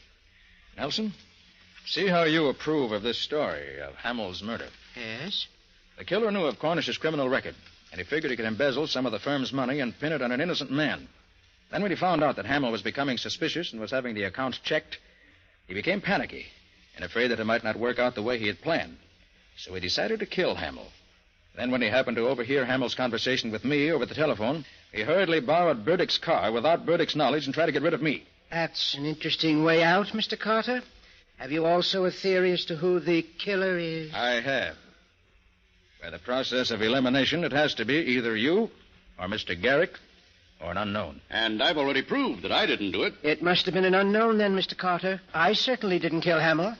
Nelson, see how you approve of this story of Hamill's murder. Yes? The killer knew of Cornish's criminal record, and he figured he could embezzle some of the firm's money and pin it on an innocent man. Then when he found out that Hamill was becoming suspicious and was having the accounts checked, he became panicky and afraid that it might not work out the way he had planned. So he decided to kill Hamill. Then when he happened to overhear Hamill's conversation with me over the telephone, he hurriedly borrowed Burdick's car without Burdick's knowledge and tried to get rid of me. That's an interesting way out, Mr. Carter. Have you also a theory as to who the killer is? I have. By the process of elimination, it has to be either you or Mr. Garrick or an unknown. And I've already proved that I didn't do it. It must have been an unknown then, Mr. Carter. I certainly didn't kill Hamill.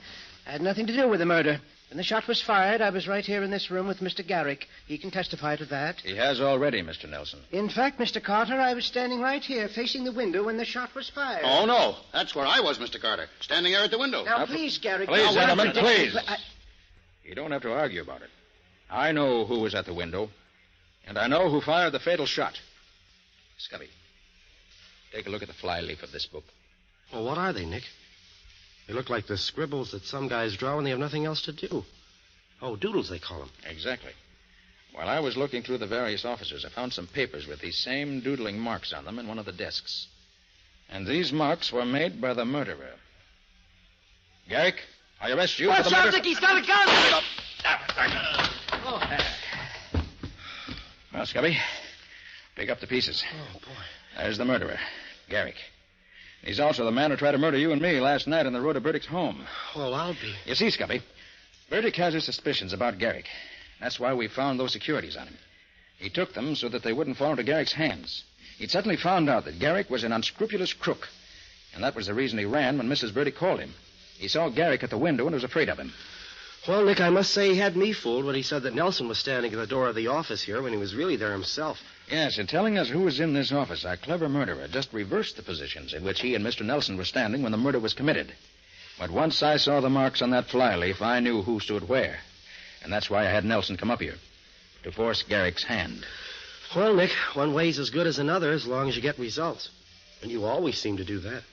I had nothing to do with the murder. When the shot was fired, I was right here in this room with Mr. Garrick. He can testify to that. He has already, Mr. Nelson. In fact, Mr. Carter, I was standing right here facing the window when the shot was fired. Oh, no. That's where I was, Mr. Carter. Standing there at the window. Now, please, Garrick. Please, now, gentlemen, please. I... You don't have to argue about it. I know who was at the window, and I know who fired the fatal shot. Scubby, take a look at the flyleaf of this book. Well, what are they, Nick? They look like the scribbles that some guys draw when they have nothing else to do. Oh, doodles, they call them. Exactly. While I was looking through the various offices, I found some papers with these same doodling marks on them in one of the desks. And these marks were made by the murderer. Garrick, I arrest you for the murder... Watch out, Nick! He's got a gun! Well, Scubby, pick up the pieces. Oh, boy. There's the murderer, Garrick. He's also the man who tried to murder you and me last night on the road to Burdick's home. Well, I'll be... You see, Scubby, Burdick has his suspicions about Garrick. That's why we found those securities on him. He took them so that they wouldn't fall into Garrick's hands. He'd suddenly found out that Garrick was an unscrupulous crook. And that was the reason he ran when Mrs. Burdick called him. He saw Garrick at the window and was afraid of him. Well, Nick, I must say he had me fooled when he said that Nelson was standing at the door of the office here when he was really there himself. Yes, in telling us who was in this office, our clever murderer just reversed the positions in which he and Mr. Nelson were standing when the murder was committed. But once I saw the marks on that flyleaf, I knew who stood where. And that's why I had Nelson come up here, to force Garrick's hand. Well, Nick, one way's as good as another as long as you get results. And you always seem to do that.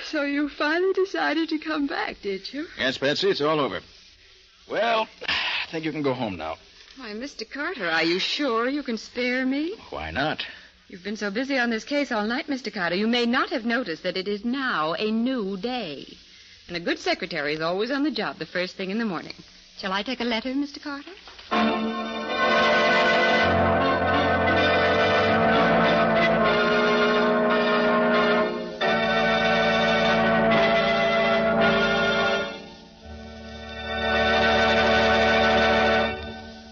So you finally decided to come back, did you? Yes, Patsy, it's all over. Well, I think you can go home now. Why, Mr. Carter, are you sure you can spare me? Why not? You've been so busy on this case all night, Mr. Carter, you may not have noticed that it is now a new day. And a good secretary is always on the job the first thing in the morning. Shall I take a letter, Mr. Carter?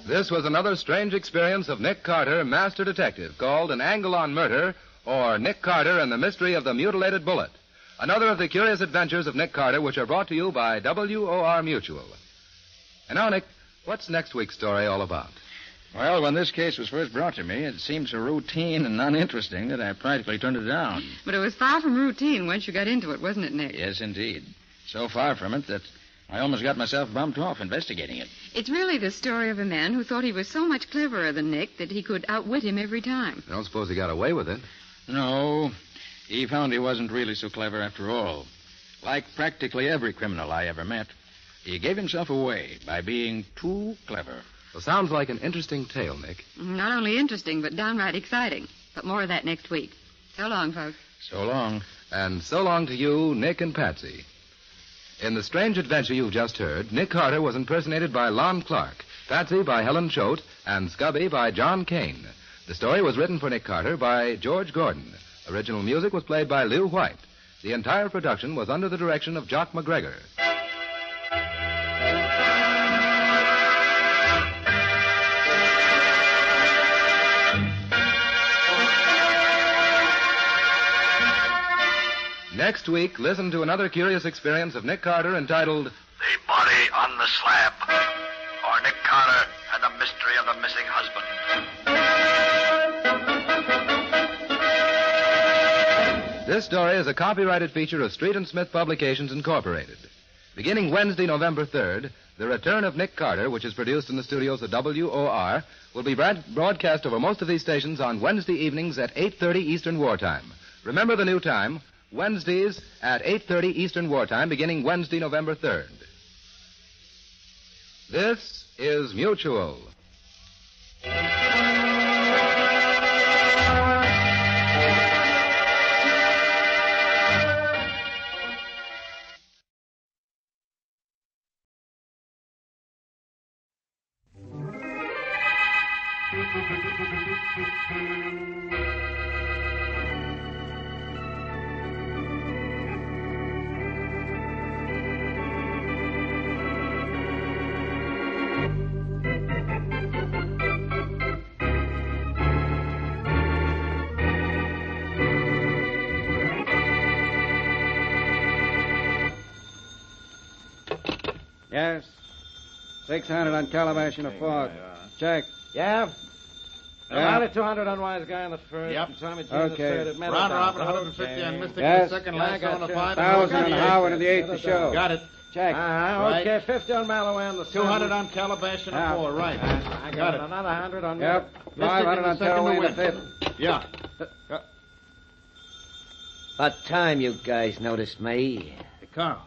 This was another strange experience of Nick Carter, Master Detective, called An Angle on Murder, or Nick Carter and the Mystery of the Mutilated Bullet. Another of the curious adventures of Nick Carter, which are brought to you by WOR Mutual. And now, Nick, what's next week's story all about? Well, when this case was first brought to me, it seemed so routine and uninteresting that I practically turned it down. But it was far from routine once you got into it, wasn't it, Nick? Yes, indeed. So far from it that I almost got myself bumped off investigating it. It's really the story of a man who thought he was so much cleverer than Nick that he could outwit him every time. I don't suppose he got away with it. No, he found he wasn't really so clever after all. Like practically every criminal I ever met, he gave himself away by being too clever. Well, sounds like an interesting tale, Nick. Not only interesting, but downright exciting. But more of that next week. So long, folks. So long. And so long to you, Nick and Patsy. In the strange adventure you've just heard, Nick Carter was impersonated by Lon Clark, Patsy by Helen Choate, and Scubby by John Kane. The story was written for Nick Carter by George Gordon. Original music was played by Lew White. The entire production was under the direction of Jock McGregor. Next week, listen to another curious experience of Nick Carter entitled The Body on the Slab, or Nick Carter and the Mystery of the Missing Husband. This story is a copyrighted feature of Street and Smith Publications, Incorporated. Beginning Wednesday, November 3rd, The Return of Nick Carter, which is produced in the studios of WOR, will be broadcast over most of these stations on Wednesday evenings at 8:30 Eastern Wartime. Remember the new time, Wednesdays at 8:30 Eastern Wartime, beginning Wednesday, November 3rd. This is Mutual. Yes. 600 on Calabash and a Ford. Check. Yeah? Yeah. About 200 on Wise Guy on the first. Yep. And Tommy G Okay. the third at Meadow. Round Down. robin, 150 on Mystic Yes. the second. Yeah, I Last got on the you. five. 1,000 on Howard and the eighth to show. Got it. Check. Okay, Right. 50 on Mallow and the 200 on Calabash and a four, right. I got it. Another 100 on Yep. Mystic 500 on Tearaway and a fifth. Yeah. About time you guys noticed me. Hey, Carl.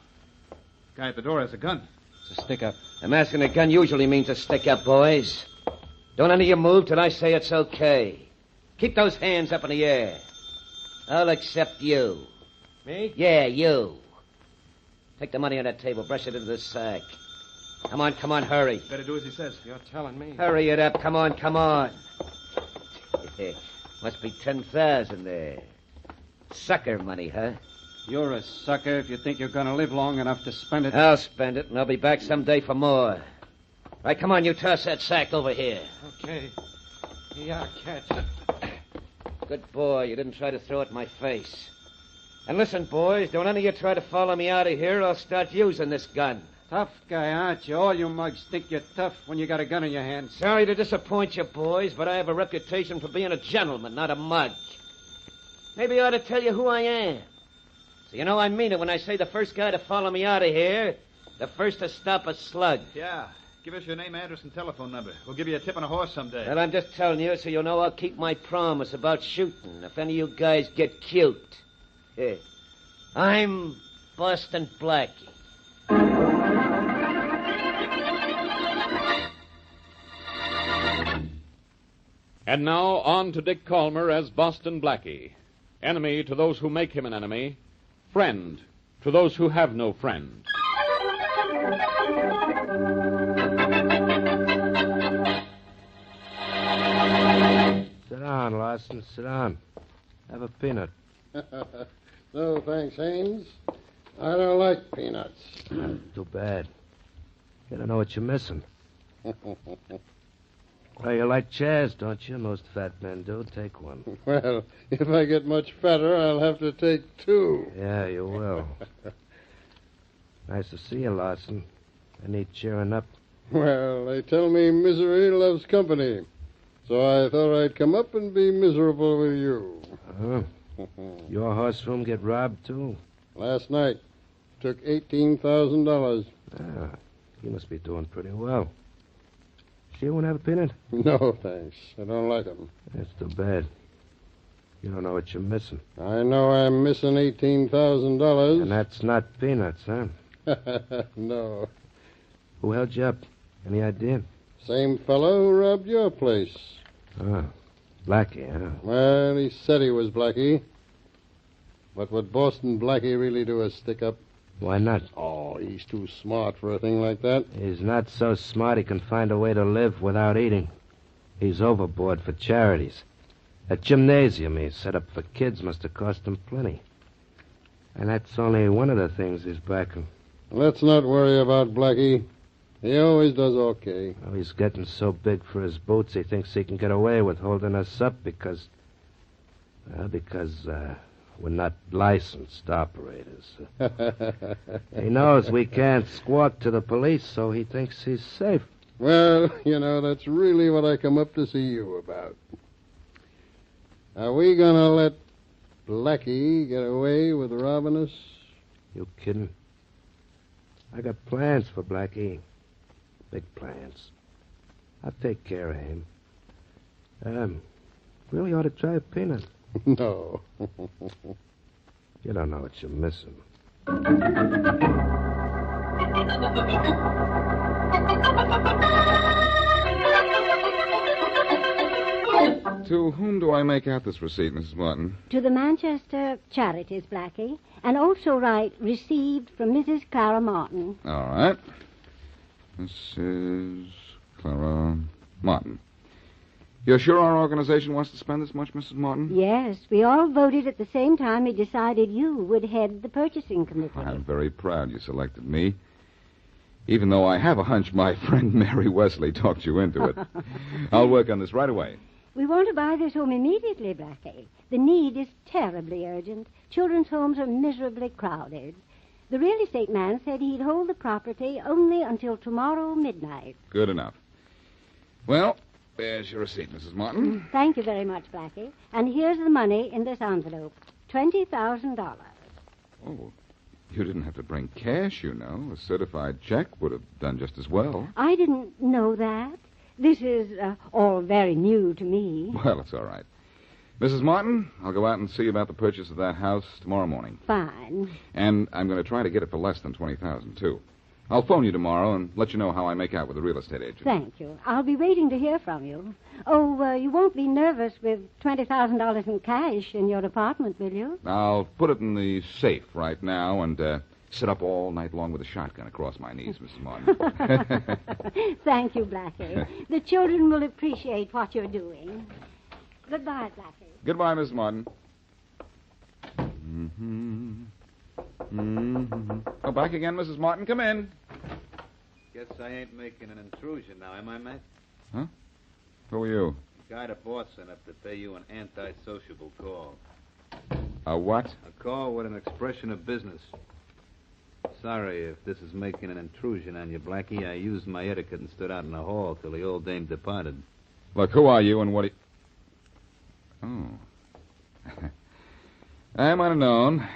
Guy at the door has a gun. It's a stick-up. I'm asking a gun usually means a stick-up, boys. Don't any of you move till I say it's okay. Keep those hands up in the air. I'll accept you. Me? Yeah, you. Take the money on that table. Brush it into the sack. Come on, hurry. Better do as he says. You're telling me. Hurry it up. Come on. Must be 10,000 there. Sucker money, huh? You're a sucker if you think you're going to live long enough to spend it. I'll spend it, and I'll be back someday for more. Right, come on, you toss that sack over here. Okay. Yeah, catch it. Good boy. You didn't try to throw it in my face. And listen, boys, don't any of you try to follow me out of here, or I'll start using this gun. Tough guy, aren't you? All you mugs think you're tough when you got a gun in your hands. Sorry to disappoint you, boys, but I have a reputation for being a gentleman, not a mug. Maybe I ought to tell you who I am. So you know I mean it when I say the first guy to follow me out of here, the first to stop a slug. Yeah. Give us your name, address, and telephone number. We'll give you a tip on a horse someday. Well, I'm just telling you so you'll know I'll keep my promise about shooting if any of you guys get cute. Here. I'm Boston Blackie. And now on to Dick Calmer as Boston Blackie. Enemy to those who make him an enemy. Friend to those who have no friend. Sit down, Larson. Sit down. Have a peanut. No, thanks, Haynes. I don't like peanuts. Too bad. You don't know what you're missing. Well, you like chairs, don't you? Most fat men do. Take one. Well, if I get much fatter, I'll have to take two. Yeah, you will. Nice to see you, Larson. I need cheering up. Well, they tell me misery loves company. So I thought I'd come up and be miserable with you. Huh? Your horse room get robbed, too? Last night. Took $18,000. Ah, you must be doing pretty well. You won't have a peanut? No, thanks. I don't like 'em. That's too bad. You don't know what you're missing. I know I'm missing $18,000. And that's not peanuts, huh? No. Who held you up? Any idea? Same fellow who robbed your place. Oh, Blackie, huh? Well, he said he was Blackie. But would Boston Blackie really do a stick-up? Why not? Oh, he's too smart for a thing like that. He's not so smart he can find a way to live without eating. He's overboard for charities. That gymnasium he set up for kids must have cost him plenty. And that's only one of the things he's backing. Let's not worry about Blackie. He always does okay. Oh, he's getting so big for his boots he thinks he can get away with holding us up because We're not licensed operators. He knows we can't squawk to the police, so he thinks he's safe. Well, that's really what I come up to see you about. Are we going to let Blackie get away with robbing us? You kidding? I got plans for Blackie. Big plans. I'll take care of him. Really ought to try a peanut. No. You don't know what you're missing. To whom do I make out this receipt, Mrs. Martin? To the Manchester Charities, Blackie. And also write, received from Mrs. Clara Martin. All right. Mrs. Clara Martin. You're sure our organization wants to spend this much, Mrs. Martin? Yes, we all voted at the same time we decided you would head the purchasing committee. I'm very proud you selected me. Even though I have a hunch my friend Mary Wesley talked you into it. I'll work on this right away. We want to buy this home immediately, Blackie. The need is terribly urgent. Children's homes are miserably crowded. The real estate man said he'd hold the property only until tomorrow midnight. Good enough. Well, there's your receipt, Mrs. Martin. Thank you very much, Blackie. And here's the money in this envelope. $20,000. Oh, you didn't have to bring cash, you know. A certified check would have done just as well. I didn't know that. This is all very new to me. Well, it's all right. Mrs. Martin, I'll go out and see about the purchase of that house tomorrow morning. Fine. And I'm going to try to get it for less than $20,000, too. I'll phone you tomorrow and let you know how I make out with the real estate agent. Thank you. I'll be waiting to hear from you. Oh, you won't be nervous with $20,000 in cash in your apartment, will you? I'll put it in the safe right now and sit up all night long with a shotgun across my knees, Mrs. Martin. Thank you, Blackie. The children will appreciate what you're doing. Goodbye, Blackie. Goodbye, Mrs. Martin. Mm-hmm. Mm-hmm. Oh, back again, Mrs. Martin. Come in. Guess I ain't making an intrusion now, am I, Matt? Huh? Who are you? The guy the boss sent up to pay you an anti-sociable call. A what? A call with an expression of business. Sorry if this is making an intrusion on you, Blackie. I used my etiquette and stood out in the hall till the old dame departed. Look, who are you and what do you... Oh. I might have known.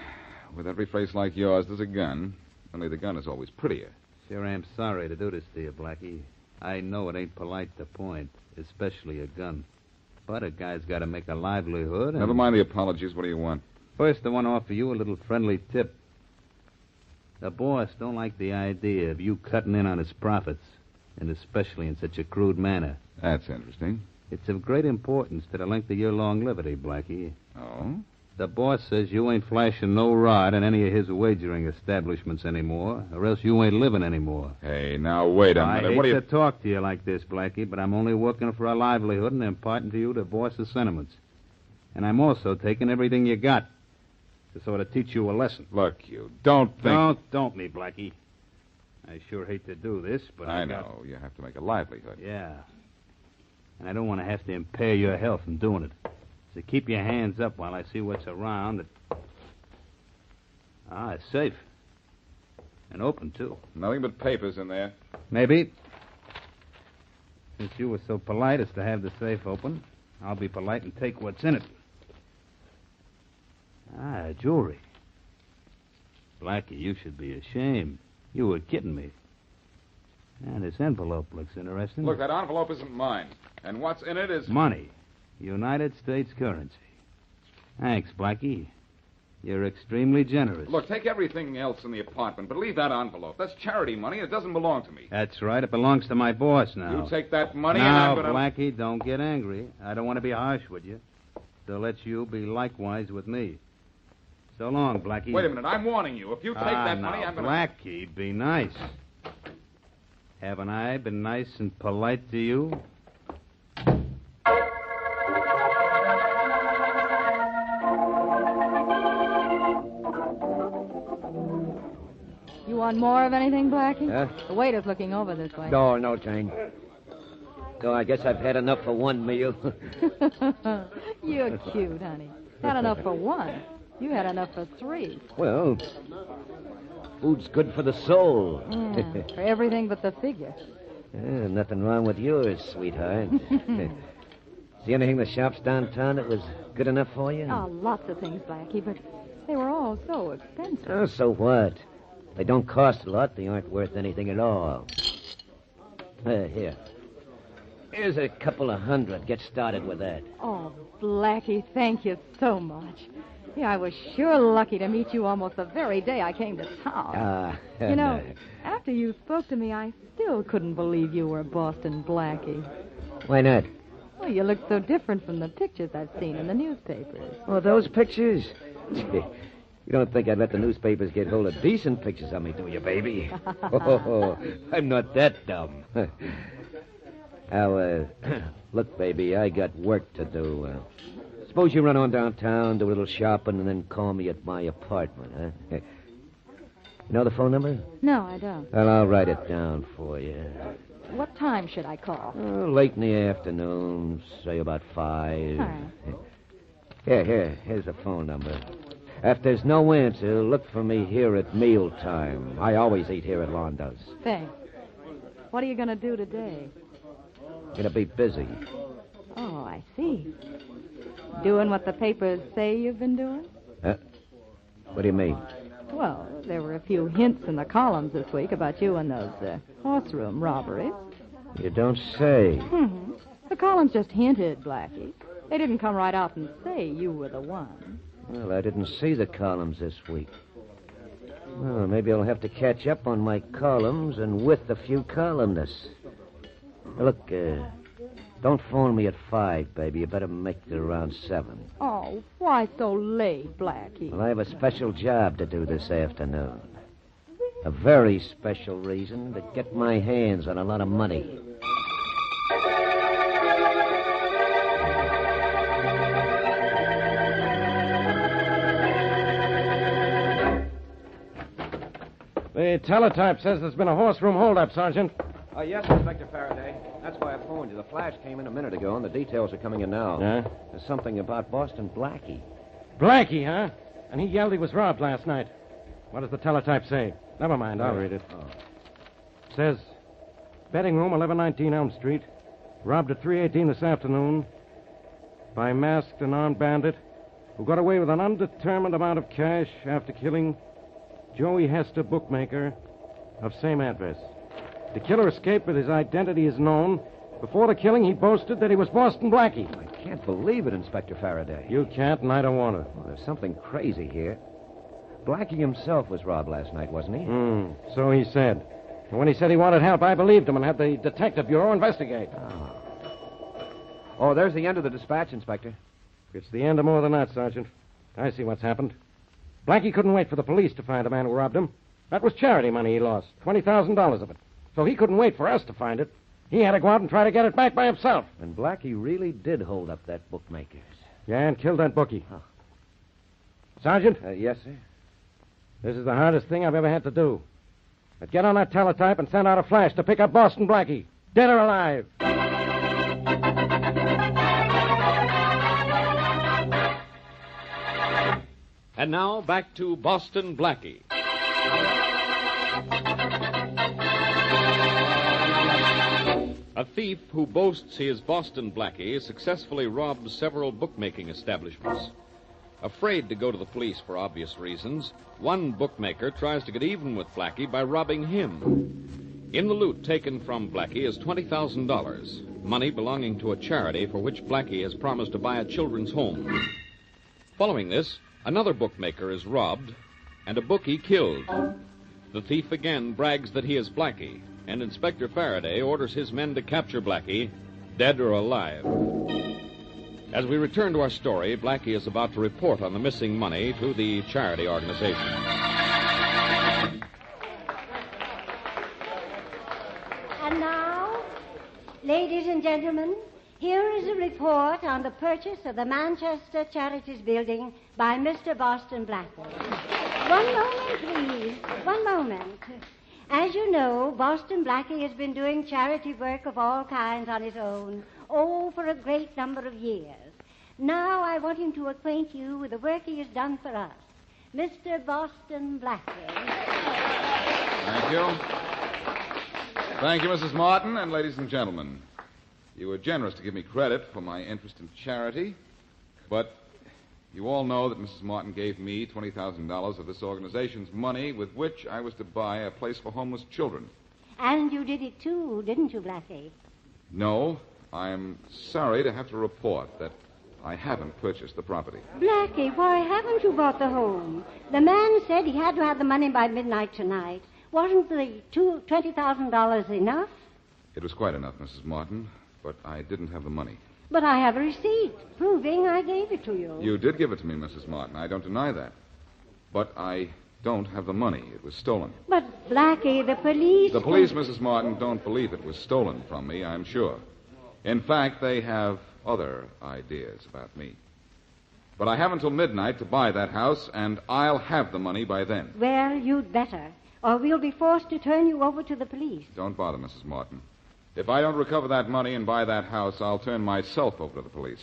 With every face like yours, there's a gun. Only the gun is always prettier. Sure am sorry to do this to you, Blackie. I know it ain't polite to point, especially a gun. But a guy's got to make a livelihood. And... Never mind the apologies. What do you want? First, I want to offer you a little friendly tip. The boss don't like the idea of you cutting in on his profits, and especially in such a crude manner. That's interesting. It's of great importance to the length of your longevity, Blackie. Oh? The boss says you ain't flashing no rod in any of his wagering establishments anymore, or else you ain't living anymore. Hey, now, wait a minute. I hate What do you... to talk to you like this, Blackie, but I'm only working for a livelihood and imparting to you the boss's sentiments. And I'm also taking everything you got to sort of teach you a lesson. Look, you don't think... Don't me, Blackie. I sure hate to do this, but I know. You have to make a livelihood. Yeah. And I don't want to have to impair your health in doing it. So keep your hands up while I see what's around. It's safe. And open, too. Nothing but papers in there. Maybe. Since you were so polite as to have the safe open, I'll be polite and take what's in it. Jewelry. Blackie, you should be ashamed. You were kidding me. And this envelope looks interesting. Look, that envelope isn't mine. And what's in it is... Money. United States currency. Thanks, Blackie. You're extremely generous. Look, take everything else in the apartment, but leave that envelope. That's charity money, and it doesn't belong to me. That's right. It belongs to my boss now. You take that money now, and I'm going to... Blackie, don't get angry. I don't want to be harsh with you. So let you be likewise with me. So long, Blackie. Wait a minute. I'm warning you. If you take that money, I'm going to... Blackie, be nice. Haven't I been nice and polite to you? You want more of anything, Blackie? Huh? The waiter's looking over this way. No, Jane. So I guess I've had enough for one meal. You're cute, honey. Had enough for one. You had enough for 3. Well, food's good for the soul. For everything but the figure. Nothing wrong with yours, sweetheart. See anything in the shops downtown that was good enough for you? Oh, lots of things, Blackie, but they were all so expensive. Oh, so what? They don't cost a lot. They aren't worth anything at all. Here. Here's a couple of $100. Get started with that. Oh, Blackie, thank you so much. Yeah, I was sure lucky to meet you almost the very day I came to town. You know, after you spoke to me, I still couldn't believe you were Boston Blackie. Why not? Well, you look so different from the pictures I've seen in the newspapers. Oh, those pictures? You don't think I'd let the newspapers get hold of decent pictures of me, do you, baby? Oh, I'm not that dumb. Now, look, baby, I got work to do. Suppose you run on downtown, do a little shopping, and then call me at my apartment, huh? You know the phone number? No, I don't. Well, I'll write it down for you. What time should I call? Late in the afternoon, say about 5. All right. Here's the phone number. If there's no answer, look for me here at mealtime. I always eat here at Londo's. Thanks. What are you going to do today? Gonna be busy. Oh, I see. Doing what the papers say you've been doing? What do you mean? Well, there were a few hints in the columns this week about you and those horse room robberies. You don't say. Mm-hmm. The columns just hinted, Blackie. They didn't come right out and say you were the one. Well, I didn't see the columns this week. Well, maybe I'll have to catch up on my columns and with a few columnists. Look, don't phone me at 5, baby. You better make it around 7. Oh, why so late, Blackie? Well, I have a special job to do this afternoon. A very special reason to get my hands on a lot of money. The teletype says there's been a horse room holdup, Sergeant. Yes, Inspector Faraday. That's why I phoned you. The flash came in a minute ago, and the details are coming in now. Yeah? There's something about Boston Blackie. Blackie, huh? And he yelled he was robbed last night. What does the teletype say? Never mind, I'll read it. It says, betting room, 1119 Elm Street. Robbed at 3:18 this afternoon by masked and armed bandit who got away with an undetermined amount of cash after killing Joey Hester, bookmaker, of same address. The killer escaped, but his identity is known. Before the killing, he boasted that he was Boston Blackie. I can't believe it, Inspector Faraday. You can't, and I don't want to. Well, there's something crazy here. Blackie himself was robbed last night, wasn't he? So he said. And when he said he wanted help, I believed him and had the Detective Bureau investigate. Oh, there's the end of the dispatch, Inspector. It's the end of more than that, Sergeant. I see what's happened. Blackie couldn't wait for the police to find the man who robbed him. That was charity money he lost, $20,000 of it. So he couldn't wait for us to find it. He had to go out and try to get it back by himself. And Blackie really did hold up that bookmaker's. Yeah, and killed that bookie. Sergeant? Yes, sir? This is the hardest thing I've ever had to do. But get on that teletype and send out a flash to pick up Boston Blackie, dead or alive. And now, back to Boston Blackie. A thief who boasts he is Boston Blackie successfully robbed several bookmaking establishments. Afraid to go to the police for obvious reasons, one bookmaker tries to get even with Blackie by robbing him. In the loot taken from Blackie is $20,000, money belonging to a charity for which Blackie has promised to buy a children's home. Following this, another bookmaker is robbed and a bookie killed. The thief again brags that he is Blackie, and Inspector Faraday orders his men to capture Blackie, dead or alive. As we return to our story, Blackie is about to report on the missing money to the charity organization. And now, ladies and gentlemen, here is a report on the purchase of the Manchester Charities Building by Mr. Boston Blackie. One moment, please. One moment. As you know, Boston Blackie has been doing charity work of all kinds on his own, for a great number of years. Now I want him to acquaint you with the work he has done for us. Mr. Boston Blackie. Thank you. Thank you, Mrs. Martin, and ladies and gentlemen. You were generous to give me credit for my interest in charity, but you all know that Mrs. Martin gave me $20,000 of this organization's money with which I was to buy a place for homeless children. And you did it too, didn't you, Blackie? No, I'm sorry to have to report that I haven't purchased the property. Blackie, why haven't you bought the home? The man said he had to have the money by midnight tonight. Wasn't the $20,000 enough? It was quite enough, Mrs. Martin, but I didn't have the money. But I have a receipt proving I gave it to you. You did give it to me, Mrs. Martin. I don't deny that. But I don't have the money. It was stolen. But, Blackie, the police... The police, Mrs. Martin, don't believe it was stolen from me, I'm sure. In fact, they have other ideas about me. But I have until midnight to buy that house, and I'll have the money by then. Well, you'd better, or we'll be forced to turn you over to the police. Don't bother, Mrs. Martin. If I don't recover that money and buy that house, I'll turn myself over to the police.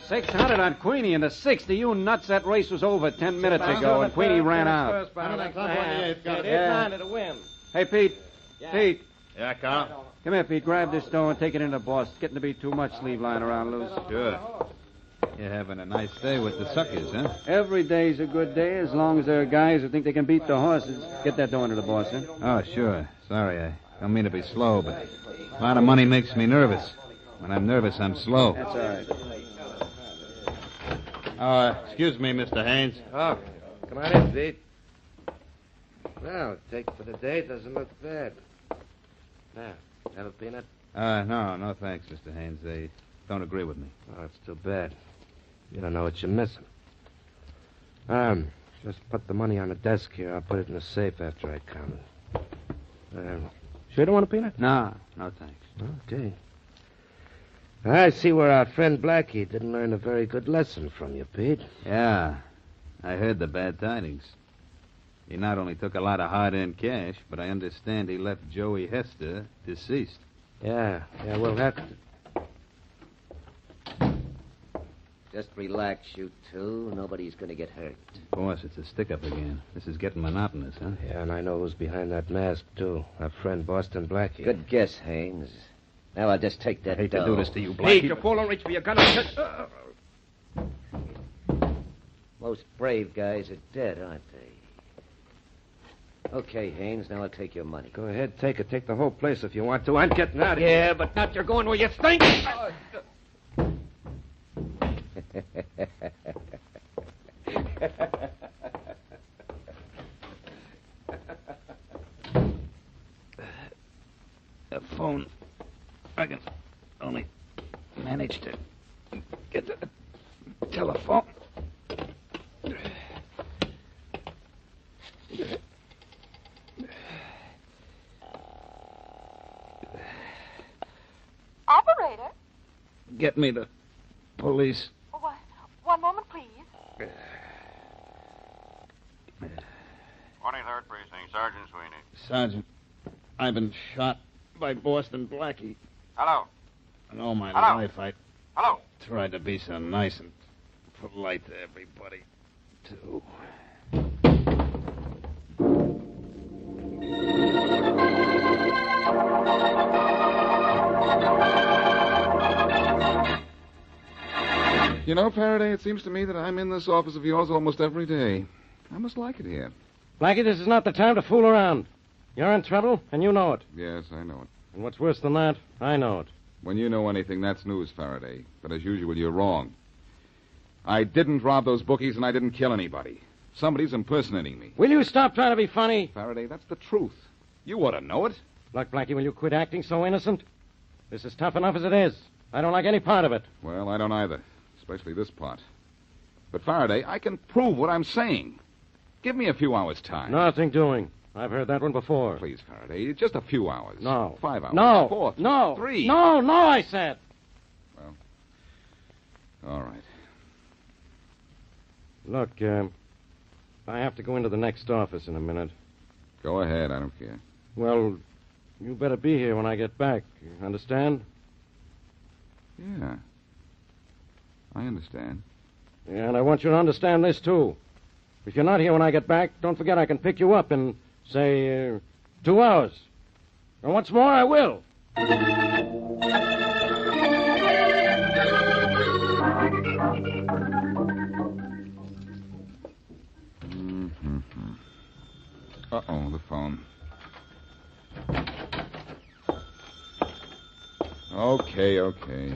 600 on Queenie in the 60. You nuts, that race was over 10 minutes ago, and Queenie ran out. To win. Hey, Pete. Yeah. Pete. Yeah, Carl? Come here, Pete. Grab this dough and take it into the boss. It's getting to be too much sleeve lying around loose. Sure. You're having a nice day with the suckers, huh? Every day's a good day as long as there are guys who think they can beat the horses. Get that dough into the boss, huh? Oh, sure. Sorry, I don't mean to be slow, but a lot of money makes me nervous. When I'm nervous, I'm slow. That's all right. Excuse me, Mr. Haynes. Oh, come on in, Pete. Well, take for the day doesn't look bad. Now, have a peanut? No, thanks, Mr. Haynes. They don't agree with me. Oh, it's too bad. You don't know what you're missing. Just put the money on the desk here. I'll put it in the safe after I count it. Sure you don't want a peanut? No, thanks. Okay. I see where our friend Blackie didn't learn a very good lesson from you, Pete. Yeah, I heard the bad tidings. He not only took a lot of hard-earned cash, but I understand he left Joey Hester deceased. Yeah, we'll have to... Just relax, you two. Nobody's going to get hurt. Boss, it's a stick-up again. This is getting monotonous, huh? Yeah, and I know who's behind that mask, too. Our friend Boston Blackie. Good guess, Haynes. Now I'll just take that I hate dough. to do this to you, Blackie. Pete, you fool, don't reach for your gun. Most brave guys are dead, aren't they? Okay, Haynes, now I'll take your money. Go ahead, take it. Take the whole place if you want to. I'm getting out of here. Yeah, but not you're going where you think. The phone. I can only manage to get the telephone. Operator? Get me the police. One moment, please. 23rd Precinct, Sergeant Sweeney. Sergeant, I've been shot by Boston Blackie. Hello. And all my Hello. life I Hello. tried to be so nice and polite to everybody, too. You know, Faraday, it seems to me that I'm in this office of yours almost every day. I must like it here. Blackie, this is not the time to fool around. You're in trouble, and you know it. Yes, I know it. And what's worse than that, I know it. When you know anything, that's news, Faraday. But as usual, you're wrong. I didn't rob those bookies, and I didn't kill anybody. Somebody's impersonating me. Will you stop trying to be funny? Faraday, that's the truth. You ought to know it. Look, Blackie, will you quit acting so innocent? This is tough enough as it is. I don't like any part of it. Well, I don't either, especially this part. But, Faraday, I can prove what I'm saying. Give me a few hours' time. Nothing doing. I've heard that one before. Please, Faraday, just a few hours. No. 5 hours. No. 4. No. 3. No, I said. Well, all right. Look, I have to go into the next office in a minute. Go ahead. I don't care. Well, you better be here when I get back. You understand? Yeah. I understand. Yeah, and I want you to understand this, too. If you're not here when I get back, don't forget I can pick you up in, say, 2 hours. And what's more, I will. Uh-oh, the phone. Okay.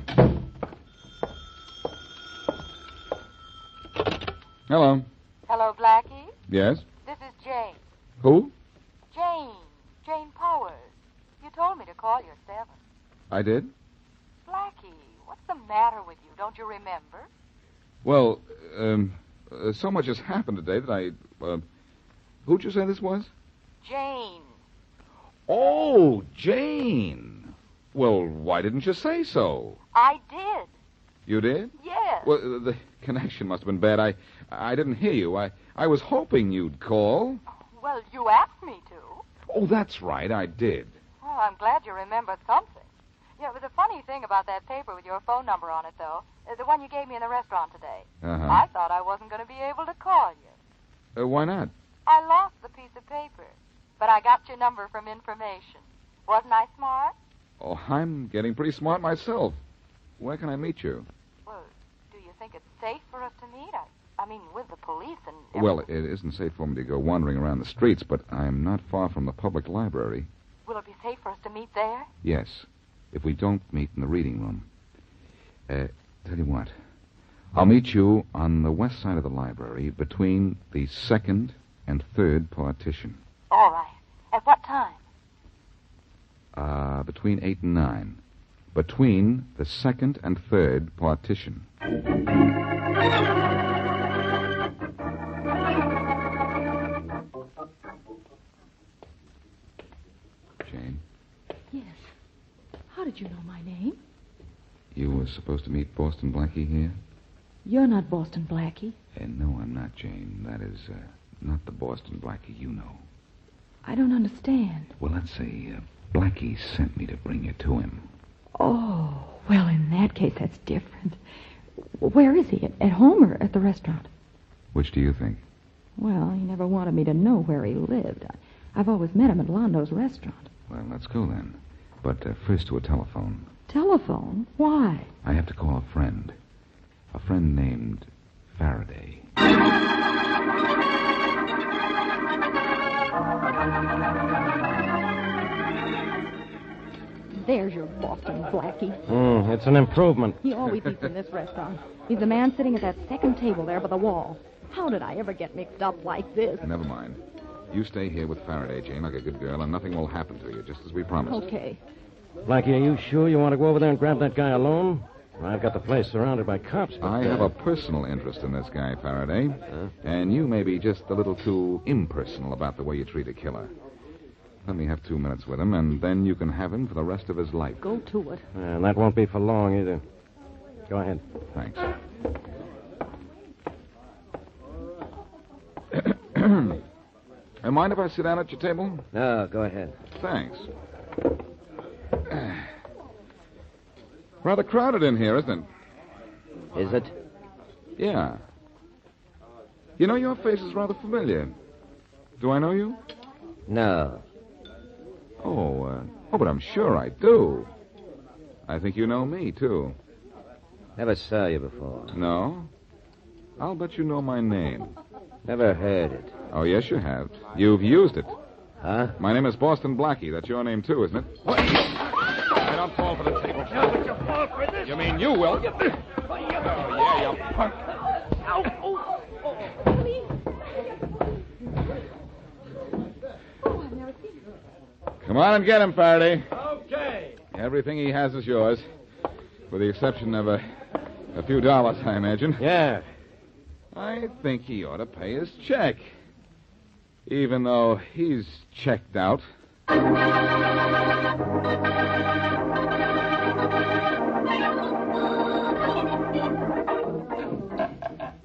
Hello. Hello, Blackie. Yes? This is Jane. Who? Jane Powers. You told me to call you at 7. I did? Blackie, what's the matter with you? Don't you remember? Well, so much has happened today that I, who'd you say this was? Jane. Oh, Jane. Well, why didn't you say so? I did. You did? Yes. Well, the connection must have been bad. I didn't hear you. I was hoping you'd call. Well, you asked me to. Oh, that's right, I did. Well, I'm glad you remembered something. Yeah, it was a funny thing about that paper with your phone number on it, though. The one you gave me in the restaurant today. Uh-huh. I thought I wasn't going to be able to call you. Why not? I lost the piece of paper, but I got your number from information. Wasn't I smart? Oh, I'm getting pretty smart myself. Where can I meet you? Well, do you think it's safe for us to meet? I mean, with the police and... Well, it isn't safe for me to go wandering around the streets, but I'm not far from the public library. Will it be safe for us to meet there? Yes, if we don't meet in the reading room. Tell you what, I'll meet you on the west side of the library between the second and third partition. All right. At what time? Between 8 and 9. Between the second and third partition. Jane, Yes. How did you know my name? you were supposed to meet Boston Blackie here? You're not Boston Blackie. No, I'm not, Jane. That is, not the Boston Blackie you know. I don't understand. Well, let's say, Blackie sent me to bring you to him. Oh, well, in that case, that's different. Where is he? At home or at the restaurant? Which do you think? Well, he never wanted me to know where he lived. I've always met him at Londo's restaurant. Well, let's go then. But first to a telephone. Telephone? Why? I have to call a friend. A friend named Faraday. There's your Boston Blackie. It's an improvement. He always eats in this restaurant. He's the man sitting at that second table there by the wall. How did I ever get mixed up like this? Never mind. You stay here with Faraday, Jane, like a good girl, and nothing will happen to you, just as we promised. Okay. Blackie, are you sure you want to go over there and grab that guy alone? I've got the place surrounded by cops. But, I have a personal interest in this guy, Faraday. And you may be just a little too impersonal about the way you treat a killer. Let me have 2 minutes with him, and then you can have him for the rest of his life. Go to it. And that won't be for long, either. Go ahead. Thanks. Mind if I sit down at your table? No, go ahead. Thanks. Rather crowded in here, isn't it? Is it? Yeah. You know, your face is rather familiar. Do I know you? No. Oh, but I'm sure I do. I think you know me, too. Never saw you before. No? I'll bet you know my name. Never heard it. Oh, yes, you have. You've used it. Huh? My name is Boston Blackie. That's your name, too, isn't it? What? I don't fall for the table. No, but you fall for this. You mean you will? Oh, yeah, you punk. Come on and get him, Faraday. Okay. Everything he has is yours, with the exception of a few dollars, I imagine. Yeah. I think he ought to pay his check, even though he's checked out.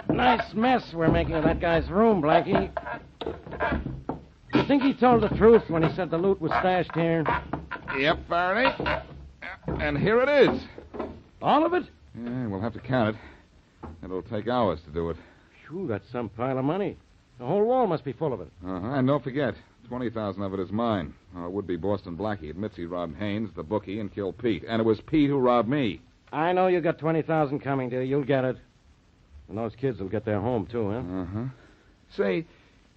Nice mess we're making of that guy's room, Blackie. think he told the truth when he said the loot was stashed here? Yep, Faraday. And here it is. All of it? Yeah, we'll have to count it. It'll take hours to do it. Phew, that's some pile of money. The whole wall must be full of it. And don't forget, 20,000 of it is mine. Would-be Boston Blackie admits he robbed Haynes, the bookie, and killed Pete. And it was Pete who robbed me. I know you got 20,000 coming to you. You'll get it. And those kids will get their home, too, huh? Say,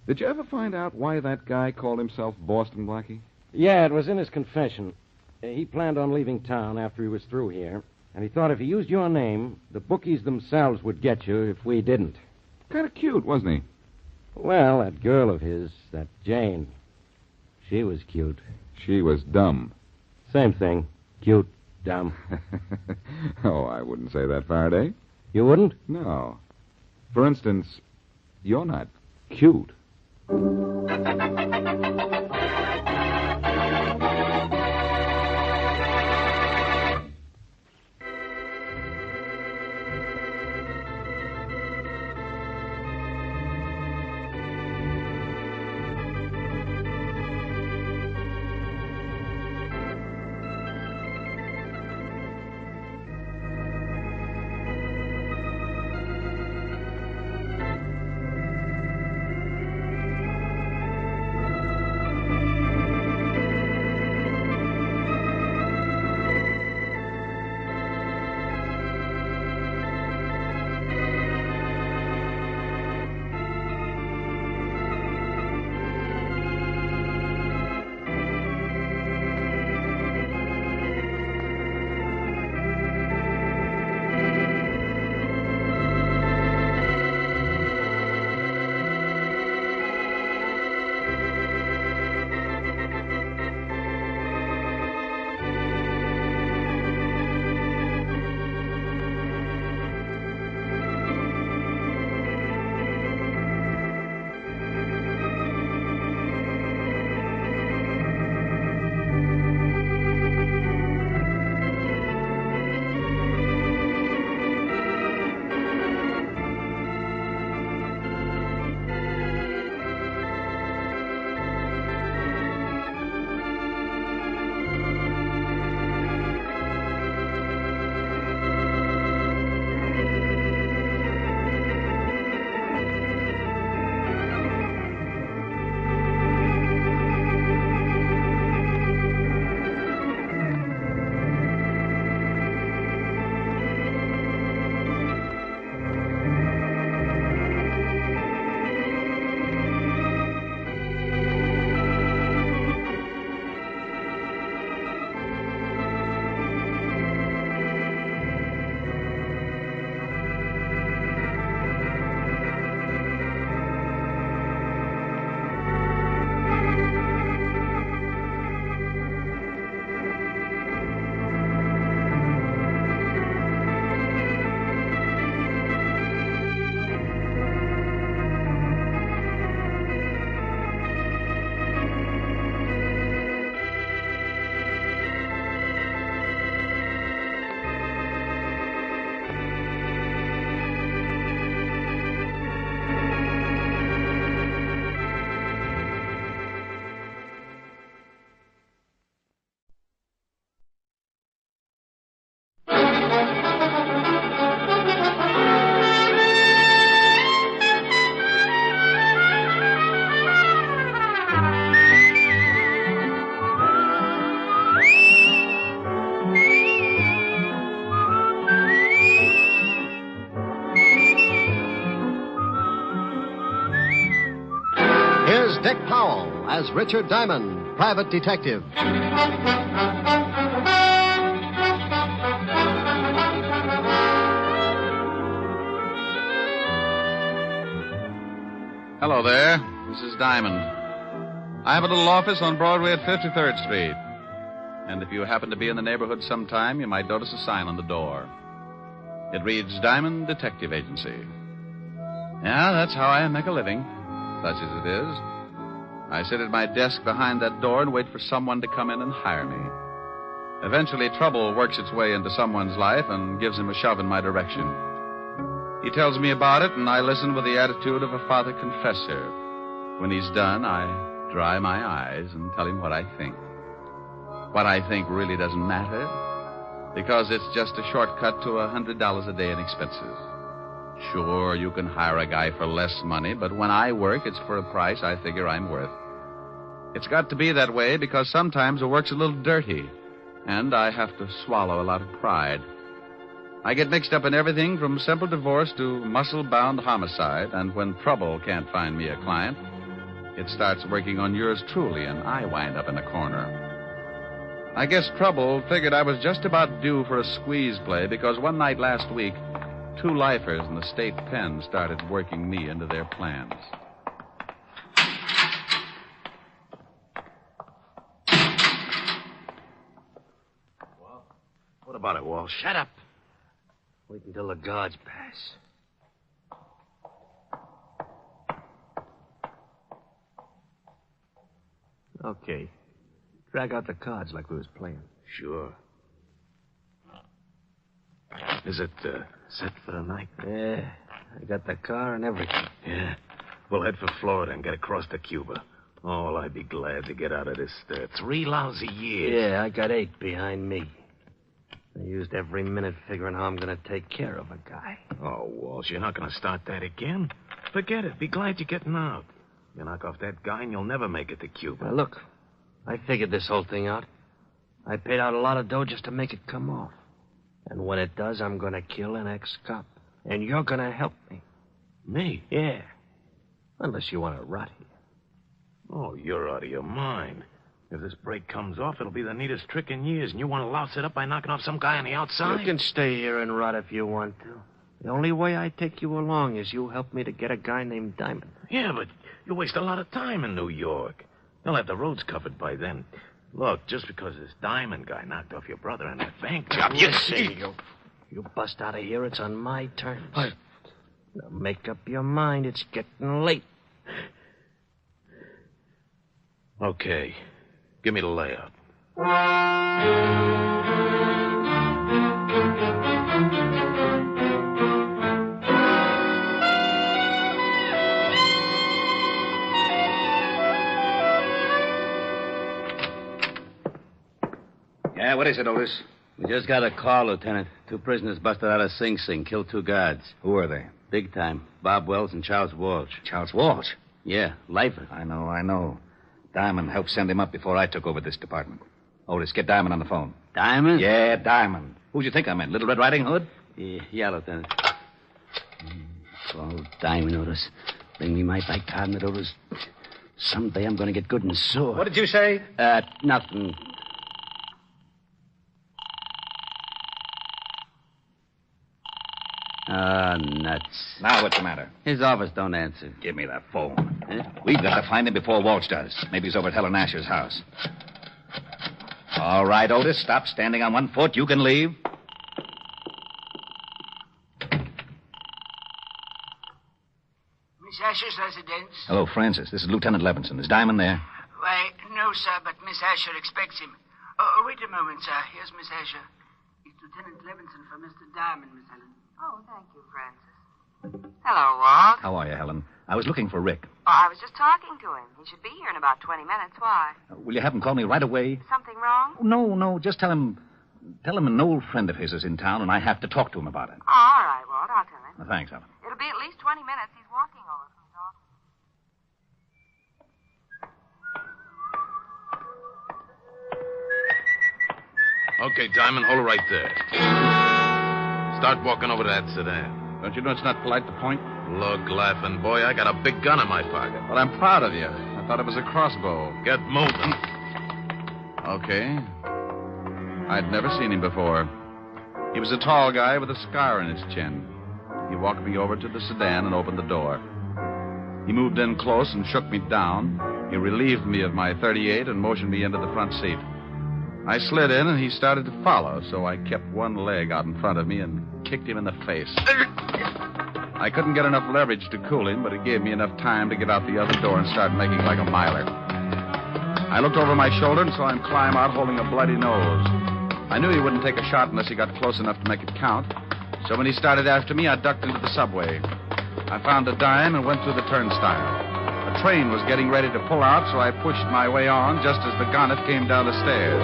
did you ever find out why that guy called himself Boston Blackie? Yeah, it was in his confession. He planned on leaving town after he was through here. And he thought if he used your name, the bookies themselves would get you if we didn't. Kind of cute, wasn't he? Well, that girl of his, that Jane, she was cute. She was dumb. Same thing. Cute, dumb. Oh, I wouldn't say that, Faraday. You wouldn't? No. For instance, you're not cute. Dick Powell as Richard Diamond, private detective. Hello there. This is Diamond. I have a little office on Broadway at 53rd Street. And if you happen to be in the neighborhood sometime, you might notice a sign on the door. It reads Diamond Detective Agency. Yeah, that's how I make a living, such as it is. I sit at my desk behind that door and wait for someone to come in and hire me. Eventually, trouble works its way into someone's life and gives him a shove in my direction. He tells me about it, and I listen with the attitude of a father confessor. When he's done, I dry my eyes and tell him what I think. What I think really doesn't matter, because it's just a shortcut to $100 a day in expenses. Sure, you can hire a guy for less money, but when I work, it's for a price I figure I'm worth. It's got to be that way because sometimes the work's a little dirty, and I have to swallow a lot of pride. I get mixed up in everything from simple divorce to muscle-bound homicide, and when trouble can't find me a client, it starts working on yours truly, and I wind up in a corner. I guess trouble figured I was just about due for a squeeze play because one night last week, 2 lifers in the state pen started working me into their plans. What about it, Walsh? Shut up. Wait until the guards pass. Okay. Drag out the cards like we was playing. Sure. Is it set for the night? Yeah. I got the car and everything. Yeah. We'll head for Florida and get across to Cuba. Oh, I'd be glad to get out of this 3 lousy years. Yeah, I got 8 behind me. I used every minute figuring how I'm going to take care of a guy. Oh, Walsh, you're not going to start that again? Forget it. Be glad you're getting out. You knock off that guy and you'll never make it to Cuba. Now, look, I figured this whole thing out. I paid out a lot of dough just to make it come off. And when it does, I'm going to kill an ex-cop. And you're going to help me. Me? Yeah. Unless you want to rot here. Oh, you're out of your mind. If this break comes off, it'll be the neatest trick in years, and you want to louse it up by knocking off some guy on the outside? You can stay here and rot if you want to. The only way I take you along is you help me to get a guy named Diamond. Yeah, but you waste a lot of time in New York. They'll have the roads covered by then. Look, just because this Diamond guy knocked off your brother and that bank job, you see, you bust out of here, it's on my terms. Now make up your mind, it's getting late. Okay. Give me the layout. Yeah, what is it, Otis? We just got a call, Lieutenant. 2 prisoners busted out of Sing Sing, killed 2 guards. Who are they? Big time. Bob Wells and Charles Walsh. Charles Walsh? Yeah, lifer. I know. Diamond helped send him up before I took over this department. Otis, get Diamond on the phone. Diamond? Yeah, Diamond. Who'd you think I meant? Little Red Riding Hood? Yeah, Lieutenant. Oh, Diamond, Otis. Bring me my bicarbonate, Otis. Someday I'm going to get good and sore. What did you say? Nothing. Nuts. Now what's the matter? His office don't answer. Give me that phone. Huh? We've got to find him before Walsh does. Maybe he's over at Helen Asher's house. All right, Otis, stop standing on one foot. You can leave. Miss Asher's residence? Hello, Francis. This is Lieutenant Levinson. Is Diamond there? Why, no, sir, but Miss Asher expects him. Wait a moment, sir. Here's Miss Asher. It's Lieutenant Levinson for Mr. Diamond, Miss Helen. Oh, thank you, Francis. Hello, Walt. How are you, Helen? I was looking for Rick. Oh, I was just talking to him. He should be here in about 20 minutes. Why? Will you have him call me right away? Something wrong? No. Just tell him an old friend of his is in town, and I have to talk to him about it. Oh, all right, Walt. I'll tell him. Thanks, Helen. It'll be at least 20 minutes. He's walking over from his office. Okay, Diamond, hold it right there. Start walking over to that sedan. Don't you know it's not polite to point? Look, laughing boy, I got a big gun in my pocket. Well, I'm proud of you. I thought it was a crossbow. Get moving. Okay. I'd never seen him before. He was a tall guy with a scar on his chin. He walked me over to the sedan and opened the door. He moved in close and shook me down. He relieved me of my .38 and motioned me into the front seat. I slid in, and he started to follow, so I kept one leg out in front of me and kicked him in the face. I couldn't get enough leverage to cool him, but it gave me enough time to get out the other door and start making like a miler. I looked over my shoulder and saw him climb out holding a bloody nose. I knew he wouldn't take a shot unless he got close enough to make it count, so when he started after me, I ducked into the subway. I found a dime and went through the turnstile. A train was getting ready to pull out, so I pushed my way on just as the gunner came down the stairs.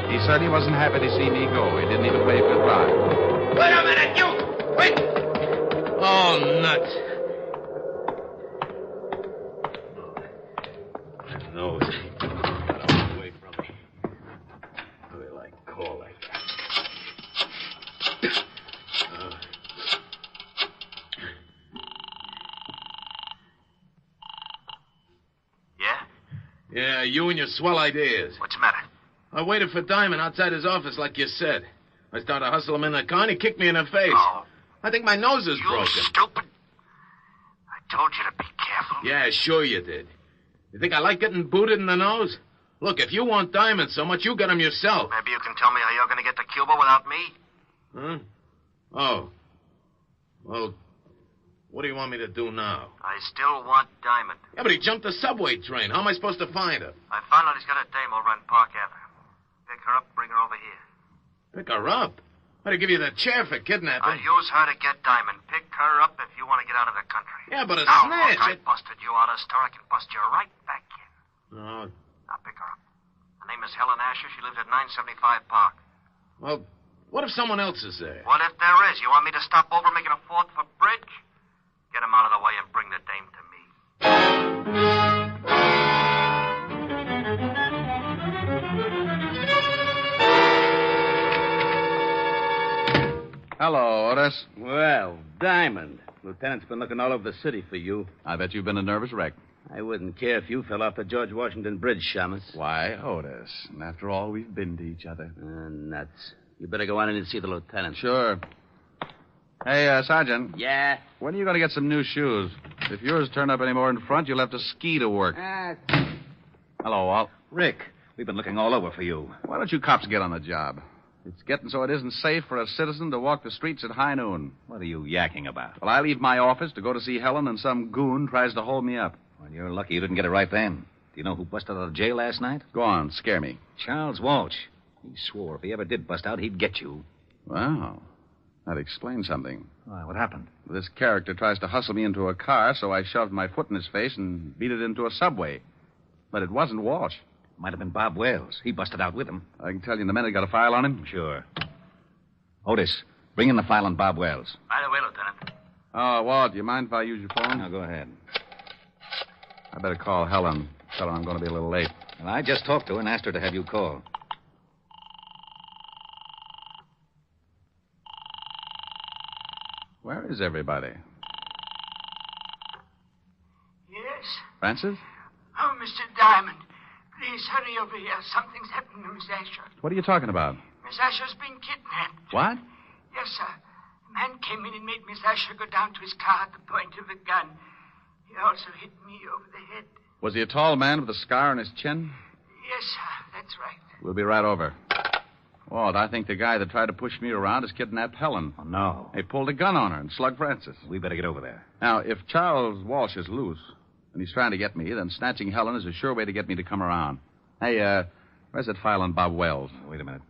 He said he wasn't happy to see me go. He didn't even wave goodbye. Wait a minute, you! Wait! Oh, nuts. My nose got away from me. What do I call like that? Yeah, you and your swell ideas. What's the matter? I waited for Diamond outside his office like you said. I started to hustle him in the car and he kicked me in the face. Oh. I think my nose is broken. You stupid. I told you to be careful. Yeah, sure you did. You think I like getting booted in the nose? Look, if you want Diamond so much, you get him yourself. Maybe you can tell me how you're going to get to Cuba without me? Huh? Oh. Well, what do you want me to do now? I still want Diamond. Yeah, but he jumped the subway train. How am I supposed to find her? I found out he's got a dame over on Park Avenue. Pick her up, bring her over here. Pick her up? I'd give you the chair for kidnapping. I'll use her to get Diamond. Pick her up if you want to get out of the country. Yeah, but a now, snitch. Look, I busted you out of the store. I can bust you right back in. No. Now, pick her up. Her name is Helen Asher. She lives at 975 Park. Well, what if someone else is there? What if there is? You want me to stop over making a fourth for bridge? Get him out of the way and bring the dame to me. Hello, Otis. Well, Diamond. Lieutenant's been looking all over the city for you. I bet you've been a nervous wreck. I wouldn't care if you fell off the George Washington Bridge, Shamus. Why, Otis? And after all, we've been to each other. Nuts. You better go on in and see the lieutenant. Sure. Hey, Sergeant. Yeah? When are you going to get some new shoes? If yours turn up any more in front, you'll have to ski to work. Hello, Walt. Rick, we've been looking all over for you. Why don't you cops get on the job? It's getting so it isn't safe for a citizen to walk the streets at high noon. What are you yakking about? Well, I leave my office to go to see Helen, and some goon tries to hold me up. Well, you're lucky you didn't get it right then. Do you know who busted out of jail last night? Go on, scare me. Charles Walsh. He swore if he ever did bust out, he'd get you. Wow. That explains something. Why, what happened? This character tries to hustle me into a car, so I shoved my foot in his face and beat it into a subway. But it wasn't Walsh. Might have been Bob Wells. He busted out with him. I can tell you in a minute. Got a file on him? Sure. Otis, bring in the file on Bob Wells. By the way, Lieutenant. Oh, Walt, do you mind if I use your phone? No, go ahead. I better call Helen. Tell her I'm going to be a little late. Well, I just talked to her and asked her to have you call. Where is everybody? Yes? Francis? Oh, Mr. Diamond, please hurry over here. Something's happened to Miss Asher. What are you talking about? Miss Asher's been kidnapped. What? Yes, sir. A man came in and made Miss Asher go down to his car at the point of a gun. He also hit me over the head. Was he a tall man with a scar on his chin? Yes, sir. That's right. We'll be right over. Walt, I think the guy that tried to push me around has kidnapped Helen. Oh, no. They pulled a gun on her and slugged Francis. We better get over there. Now, if Charles Walsh is loose and he's trying to get me, then snatching Helen is a sure way to get me to come around. Hey, where's that file on Bob Wells? Wait a minute.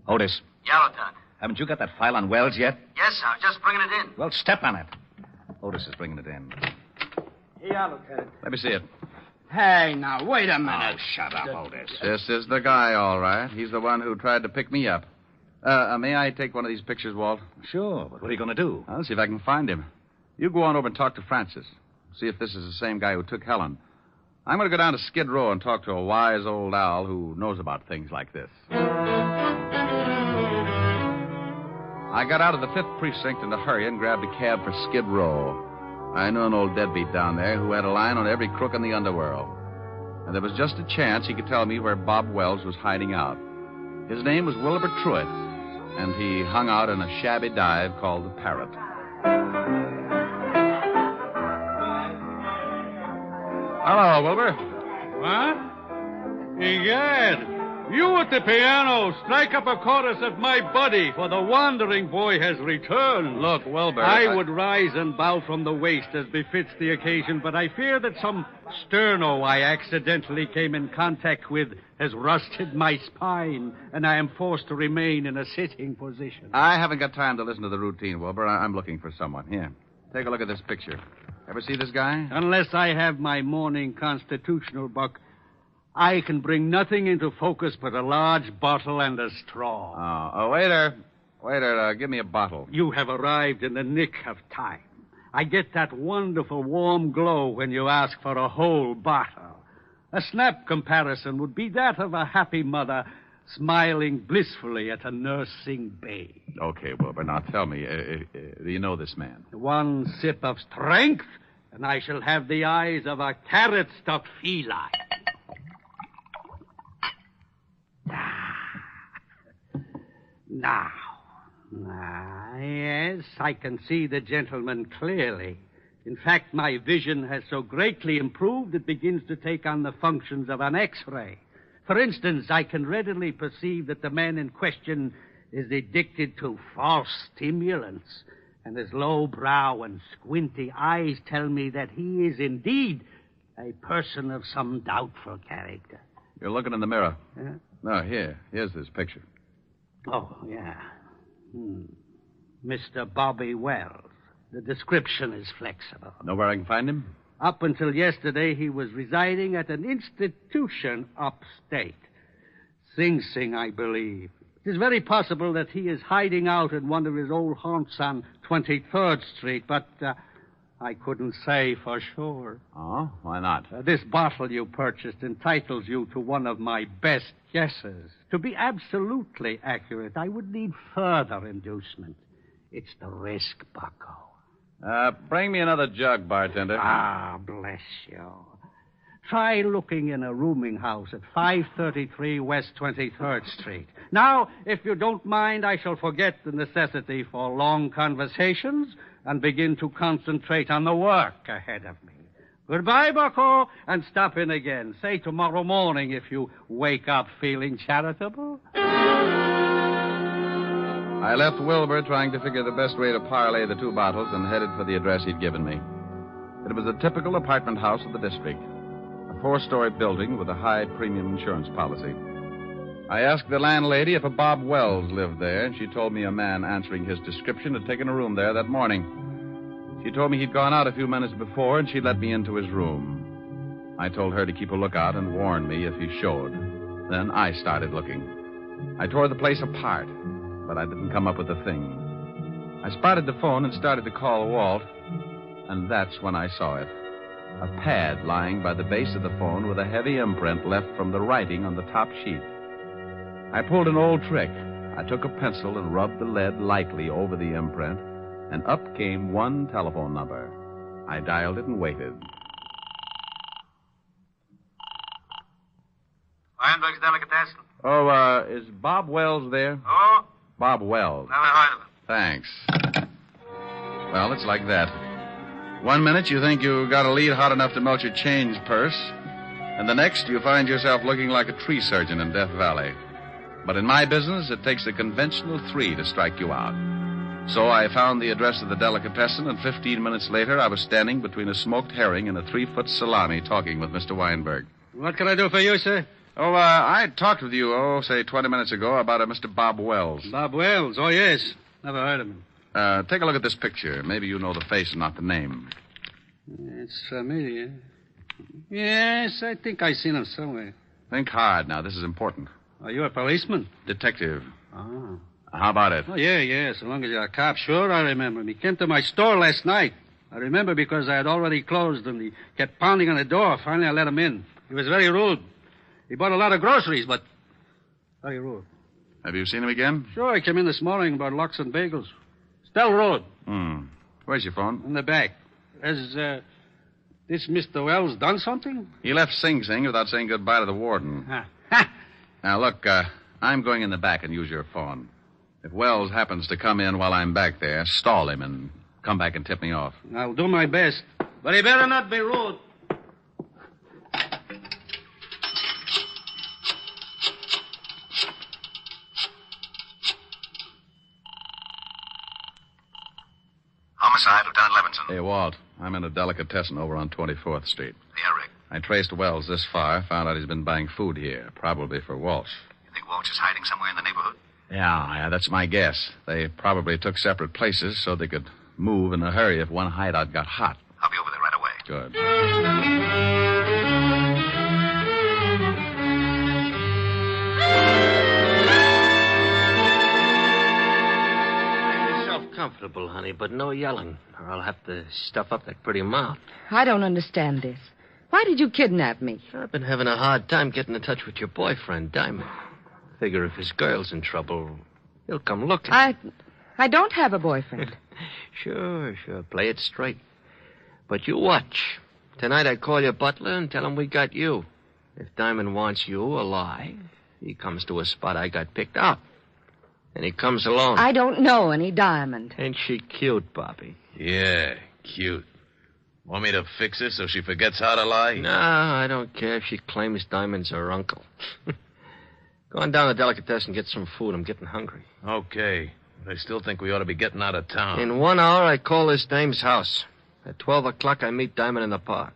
Otis. Yeah, Lieutenant. Haven't you got that file on Wells yet? Yes, sir. Just bringing it in. Well, step on it. Otis is bringing it in. Yeah, Lieutenant. Let me see it. Hey, now, wait a minute. Oh, shut up, Otis. This is the guy, all right. He's the one who tried to pick me up. May I take one of these pictures, Walt? Sure, but what are you going to do? I'll see if I can find him. You go on over and talk to Francis. See if this is the same guy who took Helen. I'm going to go down to Skid Row and talk to a wise old owl who knows about things like this. I got out of the 5th Precinct in a hurry and grabbed a cab for Skid Row. I knew an old deadbeat down there who had a line on every crook in the underworld. And there was just a chance he could tell me where Bob Wells was hiding out. His name was Wilbur Truitt, and he hung out in a shabby dive called the Parrot. Hello, Wilbur. What? Egad, you at the piano, strike up a chorus of My Buddy, for the wandering boy has returned. Look, Wilbur. I would rise and bow from the waist as befits the occasion, but I fear that some sterno I accidentally came in contact with has rusted my spine, and I am forced to remain in a sitting position. I haven't got time to listen to the routine, Wilbur. I'm looking for someone. Here, take a look at this picture. Ever see this guy? Unless I have my morning constitutional, Buck, I can bring nothing into focus but a large bottle and a straw. Oh, waiter. Waiter, give me a bottle. You have arrived in the nick of time. I get that wonderful warm glow when you ask for a whole bottle. A snap comparison would be that of a happy mother smiling blissfully at a nursing babe. Okay, Wilbur, now tell me, do you know this man? One sip of strength, and I shall have the eyes of a carrot-stuffed feline. Now, yes, I can see the gentleman clearly. In fact, my vision has so greatly improved it begins to take on the functions of an X-ray. For instance, I can readily perceive that the man in question is addicted to false stimulants, and his low brow and squinty eyes tell me that he is indeed a person of some doubtful character. You're looking in the mirror. Huh? No, here's this picture. Oh, yeah. Mr. Bobby Wells. The description is flexible. Know where I can find him? Up until yesterday, he was residing at an institution upstate. Sing Sing, I believe. It is very possible that he is hiding out in one of his old haunts on 23rd Street, but I couldn't say for sure. Oh, why not? This bottle you purchased entitles you to one of my best guesses. To be absolutely accurate, I would need further inducement. It's the risk, Bucko. Bring me another jug, bartender. Ah, bless you. Try looking in a rooming house at 533 West 23rd Street. Now, if you don't mind, I shall forget the necessity for long conversations and begin to concentrate on the work ahead of me. Goodbye, Bucko, and stop in again. Say tomorrow morning if you wake up feeling charitable. I left Wilbur trying to figure the best way to parlay the two bottles and headed for the address he'd given me. It was a typical apartment house of the district, a 4-story building with a high premium insurance policy. I asked the landlady if a Bob Wells lived there, and she told me a man answering his description had taken a room there that morning. She told me he'd gone out a few minutes before, and she'd let me into his room. I told her to keep a lookout and warn me if he showed. Then I started looking. I tore the place apart, but I didn't come up with a thing. I spotted the phone and started to call Walt, and that's when I saw it. A pad lying by the base of the phone with a heavy imprint left from the writing on the top sheet. I pulled an old trick. I took a pencil and rubbed the lead lightly over the imprint, and up came one telephone number. I dialed it and waited. Weinberg's Delicatessen. Oh, is Bob Wells there? Oh? Bob Wells. Never heard of him. Thanks. Well, it's like that. 1 minute you think you got a lead hot enough to melt your change purse, and the next you find yourself looking like a tree surgeon in Death Valley. But in my business, it takes a conventional 3 to strike you out. So I found the address of the delicatessen, and 15 minutes later, I was standing between a smoked herring and a 3-foot salami talking with Mr. Weinberg. What can I do for you, sir? Oh, I talked with you, say 20 minutes ago about a Mr. Bob Wells. Bob Wells? Oh, yes. Never heard of him. Take a look at this picture. Maybe you know the face and not the name. It's familiar. Yes, I think I've seen him somewhere. Think hard now. This is important. Are you a policeman? Detective. Oh. How about it? Oh, yeah. So long as you're a cop, sure, I remember him. He came to my store last night. I remember because I had already closed and he kept pounding on the door. Finally, I let him in. He was very rude. He bought a lot of groceries, but very rude. Have you seen him again? Sure, he came in this morning about lox and bagels. Stell Road. Where's your phone? In the back. Has this Mr. Wells done something? He left Sing Sing without saying goodbye to the warden. Now, look, I'm going in the back and use your phone. If Wells happens to come in while I'm back there, stall him and come back and tip me off. I'll do my best. But he better not be rude. Homicide, Lieutenant Levinson. Hey, Walt. I'm in a delicatessen over on 24th Street. Yeah, Rick. I traced Wells this far, found out he's been buying food here, probably for Walsh. You think Walsh is hiding somewhere in the neighborhood? Yeah, that's my guess. They probably took separate places so they could move in a hurry if one hideout got hot. I'll be over there right Good. Make yourself comfortable, honey, but no yelling, or I'll have to stuff up that pretty mouth. I don't understand this. Why did you kidnap me? I've been having a hard time getting in touch with your boyfriend, Diamond. Figure if his girl's in trouble, he'll come looking. I don't have a boyfriend. Sure. Play it straight. But you watch. Tonight I call your butler and tell him we got you. If Diamond wants you alive, he comes to a spot I got picked out. And he comes alone. I don't know any Diamond. Ain't she cute, Bobby? Yeah, cute. Want me to fix her so she forgets how to lie? No, I don't care if she claims Diamond's her uncle. Go on down to Delicatessen and get some food. I'm getting hungry. Okay. But I still think we ought to be getting out of town. In 1 hour, I call this dame's house. At 12 o'clock, I meet Diamond in the park.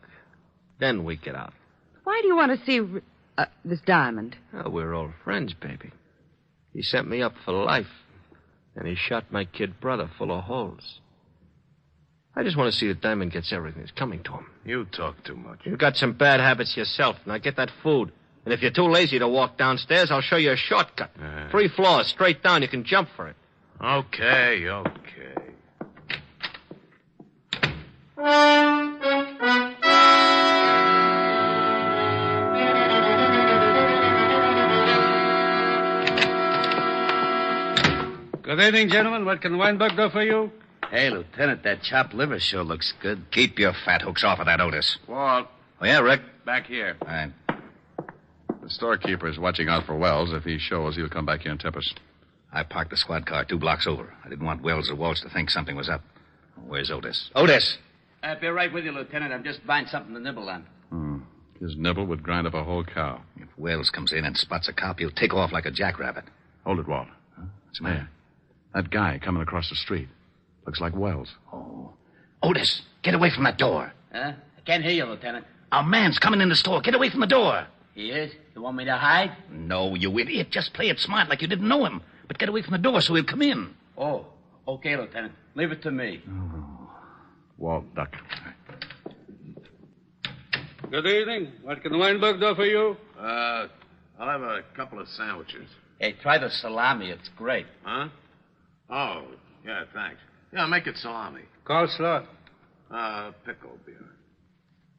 Then we get out. Why do you want to see this Diamond? Oh, we're old friends, baby. He sent me up for life. And he shot my kid brother full of holes. I just want to see that Diamond gets everything that's coming to him. You talk too much. You've got some bad habits yourself. Now get that food. And if you're too lazy to walk downstairs, I'll show you a shortcut. 3 floors, straight down. You can jump for it. Okay. Good evening, gentlemen. What can Weinberg do for you? Hey, Lieutenant, that chopped liver sure looks good. Keep your fat hooks off of that, Otis. Walt. Oh, yeah, Rick? Back here. All right. The storekeeper is watching out for Wells. If he shows, he'll come back here and tip us. I parked the squad car 2 blocks over. I didn't want Wells or Walsh to think something was up. Where's Otis? Otis! I'll be right with you, Lieutenant. I'm just buying something to nibble on. His nibble would grind up a whole cow. If Wells comes in and spots a cop, he'll take off like a jackrabbit. Hold it, Walt. What's the matter? That guy coming across the street. Looks like Wells. Oh. Otis, get away from that door. Huh? I can't hear you, Lieutenant. A man's coming in the store. Get away from the door. He is? You want me to hide? No, you idiot. Just play it smart like you didn't know him. But get away from the door so he'll come in. Oh, okay, Lieutenant. Leave it to me. Walt, duck. Good evening. What can Weinberg do for you? I'll have a couple of sandwiches. Hey, try the salami. It's great. Huh? Oh, yeah, thanks. Yeah, make it salami. Coleslaw. Pickle beer.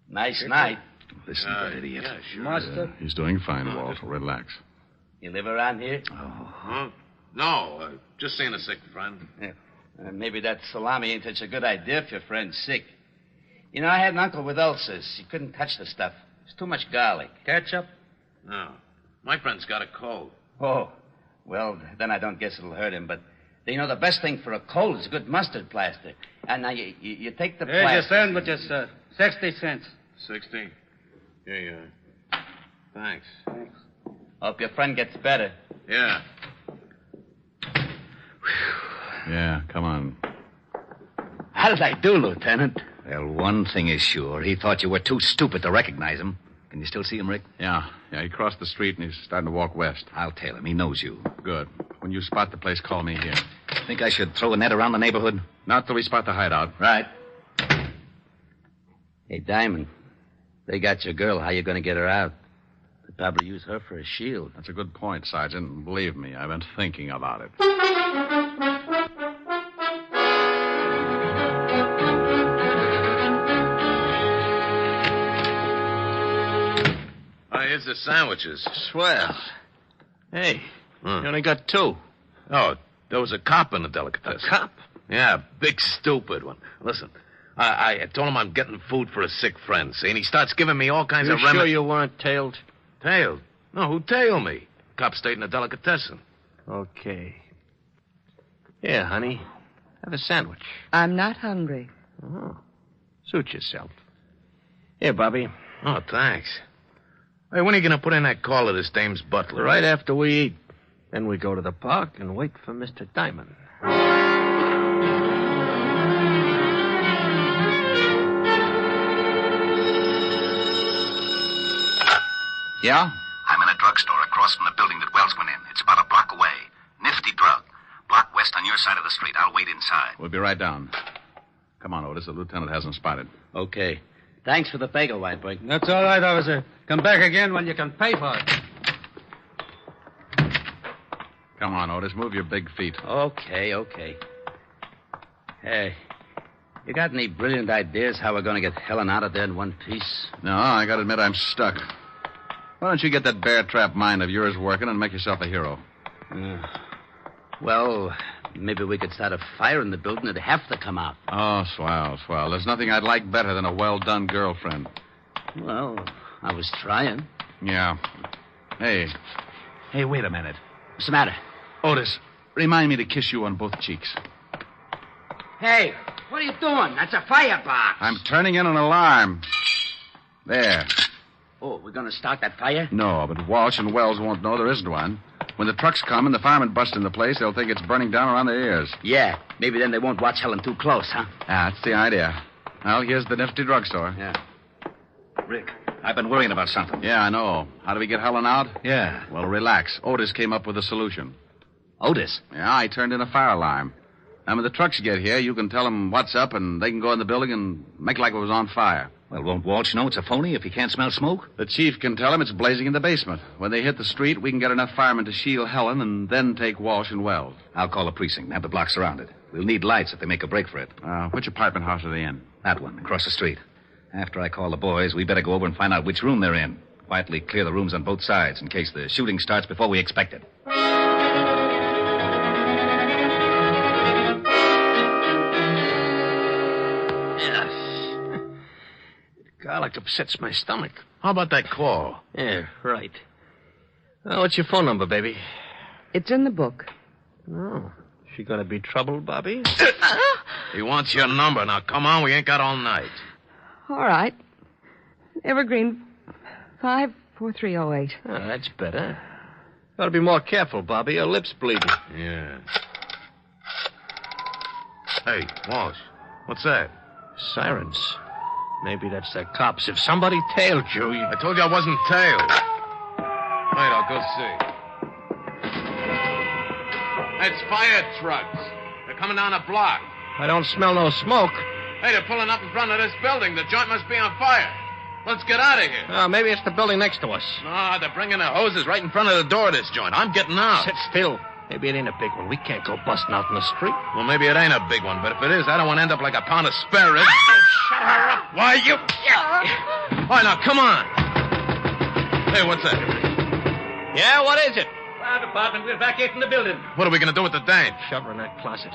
Nice night. Listen, that idiot. Yeah, sure. Mustard. He's doing fine, Walt. Relax. You live around here? Huh? No, just seeing a sick friend. Yeah. Maybe that salami ain't such a good idea if your friend's sick. You know, I had an uncle with ulcers. He couldn't touch the stuff. It's too much garlic. Ketchup? No. My friend's got a cold. Oh, well, then I don't guess it'll hurt him. But, you know, the best thing for a cold is good mustard plaster. And now you take the Here's plaster. your sandwiches, sir. 60 cents. 60? Yeah. Thanks. Hope your friend gets better. Yeah. Yeah, come on. How did I do, Lieutenant? Well, one thing is sure. He thought you were too stupid to recognize him. Can you still see him, Rick? Yeah, he crossed the street and he's starting to walk west. I'll tell him. He knows you. Good. When you spot the place, call me here. Think I should throw a net around the neighborhood? Not till we spot the hideout. Right. Hey, Diamond, they got your girl. How you going to get her out? They'd probably use her for a shield. That's a good point, Sergeant. Believe me, I've been thinking about it. Here's the sandwiches. Swell. Hey, you only got 2. Oh, there was a cop in the delicatessen. A cop? Yeah, big stupid one. Listen, I told him I'm getting food for a sick friend, see, and he starts giving me all kinds of You sure you weren't tailed? Tailed? No, who tailed me? Cop stayed in the delicatessen. Okay. Here, honey. Have a sandwich. I'm not hungry. Oh. Suit yourself. Here, Bobby. Oh, thanks. Hey, when are you going to put in that call to this dame's butler? Right after we eat. Then we go to the park and wait for Mr. Diamond. Yeah? I'm in a drugstore across from the building that Wells went in. It's about a block away. Nifty drug. Block west on your side of the street. I'll wait inside. We'll be right down. Come on, Otis. The lieutenant hasn't spotted. Okay. Thanks for the bagel, Whitebreak. That's all right, officer. Come back again when you can pay for it. Come on, Otis. Move your big feet. Okay. Hey, you got any brilliant ideas how we're going to get Helen out of there in one piece? No, I gotta admit I'm stuck. Why don't you get that bear trap mind of yours working and make yourself a hero? Well, maybe we could start a fire in the building. It'd have to come out. Oh, swell. There's nothing I'd like better than a well-done girlfriend. Well, I was trying. Yeah. Hey, wait a minute. What's the matter? Otis, remind me to kiss you on both cheeks. Hey, what are you doing? That's a firebox. I'm turning in an alarm. There. Oh, we're going to start that fire? No, but Walsh and Wells won't know there isn't one. When the trucks come and the firemen bust in the place, they'll think it's burning down around their ears. Yeah, maybe then they won't watch Helen too close, huh? That's the idea. Well, here's the nifty drugstore. Yeah. Rick, I've been worrying about something. Yeah, I know. How do we get Helen out? Yeah. Well, relax. Otis came up with a solution. Otis? Yeah, I turned in a fire alarm. And when the trucks get here, you can tell them what's up, and they can go in the building and make like it was on fire. Well, won't Walsh know it's a phony if he can't smell smoke? The chief can tell him it's blazing in the basement. When they hit the street, we can get enough firemen to shield Helen and then take Walsh and Wells. I'll call the precinct and have the block surrounded. We'll need lights if they make a break for it. Which apartment house are they in? That one, across the street. After I call the boys, we better go over and find out which room they're in. Quietly clear the rooms on both sides in case the shooting starts before we expect it. Garlic upsets my stomach. How about that claw? Yeah, right. What's your phone number, baby? It's in the book. Oh, she gonna be trouble, Bobby? He wants your number. Now, come on, we ain't got all night. All right. Evergreen 54308. Oh, that's better. Gotta be more careful, Bobby. Your lip's bleeding. Yeah. Hey, Walsh, what's that? Sirens. Maybe that's the cops. If somebody tailed you, I told you I wasn't tailed. Wait, I'll go see. It's fire trucks. They're coming down the block. I don't smell no smoke. Hey, they're pulling up in front of this building. The joint must be on fire. Let's get out of here. Oh, maybe it's the building next to us. No, they're bringing the hoses right in front of the door of this joint. I'm getting out. Sit still. Maybe it ain't a big one. We can't go busting out in the street. Well, maybe it ain't a big one, but if it is, I don't want to end up like a pound of spare ribs. Shut her up. Why, you... All right, now, come on. Hey, what's that? Yeah, what is it? Fire department, we're back here from the building. What are we going to do with the dame? Shove her in that closet.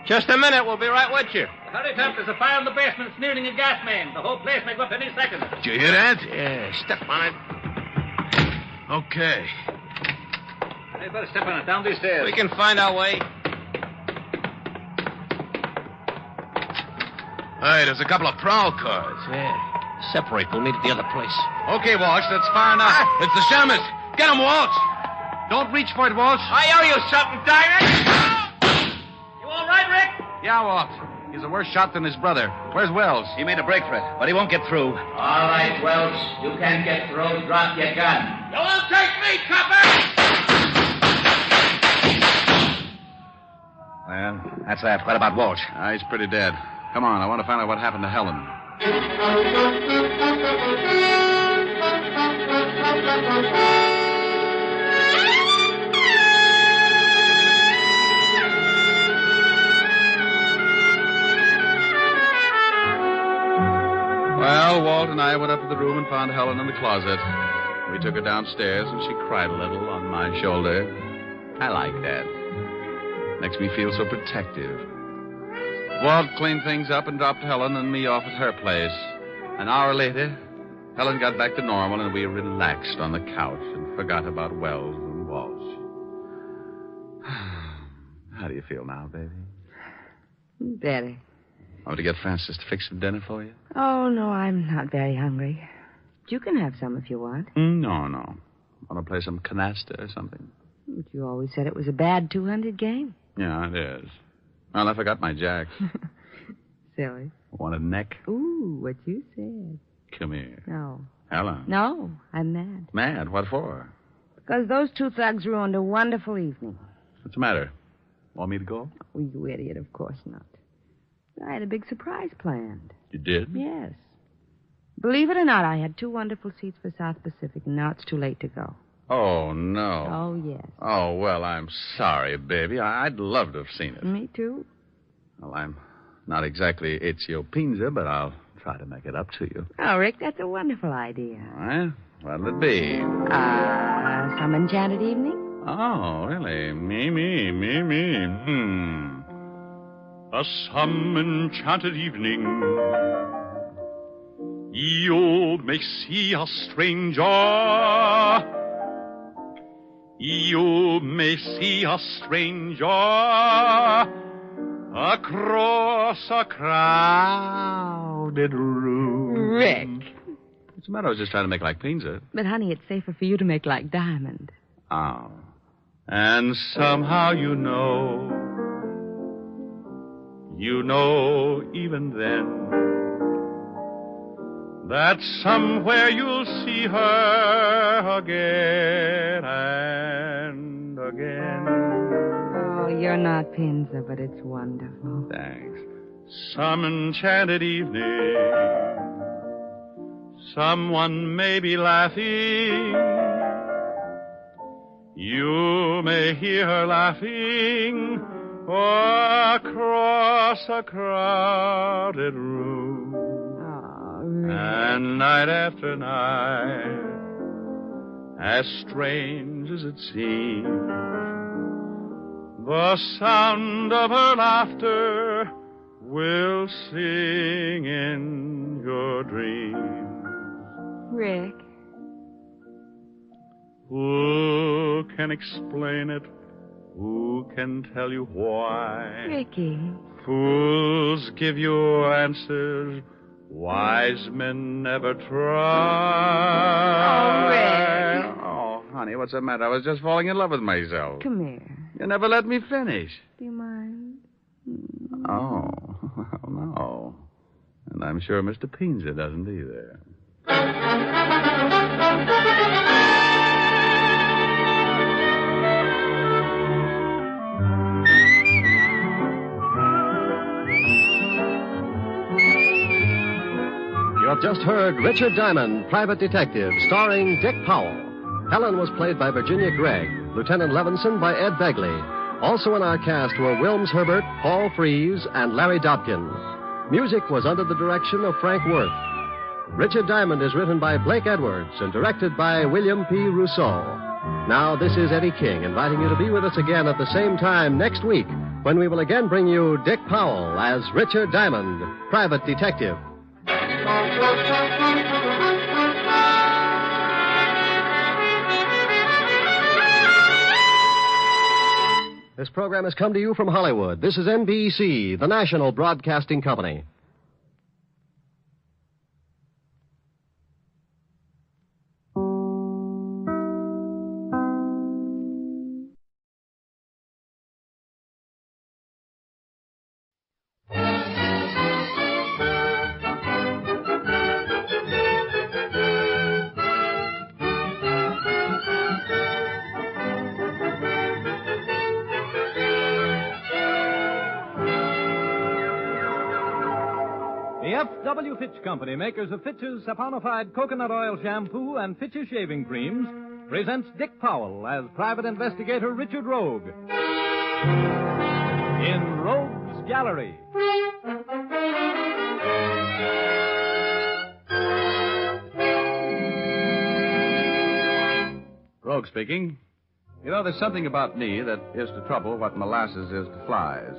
Just a minute. We'll be right with you. Hurry up. There's a fire in the basement. It's nearing a gas main. The whole place may go up any second. Did you hear that? Yeah, step on it. Okay. You better step on it down these stairs. We can find our way. Hey, there's a couple of prowl cars. Yeah. Separate. We'll meet at the other place. Okay, Walsh, that's far enough. It's the Shamus. Get him, Walsh. Don't reach for it, Walsh. I owe you something, Diamond. You all right, Rick? Yeah, Walt. He's a worse shot than his brother. Where's Wells? He made a break for it, but he won't get through. All right, Wells. You can't get through. Drop your gun. You won't take me, copper! Well, that's that. What about Walsh? He's pretty dead. Come on, I want to find out what happened to Helen. Well, Walt and I went up to the room and found Helen in the closet. We took her downstairs, and she cried a little on my shoulder. I like that. Makes me feel so protective. Walt cleaned things up and dropped Helen and me off at her place. An hour later, Helen got back to normal, and we relaxed on the couch and forgot about Wells and Walsh. How do you feel now, baby? Better. Want to get Francis to fix some dinner for you? Oh, no, I'm not very hungry. You can have some if you want. No. Want to play some canasta or something? But you always said it was a bad 200 game. Yeah, it is. Well, I forgot my jacks. Silly. Want a neck? Ooh, what you said. Come here. No. Helen. No, I'm mad. Mad? What for? Because those two thugs ruined a wonderful evening. What's the matter? Want me to go? Oh, you idiot, of course not. I had a big surprise planned. You did? Yes. Believe it or not, I had 2 wonderful seats for South Pacific, and now it's too late to go. Oh, no. Oh, yes. Oh, well, I'm sorry, baby. I'd love to have seen it. Me too. Well, I'm not exactly Ezio Pinza, but I'll try to make it up to you. Oh, Rick, that's a wonderful idea. All right. What'll it be? Some enchanted evening? Oh, really? Me. A some enchanted evening. You may see a stranger. You may see a stranger across a crowded room. Rick. What's the matter? I was just trying to make like Pinza. But, honey, it's safer for you to make like Diamond. Oh. And somehow you know even then, that somewhere you'll see her again and again. Oh, you're not Pinza, but it's wonderful. Thanks. Some enchanted evening, someone may be laughing. You may hear her laughing across a crowded room. Oh, really? And night after night, as strange as it seems, the sound of her laughter will sing in your dreams. Rick. Who can explain it? Who can tell you why? Ricky. Fools give you answers. Wise men never try. Oh, Rick. Oh, honey, what's the matter? I was just falling in love with myself. Come here. You never let me finish. Do you mind? Oh, well, no. And I'm sure Mr. Pinza doesn't either. You have just heard Richard Diamond, Private Detective, starring Dick Powell. Helen was played by Virginia Gregg, Lieutenant Levinson by Ed Begley. Also in our cast were Wilms Herbert, Paul Frees, and Larry Dobkin. Music was under the direction of Frank Worth. Richard Diamond is written by Blake Edwards and directed by William P. Rousseau. Now, this is Eddie King inviting you to be with us again at the same time next week when we will again bring you Dick Powell as Richard Diamond, Private Detective. This program has come to you from Hollywood. This is NBC, the national broadcasting company. The F.W. Fitch Company, makers of Fitch's saponified coconut oil shampoo and Fitch's shaving creams, presents Dick Powell as private investigator Richard Rogue. In Rogue's Gallery. Rogue speaking. You know, there's something about me that is to trouble what molasses is to flies.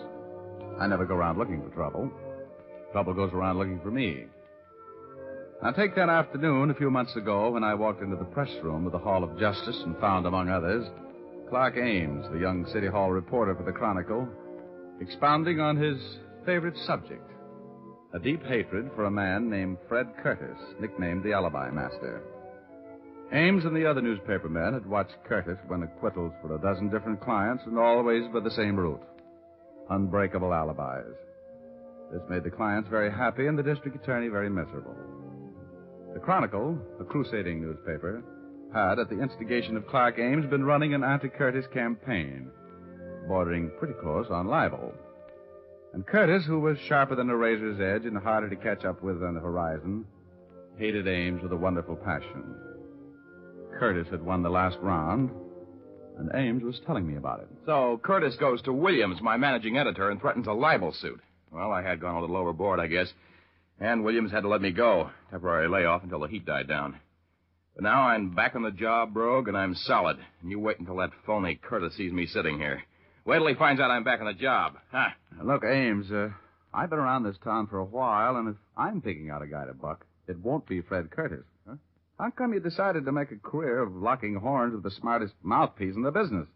I never go around looking for trouble. Trouble goes around looking for me. Now, take that afternoon a few months ago when I walked into the press room of the Hall of Justice and found, among others, Clark Ames, the young City Hall reporter for the Chronicle, expounding on his favorite subject, a deep hatred for a man named Fred Curtis, nicknamed the Alibi Master. Ames and the other newspaper men had watched Curtis win acquittals for a dozen different clients and always by the same route, unbreakable alibis. This made the clients very happy and the district attorney very miserable. The Chronicle, a crusading newspaper, had, at the instigation of Clark Ames, been running an anti-Curtis campaign, bordering pretty close on libel. And Curtis, who was sharper than a razor's edge and harder to catch up with on the horizon, hated Ames with a wonderful passion. Curtis had won the last round, and Ames was telling me about it. So Curtis goes to Williams, my managing editor, and threatens a libel suit. Well, I had gone a little overboard, I guess. And Williams had to let me go. Temporary layoff until the heat died down. But now I'm back on the job, Brogue, and I'm solid. And you wait until that phony Curtis sees me sitting here. Wait till he finds out I'm back on the job. Huh? Look, Ames, I've been around this town for a while, and if I'm picking out a guy to buck, it won't be Fred Curtis. Huh? How come you decided to make a career of locking horns with the smartest mouthpiece in the business?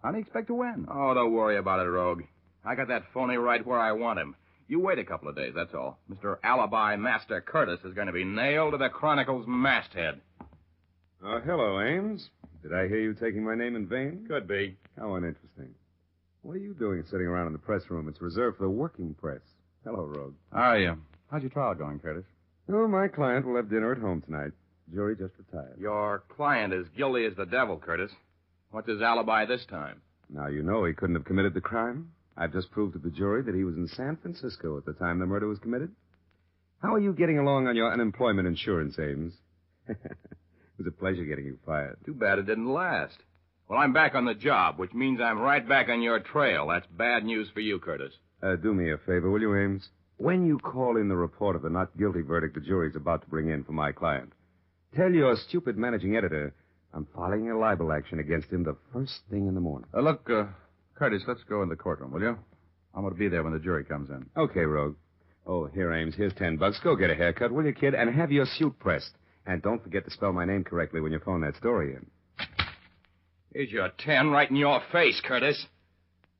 How do you expect to win? Oh, don't worry about it, Rogue. I got that phony right where I want him. You wait a couple of days, that's all. Mr. Alibi Master Curtis is going to be nailed to the Chronicle's masthead. Hello, Ames. Did I hear you taking my name in vain? Could be. How uninteresting. What are you doing sitting around in the press room? It's reserved for the working press. Hello, Rogue. How's your trial going, Curtis? Oh, my client will have dinner at home tonight. Jury just retired. Your client is guilty as the devil, Curtis. What's his alibi this time? Now you know he couldn't have committed the crime. I've just proved to the jury that he was in San Francisco at the time the murder was committed. How are you getting along on your unemployment insurance, Ames? It was a pleasure getting you fired. Too bad it didn't last. Well, I'm back on the job, which means I'm right back on your trail. That's bad news for you, Curtis. Do me a favor, will you, Ames? When you call in the report of the not guilty verdict the jury's about to bring in for my client, tell your stupid managing editor I'm filing a libel action against him the first thing in the morning. Look, Curtis, let's go in the courtroom, will you? I'm going to be there when the jury comes in. Okay, Rogue. Oh, here, Ames. Here's $10. Go get a haircut, will you, kid? And have your suit pressed. And don't forget to spell my name correctly when you phone that story in. Here's your 10 right in your face, Curtis.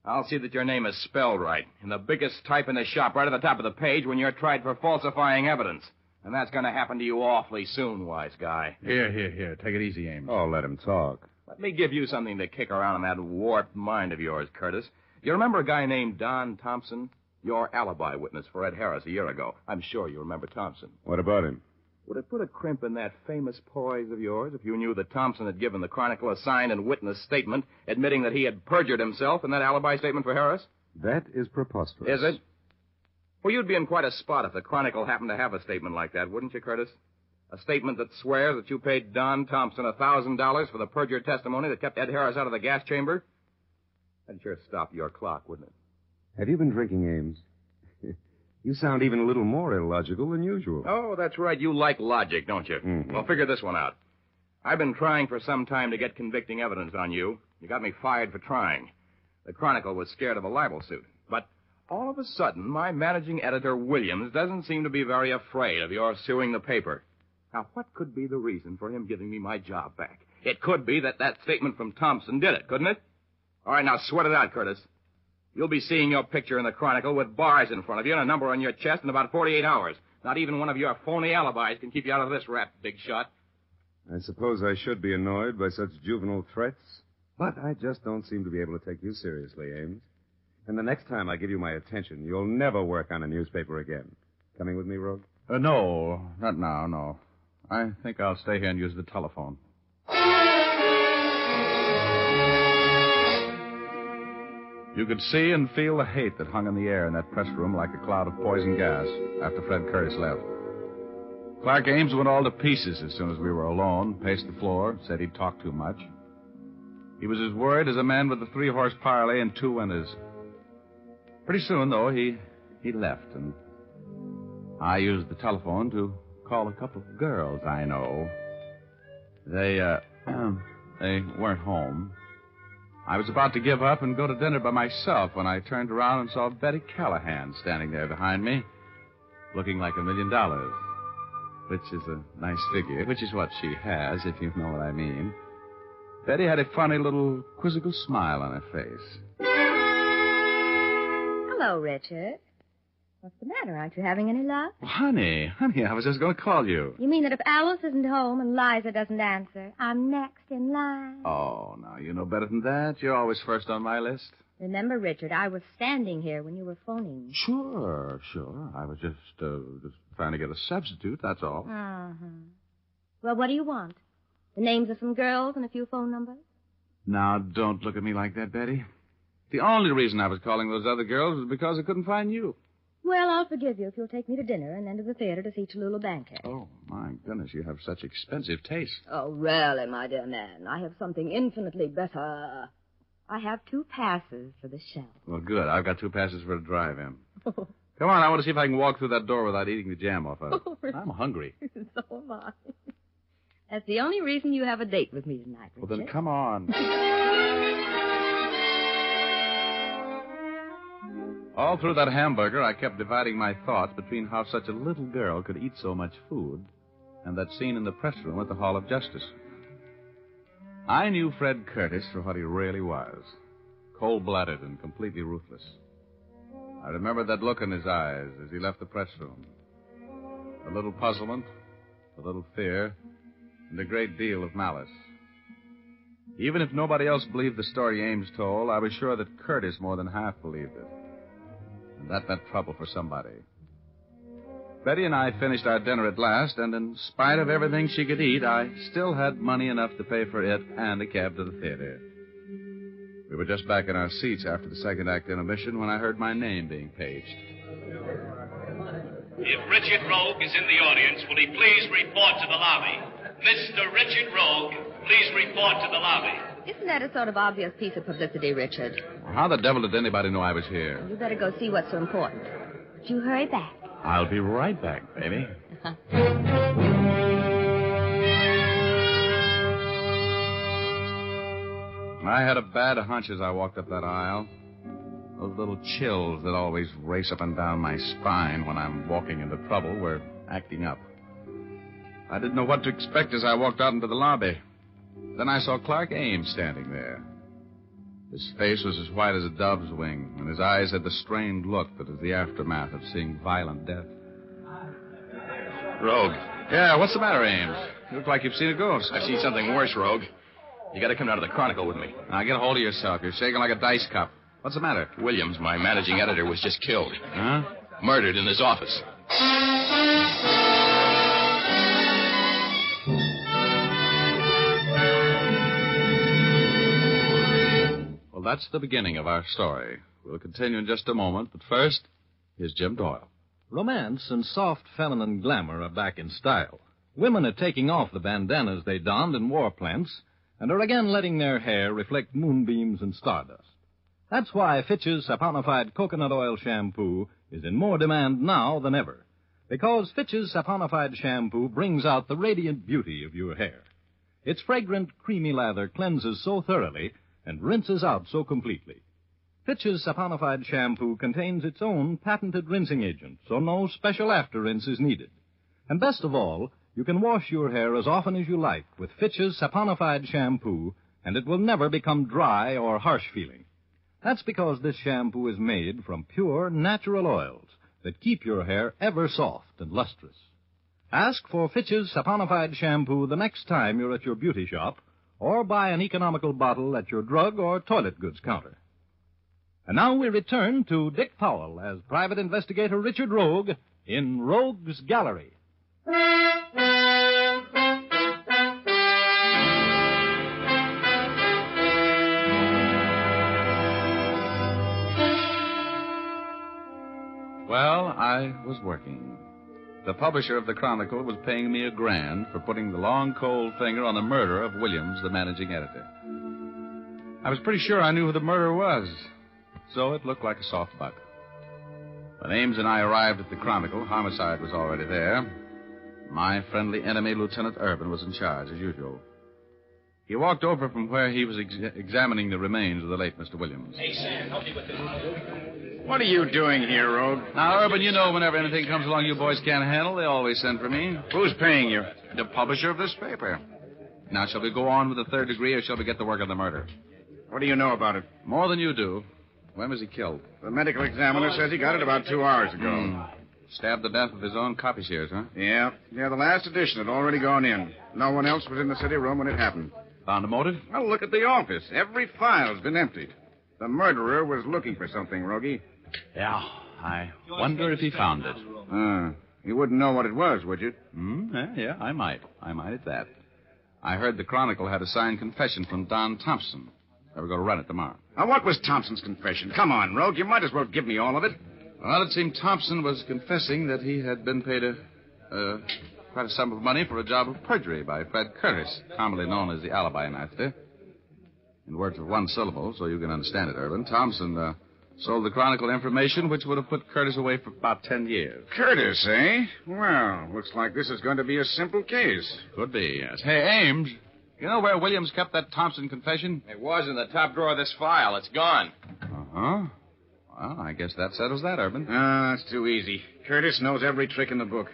I'll see that your name is spelled right. In the biggest type in the shop, right at the top of the page when you're tried for falsifying evidence. And that's going to happen to you awfully soon, wise guy. Here. Take it easy, Ames. Oh, let him talk. Let me give you something to kick around in that warped mind of yours, Curtis. You remember a guy named Don Thompson? Your alibi witness for Ed Harris a year ago. I'm sure you remember Thompson. What about him? Would it put a crimp in that famous poise of yours if you knew that Thompson had given the Chronicle a signed and witnessed statement admitting that he had perjured himself in that alibi statement for Harris? That is preposterous. Is it? Well, you'd be in quite a spot if the Chronicle happened to have a statement like that, wouldn't you, Curtis? A statement that swears that you paid Don Thompson $1,000 for the perjured testimony that kept Ed Harris out of the gas chamber? That'd sure stop your clock, wouldn't it? Have you been drinking, Ames? You sound even a little more illogical than usual. Oh, that's right. You like logic, don't you? Mm-hmm. Well, figure this one out. I've been trying for some time to get convicting evidence on you. You got me fired for trying. The Chronicle was scared of a libel suit. But all of a sudden, my managing editor, Williams, doesn't seem to be very afraid of your suing the paper. Now, what could be the reason for him giving me my job back? It could be that statement from Thompson did it, couldn't it? All right, now sweat it out, Curtis. You'll be seeing your picture in the Chronicle with bars in front of you and a number on your chest in about 48 hours. Not even one of your phony alibis can keep you out of this rap, big shot. I suppose I should be annoyed by such juvenile threats, but I just don't seem to be able to take you seriously, Ames. And the next time I give you my attention, you'll never work on a newspaper again. Coming with me, Rogue? No, not now, no. I think I'll stay here and use the telephone. You could see and feel the hate that hung in the air in that press room like a cloud of poison gas after Fred Curtis left. Clark Ames went all to pieces as soon as we were alone, paced the floor, said he'd talk too much. He was as worried as a man with a 3-horse parlay and 2 winners. Pretty soon, though, he left, and I used the telephone to call a couple of girls I know. They weren't home. I was about to give up and go to dinner by myself when I turned around and saw Betty Callahan standing there behind me, looking like $1 million, which is a nice figure, which is what she has, if you know what I mean. Betty had a funny little quizzical smile on her face. Hello, Richard. What's the matter? Aren't you having any luck? Well, honey, I was just going to call you. You mean that if Alice isn't home and Liza doesn't answer, I'm next in line? Oh, now, you know better than that. You're always first on my list. Remember, Richard, I was standing here when you were phoning. Sure. I was just trying to get a substitute, that's all. Uh-huh. Well, what do you want? The names of some girls and a few phone numbers? Now, don't look at me like that, Betty. The only reason I was calling those other girls was because I couldn't find you. Well, I'll forgive you if you'll take me to dinner and then to the theater to see Tallulah Bankhead. Oh, my goodness, you have such expensive taste. Oh, really, my dear man. I have something infinitely better. I have 2 passes for the show. Well, good. I've got 2 passes for a drive-in. Come on, I want to see if I can walk through that door without eating the jam off of it. I'm hungry. So am I. That's the only reason you have a date with me tonight, Richard. Well, then come on. All through that hamburger, I kept dividing my thoughts between how such a little girl could eat so much food and that scene in the press room at the Hall of Justice. I knew Fred Curtis for what he really was, cold-blooded and completely ruthless. I remembered that look in his eyes as he left the press room. A little puzzlement, a little fear, and a great deal of malice. Even if nobody else believed the story Ames told, I was sure that Curtis more than half believed it. And that meant trouble for somebody. Betty and I finished our dinner at last, and in spite of everything she could eat, I still had money enough to pay for it and a cab to the theater. We were just back in our seats after the second act intermission when I heard my name being paged. If Richard Rogue is in the audience, will he please report to the lobby? Mr. Richard Rogue, please report to the lobby. Isn't that a sort of obvious piece of publicity, Richard? How the devil did anybody know I was here? You better go see what's so important. But you hurry back. I'll be right back, baby. I had a bad hunch as I walked up that aisle. Those little chills that always race up and down my spine when I'm walking into trouble were acting up. I didn't know what to expect as I walked out into the lobby. Then I saw Clark Ames standing there. His face was as white as a dove's wing, and his eyes had the strained look that is the aftermath of seeing violent death. Rogue. Yeah, what's the matter, Ames? You look like you've seen a ghost. I've seen something worse, Rogue. You got to come down to the Chronicle with me. Now, get a hold of yourself. You're shaking like a dice cup. What's the matter? Williams, my managing editor, was just killed. Huh? Murdered in his office. Well, that's the beginning of our story. We'll continue in just a moment, but first, here's Jim Doyle. Romance and soft feminine glamour are back in style. Women are taking off the bandanas they donned in war plants and are again letting their hair reflect moonbeams and stardust. That's why Fitch's saponified coconut oil shampoo is in more demand now than ever. Because Fitch's saponified shampoo brings out the radiant beauty of your hair. Its fragrant, creamy lather cleanses so thoroughly and rinses out so completely. Fitch's saponified shampoo contains its own patented rinsing agent, so no special after-rinse is needed. And best of all, you can wash your hair as often as you like with Fitch's saponified shampoo, and it will never become dry or harsh-feeling. That's because this shampoo is made from pure, natural oils that keep your hair ever soft and lustrous. Ask for Fitch's saponified shampoo the next time you're at your beauty shop, or buy an economical bottle at your drug or toilet goods counter. And now we return to Dick Powell as Private Investigator Richard Rogue in Rogue's Gallery. Well, I was working. The publisher of the Chronicle was paying me $1,000 for putting the long, cold finger on the murder of Williams, the managing editor. I was pretty sure I knew who the murderer was, so it looked like a soft buck. When Ames and I arrived at the Chronicle, homicide was already there. My friendly enemy, Lieutenant Urban, was in charge, as usual. He walked over from where he was examining the remains of the late Mr. Williams. Hey, Sam, help me with this. What are you doing here, Rogue? Now, Urban, you know whenever anything comes along you boys can't handle, they always send for me. Who's paying you? The publisher of this paper. Now, shall we go on with the third degree, or shall we get to work on the murder? What do you know about it? More than you do. When was he killed? The medical examiner says he got it about 2 hours ago. Stabbed to death with his own copy shears, huh? Yeah, the last edition had already gone in. No one else was in the city room when it happened. Found a motive? Well, look at the office. Every file's been emptied. The murderer was looking for something, Rogie. Yeah, I wonder if he found it. You wouldn't know what it was, would you? Yeah, I might. I might at that. I heard the Chronicle had a signed confession from Don Thompson. We're going to run it tomorrow. Now, what was Thompson's confession? Come on, Rogue. You might as well give me all of it. Well, it seemed Thompson was confessing that he had been paid quite a sum of money for a job of perjury by Fred Curtis, commonly known as the alibi master. In words of one syllable, so you can understand it, Urban, Thompson sold the Chronicle information which would have put Curtis away for about 10 years. Curtis, eh? Well, looks like this is going to be a simple case. Could be, yes. Hey, Ames, you know where Williams kept that Thompson confession? It was in the top drawer of this file. It's gone. Uh-huh. Well, I guess that settles that, Urban. That's too easy. Curtis knows every trick in the book.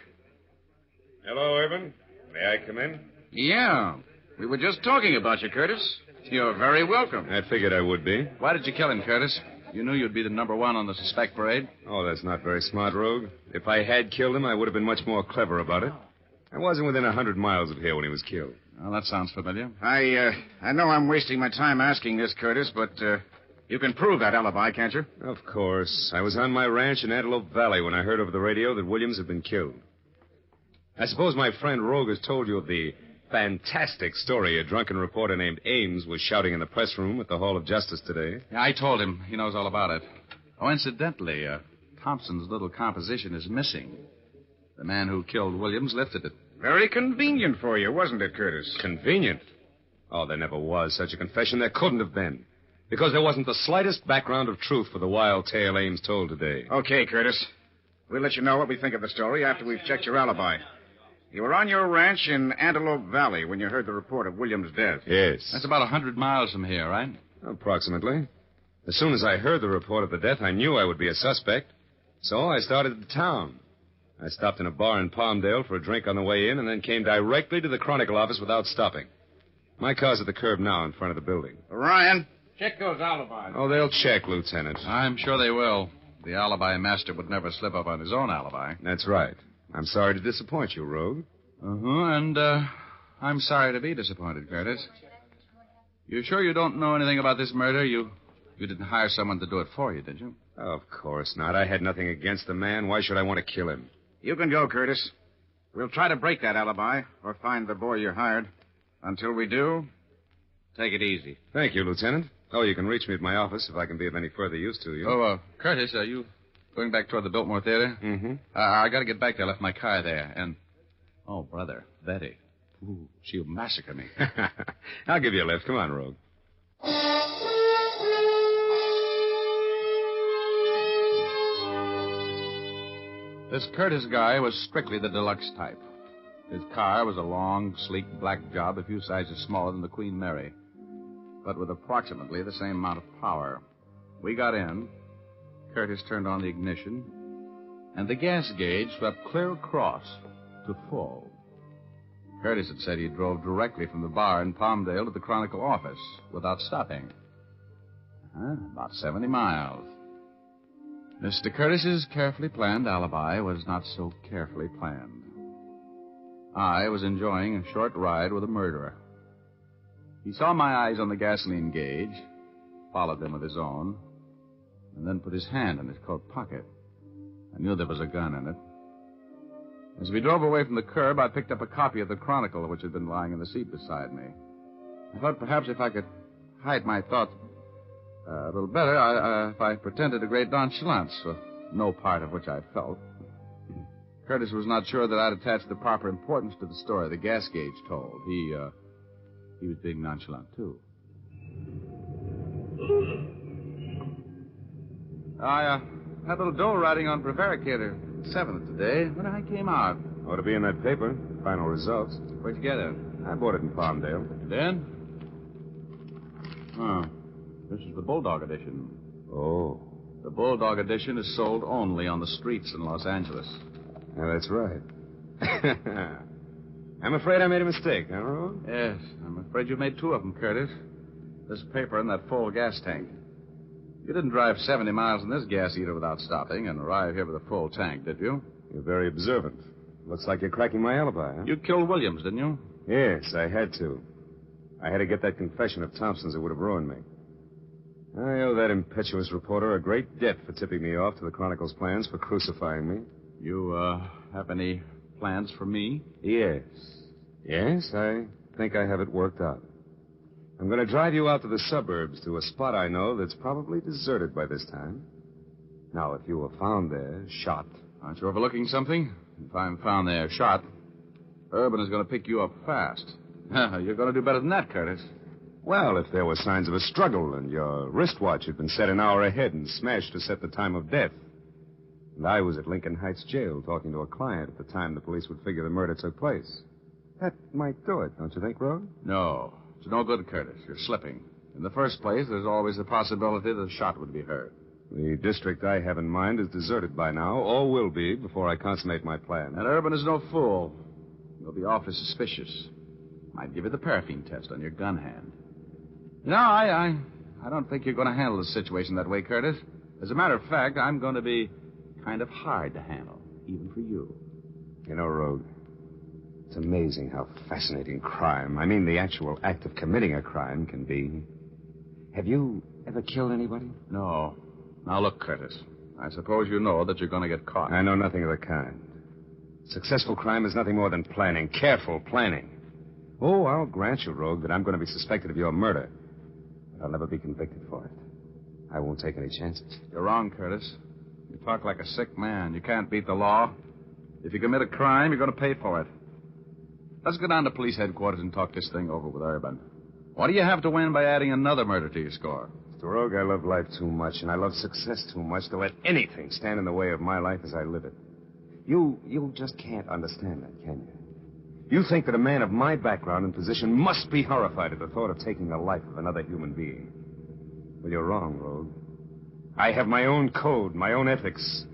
Hello, Urban. May I come in? Yeah. We were just talking about you, Curtis. You're very welcome. I figured I would be. Why did you kill him, Curtis? You knew you'd be the number one on the suspect parade. Oh, that's not very smart, Rogue. If I had killed him, I would have been much more clever about it. I wasn't within 100 miles of here when he was killed. Well, that sounds familiar. I know I'm wasting my time asking this, Curtis, but you can prove that alibi, can't you? Of course. I was on my ranch in Antelope Valley when I heard over the radio that Williams had been killed. I suppose my friend Rogue has told you of the fantastic story a drunken reporter named Ames was shouting in the press room at the Hall of Justice today. Yeah, I told him. He knows all about it. Oh, incidentally, Thompson's little composition is missing. The man who killed Williams lifted it. Very convenient for you, wasn't it, Curtis? Convenient? Oh, there never was such a confession. There couldn't have been. Because there wasn't the slightest background of truth for the wild tale Ames told today. Okay, Curtis. We'll let you know what we think of the story after we've checked your alibi. You were on your ranch in Antelope Valley when you heard the report of Williams' death. Yes. That's about 100 miles from here, right? Approximately. As soon as I heard the report of the death, I knew I would be a suspect. So I started to town. I stopped in a bar in Palmdale for a drink on the way in and then came directly to the Chronicle office without stopping. My car's at the curb now in front of the building. Ryan, check those alibis. Oh, they'll check, Lieutenant. I'm sure they will. The alibi master would never slip up on his own alibi. That's right. I'm sorry to disappoint you, Rogue. And I'm sorry to be disappointed, Curtis. You sure you don't know anything about this murder? You didn't hire someone to do it for you, did you? Of course not. I had nothing against the man. Why should I want to kill him? You can go, Curtis. We'll try to break that alibi or find the boy you hired. Until we do, take it easy. Thank you, Lieutenant. Oh, you can reach me at my office if I can be of any further use to you. Oh, Curtis, are you going back toward the Biltmore Theater? Mm-hmm. I got to get back there. I left my car there. And, oh, brother, Betty. Ooh, she'll massacre me. I'll give you a lift. Come on, Rogue. This Curtis guy was strictly the deluxe type. His car was a long, sleek black job a few sizes smaller than the Queen Mary, but with approximately the same amount of power. We got in. Curtis turned on the ignition, and the gas gauge swept clear across to full. Curtis had said he drove directly from the bar in Palmdale to the Chronicle office without stopping. About 70 miles. Mr. Curtis's carefully planned alibi was not so carefully planned. I was enjoying a short ride with a murderer. He saw my eyes on the gasoline gauge, followed them with his own, and then put his hand in his coat pocket. I knew there was a gun in it. As we drove away from the curb, I picked up a copy of the Chronicle, which had been lying in the seat beside me. I thought perhaps if I could hide my thoughts a little better, if I pretended a great nonchalance for no part of which I felt. Curtis was not sure that I'd attached the proper importance to the story the gas gauge told. He was being nonchalant, too. I had a little dough riding on Prevaricator 7th today when I came out. Ought to be in that paper. Final results. Where'd you get it? I bought it in Palmdale. Then? Oh, this is the Bulldog edition. Oh. The Bulldog edition is sold only on the streets in Los Angeles. Yeah, that's right. I'm afraid I made a mistake, huh, Ron? Yes, I'm afraid you made two of them, Curtis. This paper and that full gas tank. You didn't drive 70 miles in this gas eater without stopping and arrive here with a full tank, did you? You're very observant. Looks like you're cracking my alibi, huh? You killed Williams, didn't you? Yes, I had to. I had to get that confession of Thompson's that would have ruined me. I owe that impetuous reporter a great debt for tipping me off to the Chronicle's plans for crucifying me. You, have any plans for me? Yes. Yes, I think I have it worked out. I'm going to drive you out to the suburbs to a spot I know that's probably deserted by this time. Now, if you were found there, shot... Aren't you overlooking something? If I'm found there shot, Urban is going to pick you up fast. You're going to do better than that, Curtis. Well, if there were signs of a struggle and your wristwatch had been set an hour ahead and smashed to set the time of death, and I was at Lincoln Heights Jail talking to a client at the time the police would figure the murder took place, that might do it, don't you think, Rogue? No. It's no good, Curtis. You're slipping. In the first place, there's always the possibility that a shot would be heard. The district I have in mind is deserted by now, or will be before I consummate my plan. And Urban is no fool. He'll be awfully suspicious. Might give you the paraffin test on your gun hand. No, I don't think you're going to handle the situation that way, Curtis. As a matter of fact, I'm going to be kind of hard to handle, even for you. You know, Rogue, it's amazing how fascinating crime, I mean the actual act of committing a crime, can be. Have you ever killed anybody? No. Now, look, Curtis, I suppose you know that you're going to get caught. I know nothing of the kind. Successful crime is nothing more than planning, careful planning. Oh, I'll grant you, Rogue, that I'm going to be suspected of your murder. But I'll never be convicted for it. I won't take any chances. You're wrong, Curtis. You talk like a sick man. You can't beat the law. If you commit a crime, you're going to pay for it. Let's go down to police headquarters and talk this thing over with Urban. What do you have to win by adding another murder to your score? Mr. Rogue, I love life too much, and I love success too much to let anything stand in the way of my life as I live it. You just can't understand that, can you? You think that a man of my background and position must be horrified at the thought of taking the life of another human being. Well, you're wrong, Rogue. I have my own code, my own ethics.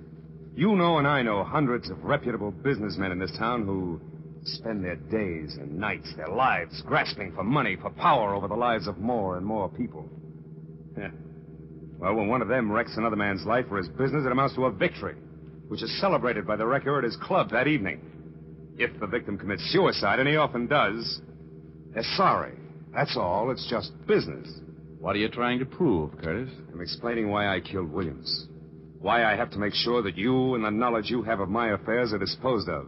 You know and I know hundreds of reputable businessmen in this town who spend their days and nights, their lives, grasping for money, for power over the lives of more and more people. Yeah. Well, when one of them wrecks another man's life for his business, it amounts to a victory, which is celebrated by the wrecker at his club that evening. If the victim commits suicide, and he often does, they're sorry. That's all. It's just business. What are you trying to prove, Curtis? I'm explaining why I killed Williams. Why I have to make sure that you and the knowledge you have of my affairs are disposed of.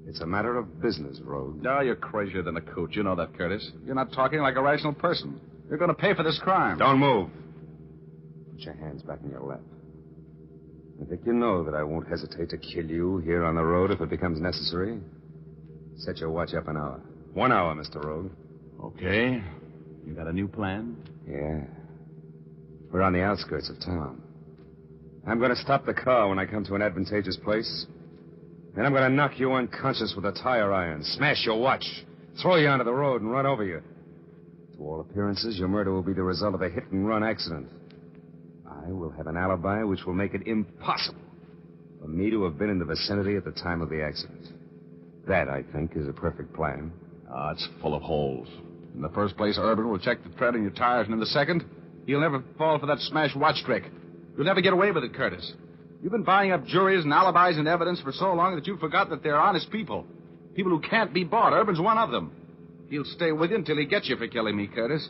It's a matter of business, Rogue. No, you're crazier than a coot. You know that, Curtis. You're not talking like a rational person. You're going to pay for this crime. Don't move. Put your hands back in your lap. I think you know that I won't hesitate to kill you here on the road if it becomes necessary. Set your watch up an hour. 1 hour, Mr. Rogue. Okay. You got a new plan? Yeah. We're on the outskirts of town. I'm going to stop the car when I come to an advantageous place. Then I'm going to knock you unconscious with a tire iron, smash your watch, throw you onto the road, and run over you. To all appearances, your murder will be the result of a hit-and-run accident. I will have an alibi which will make it impossible for me to have been in the vicinity at the time of the accident. That, I think, is a perfect plan. It's full of holes. In the first place, Urban will check the tread on your tires, and in the second, he'll never fall for that smashed watch trick. You'll never get away with it, Curtis. You've been buying up juries and alibis and evidence for so long that you forgot that they're honest people. People who can't be bought. Urban's one of them. He'll stay with you until he gets you for killing me, Curtis.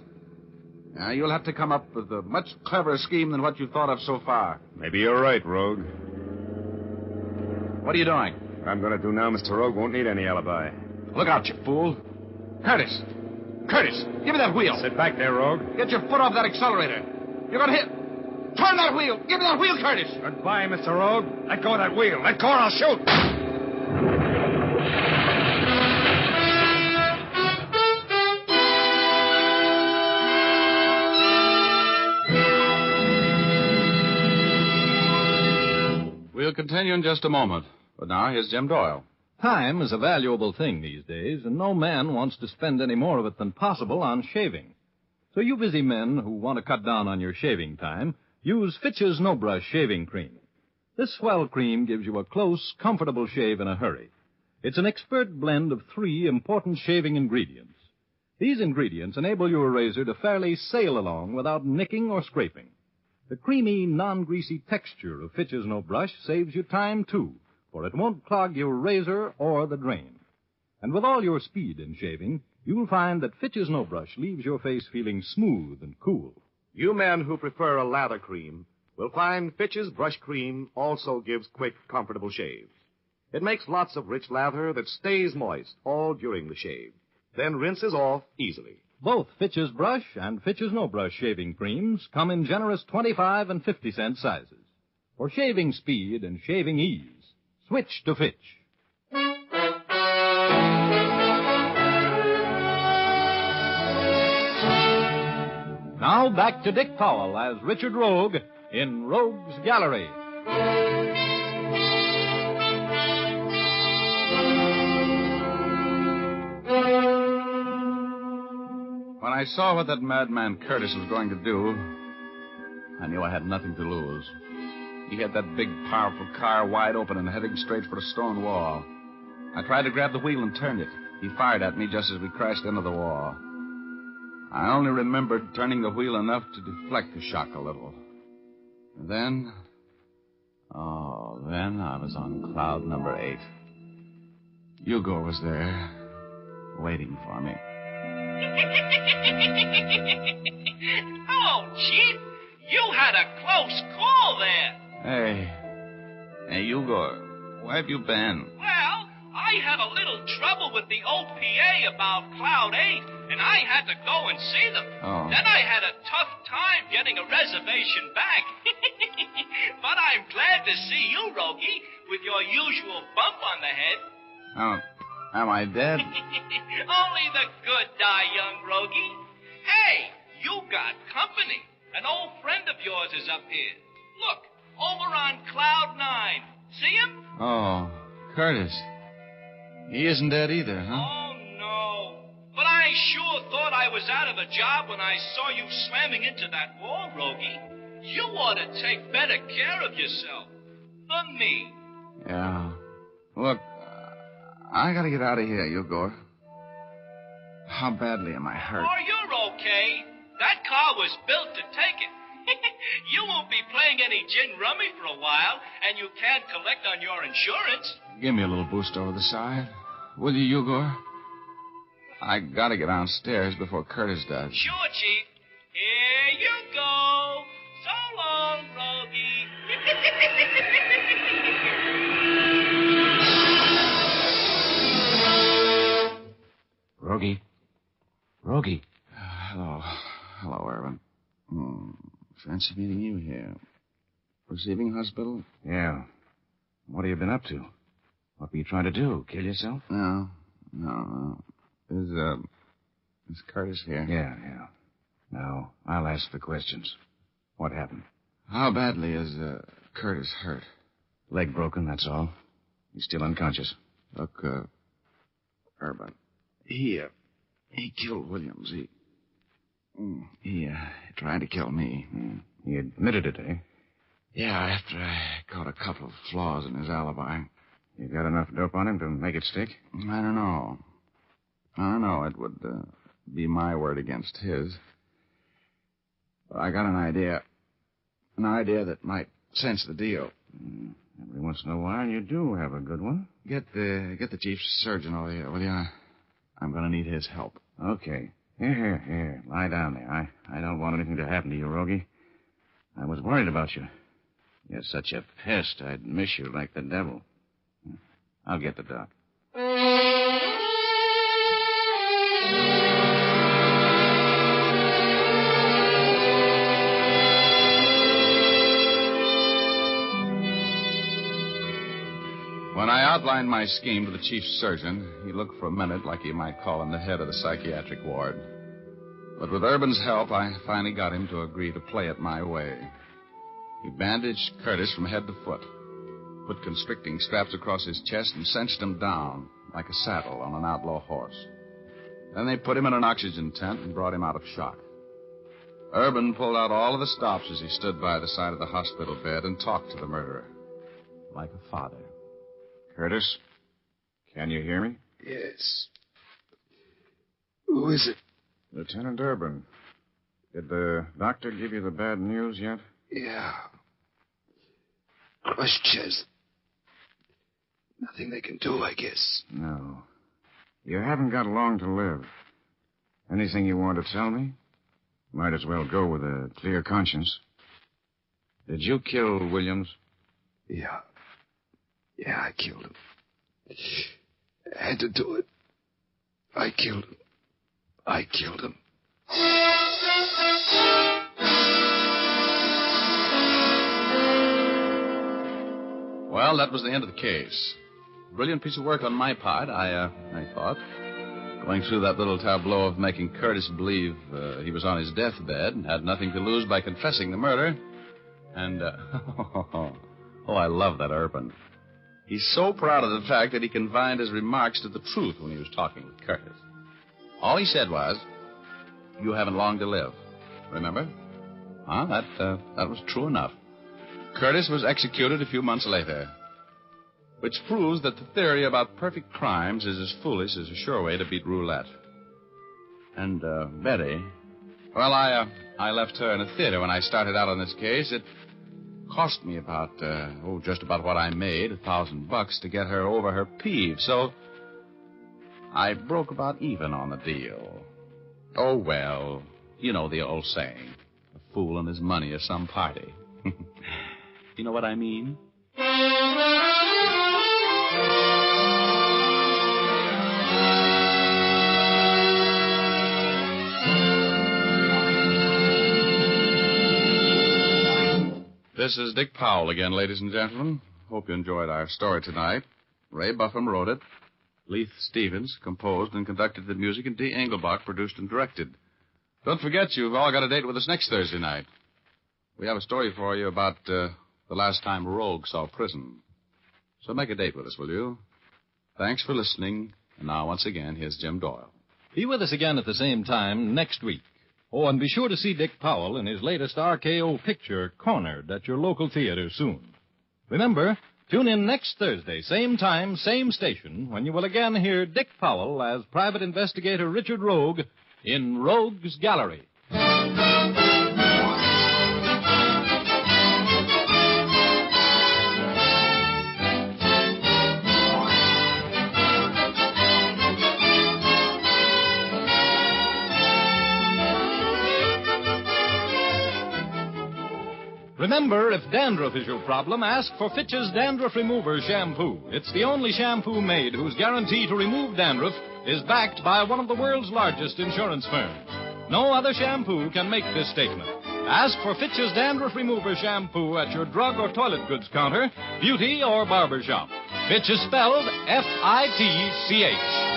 Now, you'll have to come up with a much cleverer scheme than what you've thought of so far. Maybe you're right, Rogue. What are you doing? What I'm going to do now, Mr. Rogue, won't need any alibi. Look out, you fool. Curtis! Curtis, give me that wheel. Sit back there, Rogue. Get your foot off that accelerator. You're going to hit. Turn that wheel. Give me that wheel, Curtis. Goodbye, Mr. Rogue. Let go of that wheel. Let go or I'll shoot. We'll continue in just a moment. But now, here's Jim Doyle. Time is a valuable thing these days, and no man wants to spend any more of it than possible on shaving. So you busy men who want to cut down on your shaving time, use Fitch's No Brush Shaving Cream. This swell cream gives you a close, comfortable shave in a hurry. It's an expert blend of 3 important shaving ingredients. These ingredients enable your razor to fairly sail along without nicking or scraping. The creamy, non-greasy texture of Fitch's No Brush saves you time, too, for it won't clog your razor or the drain. And with all your speed in shaving, you'll find that Fitch's No Brush leaves your face feeling smooth and cool. You men who prefer a lather cream will find Fitch's Brush Cream also gives quick, comfortable shaves. It makes lots of rich lather that stays moist all during the shave, then rinses off easily. Both Fitch's Brush and Fitch's No Brush shaving creams come in generous 25 and 50-cent sizes. For shaving speed and shaving ease, switch to Fitch. Now back to Dick Powell as Richard Rogue in Rogue's Gallery. When I saw what that madman Curtis was going to do, I knew I had nothing to lose. He had that big, powerful car wide open and heading straight for a stone wall. I tried to grab the wheel and turn it. He fired at me just as we crashed into the wall. I only remembered turning the wheel enough to deflect the shock a little. And then I was on cloud number 8. Hugo was there, waiting for me. Hello, Chief. You had a close call there. Hey, Hugo, where have you been? Well, I had a little trouble with the OPA about Cloud 8, and I had to go and see them. Oh. Then I had a tough time getting a reservation back. But I'm glad to see you, Rogie, with your usual bump on the head. Oh, am I dead? Only the good die young, Rogie. Hey, you got company. An old friend of yours is up here. Look, over on Cloud 9. See him? Oh, Curtis. He isn't dead either, huh? Oh, no. But I sure thought I was out of a job when I saw you slamming into that wall, Rogie. You ought to take better care of yourself. For me. Yeah. Look, I gotta get out of here, Hugo. How badly am I hurt? Oh, you're okay. That car was built to take it. You won't be playing any gin rummy for a while, and you can't collect on your insurance. Give me a little boost over the side. Will you, Hugo? I gotta get downstairs before Curtis does. Sure, Chief. Here you go. So long, Rogie. Rogie. Hello, Irvin. Fancy meeting you here. Receiving hospital? Yeah. What have you been up to? What were you trying to do? Kill yourself? No. Is Curtis here? Yeah. Now, I'll ask the questions. What happened? How badly is Curtis hurt? Leg broken, that's all. He's still unconscious. Look, Irvin, he killed Williams. He tried to kill me. He admitted it, eh? Yeah, after I caught a couple of flaws in his alibi. You got enough dope on him to make it stick? I don't know. It would be my word against his. But I got an idea. An idea that might cinch the deal. Every once in a while, you do have a good one. Get the chief surgeon over here, will you? I'm going to need his help. Okay. Here. Lie down there. I don't want anything to happen to you, Rogie. I was worried about you. You're such a pest, I'd miss you like the devil. I'll get the doc. When I outlined my scheme to the chief surgeon, he looked for a minute like you might call him the head of the psychiatric ward. But with Urban's help, I finally got him to agree to play it my way. He bandaged Curtis from head to foot, put constricting straps across his chest, and cinched him down like a saddle on an outlaw horse. Then they put him in an oxygen tent and brought him out of shock. Urban pulled out all of the stops as he stood by the side of the hospital bed and talked to the murderer like a father. Curtis, can you hear me? Yes. Who is it? Lieutenant Urban. Did the doctor give you the bad news yet? Yeah. Crushed chest. Nothing they can do, I guess. No. You haven't got long to live. Anything you want to tell me? Might as well go with a clear conscience. Did you kill Williams? Yeah. Yeah, I killed him. I had to do it. I killed him. Well, that was the end of the case. Brilliant piece of work on my part, I thought. Going through that little tableau of making Curtis believe he was on his deathbed and had nothing to lose by confessing the murder. And, I love that Urban. He's so proud of the fact that he confined his remarks to the truth when he was talking with Curtis. All he said was, "You haven't long to live." Remember? That was true enough. Curtis was executed a few months later, which proves that the theory about perfect crimes is as foolish as a sure way to beat roulette. And, Betty, well, I left her in a theater when I started out on this case. It cost me about, just about what I made, $1,000 to get her over her peeve, so I broke about even on the deal. Oh, well, you know the old saying, a fool and his money are some party. You know what I mean? This is Dick Powell again, ladies and gentlemen. Hope you enjoyed our story tonight. Ray Buffum wrote it. Leith Stevens composed and conducted the music, and Dee Engelbach produced and directed. Don't forget, you've all got a date with us next Thursday night. We have a story for you about the last time Rogue saw prison. So make a date with us, will you? Thanks for listening. And now, once again, here's Jim Doyle. Be with us again at the same time next week. Oh, and be sure to see Dick Powell in his latest RKO picture, Cornered, at your local theater soon. Remember, tune in next Thursday, same time, same station, when you will again hear Dick Powell as Private Investigator Richard Rogue in Rogue's Gallery. Remember, if dandruff is your problem, ask for Fitch's Dandruff Remover Shampoo. It's the only shampoo made whose guarantee to remove dandruff is backed by one of the world's largest insurance firms. No other shampoo can make this statement. Ask for Fitch's Dandruff Remover Shampoo at your drug or toilet goods counter, beauty or barber shop. Fitch is spelled F-I-T-C-H.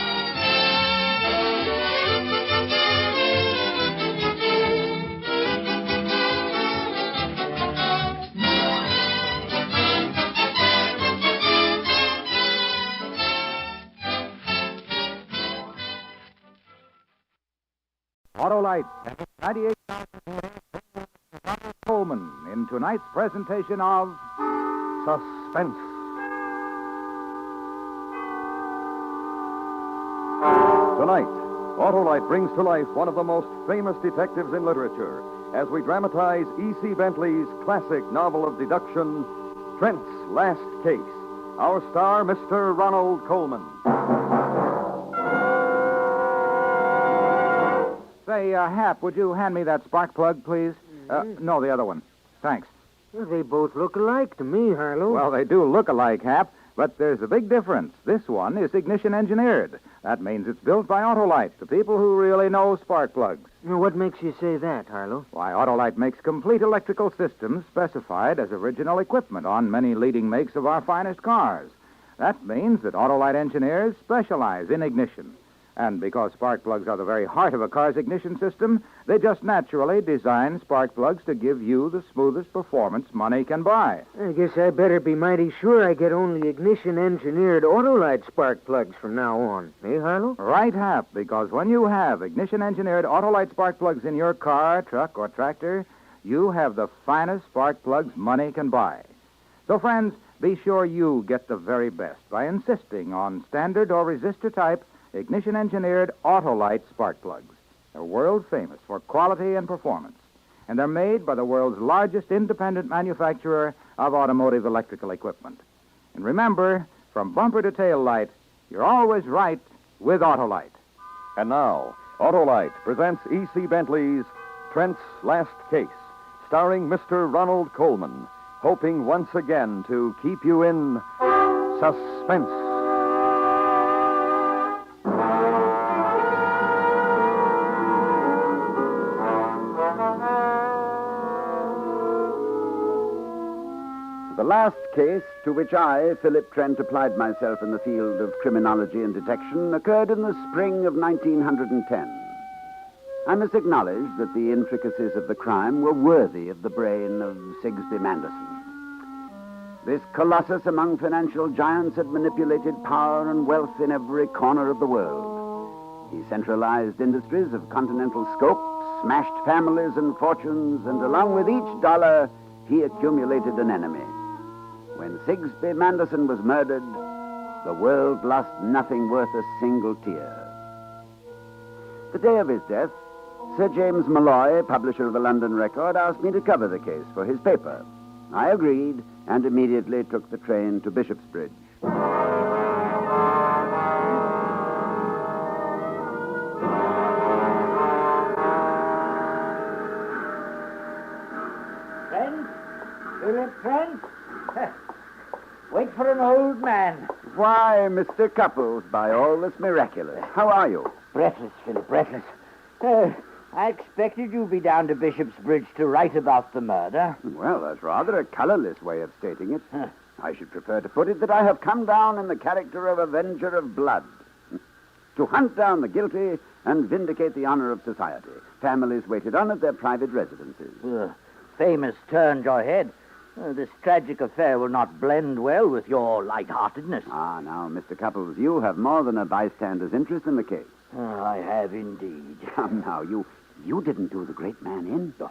Autolite has 98,000 Ronald Coleman in tonight's presentation of Suspense. Tonight, Autolite brings to life one of the most famous detectives in literature as we dramatize E.C. Bentley's classic novel of deduction, Trent's Last Case. Our star, Mr. Ronald Coleman. Say, Hap, would you hand me that spark plug, please? No, the other one. Thanks. Well, they both look alike to me, Harlow. Well, they do look alike, Hap, but there's a big difference. This one is ignition engineered. That means it's built by Autolite, the people who really know spark plugs. What makes you say that, Harlow? Why, Autolite makes complete electrical systems specified as original equipment on many leading makes of our finest cars. That means that Autolite engineers specialize in ignition. And because spark plugs are the very heart of a car's ignition system, they just naturally design spark plugs to give you the smoothest performance money can buy. I guess I better be mighty sure I get only ignition-engineered Autolite spark plugs from now on. Eh, Harlow? Right, Hap, because when you have ignition-engineered Autolite spark plugs in your car, truck, or tractor, you have the finest spark plugs money can buy. So, friends, be sure you get the very best by insisting on standard or resistor type ignition-engineered Autolite spark plugs. They're world famous for quality and performance, and they're made by the world's largest independent manufacturer of automotive electrical equipment. And remember, from bumper to tail light, you're always right with Autolite. And now, Autolite presents E.C. Bentley's Trent's Last Case, starring Mr. Ronald Coleman, hoping once again to keep you in suspense. The last case to which I, Philip Trent, applied myself in the field of criminology and detection occurred in the spring of 1910. I must acknowledge that the intricacies of the crime were worthy of the brain of Sigsbee Manderson. This colossus among financial giants had manipulated power and wealth in every corner of the world. He centralized industries of continental scope, smashed families and fortunes, and along with each dollar, he accumulated an enemy. When Sigsbee Manderson was murdered, the world lost nothing worth a single tear. The day of his death, Sir James Malloy, publisher of the London Record, asked me to cover the case for his paper. I agreed and immediately took the train to Bishopsbridge. Friends? Philip Trent? Wait for an old man. Why, Mr. Couples, by all that's miraculous. How are you? Breathless, Philip, breathless. I expected you'd be down to Bishopsbridge to write about the murder. Well, that's rather a colorless way of stating it. I should prefer to put it that I have come down in the character of avenger of blood. To hunt down the guilty and vindicate the honor of society. Families waited on at their private residences. Famous turned your head. This tragic affair will not blend well with your lightheartedness. Ah, now, Mr. Couples, you have more than a bystander's interest in the case. I have indeed. Come now, you didn't do the great man in. Oh.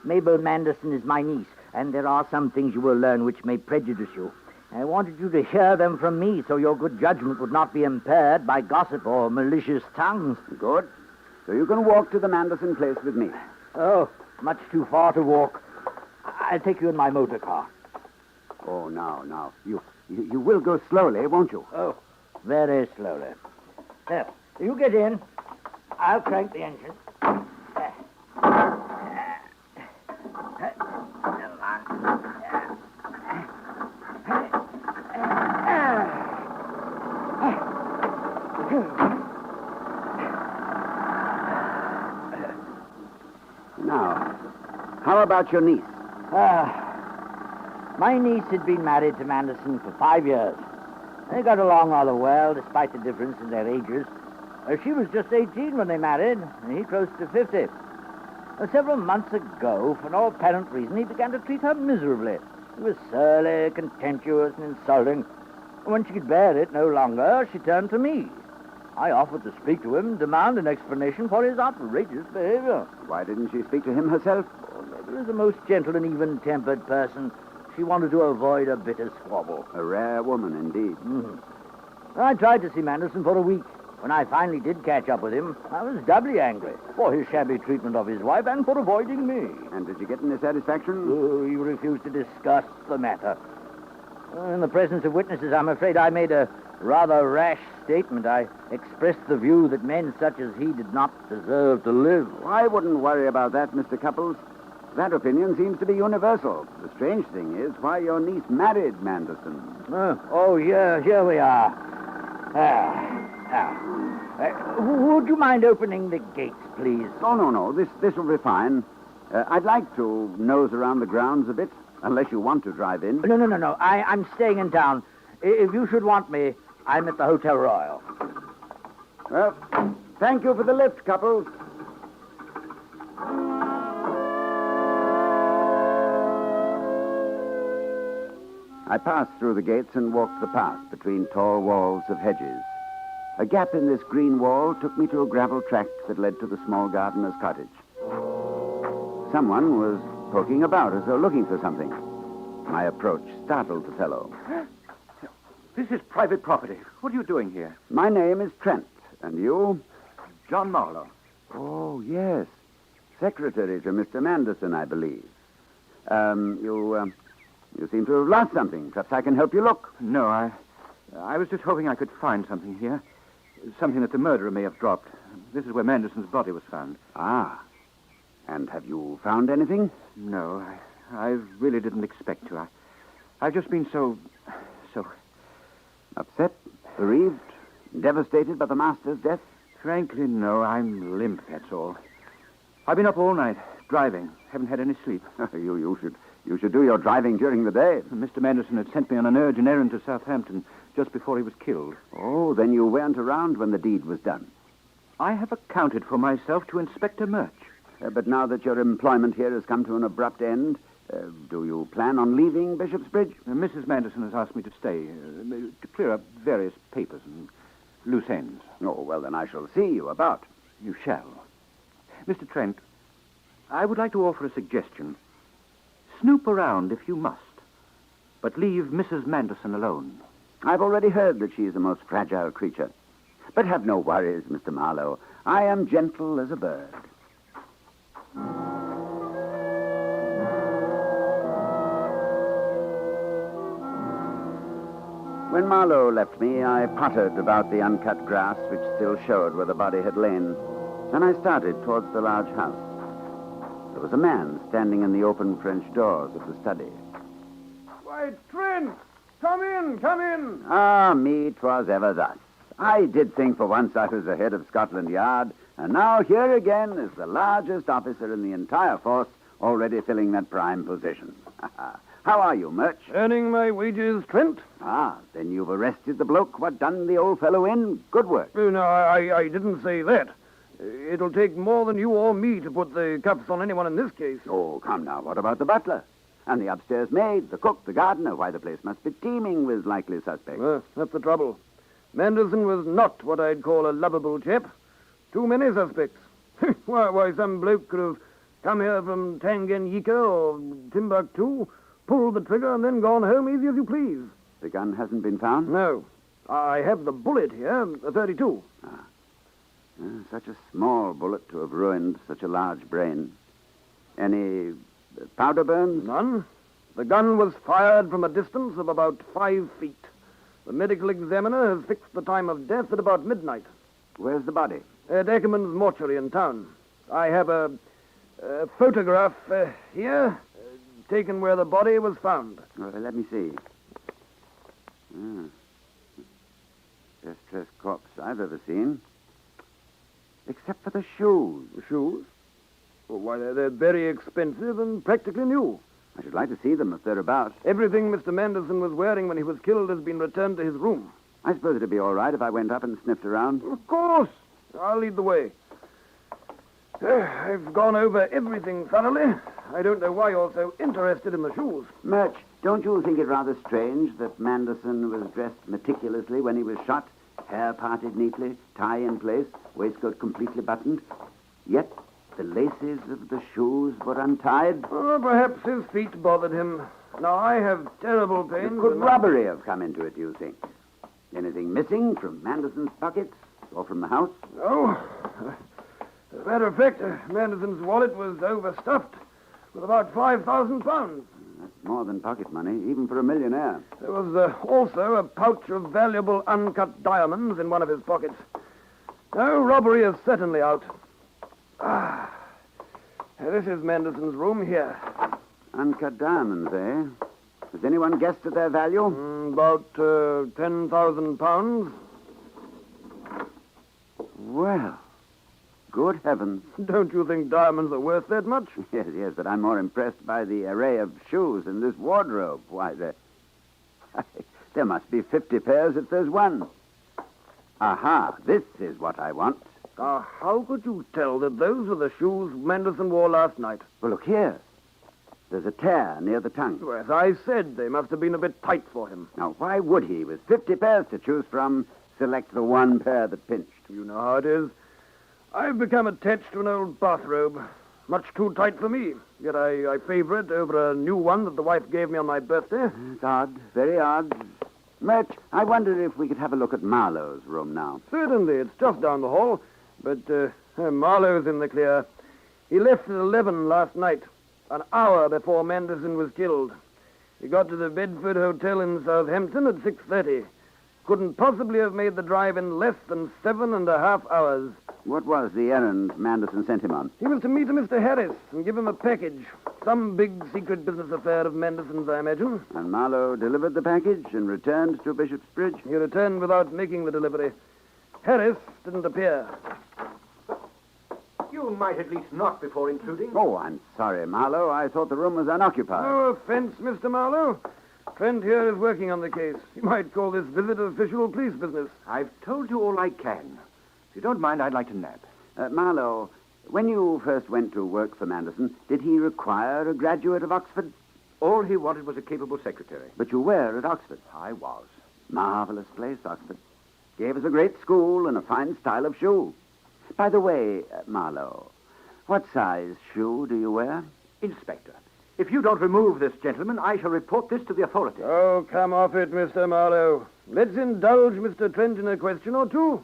Mabel Manderson is my niece, and there are some things you will learn which may prejudice you. I wanted you to hear them from me so your good judgment would not be impaired by gossip or malicious tongues. Good. So you can walk to the Manderson place with me. Oh, much too far to walk. I'll take you in my motor car. Oh, now. You will go slowly, won't you? Oh, very slowly. There, you get in. I'll crank the engine. Now, how about your niece? My niece had been married to Manderson for 5 years. They got along rather well, despite the difference in their ages. She was just 18 when they married, and he close to 50. Several months ago, for no apparent reason, he began to treat her miserably. He was surly, contemptuous, and insulting. When she could bear it no longer, she turned to me. I offered to speak to him, demand an explanation for his outrageous behavior. Why didn't she speak to him herself? Mabel is a most gentle and even-tempered person. She wanted to avoid a bitter squabble. A rare woman, indeed. I tried to see Manderson for a week. When I finally did catch up with him, I was doubly angry for his shabby treatment of his wife and for avoiding me. And did you get any satisfaction? He refused to discuss the matter. In the presence of witnesses, I'm afraid I made a rather rash statement. I expressed the view that men such as he did not deserve to live. I wouldn't worry about that, Mr. Couples. That opinion seems to be universal. The strange thing is why your niece married Manderson. Here we are. Would you mind opening the gates, please? Oh, no. This will be fine. I'd like to nose around the grounds a bit, unless you want to drive in. No. I'm staying in town. If you should want me, I'm at the Hotel Royal. Well, thank you for the lift, Couples. I passed through the gates and walked the path between tall walls of hedges. A gap in this green wall took me to a gravel track that led to the small gardener's cottage. Someone was poking about as though looking for something. My approach startled the fellow. This is private property. What are you doing here? My name is Trent. And you? John Marlowe. Oh, yes. Secretary to Mr. Manderson, I believe. You seem to have lost something. Perhaps I can help you look. No, I was just hoping I could find something here. Something that the murderer may have dropped. This is where Manderson's body was found. Ah. And have you found anything? No, I really didn't expect to. I've just been so... Upset? Bereaved? Devastated by the master's death? Frankly, no. I'm limp, that's all. I've been up all night, driving. Haven't had any sleep. You You should do your driving during the day. Mr. Manderson had sent me on an urgent errand to Southampton just before he was killed. Oh, then you weren't around when the deed was done. I have accounted for myself to Inspector Murch. But now that your employment here has come to an abrupt end, do you plan on leaving Bishopsbridge? Mrs. Manderson has asked me to stay to clear up various papers and loose ends. Oh, well, then I shall see you about. You shall. Mr. Trent, I would like to offer a suggestion. Snoop around if you must, but leave Mrs. Manderson alone. I've already heard that she is a most fragile creature. But have no worries, Mr. Marlowe. I am gentle as a bird. When Marlowe left me, I pottered about the uncut grass which still showed where the body had lain. Then I started towards the large house. There was a man standing in the open French doors of the study. Why, Trent! Come in, come in! Ah, me, 'twas ever thus. I did think for once I was the head of Scotland Yard, and now here again is the largest officer in the entire force already filling that prime position. How are you, Murch? Earning my wages, Trent? Ah, then you've arrested the bloke what done the old fellow in. Good work. No, I didn't say that. It'll take more than you or me to put the cuffs on anyone in this case. Oh, come now. What about the butler? And the upstairs maid, the cook, the gardener? Why, the place must be teeming with likely suspects. That's the trouble. Manderson was not what I'd call a lovable chap. Too many suspects. Why, some bloke could have come here from Tanganyika or Timbuktu, pulled the trigger, and then gone home easy as you please. The gun hasn't been found? No. I have the bullet here, a .32. Such a small bullet to have ruined such a large brain. Any powder burns? None. The gun was fired from a distance of about 5 feet. The medical examiner has fixed the time of death at about midnight. Where's the body? At Eckerman's mortuary in town. I have a photograph here, taken where the body was found. Let me see. Best dressed corpse I've ever seen. Except for the shoes. The shoes? Well, why, they're very expensive and practically new. I should like to see them if they're about. Everything Mr. Manderson was wearing when he was killed has been returned to his room. I suppose it'd be all right if I went up and sniffed around. Of course. I'll lead the way. I've gone over everything thoroughly. I don't know why you're so interested in the shoes. Murch, don't you think it rather strange that Manderson was dressed meticulously when he was shot? Hair parted neatly, tie in place, waistcoat completely buttoned. Yet the laces of the shoes were untied. Oh, perhaps his feet bothered him. Now, I have terrible pain. Could robbery have come into it, do you think? Anything missing from Manderson's pockets or from the house? No. As a matter of fact, Manderson's wallet was overstuffed with about £5,000. That's more than pocket money, even for a millionaire. There was also a pouch of valuable uncut diamonds in one of his pockets. No, robbery is certainly out. This is Manderson's room here. Uncut diamonds, eh? Has anyone guessed at their value? About £10,000. Well, good heavens. Don't you think diamonds are worth that much? Yes, but I'm more impressed by the array of shoes in this wardrobe. Why, there must be 50 pairs if there's one. Aha, this is what I want. How could you tell that those were the shoes Manderson wore last night? Well, look here. There's a tear near the tongue. Well, as I said, they must have been a bit tight for him. Now, why would he, with 50 pairs to choose from, select the one pair that pinched? You know how it is. I've become attached to an old bathrobe. Much too tight for me. Yet I favor it over a new one that the wife gave me on my birthday. It's odd. Very odd. Murch, I wonder if we could have a look at Marlowe's room now. Certainly. It's just down the hall. But Marlowe's in the clear. He left at 11 last night, an hour before Manderson was killed. He got to the Bedford Hotel in Southampton at 6:30. Couldn't possibly have made the drive in less than 7.5 hours. What was the errand Manderson sent him on? He was to meet a Mr. Harris and give him a package. Some big secret business affair of Manderson's, I imagine. And Marlowe delivered the package and returned to Bishopsbridge? He returned without making the delivery. Harris didn't appear. You You might at least knock before intruding. Oh, I'm sorry, Marlowe. I thought the room was unoccupied. No offense, Mr. Marlowe. Friend here is working on the case. You might call this visit official police business. I've told you all I can. If you don't mind, I'd like to nap. Marlowe, when you first went to work for Manderson, did he require a graduate of Oxford? All he wanted was a capable secretary. But you were at Oxford. I was. Marvelous place, Oxford. Gave us a great school and a fine style of shoe. By the way, Marlowe, what size shoe do you wear? Inspector, if you don't remove this gentleman, I shall report this to the authorities. Oh, come off it, Mr. Marlowe. Let's indulge Mr. Trent in a question or two.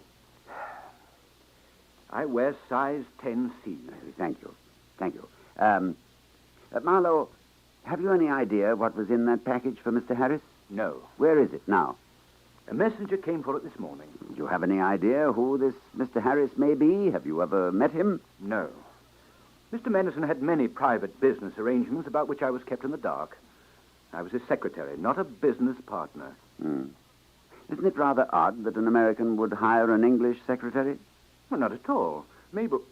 I wear size 10C. Thank you. Thank you. Marlowe, have you any idea what was in that package for Mr. Harris? No. Where is it now? A messenger came for it this morning. Do you have any idea who this Mr. Harris may be? Have you ever met him? No. Mr. Manderson had many private business arrangements about which I was kept in the dark. I was his secretary, not a business partner. Isn't it rather odd that an American would hire an English secretary? Well, not at all. Mabel...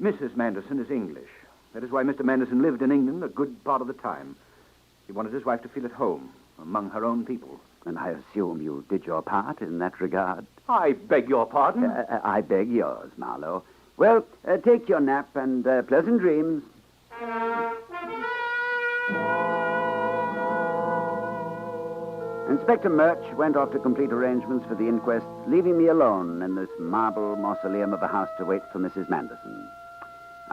Mrs. Manderson is English. That is why Mr. Manderson lived in England a good part of the time. He wanted his wife to feel at home among her own people. And I assume you did your part in that regard. I beg your pardon? I beg yours, Marlowe. Well, take your nap and pleasant dreams. Inspector Murch went off to complete arrangements for the inquest, leaving me alone in this marble mausoleum of a house to wait for Mrs. Manderson.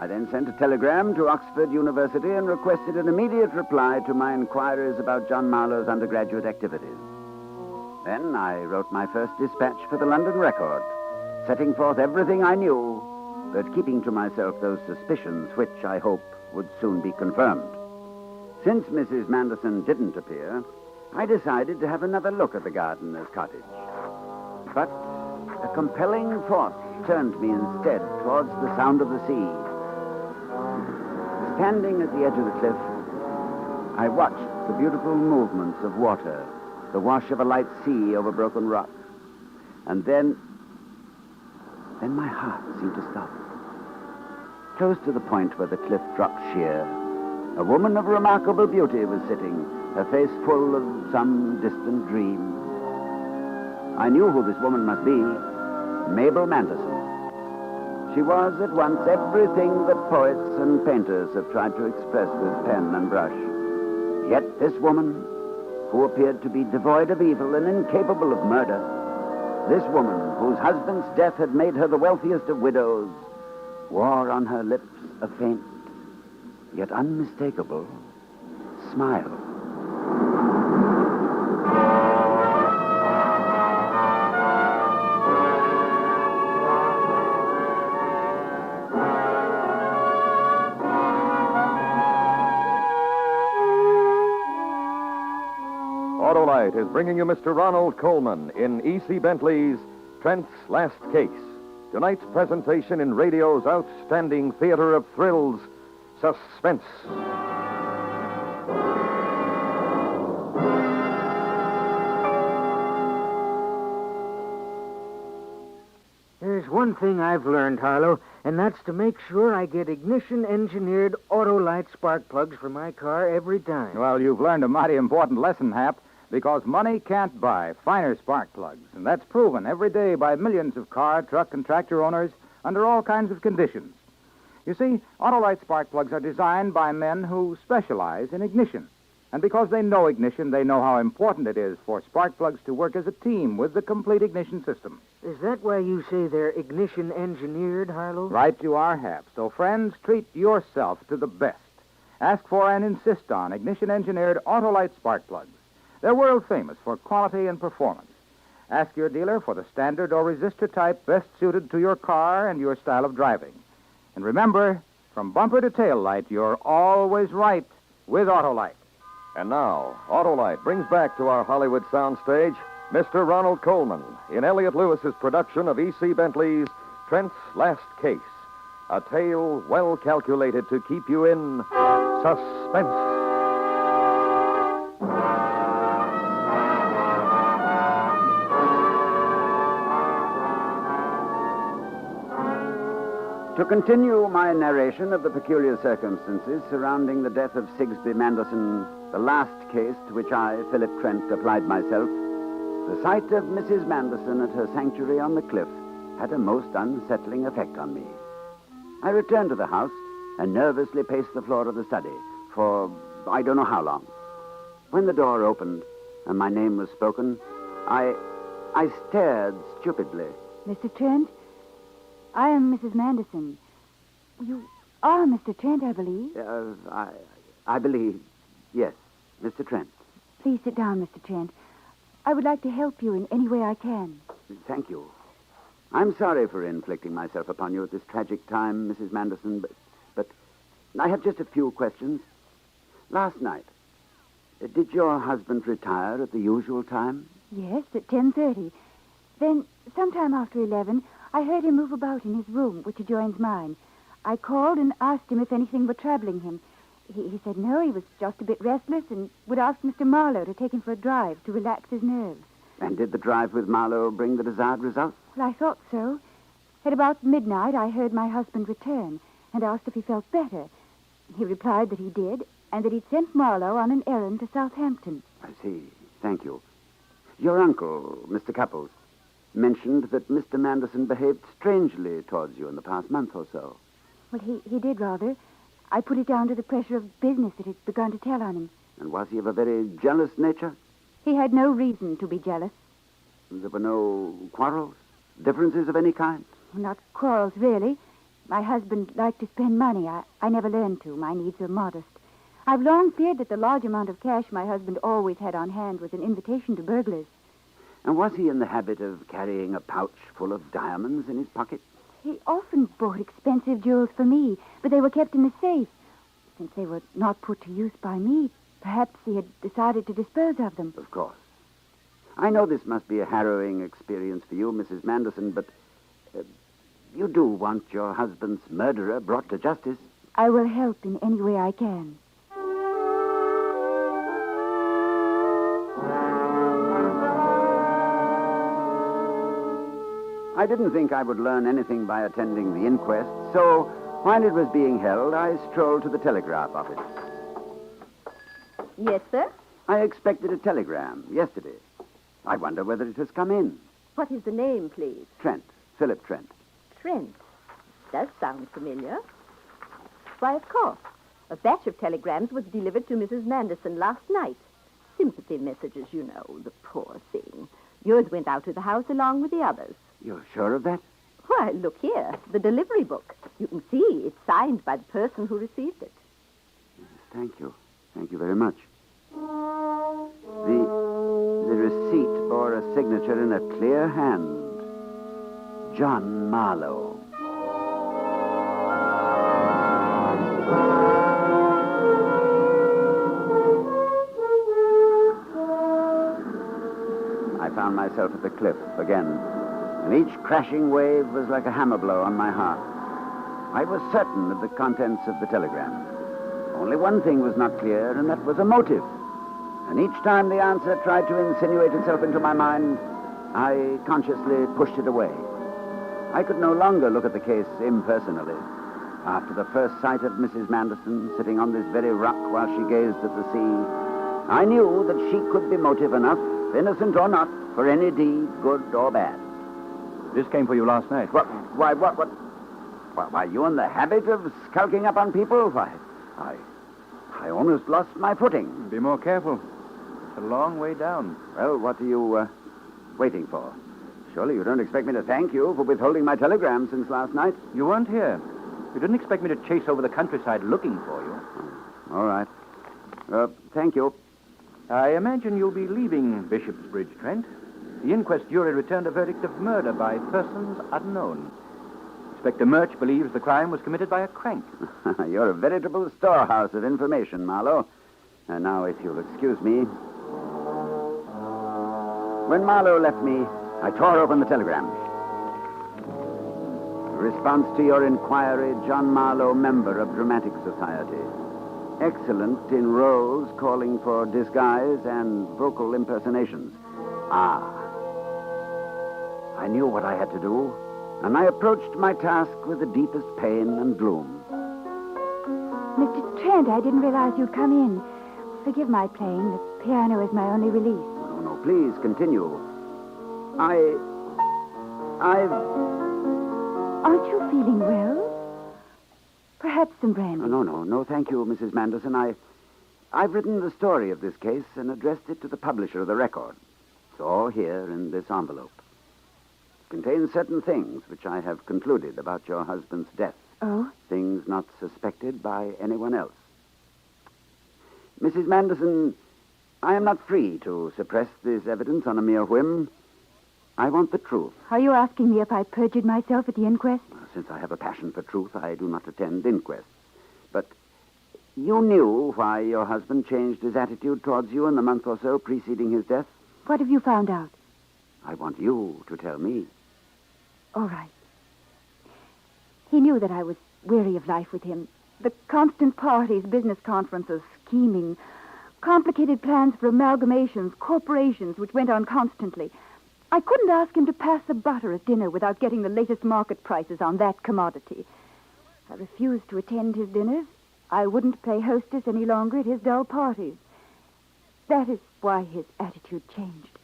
I then sent a telegram to Oxford University and requested an immediate reply to my inquiries about John Marlowe's undergraduate activities. Then I wrote my first dispatch for the London Record, setting forth everything I knew, but keeping to myself those suspicions which, I hope, would soon be confirmed. Since Mrs. Manderson didn't appear, I decided to have another look at the gardener's cottage. But a compelling force turned me instead towards the sound of the sea. Standing at the edge of the cliff, I watched the beautiful movements of water, the wash of a light sea over broken rock. And then my heart seemed to stop. Close to the point where the cliff dropped sheer, a woman of remarkable beauty was sitting, her face full of some distant dream. I knew who this woman must be, Mabel Manderson. She was at once everything that poets and painters have tried to express with pen and brush. Yet this woman, who appeared to be devoid of evil and incapable of murder, this woman, whose husband's death had made her the wealthiest of widows, wore on her lips a faint, yet unmistakable, smile. Autolite is bringing you Mr. Ronald Coleman in E.C. Bentley's Trent's Last Case. Tonight's presentation in radio's outstanding theater of thrills, Suspense. There's one thing I've learned, Harlow, and that's to make sure I get ignition-engineered Autolite spark plugs for my car every time. Well, you've learned a mighty important lesson, Hap, because money can't buy finer spark plugs, and that's proven every day by millions of car, truck, and tractor owners under all kinds of conditions. You see, Autolite spark plugs are designed by men who specialize in ignition. And because they know ignition, they know how important it is for spark plugs to work as a team with the complete ignition system. Is that why you say they're ignition-engineered, Harlow? Right you are, Hap. So, friends, treat yourself to the best. Ask for and insist on ignition-engineered Autolite spark plugs. They're world famous for quality and performance. Ask your dealer for the standard or resistor type best suited to your car and your style of driving. And remember, from bumper to tail light, you're always right with Autolite. And now, Autolite brings back to our Hollywood soundstage Mr. Ronald Coleman in Elliott Lewis's production of E.C. Bentley's Trent's Last Case, a tale well calculated to keep you in suspense. To continue my narration of the peculiar circumstances surrounding the death of Sigsbee Manderson, the last case to which I, Philip Trent, applied myself, the sight of Mrs. Manderson at her sanctuary on the cliff had a most unsettling effect on me. I returned to the house and nervously paced the floor of the study for I don't know how long. When the door opened and my name was spoken, I stared stupidly. Mr. Trent, I am Mrs. Manderson. You are Mr. Trent, I believe. I believe, yes, Mr. Trent. Please sit down, Mr. Trent. I would like to help you in any way I can. Thank you. I'm sorry for inflicting myself upon you at this tragic time, Mrs. Manderson, but I have just a few questions. Last night, did your husband retire at the usual time? Yes, at 10:30. Then, sometime after 11, I heard him move about in his room, which adjoins mine. I called and asked him if anything were troubling him. He said no, he was just a bit restless and would ask Mr. Marlowe to take him for a drive to relax his nerves. And did the drive with Marlowe bring the desired result? Well, I thought so. At about midnight, I heard my husband return and asked if he felt better. He replied that he did, and that he'd sent Marlowe on an errand to Southampton. I see. Thank you. Your uncle, Mr. Couples, mentioned that Mr. Manderson behaved strangely towards you in the past month or so. Well, he did rather. I put it down to the pressure of business that had begun to tell on him. And was he of a very jealous nature? He had no reason to be jealous. There were no quarrels? Differences of any kind? Not quarrels, really. My husband liked to spend money. I never learned to. My needs were modest. I've long feared that the large amount of cash my husband always had on hand was an invitation to burglars. And was he in the habit of carrying a pouch full of diamonds in his pocket? He often bought expensive jewels for me, but they were kept in the safe. Since they were not put to use by me, perhaps he had decided to dispose of them. Of course. I know this must be a harrowing experience for you, Mrs. Manderson, but you do want your husband's murderer brought to justice. I will help in any way I can. I didn't think I would learn anything by attending the inquest, so while it was being held, I strolled to the telegraph office. Yes, sir? I expected a telegram yesterday. I wonder whether it has come in. What is the name, please? Trent. Philip Trent. Trent. Does sound familiar. Why, of course. A batch of telegrams was delivered to Mrs. Manderson last night. Sympathy messages, you know, the poor thing. Yours went out to the house along with the others. You're sure of that? Why, look here, the delivery book. You can see it's signed by the person who received it. Thank you. Thank you very much. The receipt bore a signature in a clear hand. John Marlowe. I found myself at the cliff again, and each crashing wave was like a hammer blow on my heart. I was certain of the contents of the telegram. Only one thing was not clear, and that was a motive. And each time the answer tried to insinuate itself into my mind, I consciously pushed it away. I could no longer look at the case impersonally. After the first sight of Mrs. Manderson sitting on this very rock while she gazed at the sea, I knew that she could be motive enough, innocent or not, for any deed, good or bad. This came for you last night. What? Why, you in the habit of skulking up on people? Why, I almost lost my footing. Be more careful. It's a long way down. Well, what are you waiting for? Surely you don't expect me to thank you for withholding my telegram since last night? You weren't here. You didn't expect me to chase over the countryside looking for you. All right. Thank you. I imagine you'll be leaving Bishopsbridge, Trent. The inquest jury returned a verdict of murder by persons unknown. Inspector Murch believes the crime was committed by a crank. You're a veritable storehouse of information, Marlowe. And now, if you'll excuse me. When Marlowe left me, I tore open the telegram. Response to your inquiry, John Marlowe, member of Dramatic Society. Excellent in roles calling for disguise and vocal impersonations. I knew what I had to do. and I approached my task with the deepest pain and gloom. Mr. Trent, I didn't realize you'd come in. Forgive my playing. The piano is my only release. No, please continue. Aren't you feeling well? Perhaps some brandy. No, thank you, Mrs. Manderson. I've written the story of this case and addressed it to the publisher of the record. It's all here in this envelope. It contains certain things which I have concluded about your husband's death. Oh? Things not suspected by anyone else. Mrs. Manderson, I am not free to suppress this evidence on a mere whim. I want the truth. Are you asking me if I perjured myself at the inquest? Since I have a passion for truth, I do not attend inquests. But you knew why your husband changed his attitude towards you in the month or so preceding his death? What have you found out? I want you to tell me. All right. He knew that I was weary of life with him. The constant parties, business conferences, scheming, complicated plans for amalgamations, corporations, which went on constantly. I couldn't ask him to pass the butter at dinner without getting the latest market prices on that commodity. I refused to attend his dinners. I wouldn't play hostess any longer at his dull parties. That is why his attitude changed.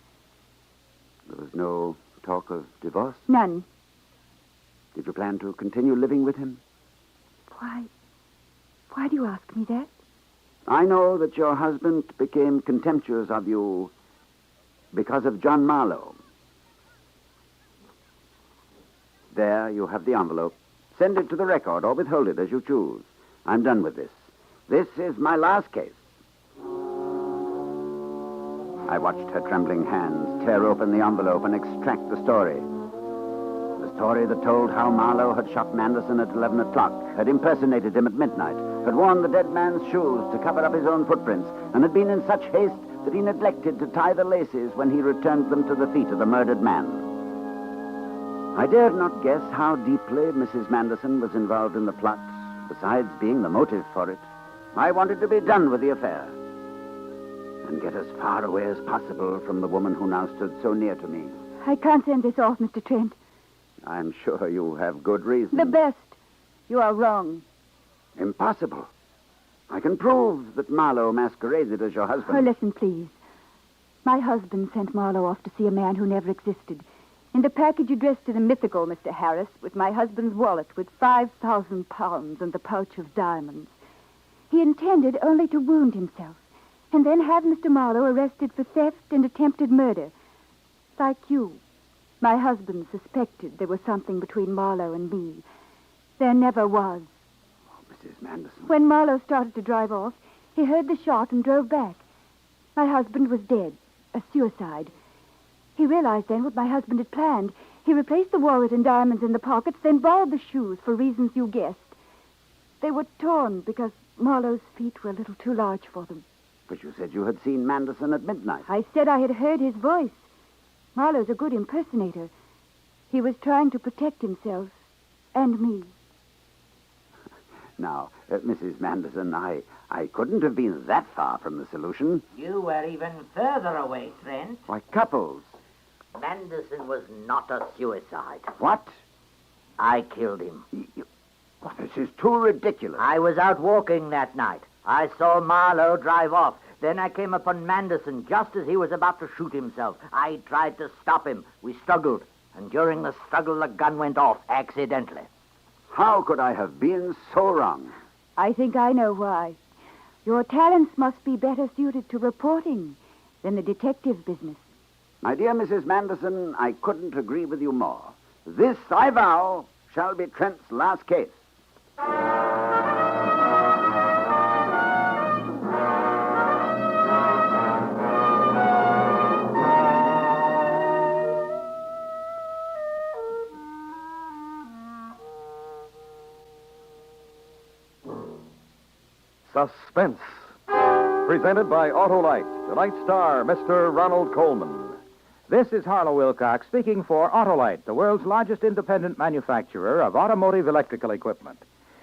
There was no talk of divorce? None. Did you plan to continue living with him? Why do you ask me that? I know that your husband became contemptuous of you because of John Marlowe. There, you have the envelope. Send it to the record or withhold it as you choose. I'm done with this. This is my last case. I watched her trembling hands tear open the envelope and extract the story. The story that told how Marlowe had shot Manderson at 11 o'clock, had impersonated him at midnight, had worn the dead man's shoes to cover up his own footprints, and had been in such haste that he neglected to tie the laces when he returned them to the feet of the murdered man. I dared not guess how deeply Mrs. Manderson was involved in the plot, besides being the motive for it. I wanted to be done with the affair and get as far away as possible from the woman who now stood so near to me. I can't send this off, Mr. Trent. I'm sure you have good reason. The best. You are wrong. Impossible. I can prove that Marlowe masqueraded as your husband. Oh, listen, please. My husband sent Marlowe off to see a man who never existed. In the package addressed to the mythical Mr. Harris was my husband's wallet with 5,000 pounds and the pouch of diamonds. He intended only to wound himself and then have Mr. Marlowe arrested for theft and attempted murder. Like you, my husband suspected there was something between Marlowe and me. There never was. Oh, Mrs. Manderson. When Marlowe started to drive off, he heard the shot and drove back. My husband was dead, a suicide. He realized then what my husband had planned. He replaced the wallet and diamonds in the pockets, then borrowed the shoes for reasons you guessed. They were torn because Marlowe's feet were a little too large for them. But you said you had seen Manderson at midnight. I said I had heard his voice. Marlowe's a good impersonator. He was trying to protect himself and me. Now, Mrs. Manderson, I couldn't have been that far from the solution. You were even further away, Trent. Why, Couples. Manderson was not a suicide. What? I killed him. This is too ridiculous. I was out walking that night. I saw Marlowe drive off. Then I came upon Manderson just as he was about to shoot himself. I tried to stop him. We struggled. And during the struggle, the gun went off accidentally. How could I have been so wrong? I think I know why. Your talents must be better suited to reporting than the detective business. My dear Mrs. Manderson, I couldn't agree with you more. This, I vow, shall be Trent's last case. Suspense. Presented by Autolite. Tonight's star, Mr. Ronald Coleman. This is Harlow Wilcox speaking for Autolite, the world's largest independent manufacturer of automotive electrical equipment.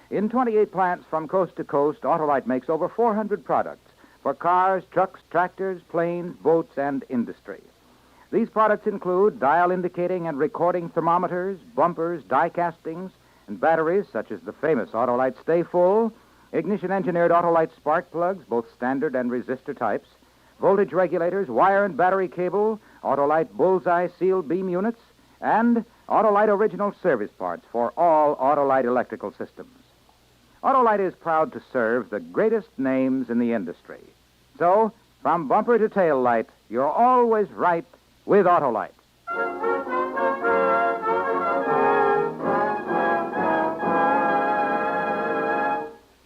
In 28 plants from coast to coast, Autolite makes over 400 products for cars, trucks, tractors, planes, boats, and industry. These products include dial indicating and recording thermometers, bumpers, die castings, and batteries such as the famous Autolite Stay Full, ignition-engineered Autolite spark plugs, both standard and resistor types, voltage regulators, wire and battery cable, Autolite Bullseye sealed beam units, and Autolite original service parts for all Autolite electrical systems. Autolite is proud to serve the greatest names in the industry. So, from bumper to tail light, you're always right with Autolite.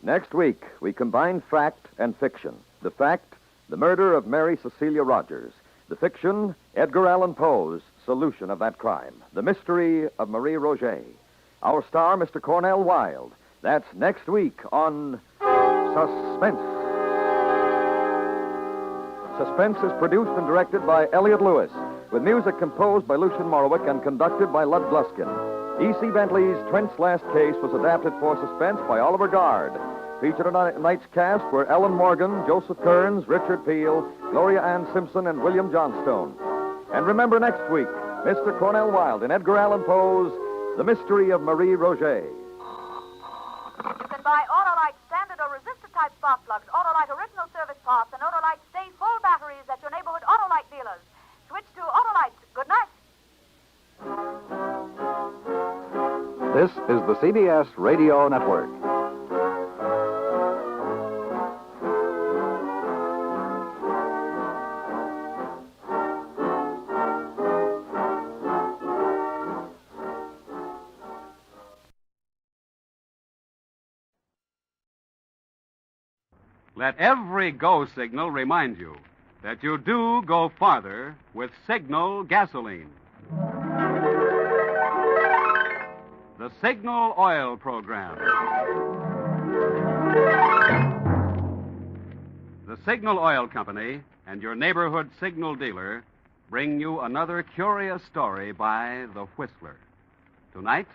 Next week, we combine fact and fiction. The fact, the murder of Mary Cecilia Rogers. The fiction, Edgar Allan Poe's solution of that crime. The mystery of Marie Roget. Our star, Mr. Cornell Wilde. That's next week on Suspense. Suspense is produced and directed by Elliot Lewis, with music composed by Lucian Morowick and conducted by Lud Gluskin. E.C. Bentley's Trent's Last Case was adapted for Suspense by Oliver Gard. Featured in tonight's cast were Ellen Morgan, Joseph Kearns, Richard Peel, Gloria Ann Simpson, and William Johnstone. And remember next week, Mr. Cornell Wilde in Edgar Allan Poe's The Mystery of Marie Roget. You can buy Autolite standard or resistor type spark plugs, Autolite original service parts, and Autolite Stay Full batteries at your neighborhood Autolite dealers. Switch to Autolite. Good night. This is the CBS Radio Network. Let every go signal remind you that you do go farther with Signal gasoline. The Signal Oil Program. The Signal Oil Company and your neighborhood Signal dealer bring you another curious story by The Whistler. Tonight,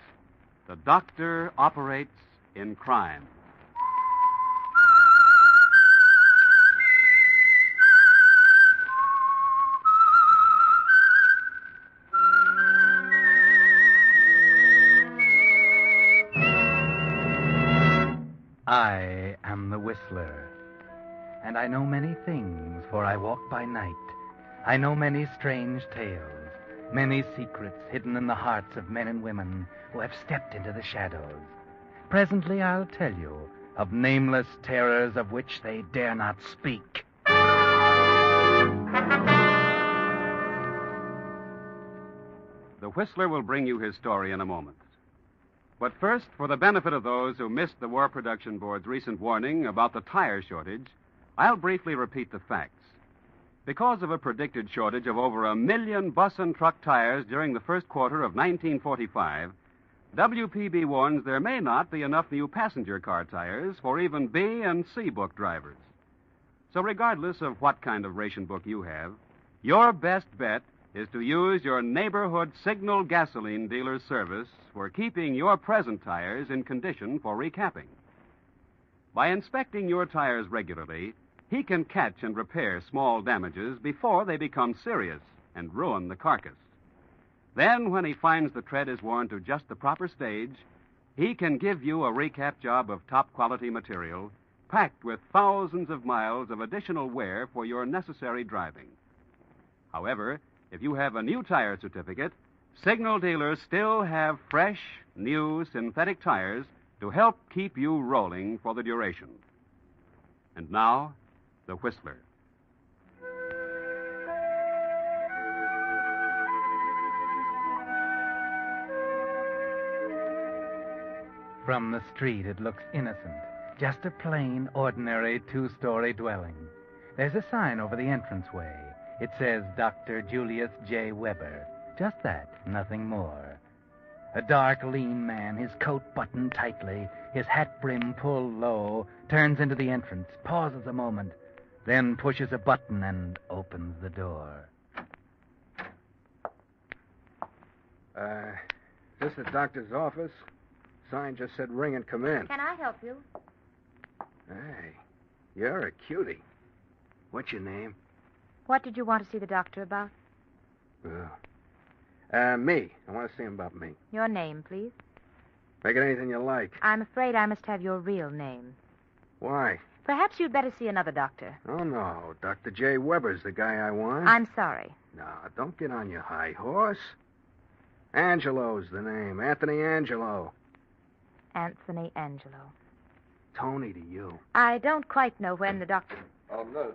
the doctor operates in crime. I am the Whistler, and I know many things, for I walk by night. I know many strange tales, many secrets hidden in the hearts of men and women who have stepped into the shadows. Presently I'll tell you of nameless terrors of which they dare not speak. The Whistler will bring you his story in a moment. But first, for the benefit of those who missed the War Production Board's recent warning about the tire shortage, I'll briefly repeat the facts. Because of a predicted shortage of over 1 million bus and truck tires during the first quarter of 1945, WPB warns there may not be enough new passenger car tires for even B and C book drivers. So regardless of what kind of ration book you have, your best bet is to use your neighborhood Signal gasoline dealer's service for keeping your present tires in condition for recapping. By inspecting your tires regularly, he can catch and repair small damages before they become serious and ruin the carcass. Then, when he finds the tread is worn to just the proper stage, he can give you a recap job of top-quality material packed with thousands of miles of additional wear for your necessary driving. However, if you have a new tire certificate, Signal dealers still have fresh, new synthetic tires to help keep you rolling for the duration. And now, the Whistler. From the street, it looks innocent. Just a plain, ordinary two-story dwelling. There's a sign over the entranceway. It says Dr. Julius J. Weber. Just that, nothing more. A dark, lean man, his coat buttoned tightly, his hat brim pulled low, turns into the entrance, pauses a moment, then pushes a button and opens the door. Is this the doctor's office? Sign just said ring and come in. Can I help you? Hey, you're a cutie. What's your name? What did you want to see the doctor about? Me. I want to see him about me. Your name, please. Make it anything you like. I'm afraid I must have your real name. Why? Perhaps you'd better see another doctor. Oh, no. Dr. J. Weber's the guy I want. I'm sorry. No, don't get on your high horse. Angelo's the name. Anthony Angelo. Anthony Angelo. Tony to you. I don't quite know when the doctor... Oh, no.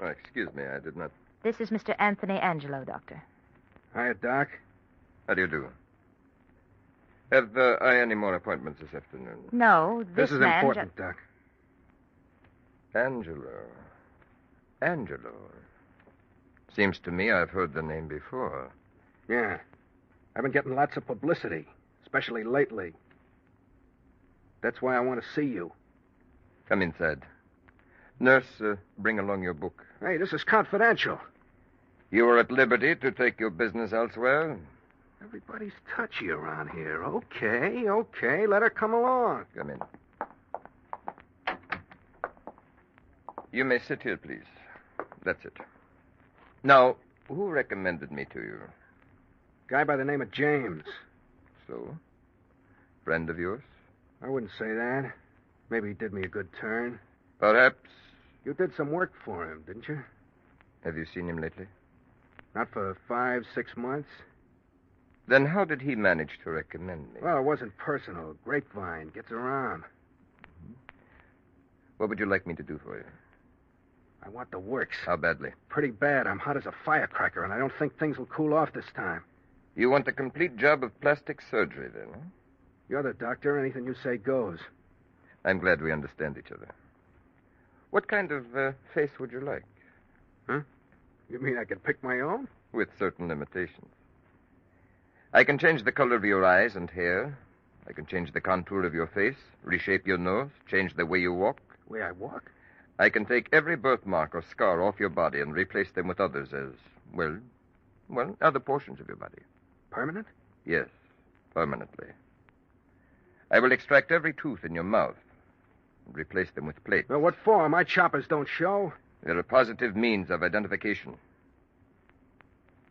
Oh, excuse me, I did not... This is Mr. Anthony Angelo, Doctor. Hiya, Doc. How do you do? Have I any more appointments this afternoon? No, this is man important, Doc. Angelo. Seems to me I've heard the name before. Yeah. I've been getting lots of publicity, especially lately. That's why I want to see you. Come inside. Nurse, bring along your book. Hey, this is confidential. You are at liberty to take your business elsewhere. Everybody's touchy around here. Okay. Let her come along. Come in. You may sit here, please. That's it. Now, who recommended me to you? Guy by the name of James. So? Friend of yours? I wouldn't say that. Maybe he did me a good turn. Perhaps. You did some work for him, didn't you? Have you seen him lately? Not for 5-6 months. Then how did he manage to recommend me? Well, it wasn't personal. Grapevine gets around. What would you like me to do for you? I want the works. How badly? Pretty bad. I'm hot as a firecracker, and I don't think things will cool off this time. You want a complete job of plastic surgery, then, huh? You're the doctor. Anything you say goes. I'm glad we understand each other. What kind of face would you like? Huh? You mean I could pick my own? With certain limitations. I can change the color of your eyes and hair. I can change the contour of your face, reshape your nose, change the way you walk. Way I walk? I can take every birthmark or scar off your body and replace them with others as, well, other portions of your body. Permanent? Yes, permanently. I will extract every tooth in your mouth and replace them with plates. Well, what for? My choppers don't show. They're a positive means of identification.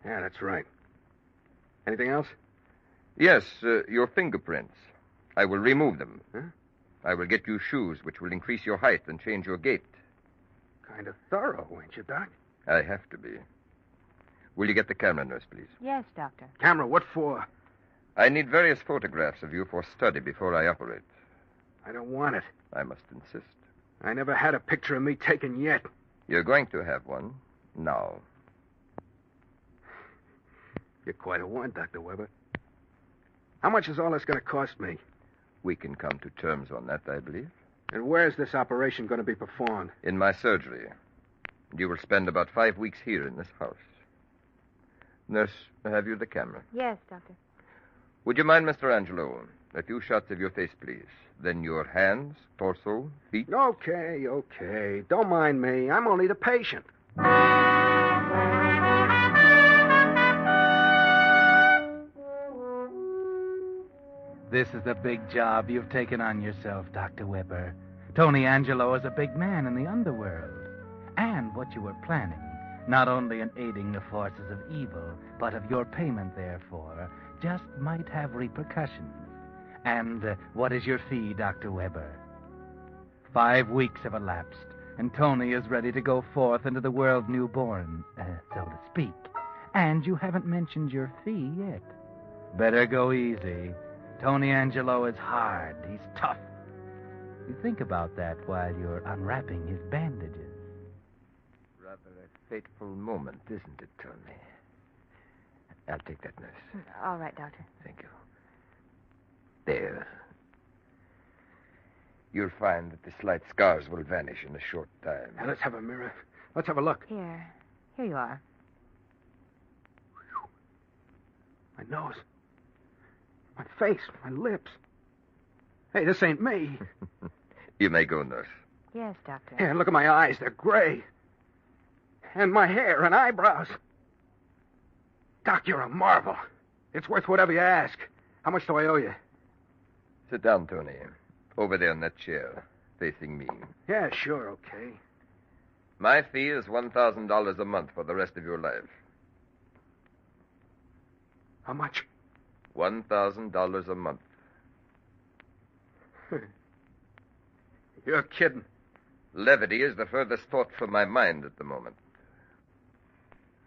Yeah, that's right. Anything else? Yes, your fingerprints. I will remove them. Huh? I will get you shoes which will increase your height and change your gait. Kind of thorough, ain't you, Doc? I have to be. Will you get the camera, nurse, please? Yes, Doctor. Camera, what for? I need various photographs of you for study before I operate. I don't want it. I must insist. I never had a picture of me taken yet. You're going to have one now. You're quite a one, Dr. Weber. How much is all this going to cost me? We can come to terms on that, I believe. And where's this operation going to be performed? In my surgery. You will spend about 5 weeks here in this house. Nurse, have you the camera? Yes, Doctor. Would you mind, Mr. Angelo? A few shots of your face, please. Then your hands, torso, feet. Okay. Don't mind me. I'm only the patient. This is a big job you've taken on yourself, Dr. Weber. Tony Angelo is a big man in the underworld. And what you were planning, not only in aiding the forces of evil, but of your payment, therefore, just might have repercussions. And what is your fee, Dr. Weber? 5 weeks have elapsed, and Tony is ready to go forth into the world newborn, so to speak. And you haven't mentioned your fee yet. Better go easy. Tony Angelo is hard. He's tough. You think about that while you're unwrapping his bandages. Rather a fateful moment, isn't it, Tony? I'll take that, nurse. All right, Doctor. Thank you. There. You'll find that the slight scars will vanish in a short time. Now, let's have a mirror. Let's have a look. Here you are. My nose. My face. My lips. Hey, this ain't me. You may go, nurse. Yes, Doctor. Here, look at my eyes. They're gray. And my hair and eyebrows. Doc, you're a marvel. It's worth whatever you ask. How much do I owe you? Sit down, Tony. Over there in that chair, facing me. Yeah, sure, okay. My fee is $1,000 a month for the rest of your life. How much? $1,000 a month. You're kidding. Levity is the furthest thought from my mind at the moment.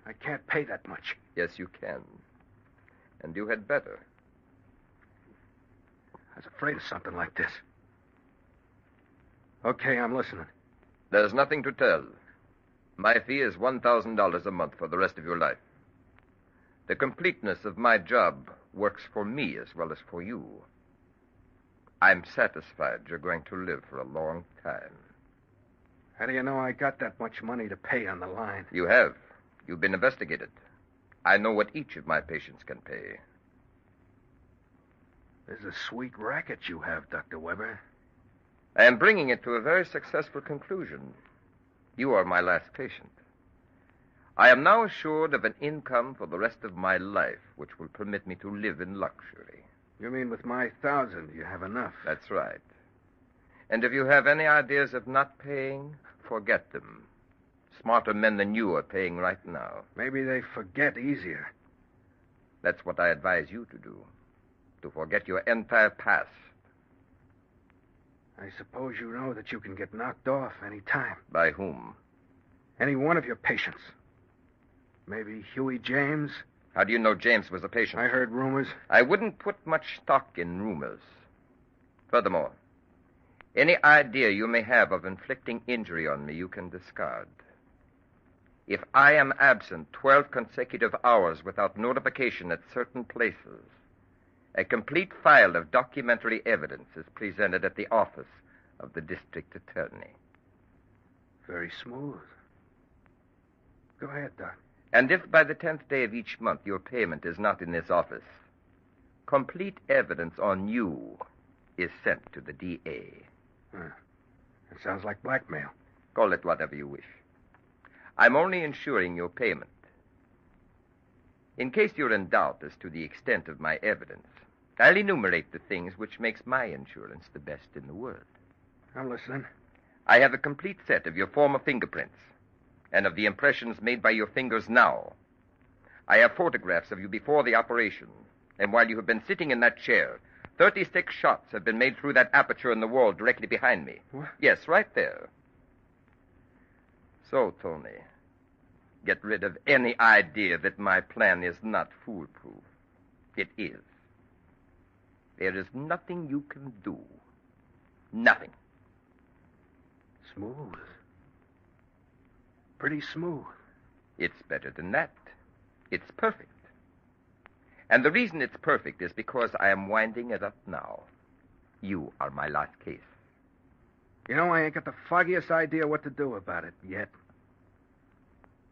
I can't pay that much. Yes, you can. And you had better. I was afraid of something like this. Okay, I'm listening. There's nothing to tell. My fee is $1,000 a month for the rest of your life. The completeness of my job works for me as well as for you. I'm satisfied you're going to live for a long time. How do you know I got that much money to pay on the line? You have. You've been investigated. I know what each of my patients can pay. There's a sweet racket you have, Dr. Weber. I am bringing it to a very successful conclusion. You are my last patient. I am now assured of an income for the rest of my life, which will permit me to live in luxury. You mean with my 1,000, you have enough? That's right. And if you have any ideas of not paying, forget them. Smarter men than you are paying right now. Maybe they forget easier. That's what I advise you to do. To forget your entire past. I suppose you know that you can get knocked off any time. By whom? Any one of your patients. Maybe Huey James? How do you know James was a patient? I heard rumors. I wouldn't put much stock in rumors. Furthermore, any idea you may have of inflicting injury on me, you can discard. If I am absent 12 consecutive hours without notification at certain places, a complete file of documentary evidence is presented at the office of the district attorney. Very smooth. Go ahead, Doc. And if by the 10th day of each month your payment is not in this office, complete evidence on you is sent to the DA. That sounds like blackmail. Call it whatever you wish. I'm only ensuring your payment. In case you're in doubt as to the extent of my evidence, I'll enumerate the things which makes my insurance the best in the world. I'm listening. I have a complete set of your former fingerprints and of the impressions made by your fingers now. I have photographs of you before the operation, and while you have been sitting in that chair, 36 shots have been made through that aperture in the wall directly behind me. What? Yes, right there. So, Tony, get rid of any idea that my plan is not foolproof. It is. There is nothing you can do. Nothing. Smooth. Pretty smooth. It's better than that. It's perfect. And the reason it's perfect is because I am winding it up now. You are my last case. You know, I ain't got the foggiest idea what to do about it yet.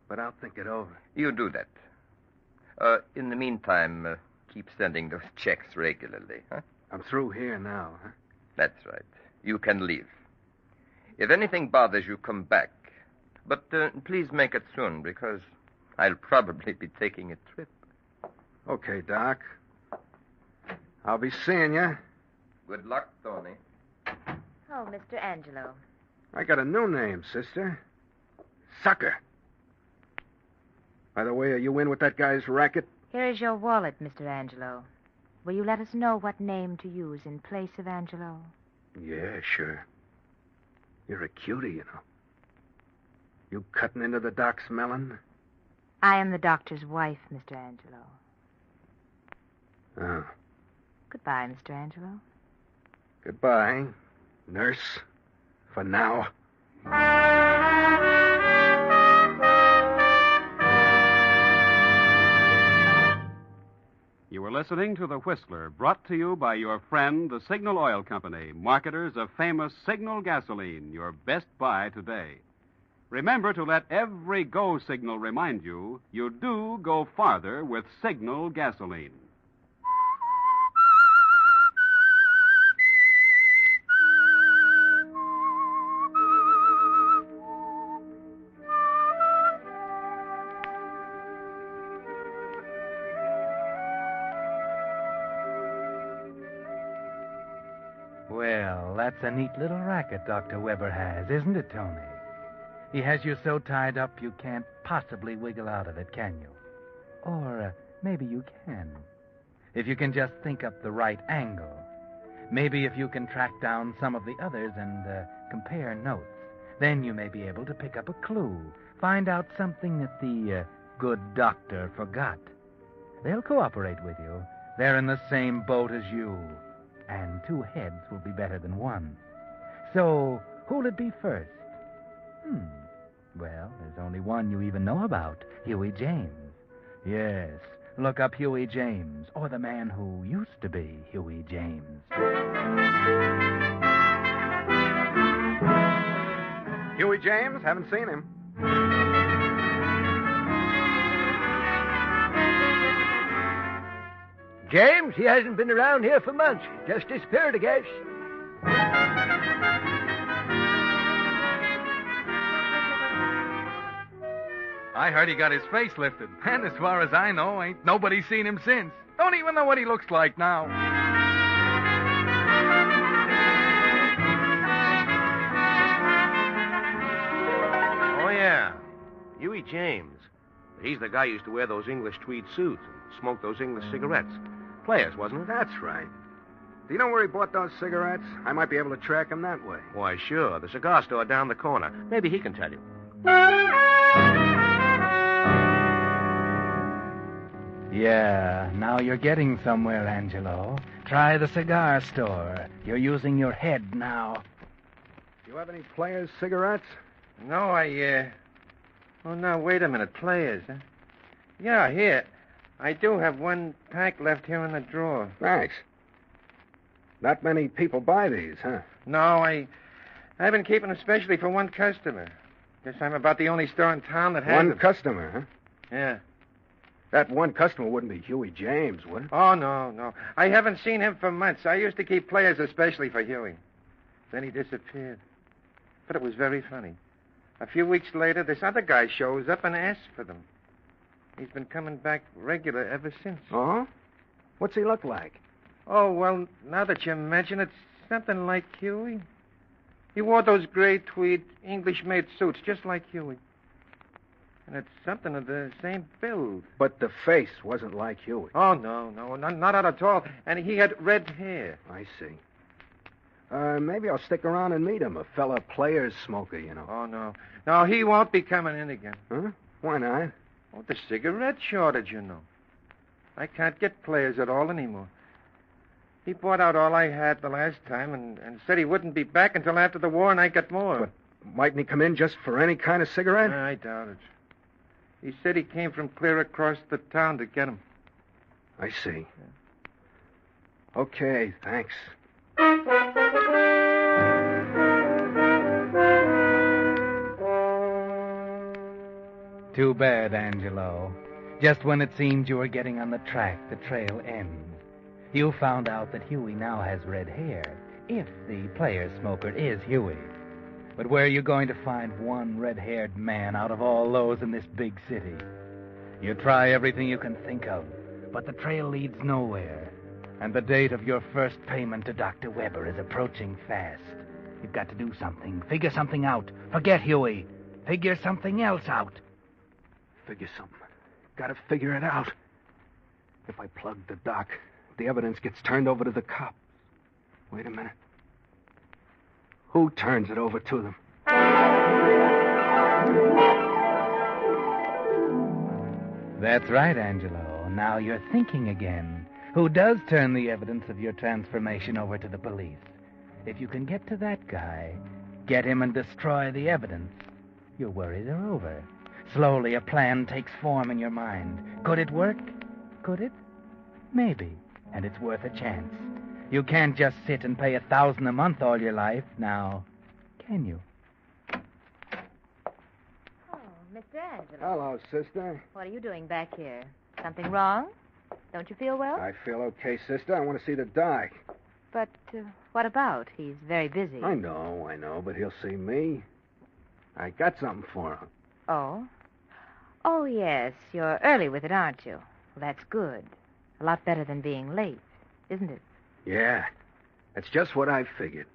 But I'll think it over. You do that. In the meantime, keep sending those checks regularly, huh? I'm through here now, huh? That's right. You can leave. If anything bothers you, come back. But please make it soon, because I'll probably be taking a trip. Okay, Doc. I'll be seeing you. Good luck, Tony. Oh, Mr. Angelo. I got a new name, sister. Sucker. By the way, are you in with that guy's racket? Here is your wallet, Mr. Angelo. Will you let us know what name to use in place of Angelo? Yeah, sure. You're a cutie, you know. You cutting into the doc's melon? I am the doctor's wife, Mr. Angelo. Oh. Goodbye, Mr. Angelo. Goodbye, nurse. For now. You were listening to The Whistler, brought to you by your friend, the Signal Oil Company, marketers of famous Signal gasoline, your best buy today. Remember to let every go signal remind you do go farther with Signal gasoline. Well, that's a neat little racket Dr. Weber has, isn't it, Tony? He has you so tied up you can't possibly wiggle out of it, can you? Or Maybe you can. If you can just think up the right angle. Maybe if you can track down some of the others and compare notes, then you may be able to pick up a clue, find out something that the good doctor forgot. They'll cooperate with you. They're in the same boat as you. And 2 heads will be better than 1. So, who'll it be first? Well, there's only one you even know about, Huey James. Yes, look up Huey James, or the man who used to be Huey James. Huey James? Haven't seen him. James, he hasn't been around here for months. Just disappeared, I guess. I heard he got his face lifted, and as far as I know, ain't nobody seen him since. Don't even know what he looks like now. Oh, yeah. Huey James. He's the guy who used to wear those English tweed suits and smoke those English cigarettes. Players, wasn't it? That's right. Do you know where he bought those cigarettes? I might be able to track him that way. Why, sure. The cigar store down the corner. Maybe he can tell you. Yeah, now you're getting somewhere, Angelo. Try the cigar store. You're using your head now. Do you have any Players cigarettes? No, Oh, now, wait a minute. Players, huh? Yeah, here. I do have 1 pack left here in the drawer. Thanks. Not many people buy these, huh? No, I've been keeping them specially for 1 customer. Guess I'm about the only store in town that has One them. customer, huh? Yeah. That one customer wouldn't be Huey James, would it? Oh, no. I haven't seen him for months. I used to keep Players especially for Huey. Then he disappeared. But it was very funny. A few weeks later, this other guy shows up and asks for them. He's been coming back regular ever since. Oh? What's he look like? Oh, well, now that you mention it, something like Huey. He wore those gray tweed English-made suits, just like Huey. And it's something of the same build. But the face wasn't like Huey. Oh, no, not at all. And he had red hair. I see. Maybe I'll stick around and meet him, a fella Players smoker, you know. Oh, no. No, he won't be coming in again. Huh? Why not? Oh, the cigarette shortage, you know. I can't get Players at all anymore. He bought out all I had the last time and said he wouldn't be back until after the war and I got more. But mightn't he come in just for any kind of cigarette? I doubt it. He said he came from clear across the town to get 'em. I see. Okay, thanks. Too bad, Angelo. Just when it seemed you were getting on the track, the trail ends. You found out that Huey now has red hair, if the player smoker is Huey. But where are you going to find one red-haired man out of all those in this big city? You try everything you can think of, but the trail leads nowhere. And the date of your first payment to Dr. Weber is approaching fast. You've got to do something. Figure something out. Forget Huey. Figure something else out. Figure something. Gotta figure it out. If I plug the doc, the evidence gets turned over to the cops. Wait a minute. Who turns it over to them? That's right, Angelo. Now you're thinking again. Who does turn the evidence of your transformation over to the police? If you can get to that guy, get him and destroy the evidence, your worries are over. Slowly, a plan takes form in your mind. Could it work? Could it? Maybe. And it's worth a chance. You can't just sit and pay $1,000 a month all your life, now, can you? Oh, Mr. Angelo. Hello, sister. What are you doing back here? Something wrong? Don't you feel well? I feel okay, sister. I want to see the doc. But what about? He's very busy. I know, but he'll see me. I got something for him. Oh? Oh, yes. You're early with it, aren't you? Well, that's good. A lot better than being late, isn't it? Yeah. That's just what I figured.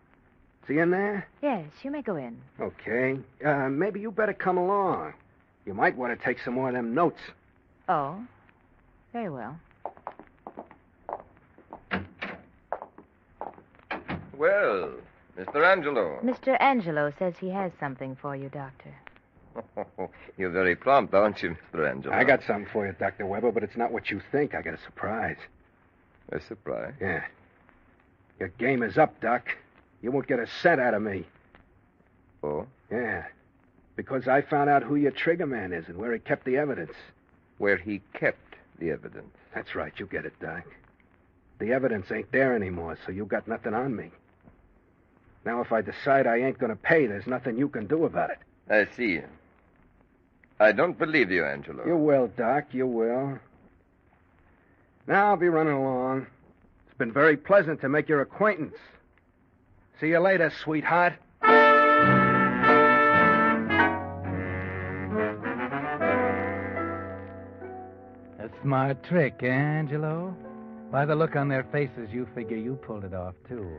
Is he in there? Yes, you may go in. Okay. Maybe you better come along. You might want to take some more of them notes. Oh? Very well. Well, Mr. Angelo. Mr. Angelo says he has something for you, Doctor. You're very prompt, aren't you, Mr. Angelo? I got something for you, Dr. Weber, but it's not what you think. I got a surprise. A surprise? Yeah. Your game is up, Doc. You won't get a cent out of me. Oh? Yeah. Because I found out who your trigger man is and where he kept the evidence. Where he kept the evidence? That's right. You get it, Doc. The evidence ain't there anymore, so you got nothing on me. Now, if I decide I ain't going to pay, there's nothing you can do about it. I see. I don't believe you, Angelo. You will, Doc. You will. Now I'll be running along. It's been very pleasant to make your acquaintance. See you later, sweetheart. A smart trick, eh, Angelo? By the look on their faces, you figure you pulled it off, too.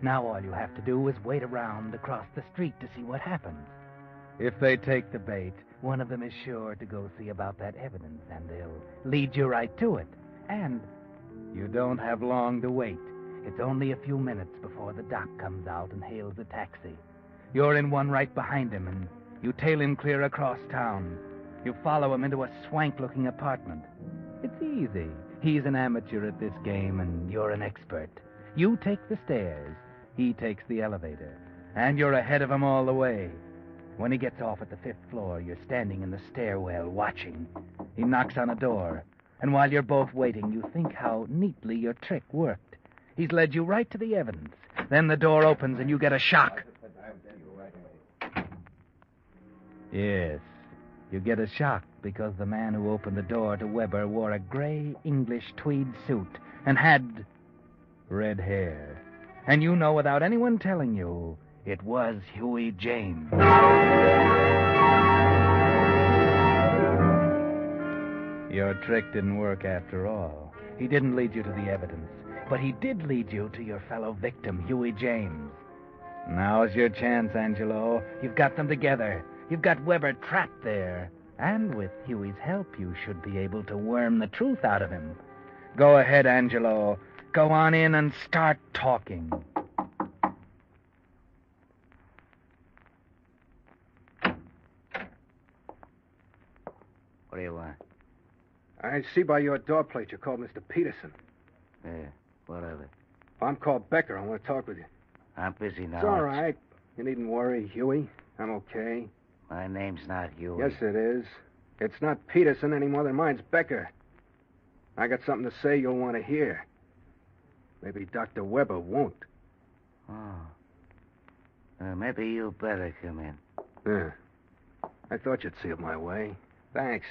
Now all you have to do is wait around across the street to see what happens. If they take the bait, one of them is sure to go see about that evidence, and they'll lead you right to it. And you don't have long to wait. It's only a few minutes before the doc comes out and hails a taxi. You're in one right behind him, and you tail him clear across town. You follow him into a swank-looking apartment. It's easy. He's an amateur at this game, and you're an expert. You take the stairs. He takes the elevator. And you're ahead of him all the way. When he gets off at the 5th floor, you're standing in the stairwell watching. He knocks on a door. And while you're both waiting, you think how neatly your trick worked. He's led you right to the evidence. Then the door opens and you get a shock. Yes, you get a shock because the man who opened the door to Weber wore a gray English tweed suit and had red hair. And you know without anyone telling you, it was Huey James. Your trick didn't work after all. He didn't lead you to the evidence, but he did lead you to your fellow victim, Huey James. Now's your chance, Angelo. You've got them together. You've got Weber trapped there. And with Huey's help, you should be able to worm the truth out of him. Go ahead, Angelo. Go on in and start talking. What do you want? I see by your door plate you called Mr. Peterson. Yeah, what of it? I'm called Becker. I want to talk with you. I'm busy now. It's all right. You needn't worry, Huey. I'm okay. My name's not Huey. Yes, it is. It's not Peterson any more than mine's Becker. I got something to say you'll want to hear. Maybe Dr. Weber won't. Oh. Maybe you better come in. Yeah. I thought you'd see it my way. Thanks.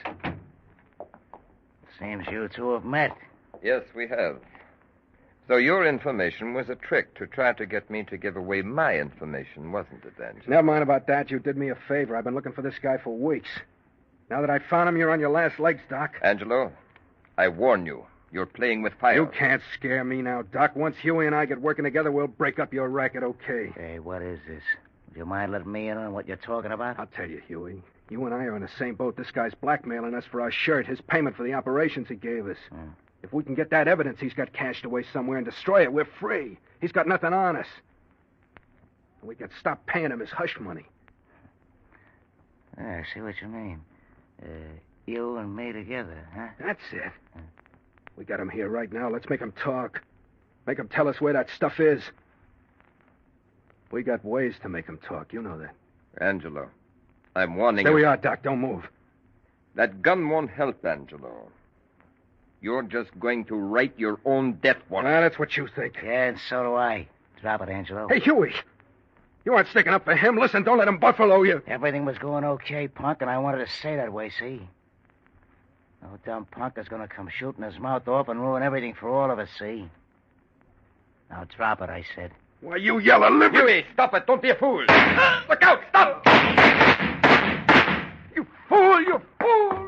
Seems you two have met. Yes, we have. So your information was a trick to try to get me to give away my information, wasn't it, Angelo? Never mind about that. You did me a favor. I've been looking for this guy for weeks. Now that I found him, you're on your last legs, Doc. Angelo, I warn you. You're playing with fire. You can't scare me now, Doc. Once Huey and I get working together, we'll break up your racket, okay? Hey, what is this? Would you mind letting me in on what you're talking about? I'll tell you, Huey. You and I are in the same boat. This guy's blackmailing us for our shirt, his payment for the operations he gave us. If we can get that evidence he's got cached away somewhere and destroy it, we're free. He's got nothing on us. And we can stop paying him his hush money. I see what you mean. You and me together, huh? That's it. We got him here right now. Let's make him talk. Make him tell us where that stuff is. We got ways to make him talk. You know that. Angelo, I'm warning you. There we you. are, Doc. Don't move. That gun won't help, Angelo. You're just going to write your own death warrant. That's what you think. Yeah, and so do I. Drop it, Angelo. Hey, Huey. You aren't sticking up for him. Listen, don't let him buffalo you. Everything was going okay, punk, and I wanted to stay that way, see? No dumb punk is going to come shooting his mouth off and ruin everything for all of us, see? Now drop it, I said. Why, you yellow liver... Huey, stop it. Don't be a fool. Look out! Stop! You fool! You fool!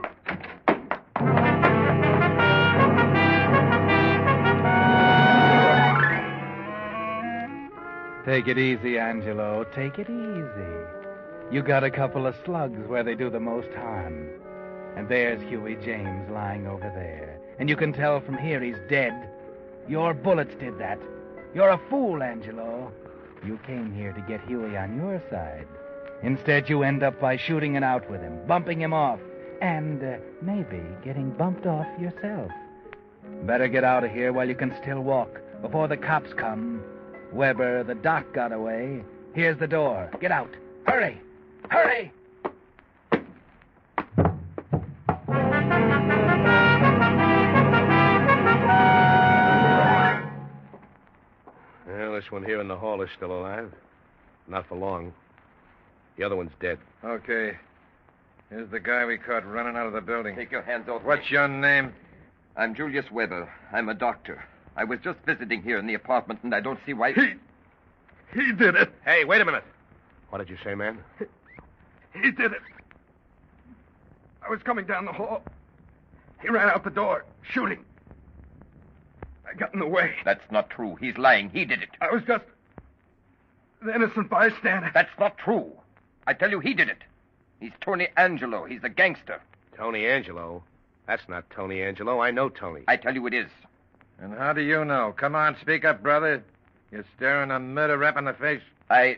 Take it easy, Angelo. Take it easy. You got a couple of slugs where they do the most harm. And there's Huey James lying over there. And you can tell from here he's dead. Your bullets did that. You're a fool, Angelo. You came here to get Huey on your side. Instead, you end up by shooting it out with him, bumping him off, and maybe getting bumped off yourself. Better get out of here while you can still walk, before the cops come. Weber, the doc got away. Here's the door. Get out. Hurry! Hurry! Well, this one here in the hall is still alive. Not for long. The other one's dead. Okay. Here's the guy we caught running out of the building. Take your hands off What's me. your name? I'm Julius Weber. I'm a doctor. I was just visiting here in the apartment, and I don't see why... He did it. Hey, wait a minute. What did you say, man? He did it. I was coming down the hall. He ran out the door, shooting. I got in the way. That's not true. He's lying. He did it. I was just an innocent bystander. That's not true. I tell you, he did it. He's Tony Angelo. He's a gangster. Tony Angelo? That's not Tony Angelo. I know Tony. I tell you it is. And how do you know? Come on, speak up, brother. You're staring a murder rap in the face. I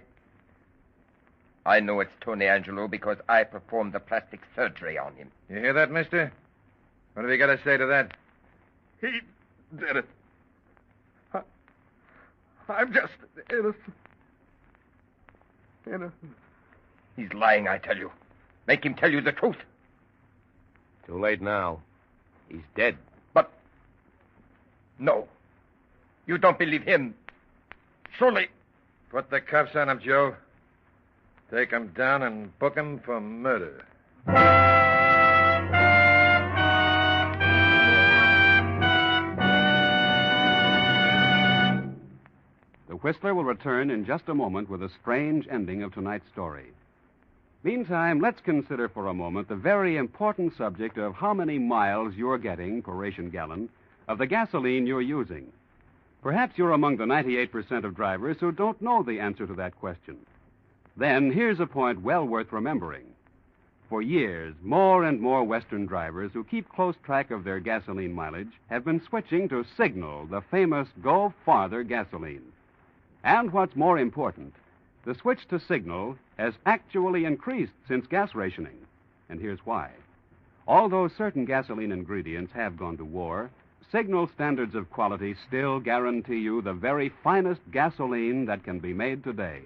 know it's Tony Angelo because I performed the plastic surgery on him. You hear that, mister? What have you got to say to that? He did it. I'm just innocent. Innocent. He's lying, I tell you. Make him tell you the truth. Too late now. He's dead. But... No. You don't believe him. Surely... Put the cuffs on him, Joe. Take him down and book him for murder. The Whistler will return in just a moment with a strange ending of tonight's story. Meantime, let's consider for a moment the very important subject of how many miles you're getting per ration gallon of the gasoline you're using. Perhaps you're among the 98% of drivers who don't know the answer to that question. Then here's a point well worth remembering. For years, more and more Western drivers who keep close track of their gasoline mileage have been switching to Signal, the famous Go Farther gasoline. And what's more important, the switch to Signal has actually increased since gas rationing. And here's why. Although certain gasoline ingredients have gone to war, Signal standards of quality still guarantee you the very finest gasoline that can be made today.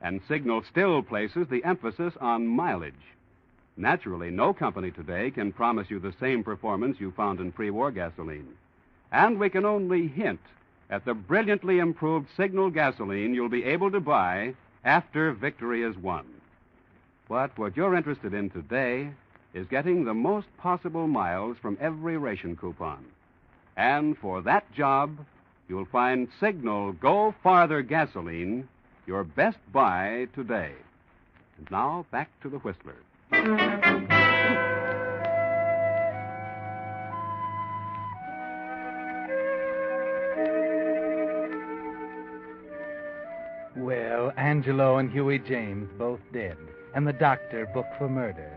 And Signal still places the emphasis on mileage. Naturally, no company today can promise you the same performance you found in pre-war gasoline. And we can only hint at the brilliantly improved Signal gasoline you'll be able to buy after victory is won. But what you're interested in today is getting the most possible miles from every ration coupon. And for that job, you'll find Signal Go Farther gasoline your best buy today. And now, back to the Whistler. Well, Angelo and Huey James both dead, and the doctor booked for murder.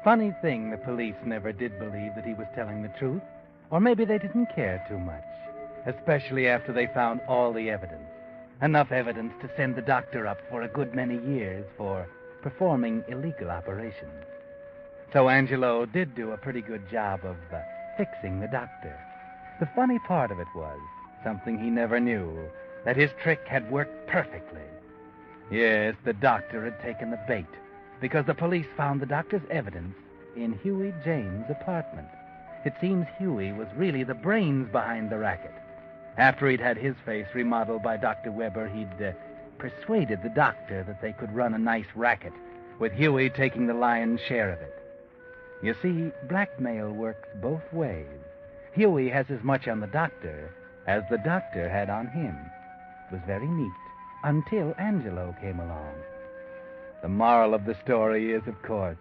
Funny thing, the police never did believe that he was telling the truth. Or maybe they didn't care too much, especially after they found all the evidence. Enough evidence to send the doctor up for a good many years for performing illegal operations. So Angelo did do a pretty good job of fixing the doctor. The funny part of it was, something he never knew, that his trick had worked perfectly. Yes, the doctor had taken the bait, because the police found the doctor's evidence in Huey James' apartment. It seems Huey was really the brains behind the racket. After he'd had his face remodeled by Dr. Weber, he'd persuaded the doctor that they could run a nice racket, with Huey taking the lion's share of it. You see, blackmail works both ways. Huey has as much on the doctor as the doctor had on him. It was very neat, until Angelo came along. The moral of the story is, of course,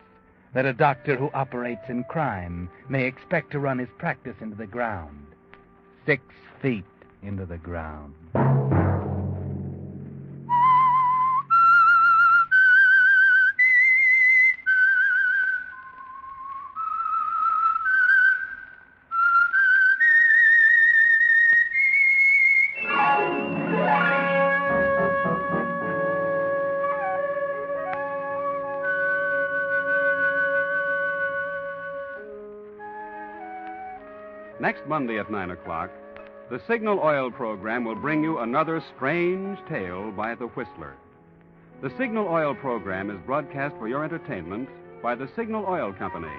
that a doctor who operates in crime may expect to run his practice into the ground. 6 feet into the ground. Next Monday at 9 o'clock, the Signal Oil program will bring you another strange tale by the Whistler. The Signal Oil program is broadcast for your entertainment by the Signal Oil Company,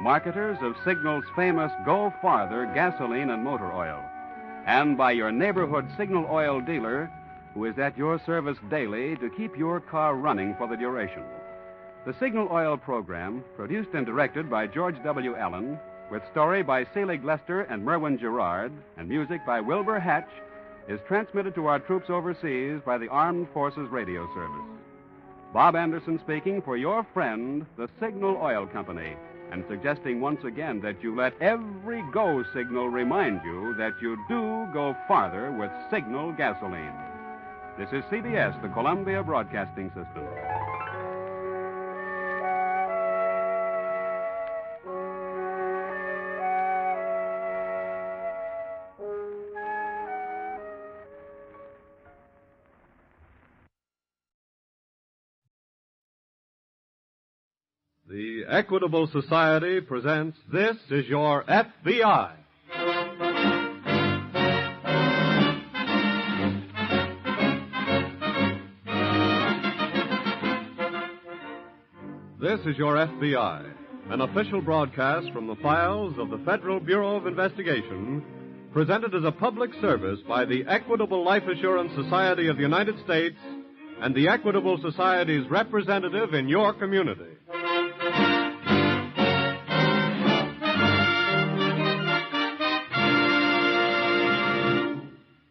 marketers of Signal's famous Go Farther gasoline and motor oil, and by your neighborhood Signal Oil dealer, who is at your service daily to keep your car running for the duration. The Signal Oil program, produced and directed by George W. Allen, with story by Selig Lester and Merwin Gerard, and music by Wilbur Hatch, is transmitted to our troops overseas by the Armed Forces Radio Service. Bob Anderson speaking for your friend, the Signal Oil Company, and suggesting once again that you let every go signal remind you that you do go farther with Signal gasoline. This is CBS, the Columbia Broadcasting System. The Equitable Society presents This Is Your FBI. This is Your FBI, an official broadcast from the files of the Federal Bureau of Investigation, presented as a public service by the Equitable Life Assurance Society of the United States and the Equitable Society's representative in your community.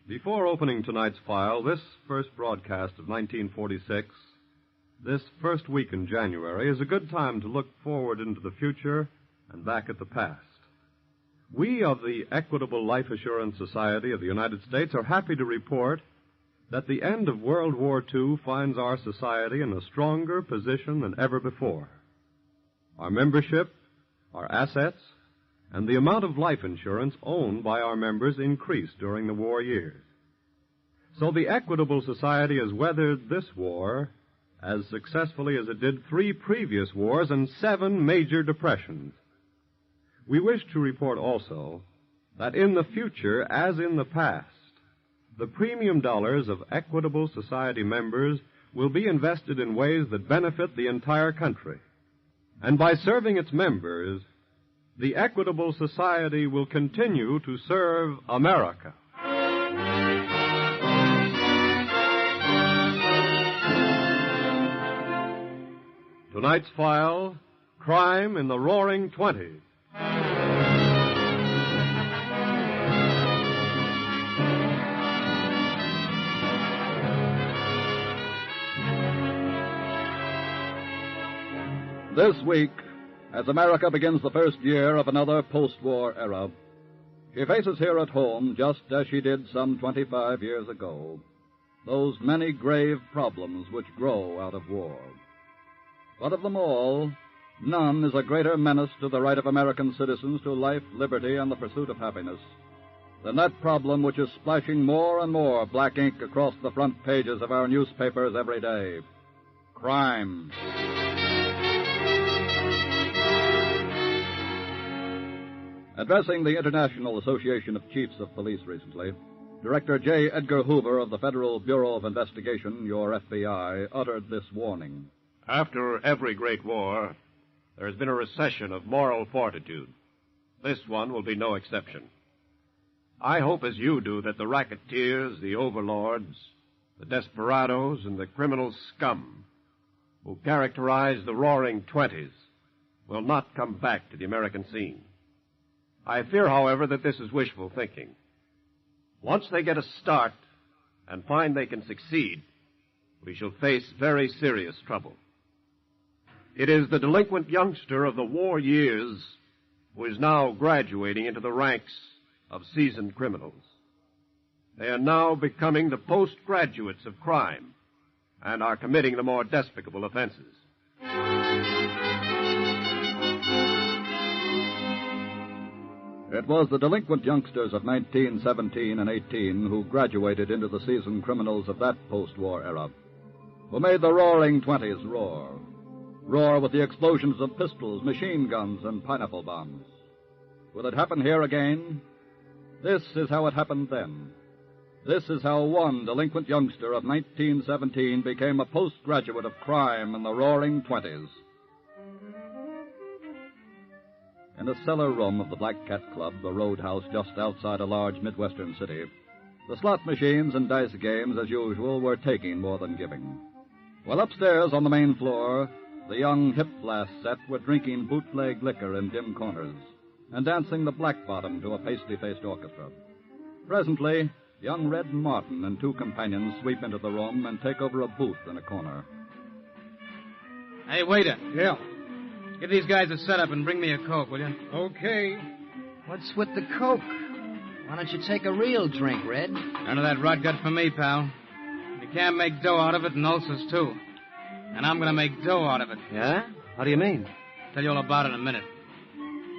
Before opening tonight's file, this first broadcast of 1946, this first week in January, is a good time to look forward into the future and back at the past. We of the Equitable Life Assurance Society of the United States are happy to report that the end of World War II finds our society in a stronger position than ever before. Our membership, our assets, and the amount of life insurance owned by our members increased during the war years. So the Equitable Society has weathered this war as successfully as it did 3 previous wars and 7 major depressions. We wish to report also that in the future, as in the past, the premium dollars of Equitable Society members will be invested in ways that benefit the entire country. And by serving its members, the Equitable Society will continue to serve America. Tonight's file, Crime in the Roaring Twenties. This week, as America begins the first year of another post-war era, she faces here at home, just as she did some 25 years ago, those many grave problems which grow out of war. But of them all, none is a greater menace to the right of American citizens to life, liberty, and the pursuit of happiness than that problem which is splashing more and more black ink across the front pages of our newspapers every day: crime. Addressing the International Association of Chiefs of Police recently, Director J. Edgar Hoover of the Federal Bureau of Investigation, your FBI, uttered this warning. After every great war, there has been a recession of moral fortitude. This one will be no exception. I hope, as you do, that the racketeers, the overlords, the desperados, and the criminal scum who characterize the Roaring Twenties will not come back to the American scene. I fear, however, that this is wishful thinking. Once they get a start and find they can succeed, we shall face very serious trouble. It is the delinquent youngster of the war years who is now graduating into the ranks of seasoned criminals. They are now becoming the postgraduates of crime and are committing the more despicable offenses. It was the delinquent youngsters of 1917 and 18 who graduated into the seasoned criminals of that post-war era, who made the Roaring Twenties roar with the explosions of pistols, machine guns, and pineapple bombs, Will it happen here again? This is how it happened then. This is how one delinquent youngster of 1917 became a postgraduate of crime in the roaring 20s. In a cellar room of the Black Cat Club, a roadhouse just outside a large Midwestern city, the slot machines and dice games, as usual, were taking more than giving. While upstairs on the main floor, the young hip blast set were drinking bootleg liquor in dim corners and dancing the black bottom to a pasty-faced orchestra. Presently, young Red Martin and two companions sweep into the room and take over a booth in a corner. Hey, waiter. Yeah? Give these guys a setup and bring me a Coke, will you? Okay. What's with the Coke? Why don't you take a real drink, Red? None of that rot gut for me, pal. You can't make dough out of it, and ulcers, too. And I'm going to make dough out of it. Yeah? How do you mean? Tell you all about it in a minute.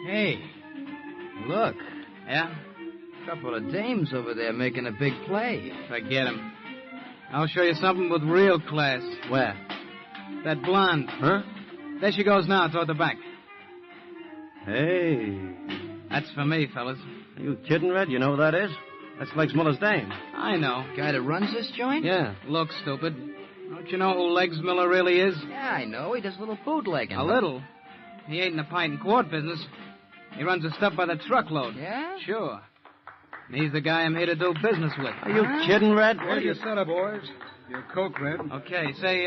Hey, look. Yeah? Couple of dames over there making a big play. Forget 'em. I'll show you something with real class. Where? That blonde. Huh? There she goes now, toward the back. Hey. That's for me, fellas. Are you kidding, Red? You know who that is? That's Legs Miller's dame. I know. Guy that runs this joint? Yeah. Look, stupid. Don't you know who Legs Miller really is? Yeah, I know. He does a little bootlegging. A little? He ain't in the pint and quart business. He runs the stuff by the truckload. Yeah? Sure. And he's the guy I'm here to do business with. Are you kidding, Red? Where's your setup, boys? Your Coke, Red. Okay, say,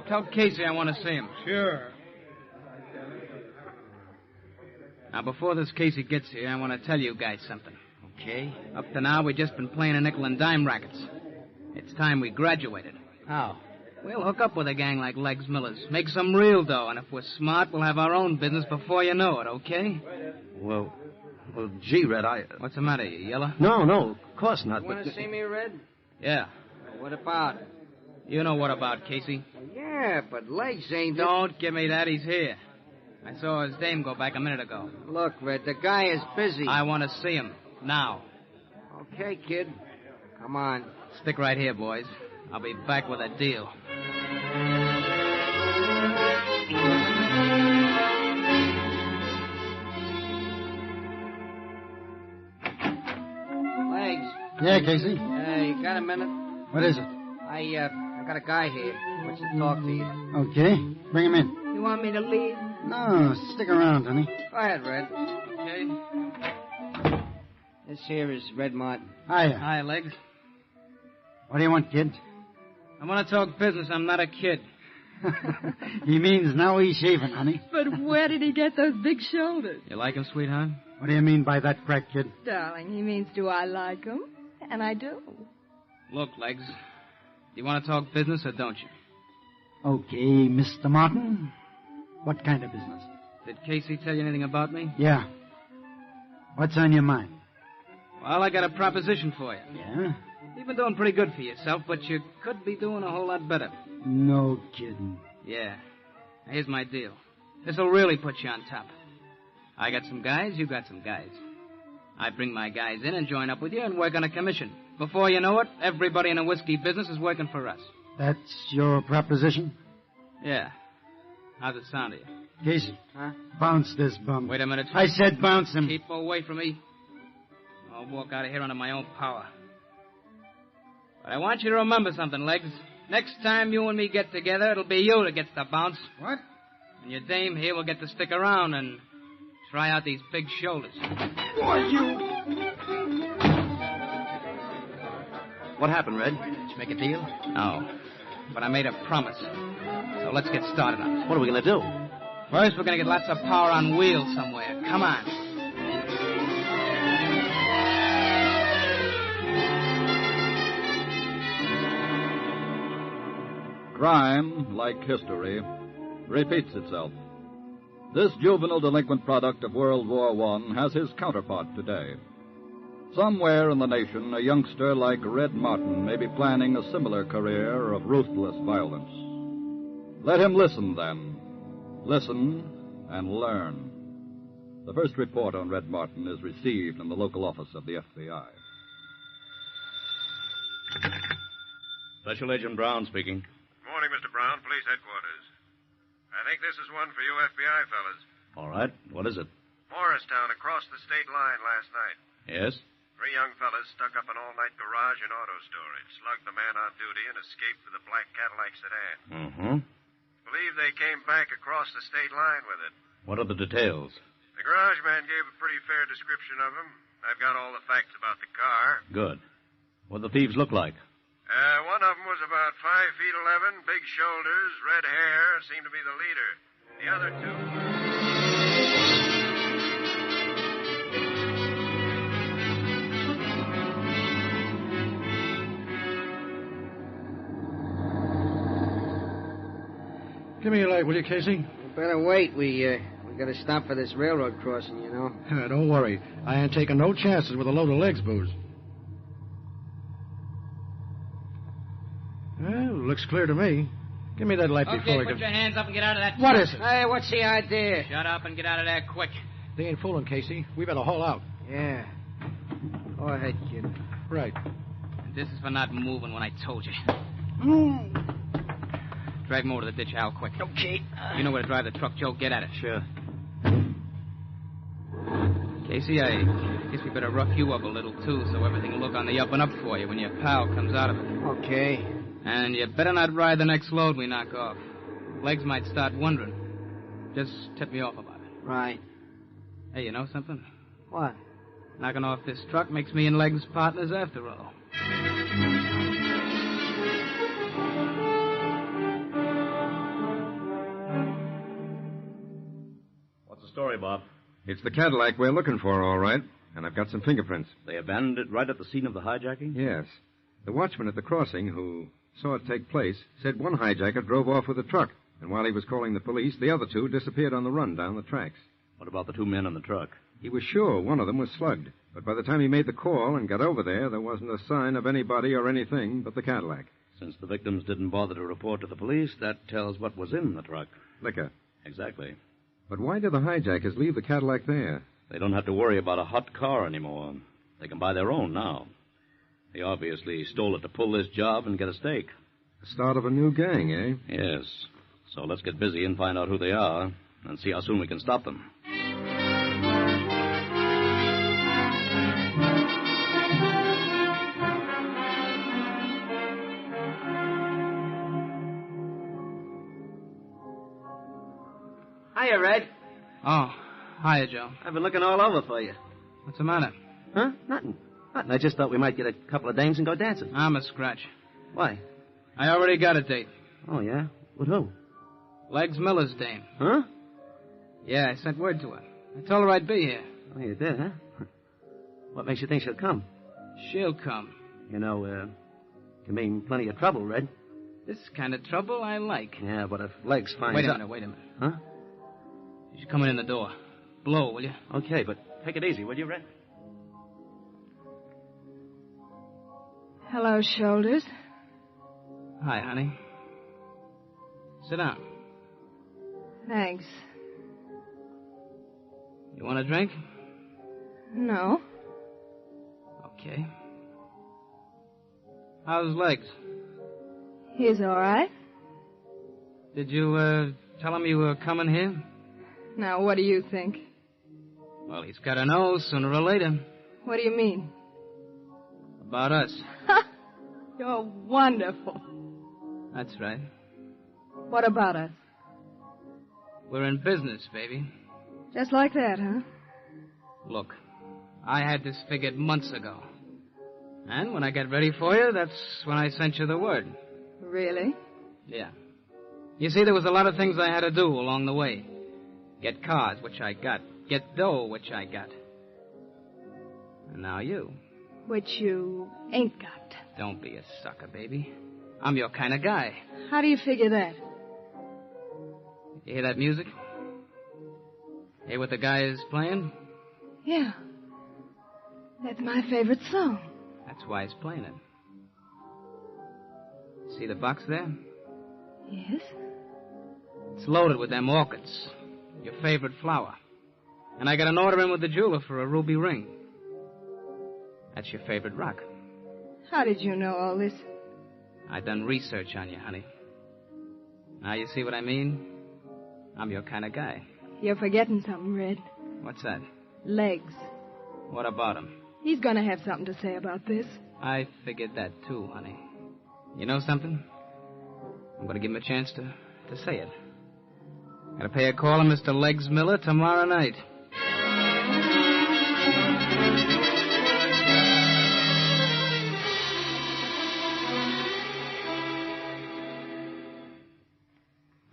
tell Casey I want to see him. Sure. Now, before this Casey gets here, I want to tell you guys something. Okay. Up to now, we've just been playing a nickel and dime rackets. It's time we graduated. How? We'll hook up with a gang like Legs Miller's, make some real dough, and if we're smart, we'll have our own business before you know it, okay? Well, gee, Red, What's the matter, you yellow? No, of course not, You want to see me, Red? Yeah. What about? You know what about, Casey. Yeah, but Legs ain't... Don't give me that, he's here. I saw his dame go back a minute ago. Look, Red, the guy is busy. I want to see him, now. Okay, kid. Come on. Stick right here, boys. I'll be back with a deal. Legs. Yeah, Casey? Hey, you got a minute? What is it? I got a guy here. Wants to talk to you. Okay. Bring him in. You want me to leave? No, stick around, honey. Go ahead, Red. Okay. This here is Red Martin. Hiya. Hi, Legs. What do you want, kid? I want to talk business. I'm not a kid. He means now he's shaving, honey. But where did he get those big shoulders? You like him, sweetheart? What do you mean by that, crack kid? Darling, he means do I like him? And I do. Look, Legs, do you want to talk business or don't you? Okay, Mr. Martin. What kind of business? Did Casey tell you anything about me? Yeah. What's on your mind? Well, I got a proposition for you. Yeah? You've been doing pretty good for yourself, but you could be doing a whole lot better. No kidding. Yeah. Now, here's my deal. This'll really put you on top. I got some guys, you got some guys. I bring my guys in and join up with you and work on a commission. Before you know it, everybody in the whiskey business is working for us. That's your proposition? Yeah. How's it sound to you? Casey. Huh? Bounce this bum. Wait a minute. I said bounce him. Keep away from me. I'll walk out of here under my own power. But I want you to remember something, Legs. Next time you and me get together, it'll be you that gets the bounce. What? And your dame here will get to stick around and try out these big shoulders. Boy, you... What happened, Red? Did you make a deal? No. But I made a promise. So let's get started on it. What are we going to do? First, we're going to get lots of power on wheels somewhere. Come on. Crime, like history, repeats itself. This juvenile delinquent product of World War I has his counterpart today. Somewhere in the nation, a youngster like Red Martin may be planning a similar career of ruthless violence. Let him listen, then. Listen and learn. The first report on Red Martin is received in the local office of the FBI. Special Agent Brown speaking. Morning, Mr. Brown, police headquarters. I think this is one for you FBI fellas. All right. What is it? Morristown, across the state line last night. Yes? 3 young fellas stuck up an all-night garage and auto storage, slugged the man on duty, and escaped with a black Cadillac sedan. Mm-hmm. Believe they came back across the state line with it. What are the details? The garage man gave a pretty fair description of him. I've got all the facts about the car. Good. What do the thieves look like? One of them was about 5 feet 11, big shoulders, red hair, seemed to be the leader. The other two were... Give me a light, will you, Casey? You better wait. We gotta stop for this railroad crossing, you know. Don't worry. I ain't taking no chances with a load of legs booze. Well, looks clear to me. Give me that light before I Okay, put your hands up and get out of that. What is it? Hey, what's the idea? Shut up and get out of there quick. They ain't fooling, Casey. We better haul out. Yeah. Go ahead, kid. Right. This is for not moving when I told you. Drag him over to the ditch, Al, quick. Okay. You know where to drive the truck, Joe. Get at it. Sure. Casey, I guess we better rough you up a little, too, so everything will look on the up and up for you when your pal comes out of it. Okay. And you better not ride the next load we knock off. Legs might start wondering. Just tip me off about it. Right. Hey, you know something? What? Knocking off this truck makes me and Legs partners after all. What's the story, Bob? It's the Cadillac we're looking for, all right. And I've got some fingerprints. They abandoned it right at the scene of the hijacking? Yes. The watchman at the crossing who saw it take place said one hijacker drove off with a truck. And while he was calling the police, the other two disappeared on the run down the tracks. What about the 2 men in the truck? He was sure one of them was slugged. But by the time he made the call and got over there wasn't a sign of anybody or anything but the Cadillac. Since the victims didn't bother to report to the police, that tells what was in the truck. Liquor. Exactly. But why did the hijackers leave the Cadillac there? They don't have to worry about a hot car anymore. They can buy their own now. They obviously stole it to pull this job and get a stake. The start of a new gang, eh? Yes. So let's get busy and find out who they are and see how soon we can stop them. Hiya, Red. Oh, hiya, Joe. I've been looking all over for you. What's the matter? Huh? Nothing. I just thought we might get a couple of dames and go dancing. I'm a scratch. Why? I already got a date. Oh, yeah? With who? Legs Miller's dame. Huh? Yeah, I sent word to her. I told her I'd be here. Oh, you did, huh? What makes you think she'll come? She'll come. You know, can mean plenty of trouble, Red. This kind of trouble I like. Yeah, but if Legs finds Wait a out... minute. Huh? She's coming in the door. Blow, will you? Okay, but take it easy, will you, Red? Hello, Shoulders. Hi, honey. Sit down. Thanks. You want a drink? No. Okay. How's Legs? He's all right. Did you, tell him you were coming here? Now, what do you think? Well, he's got to know sooner or later. What do you mean? About us. You're wonderful. That's right. What about us? We're in business, baby. Just like that, huh? Look, I had this figured months ago. And when I got ready for you, that's when I sent you the word. Really? Yeah. You see, there was a lot of things I had to do along the way. Get cars, which I got. Get dough, which I got. And now you. Which you ain't got. Don't be a sucker, baby. I'm your kind of guy. How do you figure that? You hear that music? Hear what the guy is playing? Yeah. That's my favorite song. That's why he's playing it. See the box there? Yes? It's loaded with them orchids. Your favorite flower. And I got an order in with the jeweler for a ruby ring. That's your favorite rock. How did you know all this? I done research on you, honey. Now you see what I mean? I'm your kind of guy. You're forgetting something, Red. What's that? Legs. What about him? He's going to have something to say about this. I figured that too, honey. You know something? I'm going to give him a chance to say it. Got to pay a call on Mr. Legs Miller tomorrow night.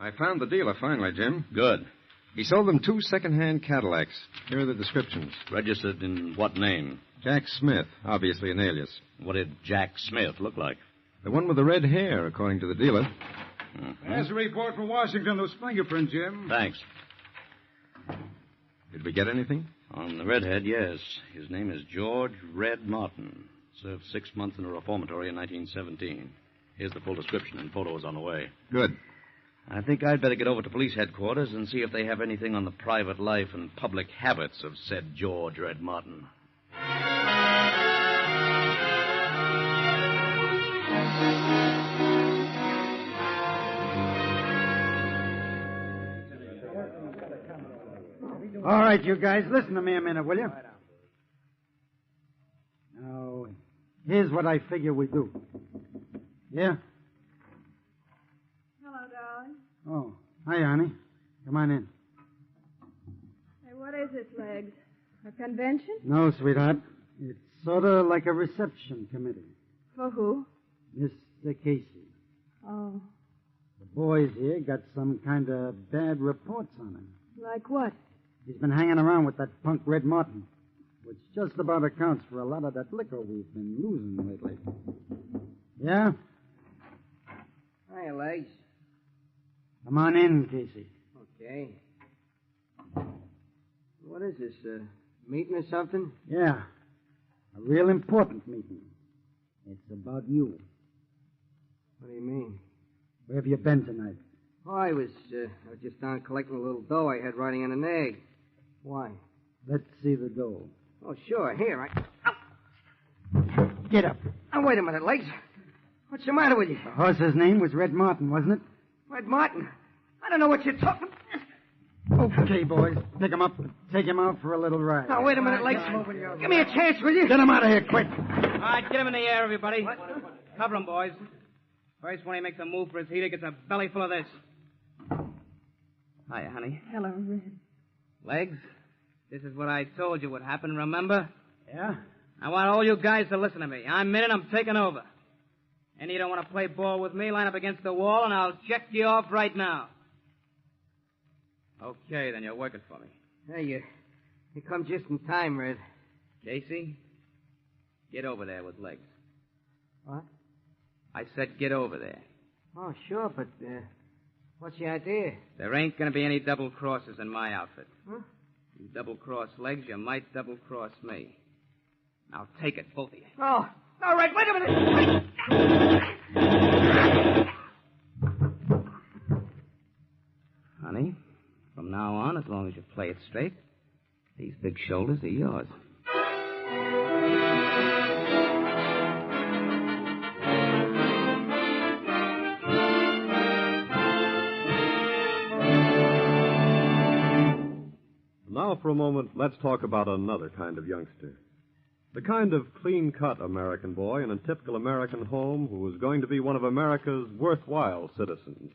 I found the dealer finally, Jim. Good. He sold them 2 second-hand Cadillacs. Here are the descriptions. Registered in what name? Jack Smith, obviously an alias. What did Jack Smith look like? The one with the red hair, according to the dealer. Mm-hmm. There's a report from Washington. Those fingerprints, Jim. Thanks. Did we get anything? On the redhead, yes. His name is George Red Martin. Served 6 months in a reformatory in 1917. Here's the full description and photos on the way. Good. I think I'd better get over to police headquarters and see if they have anything on the private life and public habits of said George Red Martin. All right, you guys, listen to me a minute, will you? Now, here's what I figure we do. Yeah? Hello, darling. Oh, hi, honey. Come on in. Hey, what is this, Legs? A convention? No, sweetheart. It's sort of like a reception committee. For who? Mr. Casey. Oh, The boys here got some kind of bad reports on him. like what? He's been hanging around with that punk Red Martin, which just about accounts for a lot of that liquor we've been losing lately. Yeah? Hiya, Legs. Come on in, Casey. Okay. What is this, meeting or something? Yeah. A real important meeting. It's about you. What do you mean? Where have you been tonight? Oh, I was just down collecting a little dough I had riding on an egg. Why? Let's see the dough. Oh, sure. Here, Get up. Oh, wait a minute, Legs. What's the matter with you? The horse's name was Red Martin, wasn't it? Red Martin. I don't know what you're talking... Okay, boys. Pick him up. Take him out for a little ride. Now, wait a minute, Legs. Give me a chance, will you? Get him out of here, quick. All right, get him in the air, everybody. Cover him, boys. First one he makes a move for his heater gets a belly full of this. Hiya, honey. Hello, Red. Legs, this is what I told you would happen, remember? Yeah? I want all you guys to listen to me. I'm in it, I'm taking over. Any you don't want to play ball with me, line up against the wall, and I'll check you off right now. Okay, then you're working for me. Hey, you come just in time, Red. Casey, get over there with Legs. What? I said get over there. Oh, sure, but what's the idea? There ain't going to be any double crosses in my outfit. Huh? You double-cross Legs, you might double-cross me. Now take it, both of you. Oh, all right, wait a minute. Honey, from now on, as long as you play it straight, these big shoulders are yours. Now, for a moment, let's talk about another kind of youngster. The kind of clean-cut American boy in a typical American home who is going to be one of America's worthwhile citizens.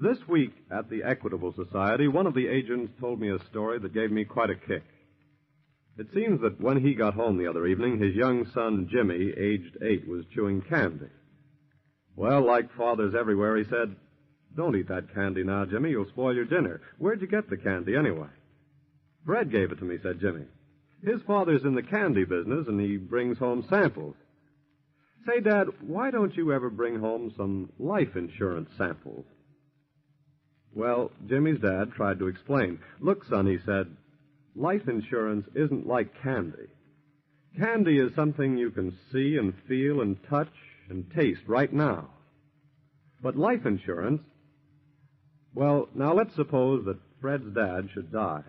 This week at the Equitable Society, one of the agents told me a story that gave me quite a kick. It seems that when he got home the other evening, his young son, Jimmy, aged 8, was chewing candy. Well, like fathers everywhere, he said, "Don't eat that candy now, Jimmy. You'll spoil your dinner. Where'd you get the candy anyway?" "Fred gave it to me," said Jimmy. "His father's in the candy business, and he brings home samples." "Say, Dad, why don't you ever bring home some life insurance samples?" Well, Jimmy's dad tried to explain. "Look, son," he said, "life insurance isn't like candy. Candy is something you can see and feel and touch and taste right now. But life insurance, well, now let's suppose that Fred's dad should die.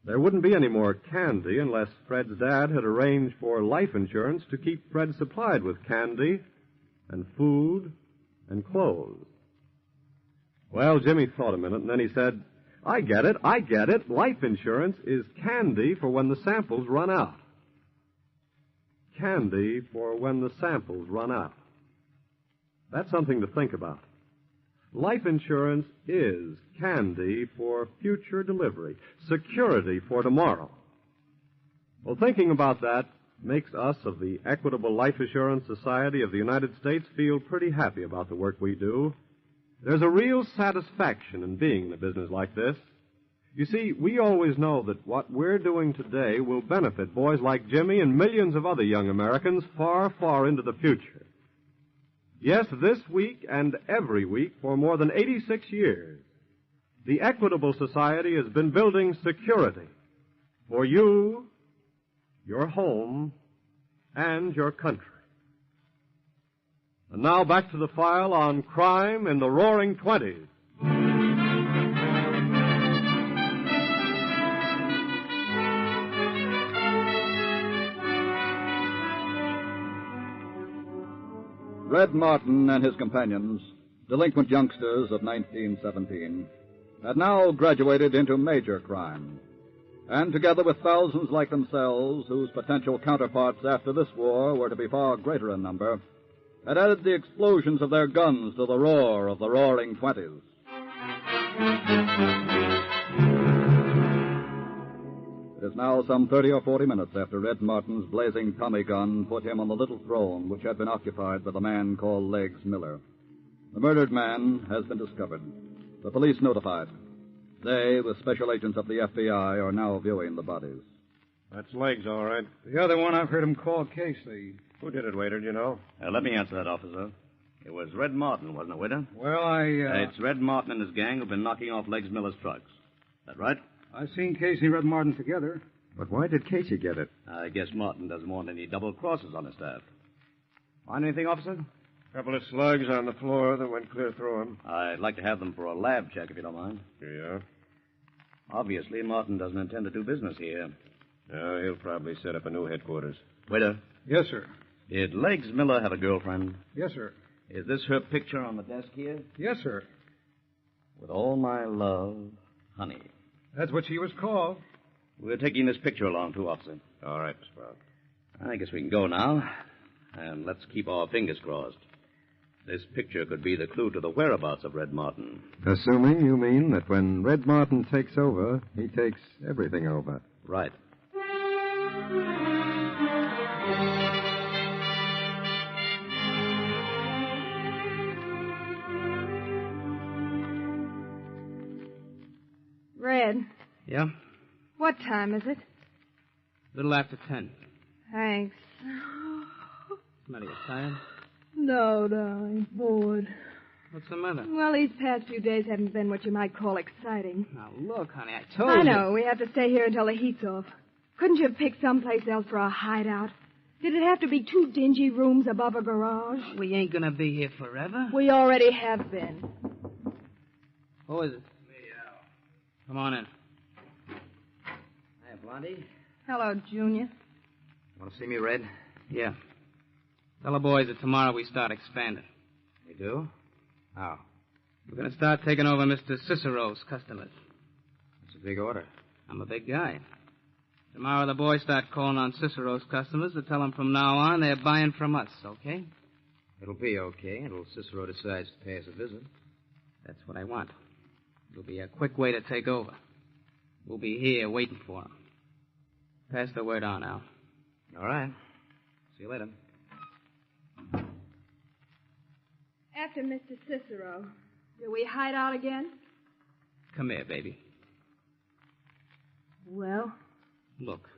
There wouldn't be any more candy unless Fred's dad had arranged for life insurance to keep Fred supplied with candy and food and clothes." Well, Jimmy thought a minute, and then he said, I get it. Life insurance is candy for when the samples run out. Candy for when the samples run out. That's something to think about. Life insurance is candy for future delivery, security for tomorrow. Well, thinking about that makes us of the Equitable Life Assurance Society of the United States feel pretty happy about the work we do. There's a real satisfaction in being in a business like this. You see, we always know that what we're doing today will benefit boys like Jimmy and millions of other young Americans far, far into the future. Yes, this week and every week for more than 86 years, the Equitable Society has been building security for you, your home, and your country. And now back to the file on crime in the Roaring Twenties. Red Martin and his companions, delinquent youngsters of 1917, had now graduated into major crime. And together with thousands like themselves, whose potential counterparts after this war were to be far greater in number, had added the explosions of their guns to the roar of the Roaring Twenties. It is now some 30 or 40 minutes after Red Martin's blazing Tommy gun put him on the little throne which had been occupied by the man called Legs Miller. The murdered man has been discovered. The police notified. They, the special agents of the FBI, are now viewing the bodies. That's Legs, all right. The other one I've heard him call Casey. Who did it, waiter, do you know? Let me answer that, officer. It was Red Martin, wasn't it, waiter? Well, It's Red Martin and his gang who've been knocking off Legs Miller's trucks. Is that right? I've seen Casey and Red Martin together. But why did Casey get it? I guess Martin doesn't want any double crosses on his staff. Find anything, officer? Couple of slugs on the floor that went clear through him. I'd like to have them for a lab check, if you don't mind. Here you are. Obviously, Martin doesn't intend to do business here. No, he'll probably set up a new headquarters. Waiter. Yes, sir. Did Legs Miller have a girlfriend? Yes, sir. Is this her picture on the desk here? Yes, sir. With all my love, Honey. That's what she was called. We're taking this picture along, too, officer. All right, Sprout. I guess we can go now. And let's keep our fingers crossed. This picture could be the clue to the whereabouts of Red Martin. Assuming you mean that when Red Martin takes over, he takes everything over. Right. Red. Yeah? What time is it? A little after 10. Thanks. Matter, you tired? No, darling. Bored. What's the matter? Well, these past few days haven't been what you might call exciting. Now, look, honey, I told you. I know. We have to stay here until the heat's off. Couldn't you have picked someplace else for a hideout? Did it have to be 2 dingy rooms above a garage? We ain't gonna be here forever. We already have been. Who is it? Me, Al. Come on in. Hi, Blondie. Hello, Junior. Want to see me, Red? Yeah. Tell the boys that tomorrow we start expanding. We do? How? We're going to start taking over Mr. Cicero's customers. It's a big order. I'm a big guy. Tomorrow the boys start calling on Cicero's customers to tell them from now on they're buying from us, okay? It'll be okay until Cicero decides to pay us a visit. That's what I want. It'll be a quick way to take over. We'll be here waiting for him. Pass the word on, Al. All right. See you later. After Mr. Cicero, do we hide out again? Come here, baby. Well? Look,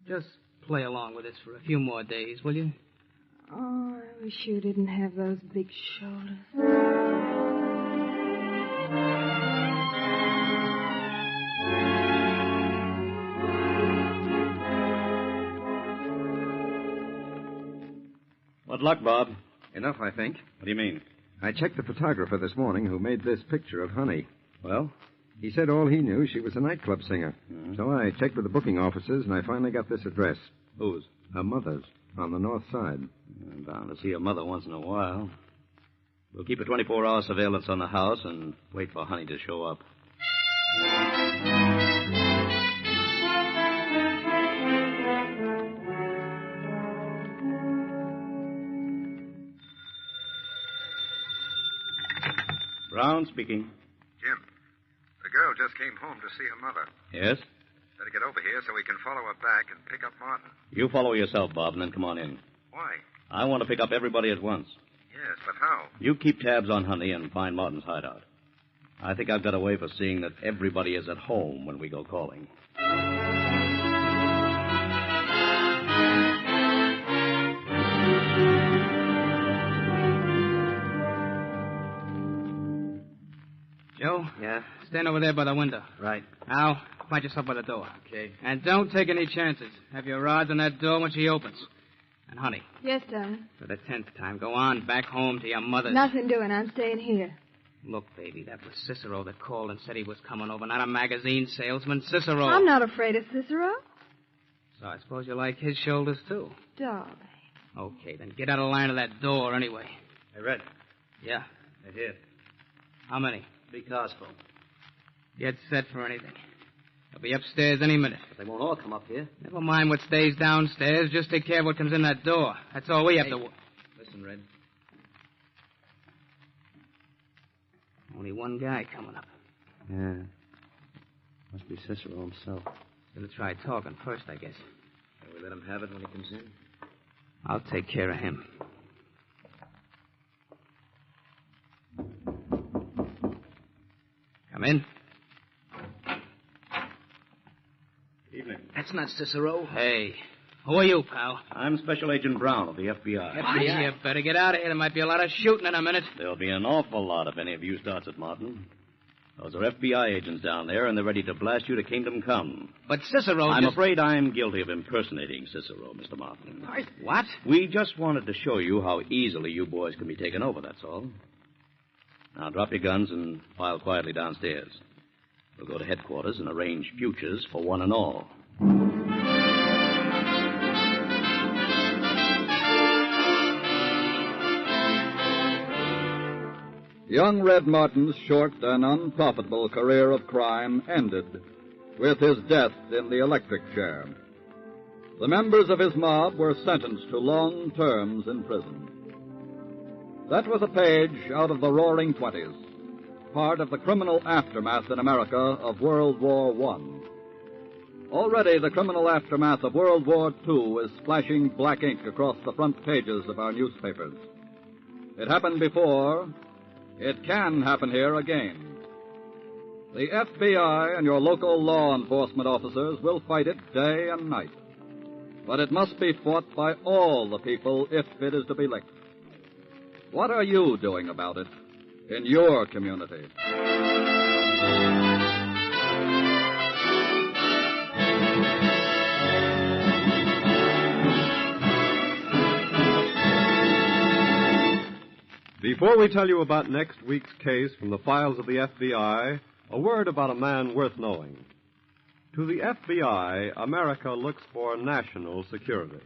just play along with us for a few more days, will you? Oh, I wish you didn't have those big shoulders. What luck, Bob? Enough, I think. What do you mean? I checked the photographer this morning who made this picture of Honey. Well? He said all he knew, she was a nightclub singer. Mm-hmm. So I checked with the booking officers, and I finally got this address. Whose? Her mother's, on the north side. I'm bound to see her mother once in a while. We'll keep a 24-hour surveillance on the house and wait for Honey to show up. Brown speaking. Jim, the girl just came home to see her mother. Yes? Better get over here so we can follow her back and pick up Martin. You follow yourself, Bob, and then come on in. Why? I want to pick up everybody at once. Yes, but how? You keep tabs on Honey and find Martin's hideout. I think I've got a way for seeing that everybody is at home when we go calling. Joe? Yeah? Stand over there by the window. Right. Al, find yourself by the door. Okay. And don't take any chances. Have your rods on that door when she opens. And, honey, Yes, darling. for the 10th time, go on back home to your mother's. Nothing doing. I'm staying here. Look, baby, that was Cicero that called and said he was coming over, not a magazine salesman. Cicero. I'm not afraid of Cicero. So I suppose you like his shoulders, too. Darling. Okay, then get out of line of that door anyway. Hey, Red. Yeah. They're here. How many? 3 cars full. Get set for anything. They'll be upstairs any minute. But they won't all come up here. Never mind what stays downstairs. Just take care of what comes in that door. That's all we have to... Listen, Red. Only one guy coming up. Yeah. Must be Cicero himself. Gonna try talking first, I guess. Can we let him have it when he comes in? I'll take care of him. Come in. Evening. That's not Cicero. Hey, who are you, pal? I'm Special Agent Brown of the FBI. FBI? You better get out of here. There might be a lot of shooting in a minute. There'll be an awful lot if any of you starts at Martin. Those are FBI agents down there, and they're ready to blast you to kingdom come. But Cicero... I'm afraid I'm guilty of impersonating Cicero, Mr. Martin. What? We just wanted to show you how easily you boys can be taken over, that's all. Now, drop your guns and file quietly downstairs. We'll go to headquarters and arrange futures for one and all. Young Red Martin's short and unprofitable career of crime ended with his death in the electric chair. The members of his mob were sentenced to long terms in prison. That was a page out of the Roaring Twenties, part of the criminal aftermath in America of World War I. Already the criminal aftermath of World War II is splashing black ink across the front pages of our newspapers. It happened before. It can happen here again. The FBI and your local law enforcement officers will fight it day and night. But it must be fought by all the people if it is to be licked. What are you doing about it in your community? Before we tell you about next week's case from the files of the FBI, a word about a man worth knowing. To the FBI, America looks for national security.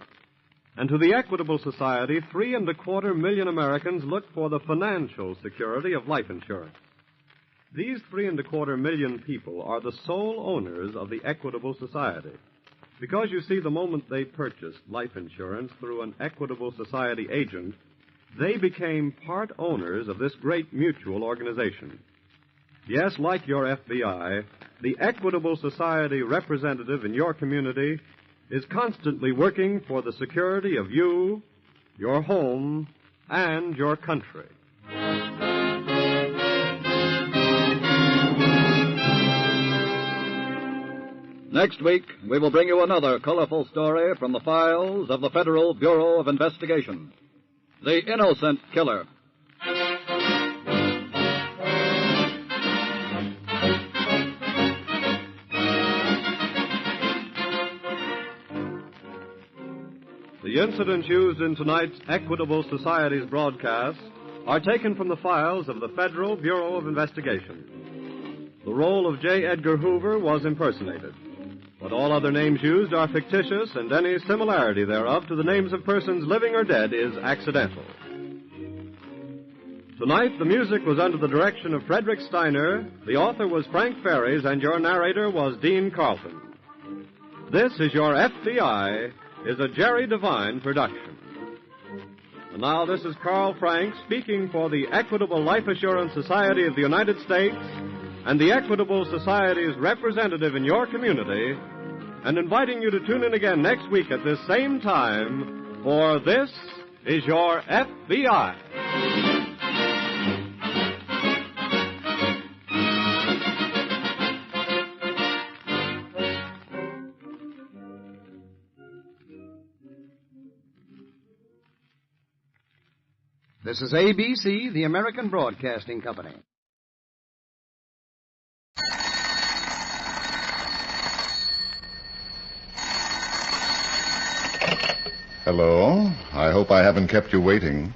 And to the Equitable Society, 3.25 million Americans look for the financial security of life insurance. These 3.25 million people are the sole owners of the Equitable Society. Because, you see, the moment they purchased life insurance through an Equitable Society agent, they became part owners of this great mutual organization. Yes, like your FBI, the Equitable Society representative in your community is constantly working for the security of you, your home, and your country. Next week, we will bring you another colorful story from the files of the Federal Bureau of Investigation. The Innocent Killer. The incidents used in tonight's Equitable Society's broadcast are taken from the files of the Federal Bureau of Investigation. The role of J. Edgar Hoover was impersonated, but all other names used are fictitious, and any similarity thereof to the names of persons living or dead is accidental. Tonight, the music was under the direction of Frederick Steiner, the author was Frank Ferries, and your narrator was Dean Carlton. This is Your FBI is a Jerry Devine production. And now this is Carl Frank speaking for the Equitable Life Assurance Society of the United States and the Equitable Society's representative in your community, and inviting you to tune in again next week at this same time for This is Your FBI. This is ABC, the American Broadcasting Company. Hello. I hope I haven't kept you waiting.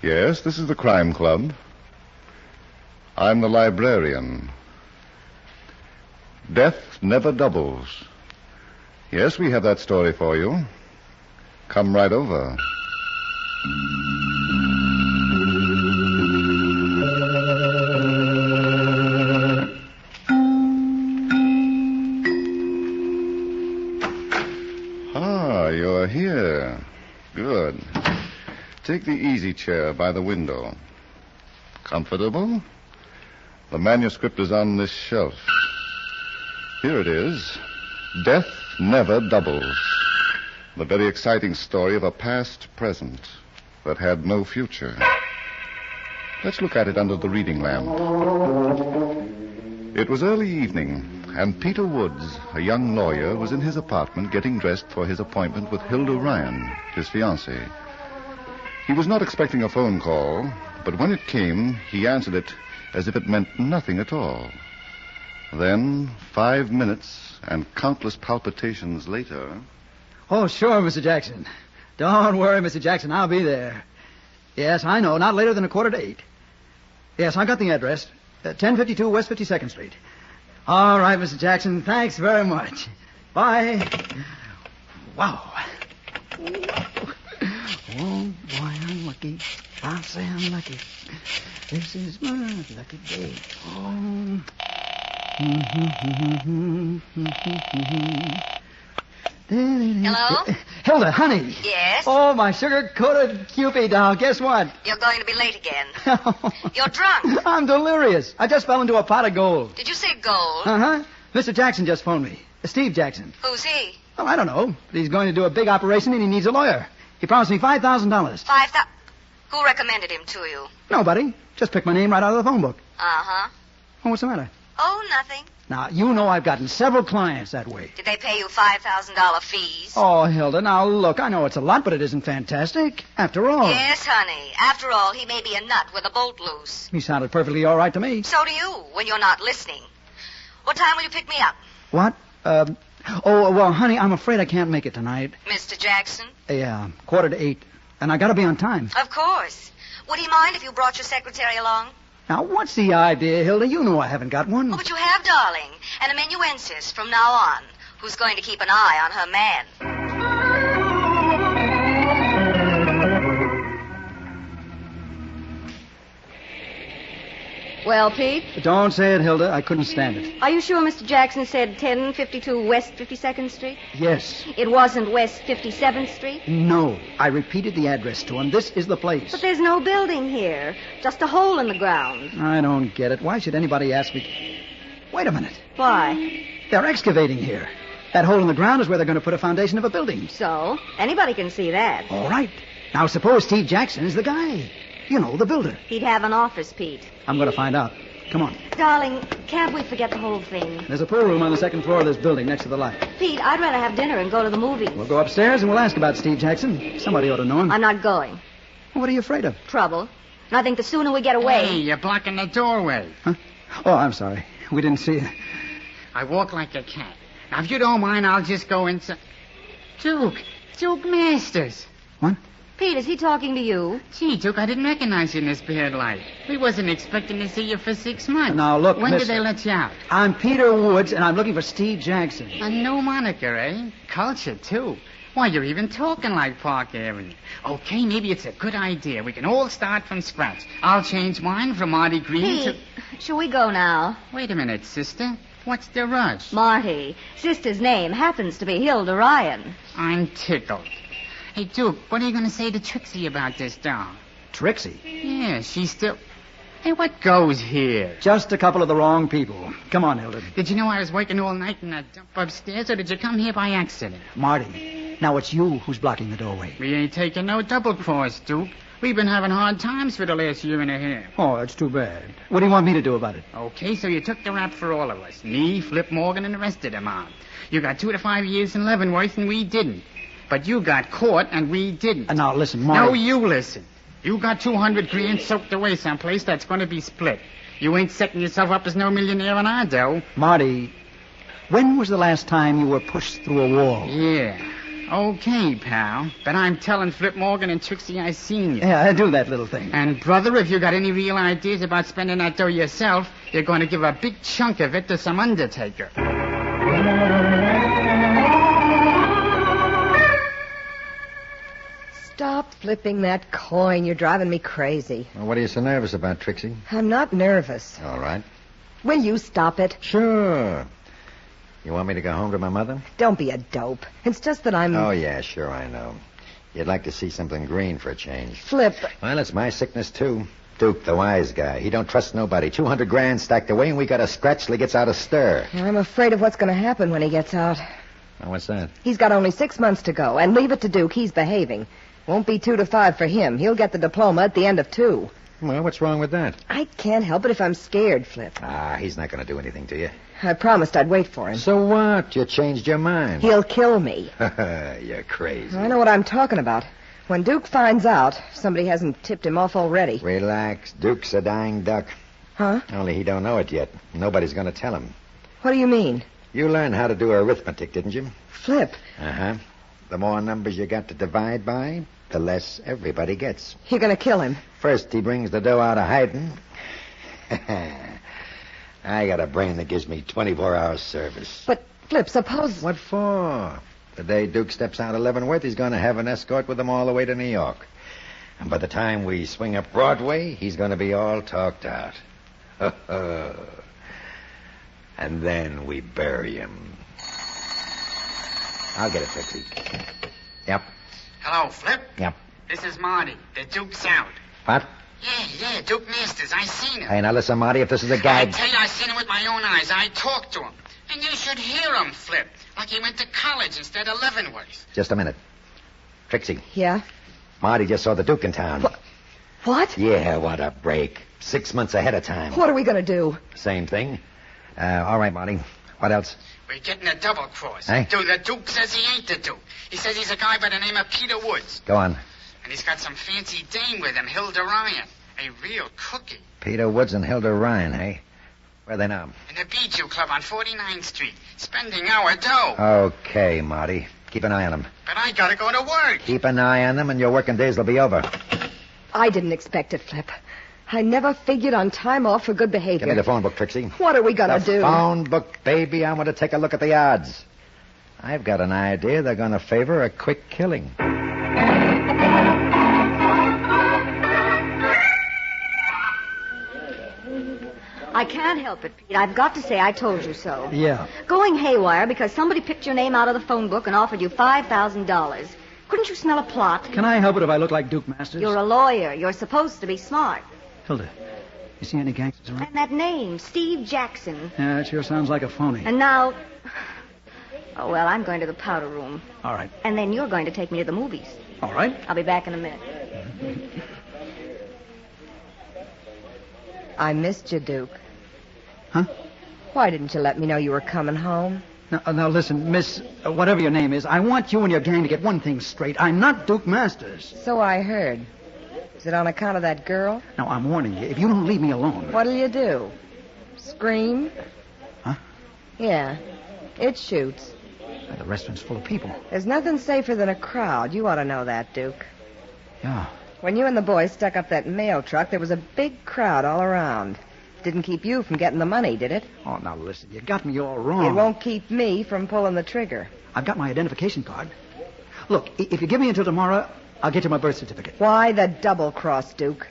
Yes, this is the Crime Club. I'm the librarian. Death never doubles. Yes, we have that story for you. Come right over. You're here. Good. Take the easy chair by the window. Comfortable? The manuscript is on this shelf. Here it is. Death Never Doubles. The very exciting story of a past present that had no future. Let's look at it under the reading lamp. It was early evening, and Peter Woods, a young lawyer, was in his apartment getting dressed for his appointment with Hilda Ryan, his fiancée. He was not expecting a phone call, but when it came, he answered it as if it meant nothing at all. Then, 5 minutes and countless palpitations later... Oh, sure, Mr. Jackson. Don't worry, Mr. Jackson. I'll be there. Yes, I know. Not later than 7:45. Yes, I got the address. 1052 West 52nd Street. All right, Mr. Jackson. Thanks very much. Bye. Wow. Oh, boy, I'm lucky. I'll say I'm lucky. This is my lucky day. Oh. Hello? Hilda, honey. Yes? Oh, my sugar-coated Cupid doll. Guess what? You're going to be late again. You're drunk. I'm delirious. I just fell into a pot of gold. Did you say gold? Uh-huh. Mr. Jackson just phoned me. Steve Jackson. Who's he? Oh, I don't know. He's going to do a big operation and he needs a lawyer. He promised me $5,000. $5,000? Who recommended him to you? Nobody. Just picked my name right out of the phone book. Uh-huh. Oh, what's the matter? Oh, nothing. Now, you know I've gotten several clients that way. Did they pay you $5,000 fees? Oh, Hilda, now look, I know it's a lot, but it isn't fantastic. After all. Yes, honey. After all, he may be a nut with a bolt loose. He sounded perfectly all right to me. So do you, when you're not listening. What time will you pick me up? What? Oh, well, honey, I'm afraid I can't make it tonight. Mr. Jackson? Yeah, 7:45. And I gotta be on time. Of course. Would he mind if you brought your secretary along? Now, what's the idea, Hilda? You know I haven't got one. Oh, but you have, darling. An amanuensis from now on, who's going to keep an eye on her man. Well, Pete? Don't say it, Hilda. I couldn't stand it. Are you sure Mr. Jackson said 1052 West 52nd Street? Yes. It wasn't West 57th Street? No. I repeated the address to him. This is the place. But there's no building here. Just a hole in the ground. I don't get it. Why should anybody ask me? Wait a minute. Why? They're excavating here. That hole in the ground is where they're going to put a foundation of a building. So? Anybody can see that. All right. Now, suppose Steve Jackson is the guy. You know, the builder. He'd have an office, Pete. I'm going to find out. Come on. Darling, can't we forget the whole thing? There's a pool room on the second floor of this building next to the light. Pete, I'd rather have dinner and go to the movies. We'll go upstairs and we'll ask about Steve Jackson. Somebody ought to know him. I'm not going. What are you afraid of? Trouble. And I think the sooner we get away... Hey, you're blocking the doorway. Huh? Oh, I'm sorry. We didn't see you. I walk like a cat. Now, if you don't mind, I'll just go inside. Duke Masters. What? Pete, is he talking to you? Gee, Duke, I didn't recognize you in this bad light. We wasn't expecting to see you for 6 months. Now, look, When mister, did they let you out? I'm Peter Woods, and I'm looking for Steve Jackson. A new moniker, eh? Culture, too. Why, you're even talking like Park Avenue. Okay, maybe it's a good idea. We can all start from scratch. I'll change mine from Marty Green to... Shall we go now? Wait a minute, sister. What's the rush? Marty, sister's name happens to be Hilda Ryan. I'm tickled. Hey, Duke, what are you going to say to Trixie about this doll? Trixie? Yeah, she's still... Hey, what goes here? Just a couple of the wrong people. Come on, Hilda. Did you know I was working all night in that dump upstairs, or did you come here by accident? Marty, now it's you who's blocking the doorway. We ain't taking no double cross, Duke. We've been having hard times for the last year and a half. Oh, that's too bad. What do you want me to do about it? Okay, so you took the rap for all of us. Me, Flip Morgan, and the rest of them out. You got 2 to 5 years in Leavenworth, and we didn't. But you got caught, and we didn't. Now, listen, Marty. No, you listen. You got 200 grand soaked away someplace that's going to be split. You ain't setting yourself up as no millionaire on our dough. Marty, when was the last time you were pushed through a wall? Yeah. Okay, pal. But I'm telling Flip Morgan and Trixie I seen you. Yeah, I do that little thing. And, brother, if you got any real ideas about spending that dough yourself, you're going to give a big chunk of it to some undertaker. Stop flipping that coin. You're driving me crazy. Well, what are you so nervous about, Trixie? I'm not nervous. All right. Will you stop it? Sure. You want me to go home to my mother? Don't be a dope. It's just that I'm... Oh, yeah, sure, I know. You'd like to see something green for a change. Flip. Well, it's my sickness, too. Duke, the wise guy. He don't trust nobody. 200 grand stacked away, and we got a scratch till he gets out of stir. I'm afraid of what's going to happen when he gets out. Now, what's that? He's got only 6 months to go, and leave it to Duke. He's behaving. Won't be 2 to 5 for him. He'll get the diploma at the end of 2. Well, what's wrong with that? I can't help it if I'm scared, Flip. He's not going to do anything to you. I promised I'd wait for him. So what? You changed your mind. He'll kill me. You're crazy. I know what I'm talking about. When Duke finds out, somebody hasn't tipped him off already. Relax. Duke's a dying duck. Huh? Only he don't know it yet. Nobody's going to tell him. What do you mean? You learned how to do arithmetic, didn't you? Flip. Uh-huh. The more numbers you got to divide by, the less everybody gets. You're going to kill him. First, he brings the dough out of hiding. I got a brain that gives me 24 hours service. But, Flip, suppose... What for? The day Duke steps out of Leavenworth, he's going to have an escort with him all the way to New York. And by the time we swing up Broadway, he's going to be all talked out. And then we bury him. I'll get it, Trixie. Yep. Hello, Flip? Yep. This is Marty. The Duke's out. What? Yeah, Duke Masters. I seen him. Hey, now listen, Marty, if this is a gag... I tell you, I seen him with my own eyes. I talked to him. And you should hear him, Flip. Like he went to college instead of Leavenworth. Just a minute. Trixie. Yeah? Marty just saw the Duke in town. What? Yeah, what a break. 6 months ahead of time. What are we going to do? Same thing. All right, Marty. What else? We're getting a double cross. Hey? Dude, the Duke says he ain't the Duke. He says he's a guy by the name of Peter Woods. Go on. And he's got some fancy dame with him, Hilda Ryan. A real cookie. Peter Woods and Hilda Ryan, hey? Where are they now? In the Bijou Club on 49th Street. Spending our dough. Okay, Marty. Keep an eye on them. But I gotta go to work. Keep an eye on them and your working days will be over. I didn't expect it, Flip. I never figured on time off for good behavior. Give me the phone book, Trixie. What are we going to do? The phone book, baby. I want to take a look at the odds. I've got an idea they're going to favor a quick killing. I can't help it, Pete. I've got to say I told you so. Yeah. Going haywire because somebody picked your name out of the phone book and offered you $5,000. Couldn't you smell a plot? Can I help it if I look like Duke Masters? You're a lawyer. You're supposed to be smart. Hilda, you see any gangsters around? And that name, Steve Jackson. Yeah, it sure sounds like a phony. And now... Oh, well, I'm going to the powder room. All right. And then you're going to take me to the movies. All right. I'll be back in a minute. I missed you, Duke. Huh? Why didn't you let me know you were coming home? Now listen, Miss, whatever your name is, I want you and your gang to get one thing straight. I'm not Duke Masters. So I heard. Is it on account of that girl? Now, I'm warning you, if you don't leave me alone... What'll you do? Scream? Huh? Yeah, it shoots. The restaurant's full of people. There's nothing safer than a crowd. You ought to know that, Duke. Yeah. When you and the boys stuck up that mail truck, there was a big crowd all around. Didn't keep you from getting the money, did it? Oh, now listen, you got me all wrong. It won't keep me from pulling the trigger. I've got my identification card. Look, if you give me until tomorrow, I'll get you my birth certificate. Why the double cross, Duke?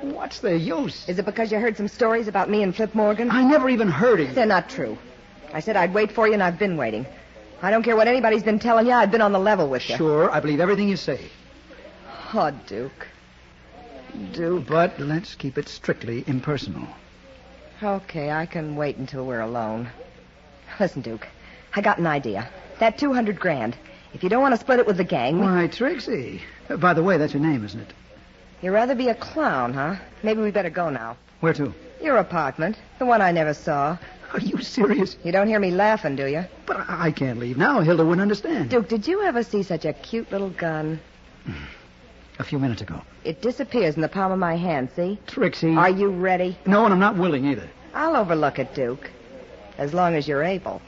What's the use? Is it because you heard some stories about me and Flip Morgan? I never even heard it. They're not true. I said I'd wait for you, and I've been waiting. I don't care what anybody's been telling you. I've been on the level with you. Sure, I believe everything you say. Oh, Duke. Duke. But let's keep it strictly impersonal. Okay, I can wait until we're alone. Listen, Duke, I got an idea. That $200,000. If you don't want to split it with the gang... Why, Trixie. By the way, that's your name, isn't it? You'd rather be a clown, huh? Maybe we better go now. Where to? Your apartment. The one I never saw. Are you serious? You don't hear me laughing, do you? But I can't leave now. Hilda wouldn't understand. Duke, did you ever see such a cute little gun? A few minutes ago. It disappears in the palm of my hand, see? Trixie. Are you ready? No, and I'm not willing either. I'll overlook it, Duke. As long as you're able.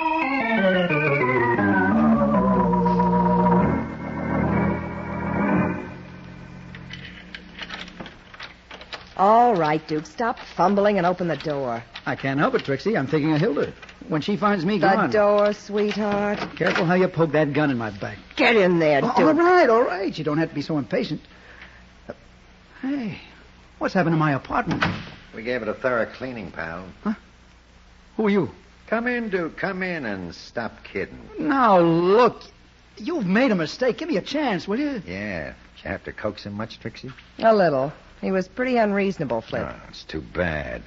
All right, Duke. Stop fumbling and open the door. I can't help it, Trixie. I'm thinking of Hilda. When she finds me The gone... door, sweetheart. Careful how you poke that gun in my back. Get in there, Duke. All right. You don't have to be so impatient. Hey, what's happened to my apartment? We gave it a thorough cleaning, pal. Huh? Who are you? Come in, Duke. Come in and stop kidding. Now, look. You've made a mistake. Give me a chance, will you? Yeah. Did you have to coax him much, Trixie? A little. He was pretty unreasonable, Flip. Oh, it's too bad.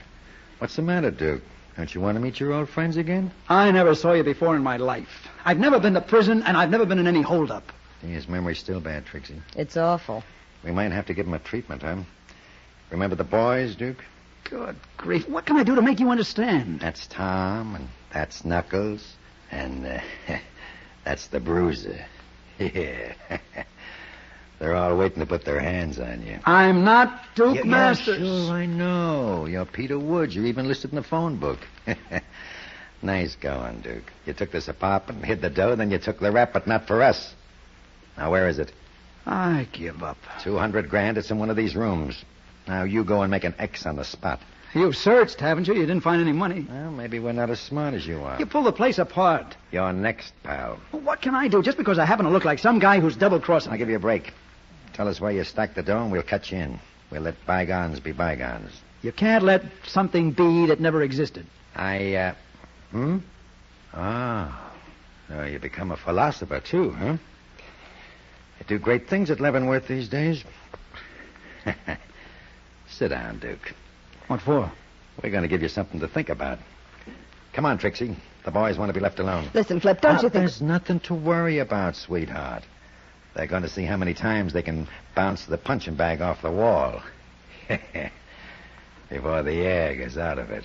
What's the matter, Duke? Don't you want to meet your old friends again? I never saw you before in my life. I've never been to prison, and I've never been in any holdup. His memory's still bad, Trixie. It's awful. We might have to give him a treatment, huh? Remember the boys, Duke? Good grief. What can I do to make you understand? That's Tom, and that's Knuckles, and that's the Bruiser. Yeah. They're all waiting to put their hands on you. I'm not Duke Masters. Sure, I know. You're Peter Woods. You're even listed in the phone book. Nice going, Duke. You took this apartment and hid the dough, then you took the rap, but not for us. Now, where is it? I give up. $200,000. It's in one of these rooms. Now, you go and make an X on the spot. You've searched, haven't you? You didn't find any money. Well, maybe we're not as smart as you are. You pulled the place apart. You're next, pal. Well, what can I do just because I happen to look like some guy who's double-crossing? I'll give you a break. Tell us where you stacked the dough, and we'll cut you in. We'll let bygones be bygones. You can't let something be that never existed. Oh, you become a philosopher, too, huh? You do great things at Leavenworth these days. Sit down, Duke. What for? We're going to give you something to think about. Come on, Trixie. The boys want to be left alone. Listen, Flip, don't you think... There's nothing to worry about, sweetheart. They're going to see how many times they can bounce the punching bag off the wall. Before the air gets out of it.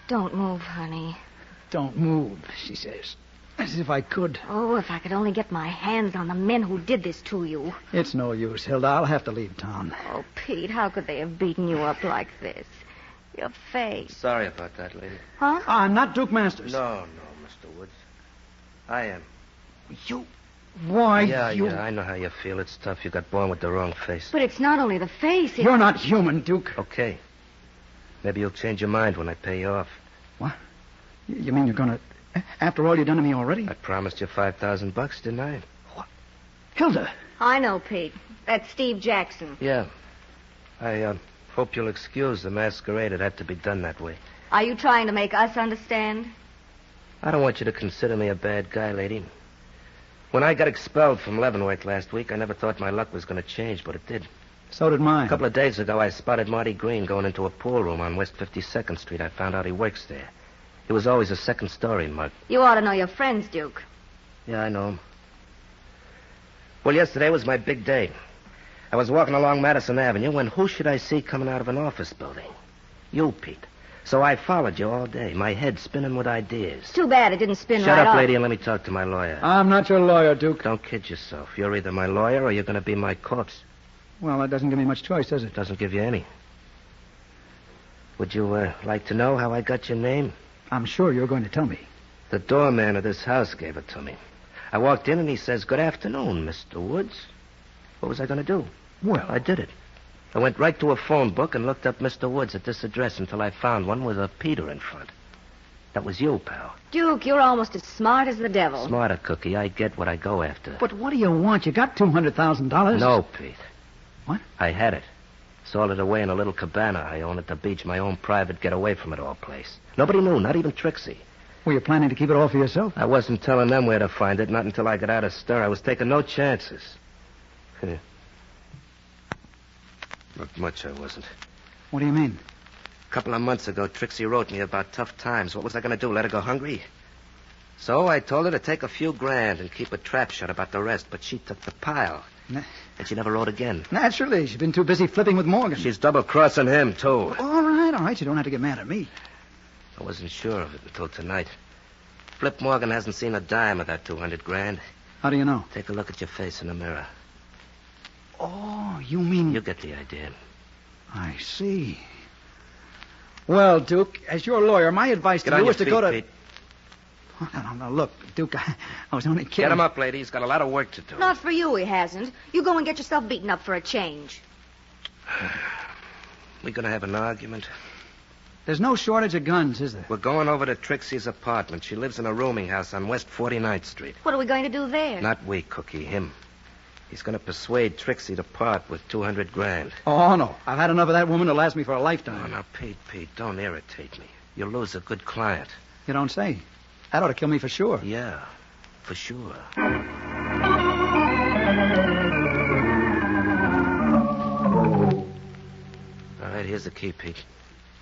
Don't move, honey. Don't move, she says. As if I could. Oh, if I could only get my hands on the men who did this to you. It's no use, Hilda. I'll have to leave town. Oh, Pete, how could they have beaten you up like this? Your face. Sorry about that, lady. Huh? I'm not Duke Masters. No, Mr. Woods. I am. You... Why, Yeah, you... I know how you feel. It's tough. You got born with the wrong face. But it's not only the face. It's... You're not human, Duke. Okay. Maybe you'll change your mind when I pay you off. What? You mean you're going to... After all you've done to me already? I promised you $5,000, didn't I? What? Hilda! I know, Pete. That's Steve Jackson. Yeah. I hope you'll excuse the masquerade. It had to be done that way. Are you trying to make us understand? I don't want you to consider me a bad guy, lady. When I got expelled from Leavenworth last week, I never thought my luck was going to change, but it did. So did mine. A couple of days ago, I spotted Marty Green going into a pool room on West 52nd Street. I found out he works there. He was always a second-story mug. You ought to know your friends, Duke. Yeah, I know him. Well, yesterday was my big day. I was walking along Madison Avenue when who should I see coming out of an office building? You, Pete. So I followed you all day, my head spinning with ideas. It's too bad it didn't spin Shut right up, off. lady, and let me talk to my lawyer. I'm not your lawyer, Duke. Don't kid yourself. You're either my lawyer or you're going to be my corpse. Well, that doesn't give me much choice, does it? Doesn't give you any. Would you like to know how I got your name? I'm sure you're going to tell me. The doorman of this house gave it to me. I walked in and he says, "Good afternoon, Mr. Woods." What was I going to do? Well, I did it. I went right to a phone book and looked up Mr. Woods at this address until I found one with a Peter in front. That was you, pal. Duke, you're almost as smart as the devil. Smarter, Cookie. I get what I go after. But what do you want? You got $200,000. No, Pete. What? I had it. Sold it away in a little cabana I own at the beach, my own private get-away-from-it-all place. Nobody knew, not even Trixie. Were you planning to keep it all for yourself? I wasn't telling them where to find it, not until I got out of stir. I was taking no chances. Not much, I wasn't. What do you mean? A couple of months ago, Trixie wrote me about tough times. What was I going to do, let her go hungry? So I told her to take a few grand and keep a trap shut about the rest, but she took the pile. And she never wrote again. Naturally. She's been too busy flipping with Morgan. She's double-crossing him, too. All right. You don't have to get mad at me. I wasn't sure of it until tonight. Flip Morgan hasn't seen a dime of that 200 grand. How do you know? Take a look at your face in the mirror. Oh, you mean... You get the idea. I see. Well, Duke, as your lawyer, my advice to you is to go to... Pete. Oh, no, look, Duke, I was only kidding. Get him up, lady. He's got a lot of work to do. Not for you, he hasn't. You go and get yourself beaten up for a change. We gonna have an argument? There's no shortage of guns, is there? We're going over to Trixie's apartment. She lives in a rooming house on West 49th Street. What are we going to do there? Not we, Cookie, him. He's going to persuade Trixie to part with 200 grand. Oh, no. I've had enough of that woman to last me for a lifetime. Oh, now, Pete, don't irritate me. You'll lose a good client. You don't say. That ought to kill me for sure. Yeah, for sure. All right, here's the key, Pete.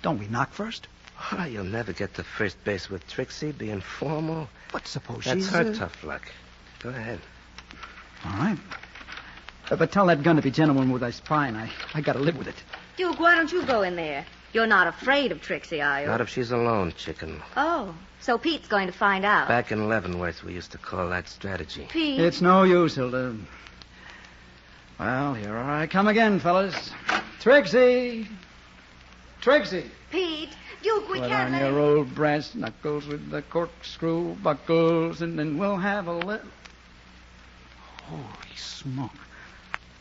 Don't we knock first? Oh, you'll never get to first base with Trixie, being formal. But suppose That's she's... her tough luck. Go ahead. All right. But tell that gun to be gentleman with his pine. I got to live with it. Duke, why don't you go in there? You're not afraid of Trixie, are you? Not if she's alone, chicken. Oh, so Pete's going to find out. Back in Leavenworth, we used to call that strategy. Pete? It's no use, Hilda. Well, here I come again, fellas. Trixie! Trixie! Pete, Duke, we Put can't on your old brass knuckles with the corkscrew buckles, and then we'll have a little... Holy smoke.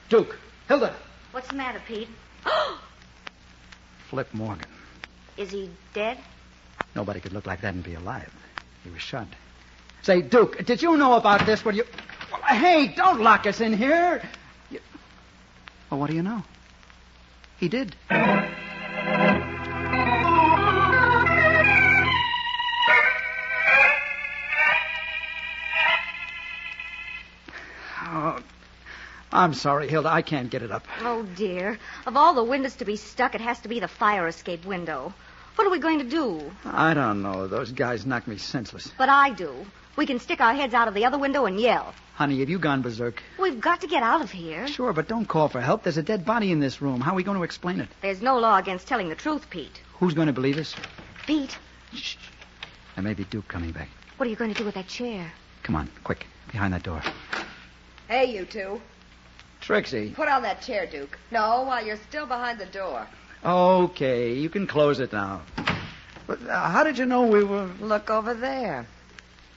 Duke, Hilda. What's the matter, Pete? Flip Morgan. Is he dead? Nobody could look like that and be alive. He was shot. Say, Duke, did you know about this? Well, hey, don't lock us in here. Well, what do you know? He did. Oh, I'm sorry, Hilda. I can't get it up. Oh, dear. Of all the windows to be stuck, it has to be the fire escape window. What are we going to do? I don't know. Those guys knocked me senseless. But I do. We can stick our heads out of the other window and yell. Honey, have you gone berserk? We've got to get out of here. Sure, but don't call for help. There's a dead body in this room. How are we going to explain it? There's no law against telling the truth, Pete. Who's going to believe us? Pete. Shh. There may be Duke coming back. What are you going to do with that chair? Come on, quick. Behind that door. Hey, you two. Trixie. Put on that chair, Duke. No, while you're still behind the door. Okay, you can close it now. But how did you know we were... Look over there.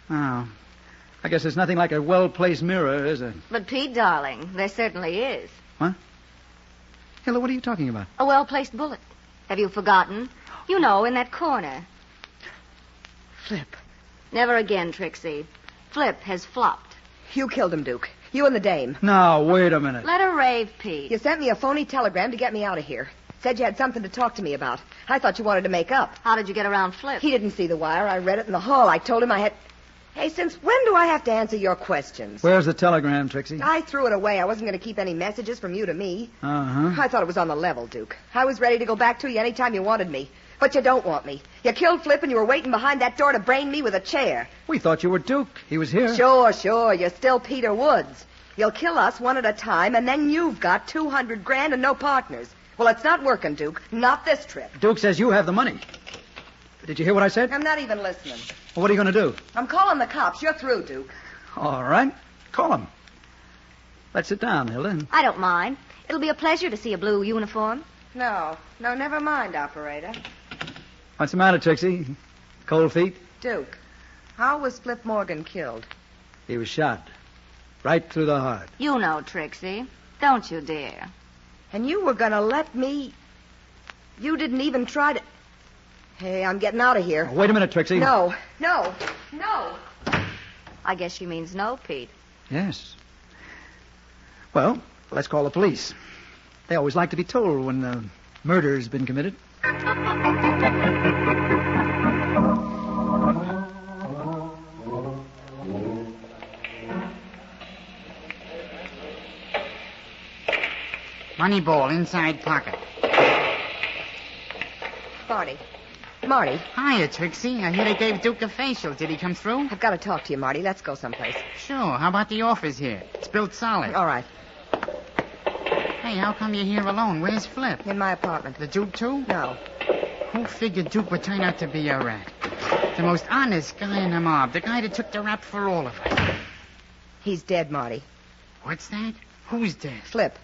Oh. I guess there's nothing like a well-placed mirror, is there? But, Pete, darling, there certainly is. What? Hilda, what are you talking about? A well-placed bullet. Have you forgotten? You know, in that corner. Flip. Never again, Trixie. Flip has flopped. You killed him, Duke. You and the dame. Now, wait a minute. Let her rave, Pete. You sent me a phony telegram to get me out of here. Said you had something to talk to me about. I thought you wanted to make up. How did you get around Flip? He didn't see the wire. I read it in the hall. I told him I had... Hey, since when do I have to answer your questions? Where's the telegram, Trixie? I threw it away. I wasn't going to keep any messages from you to me. Uh-huh. I thought it was on the level, Duke. I was ready to go back to you anytime you wanted me. But you don't want me. You killed Flip and you were waiting behind that door to brain me with a chair. We thought you were Duke. He was here. Sure. You're still Peter Woods. You'll kill us one at a time, and then you've got 200 grand and no partners. Well, it's not working, Duke. Not this trip. Duke says you have the money. Did you hear what I said? I'm not even listening. Well, what are you going to do? I'm calling the cops. You're through, Duke. All right. Call them. Let's sit down, Hilda. I don't mind. It'll be a pleasure to see a blue uniform. No, never mind, operator. What's the matter, Trixie? Cold feet? Duke, how was Flip Morgan killed? He was shot. Right through the heart. You know, Trixie. Don't you, dear? And you were going to let me... You didn't even try to... Hey, I'm getting out of here. Wait a minute, Trixie. No. I guess she means no, Pete. Yes. Well, let's call the police. They always like to be told when a murder's been committed. Money ball inside pocket. Marty. Hiya, Trixie. I hear they gave Duke a facial. Did he come through? I've got to talk to you, Marty. Let's go someplace. Sure. How about the office here? It's built solid. All right. Hey, how come you're here alone? Where's Flip? In my apartment. The Duke, too? No. Who figured Duke would turn out to be a rat? The most honest guy in the mob. The guy that took the rap for all of us. He's dead, Marty. What's that? Who's dead? Flip.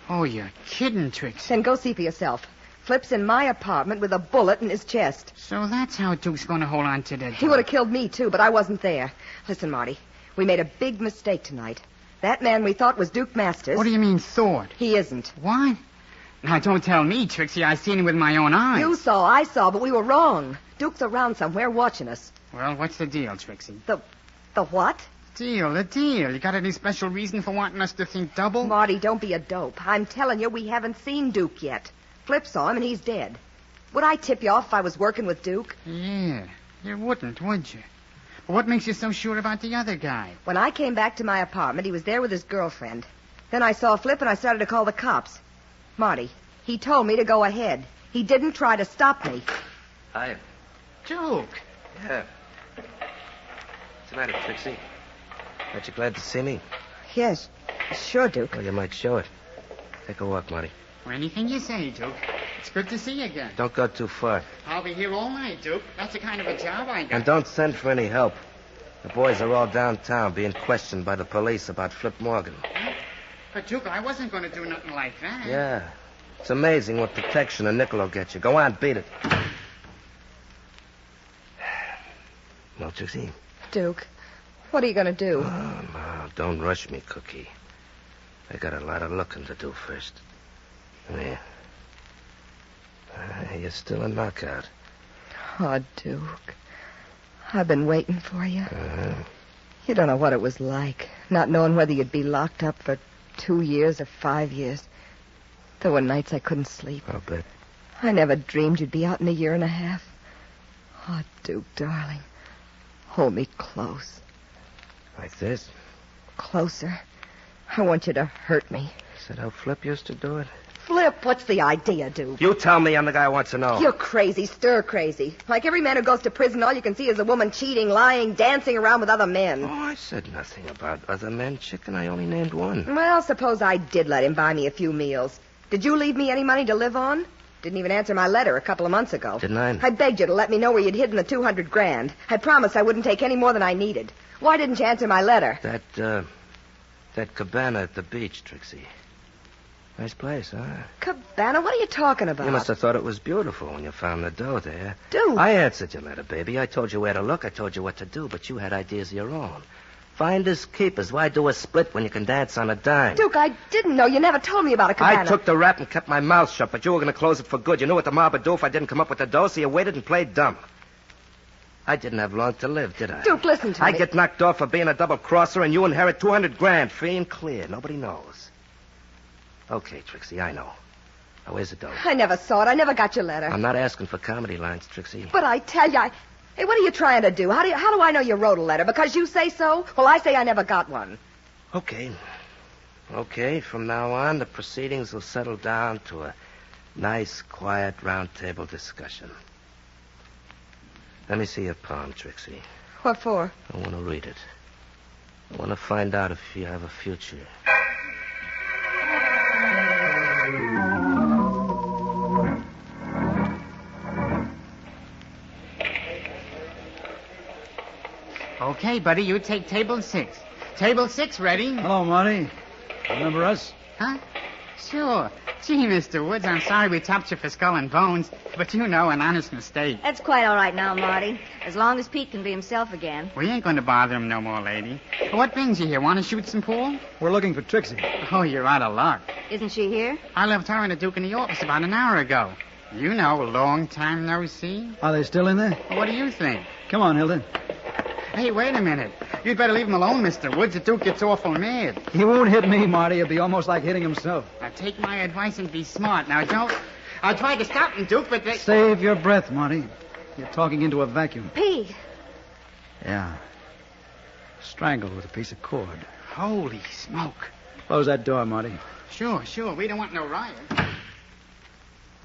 Oh, you're kidding, Trixie. Then go see for yourself. Flip's in my apartment with a bullet in his chest. So that's how Duke's going to hold on to that. He would have killed me, too, but I wasn't there. Listen, Marty, we made a big mistake tonight. That man we thought was Duke Masters... What do you mean, thought? He isn't. What? Now, don't tell me, Trixie. I seen him with my own eyes. You saw, I saw, but we were wrong. Duke's around somewhere watching us. Well, what's the deal, Trixie? The what? The deal. You got any special reason for wanting us to think double? Marty, don't be a dope. I'm telling you, we haven't seen Duke yet. Flip saw him, and he's dead. Would I tip you off if I was working with Duke? Yeah, you wouldn't, would you? But what makes you so sure about the other guy? When I came back to my apartment, he was there with his girlfriend. Then I saw Flip, and I started to call the cops. Marty, he told me to go ahead. He didn't try to stop me. Hi. Duke. Yeah. What's the matter, Trixie? Aren't you glad to see me? Yes, sure, Duke. Well, you might show it. Take a walk, Marty. Or anything you say, Duke. It's good to see you again. Don't go too far. I'll be here all night, Duke. That's the kind of a job I got. And don't send for any help. The boys are all downtown being questioned by the police about Flip Morgan. Huh? But, Duke, I wasn't going to do nothing like that. Yeah. It's amazing what protection a nickel will get you. Go on, beat it. No, Trixie? Duke, what are you going to do? Oh, no, don't rush me, Cookie. I got a lot of looking to do first. Yeah. You're still a knockout. Oh, Duke. I've been waiting for you. Uh-huh. You don't know what it was like, not knowing whether you'd be locked up for 2 years or 5 years. There were nights I couldn't sleep. I'll bet. I never dreamed you'd be out in a year and a half. Oh, Duke, darling. Hold me close. Like this? Closer. I want you to hurt me. Is that how Flip used to do it? Flip, what's the idea, Duke? You tell me. I'm the guy who wants to know. You're crazy, stir crazy. Like every man who goes to prison, all you can see is a woman cheating, lying, dancing around with other men. Oh, I said nothing about other men, chicken. I only named one. Well, suppose I did let him buy me a few meals. Did you leave me any money to live on? Didn't even answer my letter a couple of months ago. Didn't I? I begged you to let me know where you'd hidden the $200,000. I promised I wouldn't take any more than I needed. Why didn't you answer my letter? That cabana at the beach, Trixie. Nice place, huh? Cabana? What are you talking about? You must have thought it was beautiful when you found the dough there. Duke! I answered your letter, baby. I told you where to look. I told you what to do, but you had ideas of your own. Finders, keepers. Why do a split when you can dance on a dime? Duke, I didn't know. You never told me about a cabana. I took the rap and kept my mouth shut, but you were going to close it for good. You knew what the mob would do if I didn't come up with the dough, so you waited and played dumb. I didn't have long to live, did I? Duke, listen to me. I get knocked off for being a double-crosser, and you inherit $200,000, free and clear. Nobody knows. Okay, Trixie, I know. Now, where's the dough? I never saw it. I never got your letter. I'm not asking for comedy lines, Trixie. But I tell you, Hey, what are you trying to do? How do I know you wrote a letter? Because you say so? Well, I say I never got one. Okay. Okay, from now on, the proceedings will settle down to a nice, quiet, round-table discussion. Let me see your palm, Trixie. What for? I want to read it. I want to find out if you have a future. Okay, buddy, you take table 6. Table 6 ready? Hello, Marty. Remember us? Huh? Sure. Gee, Mr. Woods, I'm sorry we topped you for Skull and Bones, but you know, an honest mistake. That's quite all right now, Marty. As long as Pete can be himself again. We ain't going to bother him no more, lady. What brings you here? Want to shoot some pool? We're looking for Trixie. Oh, you're out of luck. Isn't she here? I left her and the Duke in the office about an hour ago. You know, a long time no see. Are they still in there? What do you think? Come on, Hilda. Hey, wait a minute. You'd better leave him alone, Mr. Woods. The Duke gets awful mad. He won't hit me, Marty. It'll be almost like hitting himself. Now, take my advice and be smart. Now, don't... I tried to stop him, Duke, but they... Save your breath, Marty. You're talking into a vacuum. Pete. Yeah. Strangled with a piece of cord. Holy smoke. Close that door, Marty. Sure. We don't want no riot.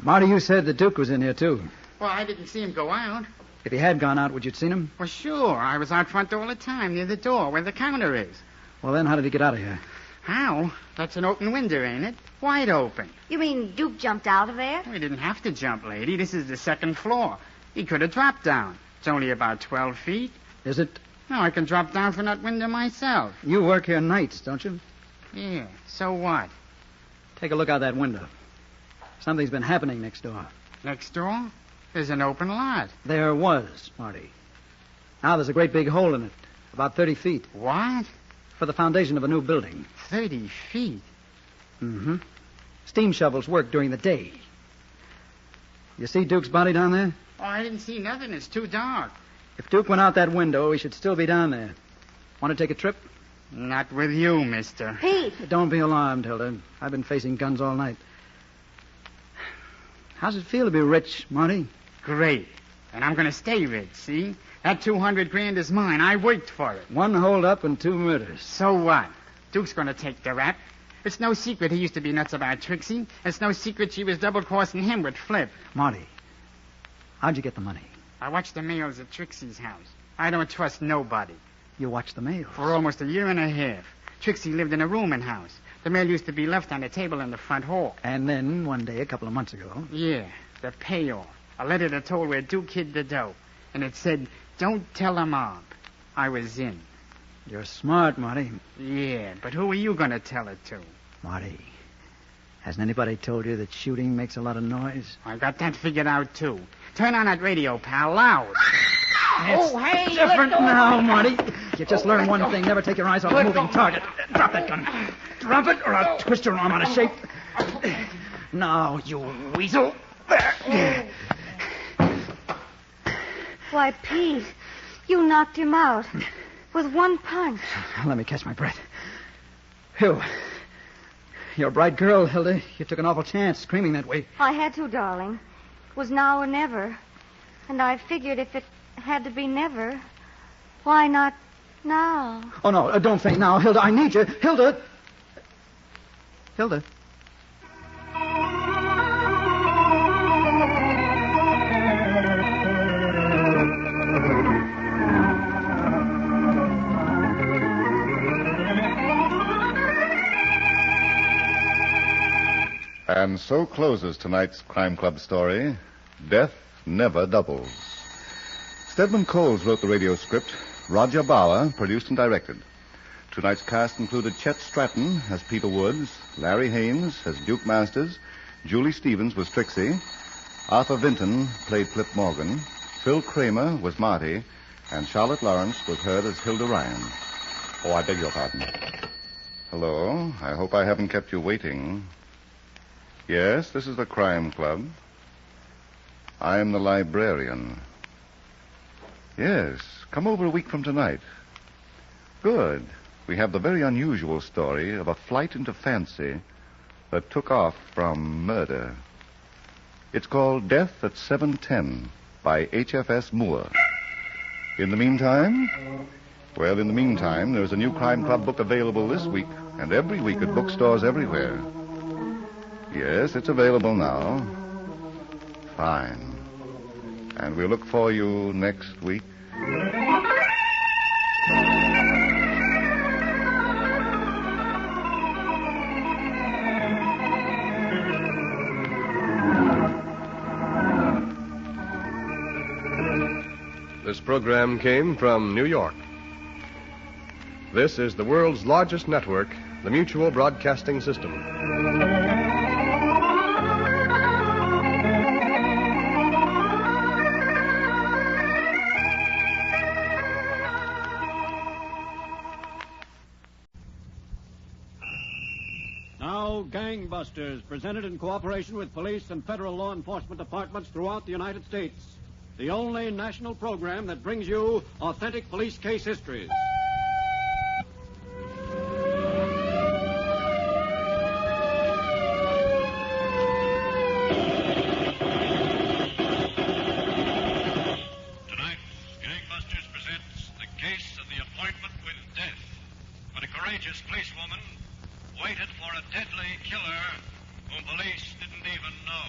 Marty, you said the Duke was in here, too. Well, I didn't see him go out. If he had gone out, would you have seen him? Well, sure. I was out front all the time, near the door, where the counter is. Well, then, how did he get out of here? How? That's an open window, ain't it? Wide open. You mean Duke jumped out of there? We didn't have to jump, lady. This is the second floor. He could have dropped down. It's only about 12 feet. Is it? No, I can drop down from that window myself. You work here nights, don't you? Yeah. So what? Take a look out that window. Something's been happening next door. Next door? There's an open lot. There was, Marty. Now there's a great big hole in it, about 30 feet. What? For the foundation of a new building. 30 feet? Mm-hmm. Steam shovels work during the day. You see Duke's body down there? Oh, I didn't see nothing. It's too dark. If Duke went out that window, he should still be down there. Want to take a trip? Not with you, mister. Pete! Don't be alarmed, Hilda. I've been facing guns all night. How's it feel to be rich, Marty? Great. And I'm going to stay rich, see? That 200 grand is mine. I worked for it. 1 hold-up and 2 murders. So what? Duke's going to take the rap. It's no secret he used to be nuts about Trixie. It's no secret she was double-crossing him with Flip. Marty, how'd you get the money? I watched the mails at Trixie's house. I don't trust nobody. You watched the mails? For almost a year and a half. Trixie lived in a rooming house. The mail used to be left on the table in the front hall. And then, one day, a couple of months ago... Yeah, the payoff. A letter that told where Duke hid the dough. And it said, don't tell a mob. I was in. You're smart, Marty. Yeah, but who are you going to tell it to? Marty, hasn't anybody told you that shooting makes a lot of noise? I got that figured out, too. Turn on that radio, pal, loud. Oh, hey! Different now, Marty. You just learned one thing. Never take your eyes off a moving target. Drop that gun. Drop it, or I'll twist your arm out of shape. Now, you weasel. There. Why, Pete, you knocked him out with one punch. Let me catch my breath. Phew. You're a bright girl, Hilda. You took an awful chance screaming that way. I had to, darling. It was now or never. And I figured if it had to be never, why not now? Oh, no, don't faint now, Hilda. I need you. Hilda! Hilda? And so closes tonight's Crime Club story, Death Never Doubles. Stedman Coles wrote the radio script. Roger Bauer produced and directed. Tonight's cast included Chet Stratton as Peter Woods, Larry Haynes as Duke Masters, Julie Stevens was Trixie, Arthur Vinton played Flip Morgan, Phil Kramer was Marty, and Charlotte Lawrence was heard as Hilda Ryan. Oh, I beg your pardon. Hello. I hope I haven't kept you waiting. Yes, this is the Crime Club. I am the librarian. Yes, come over a week from tonight. Good. We have the very unusual story of a flight into fancy that took off from murder. It's called Death at 7:10 by H.F.S. Moore. In the meantime, there's a new Crime Club book available this week and every week at bookstores everywhere. Yes, it's available now. Fine. And we'll look for you next week. This program came from New York. This is the world's largest network, the Mutual Broadcasting System. Gangbusters, presented in cooperation with police and federal law enforcement departments throughout the United States. The only national program that brings you authentic police case histories. Tonight, Gangbusters presents the case of the appointment with death. When a courageous policewoman waited for a deadly killer whom police didn't even know.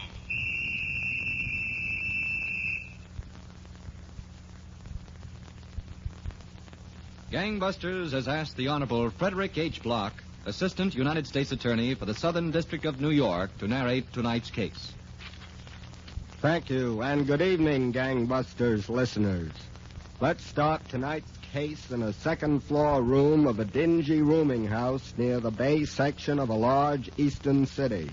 Gangbusters has asked the Honorable Frederick H. Block, Assistant United States Attorney for the Southern District of New York, to narrate tonight's case. Thank you, and good evening, Gangbusters listeners. Let's start tonight's case in a second-floor room of a dingy rooming house near the Bay section of a large eastern city.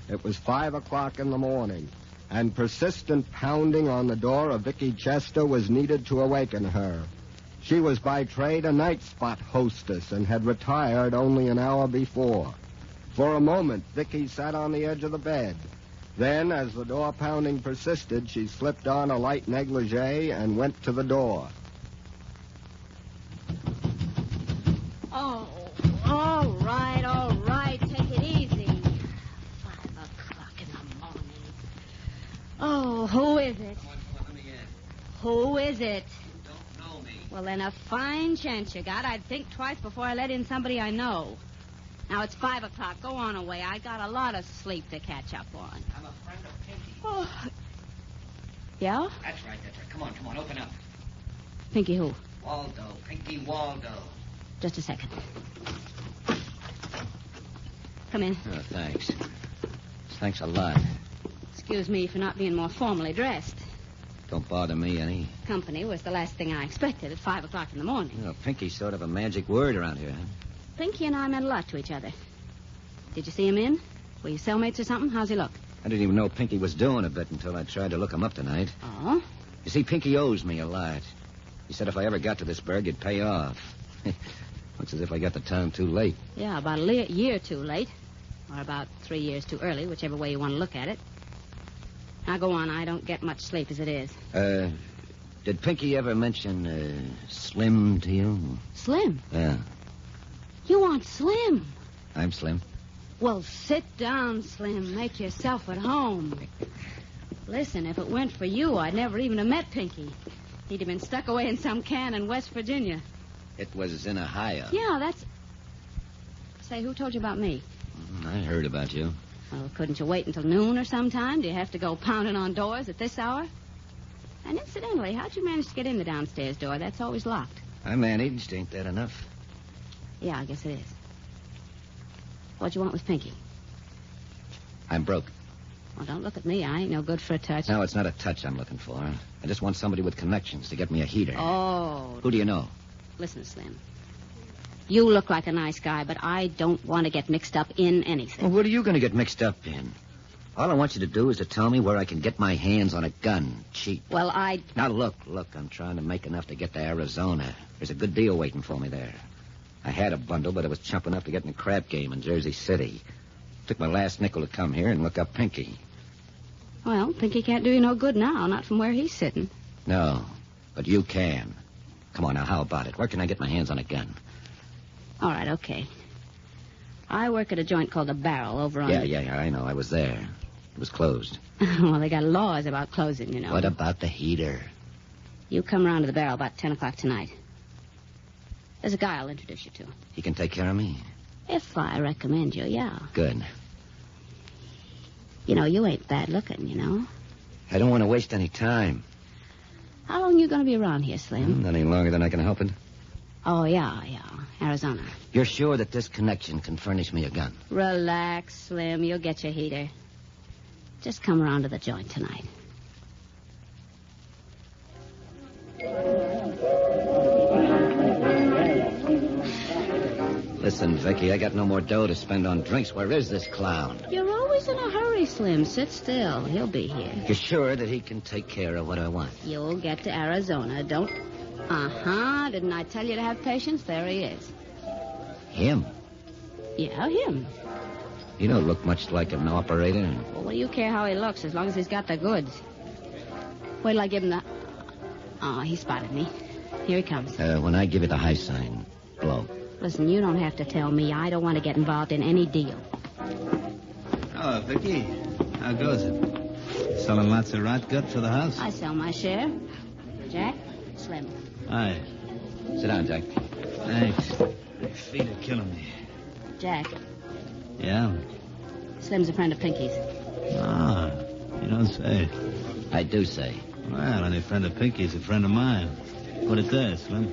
It was 5 o'clock in the morning, and persistent pounding on the door of Vicky Chester was needed to awaken her. She was by trade a night spot hostess and had retired only an hour before. For a moment, Vicky sat on the edge of the bed. Then, as the door pounding persisted, she slipped on a light negligee and went to the door. Oh, all right. Take it easy. 5 o'clock in the morning. Oh, who is it? Come on, let me in. Who is it? You don't know me. Well, then a fine chance you got. I'd think twice before I let in somebody I know. Now, it's 5 o'clock. Go on away. I got a lot of sleep to catch up on. I'm a friend of Pinky. Oh. Yeah? That's right. Come on, open up. Pinky who? Waldo, Pinky Waldo. Just a second. Come in. Oh, thanks. Thanks a lot. Excuse me for not being more formally dressed. Don't bother me any. Company was the last thing I expected at 5 o'clock in the morning. You know, Pinky's sort of a magic word around here, huh? Pinky and I meant a lot to each other. Did you see him in? Were you cellmates or something? How's he look? I didn't even know Pinky was doing a bit until I tried to look him up tonight. Oh? You see, Pinky owes me a lot. He said if I ever got to this burg, he'd pay off. Looks as if I got to town too late. Yeah, about a year too late. Or about 3 years too early, whichever way you want to look at it. Now, go on. I don't get much sleep as it is. Did Pinky ever mention, Slim to you? Slim? Yeah. You want Slim? I'm Slim. Well, sit down, Slim. Make yourself at home. Listen, if it weren't for you, I'd never even have met Pinky. He'd have been stuck away in some can in West Virginia. It was in Ohio. Yeah, that's... Say, who told you about me? I heard about you. Well, couldn't you wait until noon or sometime? Do you have to go pounding on doors at this hour? And incidentally, how'd you manage to get in the downstairs door? That's always locked. I managed. Ain't that enough? Yeah, I guess it is. What'd you want with Pinky? I'm broke. Well, don't look at me. I ain't no good for a touch. No, it's not a touch I'm looking for. I just want somebody with connections to get me a heater. Oh. Who do you know? Listen, Slim. You look like a nice guy, but I don't want to get mixed up in anything. Well, what are you going to get mixed up in? All I want you to do is to tell me where I can get my hands on a gun, cheap. Well, Now, look, I'm trying to make enough to get to Arizona. There's a good deal waiting for me there. I had a bundle, but it was chump enough to get in a crap game in Jersey City. Took my last nickel to come here and look up Pinky. Well, Pinky can't do you no good now, not from where he's sitting. No, but you can. Come on, now, how about it? Where can I get my hands on a gun? All right, okay. I work at a joint called The Barrel over on... Yeah, I know. I was there. It was closed. Well, they got laws about closing, you know. What about the heater? You come around to The Barrel about 10 o'clock tonight. There's a guy I'll introduce you to. He can take care of me? If I recommend you, yeah. Good. You know, you ain't bad looking, you know. I don't want to waste any time. How long you going to be around here, Slim? Not any longer than I can help it. Oh, yeah. Arizona. You're sure that this connection can furnish me a gun? Relax, Slim. You'll get your heater. Just come around to the joint tonight. Listen, Vicky, I got no more dough to spend on drinks. Where is this clown? You're always in a hurry, Slim. Sit still. He'll be here. You're sure that he can take care of what I want? You'll get to Arizona. Don't... Uh-huh. Didn't I tell you to have patience? There he is. Him? Yeah, him. You don't look much like an operator. Well, what do you care how he looks as long as he's got the goods? Wait till I give him the... Oh, he spotted me. Here he comes. When I give you the high sign, blow. Listen, you don't have to tell me. I don't want to get involved in any deal. Oh, Vicky. How goes it? Selling lots of rot gut for the house? I sell my share. Jack, Slim. Aye. Sit down, Jack. Thanks. My feet are killing me. Jack, Yeah? Slim's a friend of Pinky's. Ah, you don't say. I do say. Well, any friend of Pinky's a friend of mine. Put it there, Slim.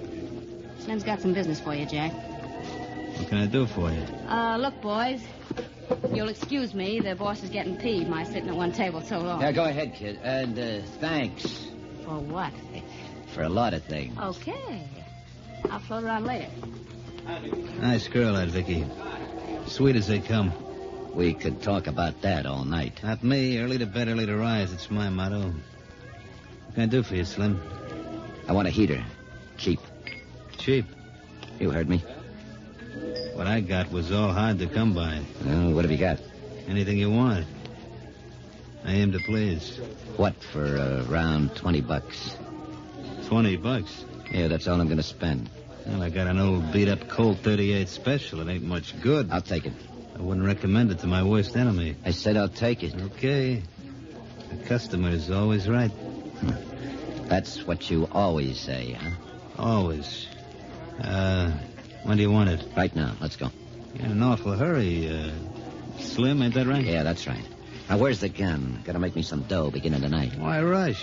Slim's got some business for you, Jack. What can I do for you? Look, boys. You'll excuse me. The boss is getting peeved, my sitting at one table so long. Yeah, go ahead, kid. And thanks. For what? For a lot of things. Okay. I'll float around later. Nice girl, that Vicky. Sweet as they come. We could talk about that all night. Not me. Early to bed, early to rise. It's my motto. What can I do for you, Slim? I want a heater. Cheap. Cheap? You heard me. What I got was all hard to come by. Well, what have you got? Anything you want. I aim to please. What, for around $20? $20? Yeah, that's all I'm going to spend. Well, I got an old beat-up Colt 38 special. It ain't much good. I'll take it. I wouldn't recommend it to my worst enemy. I said I'll take it. Okay. The customer's always right. That's what you always say, huh? Always. When do you want it? Right now. Let's go. You're in an awful hurry. Slim, ain't that right? Yeah, that's right. Now, where's the gun? Gotta make me some dough beginning tonight. Why rush?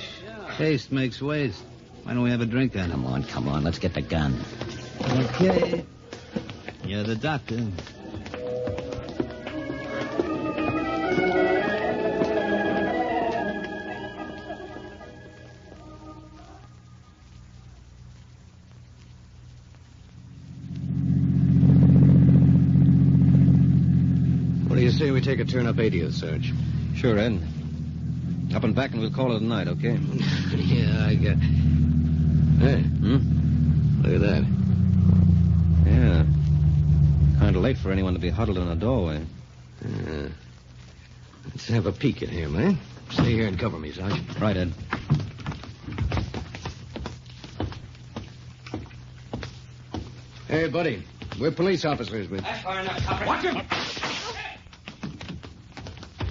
Haste makes waste. Why don't we have a drink on it? Come on. Let's get the gun. Okay. You're the doctor. What do you say we take a turn up 80th, Sarge? Sure, Ed. Up and back and we'll call it a night, okay? Yeah, I got... Hey. Look at that. Yeah. Kind of late for anyone to be huddled in a doorway. Yeah. Let's have a peek at him, eh? Stay here and cover me, Sarge. Right, Ed. Hey, buddy. We're police officers. That's far enough, Copper. Watch him!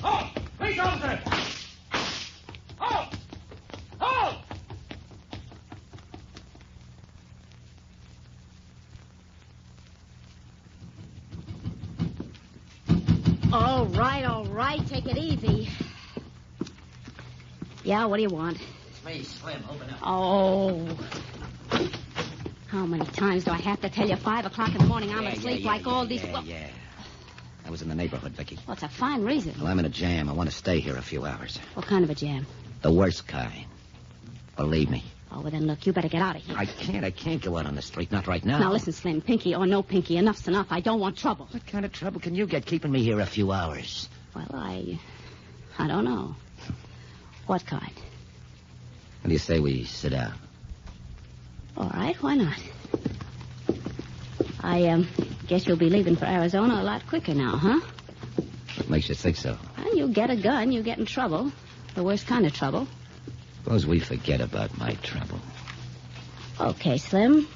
Halt! Police officer! Halt! Halt! All right. Take it easy. Yeah, what do you want? It's me, Slim. Open up. Oh. How many times do I have to tell you? 5 o'clock in the morning, I'm asleep like all these... Yeah. I was in the neighborhood, Vicky. Well, it's a fine reason. Well, I'm in a jam. I want to stay here a few hours. What kind of a jam? The worst kind. Believe me. Oh, well, then, look, you better get out of here. I can't go out on the street. Not right now. Now, listen, Slim, Pinky or no Pinky, enough's enough. I don't want trouble. What kind of trouble can you get keeping me here a few hours? Well, I don't know. What kind? What do you say we sit down? All right, why not? I guess you'll be leaving for Arizona a lot quicker now, huh? What makes you think so? Well, you get a gun, you get in trouble. The worst kind of trouble. Suppose we forget about my trouble. Okay, Slim.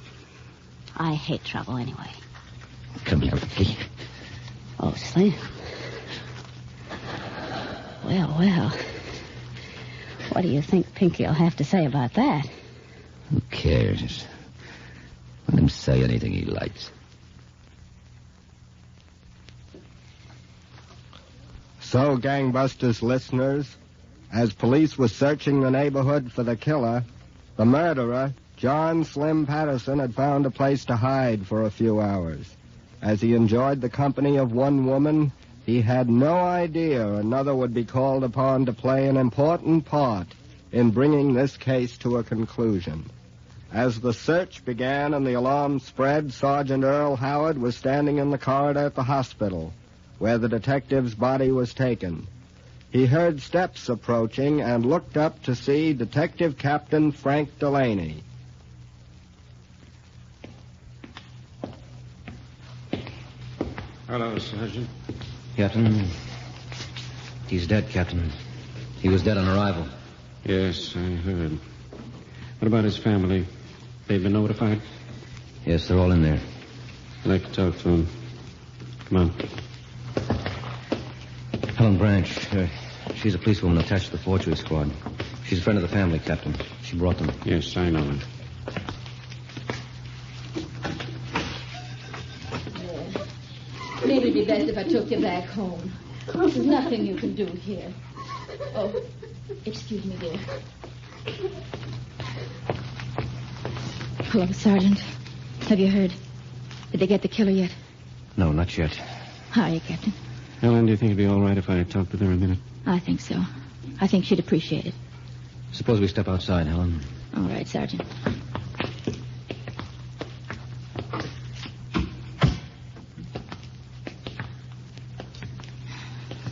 I hate trouble anyway. Come here, Vicky. Oh, Slim. Well. What do you think Pinky'll have to say about that? Who cares? Let him say anything he likes. So, Gangbusters listeners, as police were searching the neighborhood for the killer, the murderer, John Slim Patterson, had found a place to hide for a few hours. As he enjoyed the company of one woman, he had no idea another would be called upon to play an important part in bringing this case to a conclusion. As the search began and the alarm spread, Sergeant Earl Howard was standing in the corridor at the hospital, where the detective's body was taken. He heard steps approaching and looked up to see Detective Captain Frank Delaney. Hello, Sergeant. Captain, he's dead, Captain. He was dead on arrival. Yes, I heard. What about his family? They've been notified? Yes, they're all in there. I'd like to talk to them. Come on. Helen Branch. She's a policewoman attached to the forgery squad. She's a friend of the family, Captain. She brought them. Yes, I know her. Maybe it'd be best if I took you back home. There's nothing you can do here. Oh, excuse me, dear. Hello, Sergeant. Have you heard? Did they get the killer yet? No, not yet. How are you, Captain? Helen, do you think it'd be all right if I talked with her a minute? I think so. I think she'd appreciate it. Suppose we step outside, Helen. All right, Sergeant.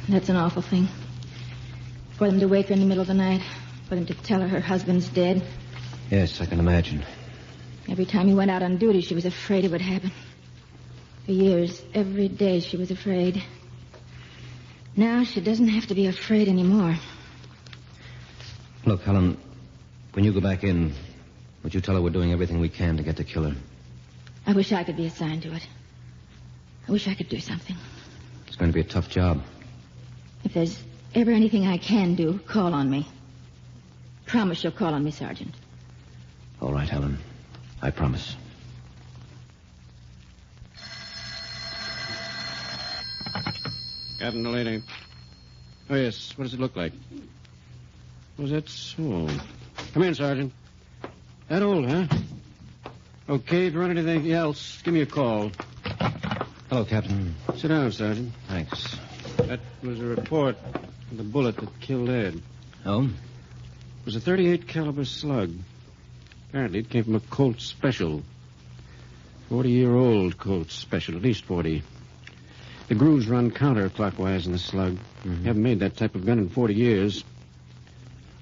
That's an awful thing. For them to wake her in the middle of the night. For them to tell her husband's dead. Yes, I can imagine. Every time he went out on duty, she was afraid it would happen. For years, every day she was afraid. Now she doesn't have to be afraid anymore. Look, Helen, when you go back in, would you tell her we're doing everything we can to get the killer? I wish I could be assigned to it. I wish I could do something. It's going to be a tough job. If there's ever anything I can do, call on me. Promise you'll call on me, Sergeant. All right, Helen. I promise. Captain Delaney. Oh, yes. What does it look like? Was that so? Come in, Sergeant. That old, huh? Okay, if you run anything else, give me a call. Hello, Captain. Sit down, Sergeant. Thanks. That was a report of the bullet that killed Ed. Oh? It was a .38 caliber slug. Apparently it came from a Colt Special. 40-year-old Colt Special, at least 40. The grooves run counterclockwise in the slug. Mm-hmm. Haven't made that type of gun in 40 years.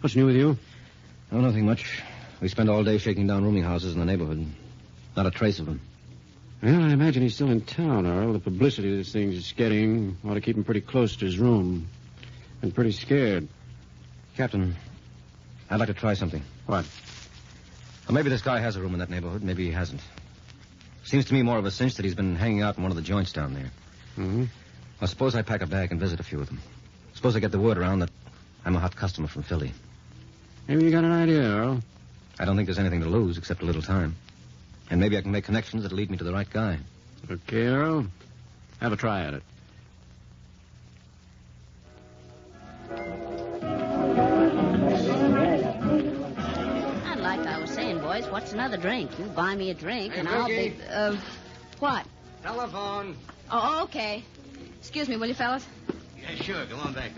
What's new with you? Oh, nothing much. We spent all day shaking down rooming houses in the neighborhood. Not a trace of him. Well, I imagine he's still in town, Earl. The publicity this thing's getting ought to keep him pretty close to his room. And pretty scared. Captain, I'd like to try something. What? Well, maybe this guy has a room in that neighborhood. Maybe he hasn't. Seems to me more of a cinch that he's been hanging out in one of the joints down there. Mm-hmm. Well, suppose I pack a bag and visit a few of them. Suppose I get the word around that I'm a hot customer from Philly. Maybe you got an idea, Earl. I don't think there's anything to lose except a little time. And maybe I can make connections that'll lead me to the right guy. Okay, Earl. Have a try at it. And like I was saying, boys, what's another drink? You buy me a drink, Hey, and I'll Vicky. be... what? Telephone. Oh, okay. Excuse me, will you, fellas? Yeah, sure. Go on back.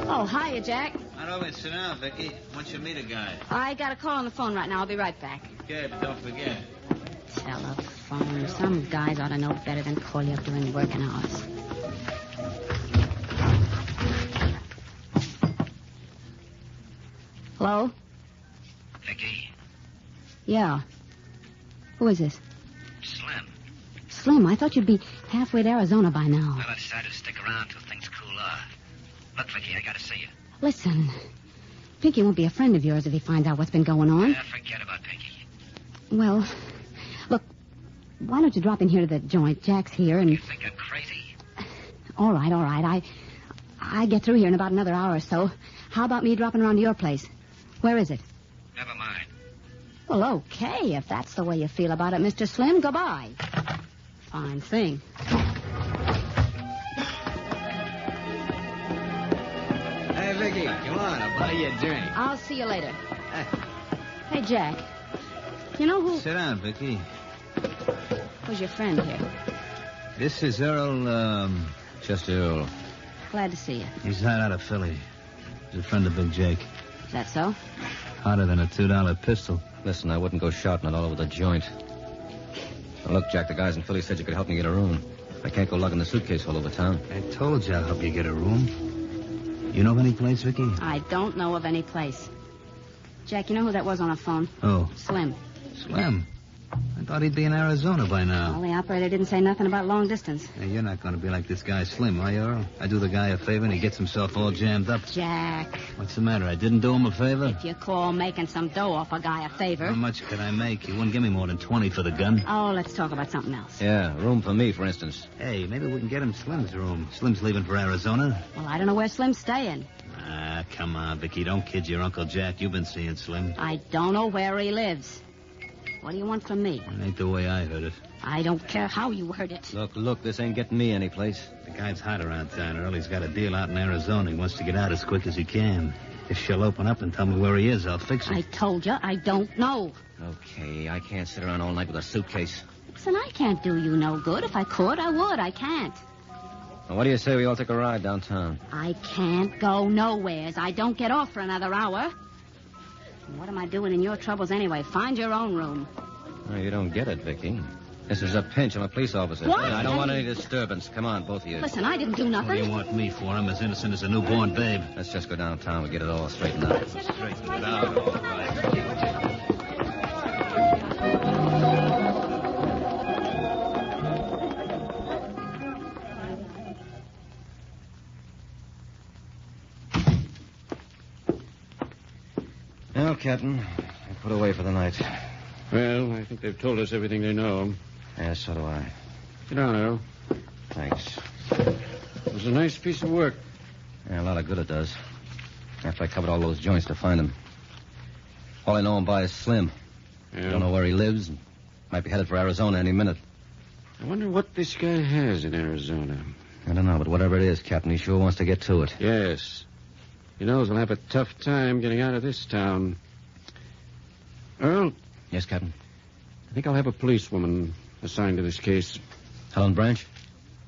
Oh, hiya, Jack. Not over and sit down, Vicky. Once you meet a guy. I got a call on the phone right now. I'll be right back. Okay, but don't forget. Telephone. Some guys ought to know better than call you up during working hours. Hello? Vicky, Yeah. Who is this? Slim. Slim, I thought you'd be halfway to Arizona by now. Well, I decided to stick around till things cool off. Look, Vicky, I gotta see you. Listen, Pinky won't be a friend of yours if he finds out what's been going on. Forget about Pinky. Well, look, why don't you drop in here to the joint? Jack's here, and... You think I'm crazy? All right. I get through here in about another hour or so. How about me dropping around to your place? Where is it? Never mind. Well, okay, if that's the way you feel about it, Mr. Slim, goodbye. Fine thing. Hey, Vicky, come on. I'll buy you a drink. I'll see you later. Hey, Jack. You know who... Sit down, Vicky. Who's your friend here? This is Earl, Chester Earl. Glad to see you. He's hot out of Philly. He's a friend of Big Jake. Is that so? Hotter than a $2 pistol. Listen, I wouldn't go shouting it all over the joint. Now, look, Jack, the guys in Philly said you could help me get a room. I can't go lugging the suitcase all over town. I told you I'll help you get a room. You know of any place, Vicky? I don't know of any place. Jack, you know who that was on the phone? Oh. Slim. Slim. I thought he'd be in Arizona by now. Well, the operator didn't say nothing about long distance. Hey, you're not going to be like this guy Slim, are you, Earl? I do the guy a favor and he gets himself all jammed up. Jack. What's the matter? I didn't do him a favor? If you call making some dough off a guy a favor. How much could I make? You wouldn't give me more than 20 for the gun. Oh, let's talk about something else. Yeah, room for me, for instance. Hey, maybe we can get him Slim's room. Slim's leaving for Arizona. Well, I don't know where Slim's staying. Ah, come on, Vicky. Don't kid your Uncle Jack. You've been seeing Slim. I don't know where he lives. What do you want from me? It ain't the way I heard it. I don't care how you heard it. Look, this ain't getting me anyplace. The guy's hot around town, Earl. He's got a deal out in Arizona. He wants to get out as quick as he can. If she'll open up and tell me where he is, I'll fix it. I told you, I don't know. Okay, I can't sit around all night with a suitcase. Listen, I can't do you no good. If I could, I would. I can't. Well, what do you say we all take a ride downtown? I can't go nowheres. I don't get off for another hour. And what am I doing in your troubles anyway? Find your own room. Oh, you don't get it, Vicky. This is a pinch. I'm a police officer. What? I don't want any disturbance. Come on, both of you. Listen, I didn't do nothing. What do you want me for? I'm as innocent as a newborn babe. Let's just go downtown and get it all straightened out. Straighten it out. All right. Well, Captain, I put away for the night. Well, I think they've told us everything they know. Yeah, so do I. Sit down, Earl. Thanks. It was a nice piece of work. Yeah, a lot of good it does. After I covered all those joints to find him. All I know him by is Slim. Yeah. Don't know where he lives. Might be headed for Arizona any minute. I wonder what this guy has in Arizona. I don't know, but whatever it is, Captain, he sure wants to get to it. Yes. He knows he'll have a tough time getting out of this town. Earl? Yes, Captain? I think I'll have a policewoman assigned to this case. Helen Branch?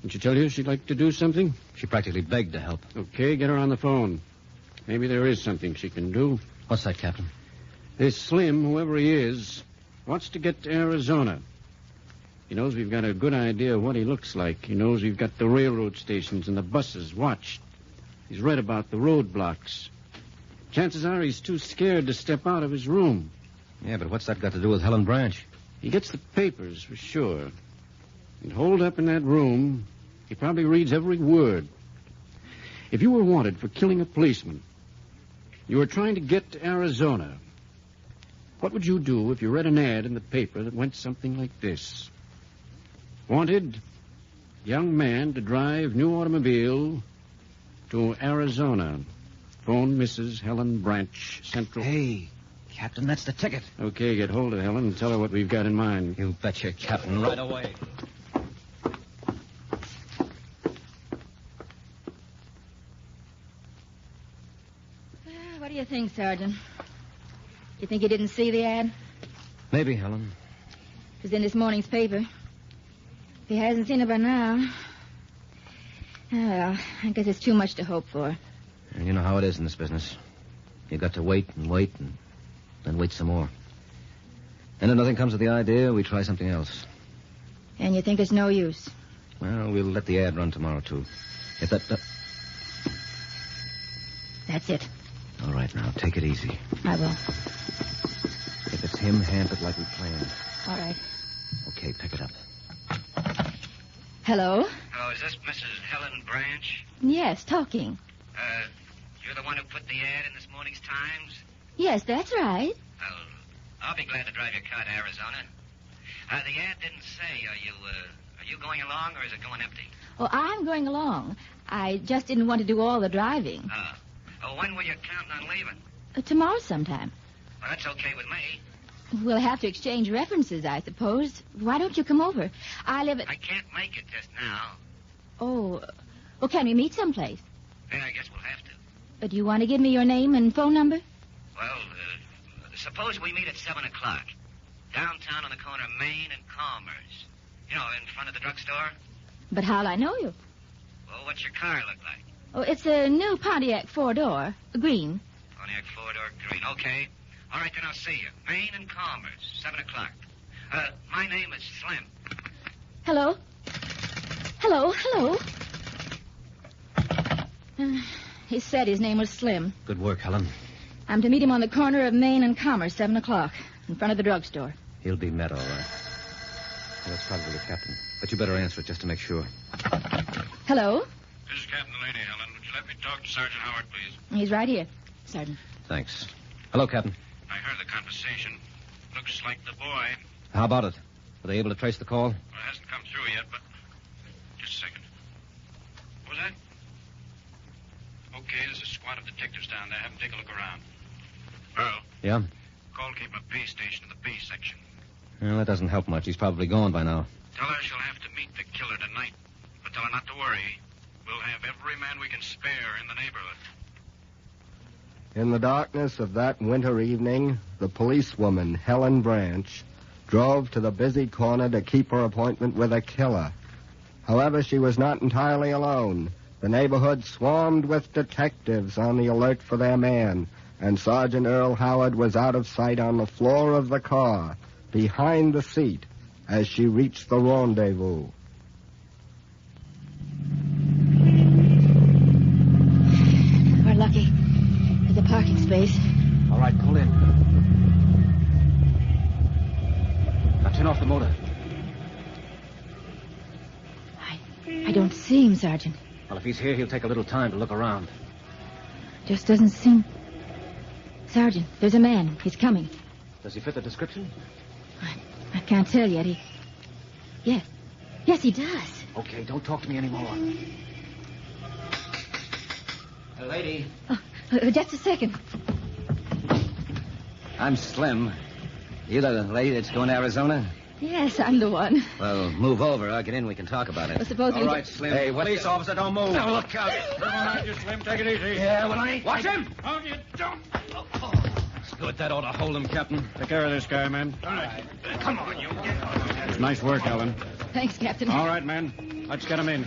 Didn't she tell you she'd like to do something? She practically begged to help. Okay, get her on the phone. Maybe there is something she can do. What's that, Captain? This Slim, whoever he is, wants to get to Arizona. He knows we've got a good idea of what he looks like. He knows we've got the railroad stations and the buses watched. He's read about the roadblocks. Chances are he's too scared to step out of his room. Yeah, but what's that got to do with Helen Branch? He gets the papers, for sure. And holed up in that room, he probably reads every word. If you were wanted for killing a policeman, you were trying to get to Arizona, what would you do if you read an ad in the paper that went something like this? Wanted, young man to drive new automobile to Arizona. Phone Mrs. Helen Branch, Central. Hey, Captain, that's the ticket. Okay, get hold of Helen and tell her what we've got in mind. You betcha, Captain, right away. What do you think, Sergeant? You think he didn't see the ad? Maybe, Helen. It was in this morning's paper. If he hasn't seen it by now... Well, I guess it's too much to hope for. And you know how it is in this business. You got to wait and wait and then wait some more. And if nothing comes of the idea, we try something else. And you think it's no use? Well, we'll let the ad run tomorrow, too. If that... That's it. All right, now, take it easy. I will. If it's him, hand it like we planned. All right. Okay, pick it up. Hello? Hello, is this Mrs. Helen Branch? Yes, talking. You're the one who put the ad in this morning's Times? Yes, that's right. Well, I'll be glad to drive your car to Arizona. The ad didn't say, are you going along or is it going empty? Oh, I'm going along. I just didn't want to do all the driving. When were you counting on leaving? Tomorrow sometime. Well, that's okay with me. We'll have to exchange references, I suppose. Why don't you come over? I live at... I can't make it just now. Oh, well, can we meet someplace? Yeah, I guess we'll have to. Do you want to give me your name and phone number? Well, suppose we meet at 7 o'clock. Downtown on the corner of Main and Commerce. You know, in front of the drugstore. But how'll I know you? Well, what's your car look like? Oh, it's a new Pontiac four-door, green. Pontiac four-door green. Okay. All right, then I'll see you. Main and Commerce, 7 o'clock. My name is Slim. Hello? Hello? He said his name was Slim. Good work, Helen. I'm to meet him on the corner of Main and Commerce, 7 o'clock, in front of the drugstore. He'll be met, all right. Well, that's probably the captain. But you better answer it just to make sure. Hello? This is Captain Lady Helen. Would you let me talk to Sergeant Howard, please? He's right here, Sergeant. Thanks. Hello, Captain. I heard the conversation. Looks like the boy. How about it? Were they able to trace the call? Well, it hasn't come through yet, but... Just a second. What was that? Okay, there's a squad of detectives down there. Have them take a look around. Earl, Yeah? call came from a pay station in the B section. Well, that doesn't help much. He's probably gone by now. Tell her she'll have to meet the killer tonight. But tell her not to worry. We'll have every man we can spare in the neighborhood. In the darkness of that winter evening, the policewoman, Helen Branch, drove to the busy corner to keep her appointment with a killer. However, she was not entirely alone. The neighborhood swarmed with detectives on the alert for their man, and Sergeant Earl Howard was out of sight on the floor of the car, behind the seat, as she reached the rendezvous. We're lucky. There's a parking space. All right, pull in. Now turn off the motor. I don't see him, Sergeant. Well, if he's here, he'll take a little time to look around. Just doesn't seem... Sergeant, there's a man. He's coming. Does he fit the description? I can't tell yet. Yes, he does. Okay, don't talk to me anymore. Lady. Just a second. I'm Slim. You the lady that's going to Arizona? Yes, I'm the one. Well, move over. I'll get in. We can talk about it. Well, suppose All we... right, Slim. Hey, police officer, don't move. Now, look out. Never mind you, Slim. Take it easy. Yeah, well, I... Watch him! Oh, you don't. That's good. That ought to hold him, Captain. Take care of this guy, man. All right. Come on, you. Get It's nice work, Helen. Thanks, Captain. All right, men. Let's get him in.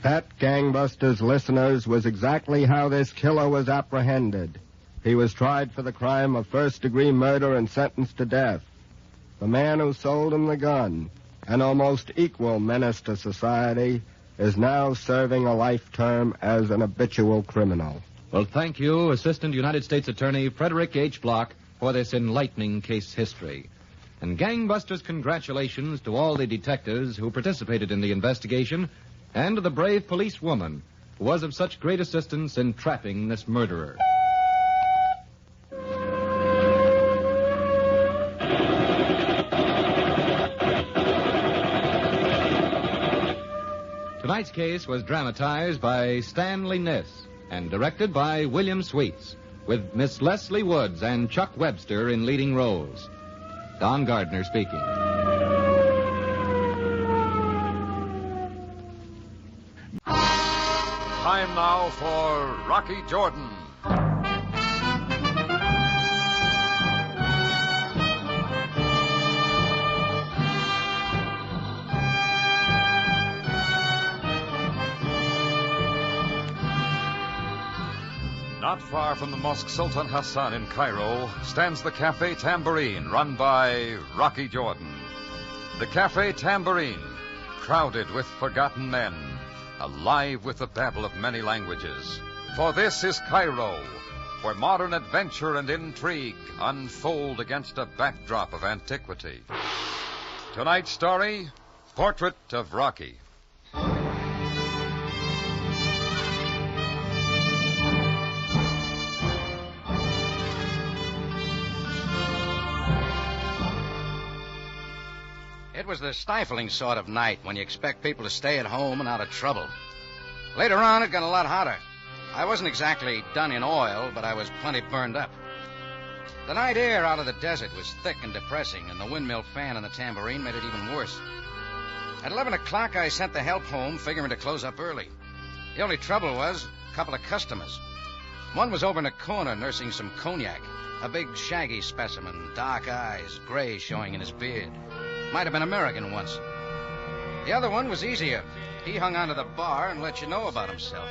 That, gangbusters listeners, was exactly how this killer was apprehended. He was tried for the crime of first-degree murder and sentenced to death. The man who sold him the gun, an almost equal menace to society, is now serving a life term as an habitual criminal. Well, thank you, Assistant United States Attorney Frederick H. Block, for this enlightening case history. And gangbusters, congratulations to all the detectives who participated in the investigation and to the brave policewoman who was of such great assistance in trapping this murderer. Tonight's case was dramatized by Stanley Niss and directed by William Sweets, with Miss Leslie Woods and Chuck Webster in leading roles. Don Gardner speaking. Time now for Rocky Jordan. Not far from the Mosque Sultan Hassan in Cairo stands the Cafe Tambourine, run by Rocky Jordan. The Cafe Tambourine, crowded with forgotten men, alive with the babble of many languages. For this is Cairo, where modern adventure and intrigue unfold against a backdrop of antiquity. Tonight's story, Portrait of Rocky. It was the stifling sort of night when you expect people to stay at home and out of trouble. Later on, it got a lot hotter. I wasn't exactly done in oil, but I was plenty burned up. The night air out of the desert was thick and depressing, and the windmill fan in the tambourine made it even worse. At 11 o'clock, I sent the help home, figuring to close up early. The only trouble was a couple of customers. One was over in a corner nursing some cognac, a big shaggy specimen, dark eyes, gray showing in his beard. Might have been American once. The other one was easier. He hung onto the bar and let you know about himself.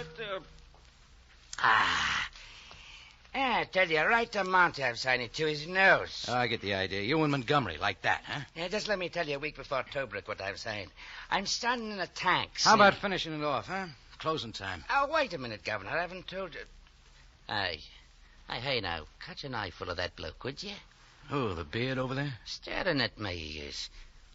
I tell you, right amount I've signed it to his nose. I get the idea. You in Montgomery, like that, huh? Yeah, just let me tell you a week before Tobruk what I've signed. I'm standing in a tank. How about finishing it off, huh? closing time. Oh, wait a minute, Governor. I haven't told you. Hey, now, catch an eyeful of that bloke, would you? Who, the beard over there? Staring at me, he is.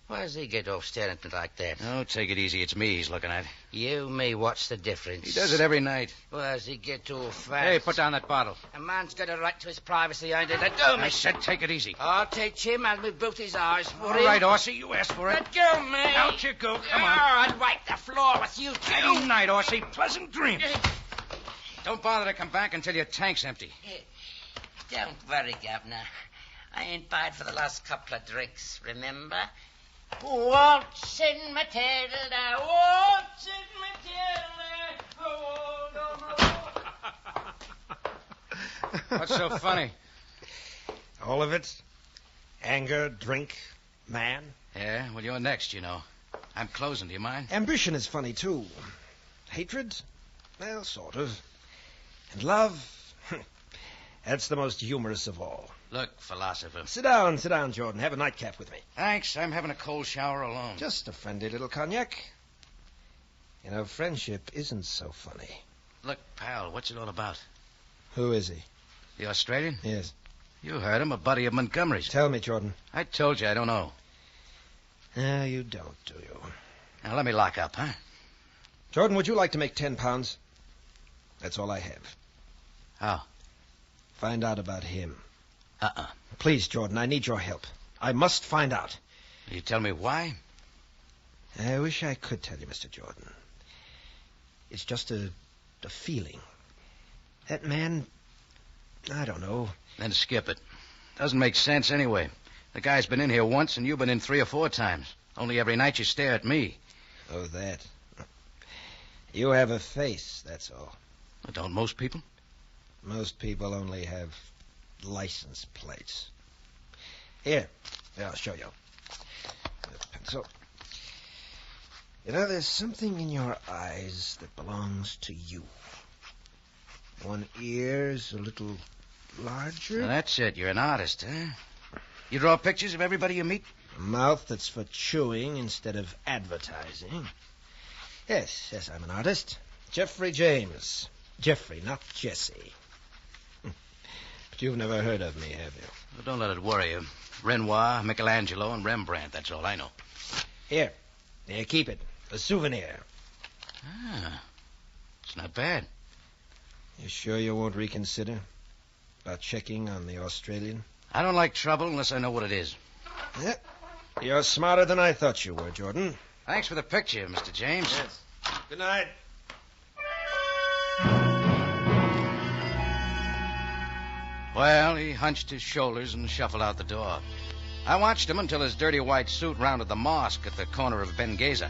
Why does he get off staring at me like that? Oh, take it easy. It's me he's looking at. You, me, what's the difference? He does it every night. Why does he get too fast? Hey, put down that bottle. A man's got a right to his privacy, ain't it? Let go, me. I said take it easy. I'll teach him. I'll move both his eyes for All him. right, Horsey, you asked for it. Let go, me. Out you go. Come on. I'd wipe the floor with you, too. Good night, Horsey. Pleasant dreams. Don't bother to come back until your tank's empty. Don't worry, Governor. I ain't bad for the last couple of drinks, remember? Waltzing Matilda, waltzing Matilda. What's so funny? All of it? Anger, drink, man? Yeah, well, you're next, you know. I'm closing. Do you mind? Ambition is funny, too. Hatred? Well, sort of. And love? That's the most humorous of all. Look, philosopher. Sit down, Jordan. Have a nightcap with me. Thanks. I'm having a cold shower alone. Just a friendly little cognac. You know, friendship isn't so funny. Look, pal, what's it all about? Who is he? The Australian? Yes. You heard him, a buddy of Montgomery's. Tell me, Jordan. I told you I don't know. No, you don't, do you? Now, let me lock up, huh? Jordan, would you like to make 10 pounds? That's all I have. How? Find out about him. Uh-uh. Please, Jordan, I need your help. I must find out. You tell me why? I wish I could tell you, Mr. Jordan. It's just a feeling. That man, I don't know. Then skip it. Doesn't make sense anyway. The guy's been in here once, and you've been in 3 or 4 times. Only every night you stare at me. Oh, that. You have a face, that's all. Don't most people? Most people only have license plates. Here, I'll show you. Pencil. You know, there's something in your eyes that belongs to you. One ear's a little larger. Now, that's it. You're an artist, huh? You draw pictures of everybody you meet? A mouth that's for chewing instead of advertising. Yes, I'm an artist. Jeffrey James. Jeffrey, not Jesse. But you've never heard of me, have you? Well, don't let it worry you. Renoir, Michelangelo, and Rembrandt, that's all I know. Here, keep it. A souvenir. Ah, it's not bad. You sure you won't reconsider about checking on the Australian? I don't like trouble unless I know what it is. Yeah. You're smarter than I thought you were, Jordan. Thanks for the picture, Mr. James. Yes. Good night. Well, he hunched his shoulders and shuffled out the door. I watched him until his dirty white suit rounded the mosque at the corner of Benghazi.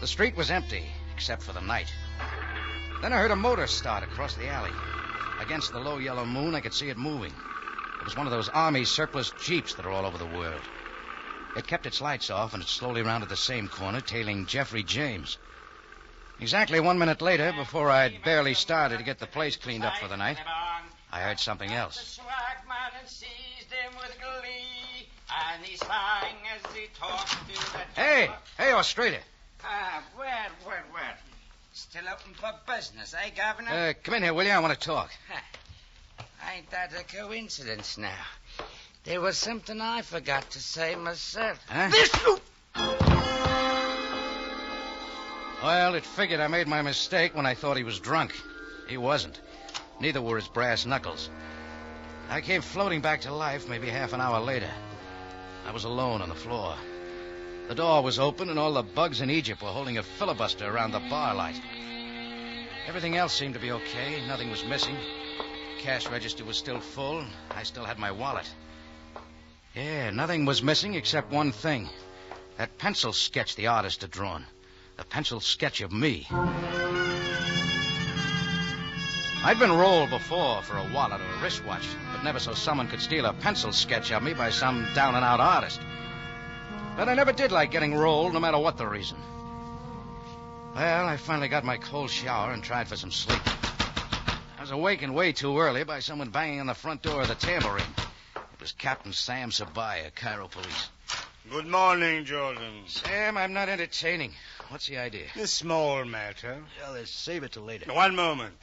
The street was empty, except for the night. Then I heard a motor start across the alley. Against the low yellow moon, I could see it moving. It was one of those Army surplus jeeps that are all over the world. It kept its lights off, and it slowly rounded the same corner, tailing Jeffrey James. Exactly 1 minute later, before I'd barely started to get the place cleaned up for the night, I heard something else. Hey, Australia. Where? Still open for business, eh, Governor? Come in here, will you? I want to talk. Ain't that a coincidence now? There was something I forgot to say myself. Huh? Well, it figured I made my mistake when I thought he was drunk. He wasn't. Neither were his brass knuckles. I came floating back to life maybe half an hour later. I was alone on the floor. The door was open, and all the bugs in Egypt were holding a filibuster around the bar light. Everything else seemed to be okay. Nothing was missing. The cash register was still full. I still had my wallet. Yeah, nothing was missing except one thing. That pencil sketch the artist had drawn. The pencil sketch of me. I'd been rolled before for a wallet or a wristwatch, but never so someone could steal a pencil sketch of me by some down-and-out artist. But I never did like getting rolled, no matter what the reason. Well, I finally got my cold shower and tried for some sleep. I was awakened way too early by someone banging on the front door of the Tambourine. It was Captain Sam Sabaya, Cairo police. Good morning, Jordan. Sam, I'm not entertaining. What's the idea? A small matter. Yeah, let's save it till later. One moment.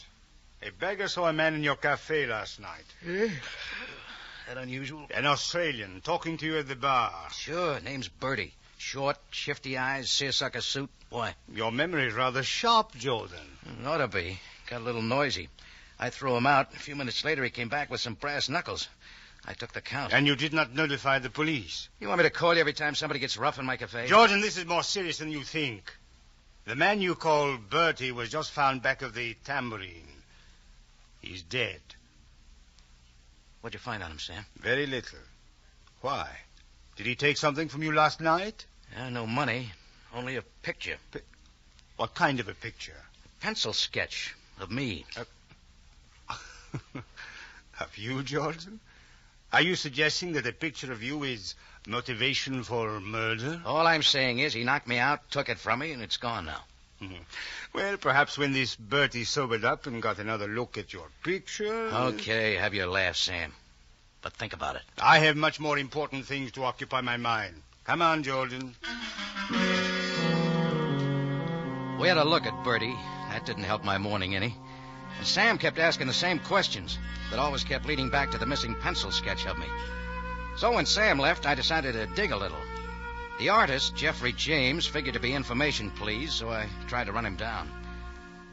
A beggar saw a man in your cafe last night. That unusual? An Australian talking to you at the bar. Sure, name's Bertie. Short, shifty eyes, seersucker suit. Why? Your memory's rather sharp, Jordan. Ought to be. Got a little noisy. I threw him out. A few minutes later, he came back with some brass knuckles. I took the count. And you did not notify the police? You want me to call you every time somebody gets rough in my cafe? Jordan, this is more serious than you think. The man you call Bertie was just found back of the tambourine. He's dead. What'd you find on him, Sam? Very little. Why? Did he take something from you last night? No money. Only a picture. What kind of a picture? A pencil sketch of me. Of you, Jordan? Are you suggesting that a picture of you is motivation for murder? All I'm saying is he knocked me out, took it from me, and it's gone now. Well, perhaps when this Bertie sobered up and got another look at your picture... Okay, have your laugh, Sam. But think about it. I have much more important things to occupy my mind. Come on, Jordan. We had a look at Bertie. That didn't help my morning any. And Sam kept asking the same questions that always kept leading back to the missing pencil sketch of me. So when Sam left, I decided to dig a little. The artist, Jeffrey James, figured to be information pleased, so I tried to run him down.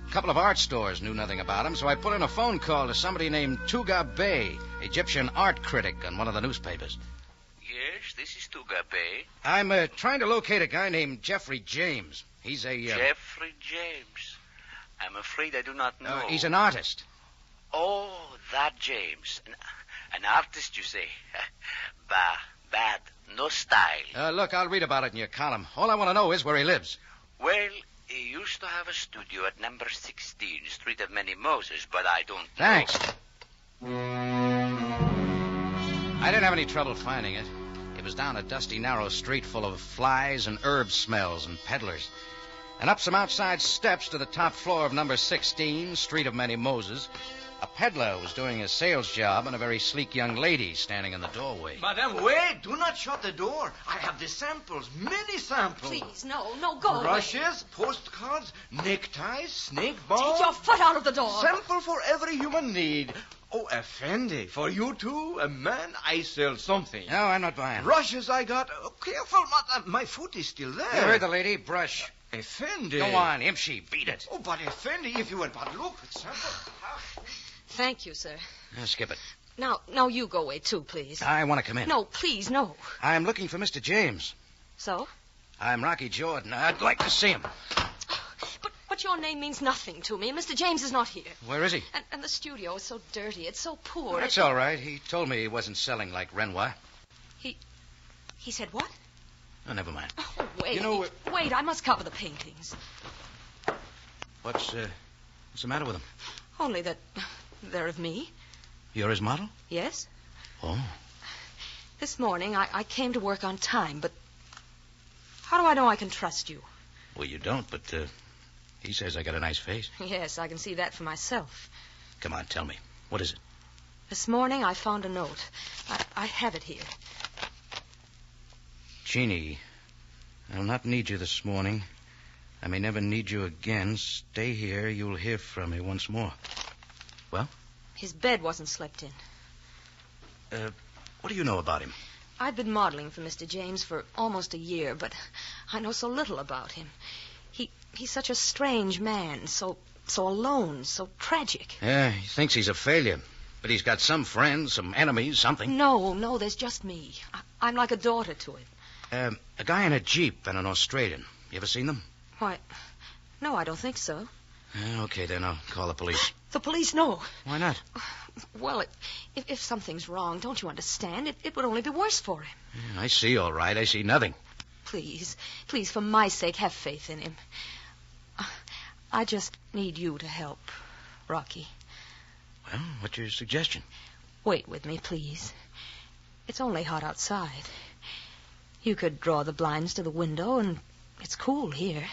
A couple of art stores knew nothing about him, so I put in a phone call to somebody named Tuga Bey, Egyptian art critic on one of the newspapers. Yes, this is Tuga Bey. I'm trying to locate a guy named Jeffrey James. He's a... Jeffrey James. I'm afraid I do not know. He's an artist. Oh, that James. An artist, you say? Bad. No style. Look, I'll read about it in your column. All I want to know is where he lives. Well, he used to have a studio at number 16, Street of Many Moses, but I don't know. Thanks. I didn't have any trouble finding it. It was down a dusty, narrow street full of flies and herb smells and peddlers. And up some outside steps to the top floor of number 16, Street of Many Moses, a peddler was doing a sales job and a very sleek young lady standing in the doorway. Madame, wait. Do not shut the door. I have the samples, many samples. Please, no, go Brushes, postcards, neckties, snake balls. Take your foot out of the door. Sample for every human need. Oh, Effendi, for you too, a man, I sell something. No, I'm not buying. Brushes I got. Oh, careful, my foot is still there. You heard the lady. Brush. Effendi. Go on, Imshi, beat it. Oh, but Effendi, if you will but look at sample. Thank you, sir. Skip it. Now you go away, too, please. I want to come in. No, please, no. I'm looking for Mr. James. So? I'm Rocky Jordan. I'd like to see him. But your name means nothing to me. Mr. James is not here. Where is he? And the studio is so dirty. It's so poor. That's all right. He told me he wasn't selling like Renoir. He said what? Oh, never mind. Oh, wait. You know... Wait, I must cover the paintings. What's the matter with them? Only that they're of me. You're his model? Yes. Oh. This morning, I came to work on time, but how do I know I can trust you? Well, you don't, but he says I got a nice face. Yes, I can see that for myself. Come on, tell me. What is it? This morning, I found a note. I have it here. Jeannie, I'll not need you this morning. I may never need you again. Stay here. You'll hear from me once more. Well? His bed wasn't slept in. What do you know about him? I've been modeling for Mr. James for almost a year, but I know so little about him. He's such a strange man, so alone, so tragic. Yeah, he thinks he's a failure. But he's got some friends, some enemies, something. No, there's just me. I'm like a daughter to him. A guy in a Jeep and an Australian. You ever seen them? Why, no, I don't think so. Okay, then I'll call the police. The police? No. Why not? Well, if something's wrong, don't you understand? It would only be worse for him. I see, all right. I see nothing. Please, for my sake, have faith in him. I just need you to help, Rocky. Well, what's your suggestion? Wait with me, please. It's only hot outside. You could draw the blinds to the window, and it's cool here.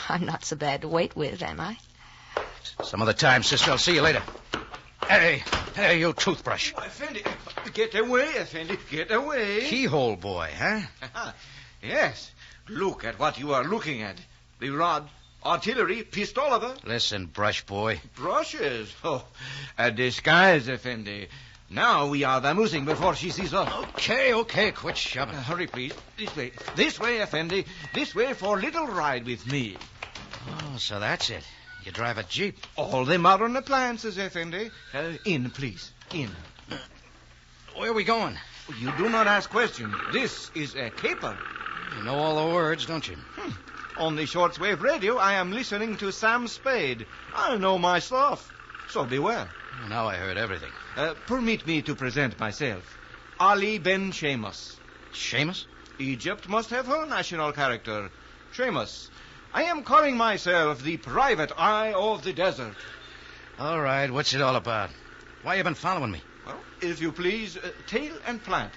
I'm not so bad to wait with, am I? Some other time, sister. I'll see you later. Hey, you toothbrush. Effendi, get away, Effendi, get away. Keyhole boy, huh? Yes. Look at what you are looking at. The rod, artillery, pistoliver. Listen, brush boy. Brushes? Oh, a disguise, Effendi. Now we are vamoosing before she sees us. Okay, quit shoving. Hurry, please. This way, Effendi. This way for a little ride with me. Oh, so that's it. You drive a Jeep. All the modern appliances, Effendi. In, please. In. Where are we going? You do not ask questions. This is a caper. You know all the words, don't you? On the shortwave radio, I am listening to Sam Spade. I know my stuff. So beware. Now I heard everything. Permit me to present myself. Ali Ben Sheamus. Sheamus? Egypt must have her national character. Sheamus. I am calling myself the private eye of the desert. All right, what's it all about? Why you been following me? Well, if you please, tail and plant.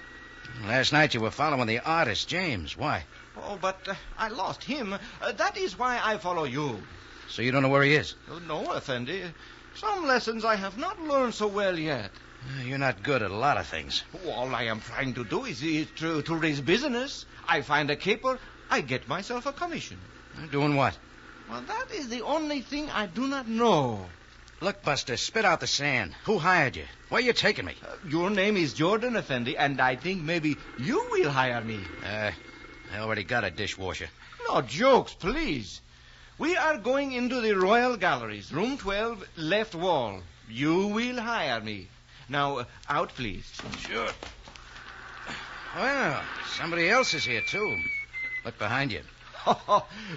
Last night you were following the artist, James. Why? Oh, but I lost him. That is why I follow you. So you don't know where he is? No, Effendi. Some lessons I have not learned so well yet. You're not good at a lot of things. All I am trying to do is to raise business. I find a caper, I get myself a commission. Doing what? Well, that is the only thing I do not know. Look, Buster, spit out the sand. Who hired you? Where you taking me? Your name is Jordan, Effendi, and I think maybe you will hire me. I already got a dishwasher. No jokes, please. We are going into the Royal Galleries, room 12, left wall. You will hire me. Now, out, please. Sure. Well, somebody else is here, too. Look behind you.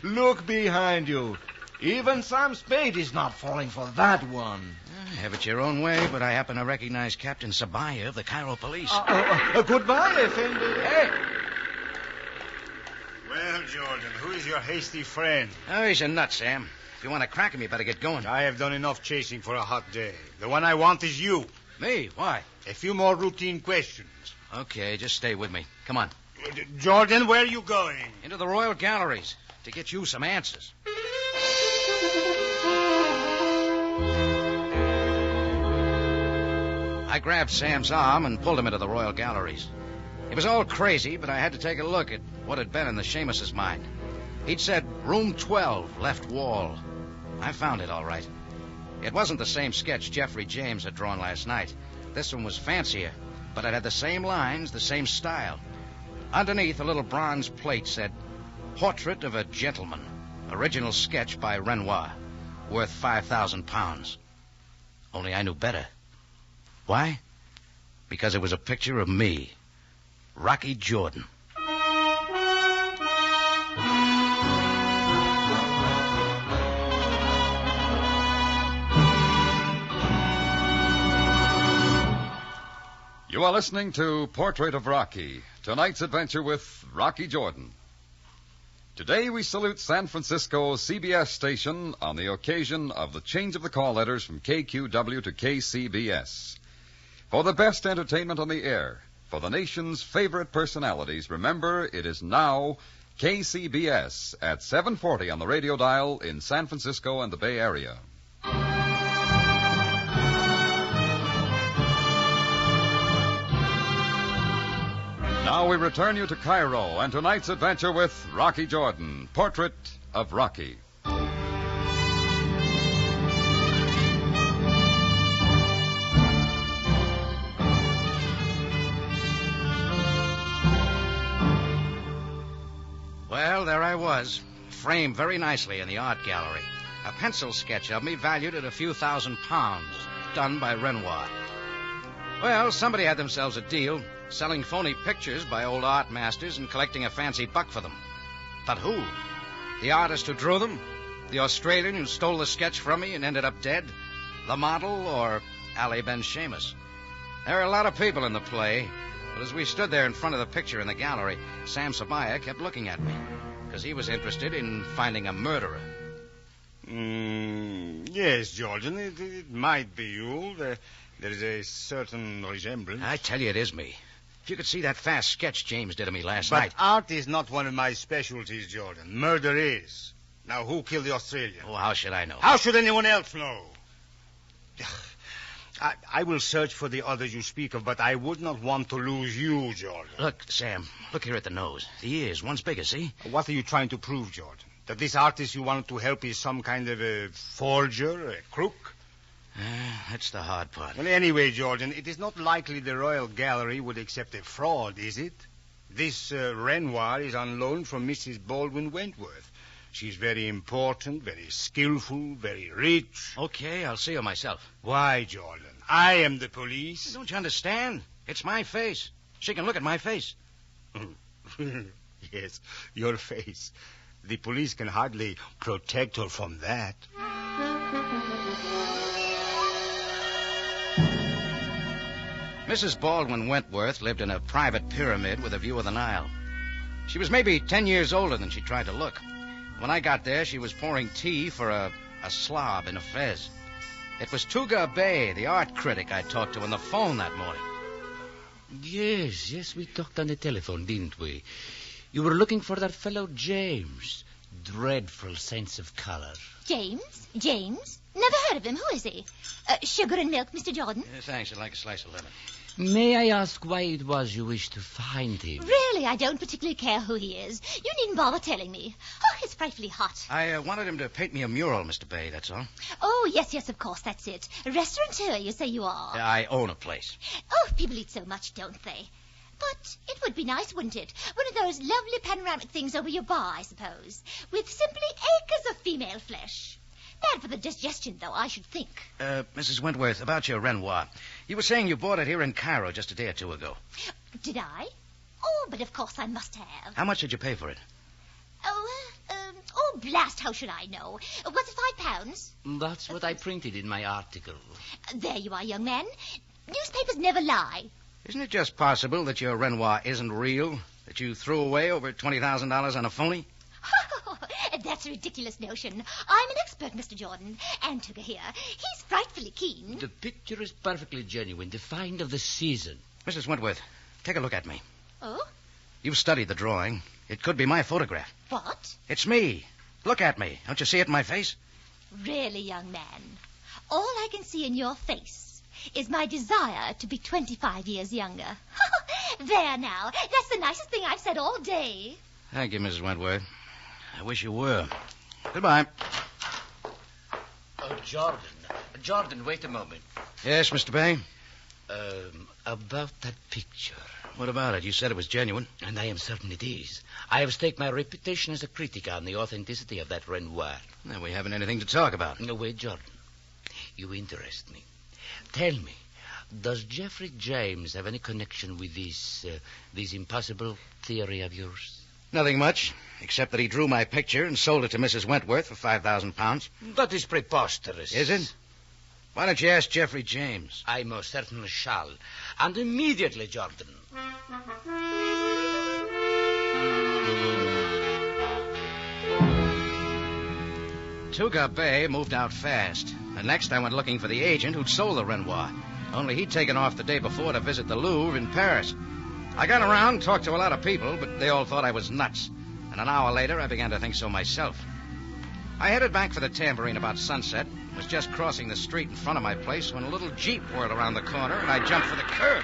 Look behind you. Even Sam Spade is not falling for that one. Have it your own way, but I happen to recognize Captain Sabaya of the Cairo Police. Goodbye, Effendi. Hey! Well, Jordan, who is your hasty friend? Oh, he's a nut, Sam. If you want to crack him, you better get going. I have done enough chasing for a hot day. The one I want is you. Me? Why? A few more routine questions. Okay, just stay with me. Come on. Jordan, where are you going? Into the Royal Galleries to get you some answers. I grabbed Sam's arm and pulled him into the Royal Galleries. It was all crazy, but I had to take a look at what had been in the Sheamus's mind. He'd said room 12, left wall. I found it all right. It wasn't the same sketch Jeffrey James had drawn last night. This one was fancier, but it had the same lines, the same style. Underneath, a little bronze plate said, Portrait of a Gentleman. Original sketch by Renoir. Worth £5,000. Only I knew better. Why? Because it was a picture of me, Rocky Jordan. You are listening to Portrait of Rocky, tonight's adventure with Rocky Jordan. Today we salute San Francisco's CBS station on the occasion of the change of the call letters from KQW to KCBS. For the best entertainment on the air, for the nation's favorite personalities, remember it is now KCBS at 740 on the radio dial in San Francisco and the Bay Area. Now we return you to Cairo and tonight's adventure with Rocky Jordan, Portrait of Rocky. Well, there I was, framed very nicely in the art gallery. A pencil sketch of me valued at a few £1,000s, done by Renoir. Well, somebody had themselves a deal, selling phony pictures by old art masters and collecting a fancy buck for them. But who? The artist who drew them? The Australian who stole the sketch from me and ended up dead? The model, or Ali Ben Sheamus? There are a lot of people in the play, but as we stood there in front of the picture in the gallery, Sam Sabaya kept looking at me, because he was interested in finding a murderer. Yes, Jordan, it might be you. There is a certain resemblance. I tell you, it is me. If you could see that fast sketch James did of me last night. But art is not one of my specialties, Jordan. Murder is. Now, who killed the Australian? Oh, how should I know? How should anyone else know? I will search for the others you speak of, but I would not want to lose you, Jordan. Look, Sam, look here at the nose. The ears, one's bigger, see? What are you trying to prove, Jordan? That this artist you wanted to help is some kind of a forger, a crook? That's the hard part. Well, anyway, Jordan, it is not likely the Royal Gallery would accept a fraud, is it? This Renoir is on loan from Mrs. Baldwin Wentworth. She's very important, very skillful, very rich. Okay, I'll see her myself. Why, Jordan? I am the police. Don't you understand? It's my face. She can look at my face. Yes, your face. The police can hardly protect her from that. Mrs. Baldwin Wentworth lived in a private pyramid with a view of the Nile. She was maybe 10 years older than she tried to look. When I got there, she was pouring tea for a slob in a fez. It was Tuga Bay, the art critic I talked to on the phone that morning. Yes, we talked on the telephone, didn't we? You were looking for that fellow James. Dreadful sense of color. James? Never heard of him. Who is he? Sugar and milk, Mr. Jordan? Thanks, I'd like a slice of lemon. May I ask why it was you wished to find him? Really, I don't particularly care who he is. You needn't bother telling me. Oh, it's frightfully hot. I wanted him to paint me a mural, Mr. Bay, that's all. Oh, yes, of course, that's it. A restaurateur, you say you are. I own a place. Oh, people eat so much, don't they? But it would be nice, wouldn't it? One of those lovely panoramic things over your bar, I suppose, with simply acres of female flesh. Bad for the digestion, though, I should think. Mrs. Wentworth, about your Renoir. You were saying you bought it here in Cairo just a day or two ago. Did I? Oh, but of course I must have. How much did you pay for it? Oh, blast, how should I know? Was it £5? That's what I printed in my article. There you are, young man. Newspapers never lie. Isn't it just possible that your Renoir isn't real? That you threw away over $20,000 on a phony? That's a ridiculous notion. I'm an expert, Mr. Jordan. And Tuga here. He's frightfully keen. The picture is perfectly genuine. The find of the season. Mrs. Wentworth, take a look at me. Oh? You've studied the drawing. It could be my photograph. What? It's me. Look at me. Don't you see it in my face? Really, young man, all I can see in your face is my desire to be 25 years younger. There now. That's the nicest thing I've said all day. Thank you, Mrs. Wentworth. I wish you were. Goodbye. Oh, Jordan, wait a moment. Yes, Mr. Bay? About that picture. What about it? You said it was genuine. And I am certain it is. I have staked my reputation as a critic on the authenticity of that Renoir. Now, we haven't anything to talk about. No, wait, Jordan. You interest me. Tell me, does Jeffrey James have any connection with this impossible theory of yours? Nothing much, except that he drew my picture and sold it to Mrs. Wentworth for £5,000. That is preposterous. Is it? Why don't you ask Jeffrey James? I most certainly shall. And immediately, Jordan. Tuga Bay moved out fast. And next I went looking for the agent who'd sold the Renoir. Only he'd taken off the day before to visit the Louvre in Paris. I got around, talked to a lot of people, but they all thought I was nuts. And an hour later, I began to think so myself. I headed back for the Tambourine about sunset. Was just crossing the street in front of my place when a little Jeep whirled around the corner, and I jumped for the curb.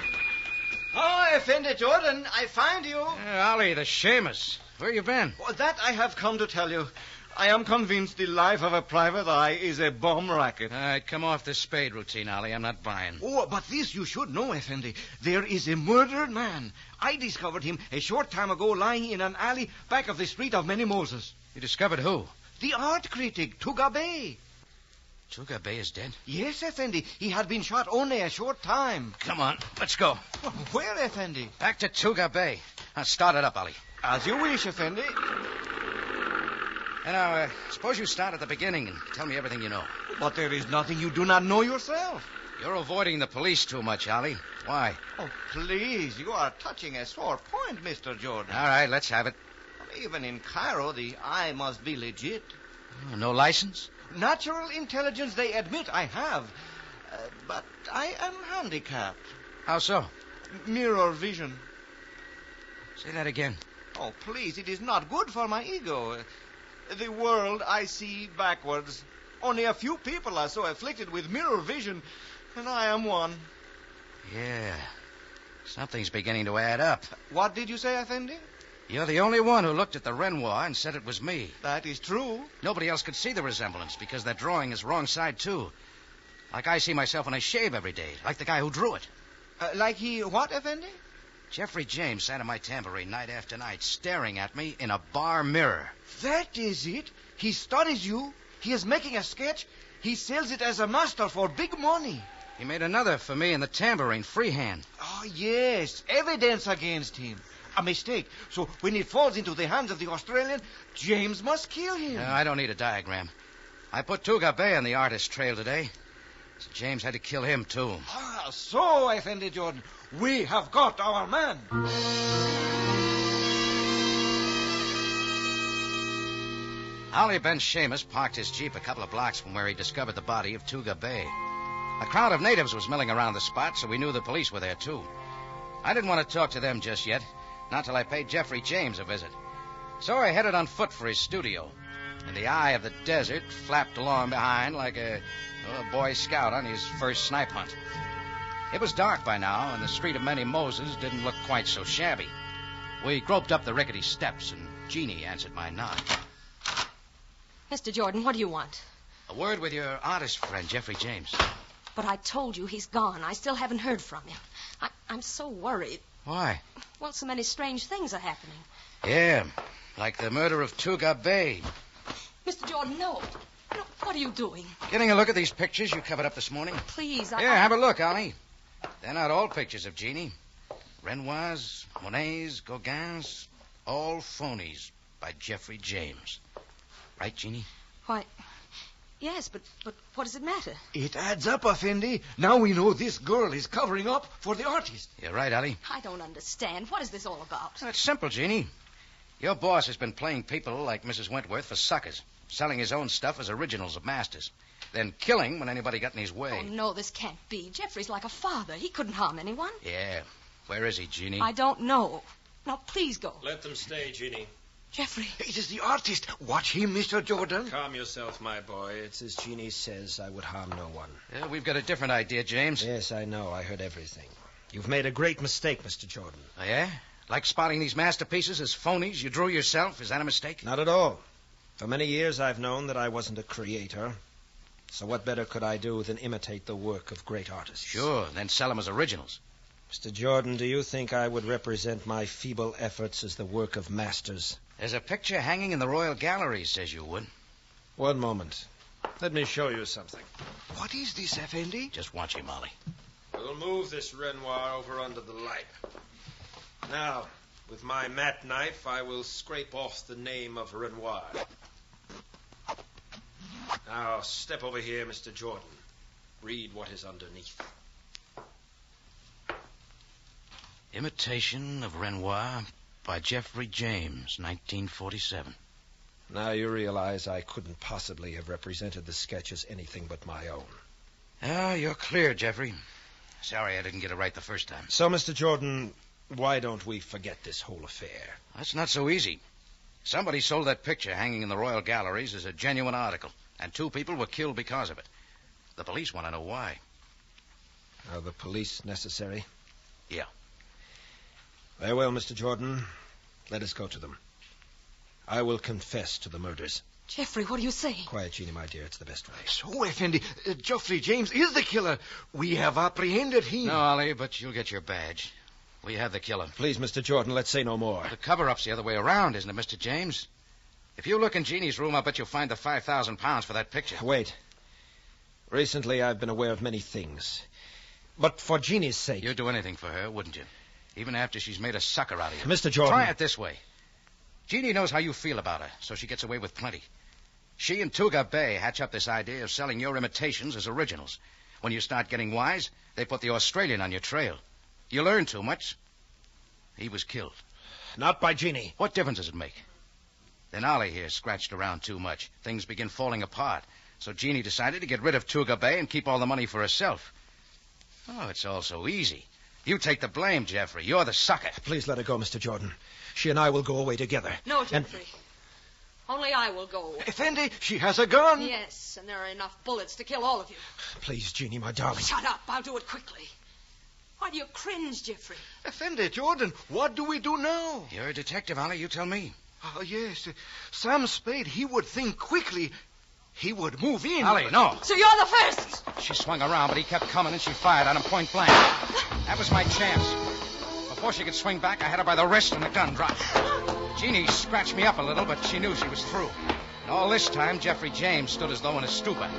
Oh, Effendi Jordan, I find you. Ollie, the Seamus. Where you been? Well, that I have come to tell you. I am convinced the life of a private eye is a bomb racket. All right, come off the spade routine, Ollie. I'm not buying. Oh, but this you should know, Effendi. There is a murdered man. I discovered him a short time ago lying in an alley back of the street of Many Moses. You discovered who? The art critic, Tuga Bay. Tuga Bay is dead? Yes, Effendi. He had been shot only a short time. Come on, let's go. Where, Effendi? Back to Tuga Bay. Now, start it up, Ollie. As you wish, Effendi. And now, suppose you start at the beginning and tell me everything you know. But there is nothing you do not know yourself. You're avoiding the police too much, Ollie. Why? Oh, please, you are touching a sore point, Mr. Jordan. All right, let's have it. Even in Cairo, the eye must be legit. Oh, no license? Natural intelligence, they admit I have. But I am handicapped. How so? Mirror vision. Say that again. Oh, please, it is not good for my ego. The world I see backwards. Only a few people are so afflicted with mirror vision. And I am one. Yeah. Something's beginning to add up. What did you say, Effendi? You're the only one who looked at the Renoir and said it was me. That is true. Nobody else could see the resemblance because that drawing is wrong side, too. Like I see myself when I shave every day, like the guy who drew it. Like he what, Effendi? Jeffrey James sat in my tambourine night after night, staring at me in a bar mirror. That is it. He studies you. He is making a sketch. He sells it as a master for big money. He made another for me in the tambourine, freehand. Oh, yes. Evidence against him. A mistake. So when it falls into the hands of the Australian, James must kill him. I don't need a diagram. I put Tuga Bay on the artist trail today. So James had to kill him, too. Ah, so, Effendi Jordan, we have got our man. Ollie Ben Seamus parked his jeep a couple of blocks from where he discovered the body of Tuga Bay. A crowd of natives was milling around the spot, so we knew the police were there, too. I didn't want to talk to them just yet, not till I paid Jeffrey James a visit. So I headed on foot for his studio. In the eye of the desert, flapped along behind like a Boy Scout on his first snipe hunt. It was dark by now, and the Street of Many Moses didn't look quite so shabby. We groped up the rickety steps, and Jeannie answered my knock. Mr. Jordan, what do you want? A word with your artist friend, Jeffrey James. But I told you he's gone. I still haven't heard from him. I'm so worried. Why? Well, so many strange things are happening. Yeah, like the murder of Tuga Bay. Mr. Jordan, no. No, what are you doing? Getting a look at these pictures you covered up this morning. Please, Here, have a look, Ollie. They're not all pictures of Jeannie. Renoirs, Monets, Gauguins, all phonies by Jeffrey James. Right, Jeannie? Why, yes, but what does it matter? It adds up, Effendi. Now we know this girl is covering up for the artist. You're right, Ollie. I don't understand. What is this all about? It's simple, Jeannie. Your boss has been playing people like Mrs. Wentworth for suckers, selling his own stuff as originals of masters, then killing when anybody got in his way. Oh, no, this can't be. Jeffrey's like a father. He couldn't harm anyone. Yeah. Where is he, Jeannie? I don't know. Now, please go. Let them stay, Jeannie. Jeffrey. It is the artist. Watch him, Mr. Jordan. Calm yourself, my boy. It's as Jeannie says. I would harm no one. Yeah, we've got a different idea, James. Yes, I know. I heard everything. You've made a great mistake, Mr. Jordan. Oh, yeah? Like spotting these masterpieces as phonies you drew yourself? Is that a mistake? Not at all. For many years I've known that I wasn't a creator. So what better could I do than imitate the work of great artists? Sure, then sell them as originals. Mr. Jordan, do you think I would represent my feeble efforts as the work of masters? There's a picture hanging in the Royal Gallery says you would. One moment. Let me show you something. What is this, Effendi? Just watch him, Ollie. We'll move this Renoir over under the light. Now, with my mat knife, I will scrape off the name of Renoir. Now, step over here, Mr. Jordan. Read what is underneath. Imitation of Renoir by Jeffrey James, 1947. Now you realize I couldn't possibly have represented the sketch as anything but my own. Oh, you're clear, Jeffrey. Sorry I didn't get it right the first time. So, Mr. Jordan, why don't we forget this whole affair? That's not so easy. Somebody sold that picture hanging in the Royal Galleries as a genuine article, and 2 people were killed because of it. The police want to know why. Are the police necessary? Yeah. Very well, Mr. Jordan. Let us go to them. I will confess to the murders. Jeffrey, what do you say? Quiet, Jeannie, my dear. It's the best way. So, Effendi, Jeffrey James is the killer. We have apprehended him. No, Ollie, but you'll get your badge. We have the killer. Please, Mr. Jordan, let's say no more. The cover-up's the other way around, isn't it, Mr. James? If you look in Jeannie's room, I'll bet you'll find the 5,000 pounds for that picture. Wait. Recently, I've been aware of many things. But for Jeannie's sake... You'd do anything for her, wouldn't you? Even after she's made a sucker out of you. Mr. Jordan... Try it this way. Jeannie knows how you feel about her, so she gets away with plenty. She and Tuga Bay hatch up this idea of selling your imitations as originals. When you start getting wise, they put the Australian on your trail. You learn too much. He was killed. Not by Jeannie. What difference does it make? Then Ollie here scratched around too much. Things begin falling apart. So Jeannie decided to get rid of Tuga Bay and keep all the money for herself. Oh, it's all so easy. You take the blame, Jeffrey. You're the sucker. Please let her go, Mr. Jordan. She and I will go away together. No, Jeffrey. Only I will go. Effendi, she has a gun. Yes, and there are enough bullets to kill all of you. Please, Jeannie, my darling. Shut up. I'll do it quickly. Why do you cringe, Jeffrey? Effendi, Jordan, what do we do now? You're a detective, Ollie. You tell me. Oh, yes. Sam Spade, he would think quickly. He would move in. Ollie, no. So you're the first. She swung around, but he kept coming, and she fired on him point blank. That was my chance. Before she could swing back, I had her by the wrist, and the gun dropped. Jeannie scratched me up a little, but she knew she was through. And all this time, Jeffrey James stood as though in a stupor.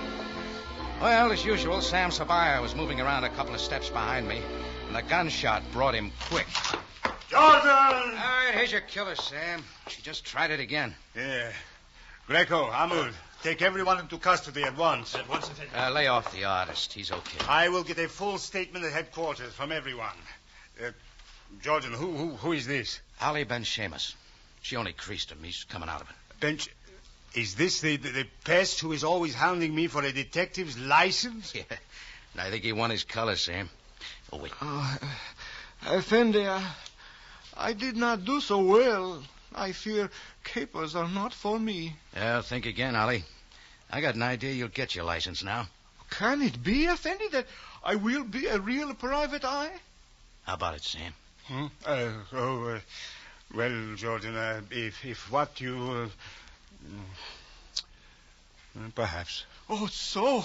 Well, as usual, Sam Sabaya was moving around a couple of steps behind me, and the gunshot brought him quick. Jordan! All right, here's your killer, Sam. She just tried it again. Yeah. Greco, Amul, take everyone into custody at once. At once, Lay off the artist. He's okay. I will get a full statement at headquarters from everyone. Jordan, who is this? Ali Ben Sheamus. She only creased him. He's coming out of it. Bench, is this the pest who is always hounding me for a detective's license? Yeah. I think he won his color, Sam. Oh, wait. Effendi, I did not do so well. I fear capers are not for me. Well, think again, Ollie. I got an idea you'll get your license now. Can it be, Effendi, that I will be a real private eye? How about it, Sam? Well, Jordan, if what you... perhaps. Oh, so.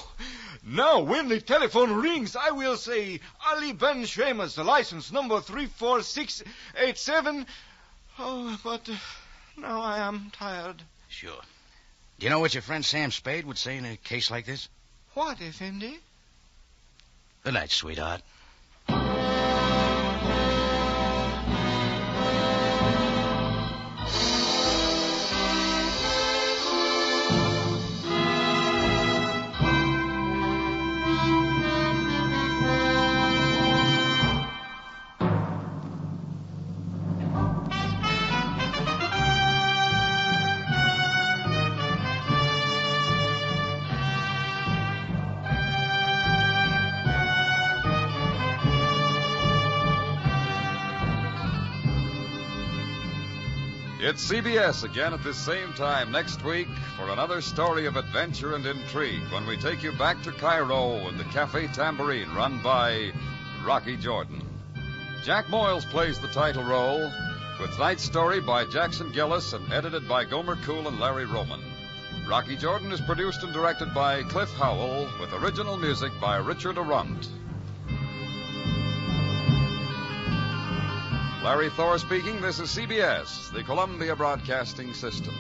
Now, when the telephone rings, I will say, Ali Ben Sheamus, license number 34687. Oh, but now I am tired. Sure. Do you know what your friend Sam Spade would say in a case like this? What, Effendi? Good night, sweetheart. It's CBS again at this same time next week for another story of adventure and intrigue when we take you back to Cairo and the Cafe Tambourine run by Rocky Jordan. Jack Moyles plays the title role, with tonight's story by Jackson Gillis and edited by Gomer Cool and Larry Roman. Rocky Jordan is produced and directed by Cliff Howell with original music by Richard Arundt. Larry Thor speaking. This is CBS, the Columbia Broadcasting System.